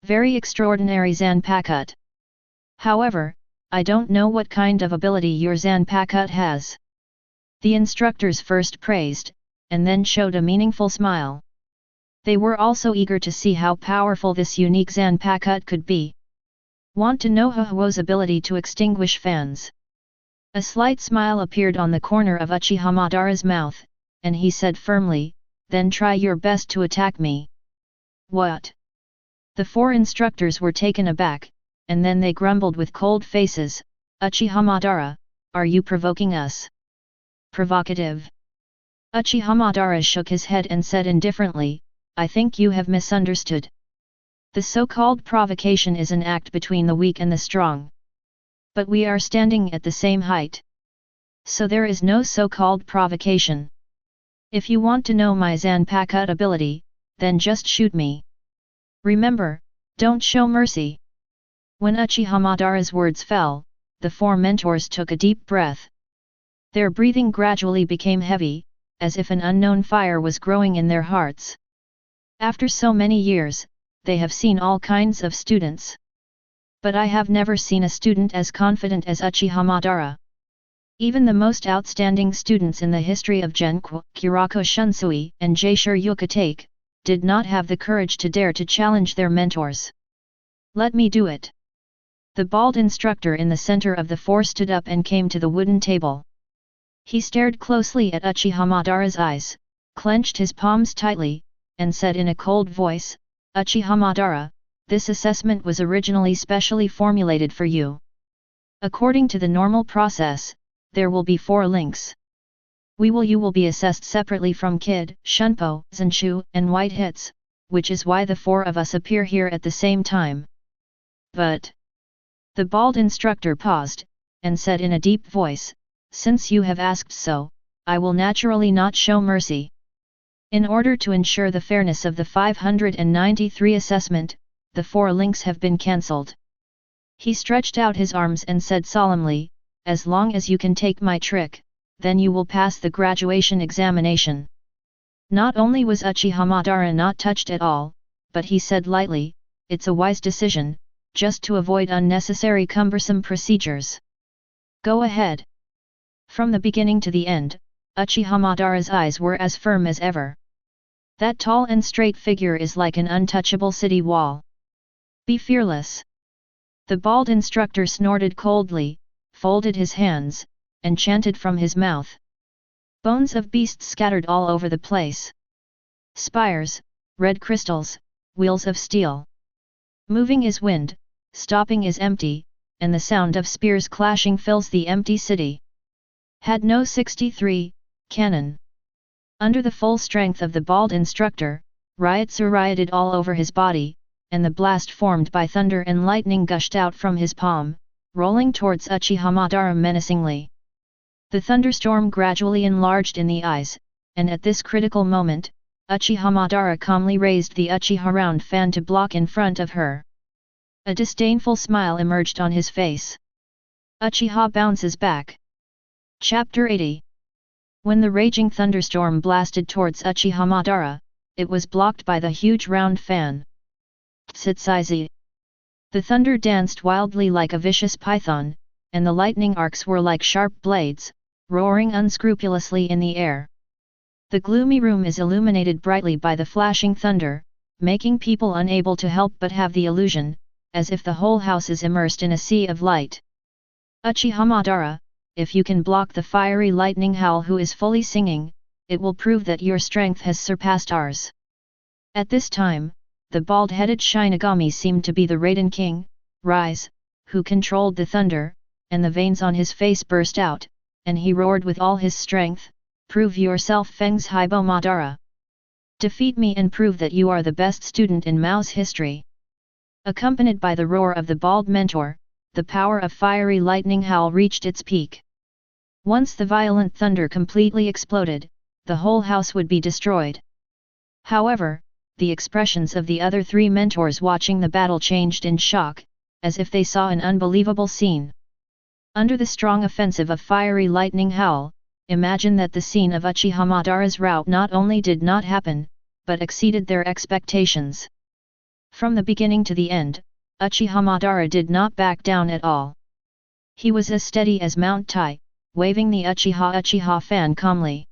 Very extraordinary Zanpakuto. However, I don't know what kind of ability your Zanpakuto has. The instructors first praised, and then showed a meaningful smile. They were also eager to see how powerful this unique Zanpakuto could be. Want to know Hueco's ability to extinguish fans? A slight smile appeared on the corner of Uchiha Madara's mouth, and he said firmly, "Then try your best to attack me." What? The four instructors were taken aback, and then they grumbled with cold faces, "Uchiha Madara, are you provoking us?" Provocative. Uchiha Madara shook his head and said indifferently, "I think you have misunderstood. The so-called provocation is an act between the weak and the strong. But we are standing at the same height. So there is no so-called provocation. If you want to know my Zanpakuto ability, then just shoot me. Remember, don't show mercy." When Uchiha Madara's words fell, the four mentors took a deep breath. Their breathing gradually became heavy, as if an unknown fire was growing in their hearts. After so many years, they have seen all kinds of students. But I have never seen a student as confident as Uchiha Madara. Even the most outstanding students in the history of Genku, Kurako Shunsui and Jaishur Yukatake, did not have the courage to dare to challenge their mentors. "Let me do it." The bald instructor in the center of the four stood up and came to the wooden table. He stared closely at Uchiha Madara's eyes, clenched his palms tightly, and said in a cold voice, "Uchiha Madara, this assessment was originally specially formulated for you. According to the normal process, there will be 4 links. You will be assessed separately from Kid, Shunpo, Zenshu, and White Hits, which is why the 4 of us appear here at the same time." "But..." The bald instructor paused, and said in a deep voice, "Since you have asked so, I will naturally not show mercy. In order to ensure the fairness of the 593 assessment, the 4 links have been cancelled." He stretched out his arms and said solemnly, "As long as you can take my trick, then you will pass the graduation examination." Not only was Uchiha Madara not touched at all, but he said lightly, "It's a wise decision, just to avoid unnecessary cumbersome procedures. Go ahead." From the beginning to the end, Uchiha Madara's eyes were as firm as ever. That tall and straight figure is like an untouchable city wall. "Be fearless." The bald instructor snorted coldly, folded his hands, and chanted from his mouth. Bones of beasts scattered all over the place. Spires, red crystals, wheels of steel. Moving is wind, stopping is empty, and the sound of spears clashing fills the empty city. Had no 63, cannon. Under the full strength of the bald instructor, riots rioted all over his body, and the blast formed by thunder and lightning gushed out from his palm, rolling towards Uchiha Madara menacingly. The thunderstorm gradually enlarged in the eyes, and at this critical moment, Uchiha Madara calmly raised the Uchiha round fan to block in front of her. A disdainful smile emerged on his face. Uchiha bounces back. Chapter 80. When the raging thunderstorm blasted towards Uchiha Madara, it was blocked by the huge round fan. Tsitsaizi. The thunder danced wildly like a vicious python, and the lightning arcs were like sharp blades, roaring unscrupulously in the air. The gloomy room is illuminated brightly by the flashing thunder, making people unable to help but have the illusion, as if the whole house is immersed in a sea of light. Uchiha Madara, if you can block the fiery lightning howl who is fully singing, it will prove that your strength has surpassed ours. At this time, the bald-headed Shinigami seemed to be the Raiden King, Rise, who controlled the thunder, and the veins on his face burst out, and he roared with all his strength, "Prove yourself, Feng's Hibo Madara! Defeat me and prove that you are the best student in Mao's history!" Accompanied by the roar of the bald mentor, the power of fiery lightning howl reached its peak. Once the violent thunder completely exploded, the whole house would be destroyed. However, the expressions of the other three mentors watching the battle changed in shock, as if they saw an unbelievable scene. Under the strong offensive of fiery lightning howl, imagine that the scene of Uchiha Madara's rout not only did not happen, but exceeded their expectations. From the beginning to the end, Uchiha Madara did not back down at all. He was as steady as Mount Tai, waving the Uchiha fan calmly.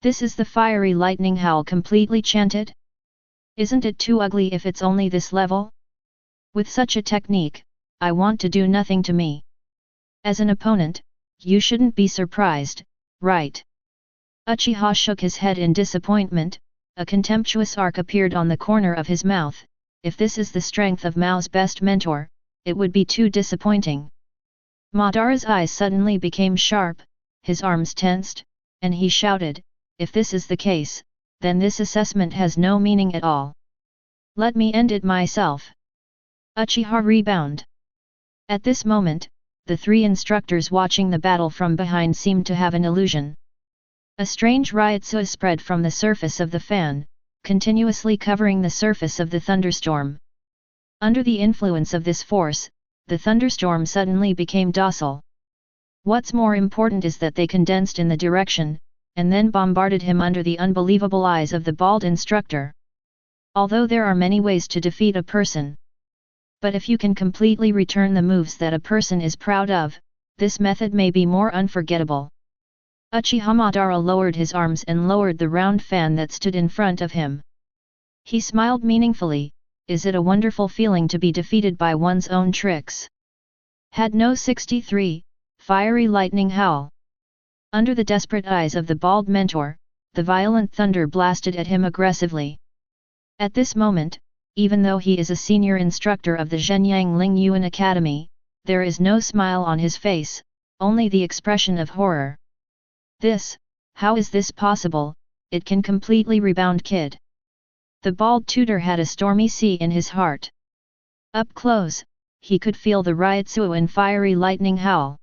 "This is the fiery lightning howl completely chanted? Isn't it too ugly if it's only this level? With such a technique, I want to do nothing to me. As an opponent, you shouldn't be surprised, right?" Uchiha shook his head in disappointment, a contemptuous arc appeared on the corner of his mouth. If this is the strength of Mao's best mentor, it would be too disappointing. Madara's eyes suddenly became sharp, his arms tensed, and he shouted, "If this is the case, then this assessment has no meaning at all. Let me end it myself." Uchiha rebound. At this moment, the three instructors watching the battle from behind seemed to have an illusion. A strange ryotsu spread from the surface of the fan, continuously covering the surface of the thunderstorm. Under the influence of this force, the thunderstorm suddenly became docile. What's more important is that they condensed in the direction, and then bombarded him under the unbelievable eyes of the bald instructor. Although there are many ways to defeat a person, but if you can completely return the moves that a person is proud of, this method may be more unforgettable. Uchiha Madara lowered his arms and lowered the round fan that stood in front of him. He smiled meaningfully. Is it a wonderful feeling to be defeated by one's own tricks? Had no 63, fiery lightning howl. Under the desperate eyes of the bald mentor, the violent thunder blasted at him aggressively. At this moment, even though he is a senior instructor of the Zhenyang Ling Yuan Academy, there is no smile on his face, only the expression of horror. How is this possible? It can completely rebound, kid. The bald tutor had a stormy sea in his heart. Up close, he could feel the ryotsu and fiery lightning howl.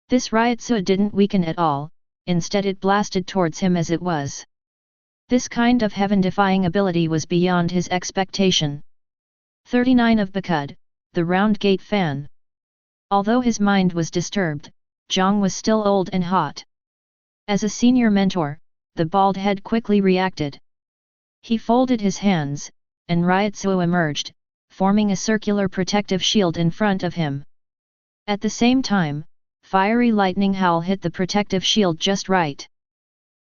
This ryotsu didn't weaken at all, instead it blasted towards him as it was. This kind of heaven-defying ability was beyond his expectation. 39 of Bakud, the round gate fan. Although his mind was disturbed, Zhang was still old and hot. As a senior mentor, the bald head quickly reacted. He folded his hands, and ryotsu emerged, forming a circular protective shield in front of him. At the same time, fiery lightning howl hit the protective shield just right.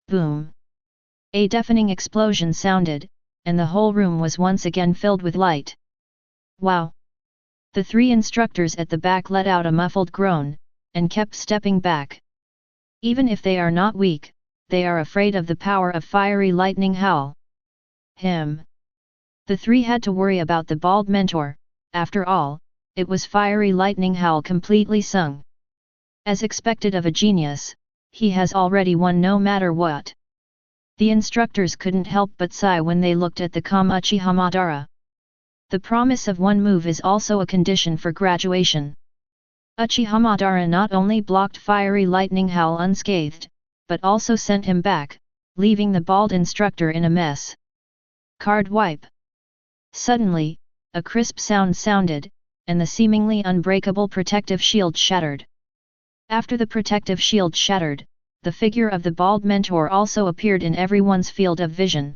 Boom! A deafening explosion sounded, and the whole room was once again filled with light. Wow! The three instructors at the back let out a muffled groan, and kept stepping back. Even if they are not weak, they are afraid of the power of fiery lightning howl. The three had to worry about the bald mentor. After all, it was fiery lightning howl completely sung. As expected of a genius, he has already won no matter what. The instructors couldn't help but sigh when they looked at the calm Uchiha Madara. The promise of one move is also a condition for graduation. Uchiha Madara not only blocked fiery lightning howl unscathed, but also sent him back, leaving the bald instructor in a mess. Card wipe. Suddenly, a crisp sound sounded, and the seemingly unbreakable protective shield shattered. After the protective shield shattered, the figure of the bald mentor also appeared in everyone's field of vision.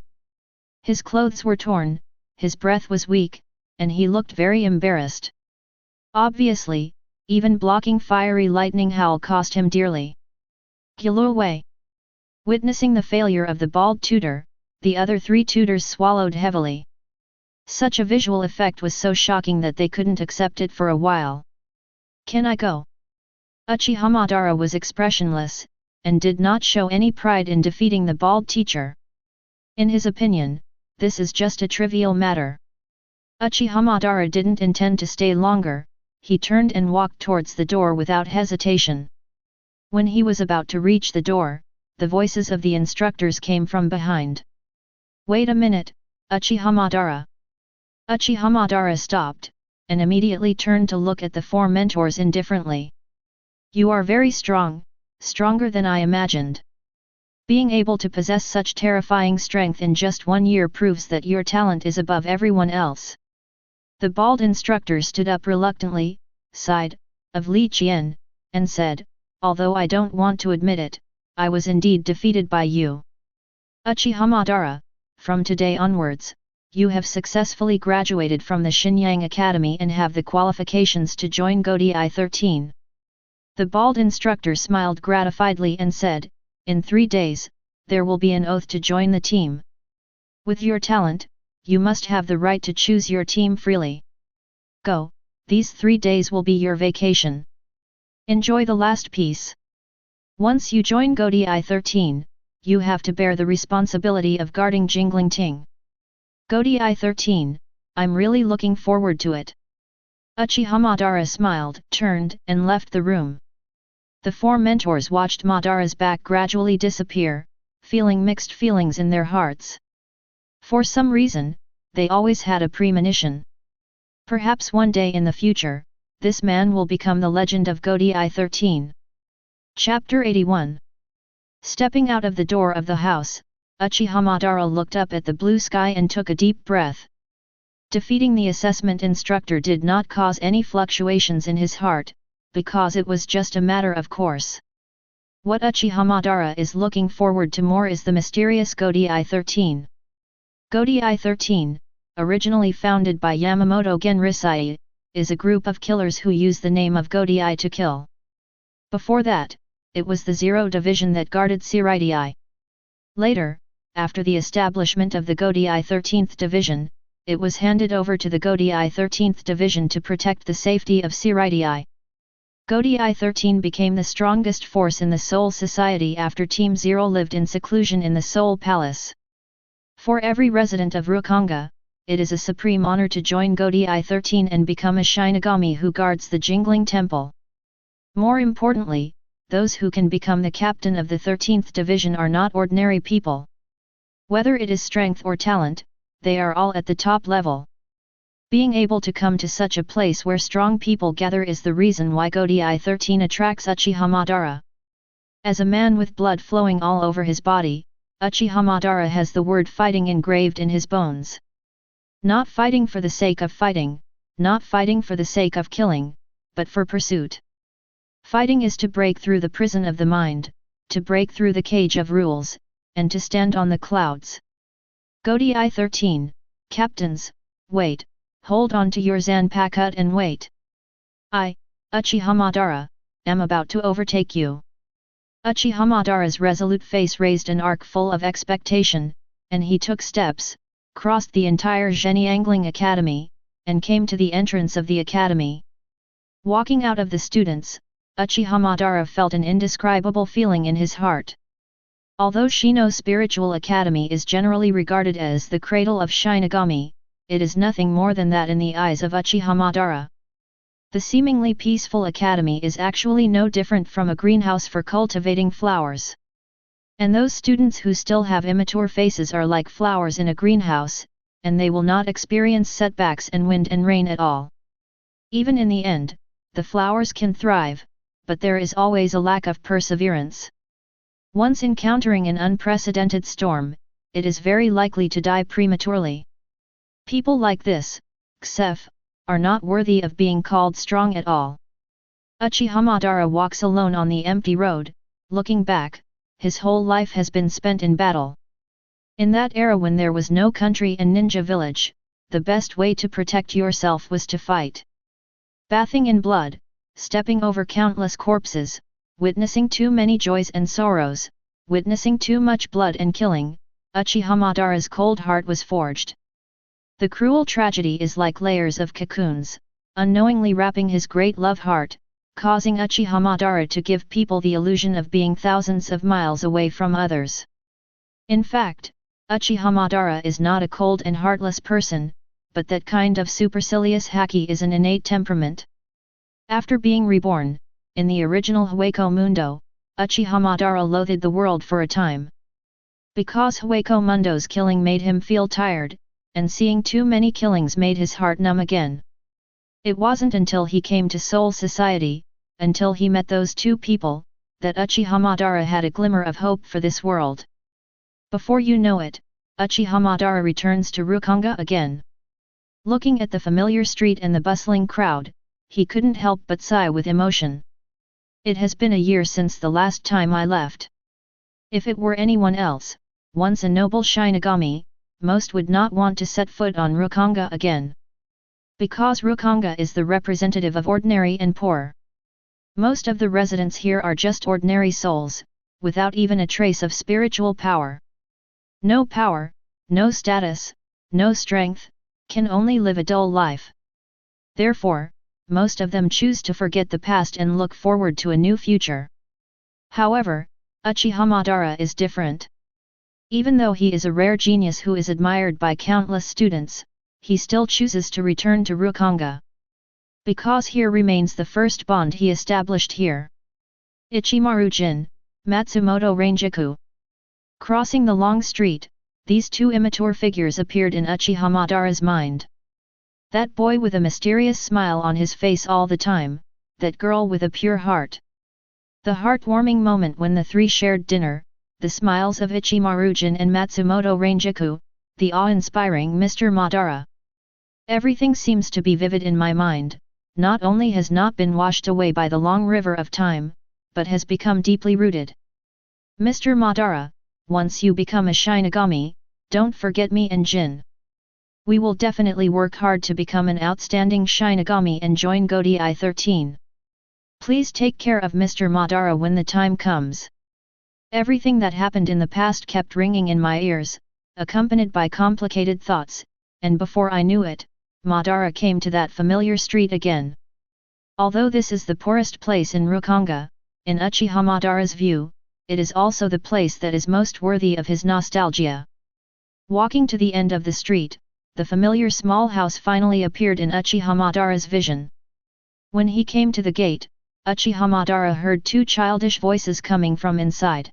His clothes were torn, his breath was weak, and he looked very embarrassed. Obviously, even blocking fiery lightning howl cost him dearly. Gilowei. Witnessing the failure of the bald tutor, the other three tutors swallowed heavily. Such a visual effect was so shocking that they couldn't accept it for a while. Can I go? Uchiha Madara was expressionless, and did not show any pride in defeating the bald teacher. In his opinion, this is just a trivial matter. Uchiha Madara didn't intend to stay longer. He turned and walked towards the door without hesitation. When he was about to reach the door, the voices of the instructors came from behind. Wait a minute, Uchiha Madara. Uchiha Madara stopped, and immediately turned to look at the four mentors indifferently. You are very strong, stronger than I imagined. Being able to possess such terrifying strength in just 1 year proves that your talent is above everyone else. The bald instructor stood up reluctantly, sighed, of Li Qian, and said, although I don't want to admit it, I was indeed defeated by you. Uchiha Madara, from today onwards, you have successfully graduated from the Xinyang Academy and have the qualifications to join Godi 13. The bald instructor smiled gratifiedly and said, in 3 days, there will be an oath to join the team. With your talent, you must have the right to choose your team freely. Go, these 3 days will be your vacation. Enjoy the last piece. Once you join Godi 13, you have to bear the responsibility of guarding Jinglingting. Godi 13, I'm really looking forward to it. Uchiha Madara smiled, turned, and left the room. The 4 mentors watched Madara's back gradually disappear, feeling mixed feelings in their hearts. For some reason, they always had a premonition. Perhaps one day in the future, this man will become the legend of Godi 13. Chapter 81. Stepping out of the door of the house, Uchiha Madara looked up at the blue sky and took a deep breath. Defeating the assessment instructor did not cause any fluctuations in his heart, because it was just a matter of course. What Uchiha Madara is looking forward to more is the mysterious Godi 13. Godi 13, originally founded by Yamamoto Genrisai, is a group of killers who use the name of Godi to kill. Before that, it was the Zero Division that guarded Siraidai. Later, after the establishment of the Godi 13th Division, it was handed over to the Godi 13th Division to protect the safety of Siraidai. Godi 13 became the strongest force in the Soul Society after Team Zero lived in seclusion in the Soul Palace. For every resident of Rukonga, it is a supreme honor to join Godi 13 and become a Shinigami who guards the Jingling Temple. More importantly, those who can become the captain of the 13th Division are not ordinary people. Whether it is strength or talent, they are all at the top level. Being able to come to such a place where strong people gather is the reason why Godi 13 attracts Uchiha Madara. As a man with blood flowing all over his body, Uchiha Madara has the word fighting engraved in his bones. Not fighting for the sake of fighting, not fighting for the sake of killing, but for pursuit. Fighting is to break through the prison of the mind, to break through the cage of rules, and to stand on the clouds. Godi 13, captains, wait. Hold on to your Zanpakut and wait. I, Uchiha Madara, am about to overtake you. Uchiha Madara's resolute face raised an arc full of expectation, and he took steps, crossed the entire Zhenyangling Academy, and came to the entrance of the academy. Walking out of the students, Uchiha Madara felt an indescribable feeling in his heart. Although Shino Spiritual Academy is generally regarded as the cradle of Shinigami, it is nothing more than that in the eyes of Uchiha Madara. The seemingly peaceful academy is actually no different from a greenhouse for cultivating flowers. And those students who still have immature faces are like flowers in a greenhouse, and they will not experience setbacks and wind and rain at all. Even in the end, the flowers can thrive, but there is always a lack of perseverance. Once encountering an unprecedented storm, it is very likely to die prematurely. People like this, Xef, are not worthy of being called strong at all. Uchiha Madara walks alone on the empty road, looking back, his whole life has been spent in battle. In that era when there was no country and ninja village, the best way to protect yourself was to fight. Bathing in blood, stepping over countless corpses, witnessing too many joys and sorrows, witnessing too much blood and killing, Uchiha Madara's cold heart was forged. The cruel tragedy is like layers of cocoons, unknowingly wrapping his great love heart, causing Uchiha Madara to give people the illusion of being thousands of miles away from others. In fact, Uchiha Madara is not a cold and heartless person, but that kind of supercilious haki is an innate temperament. After being reborn, in the original Hueco Mundo, Uchiha Madara loathed the world for a time. Because Hueco Mundo's killing made him feel tired, and seeing too many killings made his heart numb again. It wasn't until he came to Soul Society, until he met those two people, that Uchiha Madara had a glimmer of hope for this world. Before you know it, Uchiha Madara returns to Rukonga again. Looking at the familiar street and the bustling crowd, he couldn't help but sigh with emotion. It has been a year since the last time I left. If it were anyone else, once a noble Shinigami, most would not want to set foot on Rukonga again. Because Rukonga is the representative of ordinary and poor. Most of the residents here are just ordinary souls, without even a trace of spiritual power. No power, no status, no strength, can only live a dull life. Therefore, most of them choose to forget the past and look forward to a new future. However, Uchiha Madara is different. Even though he is a rare genius who is admired by countless students, he still chooses to return to Rukonga. Because here remains the first bond he established here. Ichimaru Jin, Matsumoto Ranjaku. Crossing the long street, these two immature figures appeared in Uchiha Madara's mind. That boy with a mysterious smile on his face all the time, that girl with a pure heart. The heartwarming moment when the three shared dinner, the smiles of Ichimaru Jin and Matsumoto Ranjaku, the awe-inspiring Mr. Madara. Everything seems to be vivid in my mind, not only has not been washed away by the long river of time, but has become deeply rooted. Mr. Madara, once you become a Shinigami, don't forget me and Jin. We will definitely work hard to become an outstanding Shinigami and join Godai 13. Please take care of Mr. Madara when the time comes. Everything that happened in the past kept ringing in my ears, accompanied by complicated thoughts, and before I knew it, Madara came to that familiar street again. Although this is the poorest place in Rukonga, in Uchiha Madara's view, it is also the place that is most worthy of his nostalgia. Walking to the end of the street, the familiar small house finally appeared in Uchiha Madara's vision. When he came to the gate, Uchiha Madara heard two childish voices coming from inside.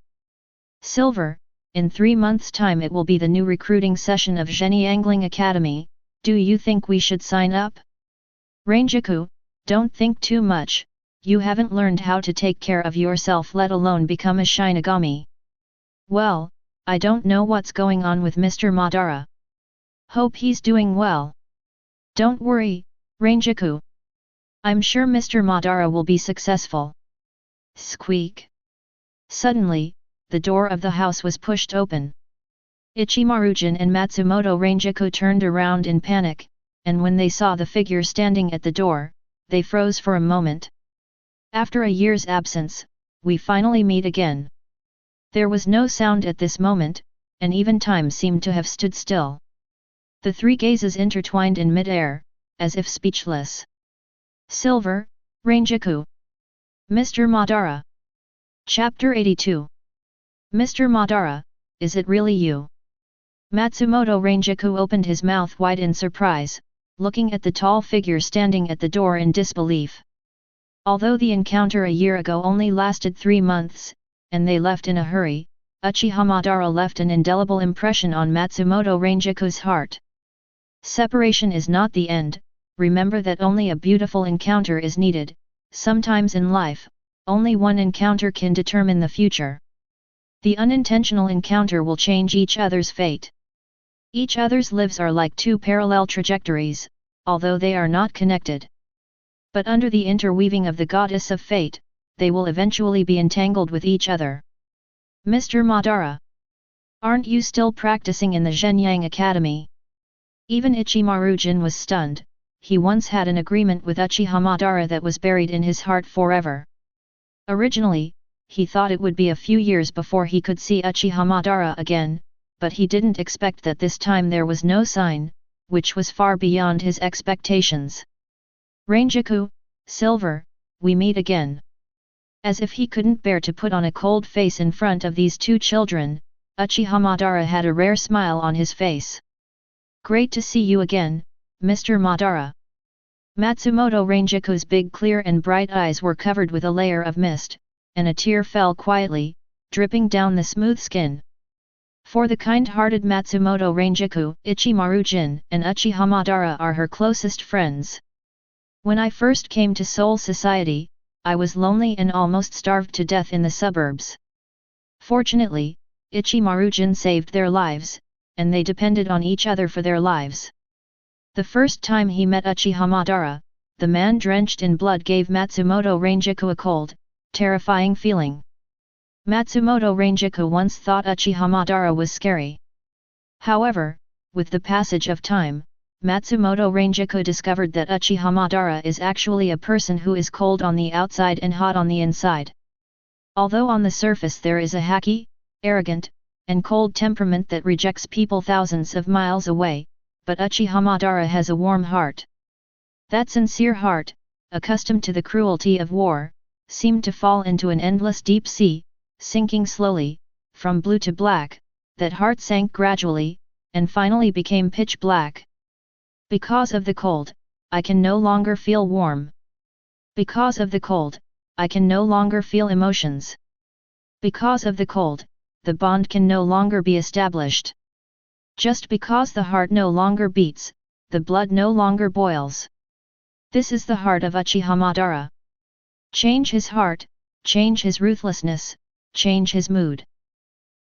Silver, in 3 months' time it will be the new recruiting session of Genie Angling Academy, do you think we should sign up? Ranjaku, don't think too much, you haven't learned how to take care of yourself let alone become a Shinigami. Well, I don't know what's going on with Mr. Madara. Hope he's doing well. Don't worry, Ranjaku. I'm sure Mr. Madara will be successful. Squeak. Suddenly, the door of the house was pushed open. Ichimaru-jin and Matsumoto Ranjaku turned around in panic, and when they saw the figure standing at the door, they froze for a moment. After a year's absence, we finally meet again. There was no sound at this moment, and even time seemed to have stood still. The three gazes intertwined in mid-air, as if speechless. Silver, Ranjaku. Mr. Madara. Chapter 82. Mr. Madara, is it really you? Matsumoto Ranjaku opened his mouth wide in surprise, looking at the tall figure standing at the door in disbelief. Although the encounter a year ago only lasted 3 months, and they left in a hurry, Uchiha Madara left an indelible impression on Matsumoto Ranjaku's heart. Separation is not the end, remember that only a beautiful encounter is needed, sometimes in life, only one encounter can determine the future. The unintentional encounter will change each other's fate. Each other's lives are like two parallel trajectories, although they are not connected. But under the interweaving of the goddess of fate, they will eventually be entangled with each other. Mr. Madara. Aren't you still practicing in the Zhenyang Academy? Even Ichimaru-jin was stunned, he once had an agreement with Uchiha Madara that was buried in his heart forever. Originally, he thought it would be a few years before he could see Uchiha Madara again, but he didn't expect that this time there was no sign, which was far beyond his expectations. Ranjaku, Silver, we meet again. As if he couldn't bear to put on a cold face in front of these two children, Uchiha Madara had a rare smile on his face. Great to see you again, Mr. Madara. Matsumoto Ranjaku's big clear and bright eyes were covered with a layer of mist, and a tear fell quietly, dripping down the smooth skin. For the kind-hearted Matsumoto Ranjaku, Ichimaru-jin and Uchiha Madara are her closest friends. When I first came to Soul Society, I was lonely and almost starved to death in the suburbs. Fortunately, Ichimaru-jin saved their lives, and they depended on each other for their lives. The first time he met Uchiha Madara, the man drenched in blood gave Matsumoto Rangiku a cold, terrifying feeling. Matsumoto Rangiku once thought Uchiha Madara was scary. However, with the passage of time, Matsumoto Rangiku discovered that Uchiha Madara is actually a person who is cold on the outside and hot on the inside. Although on the surface there is a hacky, arrogant, and cold temperament that rejects people thousands of miles away, but Uchiha Madara has a warm heart. That sincere heart, accustomed to the cruelty of war, seemed to fall into an endless deep sea, sinking slowly, from blue to black. That heart sank gradually, and finally became pitch black. Because of the cold, I can no longer feel warm. Because of the cold, I can no longer feel emotions. Because of the cold, the bond can no longer be established. Just because the heart no longer beats, the blood no longer boils. This is the heart of Uchiha Madara. Change his heart, change his ruthlessness, change his mood.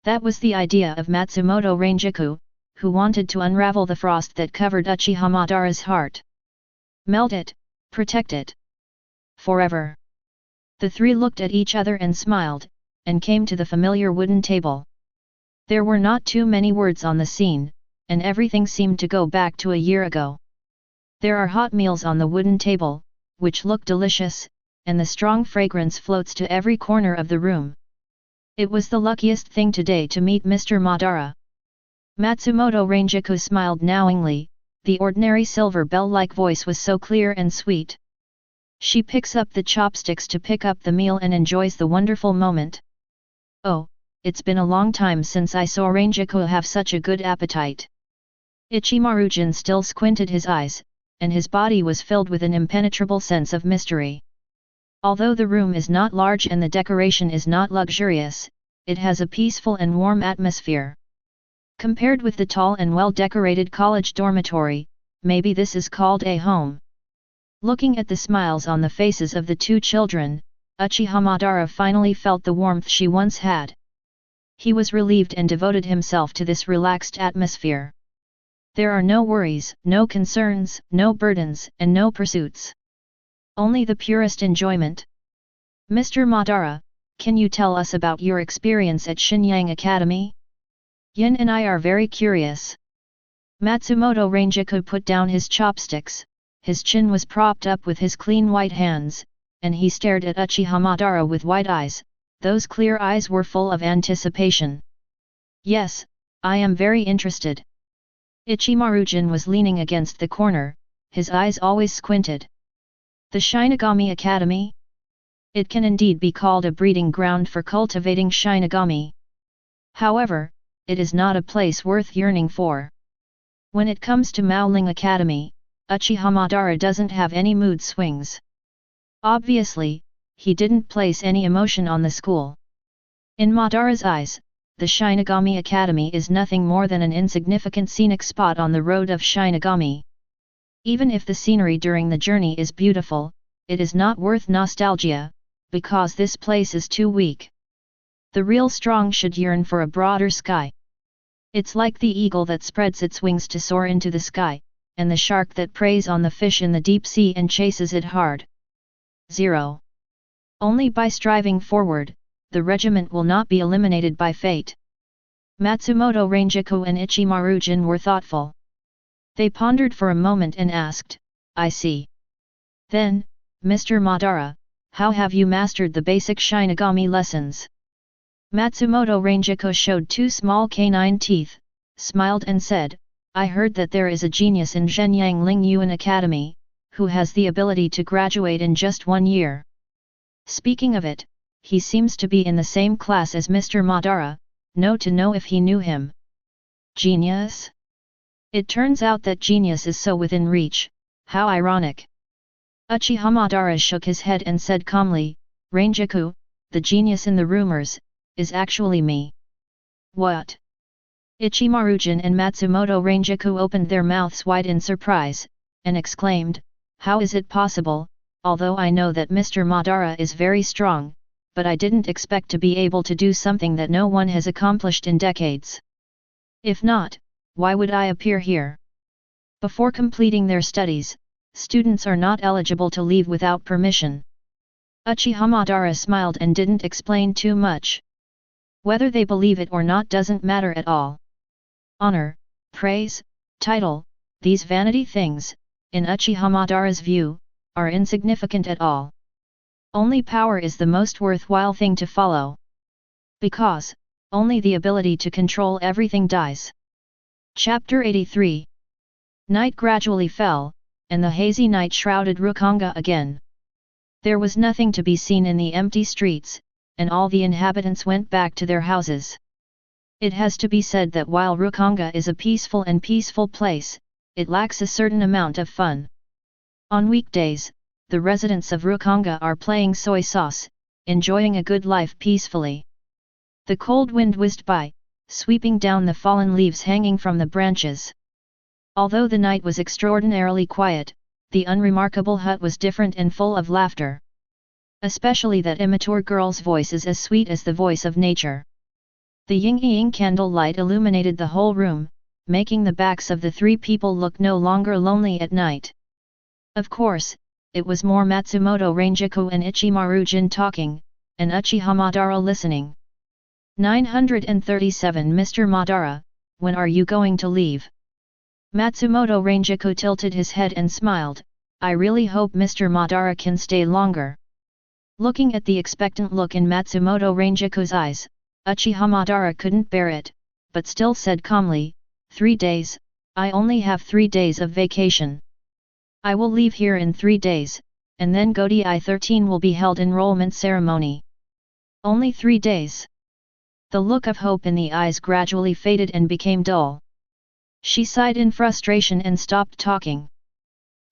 That was the idea of Matsumoto Rangiku, who wanted to unravel the frost that covered Uchiha Madara's heart. Melt it, protect it. Forever. The three looked at each other and smiled, and came to the familiar wooden table. There were not too many words on the scene, and everything seemed to go back to a year ago. There are hot meals on the wooden table, which look delicious, and the strong fragrance floats to every corner of the room. It was the luckiest thing today to meet Mr. Madara. Matsumoto Rangiku smiled knowingly, the ordinary silver bell-like voice was so clear and sweet. She picks up the chopsticks to pick up the meal and enjoys the wonderful moment. Oh, it's been a long time since I saw Rangiku have such a good appetite. Ichimaru-jin still squinted his eyes, and his body was filled with an impenetrable sense of mystery. Although the room is not large and the decoration is not luxurious, it has a peaceful and warm atmosphere. Compared with the tall and well-decorated college dormitory, maybe this is called a home. Looking at the smiles on the faces of the two children, Uchiha Madara finally felt the warmth she once had. He was relieved and devoted himself to this relaxed atmosphere. There are no worries, no concerns, no burdens, and no pursuits. Only the purest enjoyment. Mr. Madara, can you tell us about your experience at Shinyang Academy? Yin and I are very curious. Matsumoto Rangiku put down his chopsticks, his chin was propped up with his clean white hands, and he stared at Uchiha Madara with wide eyes. Those clear eyes were full of anticipation. Yes, I am very interested. Ichimaru-jin was leaning against the corner, his eyes always squinted. The Shinigami Academy? It can indeed be called a breeding ground for cultivating Shinigami. However, it is not a place worth yearning for. When it comes to Maoling Academy, Uchiha Madara doesn't have any mood swings. Obviously, he didn't place any emotion on the school. In Madara's eyes, the Shinigami Academy is nothing more than an insignificant scenic spot on the road of Shinigami. Even if the scenery during the journey is beautiful, it is not worth nostalgia, because this place is too weak. The real strong should yearn for a broader sky. It's like the eagle that spreads its wings to soar into the sky, and the shark that preys on the fish in the deep sea and chases it hard. 0. Only by striving forward, the regiment will not be eliminated by fate. Matsumoto Rangiku and Ichimaru-jin were thoughtful. They pondered for a moment and asked, I see. Then, Mr. Madara, how have you mastered the basic Shinigami lessons? Matsumoto Rangiku showed two small canine teeth, smiled and said, I heard that there is a genius in Zhenyang Lingyuan Academy, who has the ability to graduate in just 1 year. Speaking of it, he seems to be in the same class as Mr. Madara, to know if he knew him. Genius? It turns out that genius is so within reach, how ironic. Uchiha Madara shook his head and said calmly, Rangiku, the genius in the rumors, is actually me. What? Ichimaru-jin and Matsumoto Rangiku opened their mouths wide in surprise, and exclaimed, how is it possible, although I know that Mr. Madara is very strong, but I didn't expect to be able to do something that no one has accomplished in decades. If not, why would I appear here? Before completing their studies, students are not eligible to leave without permission. Uchiha Madara smiled and didn't explain too much. Whether they believe it or not doesn't matter at all. Honor, praise, title, these vanity things, in Uchiha Madara's view, are insignificant at all. Only power is the most worthwhile thing to follow. Because, only the ability to control everything dies. Chapter 83. Night gradually fell, and the hazy night shrouded Rukanga again. There was nothing to be seen in the empty streets, and all the inhabitants went back to their houses. It has to be said that while Rukanga is a peaceful place, it lacks a certain amount of fun. On weekdays, the residents of Rukanga are playing soy sauce, enjoying a good life peacefully. The cold wind whizzed by, sweeping down the fallen leaves hanging from the branches. Although the night was extraordinarily quiet, the unremarkable hut was different and full of laughter. Especially that immature girl's voice is as sweet as the voice of nature. The yin-yang candle light illuminated the whole room, making the backs of the three people look no longer lonely at night. Of course, it was more Matsumoto Ranjaku and Ichimaru-jin talking, and Uchiha Madara listening. 937 Mr. Madara, when are you going to leave? Matsumoto Ranjaku tilted his head and smiled, I really hope Mr. Madara can stay longer. Looking at the expectant look in Matsumoto Ranjaku's eyes, Uchiha Madara couldn't bear it, but still said calmly, 3 days, I only have 3 days of vacation. I will leave here in 3 days, and then Godi 13 will be held enrollment ceremony. Only 3 days. The look of hope in the eyes gradually faded and became dull. She sighed in frustration and stopped talking.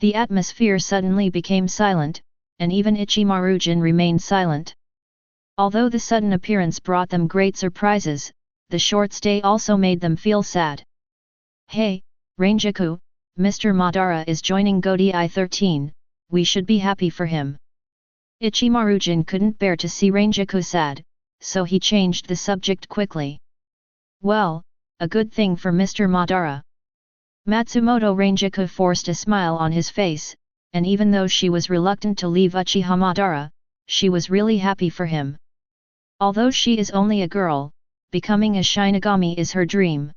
The atmosphere suddenly became silent, and even Ichimaru-jin remained silent. Although the sudden appearance brought them great surprises, the short stay also made them feel sad. Hey, Ranjaku, Mr. Madara is joining Godi 13, we should be happy for him. Ichimaru-jin couldn't bear to see Ranjaku sad, so he changed the subject quickly. Well, a good thing for Mr. Madara. Matsumoto Ranjaku forced a smile on his face, and even though she was reluctant to leave Uchiha Madara, she was really happy for him. Although she is only a girl, becoming a Shinigami is her dream.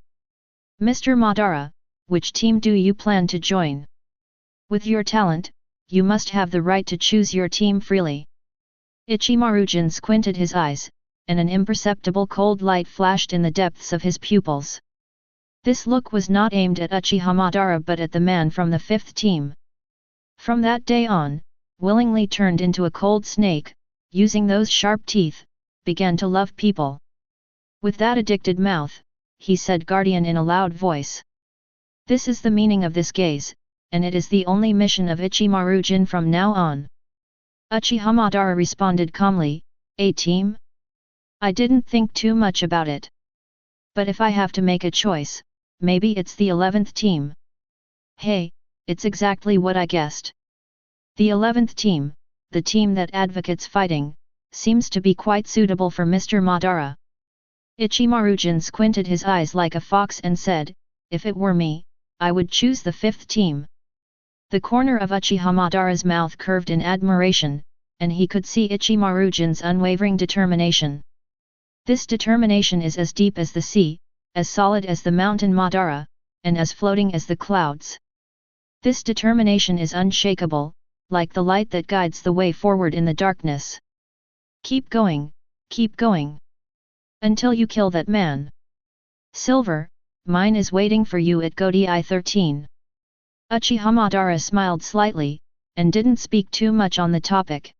Mr. Madara, which team do you plan to join? With your talent, you must have the right to choose your team freely. Ichimaru-jin squinted his eyes, and an imperceptible cold light flashed in the depths of his pupils. This look was not aimed at Uchiha Madara but at the man from the 5th team. From that day on, willingly turned into a cold snake, using those sharp teeth, began to love people. With that addicted mouth, he said guardian in a loud voice. This is the meaning of this gaze, and it is the only mission of Ichimaru-jin from now on. Uchiha Madara responded calmly, a team? I didn't think too much about it. But if I have to make a choice, maybe it's the 11th team. Hey, it's exactly what I guessed. The 11th team, the team that advocates fighting, seems to be quite suitable for Mr. Madara. Ichimaru-jin squinted his eyes like a fox and said, if it were me, I would choose the 5th team. The corner of Uchiha Madara's mouth curved in admiration, and he could see Ichimaru-jin's unwavering determination. This determination is as deep as the sea, as solid as the mountain Madara, and as floating as the clouds. This determination is unshakable, like the light that guides the way forward in the darkness. Keep going, until you kill that man. Silver, mine is waiting for you at Godi 13. Uchiha Madara smiled slightly, and didn't speak too much on the topic.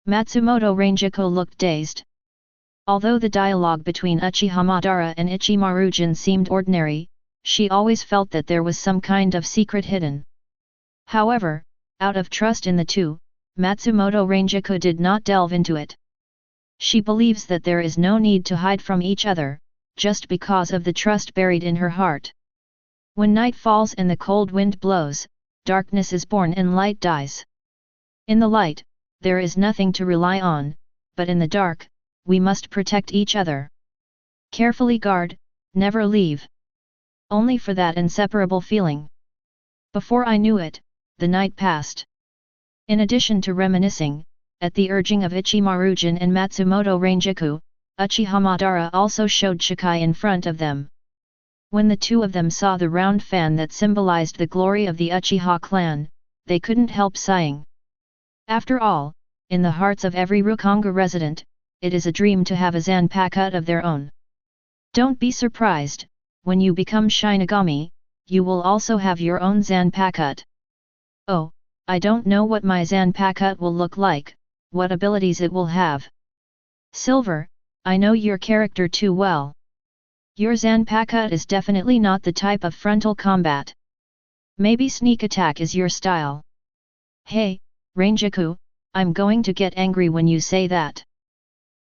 Matsumoto Ranjaku looked dazed. Although the dialogue between Uchiha Madara and Ichimaru-jin seemed ordinary, she always felt that there was some kind of secret hidden. However, out of trust in the two, Matsumoto Ranjaku did not delve into it. She believes that there is no need to hide from each other, just because of the trust buried in her heart. When night falls and the cold wind blows, darkness is born and light dies. In the light, there is nothing to rely on, but in the dark, we must protect each other. Carefully guard, never leave. Only for that inseparable feeling. Before I knew it, the night passed. In addition to reminiscing, at the urging of Ichimarujin and Matsumoto Ranjaku, Uchiha Madara also showed Shikai in front of them. When the two of them saw the round fan that symbolized the glory of the Uchiha clan, they couldn't help sighing. After all, in the hearts of every Rukonga resident, it is a dream to have a Zanpakuto of their own. Don't be surprised, when you become Shinigami, you will also have your own Zanpakuto. Oh, I don't know what my Zanpakuto will look like, what abilities it will have. Silver, I know your character too well. Your Zanpakuto is definitely not the type of frontal combat. Maybe sneak attack is your style. Hey, Ranjaku, I'm going to get angry when you say that.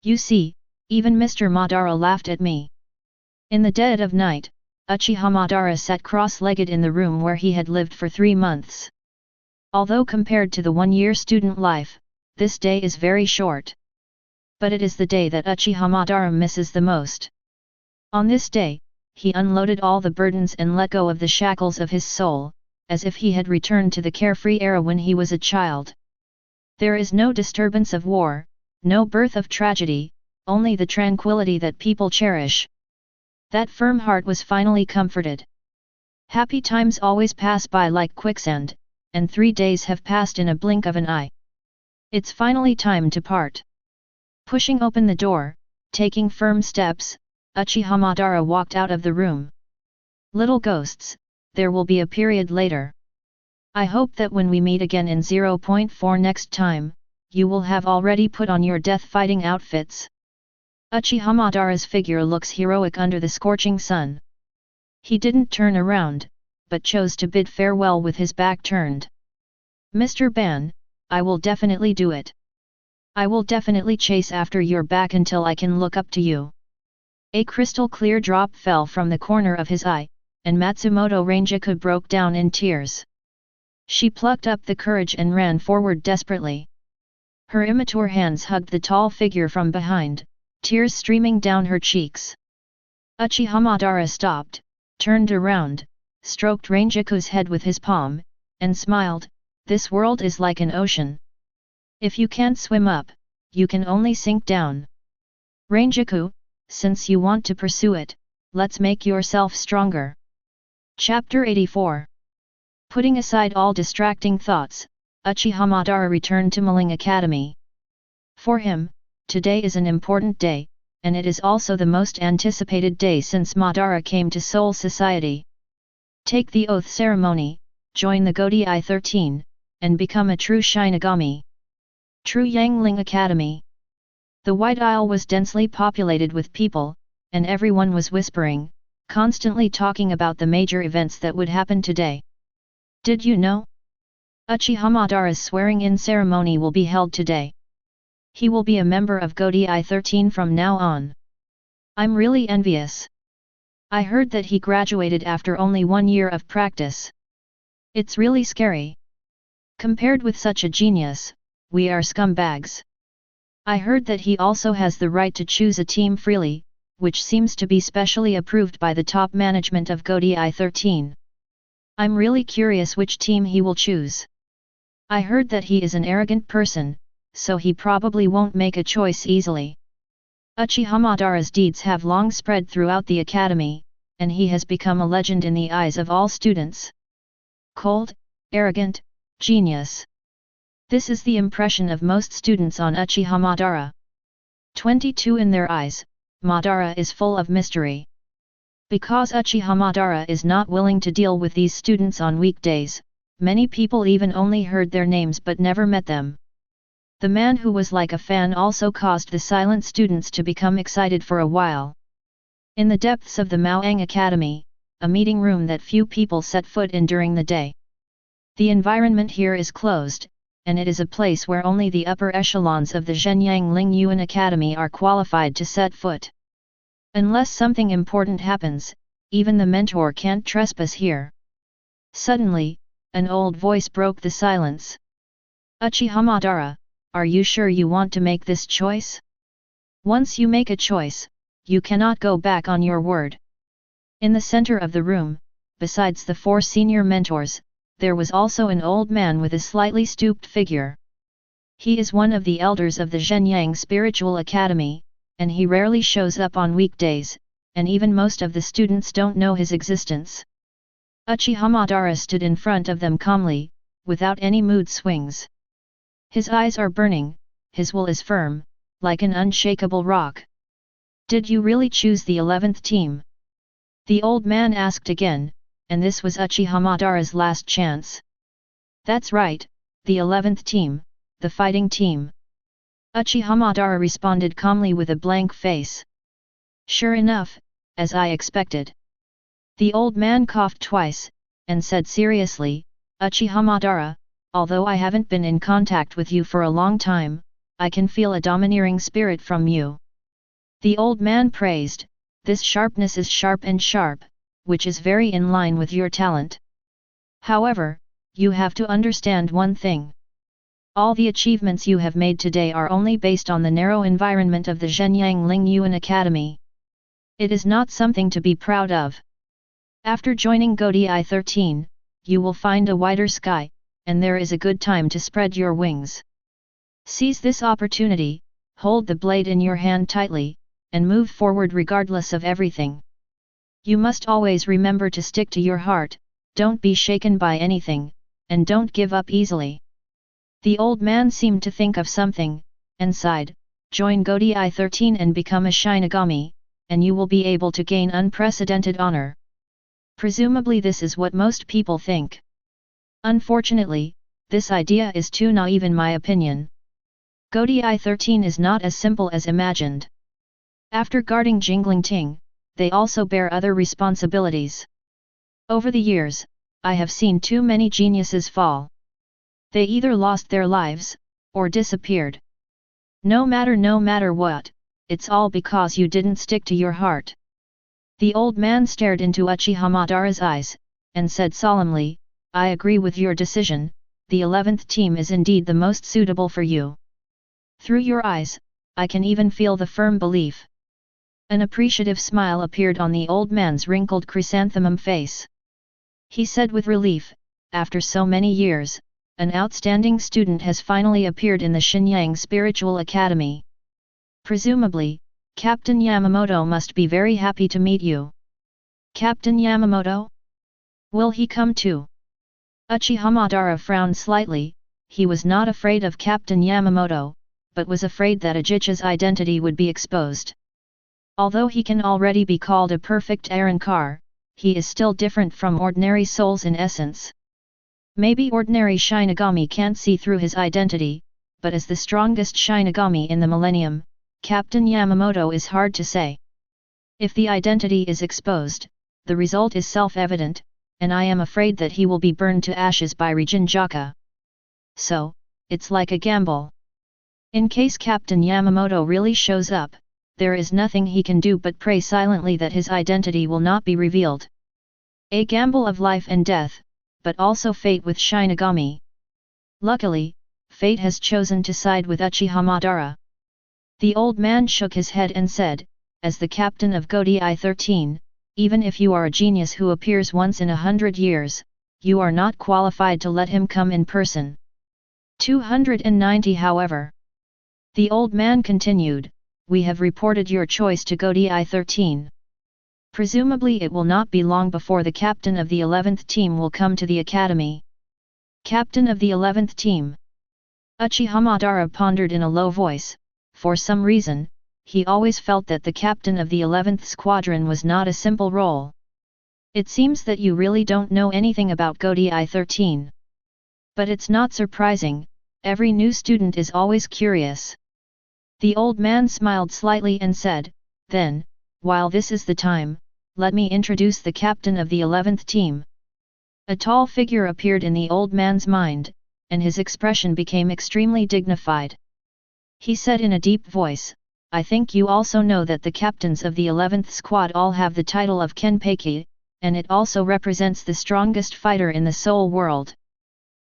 You see, even Mr. Madara laughed at me. In the dead of night, Uchiha Madara sat cross-legged in the room where he had lived for 3 months. Although compared to the one-year student life, this day is very short. But it is the day that Uchiha Madara misses the most. On this day, he unloaded all the burdens and let go of the shackles of his soul, as if he had returned to the carefree era when he was a child. There is no disturbance of war, no birth of tragedy, only the tranquility that people cherish. That firm heart was finally comforted. Happy times always pass by like quicksand, and 3 days have passed in a blink of an eye. It's finally time to part. Pushing open the door, taking firm steps, Uchiha Madara walked out of the room. Little ghosts, there will be a period later. I hope that when we meet again in 0.4 next time, you will have already put on your death-fighting outfits. Uchiha Madara's figure looks heroic under the scorching sun. He didn't turn around, but chose to bid farewell with his back turned. Mr. Ban, I will definitely do it. I will definitely chase after your back until I can look up to you. A crystal-clear drop fell from the corner of his eye, and Matsumoto Ranjaku broke down in tears. She plucked up the courage and ran forward desperately. Her immature hands hugged the tall figure from behind, tears streaming down her cheeks. Uchiha Madara stopped, turned around, stroked Ranjaku's head with his palm, and smiled, "This world is like an ocean. If you can't swim up, you can only sink down. Ranjaku, since you want to pursue it, let's make yourself stronger." Chapter 84. Putting aside all distracting thoughts, Uchiha Madara returned to Maling Academy. For him, today is an important day, and it is also the most anticipated day since Madara came to Soul Society. Take the oath ceremony, join the Godai 13, and become a true Shinigami. True Yangling Academy. The White Isle was densely populated with people, and everyone was whispering, constantly talking about the major events that would happen today. Did you know? Uchiha Madara's swearing-in ceremony will be held today. He will be a member of Godai 13 from now on. I'm really envious. I heard that he graduated after only 1 year of practice. It's really scary. Compared with such a genius, we are scumbags. I heard that he also has the right to choose a team freely, which seems to be specially approved by the top management of Godai 13. I'm really curious which team he will choose. I heard that he is an arrogant person, so he probably won't make a choice easily. Uchiha Madara's deeds have long spread throughout the academy, and he has become a legend in the eyes of all students. Cold, arrogant, genius. This is the impression of most students on Uchiha Madara. 22 in their eyes, Madara is full of mystery. Because Uchiha Madara is not willing to deal with these students on weekdays, many people even only heard their names but never met them. The man who was like a fan also caused the silent students to become excited for a while. In the depths of the Maoang Academy, a meeting room that few people set foot in during the day. The environment here is closed, and it is a place where only the upper echelons of the Zhenyang Ling Yuan Academy are qualified to set foot. Unless something important happens, even the mentor can't trespass here. Suddenly, an old voice broke the silence. Uchiha Madara, are you sure you want to make this choice? Once you make a choice, you cannot go back on your word. In the center of the room, besides the 4 senior mentors, there was also an old man with a slightly stooped figure. He is one of the elders of the Zhenyang Spiritual Academy, and he rarely shows up on weekdays, and even most of the students don't know his existence. Uchiha Madara stood in front of them calmly, without any mood swings. His eyes are burning, his will is firm, like an unshakable rock. Did you really choose the 11th team? The old man asked again, and this was Uchiha Madara's last chance. That's right, the 11th team, the fighting team. Uchiha Madara responded calmly with a blank face. Sure enough, as I expected. The old man coughed twice, and said seriously, Uchiha Madara, although I haven't been in contact with you for a long time, I can feel a domineering spirit from you. The old man praised, this sharpness is sharp and sharp, which is very in line with your talent. However, you have to understand one thing. All the achievements you have made today are only based on the narrow environment of the Zhenyang Lingyuan Academy. It is not something to be proud of. After joining Godi 13, you will find a wider sky, and there is a good time to spread your wings. Seize this opportunity, hold the blade in your hand tightly, and move forward regardless of everything. You must always remember to stick to your heart, don't be shaken by anything, and don't give up easily. The old man seemed to think of something, and sighed, join Godi 13 and become a Shinigami, and you will be able to gain unprecedented honor. Presumably this is what most people think. Unfortunately, this idea is too naive in my opinion. Godi 13 is not as simple as imagined. After guarding Jinglingting, they also bear other responsibilities. Over the years, I have seen too many geniuses fall. They either lost their lives, or disappeared. No matter what, it's all because you didn't stick to your heart. The old man stared into Uchiha Madara's eyes, and said solemnly, I agree with your decision, the 11th team is indeed the most suitable for you. Through your eyes, I can even feel the firm belief. An appreciative smile appeared on the old man's wrinkled chrysanthemum face. He said with relief, after so many years, an outstanding student has finally appeared in the Zhenyang Spiritual Academy. Presumably, Captain Yamamoto must be very happy to meet you. Captain Yamamoto? Will he come too? Uchiha Madara frowned slightly. He was not afraid of Captain Yamamoto, but was afraid that Uchiha's identity would be exposed. Although he can already be called a perfect Arrancar, he is still different from ordinary souls in essence. Maybe ordinary Shinigami can't see through his identity, but as the strongest Shinigami in the millennium, Captain Yamamoto is hard to say. If the identity is exposed, the result is self-evident, and I am afraid that he will be burned to ashes by Rijinjaka. So, it's like a gamble. In case Captain Yamamoto really shows up, there is nothing he can do but pray silently that his identity will not be revealed. A gamble of life and death, but also fate with Shinigami. Luckily, fate has chosen to side with Uchiha Madara. The old man shook his head and said, as the captain of Godi 13, even if you are a genius who appears once in 100 years, you are not qualified to let him come in person. 290 However, the old man continued, we have reported your choice to Godi 13. Presumably it will not be long before the captain of the 11th team will come to the academy. Captain of the 11th team. Uchiha Madara pondered in a low voice. For some reason, he always felt that the captain of the 11th squadron was not a simple role. It seems that you really don't know anything about Godi 13. But it's not surprising, every new student is always curious. The old man smiled slightly and said, then, while this is the time, let me introduce the captain of the 11th team. A tall figure appeared in the old man's mind, and his expression became extremely dignified. He said in a deep voice, I think you also know that the captains of the 11th squad all have the title of Kenpeiki, and it also represents the strongest fighter in the soul world.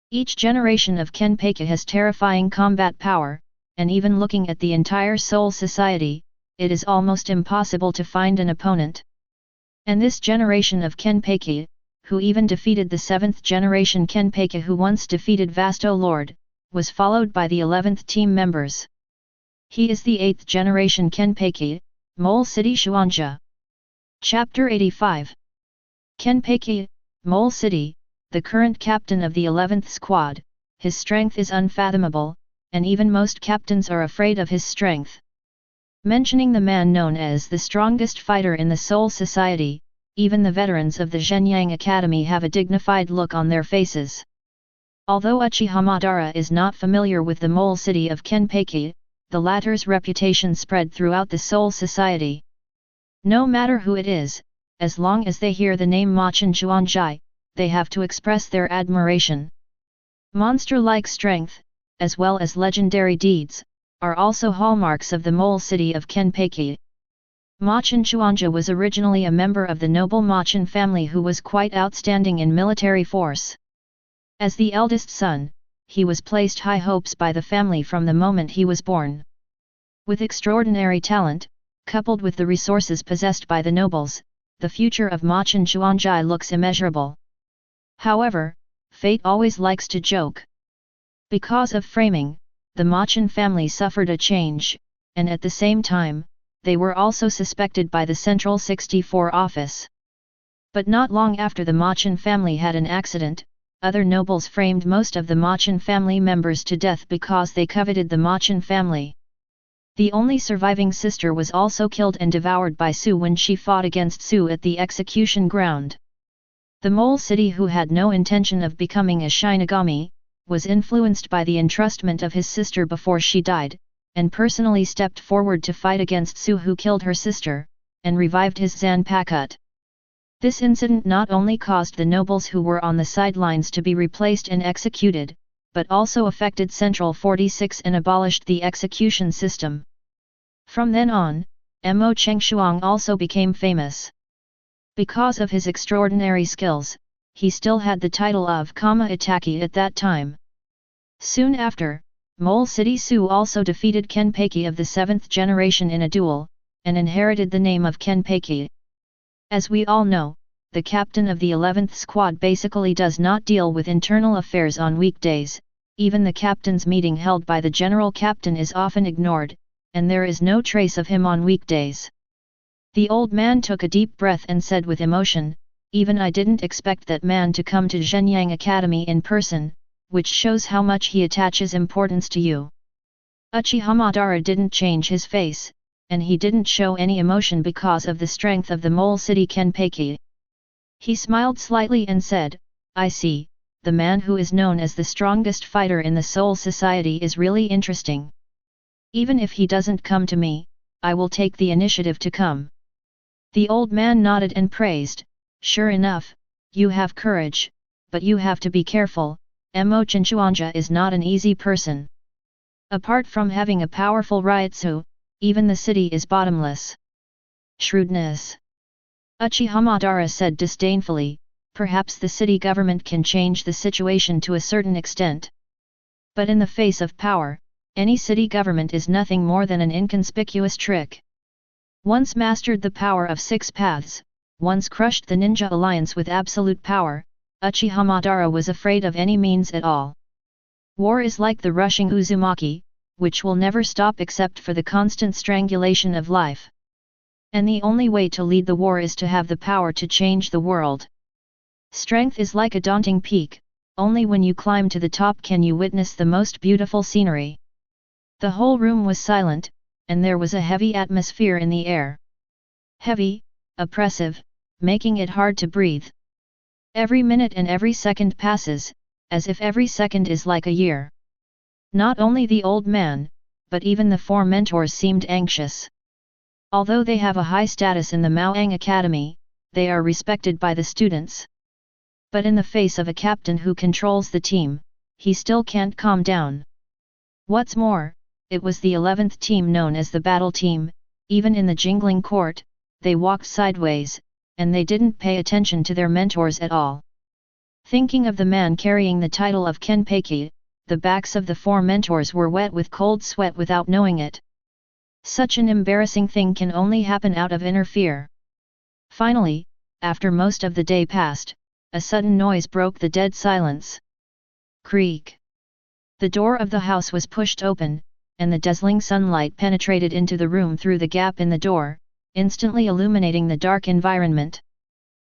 Each generation of Kenpeki has terrifying combat power, and even looking at the entire Soul Society, it is almost impossible to find an opponent. And this generation of Kenpeki, who even defeated the 7th generation Kenpeki who once defeated Vasto Lord, was followed by the 11th team members. He is the 8th generation Kenpeki, Mole City Xuanja. Chapter 85. Kenpeki, Mole City, the current captain of the 11th squad. His strength is unfathomable, and even most captains are afraid of his strength. Mentioning the man known as the strongest fighter in the Soul Society, even the veterans of the Zhenyang Academy have a dignified look on their faces. Although Uchiha Madara is not familiar with the Mole City of Kenpeki, the latter's reputation spread throughout the Soul Society. No matter who it is, as long as they hear the name Machin Chuanjai, they have to express their admiration. Monster-like strength, as well as legendary deeds, are also hallmarks of the Mole City of Kenpeki. Machin Chuanja was originally a member of the noble Machin family who was quite outstanding in military force. As the eldest son, he was placed high hopes by the family from the moment he was born. With extraordinary talent, coupled with the resources possessed by the nobles, the future of Machin Chuanjai looks immeasurable. However, fate always likes to joke. Because of framing, the Machin family suffered a change, and at the same time, they were also suspected by the Central 64 office. But not long after the Machin family had an accident, other nobles framed most of the Machin family members to death because they coveted the Machin family. The only surviving sister was also killed and devoured by Su when she fought against Su at the execution ground. The Mole City, who had no intention of becoming a Shinigami, was influenced by the entrustment of his sister before she died, and personally stepped forward to fight against Su, who killed her sister, and revived his Zanpakuto. This incident not only caused the nobles who were on the sidelines to be replaced and executed, but also affected Central 46 and abolished the execution system. From then on, Mo Chengshuang also became famous. Because of his extraordinary skills, he still had the title of Kama Itaki at that time. Soon after, Mole City Su also defeated Kenpeki of the 7th generation in a duel, and inherited the name of Kenpeki. As we all know, the captain of the 11th squad basically does not deal with internal affairs on weekdays. Even the captain's meeting held by the general captain is often ignored, and there is no trace of him on weekdays. The old man took a deep breath and said with emotion, "Even I didn't expect that man to come to Zhenyang Academy in person, which shows how much he attaches importance to you." Uchiha Madara didn't change his face, and he didn't show any emotion because of the strength of the Mole City Kenpeki. He smiled slightly and said, "I see, the man who is known as the strongest fighter in the Soul Society is really interesting. Even if he doesn't come to me, I will take the initiative to come." The old man nodded and praised, "Sure enough, you have courage, but you have to be careful, Mo Chinchuanja is not an easy person. Apart from having a powerful Ryutsu, even the city is bottomless." Shrewdness. Uchiha Madara said disdainfully, "Perhaps the city government can change the situation to a certain extent. But in the face of power, any city government is nothing more than an inconspicuous trick." Once mastered the power of 6 paths, once crushed the ninja alliance with absolute power, Uchiha Madara was afraid of any means at all. War is like the rushing Uzumaki, which will never stop except for the constant strangulation of life. And the only way to lead the war is to have the power to change the world. Strength is like a daunting peak, only when you climb to the top can you witness the most beautiful scenery. The whole room was silent, and there was a heavy atmosphere in the air. Heavy, oppressive, making it hard to breathe. Every minute and every second passes, as if every second is like a year. Not only the old man, but even the 4 mentors seemed anxious. Although they have a high status in the Maoang Academy, they are respected by the students. But in the face of a captain who controls the team, he still can't calm down. What's more, it was the 11th team known as the battle team. Even in the jingling court, they walked sideways, and they didn't pay attention to their mentors at all. Thinking of the man carrying the title of Kenpeki, the backs of the 4 mentors were wet with cold sweat without knowing it. Such an embarrassing thing can only happen out of inner fear. Finally, after most of the day passed, a sudden noise broke the dead silence. Creak. The door of the house was pushed open, and the dazzling sunlight penetrated into the room through the gap in the door, instantly illuminating the dark environment.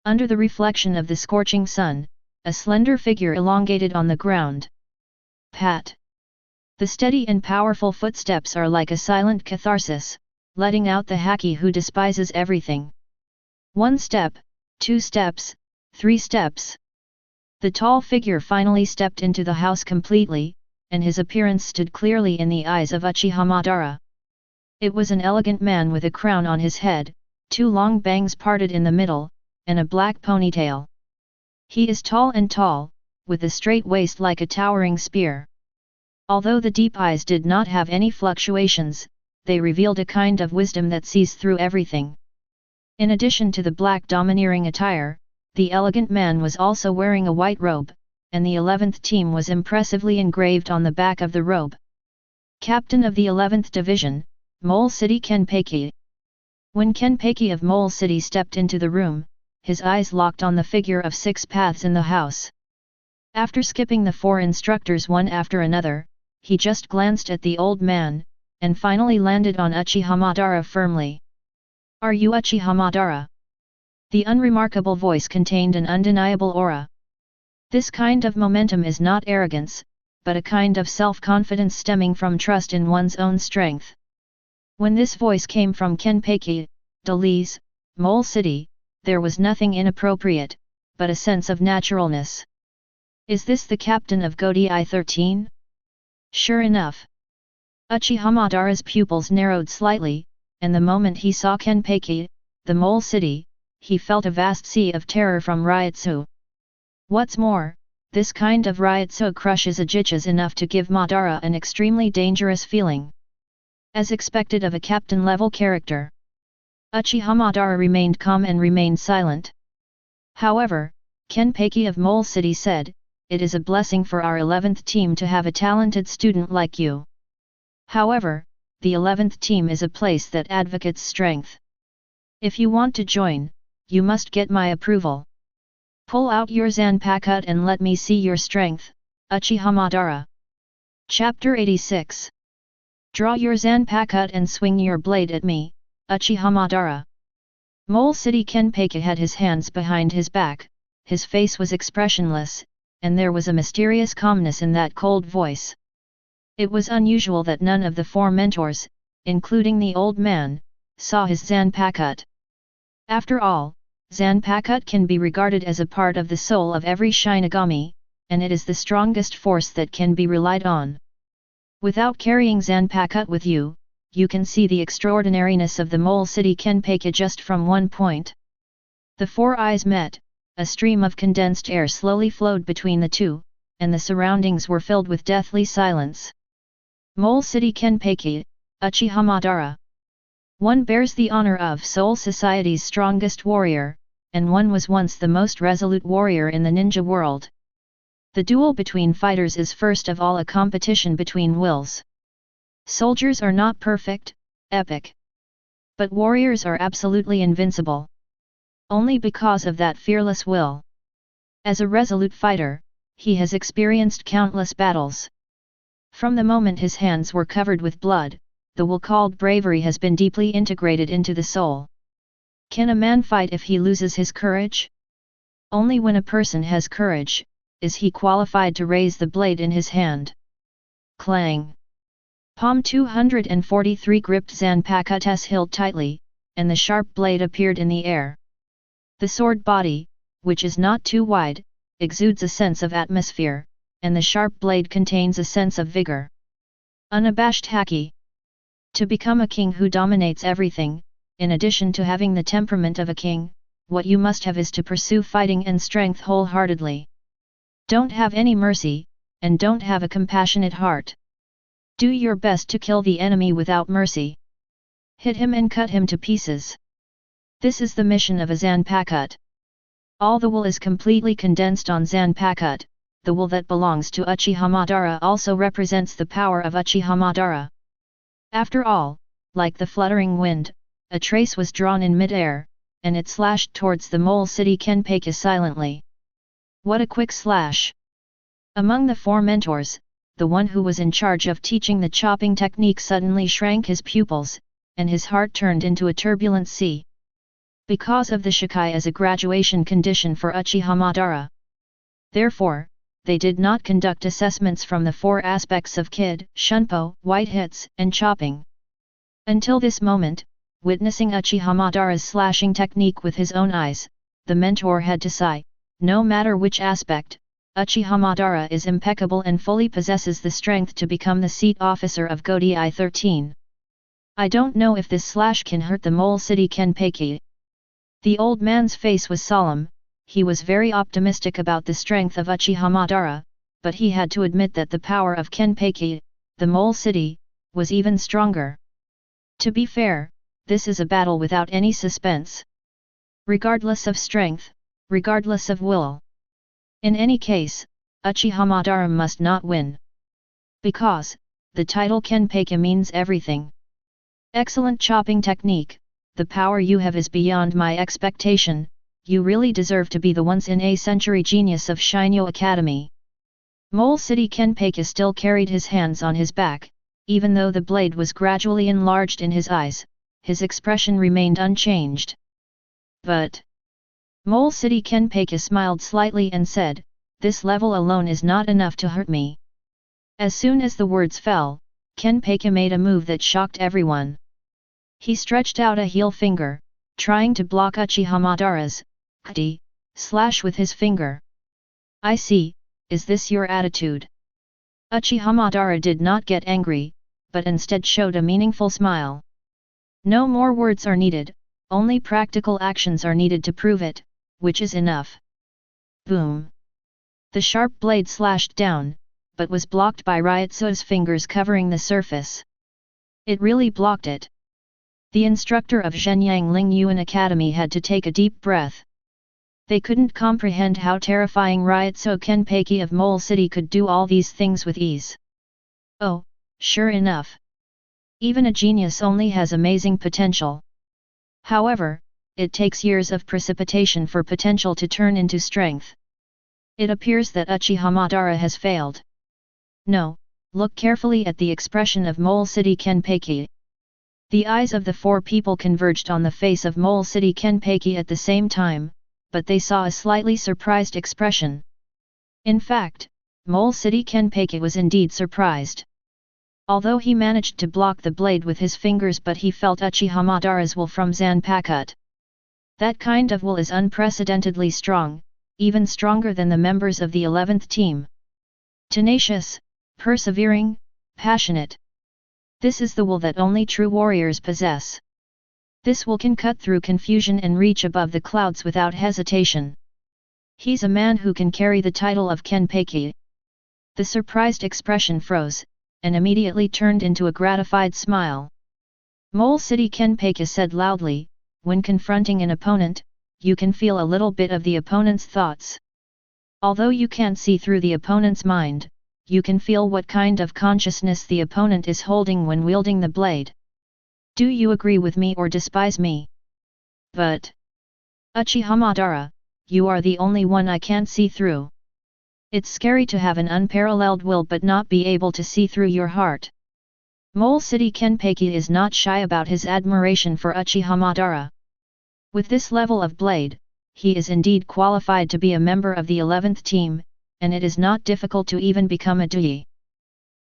Under the reflection of the scorching sun, a slender figure elongated on the ground. Pat. The steady and powerful footsteps are like a silent catharsis, letting out the hacky who despises everything. 1 step, 2 steps, 3 steps. The tall figure finally stepped into the house completely, and his appearance stood clearly in the eyes of Uchiha Madara. It was an elegant man with a crown on his head, 2 long bangs parted in the middle, and a black ponytail. He is tall and tall, with a straight waist like a towering spear. Although the deep eyes did not have any fluctuations, they revealed a kind of wisdom that sees through everything. In addition to the black domineering attire, the elegant man was also wearing a white robe, and the 11th team was impressively engraved on the back of the robe. Captain of the 11th Division, Mole City Kenpeki. When Kenpeki of Mole City stepped into the room, his eyes locked on the figure of 6 paths in the house. After skipping the 4 instructors one after another, he just glanced at the old man, and finally landed on Uchiha Madara firmly. "Are you Uchiha Madara?" The unremarkable voice contained an undeniable aura. This kind of momentum is not arrogance, but a kind of self-confidence stemming from trust in one's own strength. When this voice came from Kenpeki, Dali's, Mole City, there was nothing inappropriate, but a sense of naturalness. Is this the captain of Godi I-13? Sure enough. Uchiha Madara's pupils narrowed slightly, and the moment he saw Kenpeki, the Mole City, he felt a vast sea of terror from Ryutsu. What's more, this kind of Ryutsu crushes Uchiha's enough to give Madara an extremely dangerous feeling. As expected of a captain-level character, Uchiha Madara remained calm and remained silent. However, Kenpeki of Mole City said, "It is a blessing for our 11th team to have a talented student like you. However, the 11th team is a place that advocates strength. If you want to join, you must get my approval. Pull out your Zanpakuto and let me see your strength, Uchiha Madara." Chapter 86. Draw your Zanpakuto and swing your blade at me, Uchiha Madara. Mole City Kenpeki had his hands behind his back, his face was expressionless, and there was a mysterious calmness in that cold voice. It was unusual that none of the 4 mentors, including the old man, saw his Zanpakuto. After all, Zanpakuto can be regarded as a part of the soul of every Shinigami, and it is the strongest force that can be relied on. Without carrying Zanpakuto with you, you can see the extraordinariness of the Mole City Kenpeki just from one point. The 4 eyes met, a stream of condensed air slowly flowed between the two, and the surroundings were filled with deathly silence. Mole City Kenpeki, Uchiha Madara. One bears the honor of Soul Society's strongest warrior, and one was once the most resolute warrior in the ninja world. The duel between fighters is first of all a competition between wills. Soldiers are not perfect, epic. But warriors are absolutely invincible. Only because of that fearless will. As a resolute fighter, he has experienced countless battles. From the moment his hands were covered with blood, the will called bravery has been deeply integrated into the soul. Can a man fight if he loses his courage? Only when a person has courage, is he qualified to raise the blade in his hand. Clang! Palm 243 gripped Zanpakuto's hilt tightly, and the sharp blade appeared in the air. The sword body, which is not too wide, exudes a sense of atmosphere, and the sharp blade contains a sense of vigor. Unabashed haki. To become a king who dominates everything, in addition to having the temperament of a king, what you must have is to pursue fighting and strength wholeheartedly. Don't have any mercy, and don't have a compassionate heart. Do your best to kill the enemy without mercy. Hit him and cut him to pieces. This is the mission of a Zanpakuto. All the wool is completely condensed on Zanpakuto. The wool that belongs to Uchiha Madara also represents the power of Uchiha Madara. After all, like the fluttering wind, a trace was drawn in mid-air, and it slashed towards the mole city Kenpeki silently. What a quick slash! Among the four mentors, the one who was in charge of teaching the chopping technique suddenly shrank his pupils, and his heart turned into a turbulent sea. Because of the Shikai as a graduation condition for Uchiha Madara. Therefore, they did not conduct assessments from the four aspects of Kid, Shunpo, White Hits, and Chopping. Until this moment, witnessing Uchiha Madara's slashing technique with his own eyes, the mentor had to sigh, no matter which aspect, Uchiha Madara is impeccable and fully possesses the strength to become the seat officer of Godai 13. I don't know if this slash can hurt the mole city Kenpeki. The old man's face was solemn. He was very optimistic about the strength of Uchiha Madara, but he had to admit that the power of Kenpeki, the mole city, was even stronger. To be fair, this is a battle without any suspense. Regardless of strength, regardless of will. In any case, Uchiha Madara must not win. Because, the title Kenpeki means everything. Excellent chopping technique, the power you have is beyond my expectation. You really deserve to be the once-in-a-century genius of Shinyo Academy. Mole City Kenpeki still carried his hands on his back, even though the blade was gradually enlarged in his eyes, his expression remained unchanged. But Mole City Kenpeki smiled slightly and said, "This level alone is not enough to hurt me." As soon as the words fell, Kenpeki made a move that shocked everyone. He stretched out a heel finger, trying to block Uchiha Madara's slash with his finger. "I see, is this your attitude?" Uchiha Madara did not get angry, but instead showed a meaningful smile. "No more words are needed, only practical actions are needed to prove it, which is enough." Boom! The sharp blade slashed down, but was blocked by Ryotsu's fingers covering the surface. It really blocked it. The instructor of Zhenyang Lingyuan Academy had to take a deep breath. They couldn't comprehend how terrifying Ryotsu Kenpeki of Mole City could do all these things with ease. Oh, sure enough. Even a genius only has amazing potential. However, it takes years of precipitation for potential to turn into strength. It appears that Uchiha Madara has failed. No, look carefully at the expression of Mole City Kenpeki. The eyes of the four people converged on the face of Mole City Kenpeki at the same time, but they saw a slightly surprised expression. In fact, Mole City Kenpeki was indeed surprised. Although he managed to block the blade with his fingers, but he felt Uchiha Madara's will from Zanpakuto. That kind of will is unprecedentedly strong, even stronger than the members of the 11th team. Tenacious, persevering, passionate. This is the will that only true warriors possess. This will can cut through confusion and reach above the clouds without hesitation. He's a man who can carry the title of Kenpeki. The surprised expression froze, and immediately turned into a gratified smile. Mole City Kenpeki said loudly, "When confronting an opponent, you can feel a little bit of the opponent's thoughts. Although you can't see through the opponent's mind, you can feel what kind of consciousness the opponent is holding when wielding the blade. Do you agree with me or despise me?" "But Uchiha Madara, you are the only one I can't see through. It's scary to have an unparalleled will but not be able to see through your heart." Mole City Kenpeki is not shy about his admiration for Uchiha Madara. With this level of blade, he is indeed qualified to be a member of the 11th team, and it is not difficult to even become a Dui.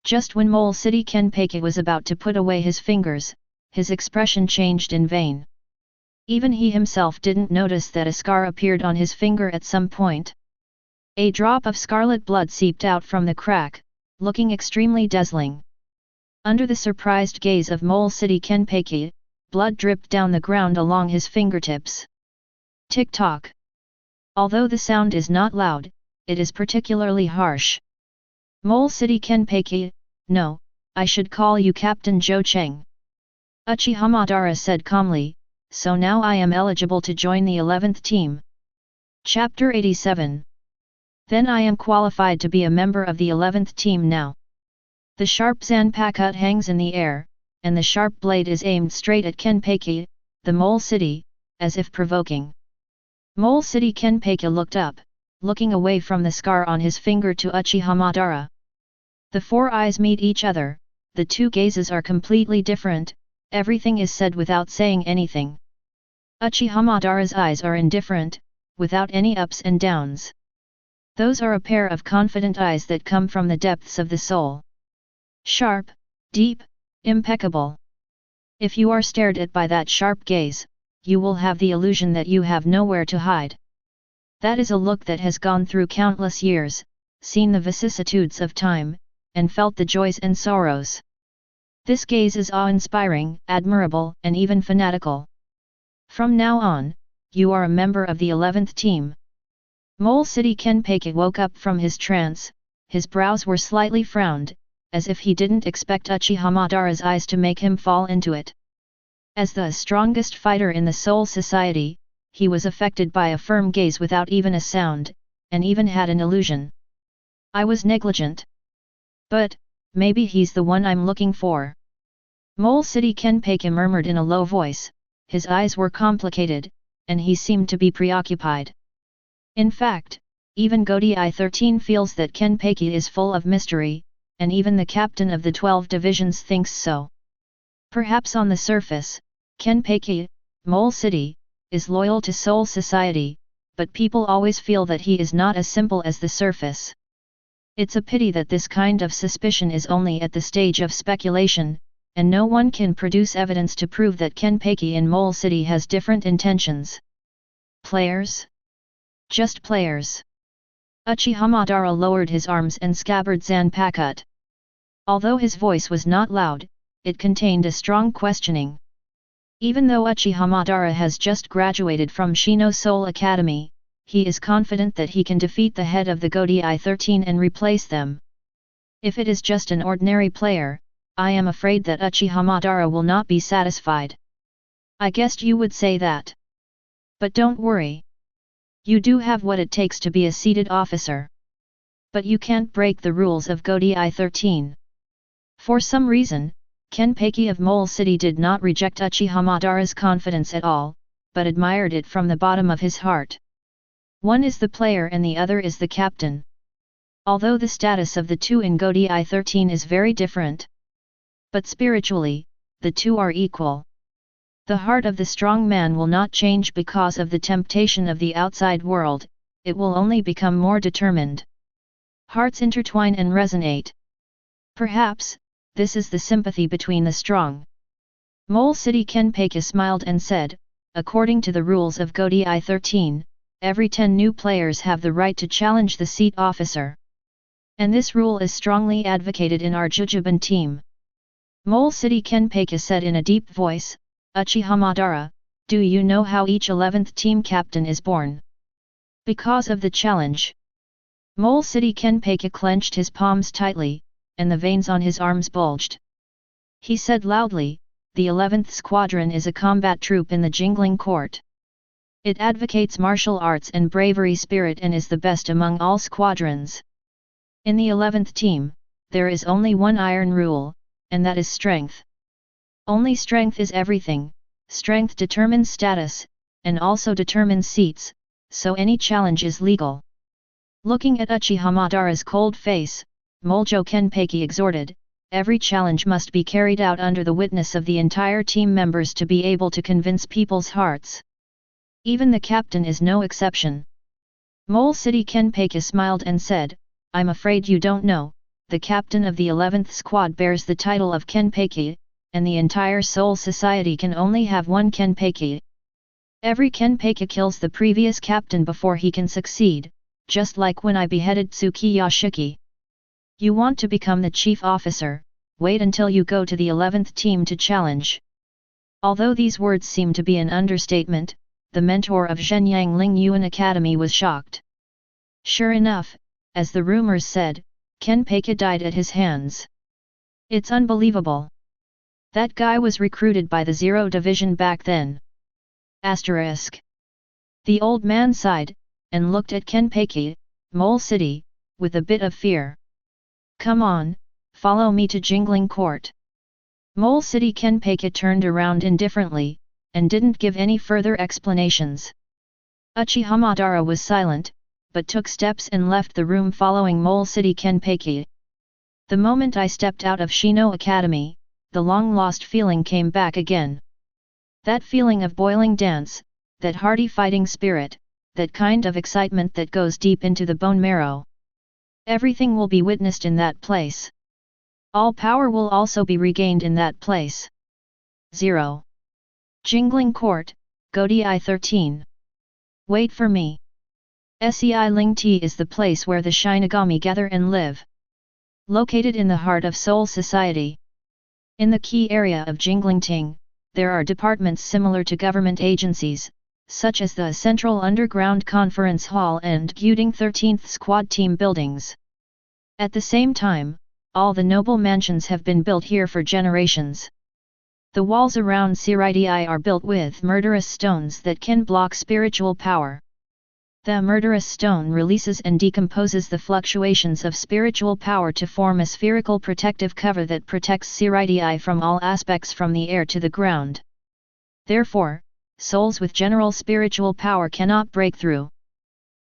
Just when Mole City Kenpeki was about to put away his fingers, his expression changed in vain. Even he himself didn't notice that a scar appeared on his finger at some point. A drop of scarlet blood seeped out from the crack, looking extremely dazzling. Under the surprised gaze of Mole City Kenpeki, blood dripped down the ground along his fingertips. Tick-tock. Although the sound is not loud, it is particularly harsh. Mole City Kenpeki, no, I should call you Captain Zhou Cheng. Uchiha Madara said calmly, "So now I am eligible to join the 11th team." Chapter 87. Then I am qualified to be a member of the 11th team now. The sharp zanpakut hangs in the air, and the sharp blade is aimed straight at Kenpeki, the Mole City, as if provoking. Mole City Kenpeki looked up, looking away from the scar on his finger to Uchiha Madara. The four eyes meet each other, the two gazes are completely different, everything is said without saying anything. Uchiha Madara's eyes are indifferent, without any ups and downs. Those are a pair of confident eyes that come from the depths of the soul. Sharp, deep, impeccable. If you are stared at by that sharp gaze, you will have the illusion that you have nowhere to hide. That is a look that has gone through countless years, seen the vicissitudes of time, and felt the joys and sorrows. This gaze is awe-inspiring, admirable, and even fanatical. From now on, you are a member of the 11th team. Mole City Kenpeki woke up from his trance, his brows were slightly frowned, as if he didn't expect Uchiha Madara's eyes to make him fall into it. As the strongest fighter in the Soul Society, he was affected by a firm gaze without even a sound, and even had an illusion. I was negligent. But, maybe he's the one I'm looking for. Mole City Kenpeki murmured in a low voice, his eyes were complicated, and he seemed to be preoccupied. In fact, even Godi 13 feels that Kenpeki is full of mystery, and even the captain of the 12 divisions thinks so. Perhaps on the surface, Kenpeki, Mole City, is loyal to Soul Society, but people always feel that he is not as simple as the surface. It's a pity that this kind of suspicion is only at the stage of speculation, and no one can produce evidence to prove that Kenpeki in Mole City has different intentions. Players? Just players. Uchiha Madara lowered his arms and scabbard zanpakut. Although his voice was not loud, it contained a strong questioning. Even though Uchiha Madara has just graduated from Shino Soul Academy, he is confident that he can defeat the head of the Godi 13 and replace them. If it is just an ordinary player, I am afraid that Uchiha Madara will not be satisfied. I guessed you would say that. But don't worry. You do have what it takes to be a seated officer. But you can't break the rules of Godi 13. For some reason, Kenpeki of Mole City did not reject Uchiha Madara's confidence at all, but admired it from the bottom of his heart. One is the player and the other is the captain. Although the status of the two in Godi 13 is very different. But spiritually, the two are equal. The heart of the strong man will not change because of the temptation of the outside world, it will only become more determined. Hearts intertwine and resonate. Perhaps, this is the sympathy between the strong. Mole City Kenpeki smiled and said, according to the rules of Godi 13, every 10 new players have the right to challenge the seat officer. And this rule is strongly advocated in our Jujubin team. Mole City Kenpeki said in a deep voice, Uchiha Madara, do you know how each 11th team captain is born? Because of the challenge. Mole City Kenpeki clenched his palms tightly, and the veins on his arms bulged. He said loudly, the 11th Squadron is a combat troop in the Jingling Court. It advocates martial arts and bravery spirit and is the best among all squadrons. In the 11th team, there is only one iron rule, and that is strength. Only strength is everything, strength determines status, and also determines seats, so any challenge is legal. Looking at Uchiha Madara's cold face, Moljo Kenpeki exhorted, every challenge must be carried out under the witness of the entire team members to be able to convince people's hearts. Even the captain is no exception. Mole City Kenpeki smiled and said, I'm afraid you don't know, the captain of the 11th squad bears the title of Kenpeki, and the entire Soul Society can only have one Kenpeki. Every Kenpeki kills the previous captain before he can succeed, just like when I beheaded Tsukiyashiki. You want to become the chief officer, wait until you go to the 11th team to challenge. Although these words seem to be an understatement, the mentor of Zhenyang Lingyuan Academy was shocked. Sure *enough, as the rumors said, Kenpeki died at his hands. It's unbelievable. That guy was recruited by the 0 Division back then. *. The old man sighed, and looked at Kenpeki, Mole City, with a bit of fear. "Come on, follow me to Jingling Court." Mole City Kenpeki turned around indifferently, and didn't give any further explanations. Uchiha Madara was silent, but took steps and left the room following Mole City Kenpeki. "The moment I stepped out of Shino Academy, the long-lost feeling came back again. That feeling of boiling dance, that hearty fighting spirit, that kind of excitement that goes deep into the bone marrow. Everything will be witnessed in that place. All power will also be regained in that place. 0. Jingling Court, Godai 13. Wait for me. Sei Ling Ti is the place where the Shinigami gather and live. Located in the heart of Soul Society. In the key area of Jinglingting, there are departments similar to government agencies, such as the Central Underground Conference Hall and Gyuding 13th Squad Team buildings. At the same time, all the noble mansions have been built here for generations. The walls around Siridii are built with murderous stones that can block spiritual power. The murderous stone releases and decomposes the fluctuations of spiritual power to form a spherical protective cover that protects Siridii from all aspects from the air to the ground. Therefore, souls with general spiritual power cannot break through.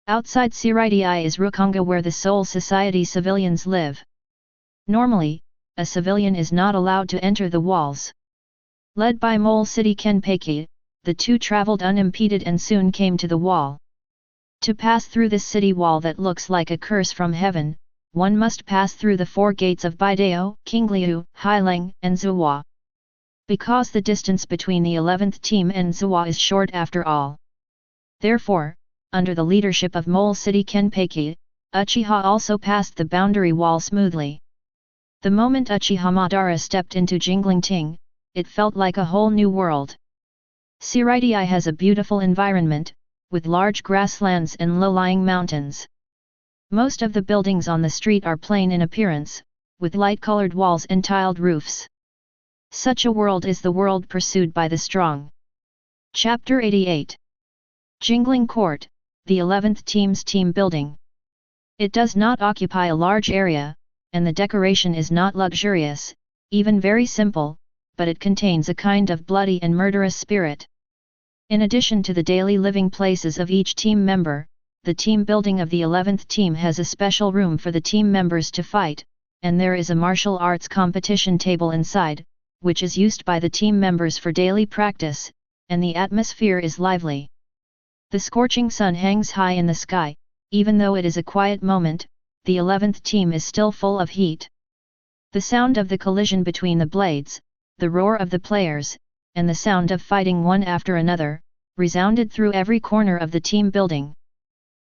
Outside Siridii is Rukonga where the Soul Society civilians live. Normally, a civilian is not allowed to enter the walls. Led by Mole City Kenpeki, the two traveled unimpeded and soon came to the wall. To pass through this city wall that looks like a curse from heaven, one must pass through the 4 gates of Baidao, Qingliu, Hailing, and Zuwa. Because the distance between the 11th team and Zuwa is short after all. Therefore, under the leadership of Mole City Kenpeki, Uchiha also passed the boundary wall smoothly. The moment Uchiha Madara stepped into Jinglingting, it felt like a whole new world. Siridii has a beautiful environment, with large grasslands and low-lying mountains. Most of the buildings on the street are plain in appearance, with light-colored walls and tiled roofs. Such a world is the world pursued by the strong. Chapter 88. Jingling Court, the 11th team's team building. It does not occupy a large area, and the decoration is not luxurious, even very simple, but it contains a kind of bloody and murderous spirit. In addition to the daily living places of each team member, the team building of the 11th team has a special room for the team members to fight, and there is a martial arts competition table inside, which is used by the team members for daily practice, and the atmosphere is lively. The scorching sun hangs high in the sky, even though it is a quiet moment, the 11th team is still full of heat. The sound of the collision between the blades, the roar of the players, and the sound of fighting one after another, resounded through every corner of the team building.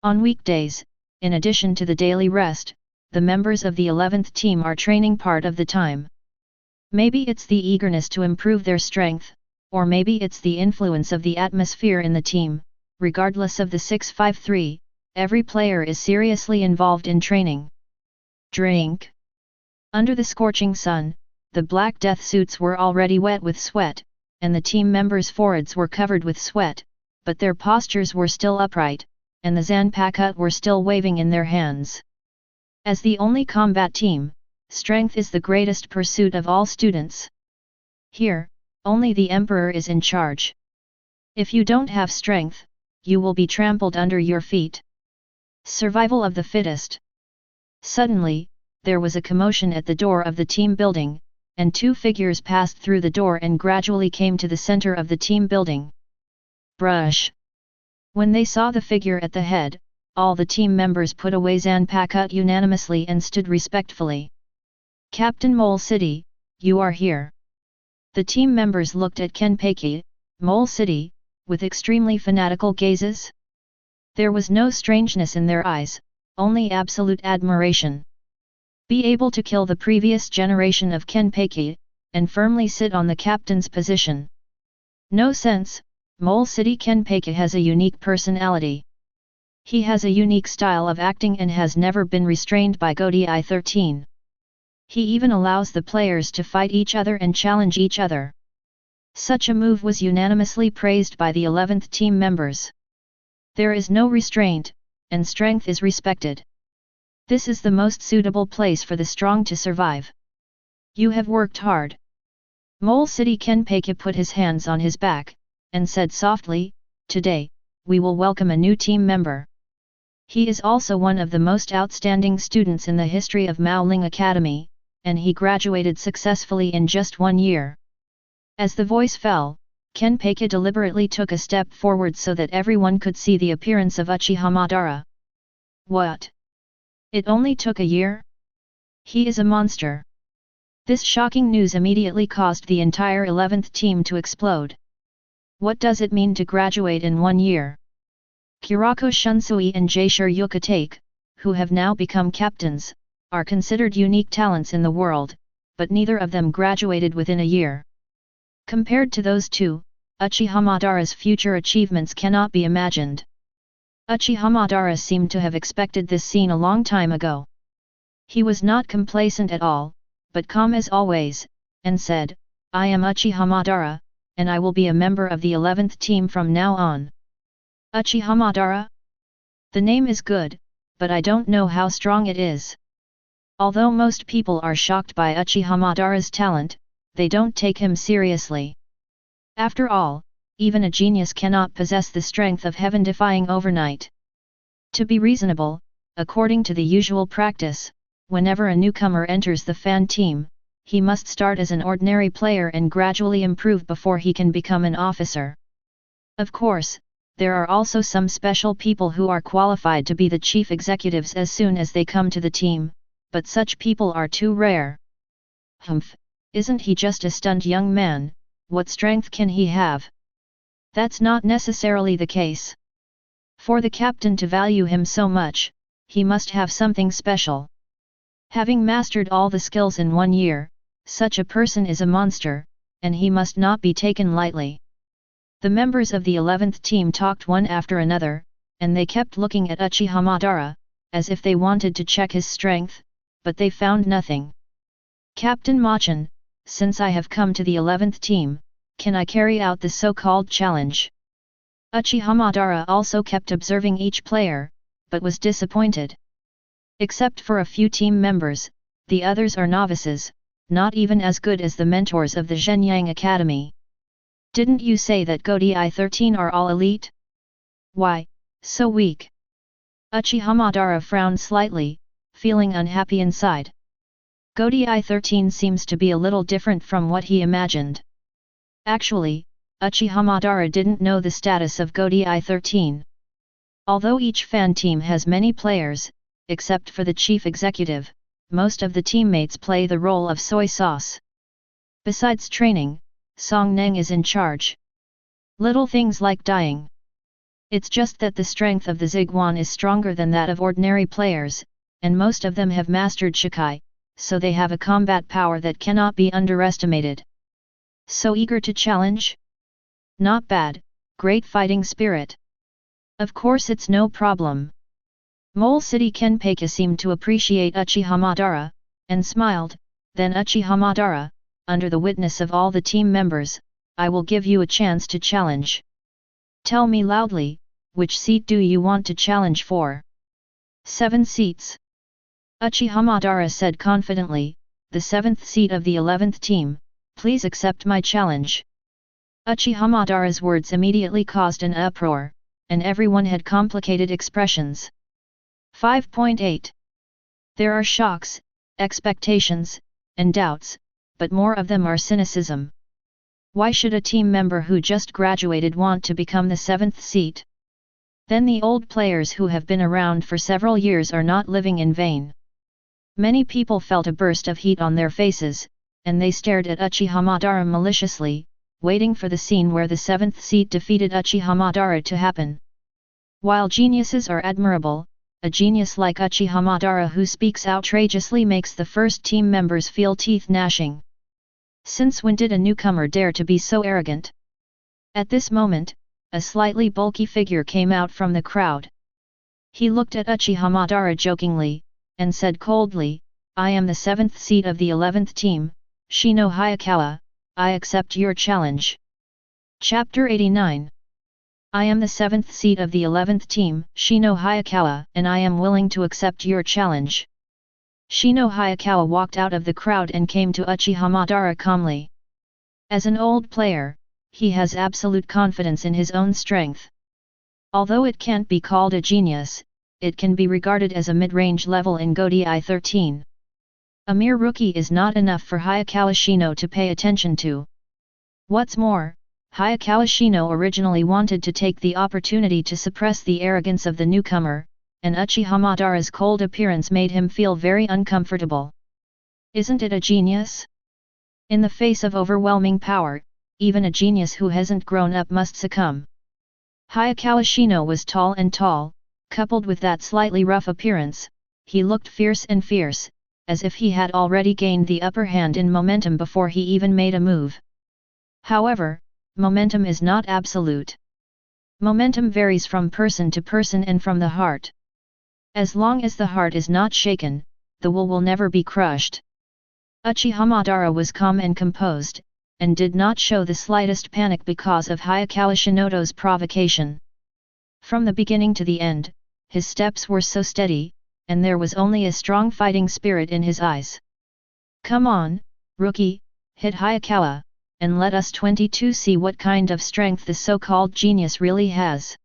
On weekdays, in addition to the daily rest, the members of the 11th team are training part of the time. Maybe it's the eagerness to improve their strength, or maybe it's the influence of the atmosphere in the team. Regardless of the 653, every player is seriously involved in training. Drink. Under the scorching sun, the Black Death suits were already wet with sweat, and the team members' foreheads were covered with sweat, but their postures were still upright, and the Zanpakut were still waving in their hands. As the only combat team, strength is the greatest pursuit of all students. Here, only the Emperor is in charge. If you don't have strength, you will be trampled under your feet. Survival of the fittest. Suddenly, there was a commotion at the door of the team building, and 2 figures passed through the door and gradually came to the center of the team building. Brush. When they saw the figure at the head, all the team members put away Zanpakut unanimously and stood respectfully. Captain Mole City, you are here. The team members looked at Kenpeki, Mole City, with extremely fanatical gazes. There was no strangeness in their eyes, only absolute admiration. Be able to kill the previous generation of Kenpeki, and firmly sit on the captain's position. No sense, Mole City Kenpeki has a unique personality. He has a unique style of acting and has never been restrained by Godai 13. He even allows the players to fight each other and challenge each other. Such a move was unanimously praised by the 11th team members. There is no restraint, and strength is respected. This is the most suitable place for the strong to survive. You have worked hard. Mole City Kenpeki put his hands on his back, and said softly, "Today, we will welcome a new team member. He is also one of the most outstanding students in the history of Maoling Academy, and he graduated successfully in just 1 year." As the voice fell, Kenpeki deliberately took a step forward so that everyone could see the appearance of Uchiha Madara. What? It only took a year? He is a monster. This shocking news immediately caused the entire 11th team to explode. What does it mean to graduate in 1 year? Kurako Shunsui and Jaishur Yukatake, who have now become captains, are considered unique talents in the world, but neither of them graduated within a year. Compared to those two, Uchiha Madara's future achievements cannot be imagined. Uchiha Madara seemed to have expected this scene a long time ago. He was not complacent at all, but calm as always, and said, "I am Uchiha Madara, and I will be a member of the 11th team from now on." Uchiha Madara? The name is good, but I don't know how strong it is. Although most people are shocked by Uchiha Madara's talent, they don't take him seriously. After all, even a genius cannot possess the strength of heaven-defying overnight. To be reasonable, according to the usual practice, whenever a newcomer enters the fan team, he must start as an ordinary player and gradually improve before he can become an officer. Of course, there are also some special people who are qualified to be the chief executives as soon as they come to the team, but such people are too rare. Humph, isn't he just a stunned young man? What strength can he have? That's not necessarily the case. For the captain to value him so much, he must have something special. Having mastered all the skills in 1 year, such a person is a monster, and he must not be taken lightly. The members of the 11th team talked one after another, and they kept looking at Uchiha Madara, as if they wanted to check his strength, but they found nothing. "Captain Machin, since I have come to the 11th team, can I carry out the so-called challenge?" Uchiha Madara also kept observing each player, but was disappointed. Except for a few team members, the others are novices, not even as good as the mentors of the Zhenyang Academy. "Didn't you say that Godi 13 are all elite? Why, so weak?" Uchiha Madara frowned slightly, feeling unhappy inside. Godi 13 seems to be a little different from what he imagined. Actually, Uchiha Madara didn't know the status of Godi 13. Although each fan team has many players, except for the chief executive, most of the teammates play the role of soy sauce. Besides training, Song Neng is in charge. Little things like dying. It's just that the strength of the Ziguan is stronger than that of ordinary players, and most of them have mastered Shikai, so they have a combat power that cannot be underestimated. So eager to challenge? Not bad, great fighting spirit. Of course it's no problem. Mole City Kenpeki seemed to appreciate Uchiha Madara, and smiled. Then Uchiha Madara, under the witness of all the team members, I will give you a chance to challenge. Tell me loudly, which seat do you want to challenge for? 7 seats. Uchiha Madara said confidently, the 7th seat of the 11th team, please accept my challenge. Uchiha Madara's words immediately caused an uproar, and everyone had complicated expressions. 5.8. There are shocks, expectations, and doubts, but more of them are cynicism. Why should a team member who just graduated want to become the 7th seat? Then the old players who have been around for several years are not living in vain. Many people felt a burst of heat on their faces, and they stared at Uchiha Madara maliciously, waiting for the scene where the 7th seat defeated Uchiha Madara to happen. While geniuses are admirable, a genius like Uchiha Madara who speaks outrageously makes the first team members feel teeth gnashing. Since when did a newcomer dare to be so arrogant? At this moment, a slightly bulky figure came out from the crowd. He looked at Uchiha Madara jokingly, and said coldly, I am the 7th seat of the 11th team, Shino Hayakawa, I accept your challenge. Chapter 89. I am the 7th seat of the 11th team, Shino Hayakawa, and I am willing to accept your challenge. Shino Hayakawa walked out of the crowd and came to Uchiha Madara calmly. As an old player, he has absolute confidence in his own strength. Although it can't be called a genius, it can be regarded as a mid-range level in Godai 13. A mere rookie is not enough for Hayakawa Shino to pay attention to. What's more, Hayakawa Shino originally wanted to take the opportunity to suppress the arrogance of the newcomer, and Uchiha Madara's cold appearance made him feel very uncomfortable. Isn't it a genius? In the face of overwhelming power, even a genius who hasn't grown up must succumb. Hayakawa Shino was tall and tall, coupled with that slightly rough appearance, he looked fierce, as if he had already gained the upper hand in momentum before he even made a move. However, momentum is not absolute. Momentum varies from person to person and from the heart. As long as the heart is not shaken, the will never be crushed. Uchiha Madara was calm and composed, and did not show the slightest panic because of Hayakawa Shinoto's provocation. From the beginning to the end, his steps were so steady, and there was only a strong fighting spirit in his eyes. Come on, rookie, hit Hayakawa, and let us 22 see what kind of strength the so-called genius really has.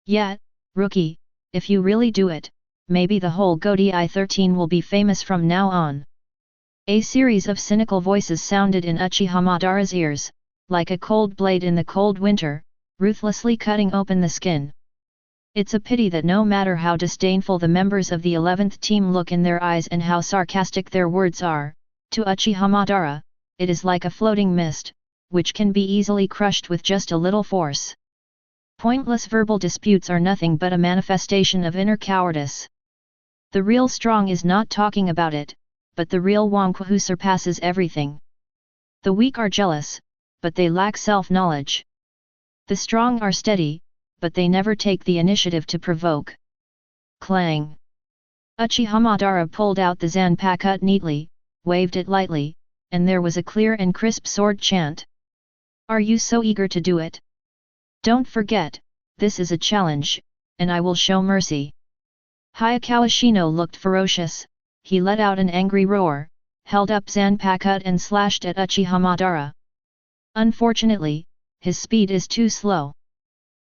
Yeah, rookie, if you really do it, maybe the whole Godai 13 will be famous from now on. A series of cynical voices sounded in Uchiha Madara's ears, like a cold blade in the cold winter, ruthlessly cutting open the skin. It's a pity that no matter how disdainful the members of the 11th team look in their eyes and how sarcastic their words are, to Uchiha Madara, it is like a floating mist, which can be easily crushed with just a little force. Pointless verbal disputes are nothing but a manifestation of inner cowardice. The real strong is not talking about it, but the real Wonka who surpasses everything. The weak are jealous, but they lack self-knowledge. The strong are steady, but they never take the initiative to provoke. Clang! Uchiha Madara pulled out the Zanpakuto neatly, waved it lightly, and there was a clear and crisp sword chant. Are you so eager to do it? Don't forget, this is a challenge, and I will show mercy. Hayakawa Shino looked ferocious, he let out an angry roar, held up Zanpakuto and slashed at Uchiha Madara. Unfortunately, his speed is too slow.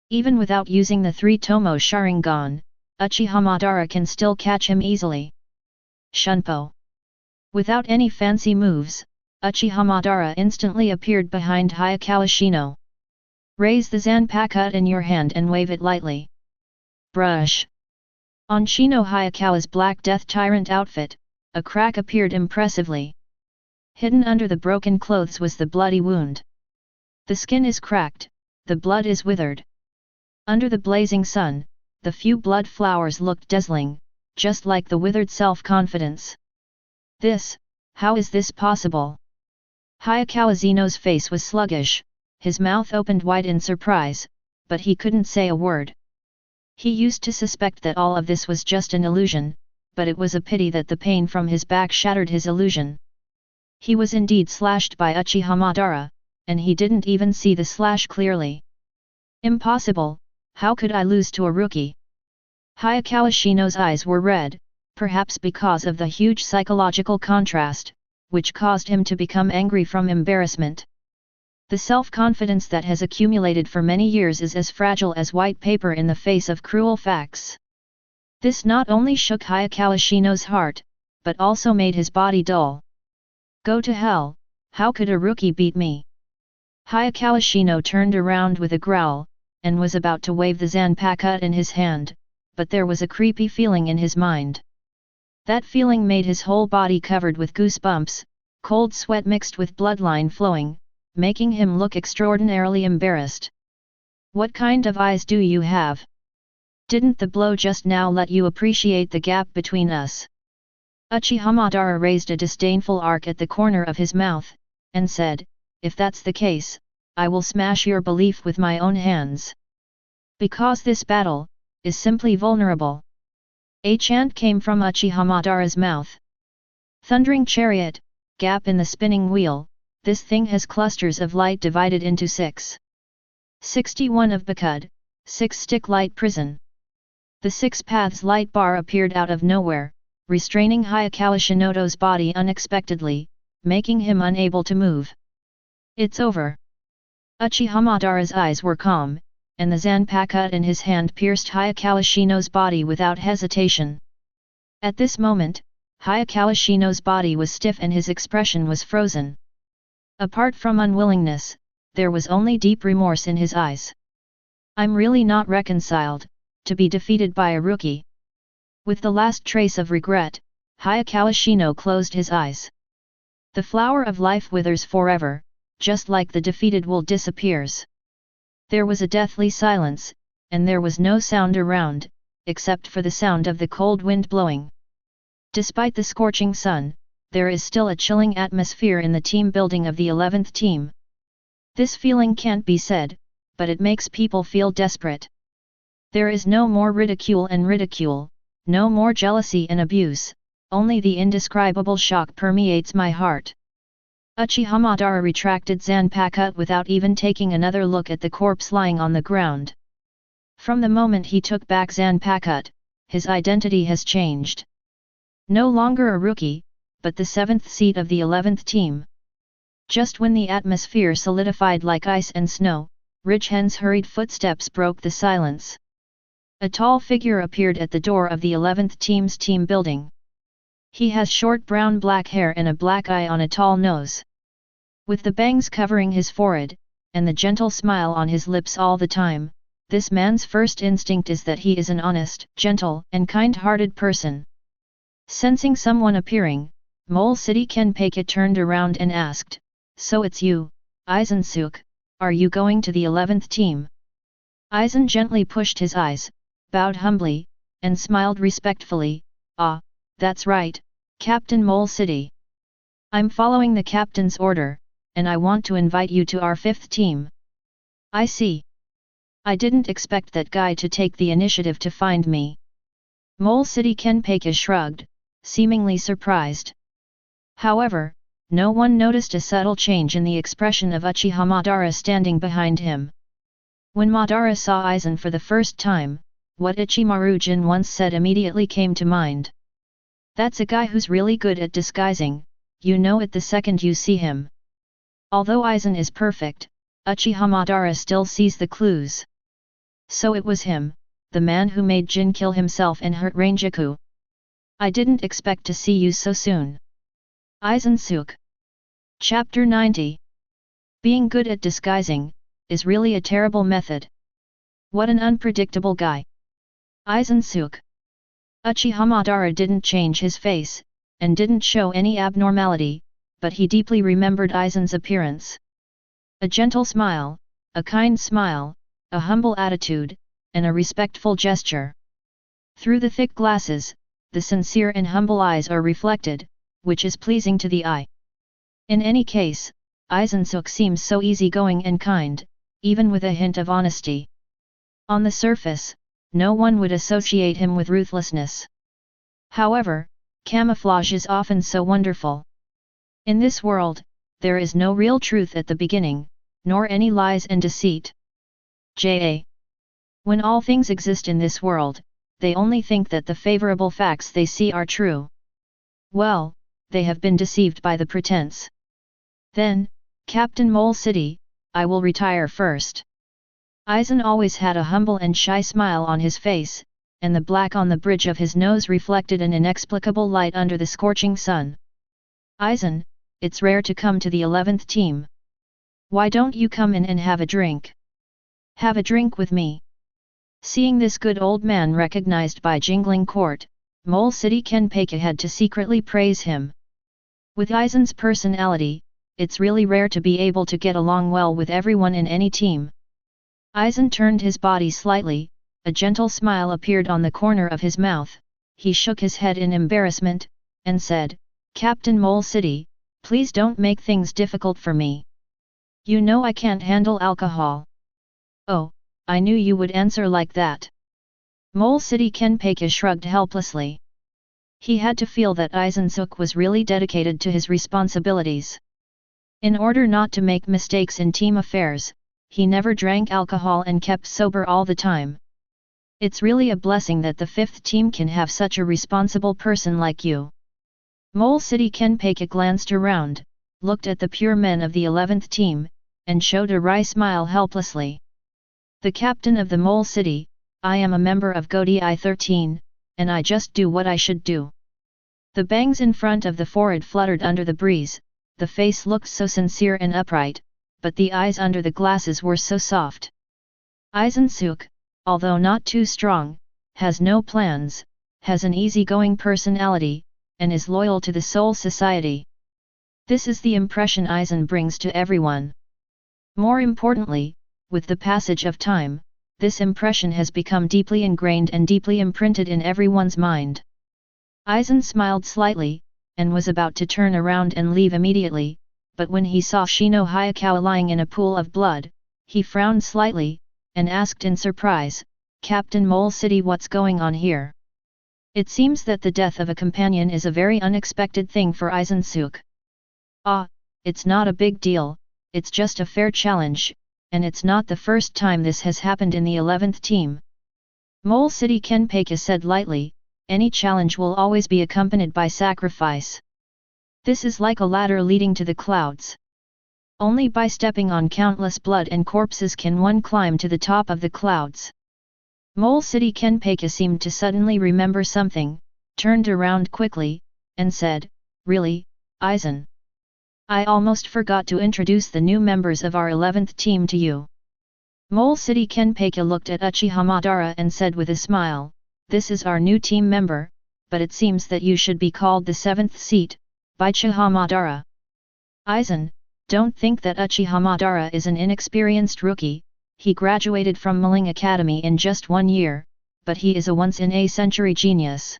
Even without using the 3-tomo Sharingan, Uchiha Madara can still catch him easily. Shunpo. Without any fancy moves, Uchiha Madara instantly appeared behind Hayakawa Shino. Raise the Zanpakuto in your hand and wave it lightly. Brush. On Shino Hayakawa's Black Death Tyrant outfit, a crack appeared impressively. Hidden under the broken clothes was the bloody wound. The skin is cracked, the blood is withered. Under the blazing sun, the few blood flowers looked dazzling, just like the withered self-confidence. How is this possible? Hayakawa Zeno's face was sluggish, his mouth opened wide in surprise, but he couldn't say a word. He used to suspect that all of this was just an illusion, but it was a pity that the pain from his back shattered his illusion. He was indeed slashed by Uchiha Madara, and he didn't even see the slash clearly. Impossible, how could I lose to a rookie? Hayakawa Shino's eyes were red, perhaps because of the huge psychological contrast, which caused him to become angry from embarrassment. The self-confidence that has accumulated for many years is as fragile as white paper in the face of cruel facts. This not only shook Hayakawa Shino's heart, but also made his body dull. Go to hell, how could a rookie beat me? Hayakawa Shino turned around with a growl, and was about to wave the Zanpakuto in his hand, but there was a creepy feeling in his mind. That feeling made his whole body covered with goosebumps, cold sweat mixed with bloodline flowing, making him look extraordinarily embarrassed. What kind of eyes do you have? Didn't the blow just now let you appreciate the gap between us? Uchiha Madara raised a disdainful arc at the corner of his mouth, and said, if that's the case, I will smash your belief with my own hands. Because this battle is simply vulnerable. A chant came from Uchiha Madara's mouth. Thundering chariot, gap in the spinning wheel, this thing has clusters of light divided into 6. 61 of Bakud, 6-stick light prison. The 6 paths light bar appeared out of nowhere, restraining Hayakawa Shinoto's body unexpectedly, making him unable to move. It's over. Uchiha Madara's eyes were calm, and the zanpakuto in his hand pierced Hayakawa Shino's body without hesitation. At this moment, Hayakawa Shino's body was stiff and his expression was frozen. Apart from unwillingness, there was only deep remorse in his eyes. I'm really not reconciled, to be defeated by a rookie. With the last trace of regret, Hayakawa Shino closed his eyes. The flower of life withers forever, just like the defeated wool disappears. There was a deathly silence, and there was no sound around, except for the sound of the cold wind blowing. Despite the scorching sun, there is still a chilling atmosphere in the team building of the 11th team. This feeling can't be said, but it makes people feel desperate. There is no more ridicule, no more jealousy and abuse, only the indescribable shock permeates my heart. Uchiha Madara retracted zanpakuto without even taking another look at the corpse lying on the ground. From the moment he took back zanpakuto, his identity has changed. No longer a rookie, but the 7th seat of the 11th team. Just when the atmosphere solidified like ice and snow, Ridgehen's hurried footsteps broke the silence. A tall figure appeared at the door of the 11th team's team building. He has short brown-black hair and a black eye on a tall nose. With the bangs covering his forehead, and the gentle smile on his lips all the time, this man's first instinct is that he is an honest, gentle, and kind-hearted person. Sensing someone appearing, Mole City Kenpeki turned around and asked, "So it's you, Aizen-suke, are you going to the 11th team?" Aizen gently pushed his eyes, bowed humbly, and smiled respectfully, "Ah, that's right, Captain Mole City. I'm following the captain's order, and I want to invite you to our 5th team." "I see. I didn't expect that guy to take the initiative to find me." Mole City Kenpeki shrugged, seemingly surprised. However, no one noticed a subtle change in the expression of Uchiha Madara standing behind him. When Madara saw Aizen for the first time, what Ichimaru-jin once said immediately came to mind. "That's a guy who's really good at disguising, you know it the second you see him." Although Aizen is perfect, Uchiha Madara still sees the clues. So it was him, the man who made Jin kill himself and hurt Ranjaku. "I didn't expect to see you so soon." Aizen-suke. Chapter 90. Being good at disguising is really a terrible method. What an unpredictable guy. Aizen-suke. Uchiha Madara didn't change his face, and didn't show any abnormality, but he deeply remembered Aizen's appearance. A gentle smile, a kind smile, a humble attitude, and a respectful gesture. Through the thick glasses, the sincere and humble eyes are reflected, which is pleasing to the eye. In any case, Aizen-suke seems so easygoing and kind, even with a hint of honesty. On the surface, no one would associate him with ruthlessness. However, camouflage is often so wonderful. In this world, there is no real truth at the beginning, nor any lies and deceit. When all things exist in this world, they only think that the favorable facts they see are true. Well, they have been deceived by the pretense. Then, Captain Mole City, I will retire first. Aizen always had a humble and shy smile on his face, and the black on the bridge of his nose reflected an inexplicable light under the scorching sun. "Aizen, it's rare to come to the 11th team. Why don't you come in and have a drink? Have a drink with me." Seeing this good old man recognized by jingling court, Mole City Kenpeki had to secretly praise him. With Aizen's personality, it's really rare to be able to get along well with everyone in any team. Aizen turned his body slightly, a gentle smile appeared on the corner of his mouth, he shook his head in embarrassment, and said, "Captain Mole City, please don't make things difficult for me. You know I can't handle alcohol." "Oh, I knew you would answer like that." Mole City Kenpeki shrugged helplessly. He had to feel that Aizen-suke was really dedicated to his responsibilities. In order not to make mistakes in team affairs, he never drank alcohol and kept sober all the time. It's really a blessing that the 5th team can have such a responsible person like you. Mole City Kenpeka glanced around, looked at the pure men of the 11th team, and showed a wry smile helplessly. The captain of the Mole City, I am a member of GODI 13, and I just do what I should do. The bangs in front of the forehead fluttered under the breeze, the face looked so sincere and upright, but the eyes under the glasses were so soft. Aizen-suk, although not too strong, has no plans, has an easygoing personality, and is loyal to the Soul Society. This is the impression Aizen brings to everyone. More importantly, with the passage of time, this impression has become deeply ingrained and deeply imprinted in everyone's mind. Aizen smiled slightly, and was about to turn around and leave immediately, but when he saw Shino Hayakawa lying in a pool of blood, he frowned slightly, and asked in surprise, Captain Mole City, what's going on here? It seems that the death of a companion is a very unexpected thing for Aizen-suk. Ah, it's not a big deal, it's just a fair challenge, and it's not the first time this has happened in the 11th team. Mole City Kenpeka said lightly, any challenge will always be accompanied by sacrifice. This is like a ladder leading to the clouds. Only by stepping on countless blood and corpses can one climb to the top of the clouds. Mole City Kenpeka seemed to suddenly remember something, turned around quickly, and said, really, Aizen? I almost forgot to introduce the new members of our 11th team to you. Mole City Kenpeka looked at Uchiha Madara and said with a smile, this is our new team member, but it seems that you should be called the 7th seat, by Uchiha Madara. Aizen, don't think that Uchiha Madara is an inexperienced rookie, he graduated from Maling Academy in just 1 year, but he is a once-in-a-century genius.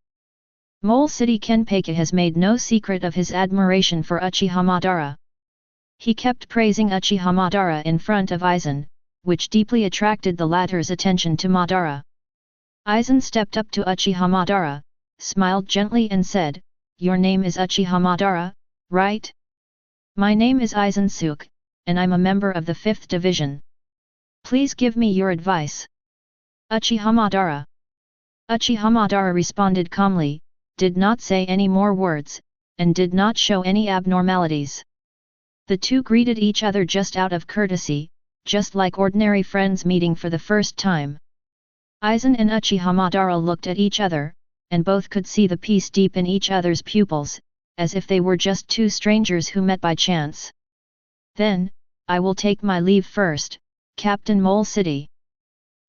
Mole City Kenpeka has made no secret of his admiration for Uchiha Madara. He kept praising Uchiha Madara in front of Aizen, which deeply attracted the latter's attention to Madara. Aizen stepped up to Uchiha Madara, smiled gently and said, your name is Uchiha Madara, right? My name is Aizen-suk, and I'm a member of the 5th division. Please give me your advice. Uchiha Madara. Uchiha Madara responded calmly, did not say any more words, and did not show any abnormalities. The two greeted each other just out of courtesy, just like ordinary friends meeting for the first time. Aizen and Uchiha Madara looked at each other, and both could see the peace deep in each other's pupils, as if they were just two strangers who met by chance. Then, I will take my leave first, Captain Mole City.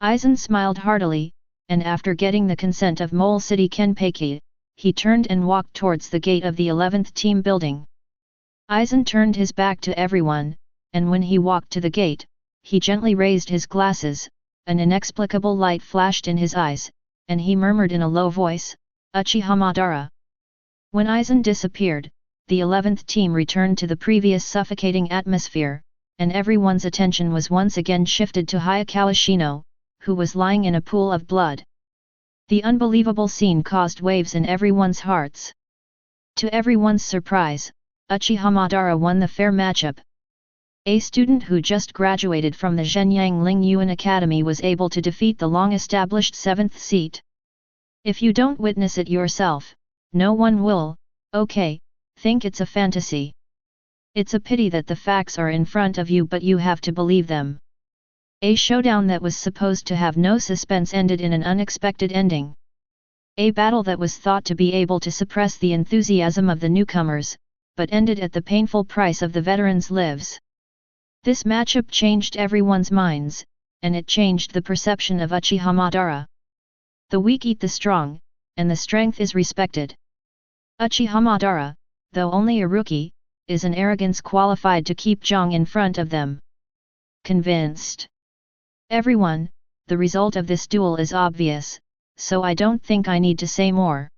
Aizen smiled heartily, and after getting the consent of Mole City Kenpeki, he turned and walked towards the gate of the 11th team building. Aizen turned his back to everyone, and when he walked to the gate, he gently raised his glasses, an inexplicable light flashed in his eyes, and he murmured in a low voice, Uchiha Madara. When Aizen disappeared, the 11th team returned to the previous suffocating atmosphere, and everyone's attention was once again shifted to Hayakawa Shino, who was lying in a pool of blood. The unbelievable scene caused waves in everyone's hearts. To everyone's surprise, Uchiha Madara won the fair matchup. A student who just graduated from the Zhenyang Lingyuan Academy was able to defeat the long-established 7th seat. If you don't witness it yourself, no one will. Okay, think it's a fantasy. It's a pity that the facts are in front of you, but you have to believe them. A showdown that was supposed to have no suspense ended in an unexpected ending. A battle that was thought to be able to suppress the enthusiasm of the newcomers, but ended at the painful price of the veterans' lives. This matchup changed everyone's minds, and it changed the perception of Uchiha Madara. The weak eat the strong, and the strength is respected. Uchiha Madara, though only a rookie, is an arrogance qualified to keep Zhang in front of them. Convinced? Everyone, the result of this duel is obvious, so I don't think I need to say more.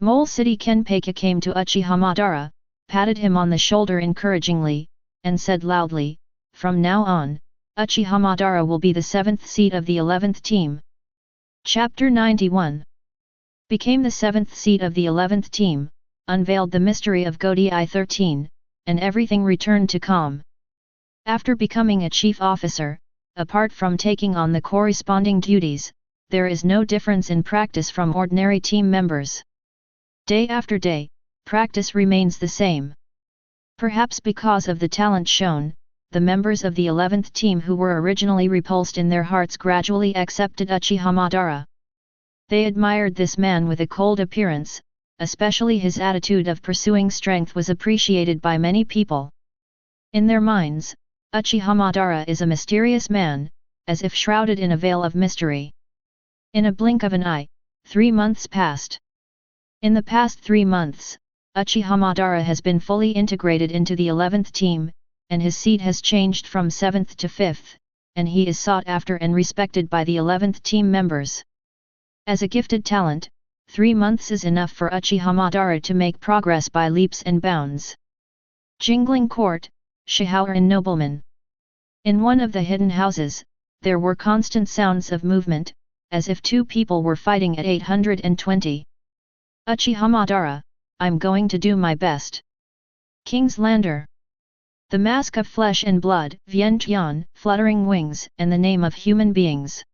Mole City Kenpeka came to Uchiha Madara, patted him on the shoulder encouragingly, and said loudly, from now on, Uchiha Madara will be the 7th seat of the 11th team. Chapter 91 Became the 7th seat of the 11th team, unveiled the mystery of GODI 13, and everything returned to calm. After becoming a chief officer, apart from taking on the corresponding duties, there is no difference in practice from ordinary team members. Day after day, practice remains the same. Perhaps because of the talent shown, the members of the 11th team who were originally repulsed in their hearts gradually accepted Uchiha Madara. They admired this man with a cold appearance, especially his attitude of pursuing strength was appreciated by many people. In their minds, Uchiha Madara is a mysterious man, as if shrouded in a veil of mystery. In a blink of an eye, 3 months passed. In the past 3 months, Uchiha Madara has been fully integrated into the 11th team, and his seat has changed from 7th to 5th, and he is sought after and respected by the 11th team members. As a gifted talent, 3 months is enough for Uchiha Madara to make progress by leaps and bounds. Jingling Court, Shihoran Nobleman. In one of the hidden houses, there were constant sounds of movement, as if 2 people were fighting at 820. Uchiha Madara, I'm going to do my best. King's Lander. The mask of flesh and blood, Vientian, fluttering wings, and the name of human beings.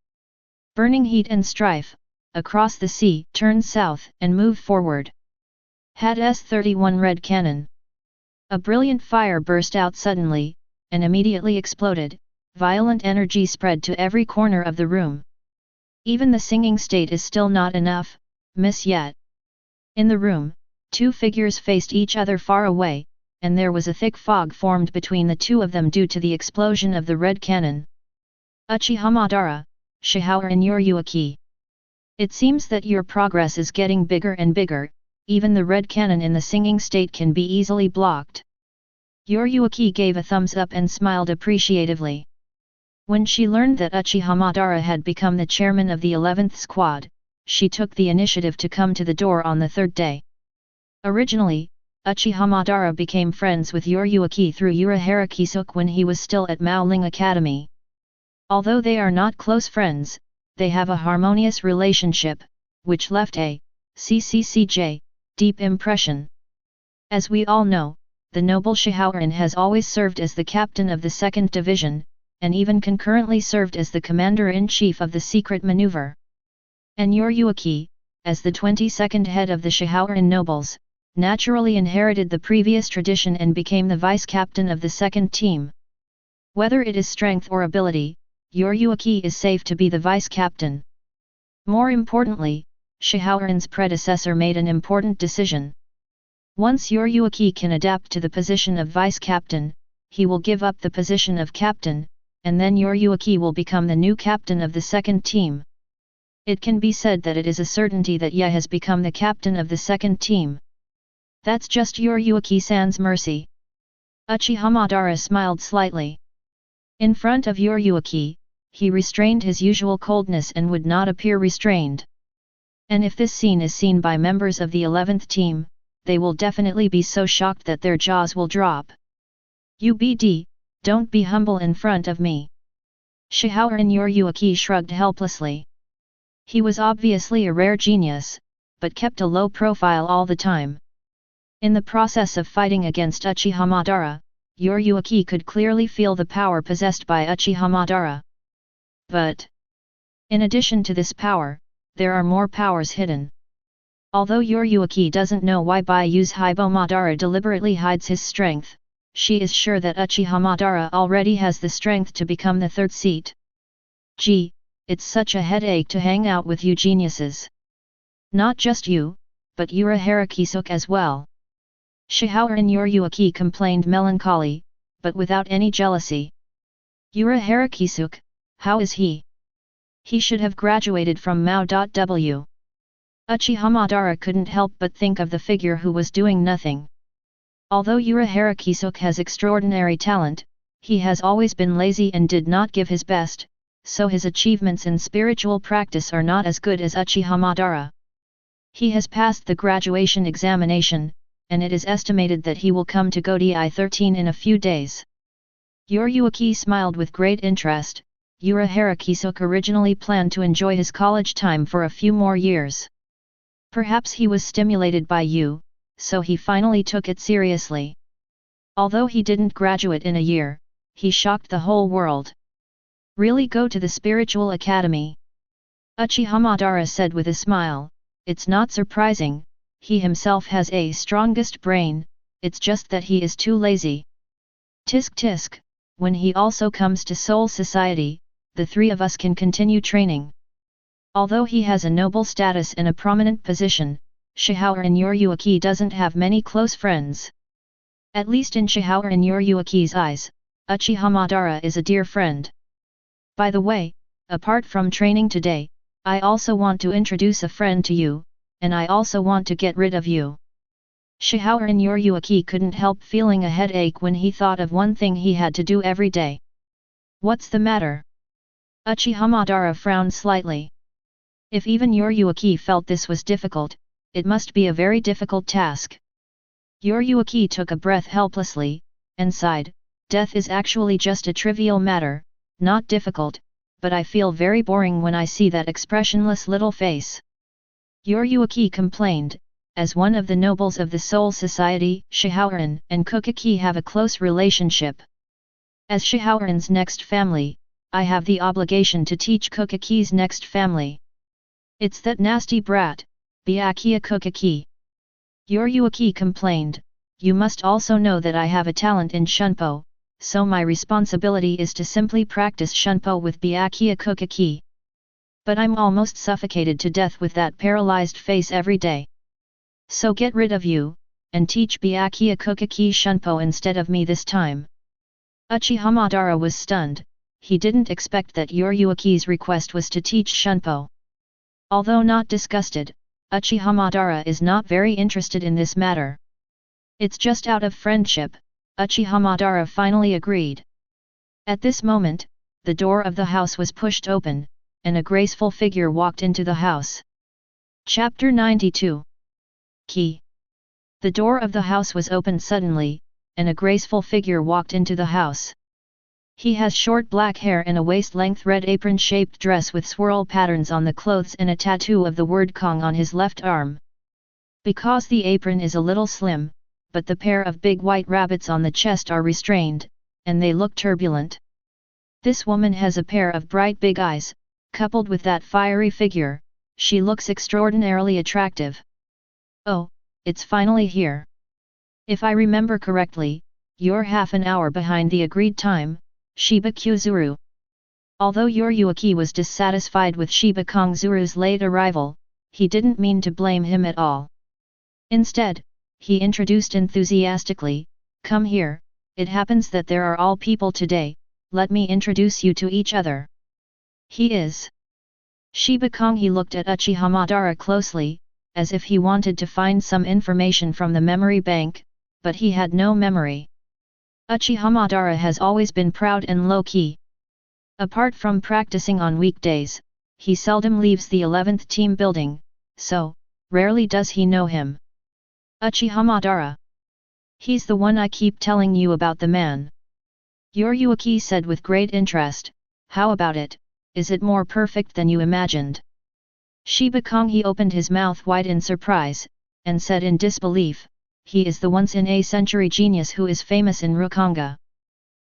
Burning heat and strife, across the sea, turn south and move forward. Had S-31 red cannon. A brilliant fire burst out suddenly, and immediately exploded, violent energy spread to every corner of the room. Even the singing state is still not enough, miss yet. In the room, 2 figures faced each other far away, and there was a thick fog formed between the 2 of them due to the explosion of the red cannon. Uchiha Madara, Shihoran Uruaki. It seems that your progress is getting bigger and bigger, even the red cannon in the singing state can be easily blocked. Uruaki gave a thumbs up and smiled appreciatively. When she learned that Uchiha Madara had become the chairman of the 11th squad, she took the initiative to come to the door on the 3rd day. Originally, Uchiha Madara became friends with Uruaki through Urahara Kisuk when he was still at Maoling Academy. Although they are not close friends, they have a harmonious relationship, which left a deep impression. As we all know, the noble Shihoran has always served as the captain of the 2nd Division, and even concurrently served as the commander-in-chief of the secret maneuver. And Uruaki, as the 22nd head of the Shihoran nobles, naturally inherited the previous tradition and became the vice-captain of the 2nd team. Whether it is strength or ability, Uruaki is safe to be the vice-captain. More importantly, Shihoran's predecessor made an important decision. Once Uruaki can adapt to the position of vice-captain, he will give up the position of captain, and then Uruaki will become the new captain of the 2nd team. It can be said that it is a certainty that Ye has become the captain of the 2nd team. That's just Uruaki-san's mercy. Uchiha Madara smiled slightly. In front of Uruaki, he restrained his usual coldness and would not appear restrained. And if this scene is seen by members of the 11th team, they will definitely be so shocked that their jaws will drop. UBD, don't be humble in front of me. Shihoran Uruaki shrugged helplessly. He was obviously a rare genius, but kept a low profile all the time. In the process of fighting against Uchiha Madara, Uruaki could clearly feel the power possessed by Uchiha Madara. But in addition to this power, there are more powers hidden. Although Uruaki doesn't know why Bayu's Hibo Madara deliberately hides his strength, she is sure that Uchiha Madara already has the strength to become the 3rd seat. Gee, it's such a headache to hang out with you geniuses. Not just you, but Urahara Kisuk as well. Shihoran Uruaki complained melancholy, but without any jealousy. Urahara Kisuk, how is he? He should have graduated from Mao.W. Uchiha Madara couldn't help but think of the figure who was doing nothing. Although Urahara Kisuk has extraordinary talent, he has always been lazy and did not give his best, so his achievements in spiritual practice are not as good as Uchiha Madara. He has passed the graduation examination, and it is estimated that he will come to Godi I-13 in a few days. Uruaki smiled with great interest. Urahara Kisuk originally planned to enjoy his college time for a few more years. Perhaps he was stimulated by you, so he finally took it seriously. Although he didn't graduate in a year, he shocked the whole world. Really go to the spiritual academy? Uchiha Madara said with a smile, it's not surprising, he himself has a strongest brain, it's just that he is too lazy. Tisk tisk, when he also comes to Soul Society, the three of us can continue training. Although he has a noble status and a prominent position, Shihoran Yoryuki doesn't have many close friends. At least in Shihoran Yoryuki's eyes, Uchiha Madara is a dear friend. By the way, apart from training today, I also want to introduce a friend to you, and I also want to get rid of you. Shihoran Yoryuki couldn't help feeling a headache when he thought of one thing he had to do every day. What's the matter? Uchiha Madara frowned slightly. If even Yoryuki felt this was difficult, it must be a very difficult task. Yoryuki took a breath helplessly, and sighed, death is actually just a trivial matter, not difficult, but I feel very boring when I see that expressionless little face. Yoryuki complained, as one of the nobles of the Soul Society, Shihoran and Kokaki have a close relationship. As Shihoran's next family, I have the obligation to teach Kokaki's next family. It's that nasty brat, Byakuya Kokaki. Yoryuki complained, you must also know that I have a talent in Shunpo, so my responsibility is to simply practice Shunpo with Byakuya Kokaki. But I'm almost suffocated to death with that paralyzed face every day. So get rid of you, and teach Byakuya Kokaki Shunpo instead of me this time. Uchiha Madara was stunned, he didn't expect that Yoryuki's request was to teach Shunpo. Although not disgusted, Uchiha Madara is not very interested in this matter. It's just out of friendship, Uchiha Madara finally agreed. At this moment, the door of the house was pushed open, and a graceful figure walked into the house. Chapter 92. Key. The door of the house was opened suddenly, and a graceful figure walked into the house. He has short black hair and a waist-length red apron-shaped dress with swirl patterns on the clothes and a tattoo of the word Kong on his left arm. Because the apron is a little slim, but the pair of big white rabbits on the chest are restrained, and they look turbulent. This woman has a pair of bright big eyes, coupled with that fiery figure, she looks extraordinarily attractive. Oh, it's finally here. If I remember correctly, you're half an hour behind the agreed time, Shiba Kyuzuru. Although Yoryuki was dissatisfied with Shiba Kongzuru's late arrival, he didn't mean to blame him at all. Instead, he introduced enthusiastically, come here, it happens that there are all people today, let me introduce you to each other. He is Shiba Kong. He looked at Uchiha Madara closely, as if he wanted to find some information from the memory bank, but he had no memory. Uchiha Madara has always been proud and low-key. Apart from practicing on weekdays, he seldom leaves the 11th team building, so, rarely does he know him. Uchiha Madara. He's the one I keep telling you about, the man. Yoryuki said with great interest, how about it, is it more perfect than you imagined? Shiba Kong. He opened his mouth wide in surprise, and said in disbelief, he is the once-in-a-century genius who is famous in Rukanga.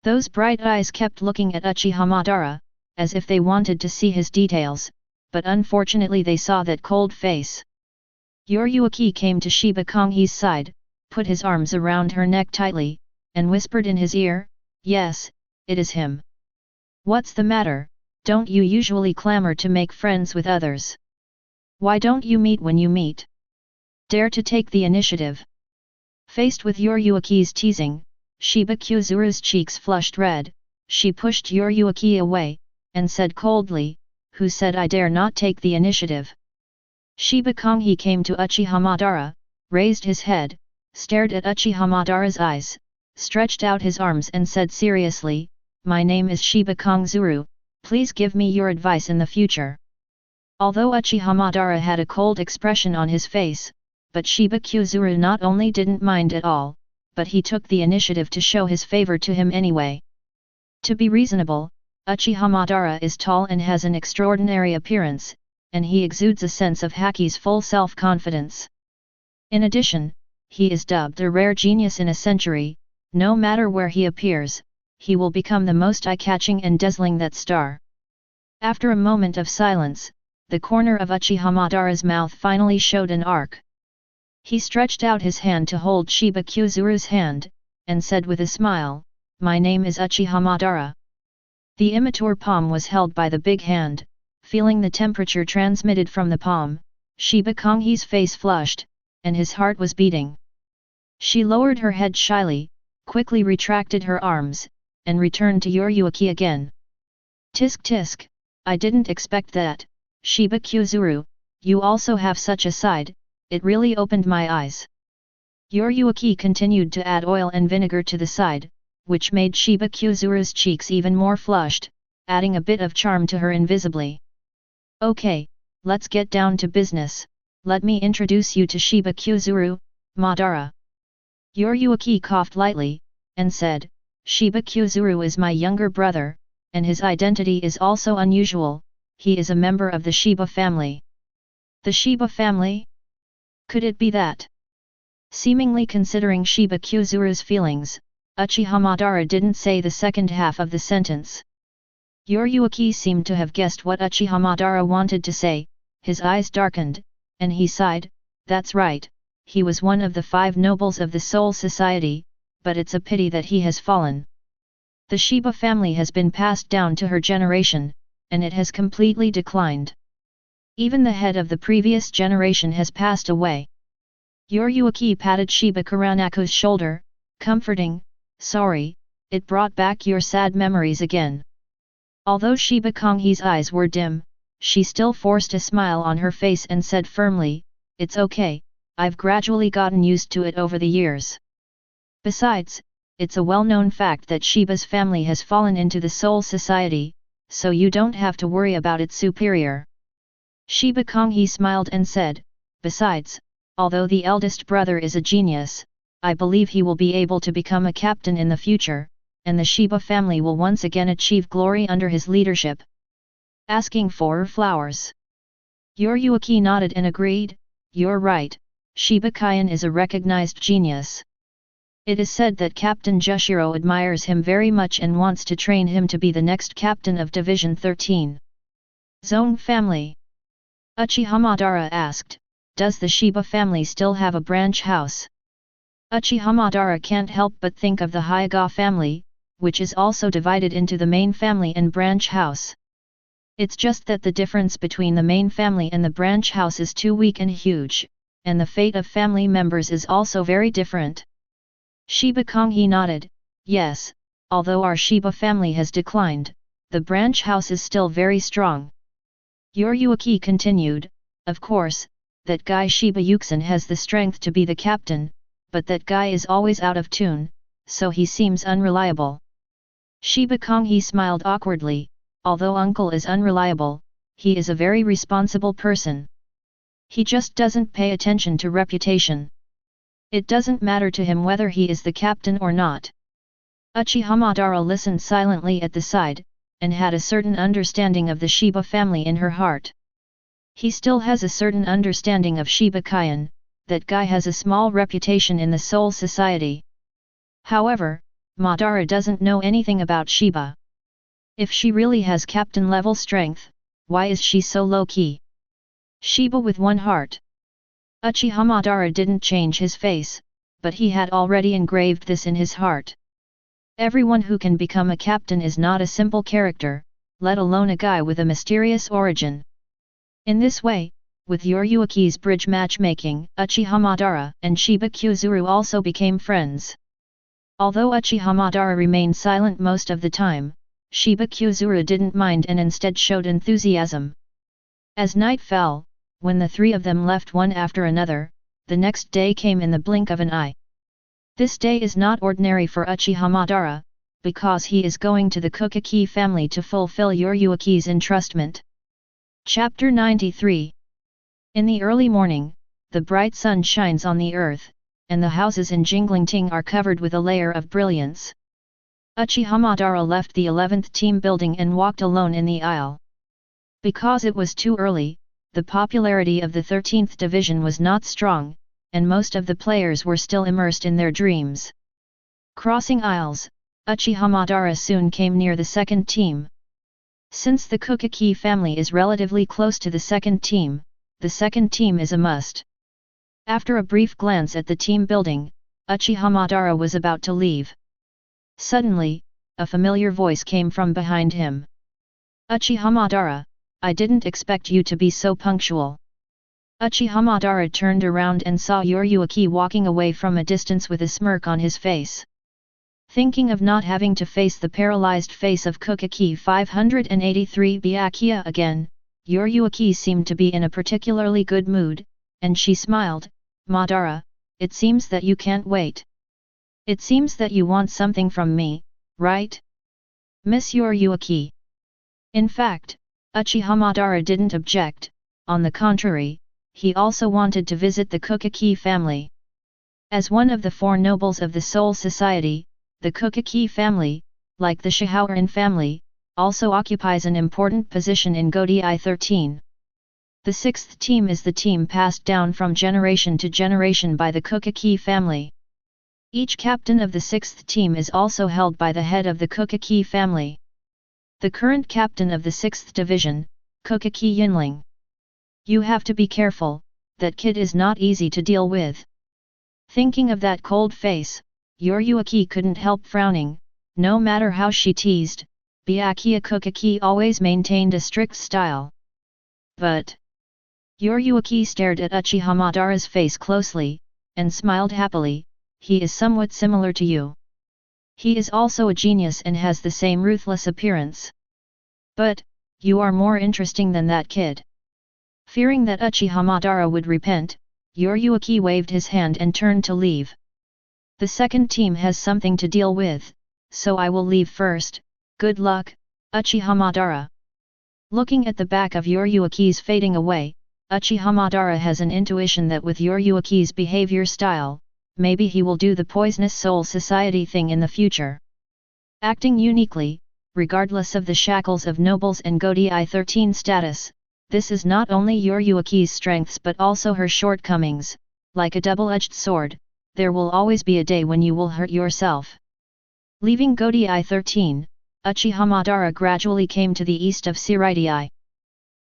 Those bright eyes kept looking at Uchiha Madara, as if they wanted to see his details, but unfortunately they saw that cold face. Yoryuki came to Shiba Kong's side, put his arms around her neck tightly, and whispered in his ear, yes, it is him. What's the matter, don't you usually clamor to make friends with others? Why don't you meet when you meet? Dare to take the initiative. Faced with Yoryuki's teasing, Shiba Kyuzuru's cheeks flushed red, she pushed Yoryuki away, and said coldly, who said I dare not take the initiative? Shiba Kong. He came to Uchiha Madara, raised his head, stared at Uchiha Madara's eyes, stretched out his arms and said seriously, my name is Shiba Kongzuru, please give me your advice in the future. Although Uchiha Madara had a cold expression on his face, but Shiba Kyuzuru not only didn't mind at all, but he took the initiative to show his favor to him anyway. To be reasonable, Uchiha Madara is tall and has an extraordinary appearance, and he exudes a sense of Haki's full self-confidence. In addition, he is dubbed a rare genius in a century, no matter where he appears, he will become the most eye-catching and dazzling that star. After a moment of silence, the corner of Uchiha Madara's mouth finally showed an arc. He stretched out his hand to hold Shiba Kyuzuru's hand, and said with a smile, "My name is Uchiha Madara." The immature palm was held by the big hand. Feeling the temperature transmitted from the palm, Shiba Konghee's face flushed, and his heart was beating. She lowered her head shyly, quickly retracted her arms, and returned to Yoryuki again. "Tisk tisk, I didn't expect that, Shiba Kyuzuru, you also have such a side, it really opened my eyes." Yoryuki continued to add oil and vinegar to the side, which made Shiba Kyuzuru's cheeks even more flushed, adding a bit of charm to her invisibly. "Okay, let's get down to business, let me introduce you to Shiba Kyuzuru, Madara." Yoryuki coughed lightly, and said, "Shiba Kyuzuru is my younger brother, and his identity is also unusual, he is a member of the Shiba family." "The Shiba family? Could it be that?" Seemingly considering Shiba Kyuzuru's feelings, Uchiha Madara didn't say the second half of the sentence. Yoryuki seemed to have guessed what Uchiha Madara wanted to say, his eyes darkened, and he sighed, "That's right, he was one of the 5 nobles of the Soul Society, but it's a pity that he has fallen. The Shiba family has been passed down to her generation, and it has completely declined. Even the head of the previous generation has passed away." Yoryuki patted Shiba Kuranako's shoulder, comforting, "Sorry, it brought back your sad memories again." Although Shiba Konghee's eyes were dim, she still forced a smile on her face and said firmly, "It's okay, I've gradually gotten used to it over the years. Besides, it's a well-known fact that Shiba's family has fallen into the Soul Society, so you don't have to worry about its superior." Shiba Konghee smiled and said, "Besides, although the eldest brother is a genius, I believe he will be able to become a captain in the future, and the Shiba family will once again achieve glory under his leadership." Asking for flowers. Yoryuki nodded and agreed, "You're right, Shiba Kyan is a recognized genius. It is said that Captain Jushiro admires him very much and wants to train him to be the next captain of Division 13. Zone family. Uchiha Madara asked, "Does the Shiba family still have a branch house?" Uchiha Madara can't help but think of the Hyuga family, which is also divided into the main family and branch house. It's just that the difference between the main family and the branch house is too weak and huge, and the fate of family members is also very different. Shiba Konghee nodded, "Yes, although our Shiba family has declined, the branch house is still very strong." Yoryuki continued, "Of course, that guy Shiba Yuxin has the strength to be the captain, but that guy is always out of tune, so he seems unreliable." Shiba Konghee smiled awkwardly, "Although uncle is unreliable, he is a very responsible person. He just doesn't pay attention to reputation. It doesn't matter to him whether he is the captain or not." Uchiha Madara listened silently at the side, and had a certain understanding of the Shiba family in her heart. He still has a certain understanding of Shiba Kyan, that guy has a small reputation in the Soul Society. However, Madara doesn't know anything about Shiba. If she really has captain-level strength, why is she so low-key? Shiba with one heart. Uchiha Madara didn't change his face, but he had already engraved this in his heart. Everyone who can become a captain is not a simple character, let alone a guy with a mysterious origin. In this way, with Yoryuki's bridge matchmaking, Uchiha Madara and Shiba Kyuzuru also became friends. Although Uchiha Madara remained silent most of the time, Shiba Kyuzuru didn't mind and instead showed enthusiasm. As night fell, when the 3 of them left one after another, the next day came in the blink of an eye. This day is not ordinary for Uchiha Madara, because he is going to the Kokaki family to fulfill Yoryuki's entrustment. Chapter 93. In the early morning, the bright sun shines on the earth, and the houses in Jinglingting are covered with a layer of brilliance. Uchiha Madara left the 11th team building and walked alone in the aisle. Because it was too early, the popularity of the 13th division was not strong, and most of the players were still immersed in their dreams. Crossing aisles, Uchiha Madara soon came near the second team. Since the Kokaki family is relatively close to the second team is a must. After a brief glance at the team building, Uchiha Madara was about to leave. Suddenly, a familiar voice came from behind him. Uchiha Madara, I didn't expect you to be so punctual. Uchiha Madara turned around and saw Uchiha walking away from a distance with a smirk on his face. Thinking of not having to face the paralyzed face of Kokaki 583 Byakuya again, Uchiha seemed to be in a particularly good mood, and she smiled. Madara, it seems that you can't wait. It seems that you want something from me, right? Miss Uchiha. In fact, Uchiha Madara didn't object, on the contrary, he also wanted to visit the Kokaki family. As one of the four nobles of the Soul Society, the Kokaki family, like the Shihoran family, also occupies an important position in Godi 13. The sixth team is the team passed down from generation to generation by the Kokaki family. Each captain of the sixth team is also held by the head of the Kokaki family. The current captain of the 6th division, Kokaki Yinling. You have to be careful, that kid is not easy to deal with. Thinking of that cold face, Uchiha couldn't help frowning. No matter how she teased, Byakuya Kokaki always maintained a strict style. But Uchiha stared at Uchiha Madara's face closely, and smiled happily. He is somewhat similar to you. He is also a genius and has the same ruthless appearance. But, you are more interesting than that kid. Fearing that Uchiha Madara would repent, Uchiha waved his hand and turned to leave. The second team has something to deal with, so I will leave first. Good luck, Uchiha Madara. Looking at the back of Uchiha's fading away, Uchiha Madara has an intuition that with Uchiha's behavior style, maybe he will do the poisonous soul society thing in the future. Acting uniquely, regardless of the shackles of nobles and Godi 13 status, this is not only Uchiha's strengths but also her shortcomings. Like a double-edged sword, there will always be a day when you will hurt yourself. Leaving Godi 13, Uchiha Madara gradually came to the east of Siraidai.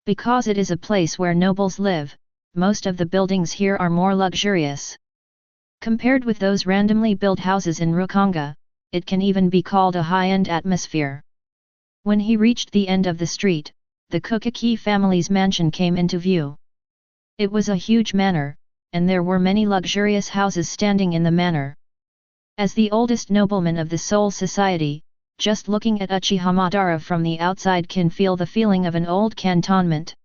Because it is a place where nobles live, most of the buildings here are more luxurious. Compared with those randomly built houses in Rukanga, it can even be called a high-end atmosphere. When he reached the end of the street, the Kokaki family's mansion came into view. It was a huge manor, and there were many luxurious houses standing in the manor. As the oldest nobleman of the Soul Society, just looking at Uchiha Madara from the outside can feel the feeling of an old cantonment.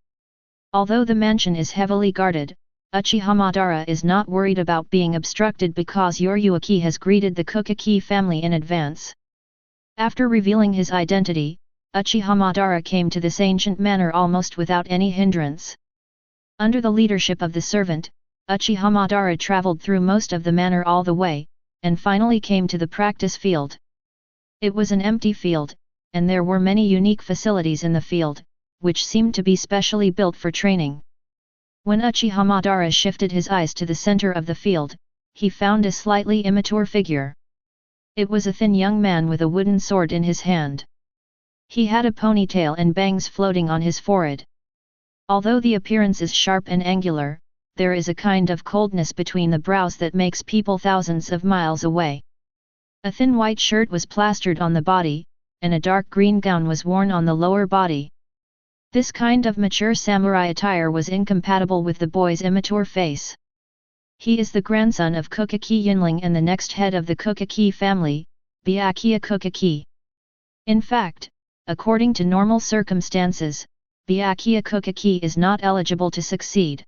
Although the mansion is heavily guarded, Uchiha Madara is not worried about being obstructed because Uchiha has greeted the Kokaki family in advance. After revealing his identity, Uchiha Madara came to this ancient manor almost without any hindrance. Under the leadership of the servant, Uchiha Madara traveled through most of the manor all the way, and finally came to the practice field. It was an empty field, and there were many unique facilities in the field, which seemed to be specially built for training. When Uchiha Madara shifted his eyes to the center of the field, he found a slightly immature figure. It was a thin young man with a wooden sword in his hand. He had a ponytail and bangs floating on his forehead. Although the appearance is sharp and angular, there is a kind of coldness between the brows that makes people thousands of miles away. A thin white shirt was plastered on the body, and a dark green gown was worn on the lower body. This kind of mature samurai attire was incompatible with the boy's immature face. He is the grandson of Kokaki Yinling and the next head of the Kokaki family, Byakuya Kokaki. In fact, according to normal circumstances, Byakuya Kokaki is not eligible to succeed.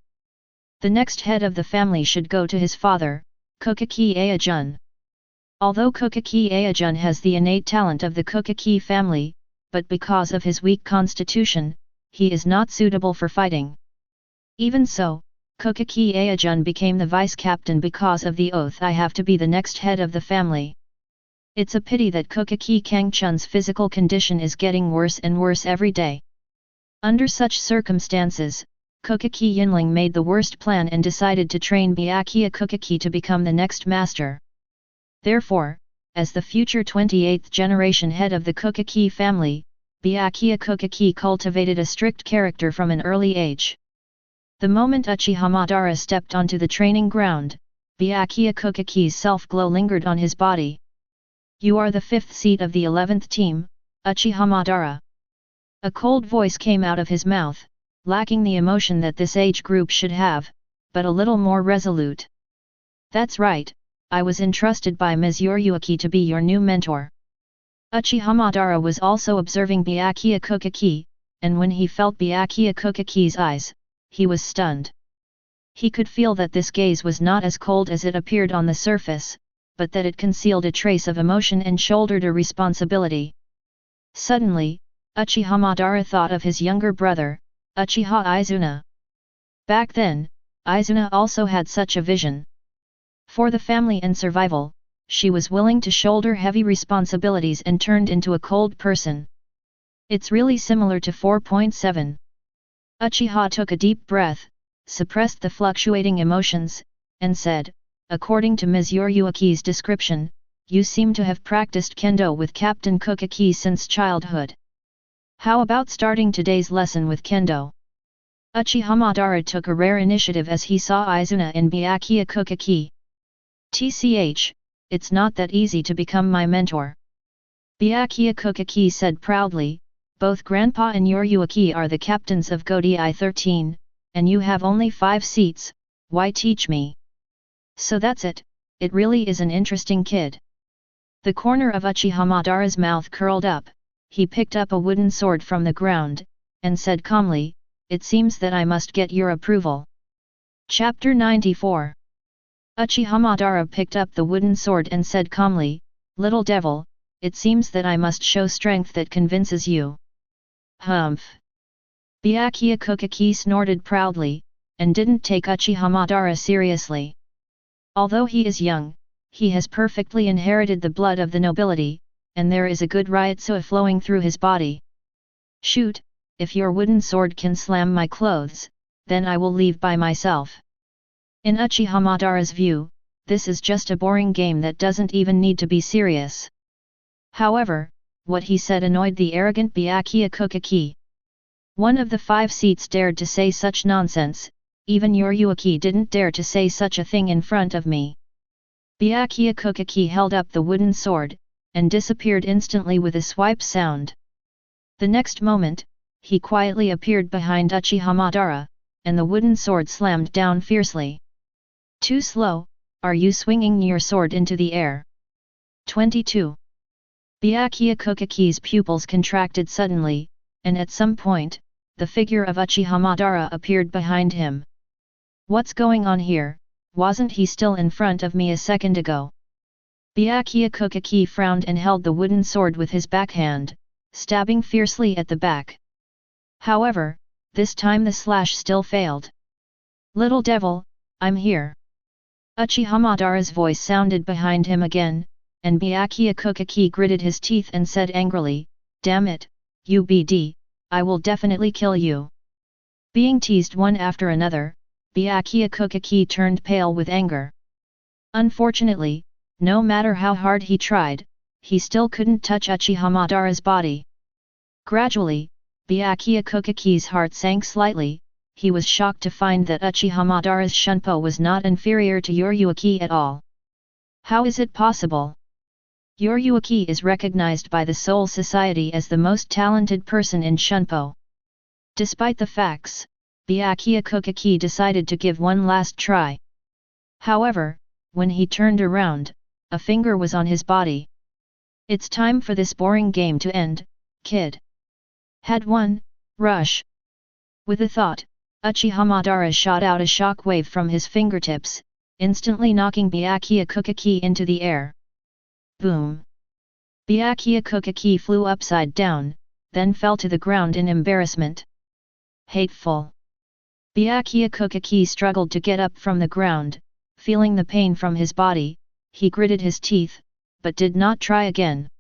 The next head of the family should go to his father, Kokaki Aojun. Although Kokaki Aojun has the innate talent of the Kokaki family, but because of his weak constitution, he is not suitable for fighting. Even so, Kokaki Aojun became the vice-captain because of the oath I have to be the next head of the family. It's a pity that Kokaki Kangchun's physical condition is getting worse and worse every day. Under such circumstances, Kokaki Yinling made the worst plan and decided to train Byakuya Kokaki to become the next master. Therefore, as the future 28th generation head of the Kokaki family, Byakuya Kokaki cultivated a strict character from an early age. The moment Uchiha Madara stepped onto the training ground, Byakuya Kokaki's self-glow lingered on his body. "You are the 5th seat of the 11th team, Uchiha Madara." A cold voice came out of his mouth, lacking the emotion that this age group should have, but a little more resolute. "That's right, I was entrusted by Ms. Yoryuki to be your new mentor." Uchiha Madara was also observing Byakuya Kokaki, and when he felt Byakuya Kokaki's eyes, he was stunned. He could feel that this gaze was not as cold as it appeared on the surface, but that it concealed a trace of emotion and shouldered a responsibility. Suddenly, Uchiha Madara thought of his younger brother, Uchiha Izuna. Back then, Izuna also had such a vision. For the family and survival, she was willing to shoulder heavy responsibilities and turned into a cold person. It's really similar to 4.7. Uchiha took a deep breath, suppressed the fluctuating emotions, and said, "According to Ms. Yoryuki's description, you seem to have practiced kendo with Captain Kokaki since childhood. How about starting today's lesson with kendo?" Uchiha Madara took a rare initiative as he saw Izuna and Byakuya Kokaki. "TCH, it's not that easy to become my mentor," Byakuya Kokaki said proudly. "Both Grandpa and Yoryuki are the captains of Godai 13, and you have only 5 seats, why teach me?" "So that's it really is an interesting kid." The corner of Uchiha Madara's mouth curled up, he picked up a wooden sword from the ground, and said calmly, "It seems that I must get your approval." Chapter 94. Uchiha Madara picked up the wooden sword and said calmly, "Little devil, it seems that I must show strength that convinces you." "Humph." Byakuya Kokaki snorted proudly, and didn't take Uchiha Madara seriously. Although he is young, he has perfectly inherited the blood of the nobility, and there is a good ryotsu flowing through his body. "Shoot, if your wooden sword can slam my clothes, then I will leave by myself." In Uchiha Madara's view, this is just a boring game that doesn't even need to be serious. However, what he said annoyed the arrogant Byakuya Kokaki. One of the 5 seats dared to say such nonsense, even Yoryuki didn't dare to say such a thing in front of me. Byakuya Kokaki held up the wooden sword, and disappeared instantly with a swipe sound. The next moment, he quietly appeared behind Uchiha Madara, and the wooden sword slammed down fiercely. "Too slow, are you swinging your sword into the air?" 22. Byakuya Kokaki's pupils contracted suddenly, and at some point, the figure of Uchiha Madara appeared behind him. "What's going on here, wasn't he still in front of me a second ago?" Byakuya Kokaki frowned and held the wooden sword with his backhand, stabbing fiercely at the back. However, this time the slash still failed. "Little devil, I'm here." Uchiha Madara's voice sounded behind him again, and Byakuya Kokaki gritted his teeth and said angrily, "Damn it, UBD, I will definitely kill you." Being teased one after another, Byakuya Kokaki turned pale with anger. Unfortunately, no matter how hard he tried, he still couldn't touch Uchiha Madara's body. Gradually, Byakuya Kokaki's heart sank slightly. He was shocked to find that Uchiha Madara's shunpo was not inferior to Yoryuki at all. How is it possible? Yoryuki is recognized by the Soul Society as the most talented person in shunpo. Despite the facts, Byakuya Kokaki decided to give one last try. However, when he turned around, a finger was on his body. "It's time for this boring game to end, kid. Had one, rush." With a thought, Uchiha Madara shot out a shock wave from his fingertips, instantly knocking Byakuya Kokaki into the air. Boom! Byakuya Kokaki flew upside down, then fell to the ground in embarrassment. Hateful! Byakuya Kokaki struggled to get up from the ground, feeling the pain from his body. He gritted his teeth, but did not try again.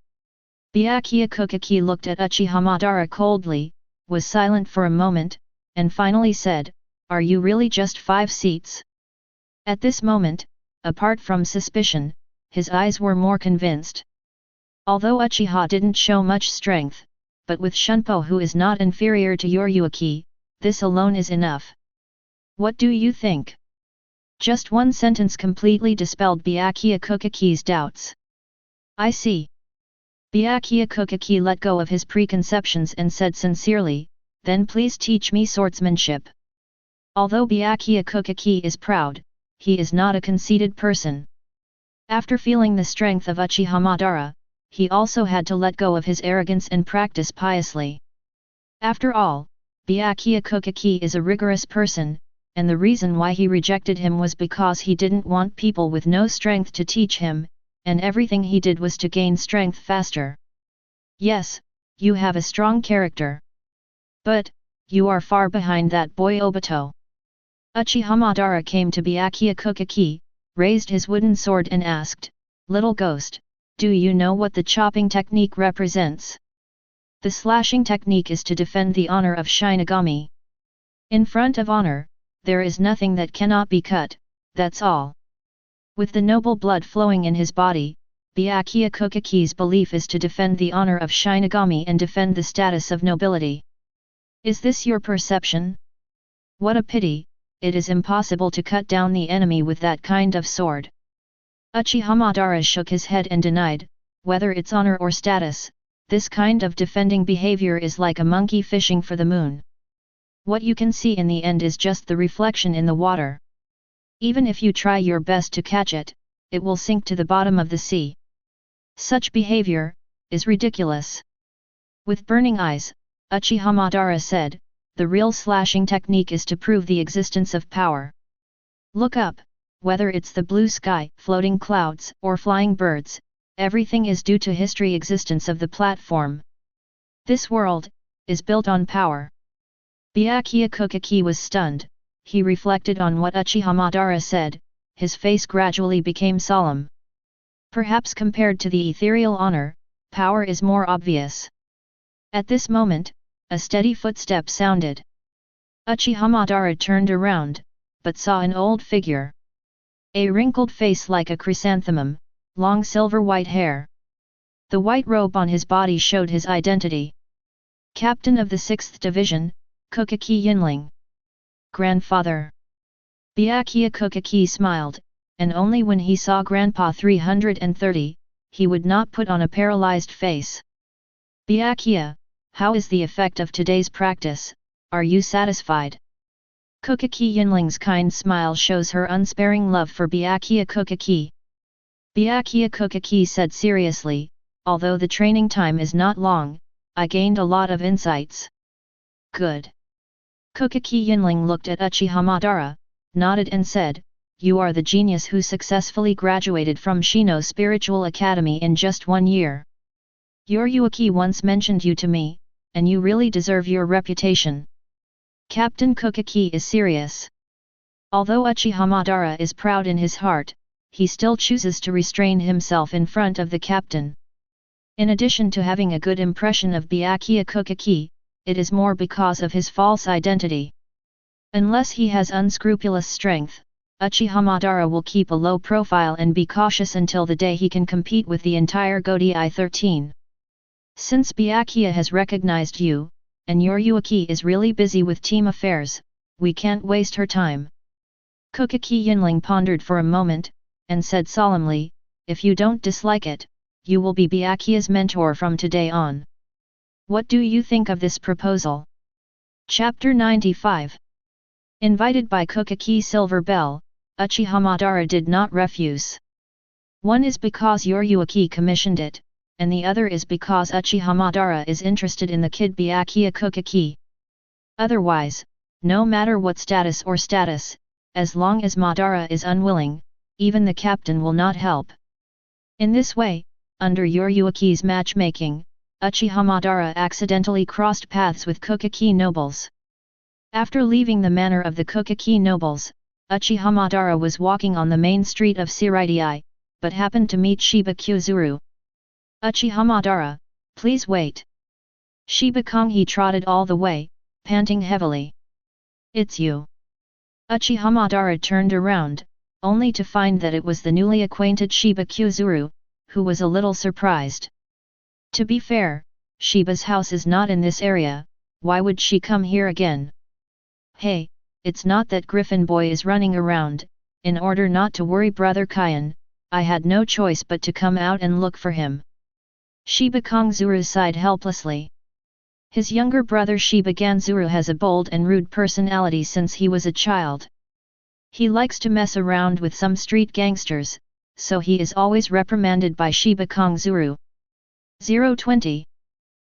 Byakuya Kokaki looked at Uchiha Madara coldly, was silent for a moment, and finally said, "Are you really just 5 seats?" At this moment, apart from suspicion, his eyes were more convinced. Although Uchiha didn't show much strength, but with Shunpo who is not inferior to Yoryuki, this alone is enough. What do you think? Just one sentence completely dispelled Byakuya Kokaki's doubts. I see. Byakuya Kokaki let go of his preconceptions and said sincerely, then please teach me swordsmanship. Although Byakuya Kokaki is proud, he is not a conceited person. After feeling the strength of Uchiha Madara, he also had to let go of his arrogance and practice piously. After all, Byakuya Kokaki is a rigorous person, and the reason why he rejected him was because he didn't want people with no strength to teach him, and everything he did was to gain strength faster. Yes, you have a strong character. But, you are far behind that boy Obito. Uchiha Madara came to Byakuya Kokaki, raised his wooden sword and asked, Little ghost, do you know what the chopping technique represents? The slashing technique is to defend the honor of Shinigami. In front of honor, there is nothing that cannot be cut, that's all. With the noble blood flowing in his body, Byakuya Kokaki's belief is to defend the honor of Shinigami and defend the status of nobility. Is this your perception? What a pity, it is impossible to cut down the enemy with that kind of sword. Uchiha Madara shook his head and denied, whether it's honor or status, this kind of defending behavior is like a monkey fishing for the moon. What you can see in the end is just the reflection in the water. Even if you try your best to catch it, it will sink to the bottom of the sea. Such behavior is ridiculous. With burning eyes, Uchiha Madara said, the real slashing technique is to prove the existence of power. Look up, whether it's the blue sky, floating clouds, or flying birds, everything is due to history existence of the platform. This world is built on power. Byakuya Kokaki was stunned. He reflected on what Uchiha Madara said, his face gradually became solemn. Perhaps compared to the ethereal honor, power is more obvious. At this moment, a steady footstep sounded. Uchiha Madara turned around, but saw an old figure. A wrinkled face like a chrysanthemum, long silver white hair. The white robe on his body showed his identity. Captain of the 6th Division, Kokaki Yinling. Grandfather. Byakuya Kokaki smiled, and only when he saw Grandpa 330, he would not put on a paralyzed face. Byakuya, how is the effect of today's practice, are you satisfied? Kokaki Yinling's kind smile shows her unsparing love for Byakuya Kokaki. Byakuya Kokaki said seriously, although the training time is not long, I gained a lot of insights. Good. Kokaki Yinling looked at Uchiha Madara, nodded and said, you are the genius who successfully graduated from Shino Spiritual Academy in just 1 year. Yoryuki once mentioned you to me, and you really deserve your reputation. Captain Kokaki is serious. Although Uchiha Madara is proud in his heart, he still chooses to restrain himself in front of the captain. In addition to having a good impression of Byakuya Kokaki, it is more because of his false identity. Unless he has unscrupulous strength, Uchiha Madara will keep a low profile and be cautious until the day he can compete with the entire Godi 13. Since Byakuya has recognized you, and Yoryuki is really busy with team affairs, we can't waste her time. Kokaki Yinling pondered for a moment, and said solemnly, if you don't dislike it, you will be Byakuya's mentor from today on. What do you think of this proposal? Chapter 95. Invited by Kokaki Silver Bell, Uchiha Madara did not refuse. One is because Yoryuki commissioned it, and the other is because Uchiha Madara is interested in the kid Byakuya Kokaki. Otherwise, no matter what status, as long as Madara is unwilling, even the captain will not help. In this way, under Yoryuki's matchmaking, Uchiha Madara accidentally crossed paths with Kokaki nobles. After leaving the manor of the Kokaki nobles, Uchiha Madara was walking on the main street of Siraidai, but happened to meet Shiba Kyuzuru. Uchiha Madara, please wait. Shiba Konghi trotted all the way, panting heavily. It's you. Uchiha Madara turned around, only to find that it was the newly acquainted Shiba Kyuzuru, who was a little surprised. To be fair, Shiba's house is not in this area, why would she come here again? Hey, it's not that Griffin boy is running around. In order not to worry Brother Kyan, I had no choice but to come out and look for him. Shiba Kongzuru sighed helplessly. His younger brother Shiba Ganzuru has a bold and rude personality since he was a child. He likes to mess around with some street gangsters, so he is always reprimanded by Shiba Kongzuru. 020.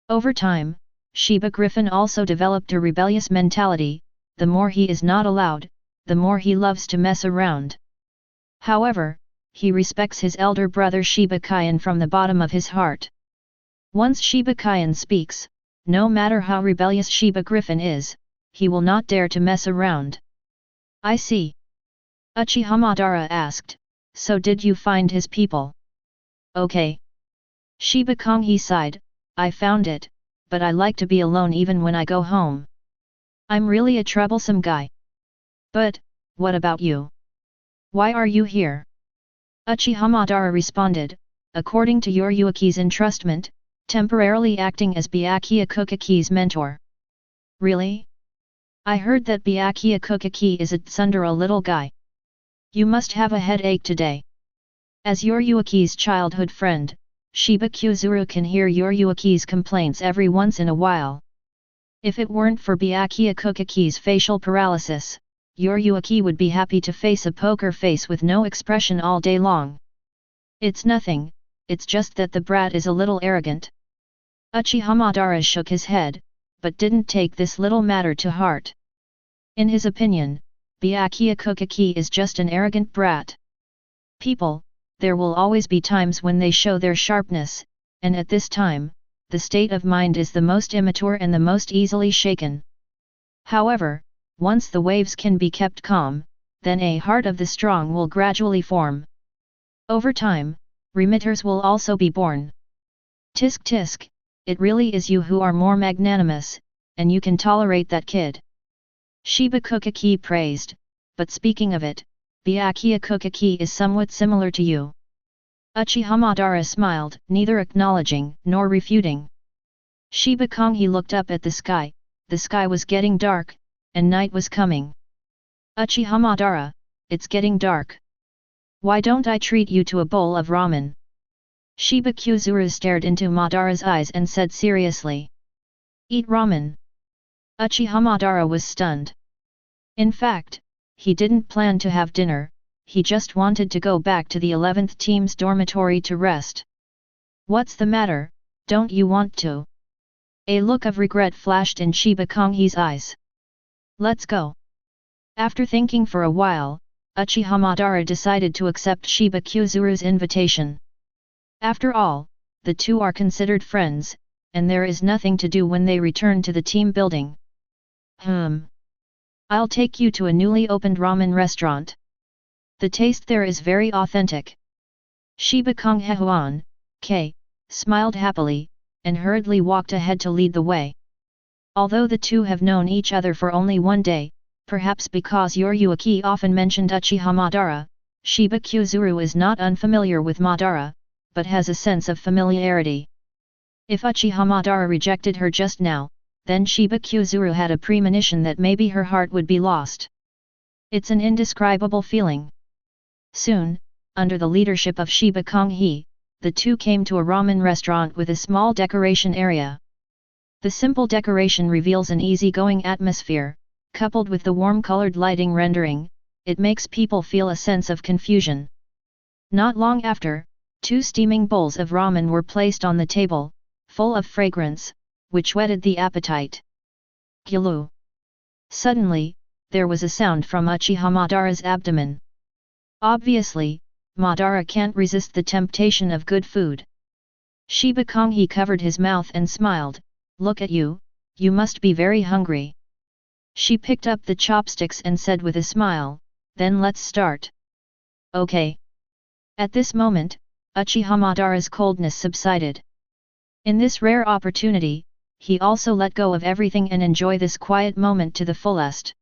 Over time, Shiba Griffin also developed a rebellious mentality. The more he is not allowed, the more he loves to mess around. However, he respects his elder brother Shiba Kyan from the bottom of his heart. Once Shiba Kyan speaks, no matter how rebellious Shiba Griffin is, he will not dare to mess around. I see. Uchiha Madara asked, so did you find his people? Okay. Shiba Konghe sighed, I found it, but I like to be alone even when I go home. I'm really a troublesome guy. But, what about you? Why are you here? Uchiha Madara responded, according to your Yuiki's entrustment, temporarily acting as Byakuya Kukaki's mentor. Really? I heard that Byakuya Kukaki is a tsundere little guy. You must have a headache today. As your Yuiki's childhood friend, Shiba Kyuzuru can hear your Yuiki's complaints every once in a while. If it weren't for Byakuya Kukaki's facial paralysis, your Yuiki would be happy to face a poker face with no expression all day long. It's nothing, it's just that the brat is a little arrogant. Uchiha Madara shook his head, but didn't take this little matter to heart. In his opinion, Byakuya Kukaki is just an arrogant brat. People, there will always be times when they show their sharpness, and at this time, the state of mind is the most immature and the most easily shaken. However, once the waves can be kept calm, then a heart of the strong will gradually form. Over time, remitters will also be born. Tisk tisk, it really is you who are more magnanimous, and you can tolerate that kid. Shiba Kukaki praised, but speaking of it, Byakuya Kukaki is somewhat similar to you. Uchiha Madara smiled, neither acknowledging nor refuting. Shiba Konghe looked up at the sky was getting dark, and night was coming. Uchiha Madara, it's getting dark. Why don't I treat you to a bowl of ramen? Shiba Kyuzuru stared into Madara's eyes and said seriously. Eat ramen? Uchiha Madara was stunned. In fact, he didn't plan to have dinner, he just wanted to go back to the 11th team's dormitory to rest. What's the matter, don't you want to? A look of regret flashed in Shiba Konghe's eyes. Let's go. After thinking for a while, Uchiha Madara decided to accept Shiba Kyuzuru's invitation. After all, the two are considered friends, and there is nothing to do when they return to the team building. I'll take you to a newly opened ramen restaurant. The taste there is very authentic. Shiba Konghe smiled happily, and hurriedly walked ahead to lead the way. Although the two have known each other for only one day, perhaps because your Yuiki often mentioned Uchiha Madara, Shiba Kyuzuru is not unfamiliar with Madara, but has a sense of familiarity. If Uchiha Madara rejected her just now, then Shiba Kyuzuru had a premonition that maybe her heart would be lost. It's an indescribable feeling. Soon, under the leadership of Shiba Konghe, the two came to a ramen restaurant with a small decoration area. The simple decoration reveals an easygoing atmosphere, coupled with the warm-colored lighting rendering, it makes people feel a sense of confusion. Not long after, 2 steaming bowls of ramen were placed on the table, full of fragrance, which whetted the appetite. Gulu! Suddenly, there was a sound from Uchiha Madara's abdomen. Obviously, Madara can't resist the temptation of good food. Shiba Konghe covered his mouth and smiled, look at you, you must be very hungry. She picked up the chopsticks and said with a smile, then let's start. Okay. At this moment, Uchiha Madara's coldness subsided. In this rare opportunity, he also let go of everything and enjoy this quiet moment to the fullest.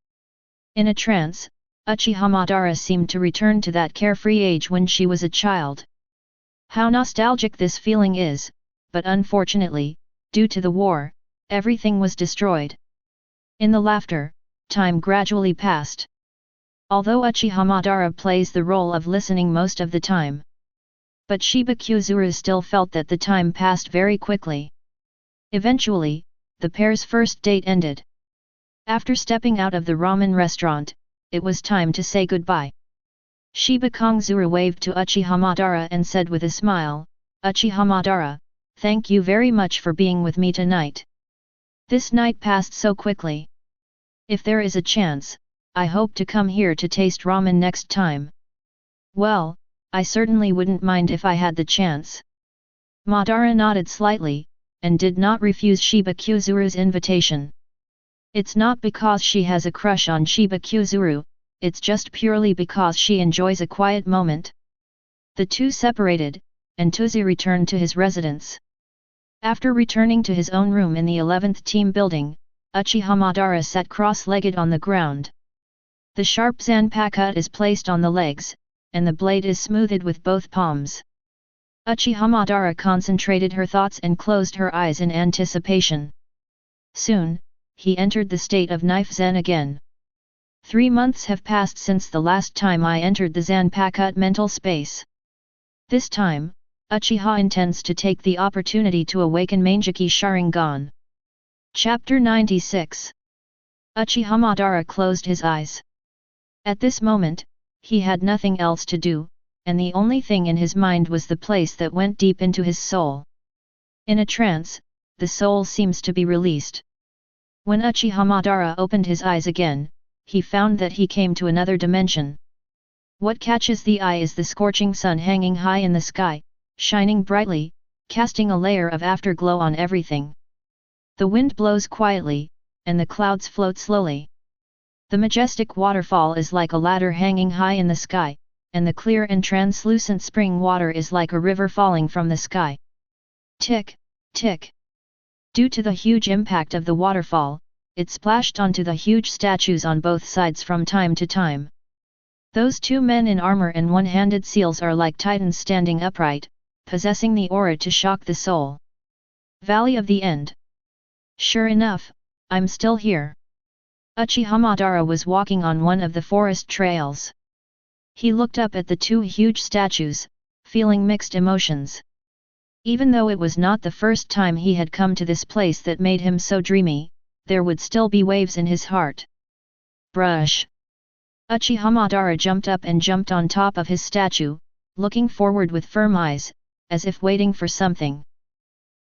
In a trance, Uchiha Madara seemed to return to that carefree age when she was a child. How nostalgic this feeling is, but unfortunately, due to the war, everything was destroyed. In the laughter, time gradually passed. Although Uchiha Madara plays the role of listening most of the time, but Shibakuzuru still felt that the time passed very quickly. Eventually, the pair's first date ended. After stepping out of the ramen restaurant, it was time to say goodbye. Shibakuzuru waved to Uchiha Madara and said with a smile, "Uchiha Madara, thank you very much for being with me tonight. This night passed so quickly. If there is a chance, I hope to come here to taste ramen next time." "Well, I certainly wouldn't mind if I had the chance." Madara nodded slightly, and did not refuse Shibakuzuru's invitation. It's not because she has a crush on Shibakuzuru, it's just purely because she enjoys a quiet moment. The two separated, and Tuzi returned to his residence. After returning to his own room in the 11th team building, Uchiha Madara sat cross-legged on the ground. The sharp zanpakuto is placed on the legs, and the blade is smoothed with both palms. Uchiha Madara concentrated her thoughts and closed her eyes in anticipation. Soon, he entered the state of knife zen again. 3 months have passed since the last time I entered the zanpakuto mental space. This time, Uchiha intends to take the opportunity to awaken Mangeki Sharingan. Chapter 96. Uchiha Madara closed his eyes. At this moment, he had nothing else to do, and the only thing in his mind was the place that went deep into his soul. In a trance, the soul seems to be released. When Uchiha Madara opened his eyes again, he found that he came to another dimension. What catches the eye is the scorching sun hanging high in the sky, shining brightly, casting a layer of afterglow on everything. The wind blows quietly, and the clouds float slowly. The majestic waterfall is like a ladder hanging high in the sky, and the clear and translucent spring water is like a river falling from the sky. Tick, tick. Due to the huge impact of the waterfall, it splashed onto the huge statues on both sides from time to time. Those two men in armor and one-handed seals are like titans standing upright, possessing the aura to shock the soul. Valley of the End. Sure enough, I'm still here. Uchiha Madara was walking on one of the forest trails. He looked up at the two huge statues, feeling mixed emotions. Even though it was not the first time he had come to this place that made him so dreamy, there would still be waves in his heart. Brush! Uchiha Madara jumped up and jumped on top of his statue, looking forward with firm eyes, as if waiting for something.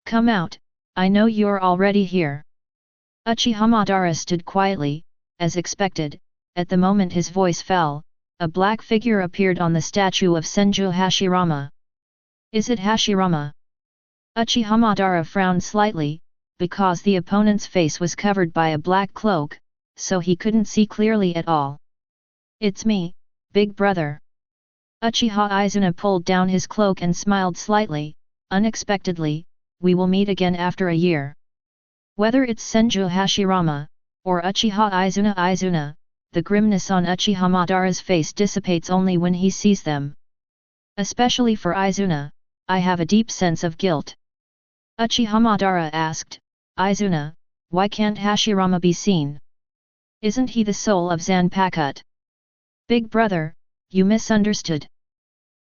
Come out, I know you're already here. Uchiha Madara stood quietly, as expected. At the moment his voice fell, a black figure appeared on the statue of Senju Hashirama. Is it Hashirama? Uchiha Madara frowned slightly, because the opponent's face was covered by a black cloak, so he couldn't see clearly at all. It's me, big brother. Uchiha Izuna pulled down his cloak and smiled slightly. Unexpectedly, we will meet again after a year. Whether it's Senju Hashirama, or Uchiha Izuna, the grimness on Uchiha Madara's face dissipates only when he sees them. Especially for Izuna, I have a deep sense of guilt. Uchiha Madara asked, Izuna, why can't Hashirama be seen? Isn't he the soul of Zanpakuto? Big brother, you misunderstood.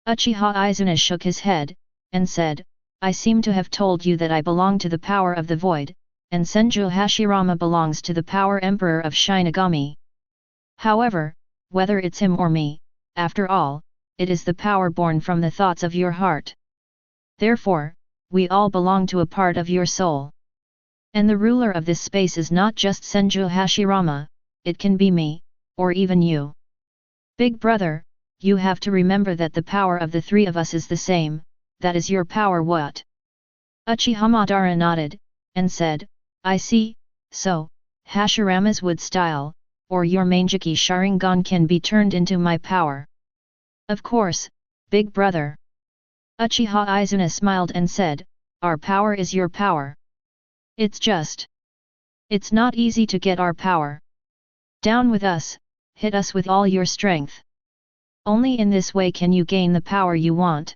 Uchiha Izuna shook his head, and said, I seem to have told you that I belong to the power of the void, and Senju Hashirama belongs to the power emperor of Shinigami. However, whether it's him or me, after all, it is the power born from the thoughts of your heart. Therefore, we all belong to a part of your soul. And the ruler of this space is not just Senju Hashirama, it can be me, or even you. Big brother, you have to remember that the power of the three of us is the same, that is your power. What? Uchiha Madara nodded, and said, I see, so, Hashirama's wood style, or your Mangeki Sharingan can be turned into my power. Of course, big brother. Uchiha Izuna smiled and said, our power is your power. It's not easy to get our power. Down with us, hit us with all your strength. Only in this way can you gain the power you want.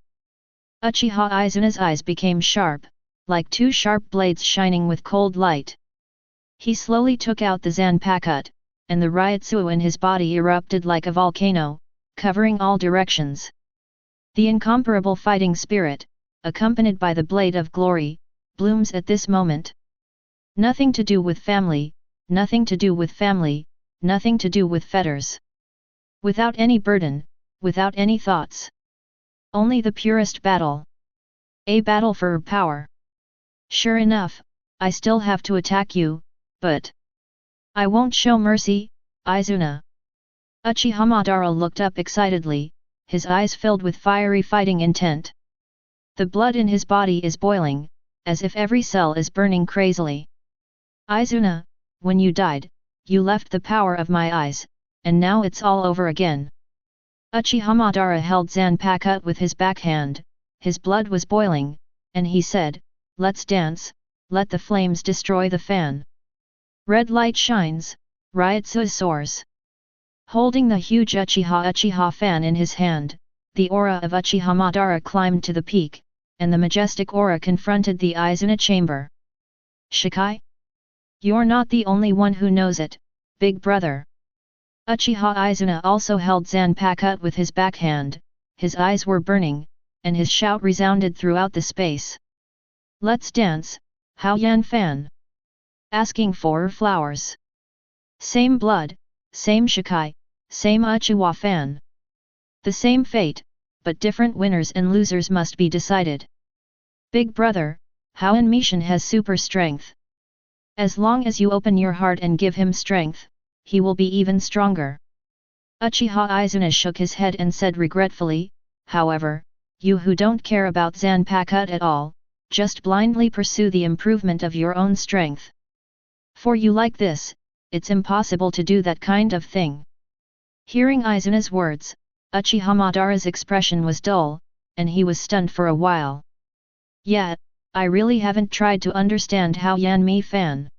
Uchiha Izuna's eyes became sharp, like two sharp blades shining with cold light. He slowly took out the Zanpakuto, and the Ryotsu in his body erupted like a volcano, covering all directions. The incomparable fighting spirit, accompanied by the blade of glory, blooms at this moment. Nothing to do with family, nothing to do with family, nothing to do with fetters. Without any burden, without any thoughts. Only the purest battle. A battle for power. Sure enough, I still have to attack you, but I won't show mercy, Izuna. Uchiha Madara looked up excitedly, his eyes filled with fiery fighting intent. The blood in his body is boiling, as if every cell is burning crazily. Izuna, when you died, you left the power of my eyes, and now it's all over again. Uchiha Madara held Zanpakuto with his backhand, his blood was boiling, and he said, "Let's dance, let the flames destroy the fan." Red light shines, Ryotsu soars. Holding the huge Uchiha fan in his hand, the aura of Uchiha Madara climbed to the peak, and the majestic aura confronted the Izuna chamber. Shikai? You're not the only one who knows it, big brother. Uchiha Izuna also held Zanpakuto with his backhand, his eyes were burning, and his shout resounded throughout the space. Let's dance, Haoyan fan. Asking for flowers. Same blood, same Shikai, same Uchiwa fan. The same fate, but different winners and losers must be decided. Big brother, Haoyan Mishin has super strength. As long as you open your heart and give him strength, he will be even stronger. Uchiha Izuna shook his head and said regretfully, however, you who don't care about Zanpakuto at all, just blindly pursue the improvement of your own strength. For you like this, it's impossible to do that kind of thing. Hearing Izuna's words, Uchiha Madara's expression was dull, and he was stunned for a while. Yet, I really haven't tried to understand Haoyan Mi fan.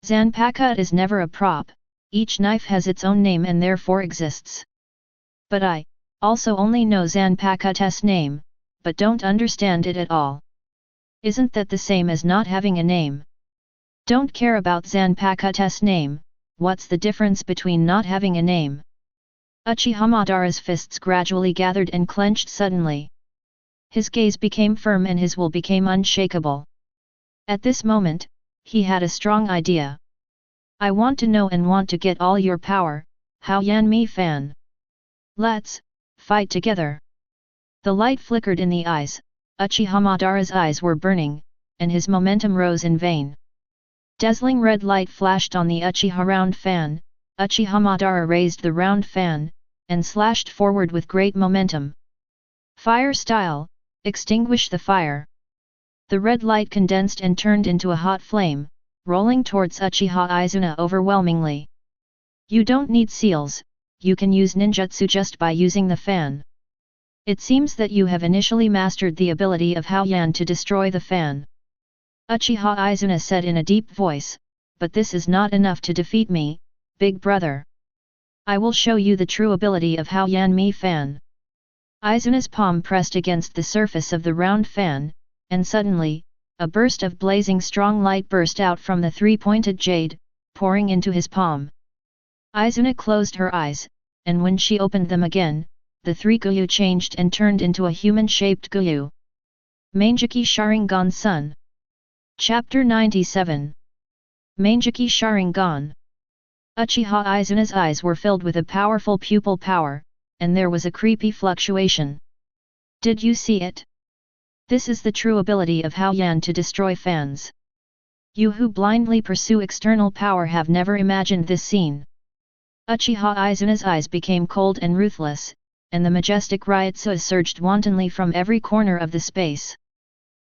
Zanpakuto is never a prop, each knife has its own name and therefore exists. But I also only know Zanpakuto's name, but don't understand it at all. Isn't that the same as not having a name? Don't care about Zanpakuto's name, what's the difference between not having a name? Uchiha Madara's fists gradually gathered and clenched suddenly. His gaze became firm and his will became unshakable. At this moment, he had a strong idea. I want to know and want to get all your power, Haoyan Mi fan. Let's fight together. The light flickered in the eyes, Uchiha Madara's eyes were burning, and his momentum rose in vain. Dazzling red light flashed on the Uchiha round fan, Uchiha Madara raised the round fan, and slashed forward with great momentum. Fire style, extinguish the fire. The red light condensed and turned into a hot flame, rolling towards Uchiha Izuna overwhelmingly. You don't need seals, you can use ninjutsu just by using the fan. It seems that you have initially mastered the ability of Haoyan to destroy the fan. Uchiha Izuna said in a deep voice, but this is not enough to defeat me, big brother. I will show you the true ability of Haoyan Mi fan. Izuna's palm pressed against the surface of the round fan, and suddenly, a burst of blazing strong light burst out from the three-pointed jade, pouring into his palm. Izuna closed her eyes, and when she opened them again, the three Guyu changed and turned into a human-shaped Guyu. Manjiki Sharingan Sun. Chapter 97. Manjiki Sharingan. Uchiha Izuna's eyes were filled with a powerful pupil power, and there was a creepy fluctuation. Did you see it? This is the true ability of Haoyan to destroy fans. You who blindly pursue external power have never imagined this scene. Uchiha Izuna's eyes became cold and ruthless, and the majestic Ryotsu surged wantonly from every corner of the space.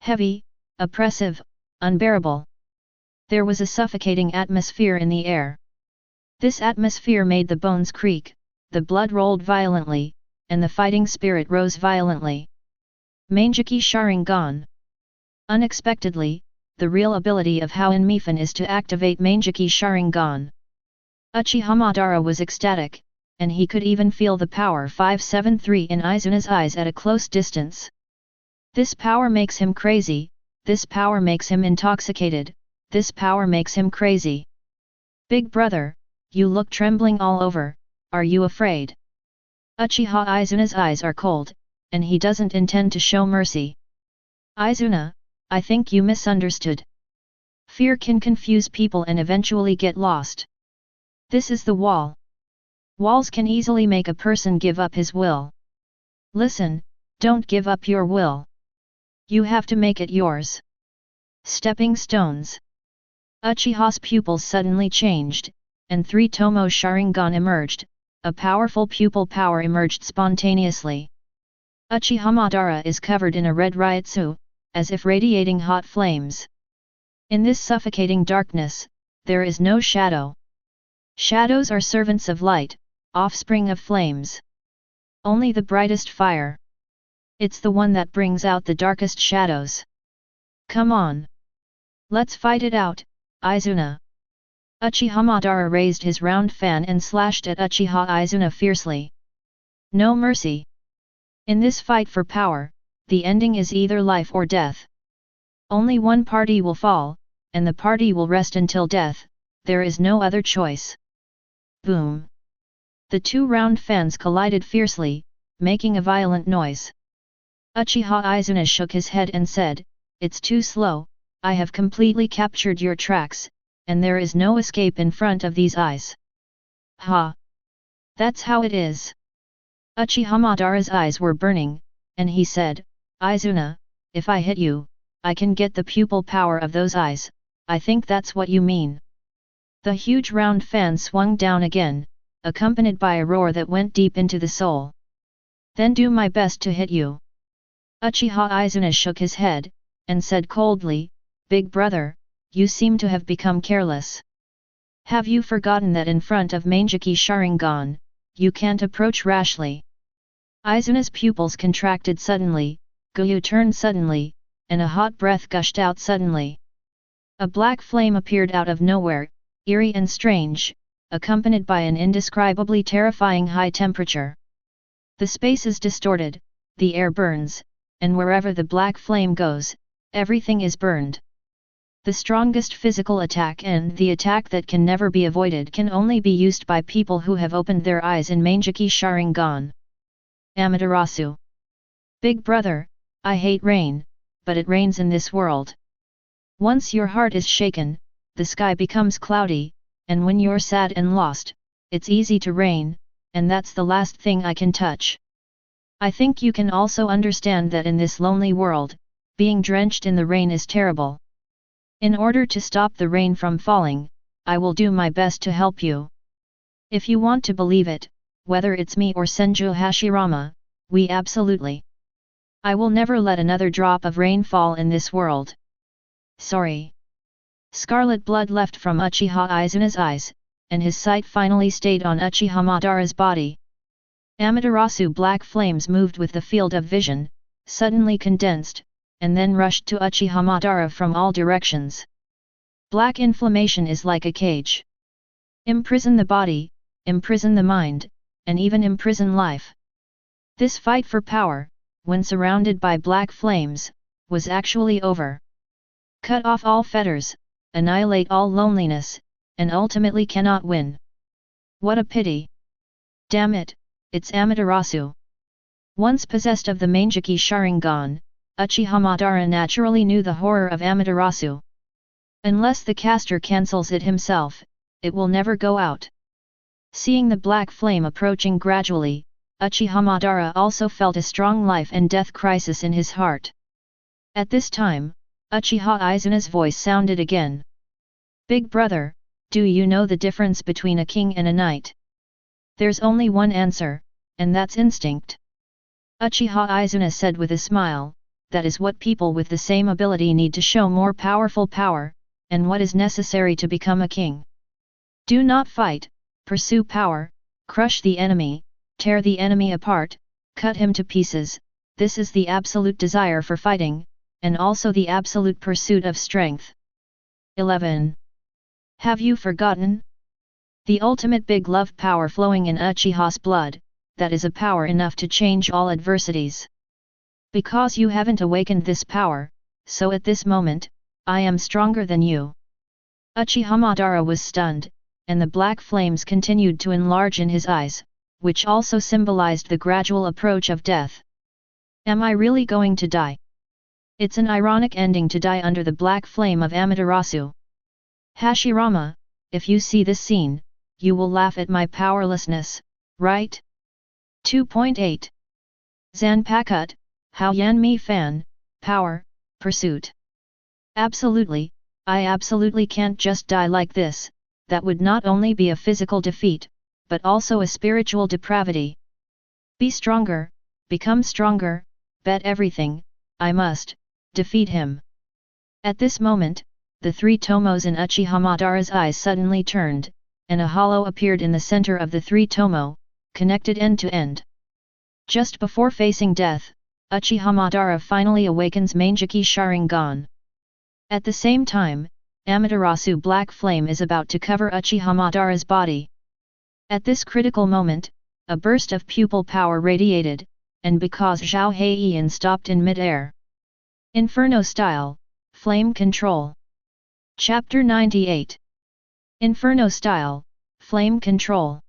Heavy, oppressive, unbearable. There was a suffocating atmosphere in the air. This atmosphere made the bones creak, the blood rolled violently, and the fighting spirit rose violently. Manjiki Sharingan. Unexpectedly, the real ability of Haoyan Mi fan is to activate Manjiki Sharingan. Uchiha Madara was ecstatic, and he could even feel the power 573 in Izuna's eyes at a close distance. This power makes him crazy, this power makes him intoxicated, this power makes him crazy. Big brother, you look trembling all over, are you afraid? Uchiha Izuna's eyes are cold, and he doesn't intend to show mercy. Izuna, I think you misunderstood. Fear can confuse people and eventually get lost. This is the wall. Walls can easily make a person give up his will. Listen, don't give up your will. You have to make it yours. Stepping stones. Uchiha's pupils suddenly changed, and 3 Tomo Sharingan emerged, a powerful pupil power emerged spontaneously. Uchiha Madara is covered in a red ryutsu, as if radiating hot flames. In this suffocating darkness, there is no shadow. Shadows are servants of light, offspring of flames. Only the brightest fire. It's the one that brings out the darkest shadows. Come on. Let's fight it out, Izuna. Uchiha Madara raised his round fan and slashed at Uchiha Izuna fiercely. No mercy. In this fight for power, the ending is either life or death. Only one party will fall, and the party will rest until death, there is no other choice. Boom. The 2 round fans collided fiercely, making a violent noise. Uchiha Izuna shook his head and said, "It's too slow, I have completely captured your tracks, and there is no escape in front of these eyes." Ha! That's how it is. Uchiha Madara's eyes were burning, and he said, "Izuna, if I hit you, I can get the pupil power of those eyes, I think that's what you mean." The huge round fan swung down again, accompanied by a roar that went deep into the soul. "Then do my best to hit you." Uchiha Izuna shook his head, and said coldly, "Big brother, you seem to have become careless. Have you forgotten that in front of Manjiki Sharingan, you can't approach rashly?" Izuna's pupils contracted suddenly, Guyu turned suddenly, and a hot breath gushed out suddenly. A black flame appeared out of nowhere, eerie and strange, accompanied by an indescribably terrifying high temperature. The space is distorted, the air burns, and wherever the black flame goes, everything is burned. The strongest physical attack and the attack that can never be avoided can only be used by people who have opened their eyes in Manjiki Sharingan. Amaterasu. Big brother, I hate rain, but it rains in this world. Once your heart is shaken, the sky becomes cloudy, and when you're sad and lost, it's easy to rain, and that's the last thing I can touch. I think you can also understand that in this lonely world, being drenched in the rain is terrible. In order to stop the rain from falling, I will do my best to help you. If you want to believe it, whether it's me or Senju Hashirama, we absolutely. I will never let another drop of rain fall in this world. Sorry. Scarlet blood left from Uchiha Izuna's eyes, and his sight finally stayed on Uchiha Madara's body. Amaterasu black flames moved with the field of vision, suddenly condensed, and then rushed to Uchiha Madara from all directions. Black inflammation is like a cage. Imprison the body, imprison the mind, and even imprison life. This fight for power, when surrounded by black flames, was actually over. Cut off all fetters, annihilate all loneliness, and ultimately cannot win. What a pity! Damn it, it's Amaterasu. Once possessed of the Manjiki Sharingan, Uchiha Madara naturally knew the horror of Amaterasu. Unless the caster cancels it himself, it will never go out. Seeing the black flame approaching gradually, Uchiha Madara also felt a strong life and death crisis in his heart. At this time, Uchiha Izuna's voice sounded again. Big brother, do you know the difference between a king and a knight? There's only one answer, and that's instinct. Uchiha Izuna said with a smile, that is what people with the same ability need to show more powerful power, and what is necessary to become a king. Do not fight, pursue power, crush the enemy, tear the enemy apart, cut him to pieces, this is the absolute desire for fighting, and also the absolute pursuit of strength. 11. Have you forgotten? The ultimate big love power flowing in Uchiha's blood, that is a power enough to change all adversities. Because you haven't awakened this power, so at this moment, I am stronger than you. Uchiha Madara was stunned, and the black flames continued to enlarge in his eyes, which also symbolized the gradual approach of death. Am I really going to die? It's an ironic ending to die under the black flame of Amaterasu. Hashirama, if you see this scene, you will laugh at my powerlessness, right? 2.8 Zanpakut, How Yan Mi Fan, Power, Pursuit. Absolutely, I absolutely can't just die like this, that would not only be a physical defeat, but also a spiritual depravity. Be stronger, become stronger, bet everything, I must defeat him. At this moment, the three tomos in Uchiha Madara's eyes suddenly turned, and a hollow appeared in the center of the three tomo, connected end to end. Just before facing death, Uchiha Madara finally awakens Manjiki Sharingan. At the same time, Amaterasu Black Flame is about to cover Uchiha Madara's body. At this critical moment, a burst of pupil power radiated, and because Zhao Heian stopped in mid-air. Inferno Style, Flame Control. Chapter 98. Inferno Style, Flame Control.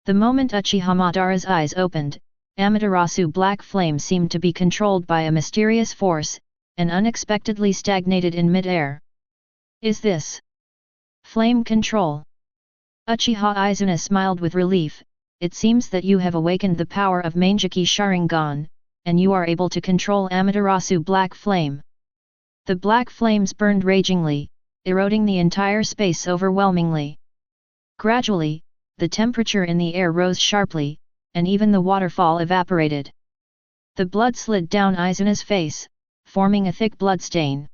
The moment Uchiha Madara's eyes opened, Amaterasu Black Flame seemed to be controlled by a mysterious force, and unexpectedly stagnated in mid-air. Is this flame control? Uchiha Izuna smiled with relief. It seems that you have awakened the power of Manjiki Sharingan, and you are able to control Amaterasu Black Flame. The black flames burned ragingly, eroding the entire space overwhelmingly. Gradually, the temperature in the air rose sharply, and even the waterfall evaporated. The blood slid down Izuna's face, forming a thick blood stain.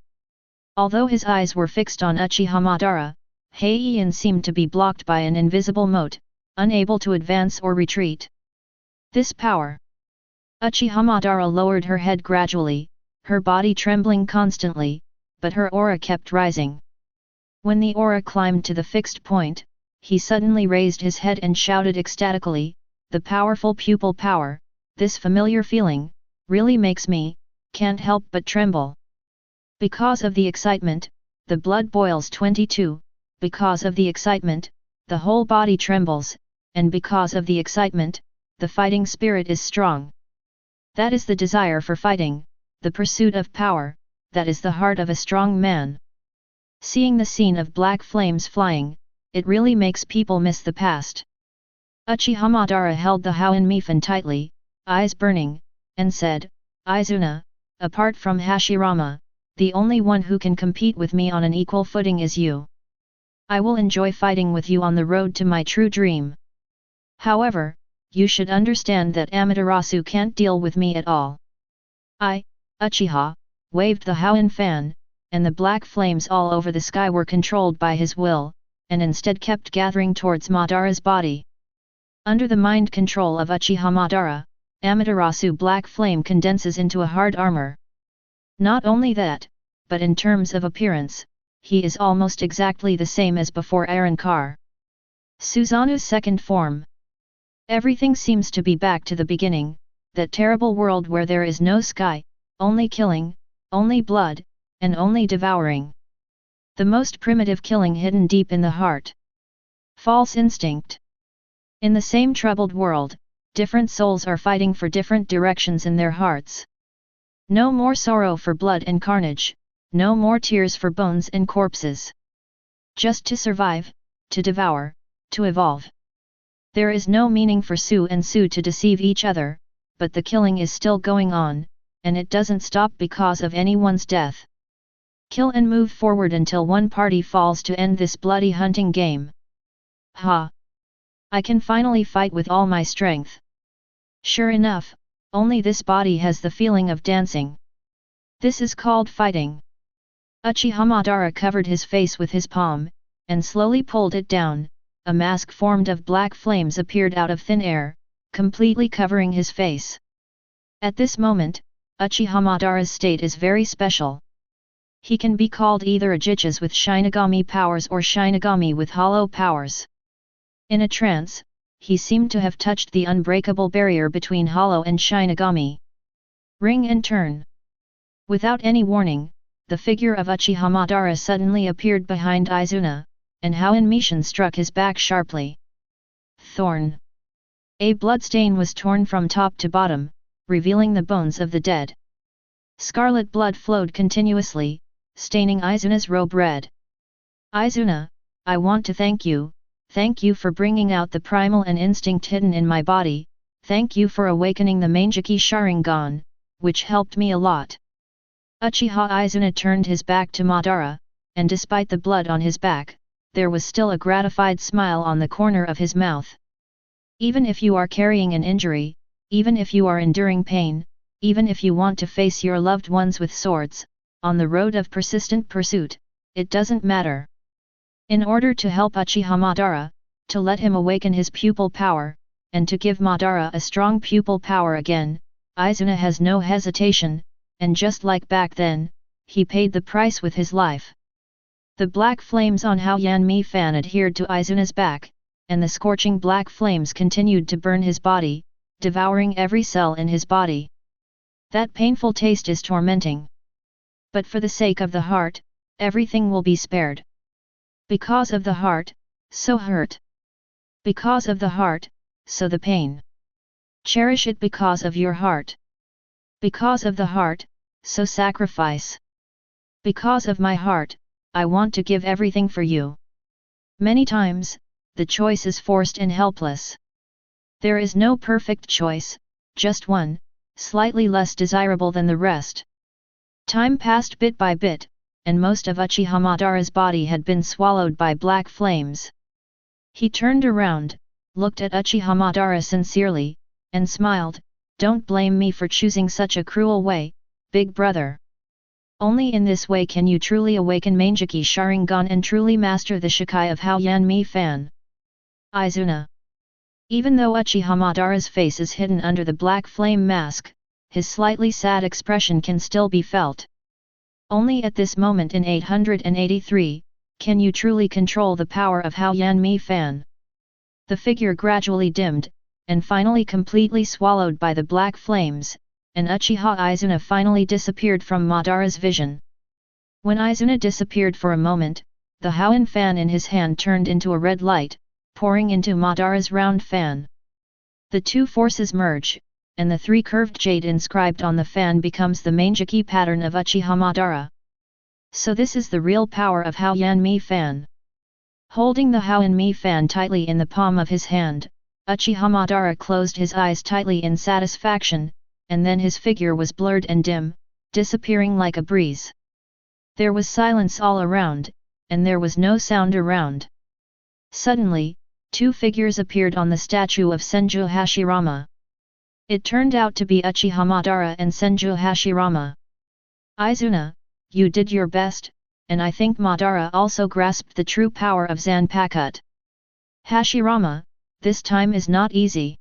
Although his eyes were fixed on Uchiha Madara, Heian seemed to be blocked by an invisible moat, unable to advance or retreat. This power. Uchiha Madara lowered her head gradually, her body trembling constantly, but her aura kept rising. When the aura climbed to the fixed point, he suddenly raised his head and shouted ecstatically, "The powerful pupil power, this familiar feeling, really makes me, can't help but tremble." Because of the excitement, the blood boils 22, because of the excitement, the whole body trembles, and because of the excitement, the fighting spirit is strong. That is the desire for fighting, the pursuit of power, that is the heart of a strong man. Seeing the scene of black flames flying, it really makes people miss the past. Uchiha Madara held the Houan Mifan tightly, eyes burning, and said, "Izuna, apart from Hashirama, the only one who can compete with me on an equal footing is you. I will enjoy fighting with you on the road to my true dream. However, you should understand that Amaterasu can't deal with me at all." Uchiha, waved the Houan fan, and the black flames all over the sky were controlled by his will, and instead kept gathering towards Madara's body. Under the mind control of Uchiha Madara, Amaterasu Black Flame condenses into a hard armor. Not only that, but in terms of appearance, he is almost exactly the same as before Arankar. Suzanu's second form. Everything seems to be back to the beginning, that terrible world where there is no sky, only killing, only blood, and only devouring. The most primitive killing hidden deep in the heart. False instinct. In the same troubled world, different souls are fighting for different directions in their hearts. No more sorrow for blood and carnage, no more tears for bones and corpses. Just to survive, to devour, to evolve. There is no meaning for Su and Su to deceive each other, but the killing is still going on, and it doesn't stop because of anyone's death. Kill and move forward until one party falls to end this bloody hunting game. Ha! I can finally fight with all my strength. Sure enough, only this body has the feeling of dancing. This is called fighting. Uchiha Madara covered his face with his palm, and slowly pulled it down. A mask formed of black flames appeared out of thin air, completely covering his face. At this moment, Uchiha Madara's state is very special. He can be called either a Jichas with Shinigami powers or Shinigami with hollow powers. In a trance, he seemed to have touched the unbreakable barrier between Hollow and Shinigami. Ring and turn. Without any warning, the figure of Uchiha Madara suddenly appeared behind Izuna, and Houin Mishin struck his back sharply. Thorn. A bloodstain was torn from top to bottom, revealing the bones of the dead. Scarlet blood flowed continuously, staining Izuna's robe red. Izuna, I want to thank you for bringing out the primal and instinct hidden in my body, thank you for awakening the Mangeki Sharingan, which helped me a lot. Uchiha Izuna turned his back to Madara, and despite the blood on his back, there was still a gratified smile on the corner of his mouth. Even if you are carrying an injury, even if you are enduring pain, even if you want to face your loved ones with swords, on the road of persistent pursuit, it doesn't matter. In order to help Uchiha Madara, to let him awaken his pupil power, and to give Madara a strong pupil power again, Izuna has no hesitation, and just like back then, he paid the price with his life. The black flames on Hao Yanmi Fan adhered to Izuna's back, and the scorching black flames continued to burn his body, devouring every cell in his body. That painful taste is tormenting. But for the sake of the heart, everything will be spared. Because of the heart, so hurt. Because of the heart, so the pain. Cherish it because of your heart. Because of the heart, so sacrifice. Because of my heart, I want to give everything for you. Many times, the choice is forced and helpless. There is no perfect choice, just one, slightly less desirable than the rest. Time passed bit by bit, and most of Uchiha Madara's body had been swallowed by black flames. He turned around, looked at Uchiha Madara sincerely, and smiled, "Don't blame me for choosing such a cruel way, big brother. Only in this way can you truly awaken Mangeki Sharingan and truly master the Shikai of Hao Yanmi Fan." Izuna. Even though Uchiha Madara's face is hidden under the black flame mask, his slightly sad expression can still be felt. Only at this moment in 883, can you truly control the power of Hao Yanmi Fan. The figure gradually dimmed, and finally completely swallowed by the black flames, and Uchiha Izuna finally disappeared from Madara's vision. When Izuna disappeared for a moment, the Houin fan in his hand turned into a red light, pouring into Madara's round fan. The two forces merge, and the three curved jade inscribed on the fan becomes the Mangeki pattern of Uchiha Madara. So this is the real power of Hao Yanmi Fan. Holding the Hao Yanmi Fan tightly in the palm of his hand, Uchiha Madara closed his eyes tightly in satisfaction, and then his figure was blurred and dim, disappearing like a breeze. There was silence all around, and there was no sound around. Suddenly, two figures appeared on the statue of Senju Hashirama. It turned out to be Uchiha Madara and Senju Hashirama. Izuna, you did your best, and I think Madara also grasped the true power of Zanpakuto. Hashirama, this time is not easy.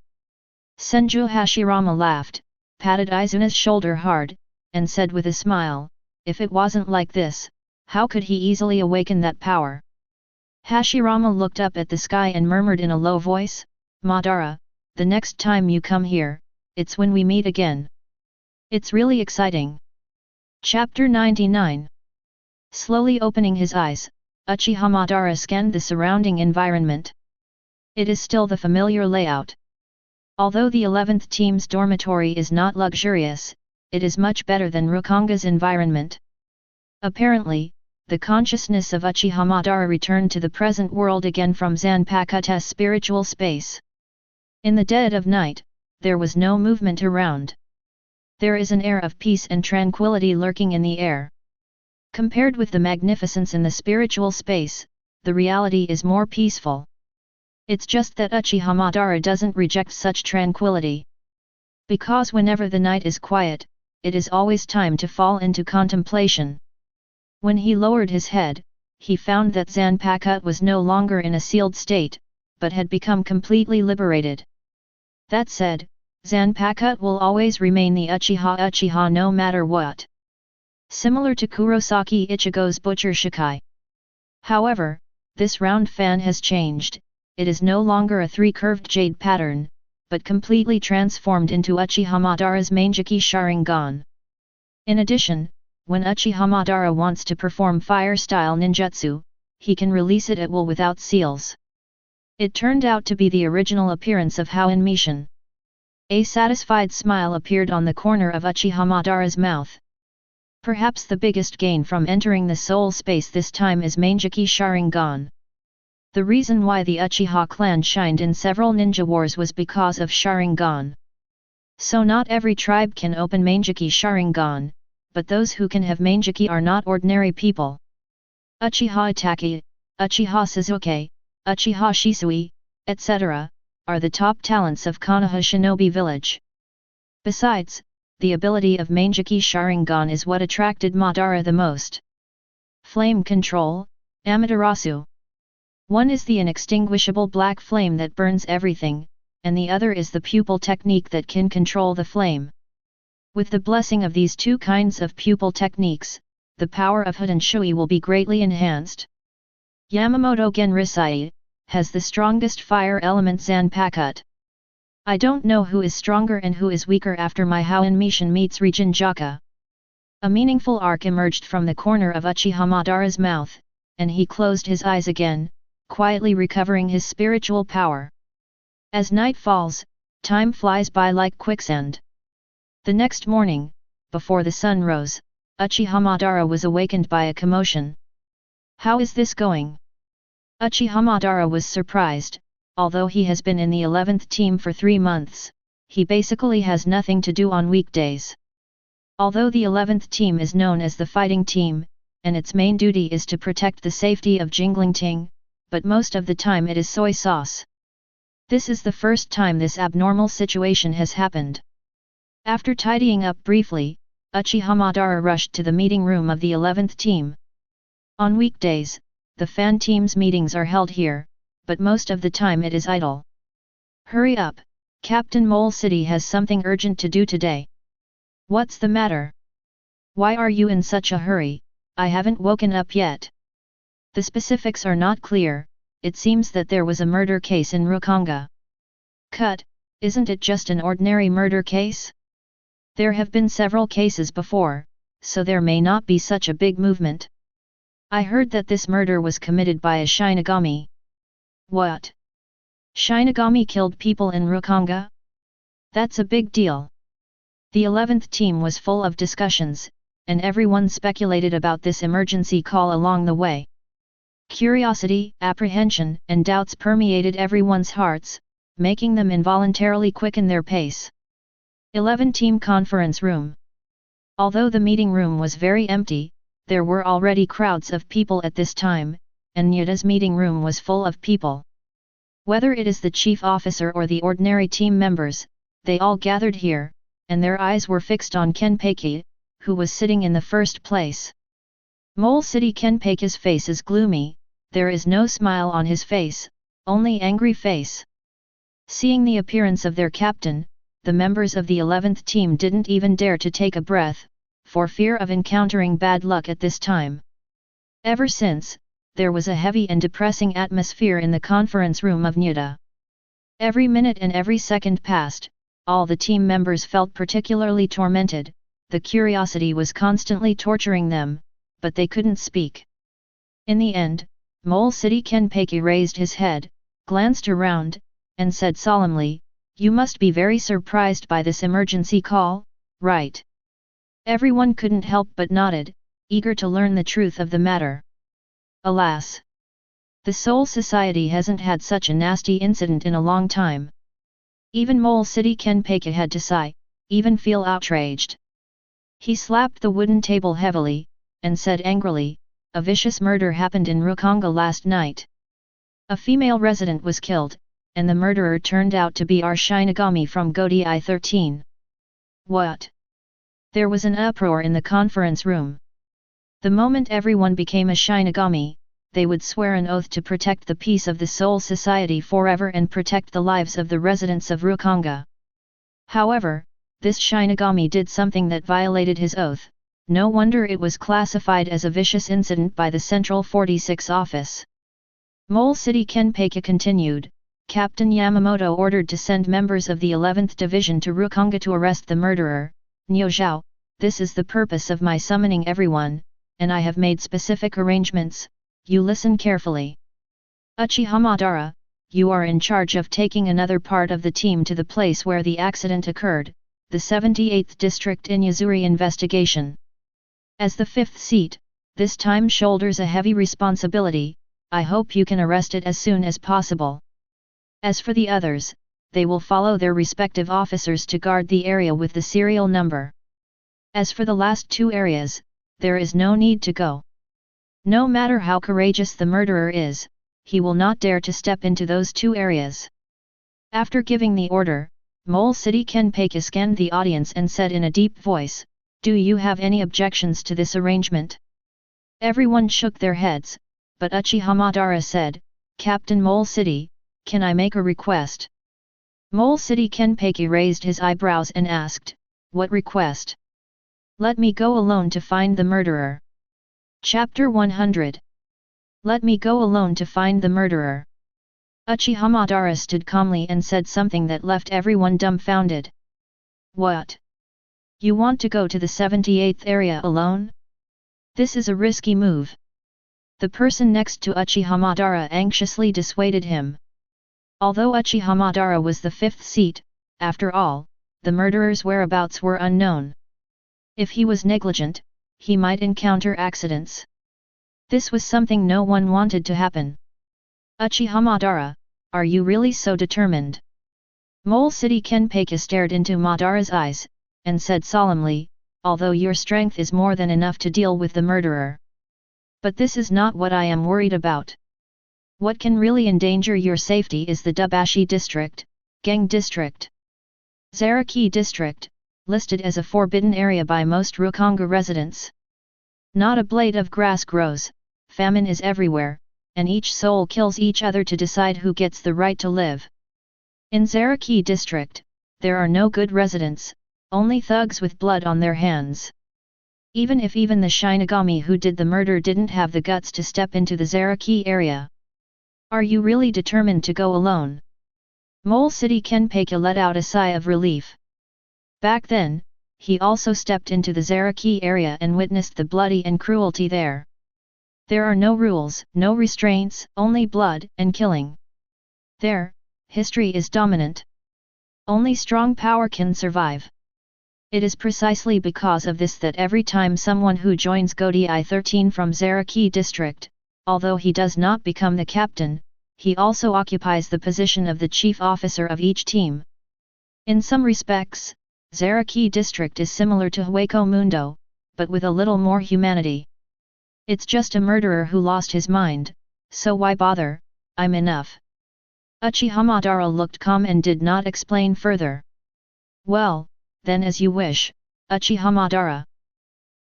Senju Hashirama laughed, patted Izuna's shoulder hard, and said with a smile, if it wasn't like this, how could he easily awaken that power? Hashirama looked up at the sky and murmured in a low voice, Madara, the next time you come here, it's when we meet again. It's really exciting. Chapter 99. Slowly opening his eyes, Uchiha Madara scanned the surrounding environment. It is still the familiar layout. Although the 11th team's dormitory is not luxurious, it is much better than Rukonga's environment. Apparently, the consciousness of Uchiha Madara returned to the present world again from Zanpakuto's spiritual space. In the dead of night, there was no movement around. There is an air of peace and tranquility lurking in the air. Compared with the magnificence in the spiritual space, the reality is more peaceful. It's just that Uchiha Madara doesn't reject such tranquility. Because whenever the night is quiet, it is always time to fall into contemplation. When he lowered his head, he found that Zanpakuto was no longer in a sealed state, but had become completely liberated. That said, Zanpakuto will always remain the Uchiha no matter what. Similar to Kurosaki Ichigo's Butcher Shikai. However, this round fan has changed, it is no longer a three-curved jade pattern, but completely transformed into Uchiha Madara's Manjiki Sharingan. In addition, when Uchiha Madara wants to perform fire-style ninjutsu, he can release it at will without seals. It turned out to be the original appearance of Hou Mishin. A satisfied smile appeared on the corner of Uchiha Madara's mouth. Perhaps the biggest gain from entering the soul space this time is Manjiki Sharingan. The reason why the Uchiha clan shined in several ninja wars was because of Sharingan. So not every tribe can open Manjiki Sharingan, but those who can have Manjiki are not ordinary people. Uchiha Itachi, Uchiha Sasuke, Uchiha Shisui, etc., are the top talents of Konoha Shinobi Village. Besides, the ability of Manjiki Sharingan is what attracted Madara the most. Flame Control, Amaterasu. One is the inextinguishable black flame that burns everything, and the other is the pupil technique that can control the flame. With the blessing of these two kinds of pupil techniques, the power of Huden Shui will be greatly enhanced. Yamamoto Genrisai has the strongest fire element Zanpakuto. I don't know who is stronger and who is weaker after my Hou Mishin meets Rijin Jaka. A meaningful arc emerged from the corner of Uchiha Madara's mouth, and he closed his eyes again, quietly recovering his spiritual power. As night falls, time flies by like quicksand. The next morning, before the sun rose, Uchiha Madara was awakened by a commotion. How is this going? Uchiha Madara was surprised. Although he has been in the 11th team for 3 months, he basically has nothing to do on weekdays. Although the 11th team is known as the fighting team, and its main duty is to protect the safety of Jinglingting, but most of the time it is soy sauce. This is the first time this abnormal situation has happened. After tidying up briefly, Uchiha Madara rushed to the meeting room of the 11th team. On weekdays, the fan team's meetings are held here, but most of the time it is idle. Hurry up, Captain Mole City has something urgent to do today. What's the matter? Why are you in such a hurry? I haven't woken up yet. The specifics are not clear. It seems that there was a murder case in Rukonga. Cut, isn't it just an ordinary murder case? There have been several cases before, so there may not be such a big movement. I heard that this murder was committed by a Shinigami. What? Shinigami killed people in Rukonga? That's a big deal. The 11th team was full of discussions, and everyone speculated about this emergency call along the way. Curiosity, apprehension, and doubts permeated everyone's hearts, making them involuntarily quicken their pace. 11 Team Conference Room. Although the meeting room was very empty, there were already crowds of people at this time, and Nyuda's meeting room was full of people. Whether it is the chief officer or the ordinary team members, they all gathered here, and their eyes were fixed on Kenpeki, who was sitting in the first place. Mole City Kenpeki's face is gloomy, there is no smile on his face, only angry face. Seeing the appearance of their captain, the members of the 11th team didn't even dare to take a breath, for fear of encountering bad luck at this time. Ever since, there was a heavy and depressing atmosphere in the conference room of Nyuda. Every minute and every second passed, all the team members felt particularly tormented, the curiosity was constantly torturing them, but they couldn't speak. In the end, Mole City Kenpeki raised his head, glanced around, and said solemnly, "You must be very surprised by this emergency call, right?" Everyone couldn't help but nodded, eager to learn the truth of the matter. Alas! The Soul Society hasn't had such a nasty incident in a long time. Even Mole City Kenpeki had to sigh, even feel outraged. He slapped the wooden table heavily, and said angrily, "A vicious murder happened in Rukonga last night. A female resident was killed, and the murderer turned out to be our Shinigami from Godei 13. What?" There was an uproar in the conference room. The moment everyone became a Shinigami, they would swear an oath to protect the peace of the Soul Society forever and protect the lives of the residents of Rukonga. However, this Shinigami did something that violated his oath, no wonder it was classified as a vicious incident by the Central 46 office. Mole City Kenpeiga continued, Captain Yamamoto ordered to send members of the 11th Division to Rukonga to arrest the murderer, Niuzhao. This is the purpose of my summoning everyone, and I have made specific arrangements. You listen carefully. Uchiha Madara, you are in charge of taking another part of the team to the place where the accident occurred, the 78th District in Yuzuri investigation. As the 5th seat, this time shoulders a heavy responsibility. I hope you can arrest it as soon as possible. As for the others, they will follow their respective officers to guard the area with the serial number. As for the last 2 areas, there is no need to go. No matter how courageous the murderer is, he will not dare to step into those 2 areas. After giving the order, Mole City Kenpeiga scanned the audience and said in a deep voice, "Do you have any objections to this arrangement?" Everyone shook their heads, but Uchiha Madara said, "Captain Mole City, can I make a request?" Mole City Kenpeiga raised his eyebrows and asked, "What request?" "Let me go alone to find the murderer." Chapter 100. Let me go alone to find the murderer. Uchiha Madara stood calmly and said something that left everyone dumbfounded. What? You want to go to the 78th area alone? This is a risky move. The person next to Uchiha Madara anxiously dissuaded him. Although Uchiha Madara was the 5th seat, after all, the murderer's whereabouts were unknown. If he was negligent, he might encounter accidents. This was something no one wanted to happen. Uchiha Madara, are you really so determined? Mole City Kenpeiga stared into Madara's eyes, and said solemnly, although your strength is more than enough to deal with the murderer. But this is not what I am worried about. What can really endanger your safety is the Dubashi District, Gang District. Zaraki District, listed as a forbidden area by most Rukonga residents. Not a blade of grass grows, famine is everywhere, and each soul kills each other to decide who gets the right to live. In Zaraki District, there are no good residents, only thugs with blood on their hands. Even if the Shinigami who did the murder didn't have the guts to step into the Zaraki area. Are you really determined to go alone? Mole City Kenpeiga let out a sigh of relief. Back then, he also stepped into the Zaraki area and witnessed the bloody and cruelty there. There are no rules, no restraints, only blood and killing. There, history is dominant. Only strong power can survive. It is precisely because of this that every time someone who joins Godi 13 from Zaraki District, although he does not become the captain, he also occupies the position of the chief officer of each team. In some respects, Zaraki District is similar to Hueco Mundo, but with a little more humanity. It's just a murderer who lost his mind, so why bother? I'm enough. Uchiha Madara looked calm and did not explain further. Well, then as you wish, Uchiha Madara.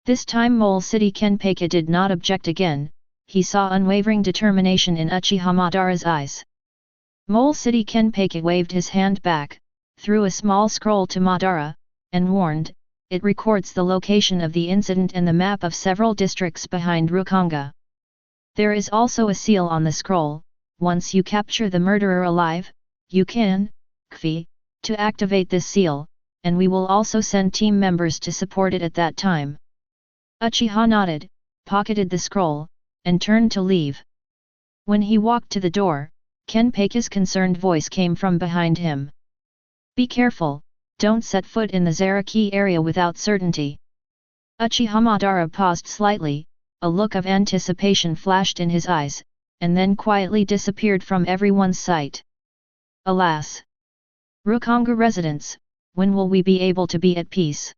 This time Mole City Kenpeiga did not object again, he saw unwavering determination in Uchiha Madara's eyes. Mole City Kenpeiga waved his hand back, threw a small scroll to Madara, and warned, it records the location of the incident and the map of several districts behind Rukonga. There is also a seal on the scroll. Once you capture the murderer alive, you can, to activate this seal, and we will also send team members to support it at that time. Uchiha nodded, pocketed the scroll, and turned to leave. When he walked to the door, Kenpeiga's concerned voice came from behind him. Be careful, don't set foot in the Zaraki area without certainty. Uchiha Madara paused slightly, a look of anticipation flashed in his eyes, and then quietly disappeared from everyone's sight. Alas! Rukonga residents, when will we be able to be at peace?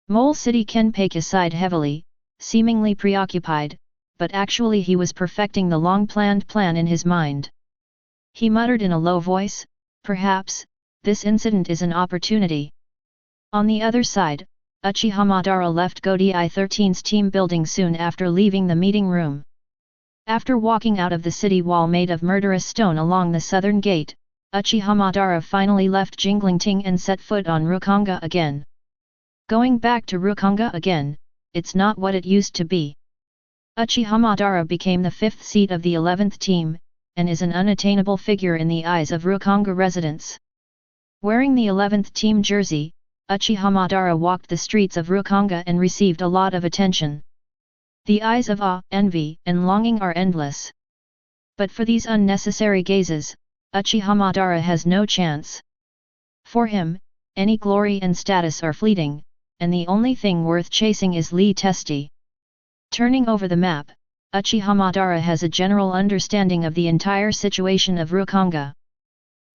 Mole City Kenpeiga sighed heavily, seemingly preoccupied, but actually he was perfecting the long-planned plan in his mind. He muttered in a low voice, perhaps, this incident is an opportunity. On the other side, Uchiha Madara left Godi 13's team building soon after leaving the meeting room. After walking out of the city wall made of murderous stone along the southern gate, Uchiha Madara finally left Jinglingting and set foot on Rukonga again. Going back to Rukonga again, it's not what it used to be. Uchiha Madara became the 5th seat of the 11th team, and is an unattainable figure in the eyes of Rukanga residents. Wearing the 11th team jersey, Uchiha Madara walked the streets of Rukanga and received a lot of attention. The eyes of awe, envy, and longing are endless. But for these unnecessary gazes, Uchiha Madara has no chance. For him, any glory and status are fleeting, and the only thing worth chasing is Lee Testi. Turning over the map, Uchiha Madara has a general understanding of the entire situation of Rukanga.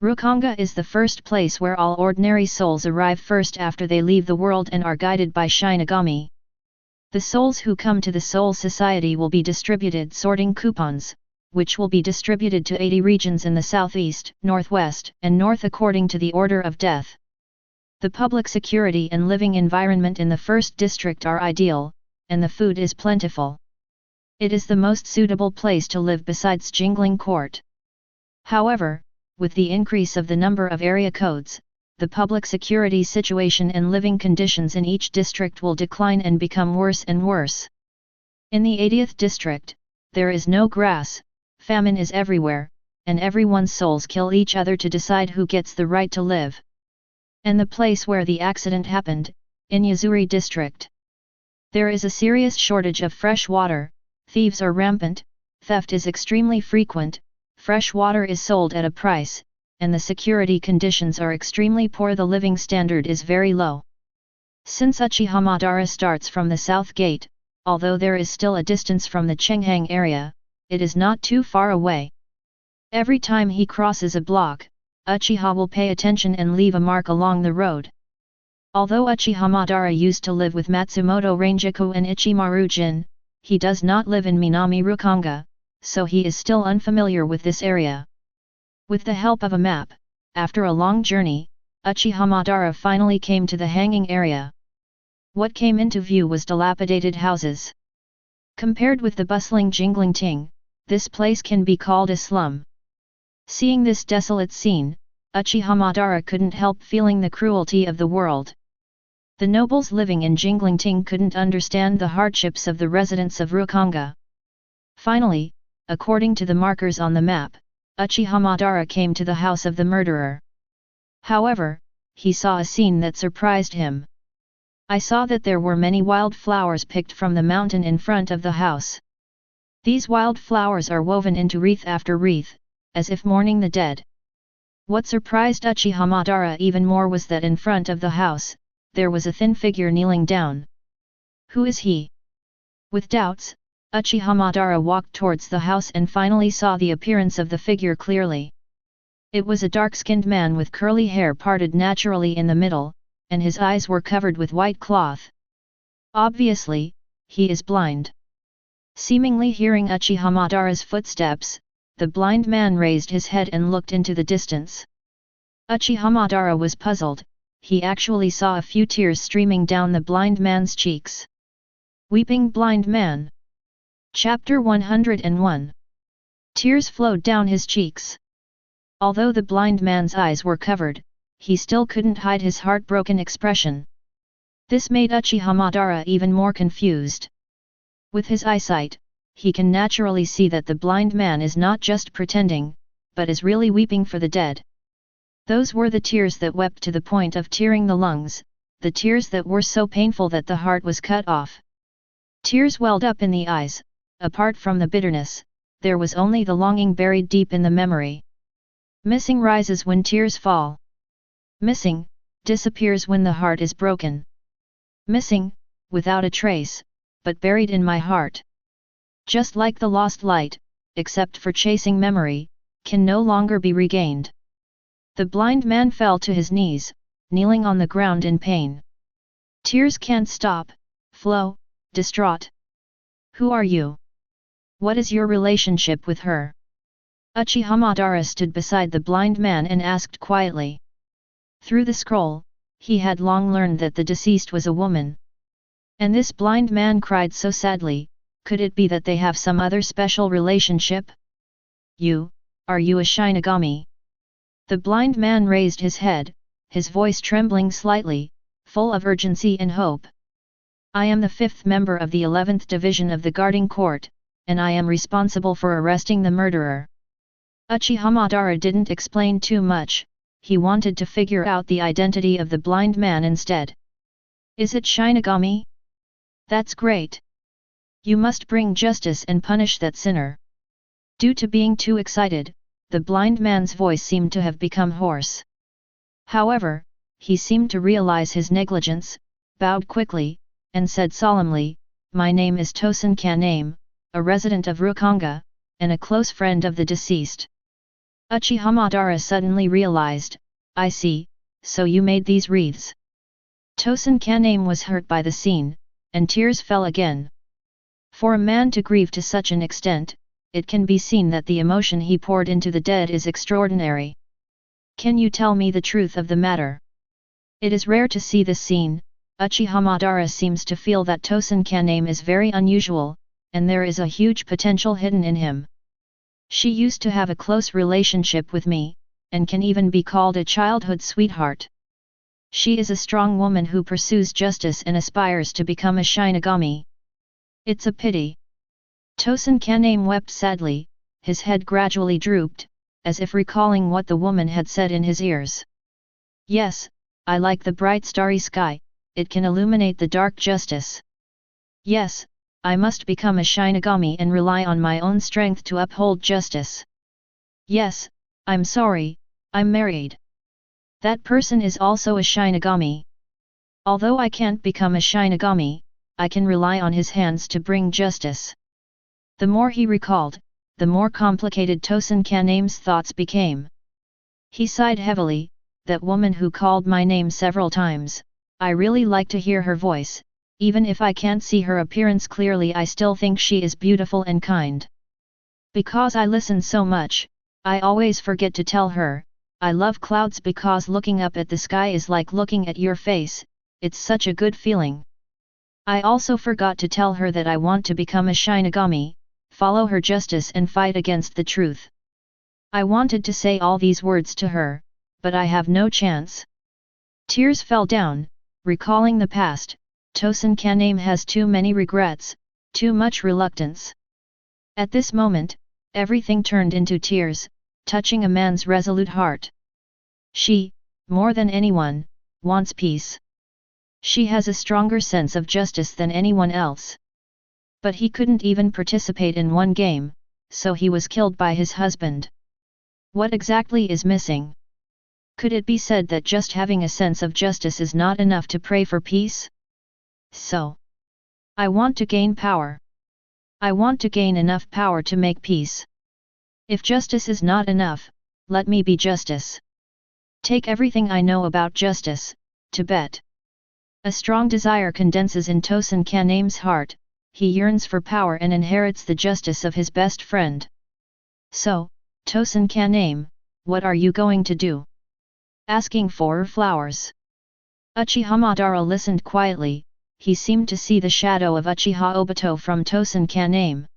Rukanga is the first place where all ordinary souls arrive first after they leave the world and are guided by Shinigami. The souls who come to the Soul Society will be distributed sorting coupons, which will be distributed to 80 regions in the southeast, northwest, and north according to the order of death. The public security and living environment in the first district are ideal, and the food is plentiful. It is the most suitable place to live besides Jingling Court. However, with the increase of the number of area codes, the public security situation and living conditions in each district will decline and become worse and worse. In the 80th district, there is no grass, famine is everywhere, and everyone's souls kill each other to decide who gets the right to live. And the place where the accident happened, in Yuzuri district. There is a serious shortage of fresh water, thieves are rampant, theft is extremely frequent, fresh water is sold at a price, and the security conditions are extremely poor. The living standard is very low. Since Uchiha Madara starts from the south gate, although there is still a distance from the Chenghang area, it is not too far away. Every time he crosses a block, Uchiha will pay attention and leave a mark along the road. Although Uchiha Madara used to live with Matsumoto Ranjaku and Ichimaru Jin, he does not live in Minami Rukanga, so he is still unfamiliar with this area. With the help of a map, after a long journey, Uchiha Madara finally came to the hanging area. What came into view was dilapidated houses. Compared with the bustling Jingling, this place can be called a slum. Seeing this desolate scene, Uchiha Madara couldn't help feeling the cruelty of the world. The nobles living in Jingling couldn't understand the hardships of the residents of Rukanga. Finally, according to the markers on the map, Uchiha Madara came to the house of the murderer. However, he saw a scene that surprised him. I saw that there were many wild flowers picked from the mountain in front of the house. These wild flowers are woven into wreath after wreath, as if mourning the dead. What surprised Uchiha Madara even more was that in front of the house, there was a thin figure kneeling down. Who is he? With doubts, Uchiha Madara walked towards the house and finally saw the appearance of the figure clearly. It was a dark-skinned man with curly hair parted naturally in the middle, and his eyes were covered with white cloth. Obviously, he is blind. Seemingly hearing Uchiha Madara's footsteps, the blind man raised his head and looked into the distance. Uchiha Madara was puzzled. He actually saw a few tears streaming down the blind man's cheeks. Weeping Blind Man. Chapter 101. Tears flowed down his cheeks. Although the blind man's eyes were covered, he still couldn't hide his heartbroken expression. This made Uchiha Madara even more confused. With his eyesight, he can naturally see that the blind man is not just pretending, but is really weeping for the dead. Those were the tears that wept to the point of tearing the lungs, the tears that were so painful that the heart was cut off. Tears welled up in the eyes. Apart from the bitterness, there was only the longing buried deep in the memory. Missing rises when tears fall. Missing, disappears when the heart is broken. Missing, without a trace, but buried in my heart. Just like the lost light, except for chasing memory, can no longer be regained. The blind man fell to his knees, kneeling on the ground in pain. Tears can't stop, flow, distraught. Who are you? What is your relationship with her? Uchiha Madara stood beside the blind man and asked quietly. Through the scroll, he had long learned that the deceased was a woman. And this blind man cried so sadly, could it be that they have some other special relationship? Are you a Shinigami? The blind man raised his head, his voice trembling slightly, full of urgency and hope. I am the 5th member of the 11th Division of the Guarding Court, and I am responsible for arresting the murderer. Uchiha Madara didn't explain too much, he wanted to figure out the identity of the blind man instead. Is it Shinigami? That's great. You must bring justice and punish that sinner. Due to being too excited, the blind man's voice seemed to have become hoarse. However, he seemed to realize his negligence, bowed quickly, and said solemnly, "My name is Tosen Kaname, a resident of Rukanga, and a close friend of the deceased." Uchiha Madara suddenly realized, "I see, so you made these wreaths." Tosen Kaname was hurt by the scene, and tears fell again. For a man to grieve to such an extent, it can be seen that the emotion he poured into the dead is extraordinary. "Can you tell me the truth of the matter?" It is rare to see this scene. Uchiha Madara seems to feel that Tosen Kaname is very unusual, and there is a huge potential hidden in him. She used to have a close relationship with me, and can even be called a childhood sweetheart. She is a strong woman who pursues justice and aspires to become a Shinigami. It's a pity. Tosen Kaname wept sadly, his head gradually drooped, as if recalling what the woman had said in his ears. "Yes, I like the bright starry sky, it can illuminate the dark justice. Yes, I must become a Shinigami and rely on my own strength to uphold justice. Yes, I'm sorry, I'm married. That person is also a Shinigami. Although I can't become a Shinigami, I can rely on his hands to bring justice." The more he recalled, the more complicated Tosen Kaname's thoughts became. He sighed heavily, "That woman who called my name several times, I really like to hear her voice. Even if I can't see her appearance clearly, I still think she is beautiful and kind. Because I listen so much, I always forget to tell her, I love clouds because looking up at the sky is like looking at your face, it's such a good feeling. I also forgot to tell her that I want to become a Shinigami, follow her justice and fight against the truth. I wanted to say all these words to her, but I have no chance." Tears fell down, recalling the past. Tosen Kaname has too many regrets, too much reluctance. At this moment, everything turned into tears, touching a man's resolute heart. She, more than anyone, wants peace. She has a stronger sense of justice than anyone else. But he couldn't even participate in one game, so he was killed by his husband. What exactly is missing? Could it be said that just having a sense of justice is not enough to pray for peace? So, I want to gain power. I want to gain enough power to make peace. If justice is not enough, let me be justice. Take everything I know about justice, Tibet. A strong desire condenses in Tosen Kaname's heart. He yearns for power and inherits the justice of his best friend. So, Tosen Kaname, what are you going to do? Asking for flowers. Uchiha Madara listened quietly. He seemed to see the shadow of Uchiha Obito from Tosen Kaname.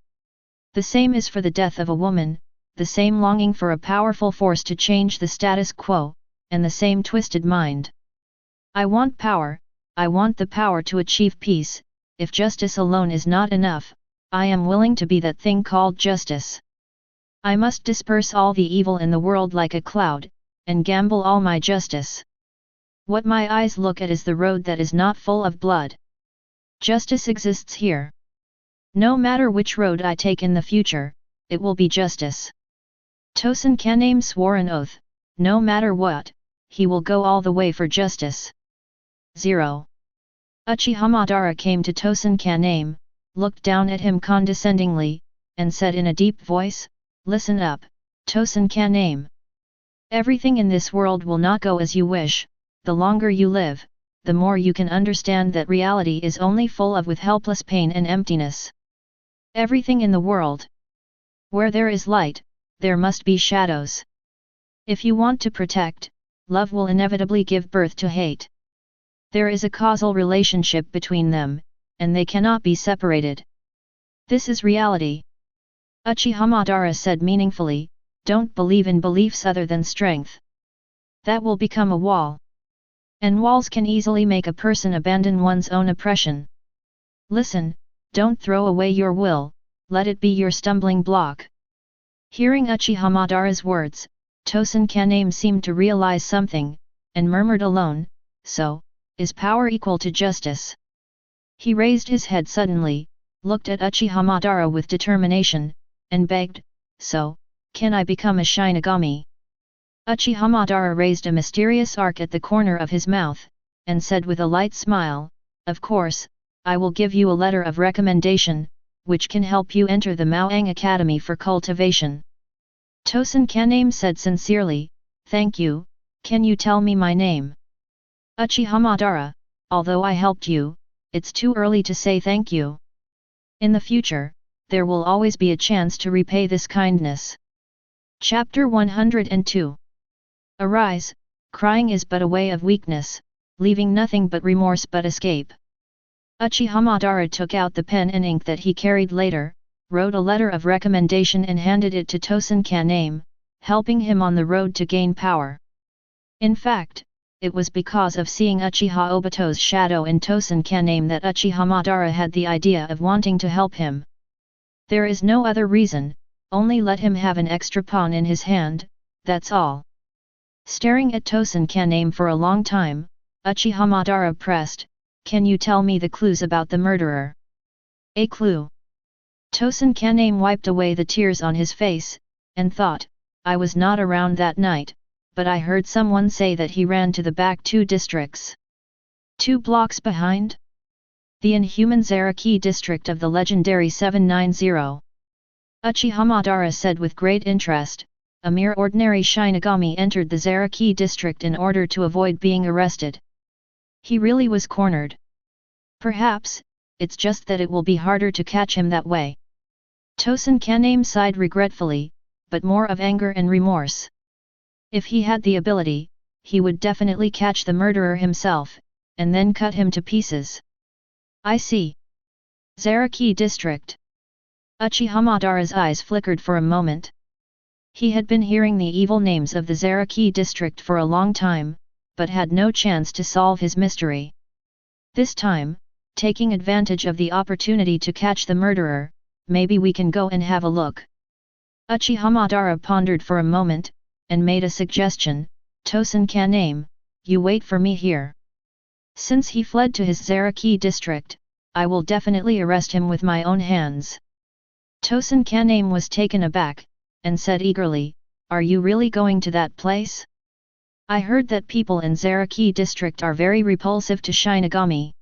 The same is for the death of a woman, the same longing for a powerful force to change the status quo, and the same twisted mind. I want power, I want the power to achieve peace. If justice alone is not enough, I am willing to be that thing called justice. I must disperse all the evil in the world like a cloud, and gamble all my justice. What my eyes look at is the road that is not full of blood. Justice exists here. No matter which road I take in the future, it will be justice." Tosen Kaname swore an oath, no matter what, he will go all the way for justice. 0. Uchiha Madara came to Tosen Kaname, looked down at him condescendingly, and said in a deep voice, "Listen up, Tosen Kaname. Everything in this world will not go as you wish. The longer you live, the more you can understand that reality is only full of with helpless pain and emptiness. Everything in the world. Where there is light, there must be shadows. If you want to protect, love will inevitably give birth to hate. There is a causal relationship between them, and they cannot be separated. This is reality." Uchiha Madara said meaningfully, "Don't believe in beliefs other than strength. That will become a wall. And walls can easily make a person abandon one's own oppression. Listen, don't throw away your will, let it be your stumbling block." Hearing Uchiha Madara's words, Tosen Kaname seemed to realize something, and murmured alone, "So, is power equal to justice?" He raised his head suddenly, looked at Uchiha Madara with determination, and begged, "So, can I become a Shinigami?" Uchiha Madara raised a mysterious arc at the corner of his mouth, and said with a light smile, "Of course, I will give you a letter of recommendation, which can help you enter the Maoang Academy for cultivation." Tosen Kaname said sincerely, "Thank you, can you tell me my name?" "Uchiha Madara, although I helped you, it's too early to say thank you. In the future, there will always be a chance to repay this kindness." Chapter 102. Arise, crying is but a way of weakness, leaving nothing but remorse but escape. Uchiha Madara took out the pen and ink that he carried later, wrote a letter of recommendation and handed it to Tosen Kaname, helping him on the road to gain power. In fact, it was because of seeing Uchiha Obito's shadow in Tosen Kaname that Uchiha Madara had the idea of wanting to help him. There is no other reason, only let him have an extra pawn in his hand, that's all. Staring at Tosen Kaname for a long time, Uchiha Madara pressed, "Can you tell me the clues about the murderer?" "A clue?" Tosen Kaname wiped away the tears on his face, and thought, "I was not around that night, but I heard someone say that he ran to the back 2 districts. 2 blocks behind? The inhuman Zaraki district of the legendary 790. Uchiha Madara said with great interest, "A mere ordinary Shinigami entered the Zaraki district in order to avoid being arrested. He really was cornered. Perhaps, it's just that it will be harder to catch him that way." Tosen Kaname sighed regretfully, but more of anger and remorse. If he had the ability, he would definitely catch the murderer himself, and then cut him to pieces. "I see. Zaraki district." Uchiha Madara's eyes flickered for a moment. He had been hearing the evil names of the Zaraki district for a long time, but had no chance to solve his mystery. This time, taking advantage of the opportunity to catch the murderer, maybe we can go and have a look. Uchiha Madara pondered for a moment, and made a suggestion, "Tosen Kaname, you wait for me here. Since he fled to his Zaraki district, I will definitely arrest him with my own hands." Tosen Kaname was taken aback, and said eagerly, "Are you really going to that place? I heard that people in Zaraki district are very repulsive to Shinigami.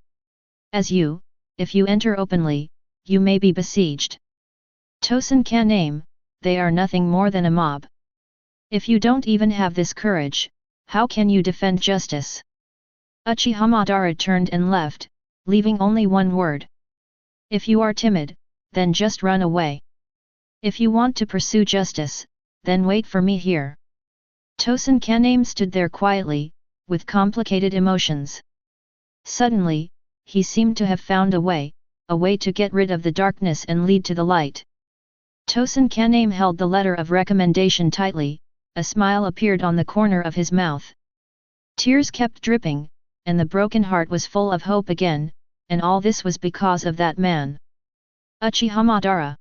If you enter openly, you may be besieged. Tosen Kaname, they are nothing more than a mob. If you don't even have this courage, how can you defend justice?" Uchiha Madara turned and left, leaving only one word. "If you are timid, then just run away. If you want to pursue justice, then wait for me here." Tosen Kaname stood there quietly, with complicated emotions. Suddenly, he seemed to have found a way to get rid of the darkness and lead to the light. Tosen Kaname held the letter of recommendation tightly, a smile appeared on the corner of his mouth. Tears kept dripping, and the broken heart was full of hope again, and all this was because of that man. Uchiha Madara.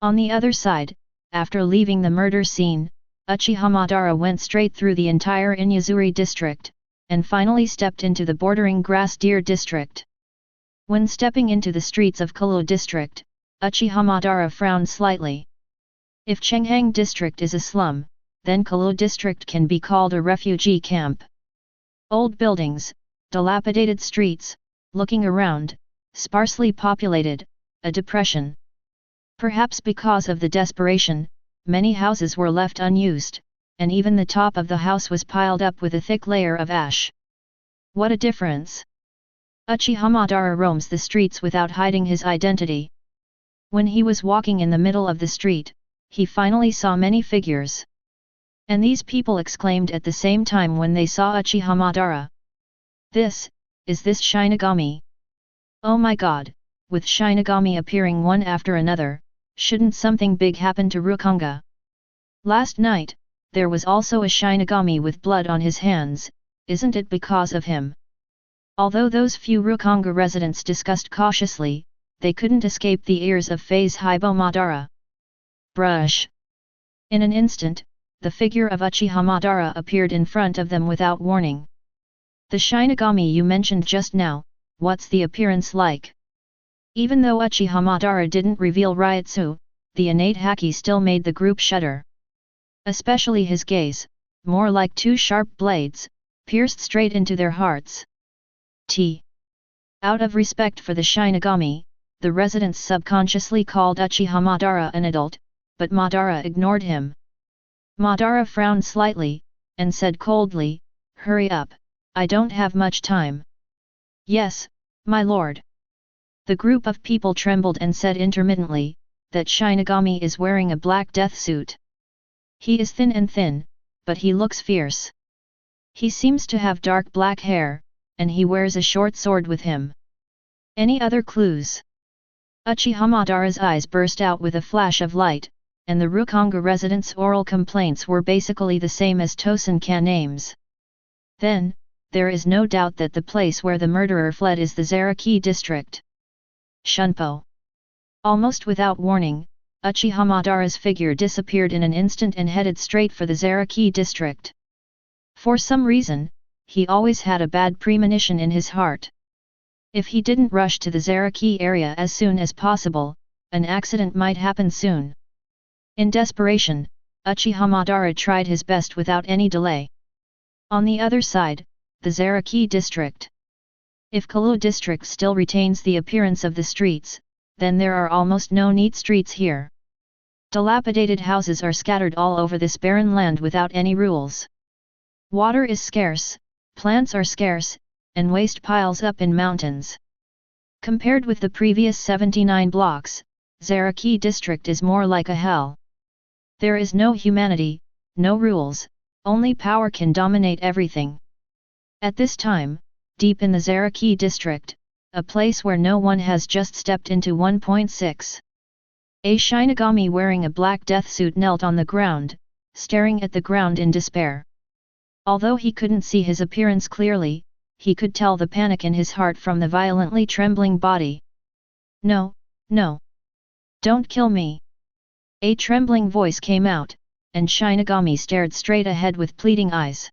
On the other side, after leaving the murder scene, Uchiha Madara went straight through the entire Inazuri district, and finally stepped into the bordering Grass Deer district. When stepping into the streets of Kalo district, Uchiha Madara frowned slightly. If Chenghang district is a slum, then Kalo district can be called a refugee camp. Old buildings, dilapidated streets, looking around, sparsely populated, a depression. Perhaps because of the desperation, many houses were left unused, and even the top of the house was piled up with a thick layer of ash. What a difference! Uchiha Madara roams the streets without hiding his identity. When he was walking in the middle of the street, he finally saw many figures. And these people exclaimed at the same time when they saw Uchiha Madara. Is this Shinigami? Oh my god, with Shinigami appearing one after another, shouldn't something big happen to Rukonga? Last night, there was also a Shinigami with blood on his hands, isn't it because of him? Although those few Rukonga residents discussed cautiously, they couldn't escape the ears of Phase Hibo Madara. Brush. In an instant, the figure of Uchiha Madara appeared in front of them without warning. The Shinigami you mentioned just now, what's the appearance like? Even though Uchiha Madara didn't reveal Ryutsu, the innate haki still made the group shudder. Especially his gaze, more like two sharp blades, pierced straight into their hearts. Out of respect for the Shinigami, the residents subconsciously called Uchiha Madara an adult, but Madara ignored him. Madara frowned slightly, and said coldly, "Hurry up, I don't have much time." "Yes, my lord." The group of people trembled and said intermittently, "That Shinigami is wearing a black death suit. He is thin, but he looks fierce. He seems to have dark black hair, and he wears a short sword with him. Any other clues?" Uchiha Madara's eyes burst out with a flash of light, and the Rukonga residents' oral complaints were basically the same as Tosenka names. "Then, there is no doubt that the place where the murderer fled is the Zaraki district." Shunpo. Almost without warning, Uchiha Madara's figure disappeared in an instant and headed straight for the Zaraki district. For some reason, he always had a bad premonition in his heart. If he didn't rush to the Zaraki area as soon as possible, an accident might happen soon. In desperation, Uchiha Madara tried his best without any delay. On the other side, the Zaraki district. If Kalu district still retains the appearance of the streets, then there are almost no neat streets here. Dilapidated houses are scattered all over this barren land without any rules. Water is scarce, plants are scarce, and waste piles up in mountains. Compared with the previous 79 blocks, Zaraki district is more like a hell. There is no humanity, no rules, only power can dominate everything. At this time, deep in the Zaraki district, a place where no one has just stepped into 1.6. A Shinigami wearing a black death suit knelt on the ground, staring at the ground in despair. Although he couldn't see his appearance clearly, he could tell the panic in his heart from the violently trembling body. "No, no! Don't kill me!" A trembling voice came out, and Shinigami stared straight ahead with pleading eyes.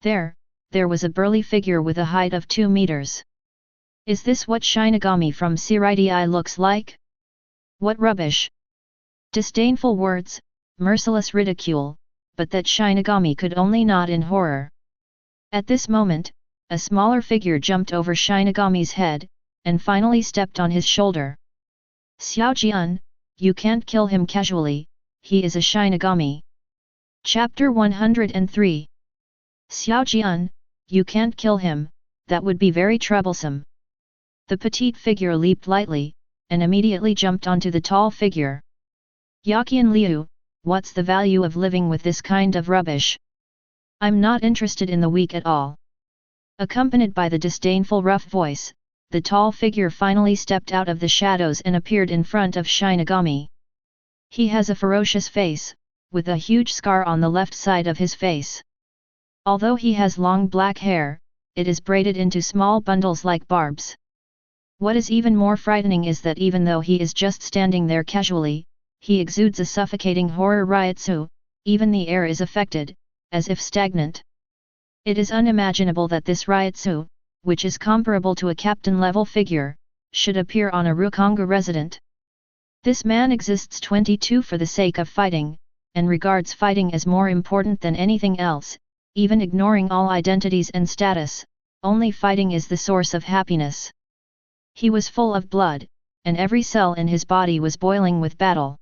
There was a burly figure with a height of 2 meters. Is this what Shinigami from Siridi looks like? What rubbish! Disdainful words, merciless ridicule, but that Shinigami could only nod in horror. At this moment, a smaller figure jumped over Shinigami's head, and finally stepped on his shoulder. "Xiaojian, you can't kill him casually, he is a Shinigami." Chapter 103. "Xiaojian, you can't kill him, that would be very troublesome." The petite figure leaped lightly, and immediately jumped onto the tall figure. "Yaqian Liu, what's the value of living with this kind of rubbish? I'm not interested in the weak at all." Accompanied by the disdainful rough voice, the tall figure finally stepped out of the shadows and appeared in front of Shinigami. He has a ferocious face, with a huge scar on the left side of his face. Although he has long black hair, it is braided into small bundles like barbs. What is even more frightening is that even though he is just standing there casually, he exudes a suffocating horror Ryutsu, even the air is affected, as if stagnant. It is unimaginable that this Ryutsu, which is comparable to a captain-level figure, should appear on a Rukonga resident. This man exists 22 for the sake of fighting, and regards fighting as more important than anything else, even ignoring all identities and status, only fighting is the source of happiness. He was full of blood, and every cell in his body was boiling with battle.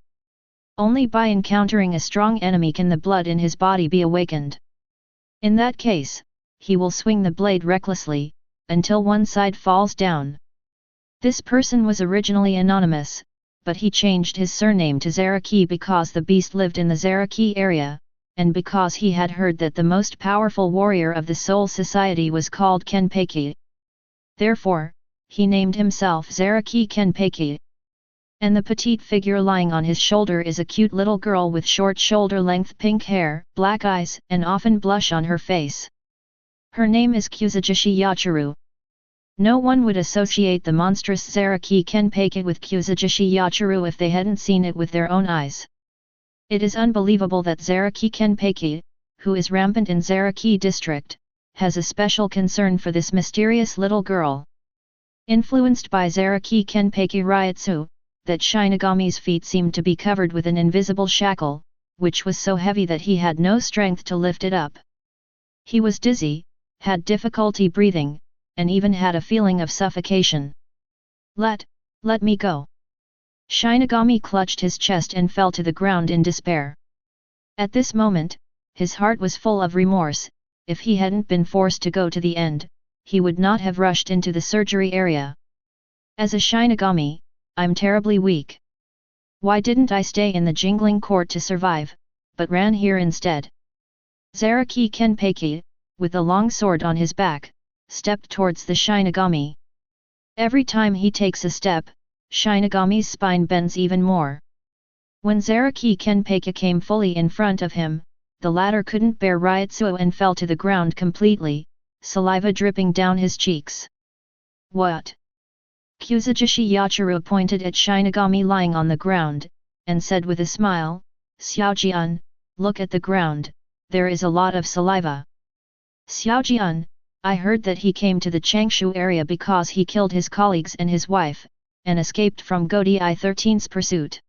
Only by encountering a strong enemy can the blood in his body be awakened. In that case, he will swing the blade recklessly, until one side falls down. This person was originally anonymous, but he changed his surname to Zaraki because the beast lived in the Zaraki area, and because he had heard that the most powerful warrior of the Soul Society was called Kenpeki. Therefore, he named himself Zaraki Kenpeki. And the petite figure lying on his shoulder is a cute little girl with short shoulder-length pink hair, black eyes, and often blush on her face. Her name is Kuzujishi Yachiru. No one would associate the monstrous Zaraki Kenpeki with Kuzujishi Yachiru if they hadn't seen it with their own eyes. It is unbelievable that Zaraki Kenpeki, who is rampant in Zaraki district, has a special concern for this mysterious little girl. Influenced by Zaraki Kenpeki Ryutsu, that Shinigami's feet seemed to be covered with an invisible shackle, which was so heavy that he had no strength to lift it up. He was dizzy, had difficulty breathing, and even had a feeling of suffocation. Let me go. Shinigami clutched his chest and fell to the ground in despair. At this moment, his heart was full of remorse. If he hadn't been forced to go to the end, he would not have rushed into the surgery area. As a Shinigami, I'm terribly weak. Why didn't I stay in the jingling court to survive, but ran here instead? Zaraki Kenpeki, with a long sword on his back, stepped towards the Shinigami. Every time he takes a step, Shinigami's spine bends even more. When Zaraki Kenpeki came fully in front of him, the latter couldn't bear Ryutsu and fell to the ground completely, saliva dripping down his cheeks. What? Kuzujishi Yachiru pointed at Shinigami lying on the ground, and said with a smile, Xiaojian, look at the ground, there is a lot of saliva. Xiaojian, I heard that he came to the Changshu area because he killed his colleagues and his wife, and escaped from Godi I-13's pursuit.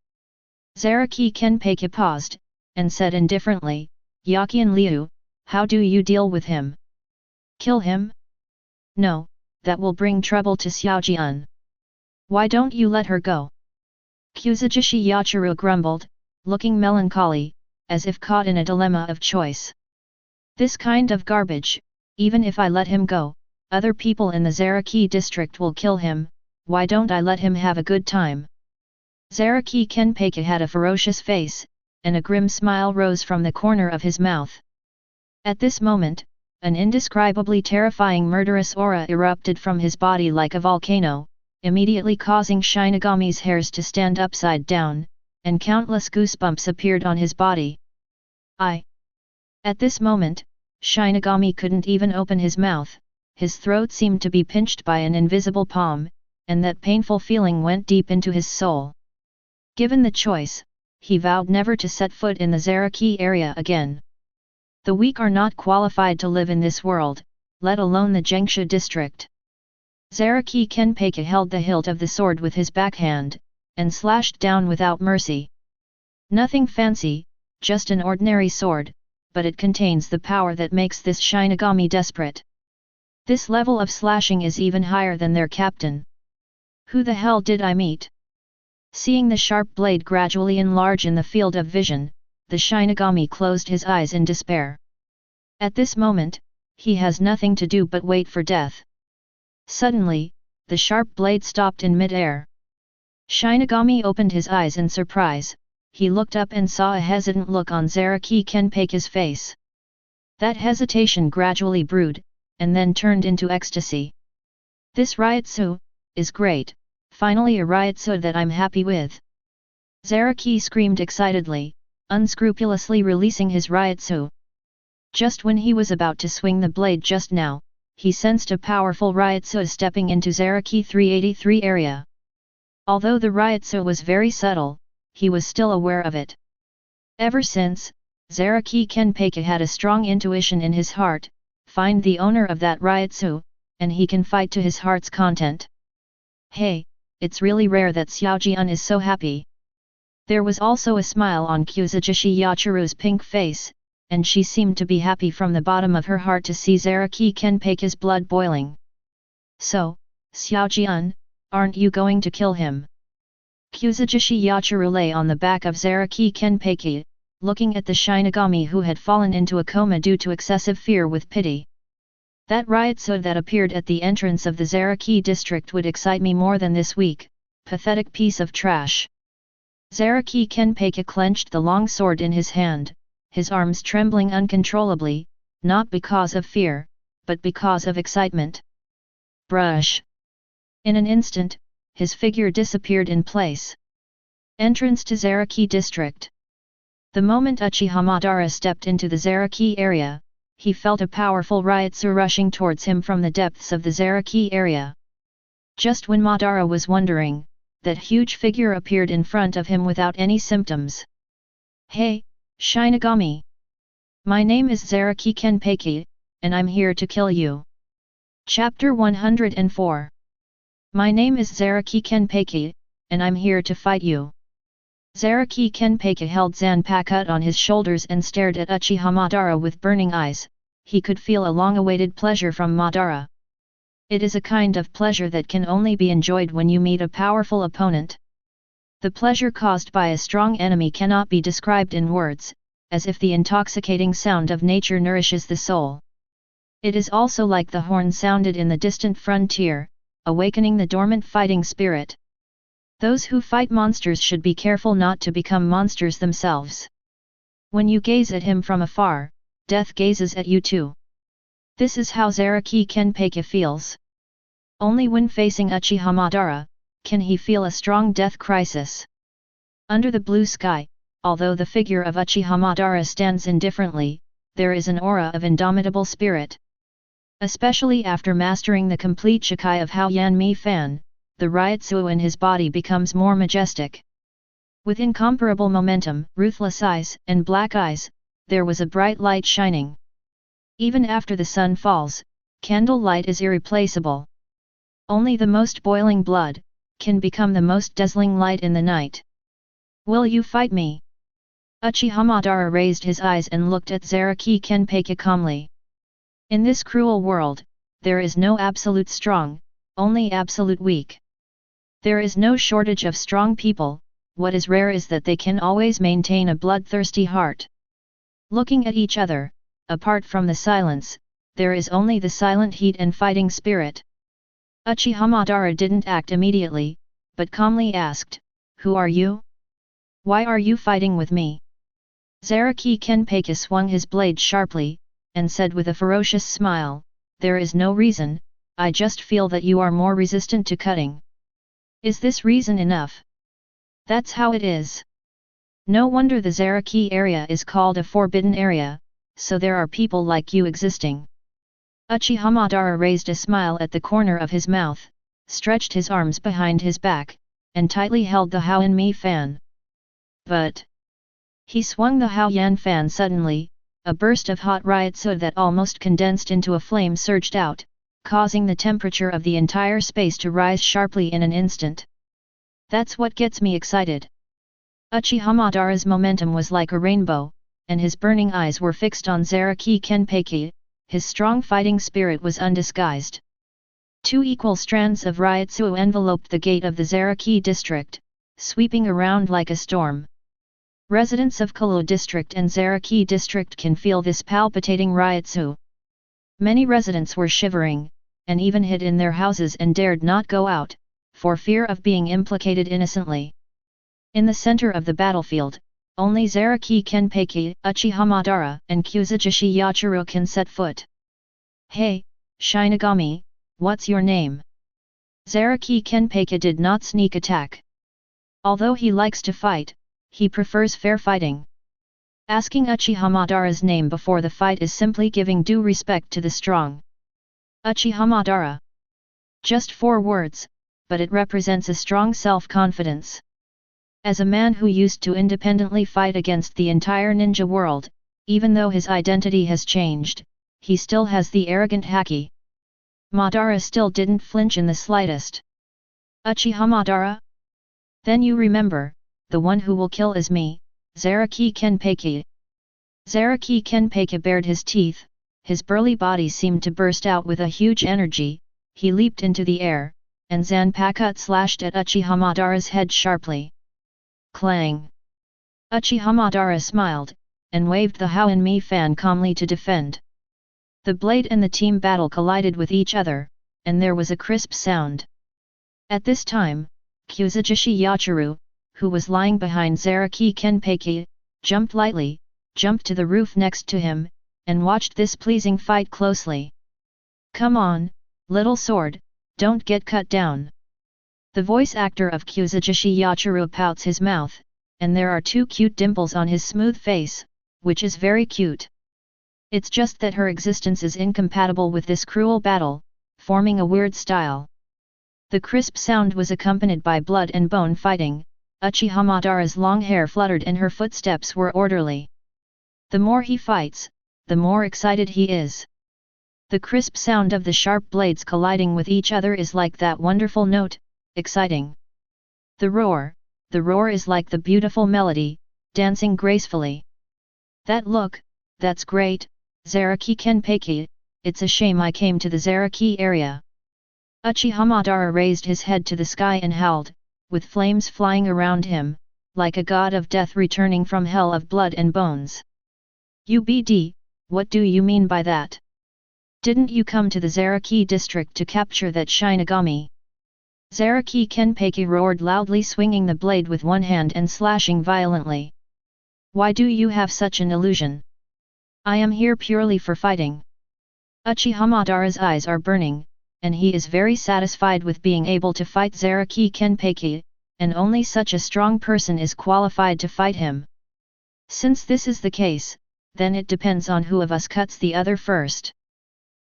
Zaraki Kenpeki paused, and said indifferently, Yaqian Liu, how do you deal with him? Kill him? No, that will bring trouble to Xiaojian. Why don't you let her go? Kuzujishi Yachiru grumbled, looking melancholy, as if caught in a dilemma of choice. This kind of garbage, even if I let him go, other people in the Zaraki district will kill him, why don't I let him have a good time? Zaraki Kenpeki had a ferocious face, and a grim smile rose from the corner of his mouth. At this moment, an indescribably terrifying murderous aura erupted from his body like a volcano, immediately causing Shinigami's hairs to stand upside down, and countless goosebumps appeared on his body. At this moment, Shinigami couldn't even open his mouth, his throat seemed to be pinched by an invisible palm, and that painful feeling went deep into his soul. Given the choice, he vowed never to set foot in the Zaraki area again. The weak are not qualified to live in this world, let alone the Jiangsu district. Zaraki Kenpeki held the hilt of the sword with his backhand, and slashed down without mercy. Nothing fancy, just an ordinary sword, but it contains the power that makes this Shinigami desperate. This level of slashing is even higher than their captain. Who the hell did I meet? Seeing the sharp blade gradually enlarge in the field of vision, the Shinigami closed his eyes in despair. At this moment, he has nothing to do but wait for death. Suddenly, the sharp blade stopped in mid-air. Shinigami opened his eyes in surprise, he looked up and saw a hesitant look on Zaraki Kenpeki's face. That hesitation gradually brewed, and then turned into ecstasy. This Ryutsu is great, finally a Ryutsu that I'm happy with. Zaraki screamed excitedly, unscrupulously releasing his Ryutsu. Just when he was about to swing the blade just now, he sensed a powerful Ryutsu stepping into Zaraki 383 area. Although the Ryutsu was very subtle, he was still aware of it. Ever since, Zaraki Kenpeki had a strong intuition in his heart, find the owner of that Ryutsu, and he can fight to his heart's content. Hey, it's really rare that Xiaojian is so happy. There was also a smile on Kuzujishi Yachiru's pink face, and she seemed to be happy from the bottom of her heart to see Zaraki Kenpeki's blood boiling. So, Xiaojian, aren't you going to kill him? Kuzujishi Yachiru lay on the back of Zaraki Kenpeki, looking at the Shinigami who had fallen into a coma due to excessive fear with pity. That Ryutsu that appeared at the entrance of the Zaraki district would excite me more than this weak, pathetic piece of trash. Zaraki Kenpeki clenched the long sword in his hand, his arms trembling uncontrollably, not because of fear, but because of excitement. Brush! In an instant, his figure disappeared in place. Entrance to Zaraki district. The moment Uchiha Madara stepped into the Zaraki area, he felt a powerful Ryutsu rushing towards him from the depths of the Zaraki area. Just when Madara was wondering, that huge figure appeared in front of him without any symptoms. Hey, Shinigami! My name is Zaraki Kenpeki, and I'm here to kill you. Chapter 104. My name is Zaraki Kenpeki, and I'm here to fight you. Zaraki Kenpeki held Zanpakuto on his shoulders and stared at Uchiha Madara with burning eyes. He could feel a long-awaited pleasure from Madara. It is a kind of pleasure that can only be enjoyed when you meet a powerful opponent. The pleasure caused by a strong enemy cannot be described in words, as if the intoxicating sound of nature nourishes the soul. It is also like the horn sounded in the distant frontier, awakening the dormant fighting spirit. Those who fight monsters should be careful not to become monsters themselves. When you gaze at him from afar, death gazes at you too. This is how Zaraki Kenpeki feels. Only when facing Uchiha Madara, can he feel a strong death crisis. Under the blue sky, although the figure of Uchiha Madara stands indifferently, there is an aura of indomitable spirit. Especially after mastering the complete Shikai of Hao Yan Mi Fan, the Ryutsu in his body becomes more majestic. With incomparable momentum, ruthless eyes, and black eyes, there was a bright light shining. Even after the sun falls, candlelight is irreplaceable. Only the most boiling blood can become the most dazzling light in the night. Will you fight me? Uchiha Madara raised his eyes and looked at Zaraki Kenpeki calmly. In this cruel world, there is no absolute strong, only absolute weak. There is no shortage of strong people, what is rare is that they can always maintain a bloodthirsty heart. Looking at each other, apart from the silence, there is only the silent heat and fighting spirit. Uchiha Madara didn't act immediately, but calmly asked, "Who are you? Why are you fighting with me?" Zaraki Kenpeki swung his blade sharply, and said with a ferocious smile, "There is no reason, I just feel that you are more resistant to cutting. Is this reason enough? That's how it is. No wonder the Zaraki area is called a forbidden area, so there are people like you existing." Uchiha Madara raised a smile at the corner of his mouth, stretched his arms behind his back, and tightly held the Hao Yan Mi Fan. But he swung the Hao Yan Fan suddenly, a burst of hot Ryutsu that almost condensed into a flame surged out, causing the temperature of the entire space to rise sharply in an instant. That's what gets me excited. Uchiha Madara's momentum was like a rainbow, and his burning eyes were fixed on Zaraki Kenpeki. His strong fighting spirit was undisguised. Two equal strands of Ryutsu enveloped the gate of the Zaraki district, sweeping around like a storm. Residents of Kalo district and Zaraki district can feel this palpitating Ryutsu. Many residents were shivering, and even hid in their houses and dared not go out, for fear of being implicated innocently. In the center of the battlefield, only Zaraki Kenpeki, Uchiha Madara, and Kuzujishi Yachiru can set foot. "Hey, Shinigami, what's your name?" Zaraki Kenpeki did not sneak attack. Although he likes to fight, he prefers fair fighting. Asking Uchiha Madara's name before the fight is simply giving due respect to the strong. Uchiha Madara. Just 4 words, but it represents a strong self-confidence. As a man who used to independently fight against the entire ninja world, even though his identity has changed, he still has the arrogant haki. Madara still didn't flinch in the slightest. "Uchiha Madara? Then you remember, the one who will kill is me, Zaraki Kenpeki." Zaraki Kenpeki bared his teeth, his burly body seemed to burst out with a huge energy, he leaped into the air, and Zanpakuto slashed at Uchiha Madara's head sharply. Clang! Uchiha Madara smiled, and waved the Hao Yan Mi Fan calmly to defend. The blade and the team battle collided with each other, and there was a crisp sound. At this time, Kuzujishi Yachiru, who was lying behind Zaraki Kenpeki, jumped lightly, jumped to the roof next to him, and watched this pleasing fight closely. "Come on, little sword, don't get cut down." The voice actor of Kuzujishi Yachiru pouts his mouth, and there are 2 cute dimples on his smooth face, which is very cute. It's just that her existence is incompatible with this cruel battle, forming a weird style. The crisp sound was accompanied by blood and bone fighting, Uchiha Madara's long hair fluttered and her footsteps were orderly. The more he fights, the more excited he is. The crisp sound of the sharp blades colliding with each other is like that wonderful note, exciting. The roar is like the beautiful melody, dancing gracefully. That look, that's great, Zaraki Kenpeki, it's a shame I came to the Zaraki area. Uchiha Madara raised his head to the sky and howled, with flames flying around him, like a god of death returning from hell of blood and bones. UBD, what do you mean by that? Didn't you come to the Zaraki district to capture that Shinigami? Zaraki Kenpeki roared loudly, swinging the blade with one hand and slashing violently. Why do you have such an illusion? I am here purely for fighting. Uchiha Madara's eyes are burning, and he is very satisfied with being able to fight Zaraki Kenpeki, and only such a strong person is qualified to fight him. Since this is the case, then it depends on who of us cuts the other first.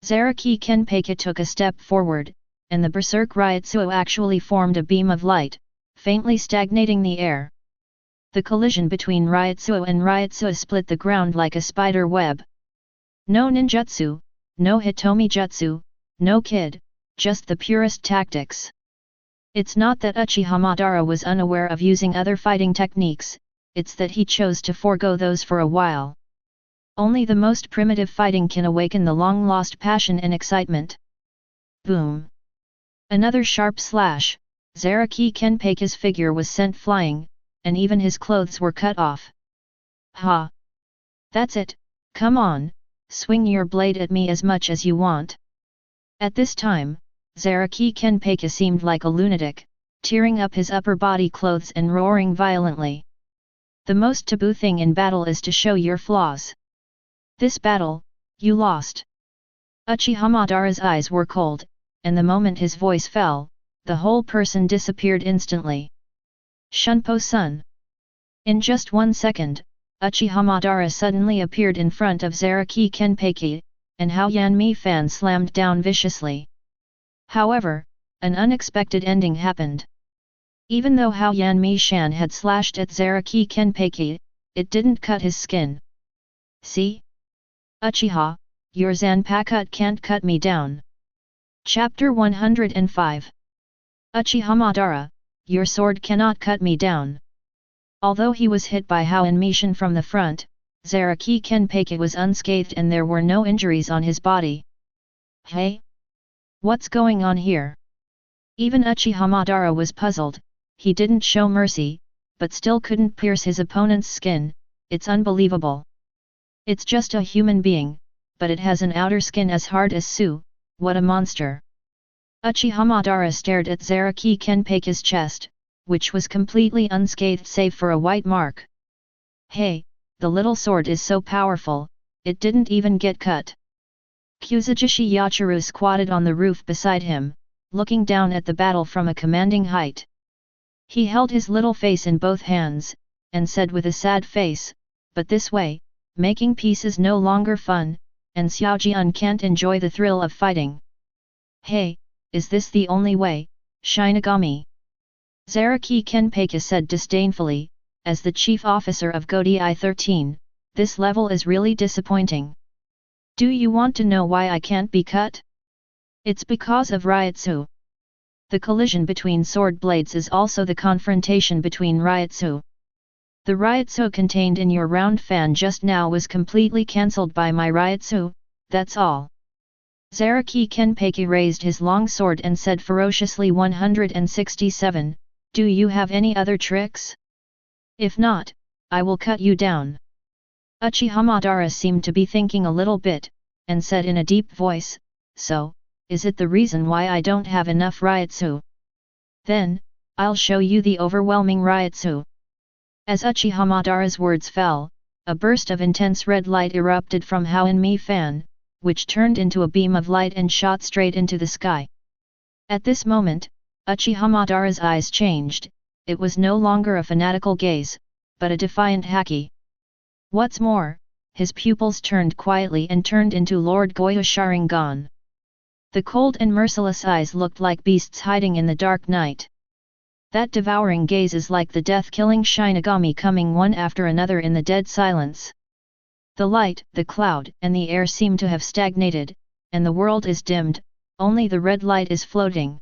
Zaraki Kenpeki took a step forward, and the berserk Ryutsu actually formed a beam of light, faintly stagnating the air. The collision between Ryutsu and Ryutsu split the ground like a spider web. No ninjutsu, no hitomi jutsu, no kid, just the purest tactics. It's not that Uchiha Madara was unaware of using other fighting techniques, it's that he chose to forego those for a while. Only the most primitive fighting can awaken the long-lost passion and excitement. Boom! Another sharp slash, Zaraki Kenpeki's figure was sent flying, and even his clothes were cut off. Ha! That's it, come on, swing your blade at me as much as you want. At this time, Zaraki Kenpeki seemed like a lunatic, tearing up his upper body clothes and roaring violently. The most taboo thing in battle is to show your flaws. This battle, you lost. Uchiha Madara's eyes were cold, and the moment his voice fell, the whole person disappeared instantly. Shunpo-sun. In just 1 second, Uchiha Madara suddenly appeared in front of Zaraki Kenpeki, and Hao Yanmi fan slammed down viciously. However, an unexpected ending happened. Even though Hao Yanmi Shan had slashed at Zaraki Kenpeki, it didn't cut his skin. See? Uchiha, your Zanpakuto can't cut me down. Chapter 105. Uchiha Madara, your sword cannot cut me down. Although he was hit by Hao and Mishan from the front, Zaraki Kenpeki was unscathed and there were no injuries on his body. Hey? What's going on here? Even Uchiha Madara was puzzled, he didn't show mercy, but still couldn't pierce his opponent's skin, it's unbelievable. It's just a human being, but it has an outer skin as hard as Su, what a monster. Uchiha Madara stared at Zaraki Kenpeki's chest, which was completely unscathed save for a white mark. Hey, the little sword is so powerful, it didn't even get cut. Kuzujishi Yachiru squatted on the roof beside him, looking down at the battle from a commanding height. He held his little face in both hands, and said with a sad face, but this way, making peace is no longer fun, and Xiaojian can't enjoy the thrill of fighting. Hey, is this the only way, Shinigami? Zaraki Kenpeki said disdainfully, as the chief officer of Godai 13, this level is really disappointing. Do you want to know why I can't be cut? It's because of Ryutsu. The collision between sword blades is also the confrontation between Ryutsu. The Ryutsu contained in your round fan just now was completely cancelled by my Ryutsu, that's all. Zaraki Kenpeki raised his long sword and said ferociously 167, do you have any other tricks? If not, I will cut you down. Uchiha Madara seemed to be thinking a little bit, and said in a deep voice, so, is it the reason why I don't have enough Ryutsu? Then, I'll show you the overwhelming Ryutsu. As Uchiha Madara's words fell, a burst of intense red light erupted from Hao and Mi Fan, which turned into a beam of light and shot straight into the sky. At this moment, Uchiha Madara's eyes changed, it was no longer a fanatical gaze, but a defiant haki. What's more, his pupils turned quietly and turned into Lord Goyo Sharingan. The cold and merciless eyes looked like beasts hiding in the dark night. That devouring gaze is like the death-killing Shinigami coming one after another in the dead silence. The light, the cloud, and the air seem to have stagnated, and the world is dimmed, only the red light is floating.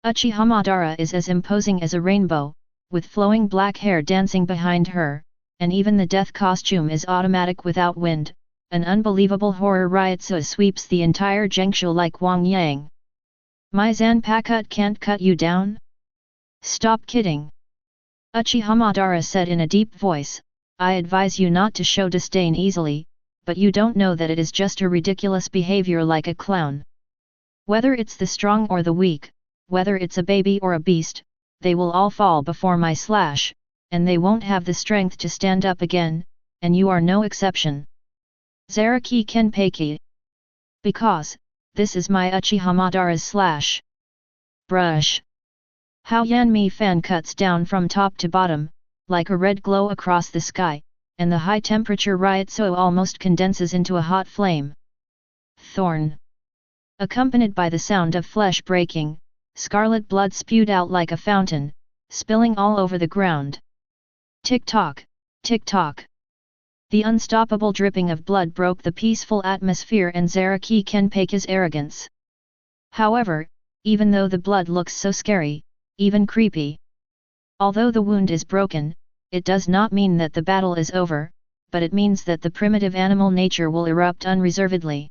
Uchiha Madara is as imposing as a rainbow, with flowing black hair dancing behind her, and even the death costume is automatic without wind. An unbelievable horror ryotsu sweeps the entire Zhengshu like Wang Yang. My Zanpakuto can't cut you down? Stop kidding. Uchiha Madara said in a deep voice, I advise you not to show disdain easily, but you don't know that it is just a ridiculous behavior like a clown. Whether it's the strong or the weak, whether it's a baby or a beast, they will all fall before my slash, and they won't have the strength to stand up again, and you are no exception. Zaraki Kenpeki. Because, this is my Uchiha Madara's slash. Brush. How Yanmi fan cuts down from top to bottom, like a red glow across the sky, and the high temperature ryotsu almost condenses into a hot flame. Thorn. Accompanied by the sound of flesh breaking, scarlet blood spewed out like a fountain, spilling all over the ground. Tick-tock, tick-tock. The unstoppable dripping of blood broke the peaceful atmosphere and Zaraki Kenpeki's arrogance. However, even though the blood looks so scary, even creepy. Although the wound is broken, it does not mean that the battle is over, but it means that the primitive animal nature will erupt unreservedly.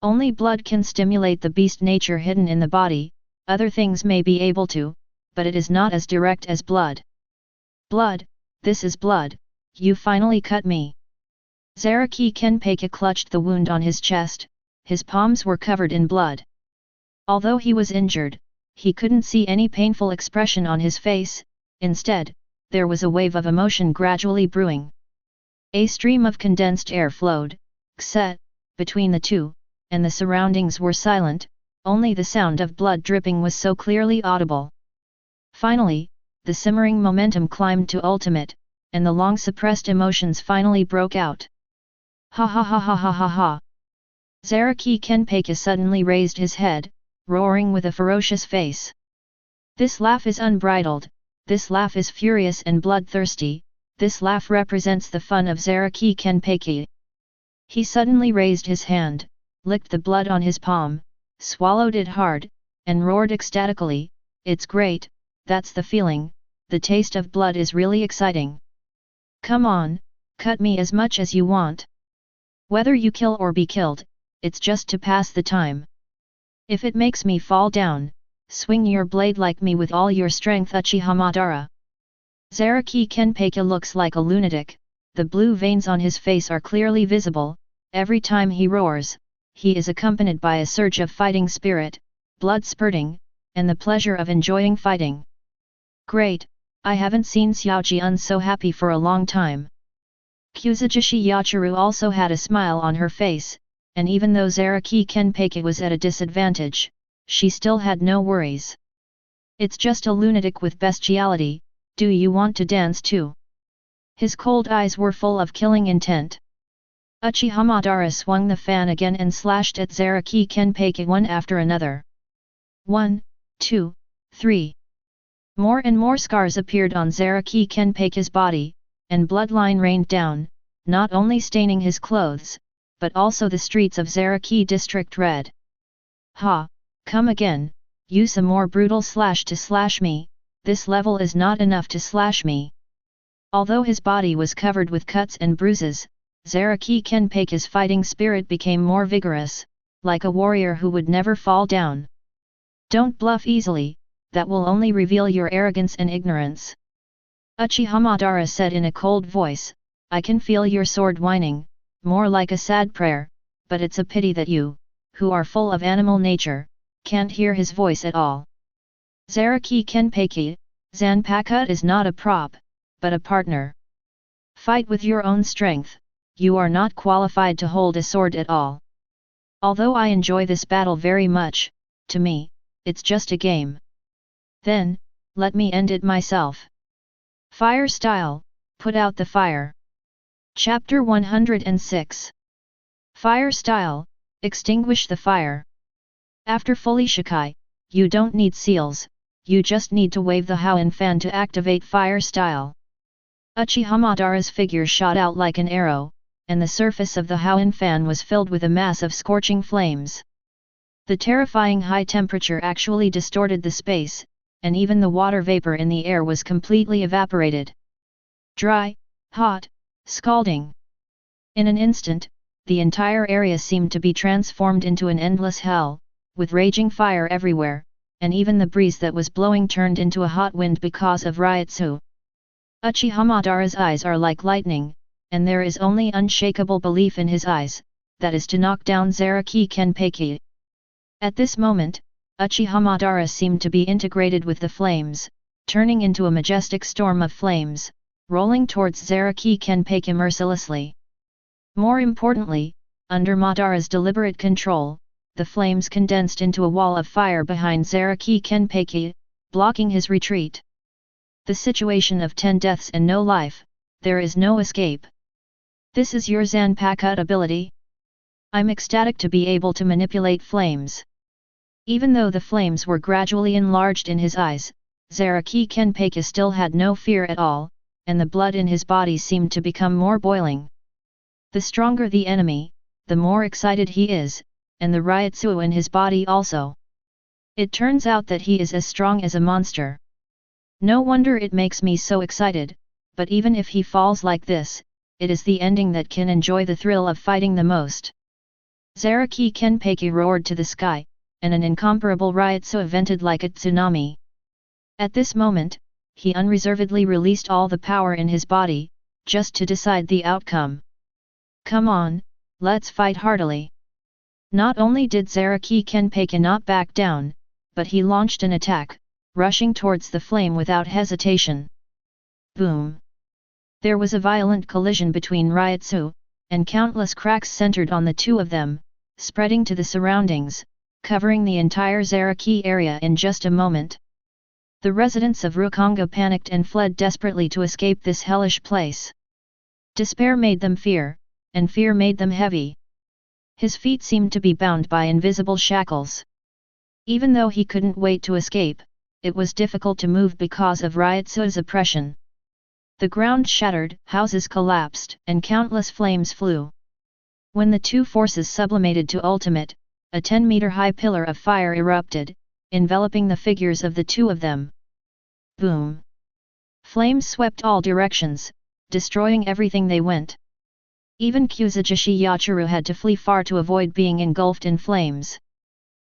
Only blood can stimulate the beast nature hidden in the body, other things may be able to, but it is not as direct as blood. Blood, this is blood, you finally cut me. Zaraki Kenpeki clutched the wound on his chest, his palms were covered in blood. Although he was injured, he couldn't see any painful expression on his face, instead, there was a wave of emotion gradually brewing. A stream of condensed air flowed, between the two, and the surroundings were silent, only the sound of blood dripping was so clearly audible. Finally, the simmering momentum climbed to ultimate, and the long-suppressed emotions finally broke out. Ha ha ha ha ha ha ha! Zaraki Kenpeki suddenly raised his head, roaring with a ferocious face. This laugh is unbridled, this laugh is furious and bloodthirsty, this laugh represents the fun of Zaraki Kenpeki. He suddenly raised his hand, licked the blood on his palm, swallowed it hard, and roared ecstatically, it's great, that's the feeling, the taste of blood is really exciting. Come on, cut me as much as you want. Whether you kill or be killed, it's just to pass the time. If it makes me fall down, swing your blade like me with all your strength Uchiha Madara. Zaraki Kenpeki looks like a lunatic, the blue veins on his face are clearly visible, every time he roars, he is accompanied by a surge of fighting spirit, blood spurting, and the pleasure of enjoying fighting. Great, I haven't seen Xiaojian so happy for a long time. Kuzujishi Yachiru also had a smile on her face, and even though Zaraki Kenpeki was at a disadvantage, she still had no worries. It's just a lunatic with bestiality, do you want to dance too? His cold eyes were full of killing intent. Uchiha Madara swung the fan again and slashed at Zaraki Kenpeki one after another. 1, 2, 3. More and more scars appeared on Zaraki Kenpeki's body, and bloodline rained down, not only staining his clothes, but also the streets of Zaraki district red. Ha, come again, use a more brutal slash to slash me, this level is not enough to slash me. Although his body was covered with cuts and bruises, Zaraki Kenpeki's fighting spirit became more vigorous, like a warrior who would never fall down. Don't bluff easily, that will only reveal your arrogance and ignorance. Uchiha Madara said in a cold voice, I can feel your sword whining, more like a sad prayer, but it's a pity that you, who are full of animal nature, can't hear his voice at all. Zaraki Kenpeki, Zanpakuto is not a prop, but a partner. Fight with your own strength, you are not qualified to hold a sword at all. Although I enjoy this battle very much, to me, it's just a game. Then, let me end it myself. Fire style, put out the fire. Chapter 106. Fire style, extinguish the fire. After fully shikai, you don't need seals, you just need to wave the Hoenn fan to activate fire style. Uchiha Madara's figure shot out like an arrow, and the surface of the Hoenn fan was filled with a mass of scorching flames. The terrifying high temperature actually distorted the space, and even the water vapor in the air was completely evaporated. Dry, hot, scalding. In an instant, the entire area seemed to be transformed into an endless hell, with raging fire everywhere, and even the breeze that was blowing turned into a hot wind because of Ryutsu. Uchiha Madara's eyes are like lightning, and there is only unshakable belief in his eyes, that is to knock down Zaraki Kenpeki. At this moment, Uchiha Madara seemed to be integrated with the flames, turning into a majestic storm of flames, rolling towards Zaraki Kenpeki mercilessly. More importantly, under Madara's deliberate control, the flames condensed into a wall of fire behind Zaraki Kenpeki, blocking his retreat. The situation of 10 deaths and no life, there is no escape. This is your Zanpakuto ability? I'm ecstatic to be able to manipulate flames. Even though the flames were gradually enlarged in his eyes, Zaraki Kenpeki still had no fear at all, and the blood in his body seemed to become more boiling. The stronger the enemy, the more excited he is, and the Ryutsu in his body also. It turns out that he is as strong as a monster. No wonder it makes me so excited, but even if he falls like this, it is the ending that can enjoy the thrill of fighting the most. Zaraki Kenpeki roared to the sky, and an incomparable Ryutsu vented like a tsunami. At this moment, he unreservedly released all the power in his body, just to decide the outcome. Come on, let's fight heartily. Not only did Zaraki Kenpeki not back down, but he launched an attack, rushing towards the flame without hesitation. Boom! There was a violent collision between Ryutsu, and countless cracks centered on the two of them, spreading to the surroundings, covering the entire Zaraki area in just a moment. The residents of Rukonga panicked and fled desperately to escape this hellish place. Despair made them fear, and fear made them heavy. His feet seemed to be bound by invisible shackles. Even though he couldn't wait to escape, it was difficult to move because of Ryutsu's oppression. The ground shattered, houses collapsed, and countless flames flew. When the two forces sublimated to ultimate, a 10-meter-high pillar of fire erupted, enveloping the figures of the two of them. Boom! Flames swept all directions, destroying everything they went. Even Kuzujishi Yachiro had to flee far to avoid being engulfed in flames.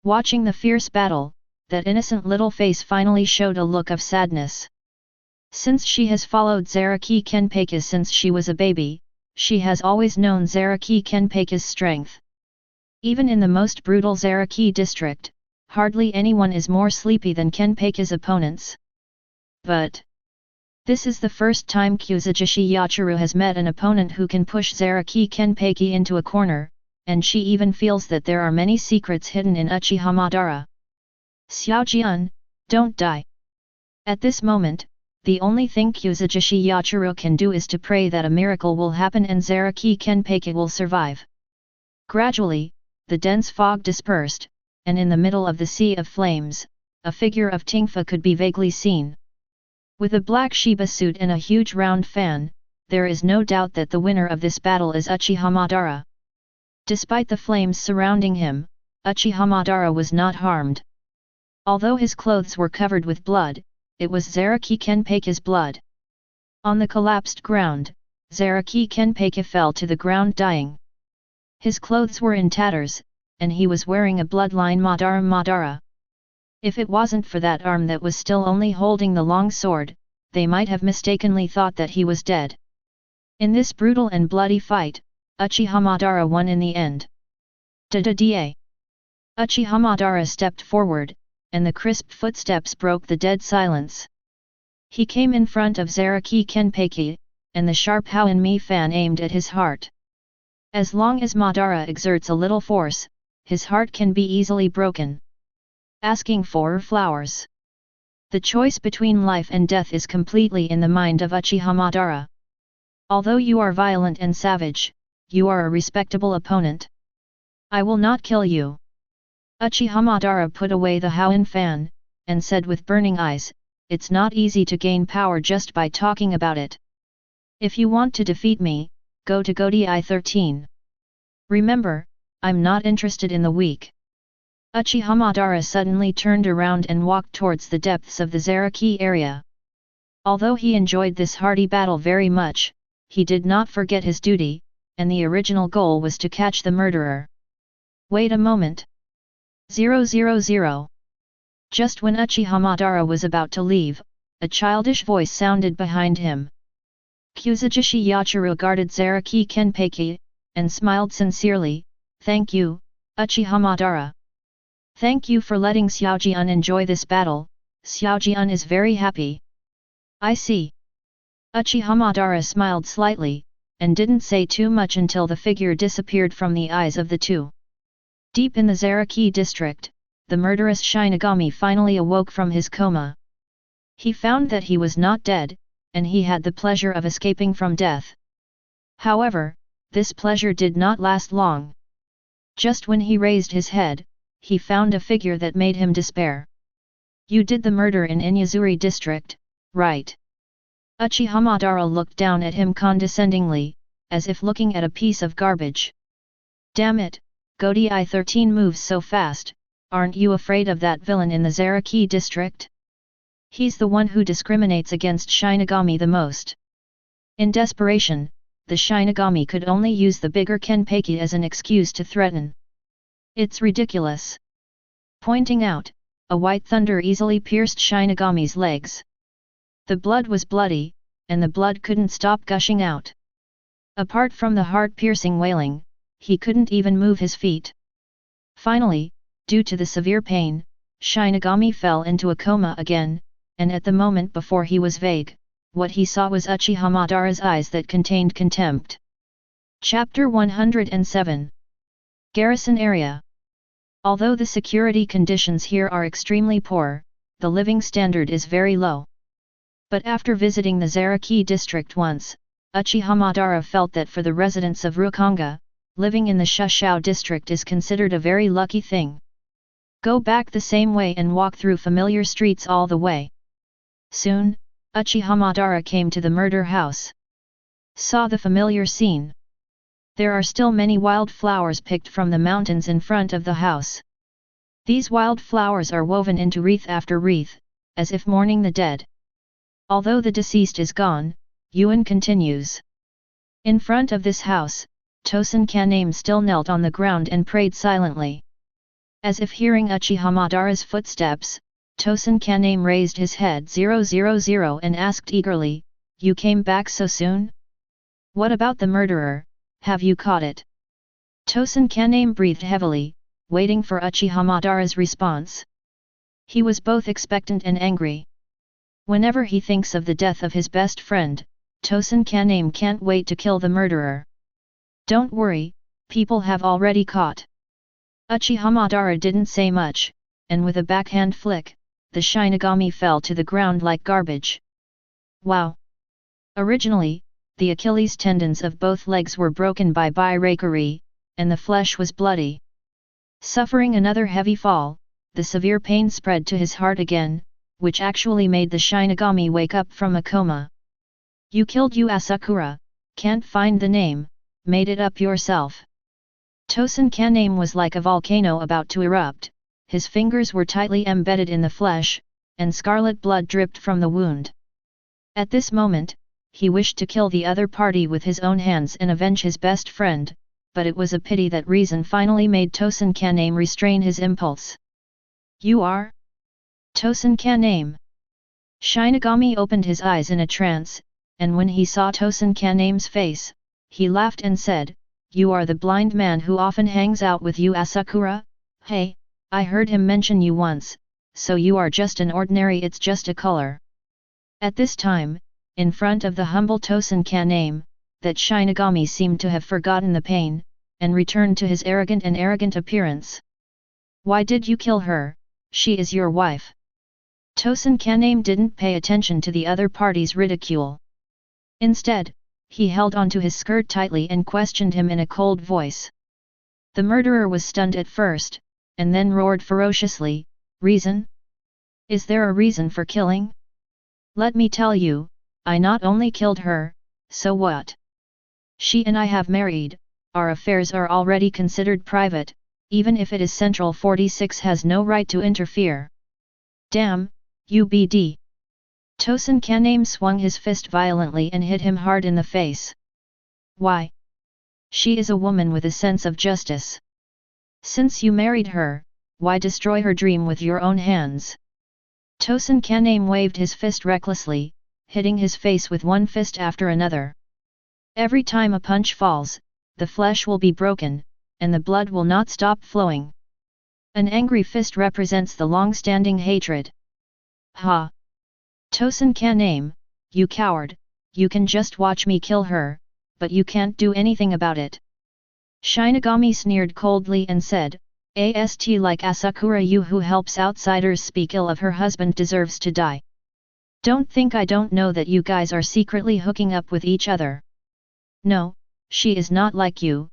Watching the fierce battle, that innocent little face finally showed a look of sadness. Since she has followed Zaraki Kenpeki since she was a baby, she has always known Zaraki Kenpeki's strength. Even in the most brutal Zaraki district, hardly anyone is more sleepy than Kenpeki's opponents. But this is the first time Kuzujishi Yachiro has met an opponent who can push Zaraki Kenpeki into a corner, and she even feels that there are many secrets hidden in Uchiha Madara. Xiaojian, don't die. At this moment, the only thing Kuzujishi Yachiro can do is to pray that a miracle will happen and Zaraki Kenpeki will survive. Gradually, the dense fog dispersed, and in the middle of the sea of flames, a figure of Tingfa could be vaguely seen. With a black Shiba suit and a huge round fan, there is no doubt that the winner of this battle is Uchiha Madara. Despite the flames surrounding him, Uchiha Madara was not harmed. Although his clothes were covered with blood, it was Zaraki Kenpeki's blood. On the collapsed ground, Zaraki Kenpeki fell to the ground dying. His clothes were in tatters, and he was wearing a bloodline Madara. If it wasn't for that arm that was still only holding the long sword, they might have mistakenly thought that he was dead. In this brutal and bloody fight, Uchiha Madara won in the end. Da-da-da! Uchiha Madara stepped forward, and the crisp footsteps broke the dead silence. He came in front of Zaraki Kenpeki, and the sharp Hoenn fan aimed at his heart. As long as Madara exerts a little force, his heart can be easily broken. Asking for flowers. The choice between life and death is completely in the mind of Uchiha Madara. Although you are violent and savage, you are a respectable opponent. I will not kill you. Uchiha Madara put away the Hoenn fan, and said with burning eyes, "It's not easy to gain power just by talking about it. If you want to defeat me, go to Godi 13. Remember, I'm not interested in the weak." Uchiha Madara suddenly turned around and walked towards the depths of the Zaraki area. Although he enjoyed this hearty battle very much, he did not forget his duty, and the original goal was to catch the murderer. Wait a moment. 000. Just when Uchiha Madara was about to leave, a childish voice sounded behind him. Kuzujishi Yachiru guarded Zaraki Kenpeki, and smiled sincerely, "Thank you, Uchiha Madara. Thank you for letting Xiaojian enjoy this battle, Xiaojian is very happy." "I see." Uchiha Madara smiled slightly, and didn't say too much until the figure disappeared from the eyes of the two. Deep in the Zaraki district, the murderous Shinigami finally awoke from his coma. He found that he was not dead, and he had the pleasure of escaping from death. However, this pleasure did not last long. Just when he raised his head, he found a figure that made him despair. "You did the murder in Inazuri district, right?" Uchiha Madara looked down at him condescendingly, as if looking at a piece of garbage. "Damn it, Godi 13 moves so fast, aren't you afraid of that villain in the Zaraki district? He's the one who discriminates against Shinigami the most." In desperation, the Shinigami could only use the bigger Kenpeki as an excuse to threaten. "It's ridiculous." Pointing out, a white thunder easily pierced Shinigami's legs. The blood was bloody, and the blood couldn't stop gushing out. Apart from the heart-piercing wailing, he couldn't even move his feet. Finally, due to the severe pain, Shinigami fell into a coma again, and at the moment before he was vague, what he saw was Uchiha Madara's eyes that contained contempt. Chapter 107. Garrison Area. Although the security conditions here are extremely poor, the living standard is very low. But after visiting the Zaraki district once, Uchiha Madara felt that for the residents of Rukanga, living in the Shushao district is considered a very lucky thing. Go back the same way and walk through familiar streets all the way. Soon, Uchiha Madara came to the murder house. Saw the familiar scene. There are still many wild flowers picked from the mountains in front of the house. These wild flowers are woven into wreath after wreath, as if mourning the dead. Although the deceased is gone, Yuan continues. In front of this house, Tosen Kaname still knelt on the ground and prayed silently. As if hearing Uchiha Madara's footsteps, Tosen Kaname raised his head 000 and asked eagerly, "You came back so soon? What about the murderer, have you caught it?" Tosen Kaname breathed heavily, waiting for Uchiha Madara's response. He was both expectant and angry. Whenever he thinks of the death of his best friend, Tosen Kaname can't wait to kill the murderer. "Don't worry, people have already caught." Uchiha Madara didn't say much, and with a backhand flick, the Shinigami fell to the ground like garbage. Wow! Originally, the Achilles tendons of both legs were broken by Bairakuri, and the flesh was bloody. Suffering another heavy fall, the severe pain spread to his heart again, which actually made the Shinigami wake up from a coma. "You killed Asakura, can't find the name, made it up yourself." Tosen Kaname was like a volcano about to erupt, his fingers were tightly embedded in the flesh, and scarlet blood dripped from the wound. At this moment, he wished to kill the other party with his own hands and avenge his best friend, but it was a pity that reason finally made Tosen Kaname restrain his impulse. "You are? Tosen Kaname." Shinigami opened his eyes in a trance, and when he saw Tosen Kaname's face, he laughed and said, "You are the blind man who often hangs out with Asakura? Hey, I heard him mention you once, so you are just an ordinary, it's just a color." At this time, in front of the humble Tosen Kaname, that Shinigami seemed to have forgotten the pain, and returned to his arrogant appearance. "Why did you kill her? She is your wife." Tosen Kaname didn't pay attention to the other party's ridicule. Instead, he held onto his skirt tightly and questioned him in a cold voice. The murderer was stunned at first, and then roared ferociously, "Reason? Is there a reason for killing? Let me tell you, I not only killed her, so what? She and I have married, our affairs are already considered private, even if it is Central 46 has no right to interfere. Damn, UBD. Tosin Kaname swung his fist violently and hit him hard in the face. Why? She is a woman with a sense of justice. Since you married her, why destroy her dream with your own hands? Tosin Kaname waved his fist recklessly, hitting his face with one fist after another. Every time a punch falls, the flesh will be broken, and the blood will not stop flowing. An angry fist represents the long-standing hatred. Ha! Tosin Kaname, you coward, you can just watch me kill her, but you can't do anything about it. Shinigami sneered coldly and said, "Ast like Asakura, you who helps outsiders speak ill of her husband deserves to die. Don't think I don't know that you guys are secretly hooking up with each other. No, she is not like you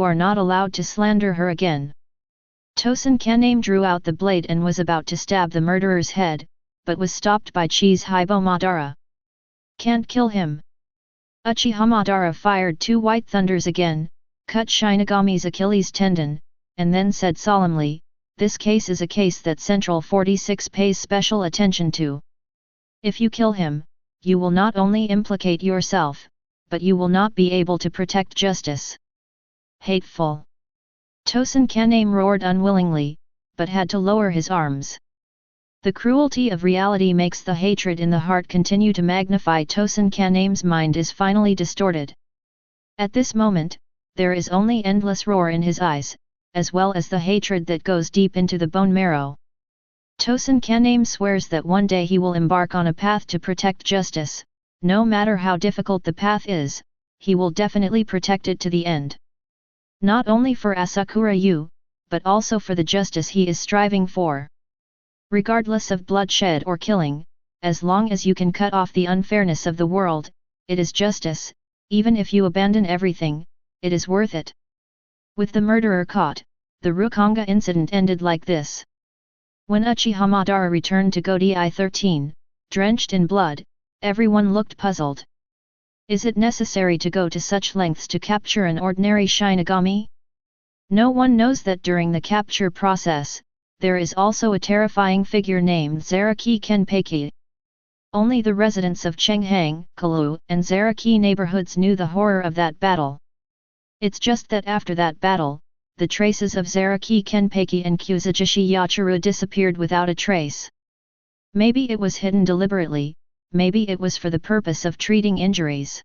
are not allowed to slander her again." Tosin Kaname drew out the blade and was about to stab the murderer's head, but was stopped by Hueco Madara. Can't kill him. Uchiha Madara fired two white thunders again, cut Shinigami's Achilles tendon, and then said solemnly, "This case is a case that Central 46 pays special attention to. If you kill him, you will not only implicate yourself, but you will not be able to protect justice." Hateful! Tosin Kaname roared unwillingly, but had to lower his arms. The cruelty of reality makes the hatred in the heart continue to magnify. Tosin Kaname's mind is finally distorted. At this moment, there is only endless roar in his eyes, as well as the hatred that goes deep into the bone marrow. Tosin Kaname swears that one day he will embark on a path to protect justice. No matter how difficult the path is, he will definitely protect it to the end. Not only for Asakura Yu, but also for the justice he is striving for. Regardless of bloodshed or killing, as long as you can cut off the unfairness of the world, it is justice. Even if you abandon everything, it is worth it. With the murderer caught, the Rukonga incident ended like this. When Uchiha Madara returned to Godai 13, drenched in blood, everyone looked puzzled. Is it necessary to go to such lengths to capture an ordinary Shinigami? No one knows that during the capture process, there is also a terrifying figure named Zaraki Kenpeki. Only the residents of Chenghang, Kalu, and Zaraki neighborhoods knew the horror of that battle. It's just that after that battle, the traces of Zaraki Kenpeki and Kuzujishi Yachiru disappeared without a trace. Maybe it was hidden deliberately, maybe it was for the purpose of treating injuries.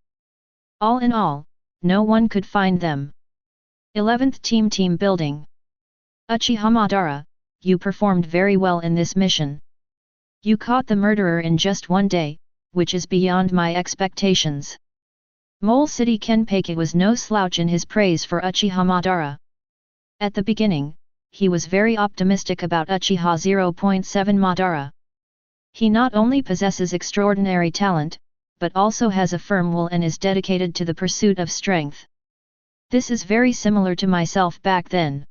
All in all, no one could find them. 11th Team Building. Uchiha Madara, you performed very well in this mission. You caught the murderer in just one day, which is beyond my expectations. Mole City Kenpeki was no slouch in his praise for Uchiha Madara. At the beginning, he was very optimistic about Uchiha 0.7 Madara. He not only possesses extraordinary talent, but also has a firm will and is dedicated to the pursuit of strength. This is very similar to myself back then.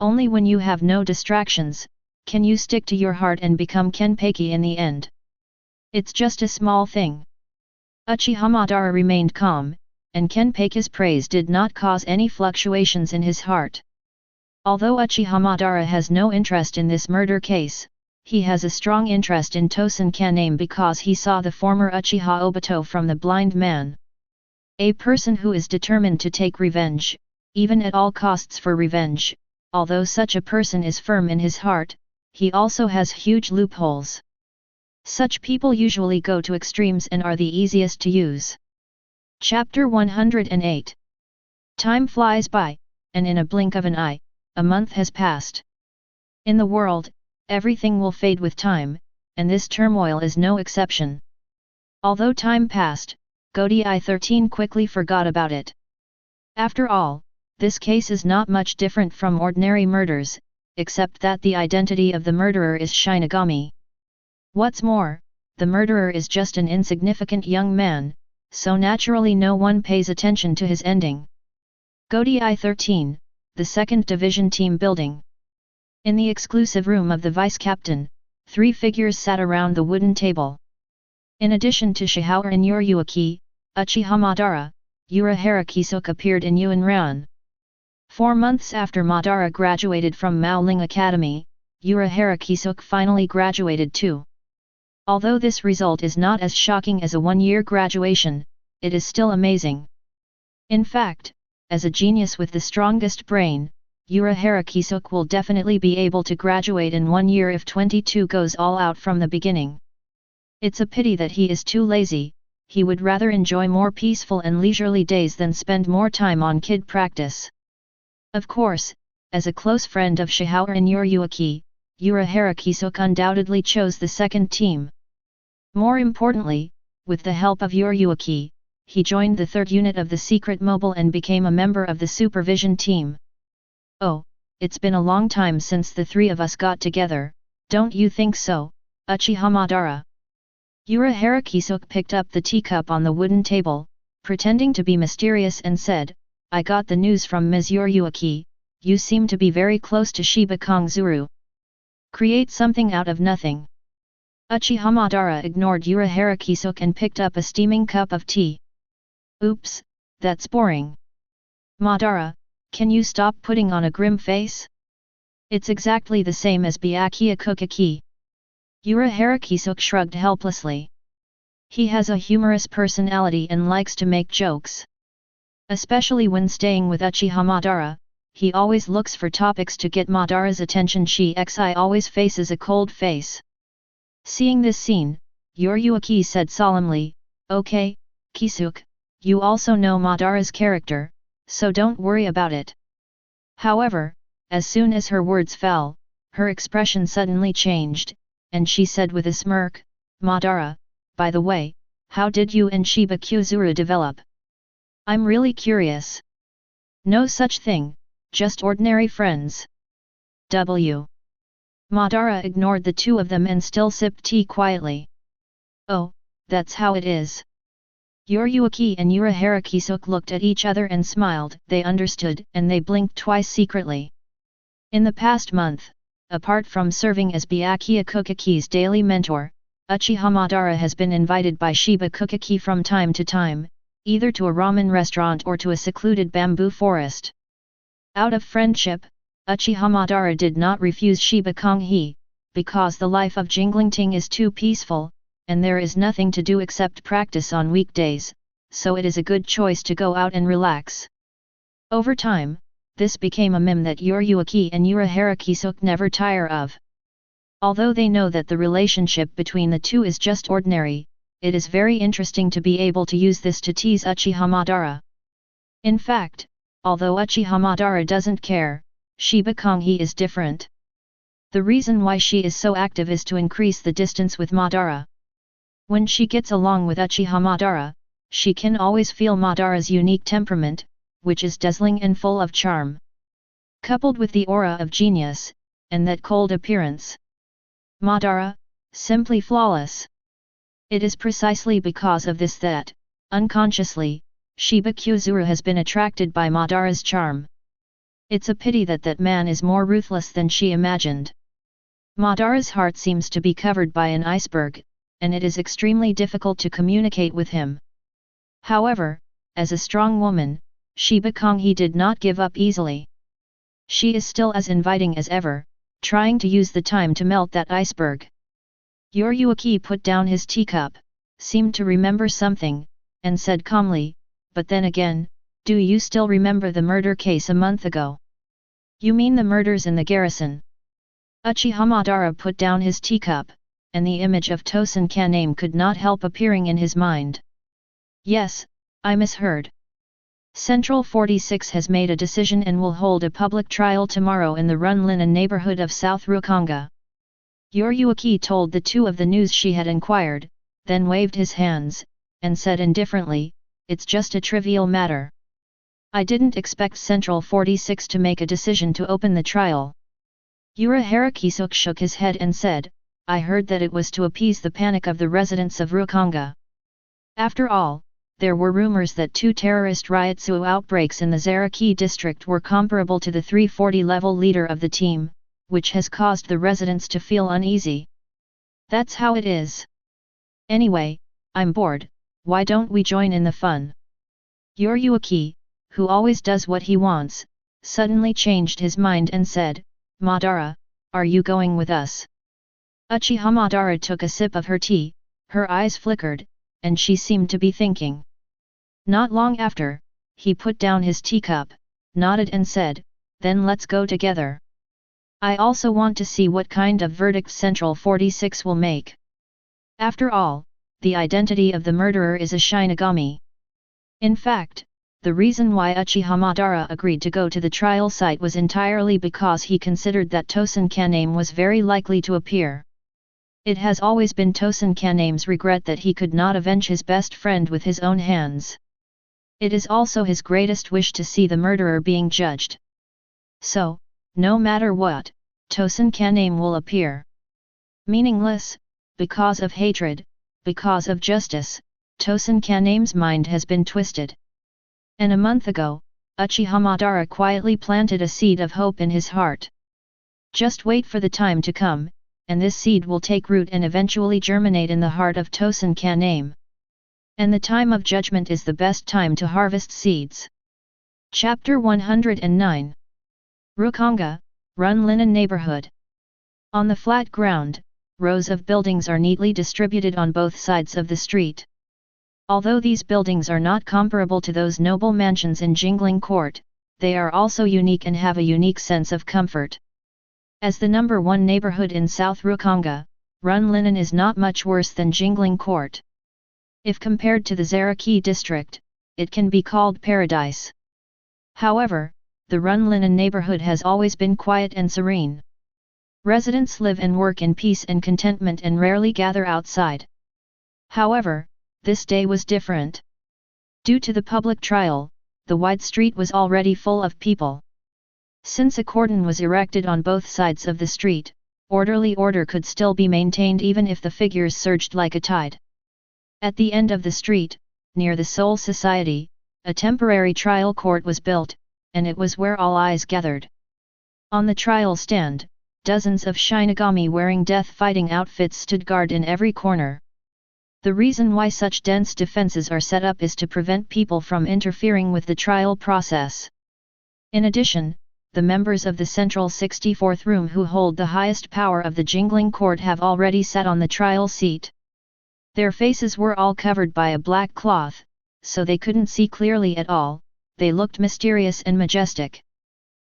Only when you have no distractions, can you stick to your heart and become Kenpeki in the end. It's just a small thing. Uchiha Madara remained calm, and Kenpeki's praise did not cause any fluctuations in his heart. Although Uchiha Madara has no interest in this murder case, he has a strong interest in Tosin Kaname because he saw the former Uchiha Obito from the blind man. A person who is determined to take revenge, even at all costs for revenge. Although such a person is firm in his heart, he also has huge loopholes. Such people usually go to extremes and are the easiest to use. Chapter 108. Time flies by, and in a blink of an eye, a month has passed. In the world, everything will fade with time, and this turmoil is no exception. Although time passed, Godai 13 quickly forgot about it. After all, this case is not much different from ordinary murders, except that the identity of the murderer is Shinigami. What's more, the murderer is just an insignificant young man, so naturally no one pays attention to his ending. Godai 13, the 2nd Division Team Building. In the exclusive room of the Vice Captain, 3 figures sat around the wooden table. In addition to Shihao and Yoryuki, Uchiha Madara, Urahara Kisuk appeared in Yuanran. 4 months after Madara graduated from Maoling Academy, Urahara Kisuk finally graduated too. Although this result is not as shocking as a one-year graduation, it is still amazing. In fact, as a genius with the strongest brain, Urahara Kisuk will definitely be able to graduate in 1 year if 22 goes all out from the beginning. It's a pity that he is too lazy. He would rather enjoy more peaceful and leisurely days than spend more time on kid practice. Of course, as a close friend of Shihao and Yoryuki, Urahara Kisuk undoubtedly chose the second team. More importantly, with the help of Yoryuki, he joined the third unit of the secret mobile and became a member of the supervision team. Oh, it's been a long time since the three of us got together, don't you think so, Uchiha Madara? Urahara Kisuk picked up the teacup on the wooden table, pretending to be mysterious and said, I got the news from Ms. Yoryuki, you seem to be very close to Shiba Kongzuru. Create something out of nothing. Uchiha Madara ignored Urahara Kisuk and picked up a steaming cup of tea. Oops, that's boring. Madara, can you stop putting on a grim face? It's exactly the same as Byakuya Kukaki. Urahara Kisuk shrugged helplessly. He has a humorous personality and likes to make jokes. Especially when staying with Uchiha Madara, he always looks for topics to get Madara's attention. Xi always faces a cold face. Seeing this scene, Yoryuki said solemnly, Okay, Kisuk, you also know Madara's character, so don't worry about it. However, as soon as her words fell, her expression suddenly changed, and she said with a smirk, Madara, by the way, how did you and Shiba Kuzuru develop? I'm really curious. No such thing, just ordinary friends. W. Madara ignored the two of them and still sipped tea quietly. Oh, that's how it is. Yoryuki and Urahara Kisuk looked at each other and smiled. They understood, and they blinked twice secretly. In the past month, apart from serving as Byakuya Kukaki's daily mentor, Uchiha Madara has been invited by Shiba Kukaki from time to time, either to a ramen restaurant or to a secluded bamboo forest. Out of friendship, Uchiha Madara did not refuse Shiba Konghe, because the life of Jinglingting is too peaceful, and there is nothing to do except practice on weekdays, so it is a good choice to go out and relax. Over time, this became a meme that Yoryuki and Urahara Kisuk never tire of. Although they know that the relationship between the two is just ordinary, it is very interesting to be able to use this to tease Uchiha Madara. In fact, although Uchiha Madara doesn't care, Shiba Konghe is different. The reason why she is so active is to increase the distance with Madara. When she gets along with Uchiha Madara, she can always feel Madara's unique temperament, which is dazzling and full of charm. Coupled with the aura of genius, and that cold appearance. Madara, simply flawless. It is precisely because of this that, unconsciously, Shiba Kuzuru has been attracted by Madara's charm. It's a pity that that man is more ruthless than she imagined. Madara's heart seems to be covered by an iceberg, and it is extremely difficult to communicate with him. However, as a strong woman, Shiba Konghe did not give up easily. She is still as inviting as ever, trying to use the time to melt that iceberg. Yoryuki put down his teacup, seemed to remember something, and said calmly, but then again, do you still remember the murder case a month ago? You mean the murders in the garrison? Uchiha Madara put down his teacup, and the image of Tosen Kaname could not help appearing in his mind. Yes, I misheard. Central 46 has made a decision and will hold a public trial tomorrow in the Runlinen neighborhood of South Rukonga. Yoryuki told the two of the news she had inquired, then waved his hands, and said indifferently, it's just a trivial matter. I didn't expect Central 46 to make a decision to open the trial. Urahara Kisuk shook his head and said, I heard that it was to appease the panic of the residents of Rukonga. After all, there were rumors that 2 terrorist Ryotsu outbreaks in the Zaraki district were comparable to the 340 level leader of the team, which has caused the residents to feel uneasy. That's how it is. Anyway, I'm bored, why don't we join in the fun? Yuki, who always does what he wants, suddenly changed his mind and said, Madara, are you going with us? Uchiha Madara took a sip of her tea, her eyes flickered, and she seemed to be thinking. Not long after, he put down his teacup, nodded and said, then let's go together. I also want to see what kind of verdict Central 46 will make. After all, the identity of the murderer is a Shinigami. In fact, the reason why Uchiha Madara agreed to go to the trial site was entirely because he considered that Tosen Kaname was very likely to appear. It has always been Tosen Kaname's regret that he could not avenge his best friend with his own hands. It is also his greatest wish to see the murderer being judged. So, no matter what, Tosen Kaname will appear. Meaningless, because of hatred, because of justice, Tosen Kaname's mind has been twisted. And a month ago, Uchiha Madara quietly planted a seed of hope in his heart. Just wait for the time to come, and this seed will take root and eventually germinate in the heart of Tosen Kaname. And the time of judgment is the best time to harvest seeds. Chapter 109 Rukonga, Run Linen Neighborhood. On the flat ground, rows of buildings are neatly distributed on both sides of the street. Although these buildings are not comparable to those noble mansions in Jingling Court, they are also unique and have a unique sense of comfort. As the number one neighborhood in South Rukonga, Run Linen is not much worse than Jingling Court. If compared to the Zaraki district, it can be called paradise. However, the Run Linen neighborhood has always been quiet and serene. Residents live and work in peace and contentment and rarely gather outside. However, this day was different. Due to the public trial, the wide street was already full of people. Since a cordon was erected on both sides of the street, orderly order could still be maintained even if the figures surged like a tide. At the end of the street, near the Soul Society, a temporary trial court was built, and it was where all eyes gathered. On the trial stand, dozens of Shinigami wearing death-fighting outfits stood guard in every corner. The reason why such dense defenses are set up is to prevent people from interfering with the trial process. In addition, the members of the Central 64th Room who hold the highest power of the Jingling Court have already sat on the trial seat. Their faces were all covered by a black cloth, so they couldn't see clearly at all, they looked mysterious and majestic.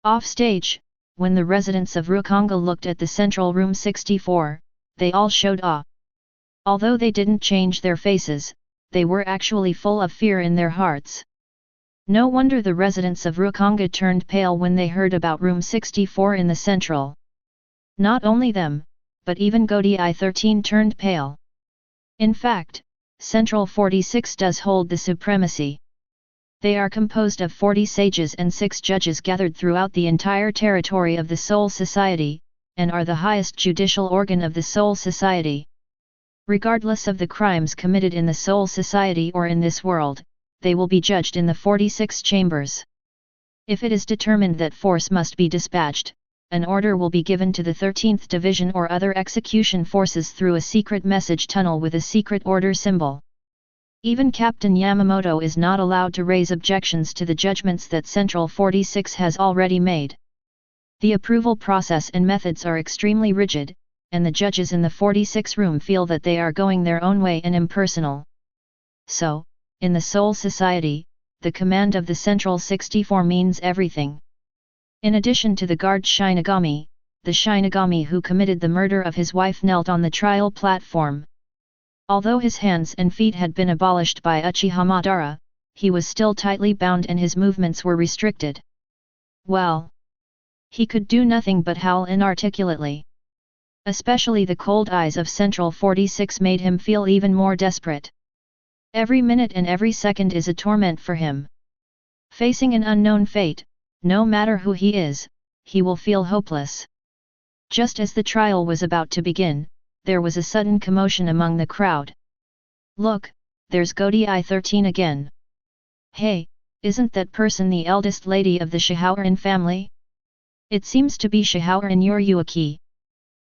Off stage, when the residents of Rukonga looked at the Central Room 64, they all showed awe. Although they didn't change their faces, they were actually full of fear in their hearts. No wonder the residents of Rukonga turned pale when they heard about Room 64 in the Central. Not only them, but even Godai 13 turned pale. In fact, Central 46 does hold the supremacy. They are composed of 40 sages and 6 judges gathered throughout the entire territory of the Soul Society, and are the highest judicial organ of the Soul Society. Regardless of the crimes committed in the Soul Society or in this world, they will be judged in the 46 chambers. If it is determined that force must be dispatched, an order will be given to the 13th Division or other execution forces through a secret message tunnel with a secret order symbol. Even Captain Yamamoto is not allowed to raise objections to the judgments that Central 46 has already made. The approval process and methods are extremely rigid, and the judges in the 46 room feel that they are going their own way and impersonal. So, in the Soul Society, the command of the Central 64 means everything. In addition to the guard Shinigami, the Shinigami who committed the murder of his wife knelt on the trial platform. Although his hands and feet had been abolished by Uchiha Madara, he was still tightly bound and his movements were restricted. Well, he could do nothing but howl inarticulately. Especially the cold eyes of Central 46 made him feel even more desperate. Every minute and every second is a torment for him. Facing an unknown fate, no matter who he is, he will feel hopeless. Just as the trial was about to begin, there was a sudden commotion among the crowd. Look, there's Godai 13 again. Hey, isn't that person the eldest lady of the Shihoran family? It seems to be Shihoran Yuki.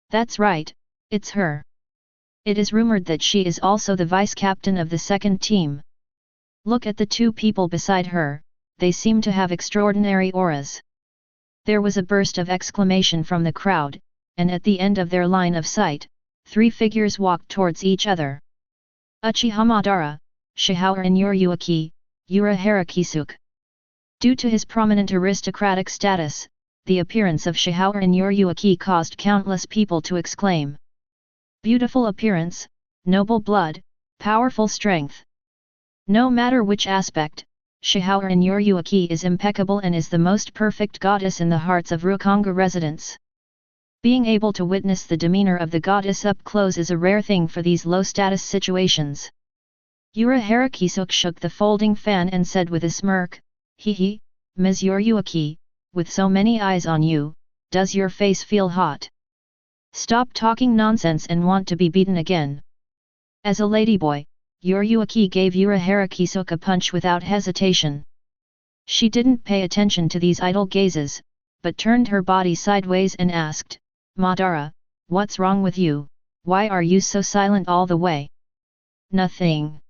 That's right, it's her. It is rumored that she is also the vice-captain of the second team. Look at the two people beside her, they seem to have extraordinary auras. There was a burst of exclamation from the crowd, and at the end of their line of sight, 3 figures walked towards each other. Uchiha Madara, Shihoran Uryuaki, Urahara Kisuke. Due to his prominent aristocratic status, the appearance of Shihoran Uryuaki caused countless people to exclaim. Beautiful appearance, noble blood, powerful strength. No matter which aspect, Shihoran Uryuaki is impeccable and is the most perfect goddess in the hearts of Rukonga residents. Being able to witness the demeanor of the goddess up close is a rare thing for these low-status situations. Urahara Kisuke shook the folding fan and said with a smirk, "Hee, Ms. Uryuaki, with so many eyes on you, does your face feel hot? Stop talking nonsense and want to be beaten again." As a ladyboy, Uryuaki gave Urahara Kisuke a punch without hesitation. She didn't pay attention to these idle gazes, but turned her body sideways and asked, "Madara, what's wrong with you? Why are you so silent all the way?" "Nothing."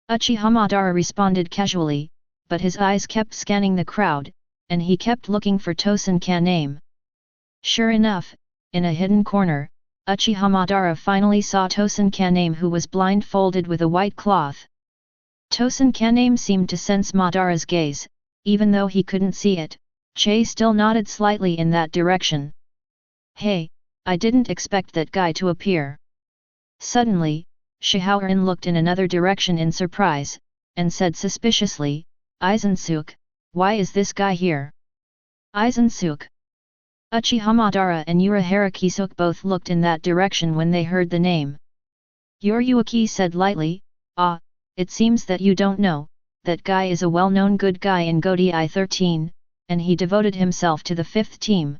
Uchiha Madara responded casually, but his eyes kept scanning the crowd, and he kept looking for Tosen Kaname. Sure enough, in a hidden corner, Uchiha Madara finally saw Tosen Kaname, who was blindfolded with a white cloth. Tosen Kaname seemed to sense Madara's gaze, even though he couldn't see it. Che still nodded slightly in that direction. "Hey, I didn't expect that guy to appear." Suddenly, Shihoran looked in another direction in surprise, and said suspiciously, "Aizensuke, why is this guy here?" "Aizensuke?" Uchiha Madara and Urahara Kisuke both looked in that direction when they heard the name. Uryuaki said lightly, "Ah, it seems that you don't know, that guy is a well-known good guy in Godi I-13, and he devoted himself to the 5th team.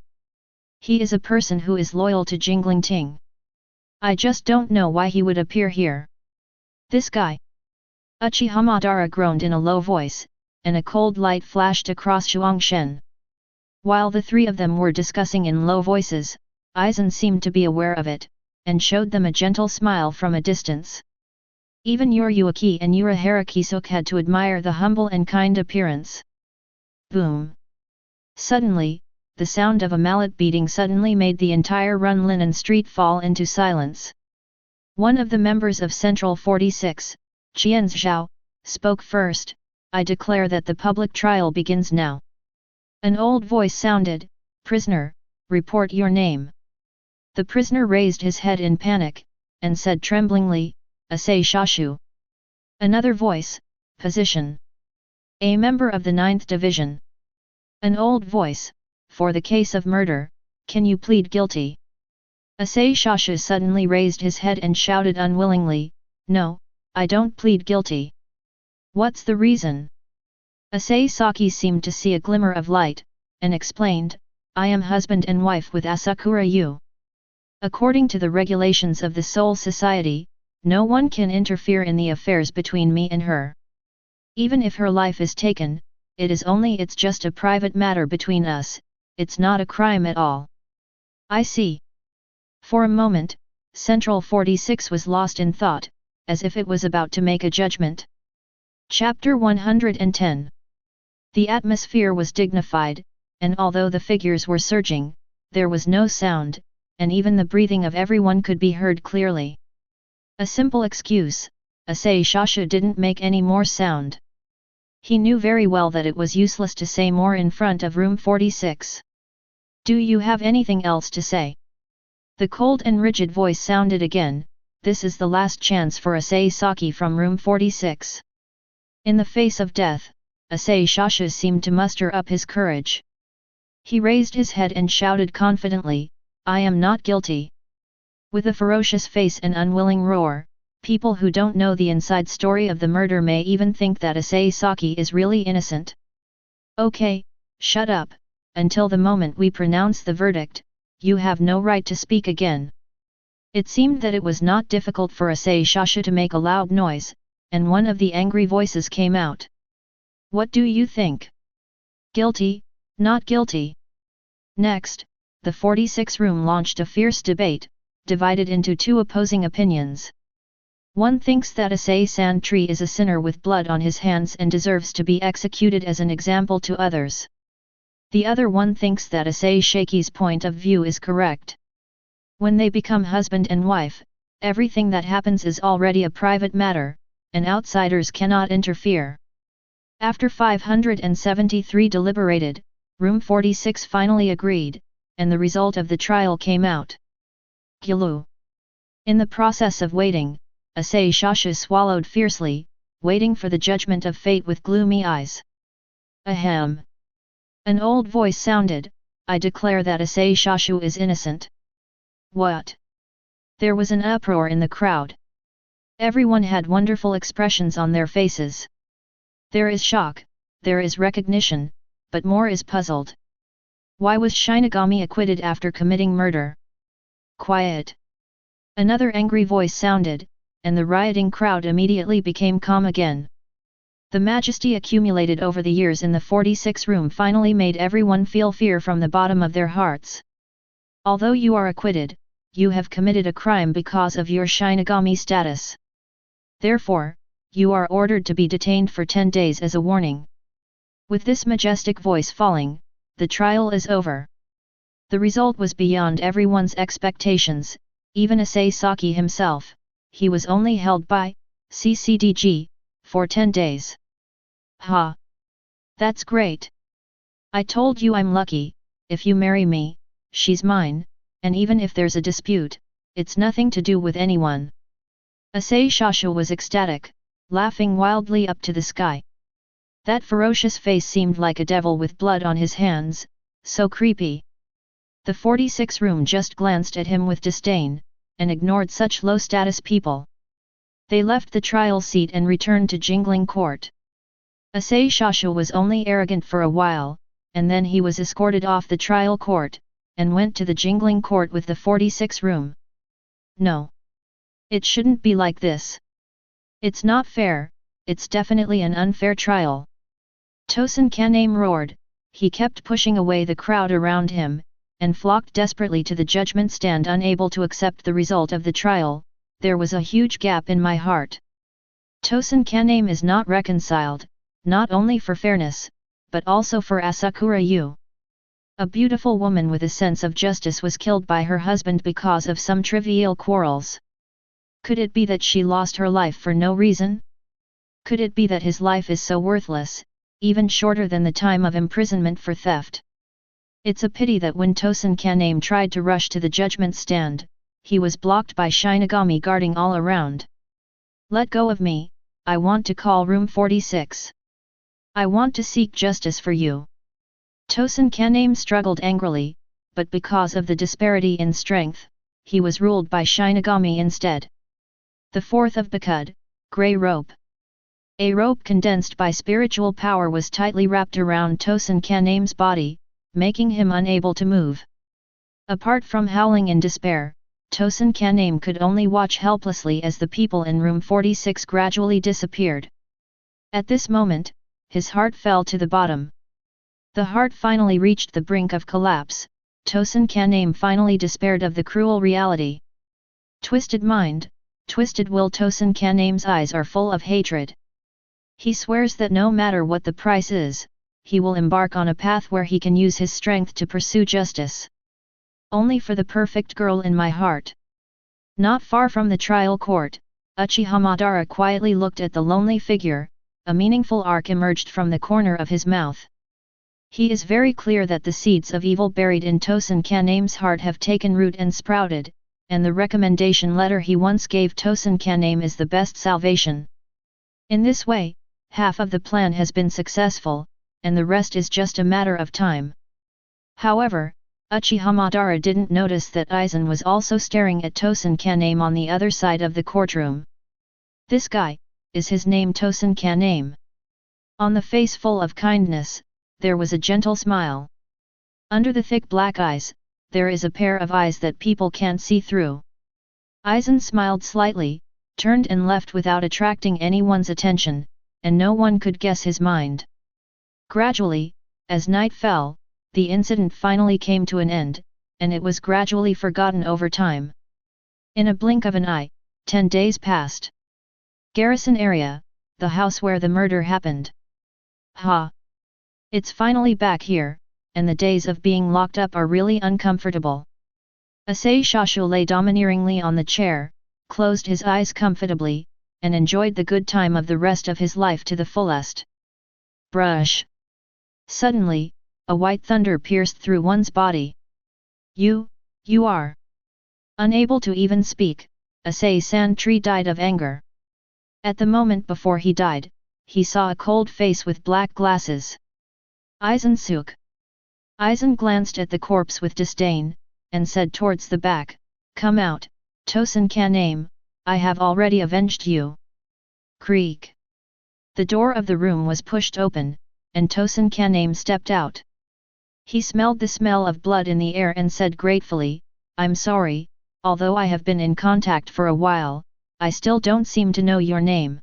He is a person who is loyal to Jingling Ting. I just don't know why he would appear here." "This guy?" Uchiha Madara groaned in a low voice, and a cold light flashed across Shuangshen. While the 3 of them were discussing in low voices, Aizen seemed to be aware of it, and showed them a gentle smile from a distance. Even Uryuaki and Urahara Kisuke had to admire the humble and kind appearance. Boom! Suddenly, the sound of a mallet beating suddenly made the entire Run Linen Street fall into silence. One of the members of Central 46, Qian Zhao, spoke first, "I declare that the public trial begins now." An old voice sounded, "Prisoner, report your name." The prisoner raised his head in panic, and said tremblingly, "Asai Shashu." Another voice, "Position. A member of the 9th Division." An old voice, "For the case of murder, can you plead guilty?" Asai Shashu suddenly raised his head and shouted unwillingly, "No, I don't plead guilty." "What's the reason?" Asai Saki seemed to see a glimmer of light, and explained, "I am husband and wife with Asakura Yu. According to the regulations of the Soul Society, no one can interfere in the affairs between me and her. Even if her life is taken, it's just a private matter between us, it's not a crime at all." "I see." For a moment, Central 46 was lost in thought, as if it was about to make a judgment. Chapter 110. The atmosphere was dignified, and although the figures were surging, there was no sound, and even the breathing of everyone could be heard clearly. A simple excuse, Asai Shashu didn't make any more sound. He knew very well that it was useless to say more in front of room 46. "Do you have anything else to say?" The cold and rigid voice sounded again, "This is the last chance for Asai Saki from room 46. In the face of death, Asai Shashu seemed to muster up his courage. He raised his head and shouted confidently, "I am not guilty." With a ferocious face and unwilling roar, people who don't know the inside story of the murder may even think that Asai Saki is really innocent. "Okay, shut up, until the moment we pronounce the verdict, you have no right to speak again." It seemed that it was not difficult for Asai Shashu to make a loud noise, and one of the angry voices came out. "What do you think? Guilty, not guilty?" Next, the 46 room launched a fierce debate, divided into two opposing opinions. One thinks that Issei-san Tree is a sinner with blood on his hands and deserves to be executed as an example to others. The other one thinks that Issei Shaki's point of view is correct. When they become husband and wife, everything that happens is already a private matter, and outsiders cannot interfere. After 573 deliberated, Room 46 finally agreed, and the result of the trial came out. Gyulu. In the process of waiting, Issei Shasha swallowed fiercely, waiting for the judgment of fate with gloomy eyes. Ahem. An old voice sounded, I declare that Issei Shashu is innocent. What? There was an uproar in the crowd. Everyone had wonderful expressions on their faces. There is shock, there is recognition, but more is puzzled. Why was Shinigami acquitted after committing murder? Quiet. Another angry voice sounded, and the rioting crowd immediately became calm again. The majesty accumulated over the years in the 46 room finally made everyone feel fear from the bottom of their hearts. Although you are acquitted, you have committed a crime because of your Shinigami status. Therefore, you are ordered to be detained for 10 days as a warning. With this majestic voice falling, the trial is over. The result was beyond everyone's expectations, even Issei Saki himself. He was only held by CCDG for 10 days. Ha! That's great! I told you I'm lucky. If you marry me, she's mine, and even if there's a dispute, it's nothing to do with anyone. Issei Shasha was ecstatic, laughing wildly up to the sky. That ferocious face seemed like a devil with blood on his hands, so creepy. The 46 room just glanced at him with disdain, and ignored such low-status people. They left the trial seat and returned to Jingling Court. Issei Shasha was only arrogant for a while, and then he was escorted off the trial court, and went to the Jingling Court with the 46 room. No. It shouldn't be like this. It's not fair, it's definitely an unfair trial. Tosen Kaname roared. He kept pushing away the crowd around him, and flocked desperately to the judgment stand unable to accept the result of the trial. There was a huge gap in my heart. Tosen Kaname is not reconciled, not only for fairness, but also for Asakura Yu. A beautiful woman with a sense of justice was killed by her husband because of some trivial quarrels. Could it be that she lost her life for no reason? Could it be that his life is so worthless, even shorter than the time of imprisonment for theft? It's a pity that when Tosen Kaname tried to rush to the judgment stand, he was blocked by Shinigami guarding all around. Let go of me, I want to call room 46. I want to seek justice for you. Tosen Kaname struggled angrily, but because of the disparity in strength, he was ruled by Shinigami instead. The fourth of Bakud, Grey Rope. A rope condensed by spiritual power was tightly wrapped around Tosen Kaname's body, making him unable to move. Apart from howling in despair, Tosen Kaname could only watch helplessly as the people in room 46 gradually disappeared. At this moment, his heart fell to the bottom. The heart finally reached the brink of collapse. Tosen Kaname finally despaired of the cruel reality. Twisted mind, twisted will. Tosen Kaname's eyes are full of hatred. He swears that no matter what the price is, he will embark on a path where he can use his strength to pursue justice. Only for the perfect girl in my heart. Not far from the trial court, Uchiha Madara quietly looked at the lonely figure. A meaningful arc emerged from the corner of his mouth. He is very clear that the seeds of evil buried in Tosen Kaname's heart have taken root and sprouted, and the recommendation letter he once gave Tosen Kaname is the best salvation. In this way, half of the plan has been successful, and the rest is just a matter of time. However, Uchiha Madara didn't notice that Aizen was also staring at Tosen Kaname on the other side of the courtroom. This guy, is his name Tosen Kaname? On the face full of kindness, there was a gentle smile. Under the thick black eyes, there is a pair of eyes that people can't see through. Aizen smiled slightly, turned and left without attracting anyone's attention, and no one could guess his mind. Gradually, as night fell, the incident finally came to an end, and it was gradually forgotten over time. In a blink of an eye, 10 days passed. Garrison area, the house where the murder happened. Ha! It's finally back here, and the days of being locked up are really uncomfortable. Usse Shashu lay domineeringly on the chair, closed his eyes comfortably, and enjoyed the good time of the rest of his life to the fullest. Brush! Suddenly, a white thunder pierced through one's body. You are... Unable to even speak, Usse Santry died of anger. At the moment before he died, he saw a cold face with black glasses. Aizen-suk. Aizen glanced at the corpse with disdain, and said towards the back, "Come out, Tosen Kaname, I have already avenged you." Creak. The door of the room was pushed open, and Tosen Kaname stepped out. He smelled the smell of blood in the air and said gratefully, "I'm sorry, although I have been in contact for a while, I still don't seem to know your name."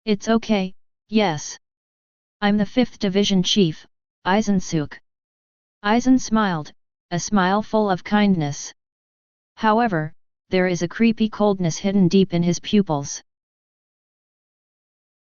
"It's okay, yes. I'm the 5th Division Chief, Aizen-suk." Aizen smiled, a smile full of kindness. However, there is a creepy coldness hidden deep in his pupils.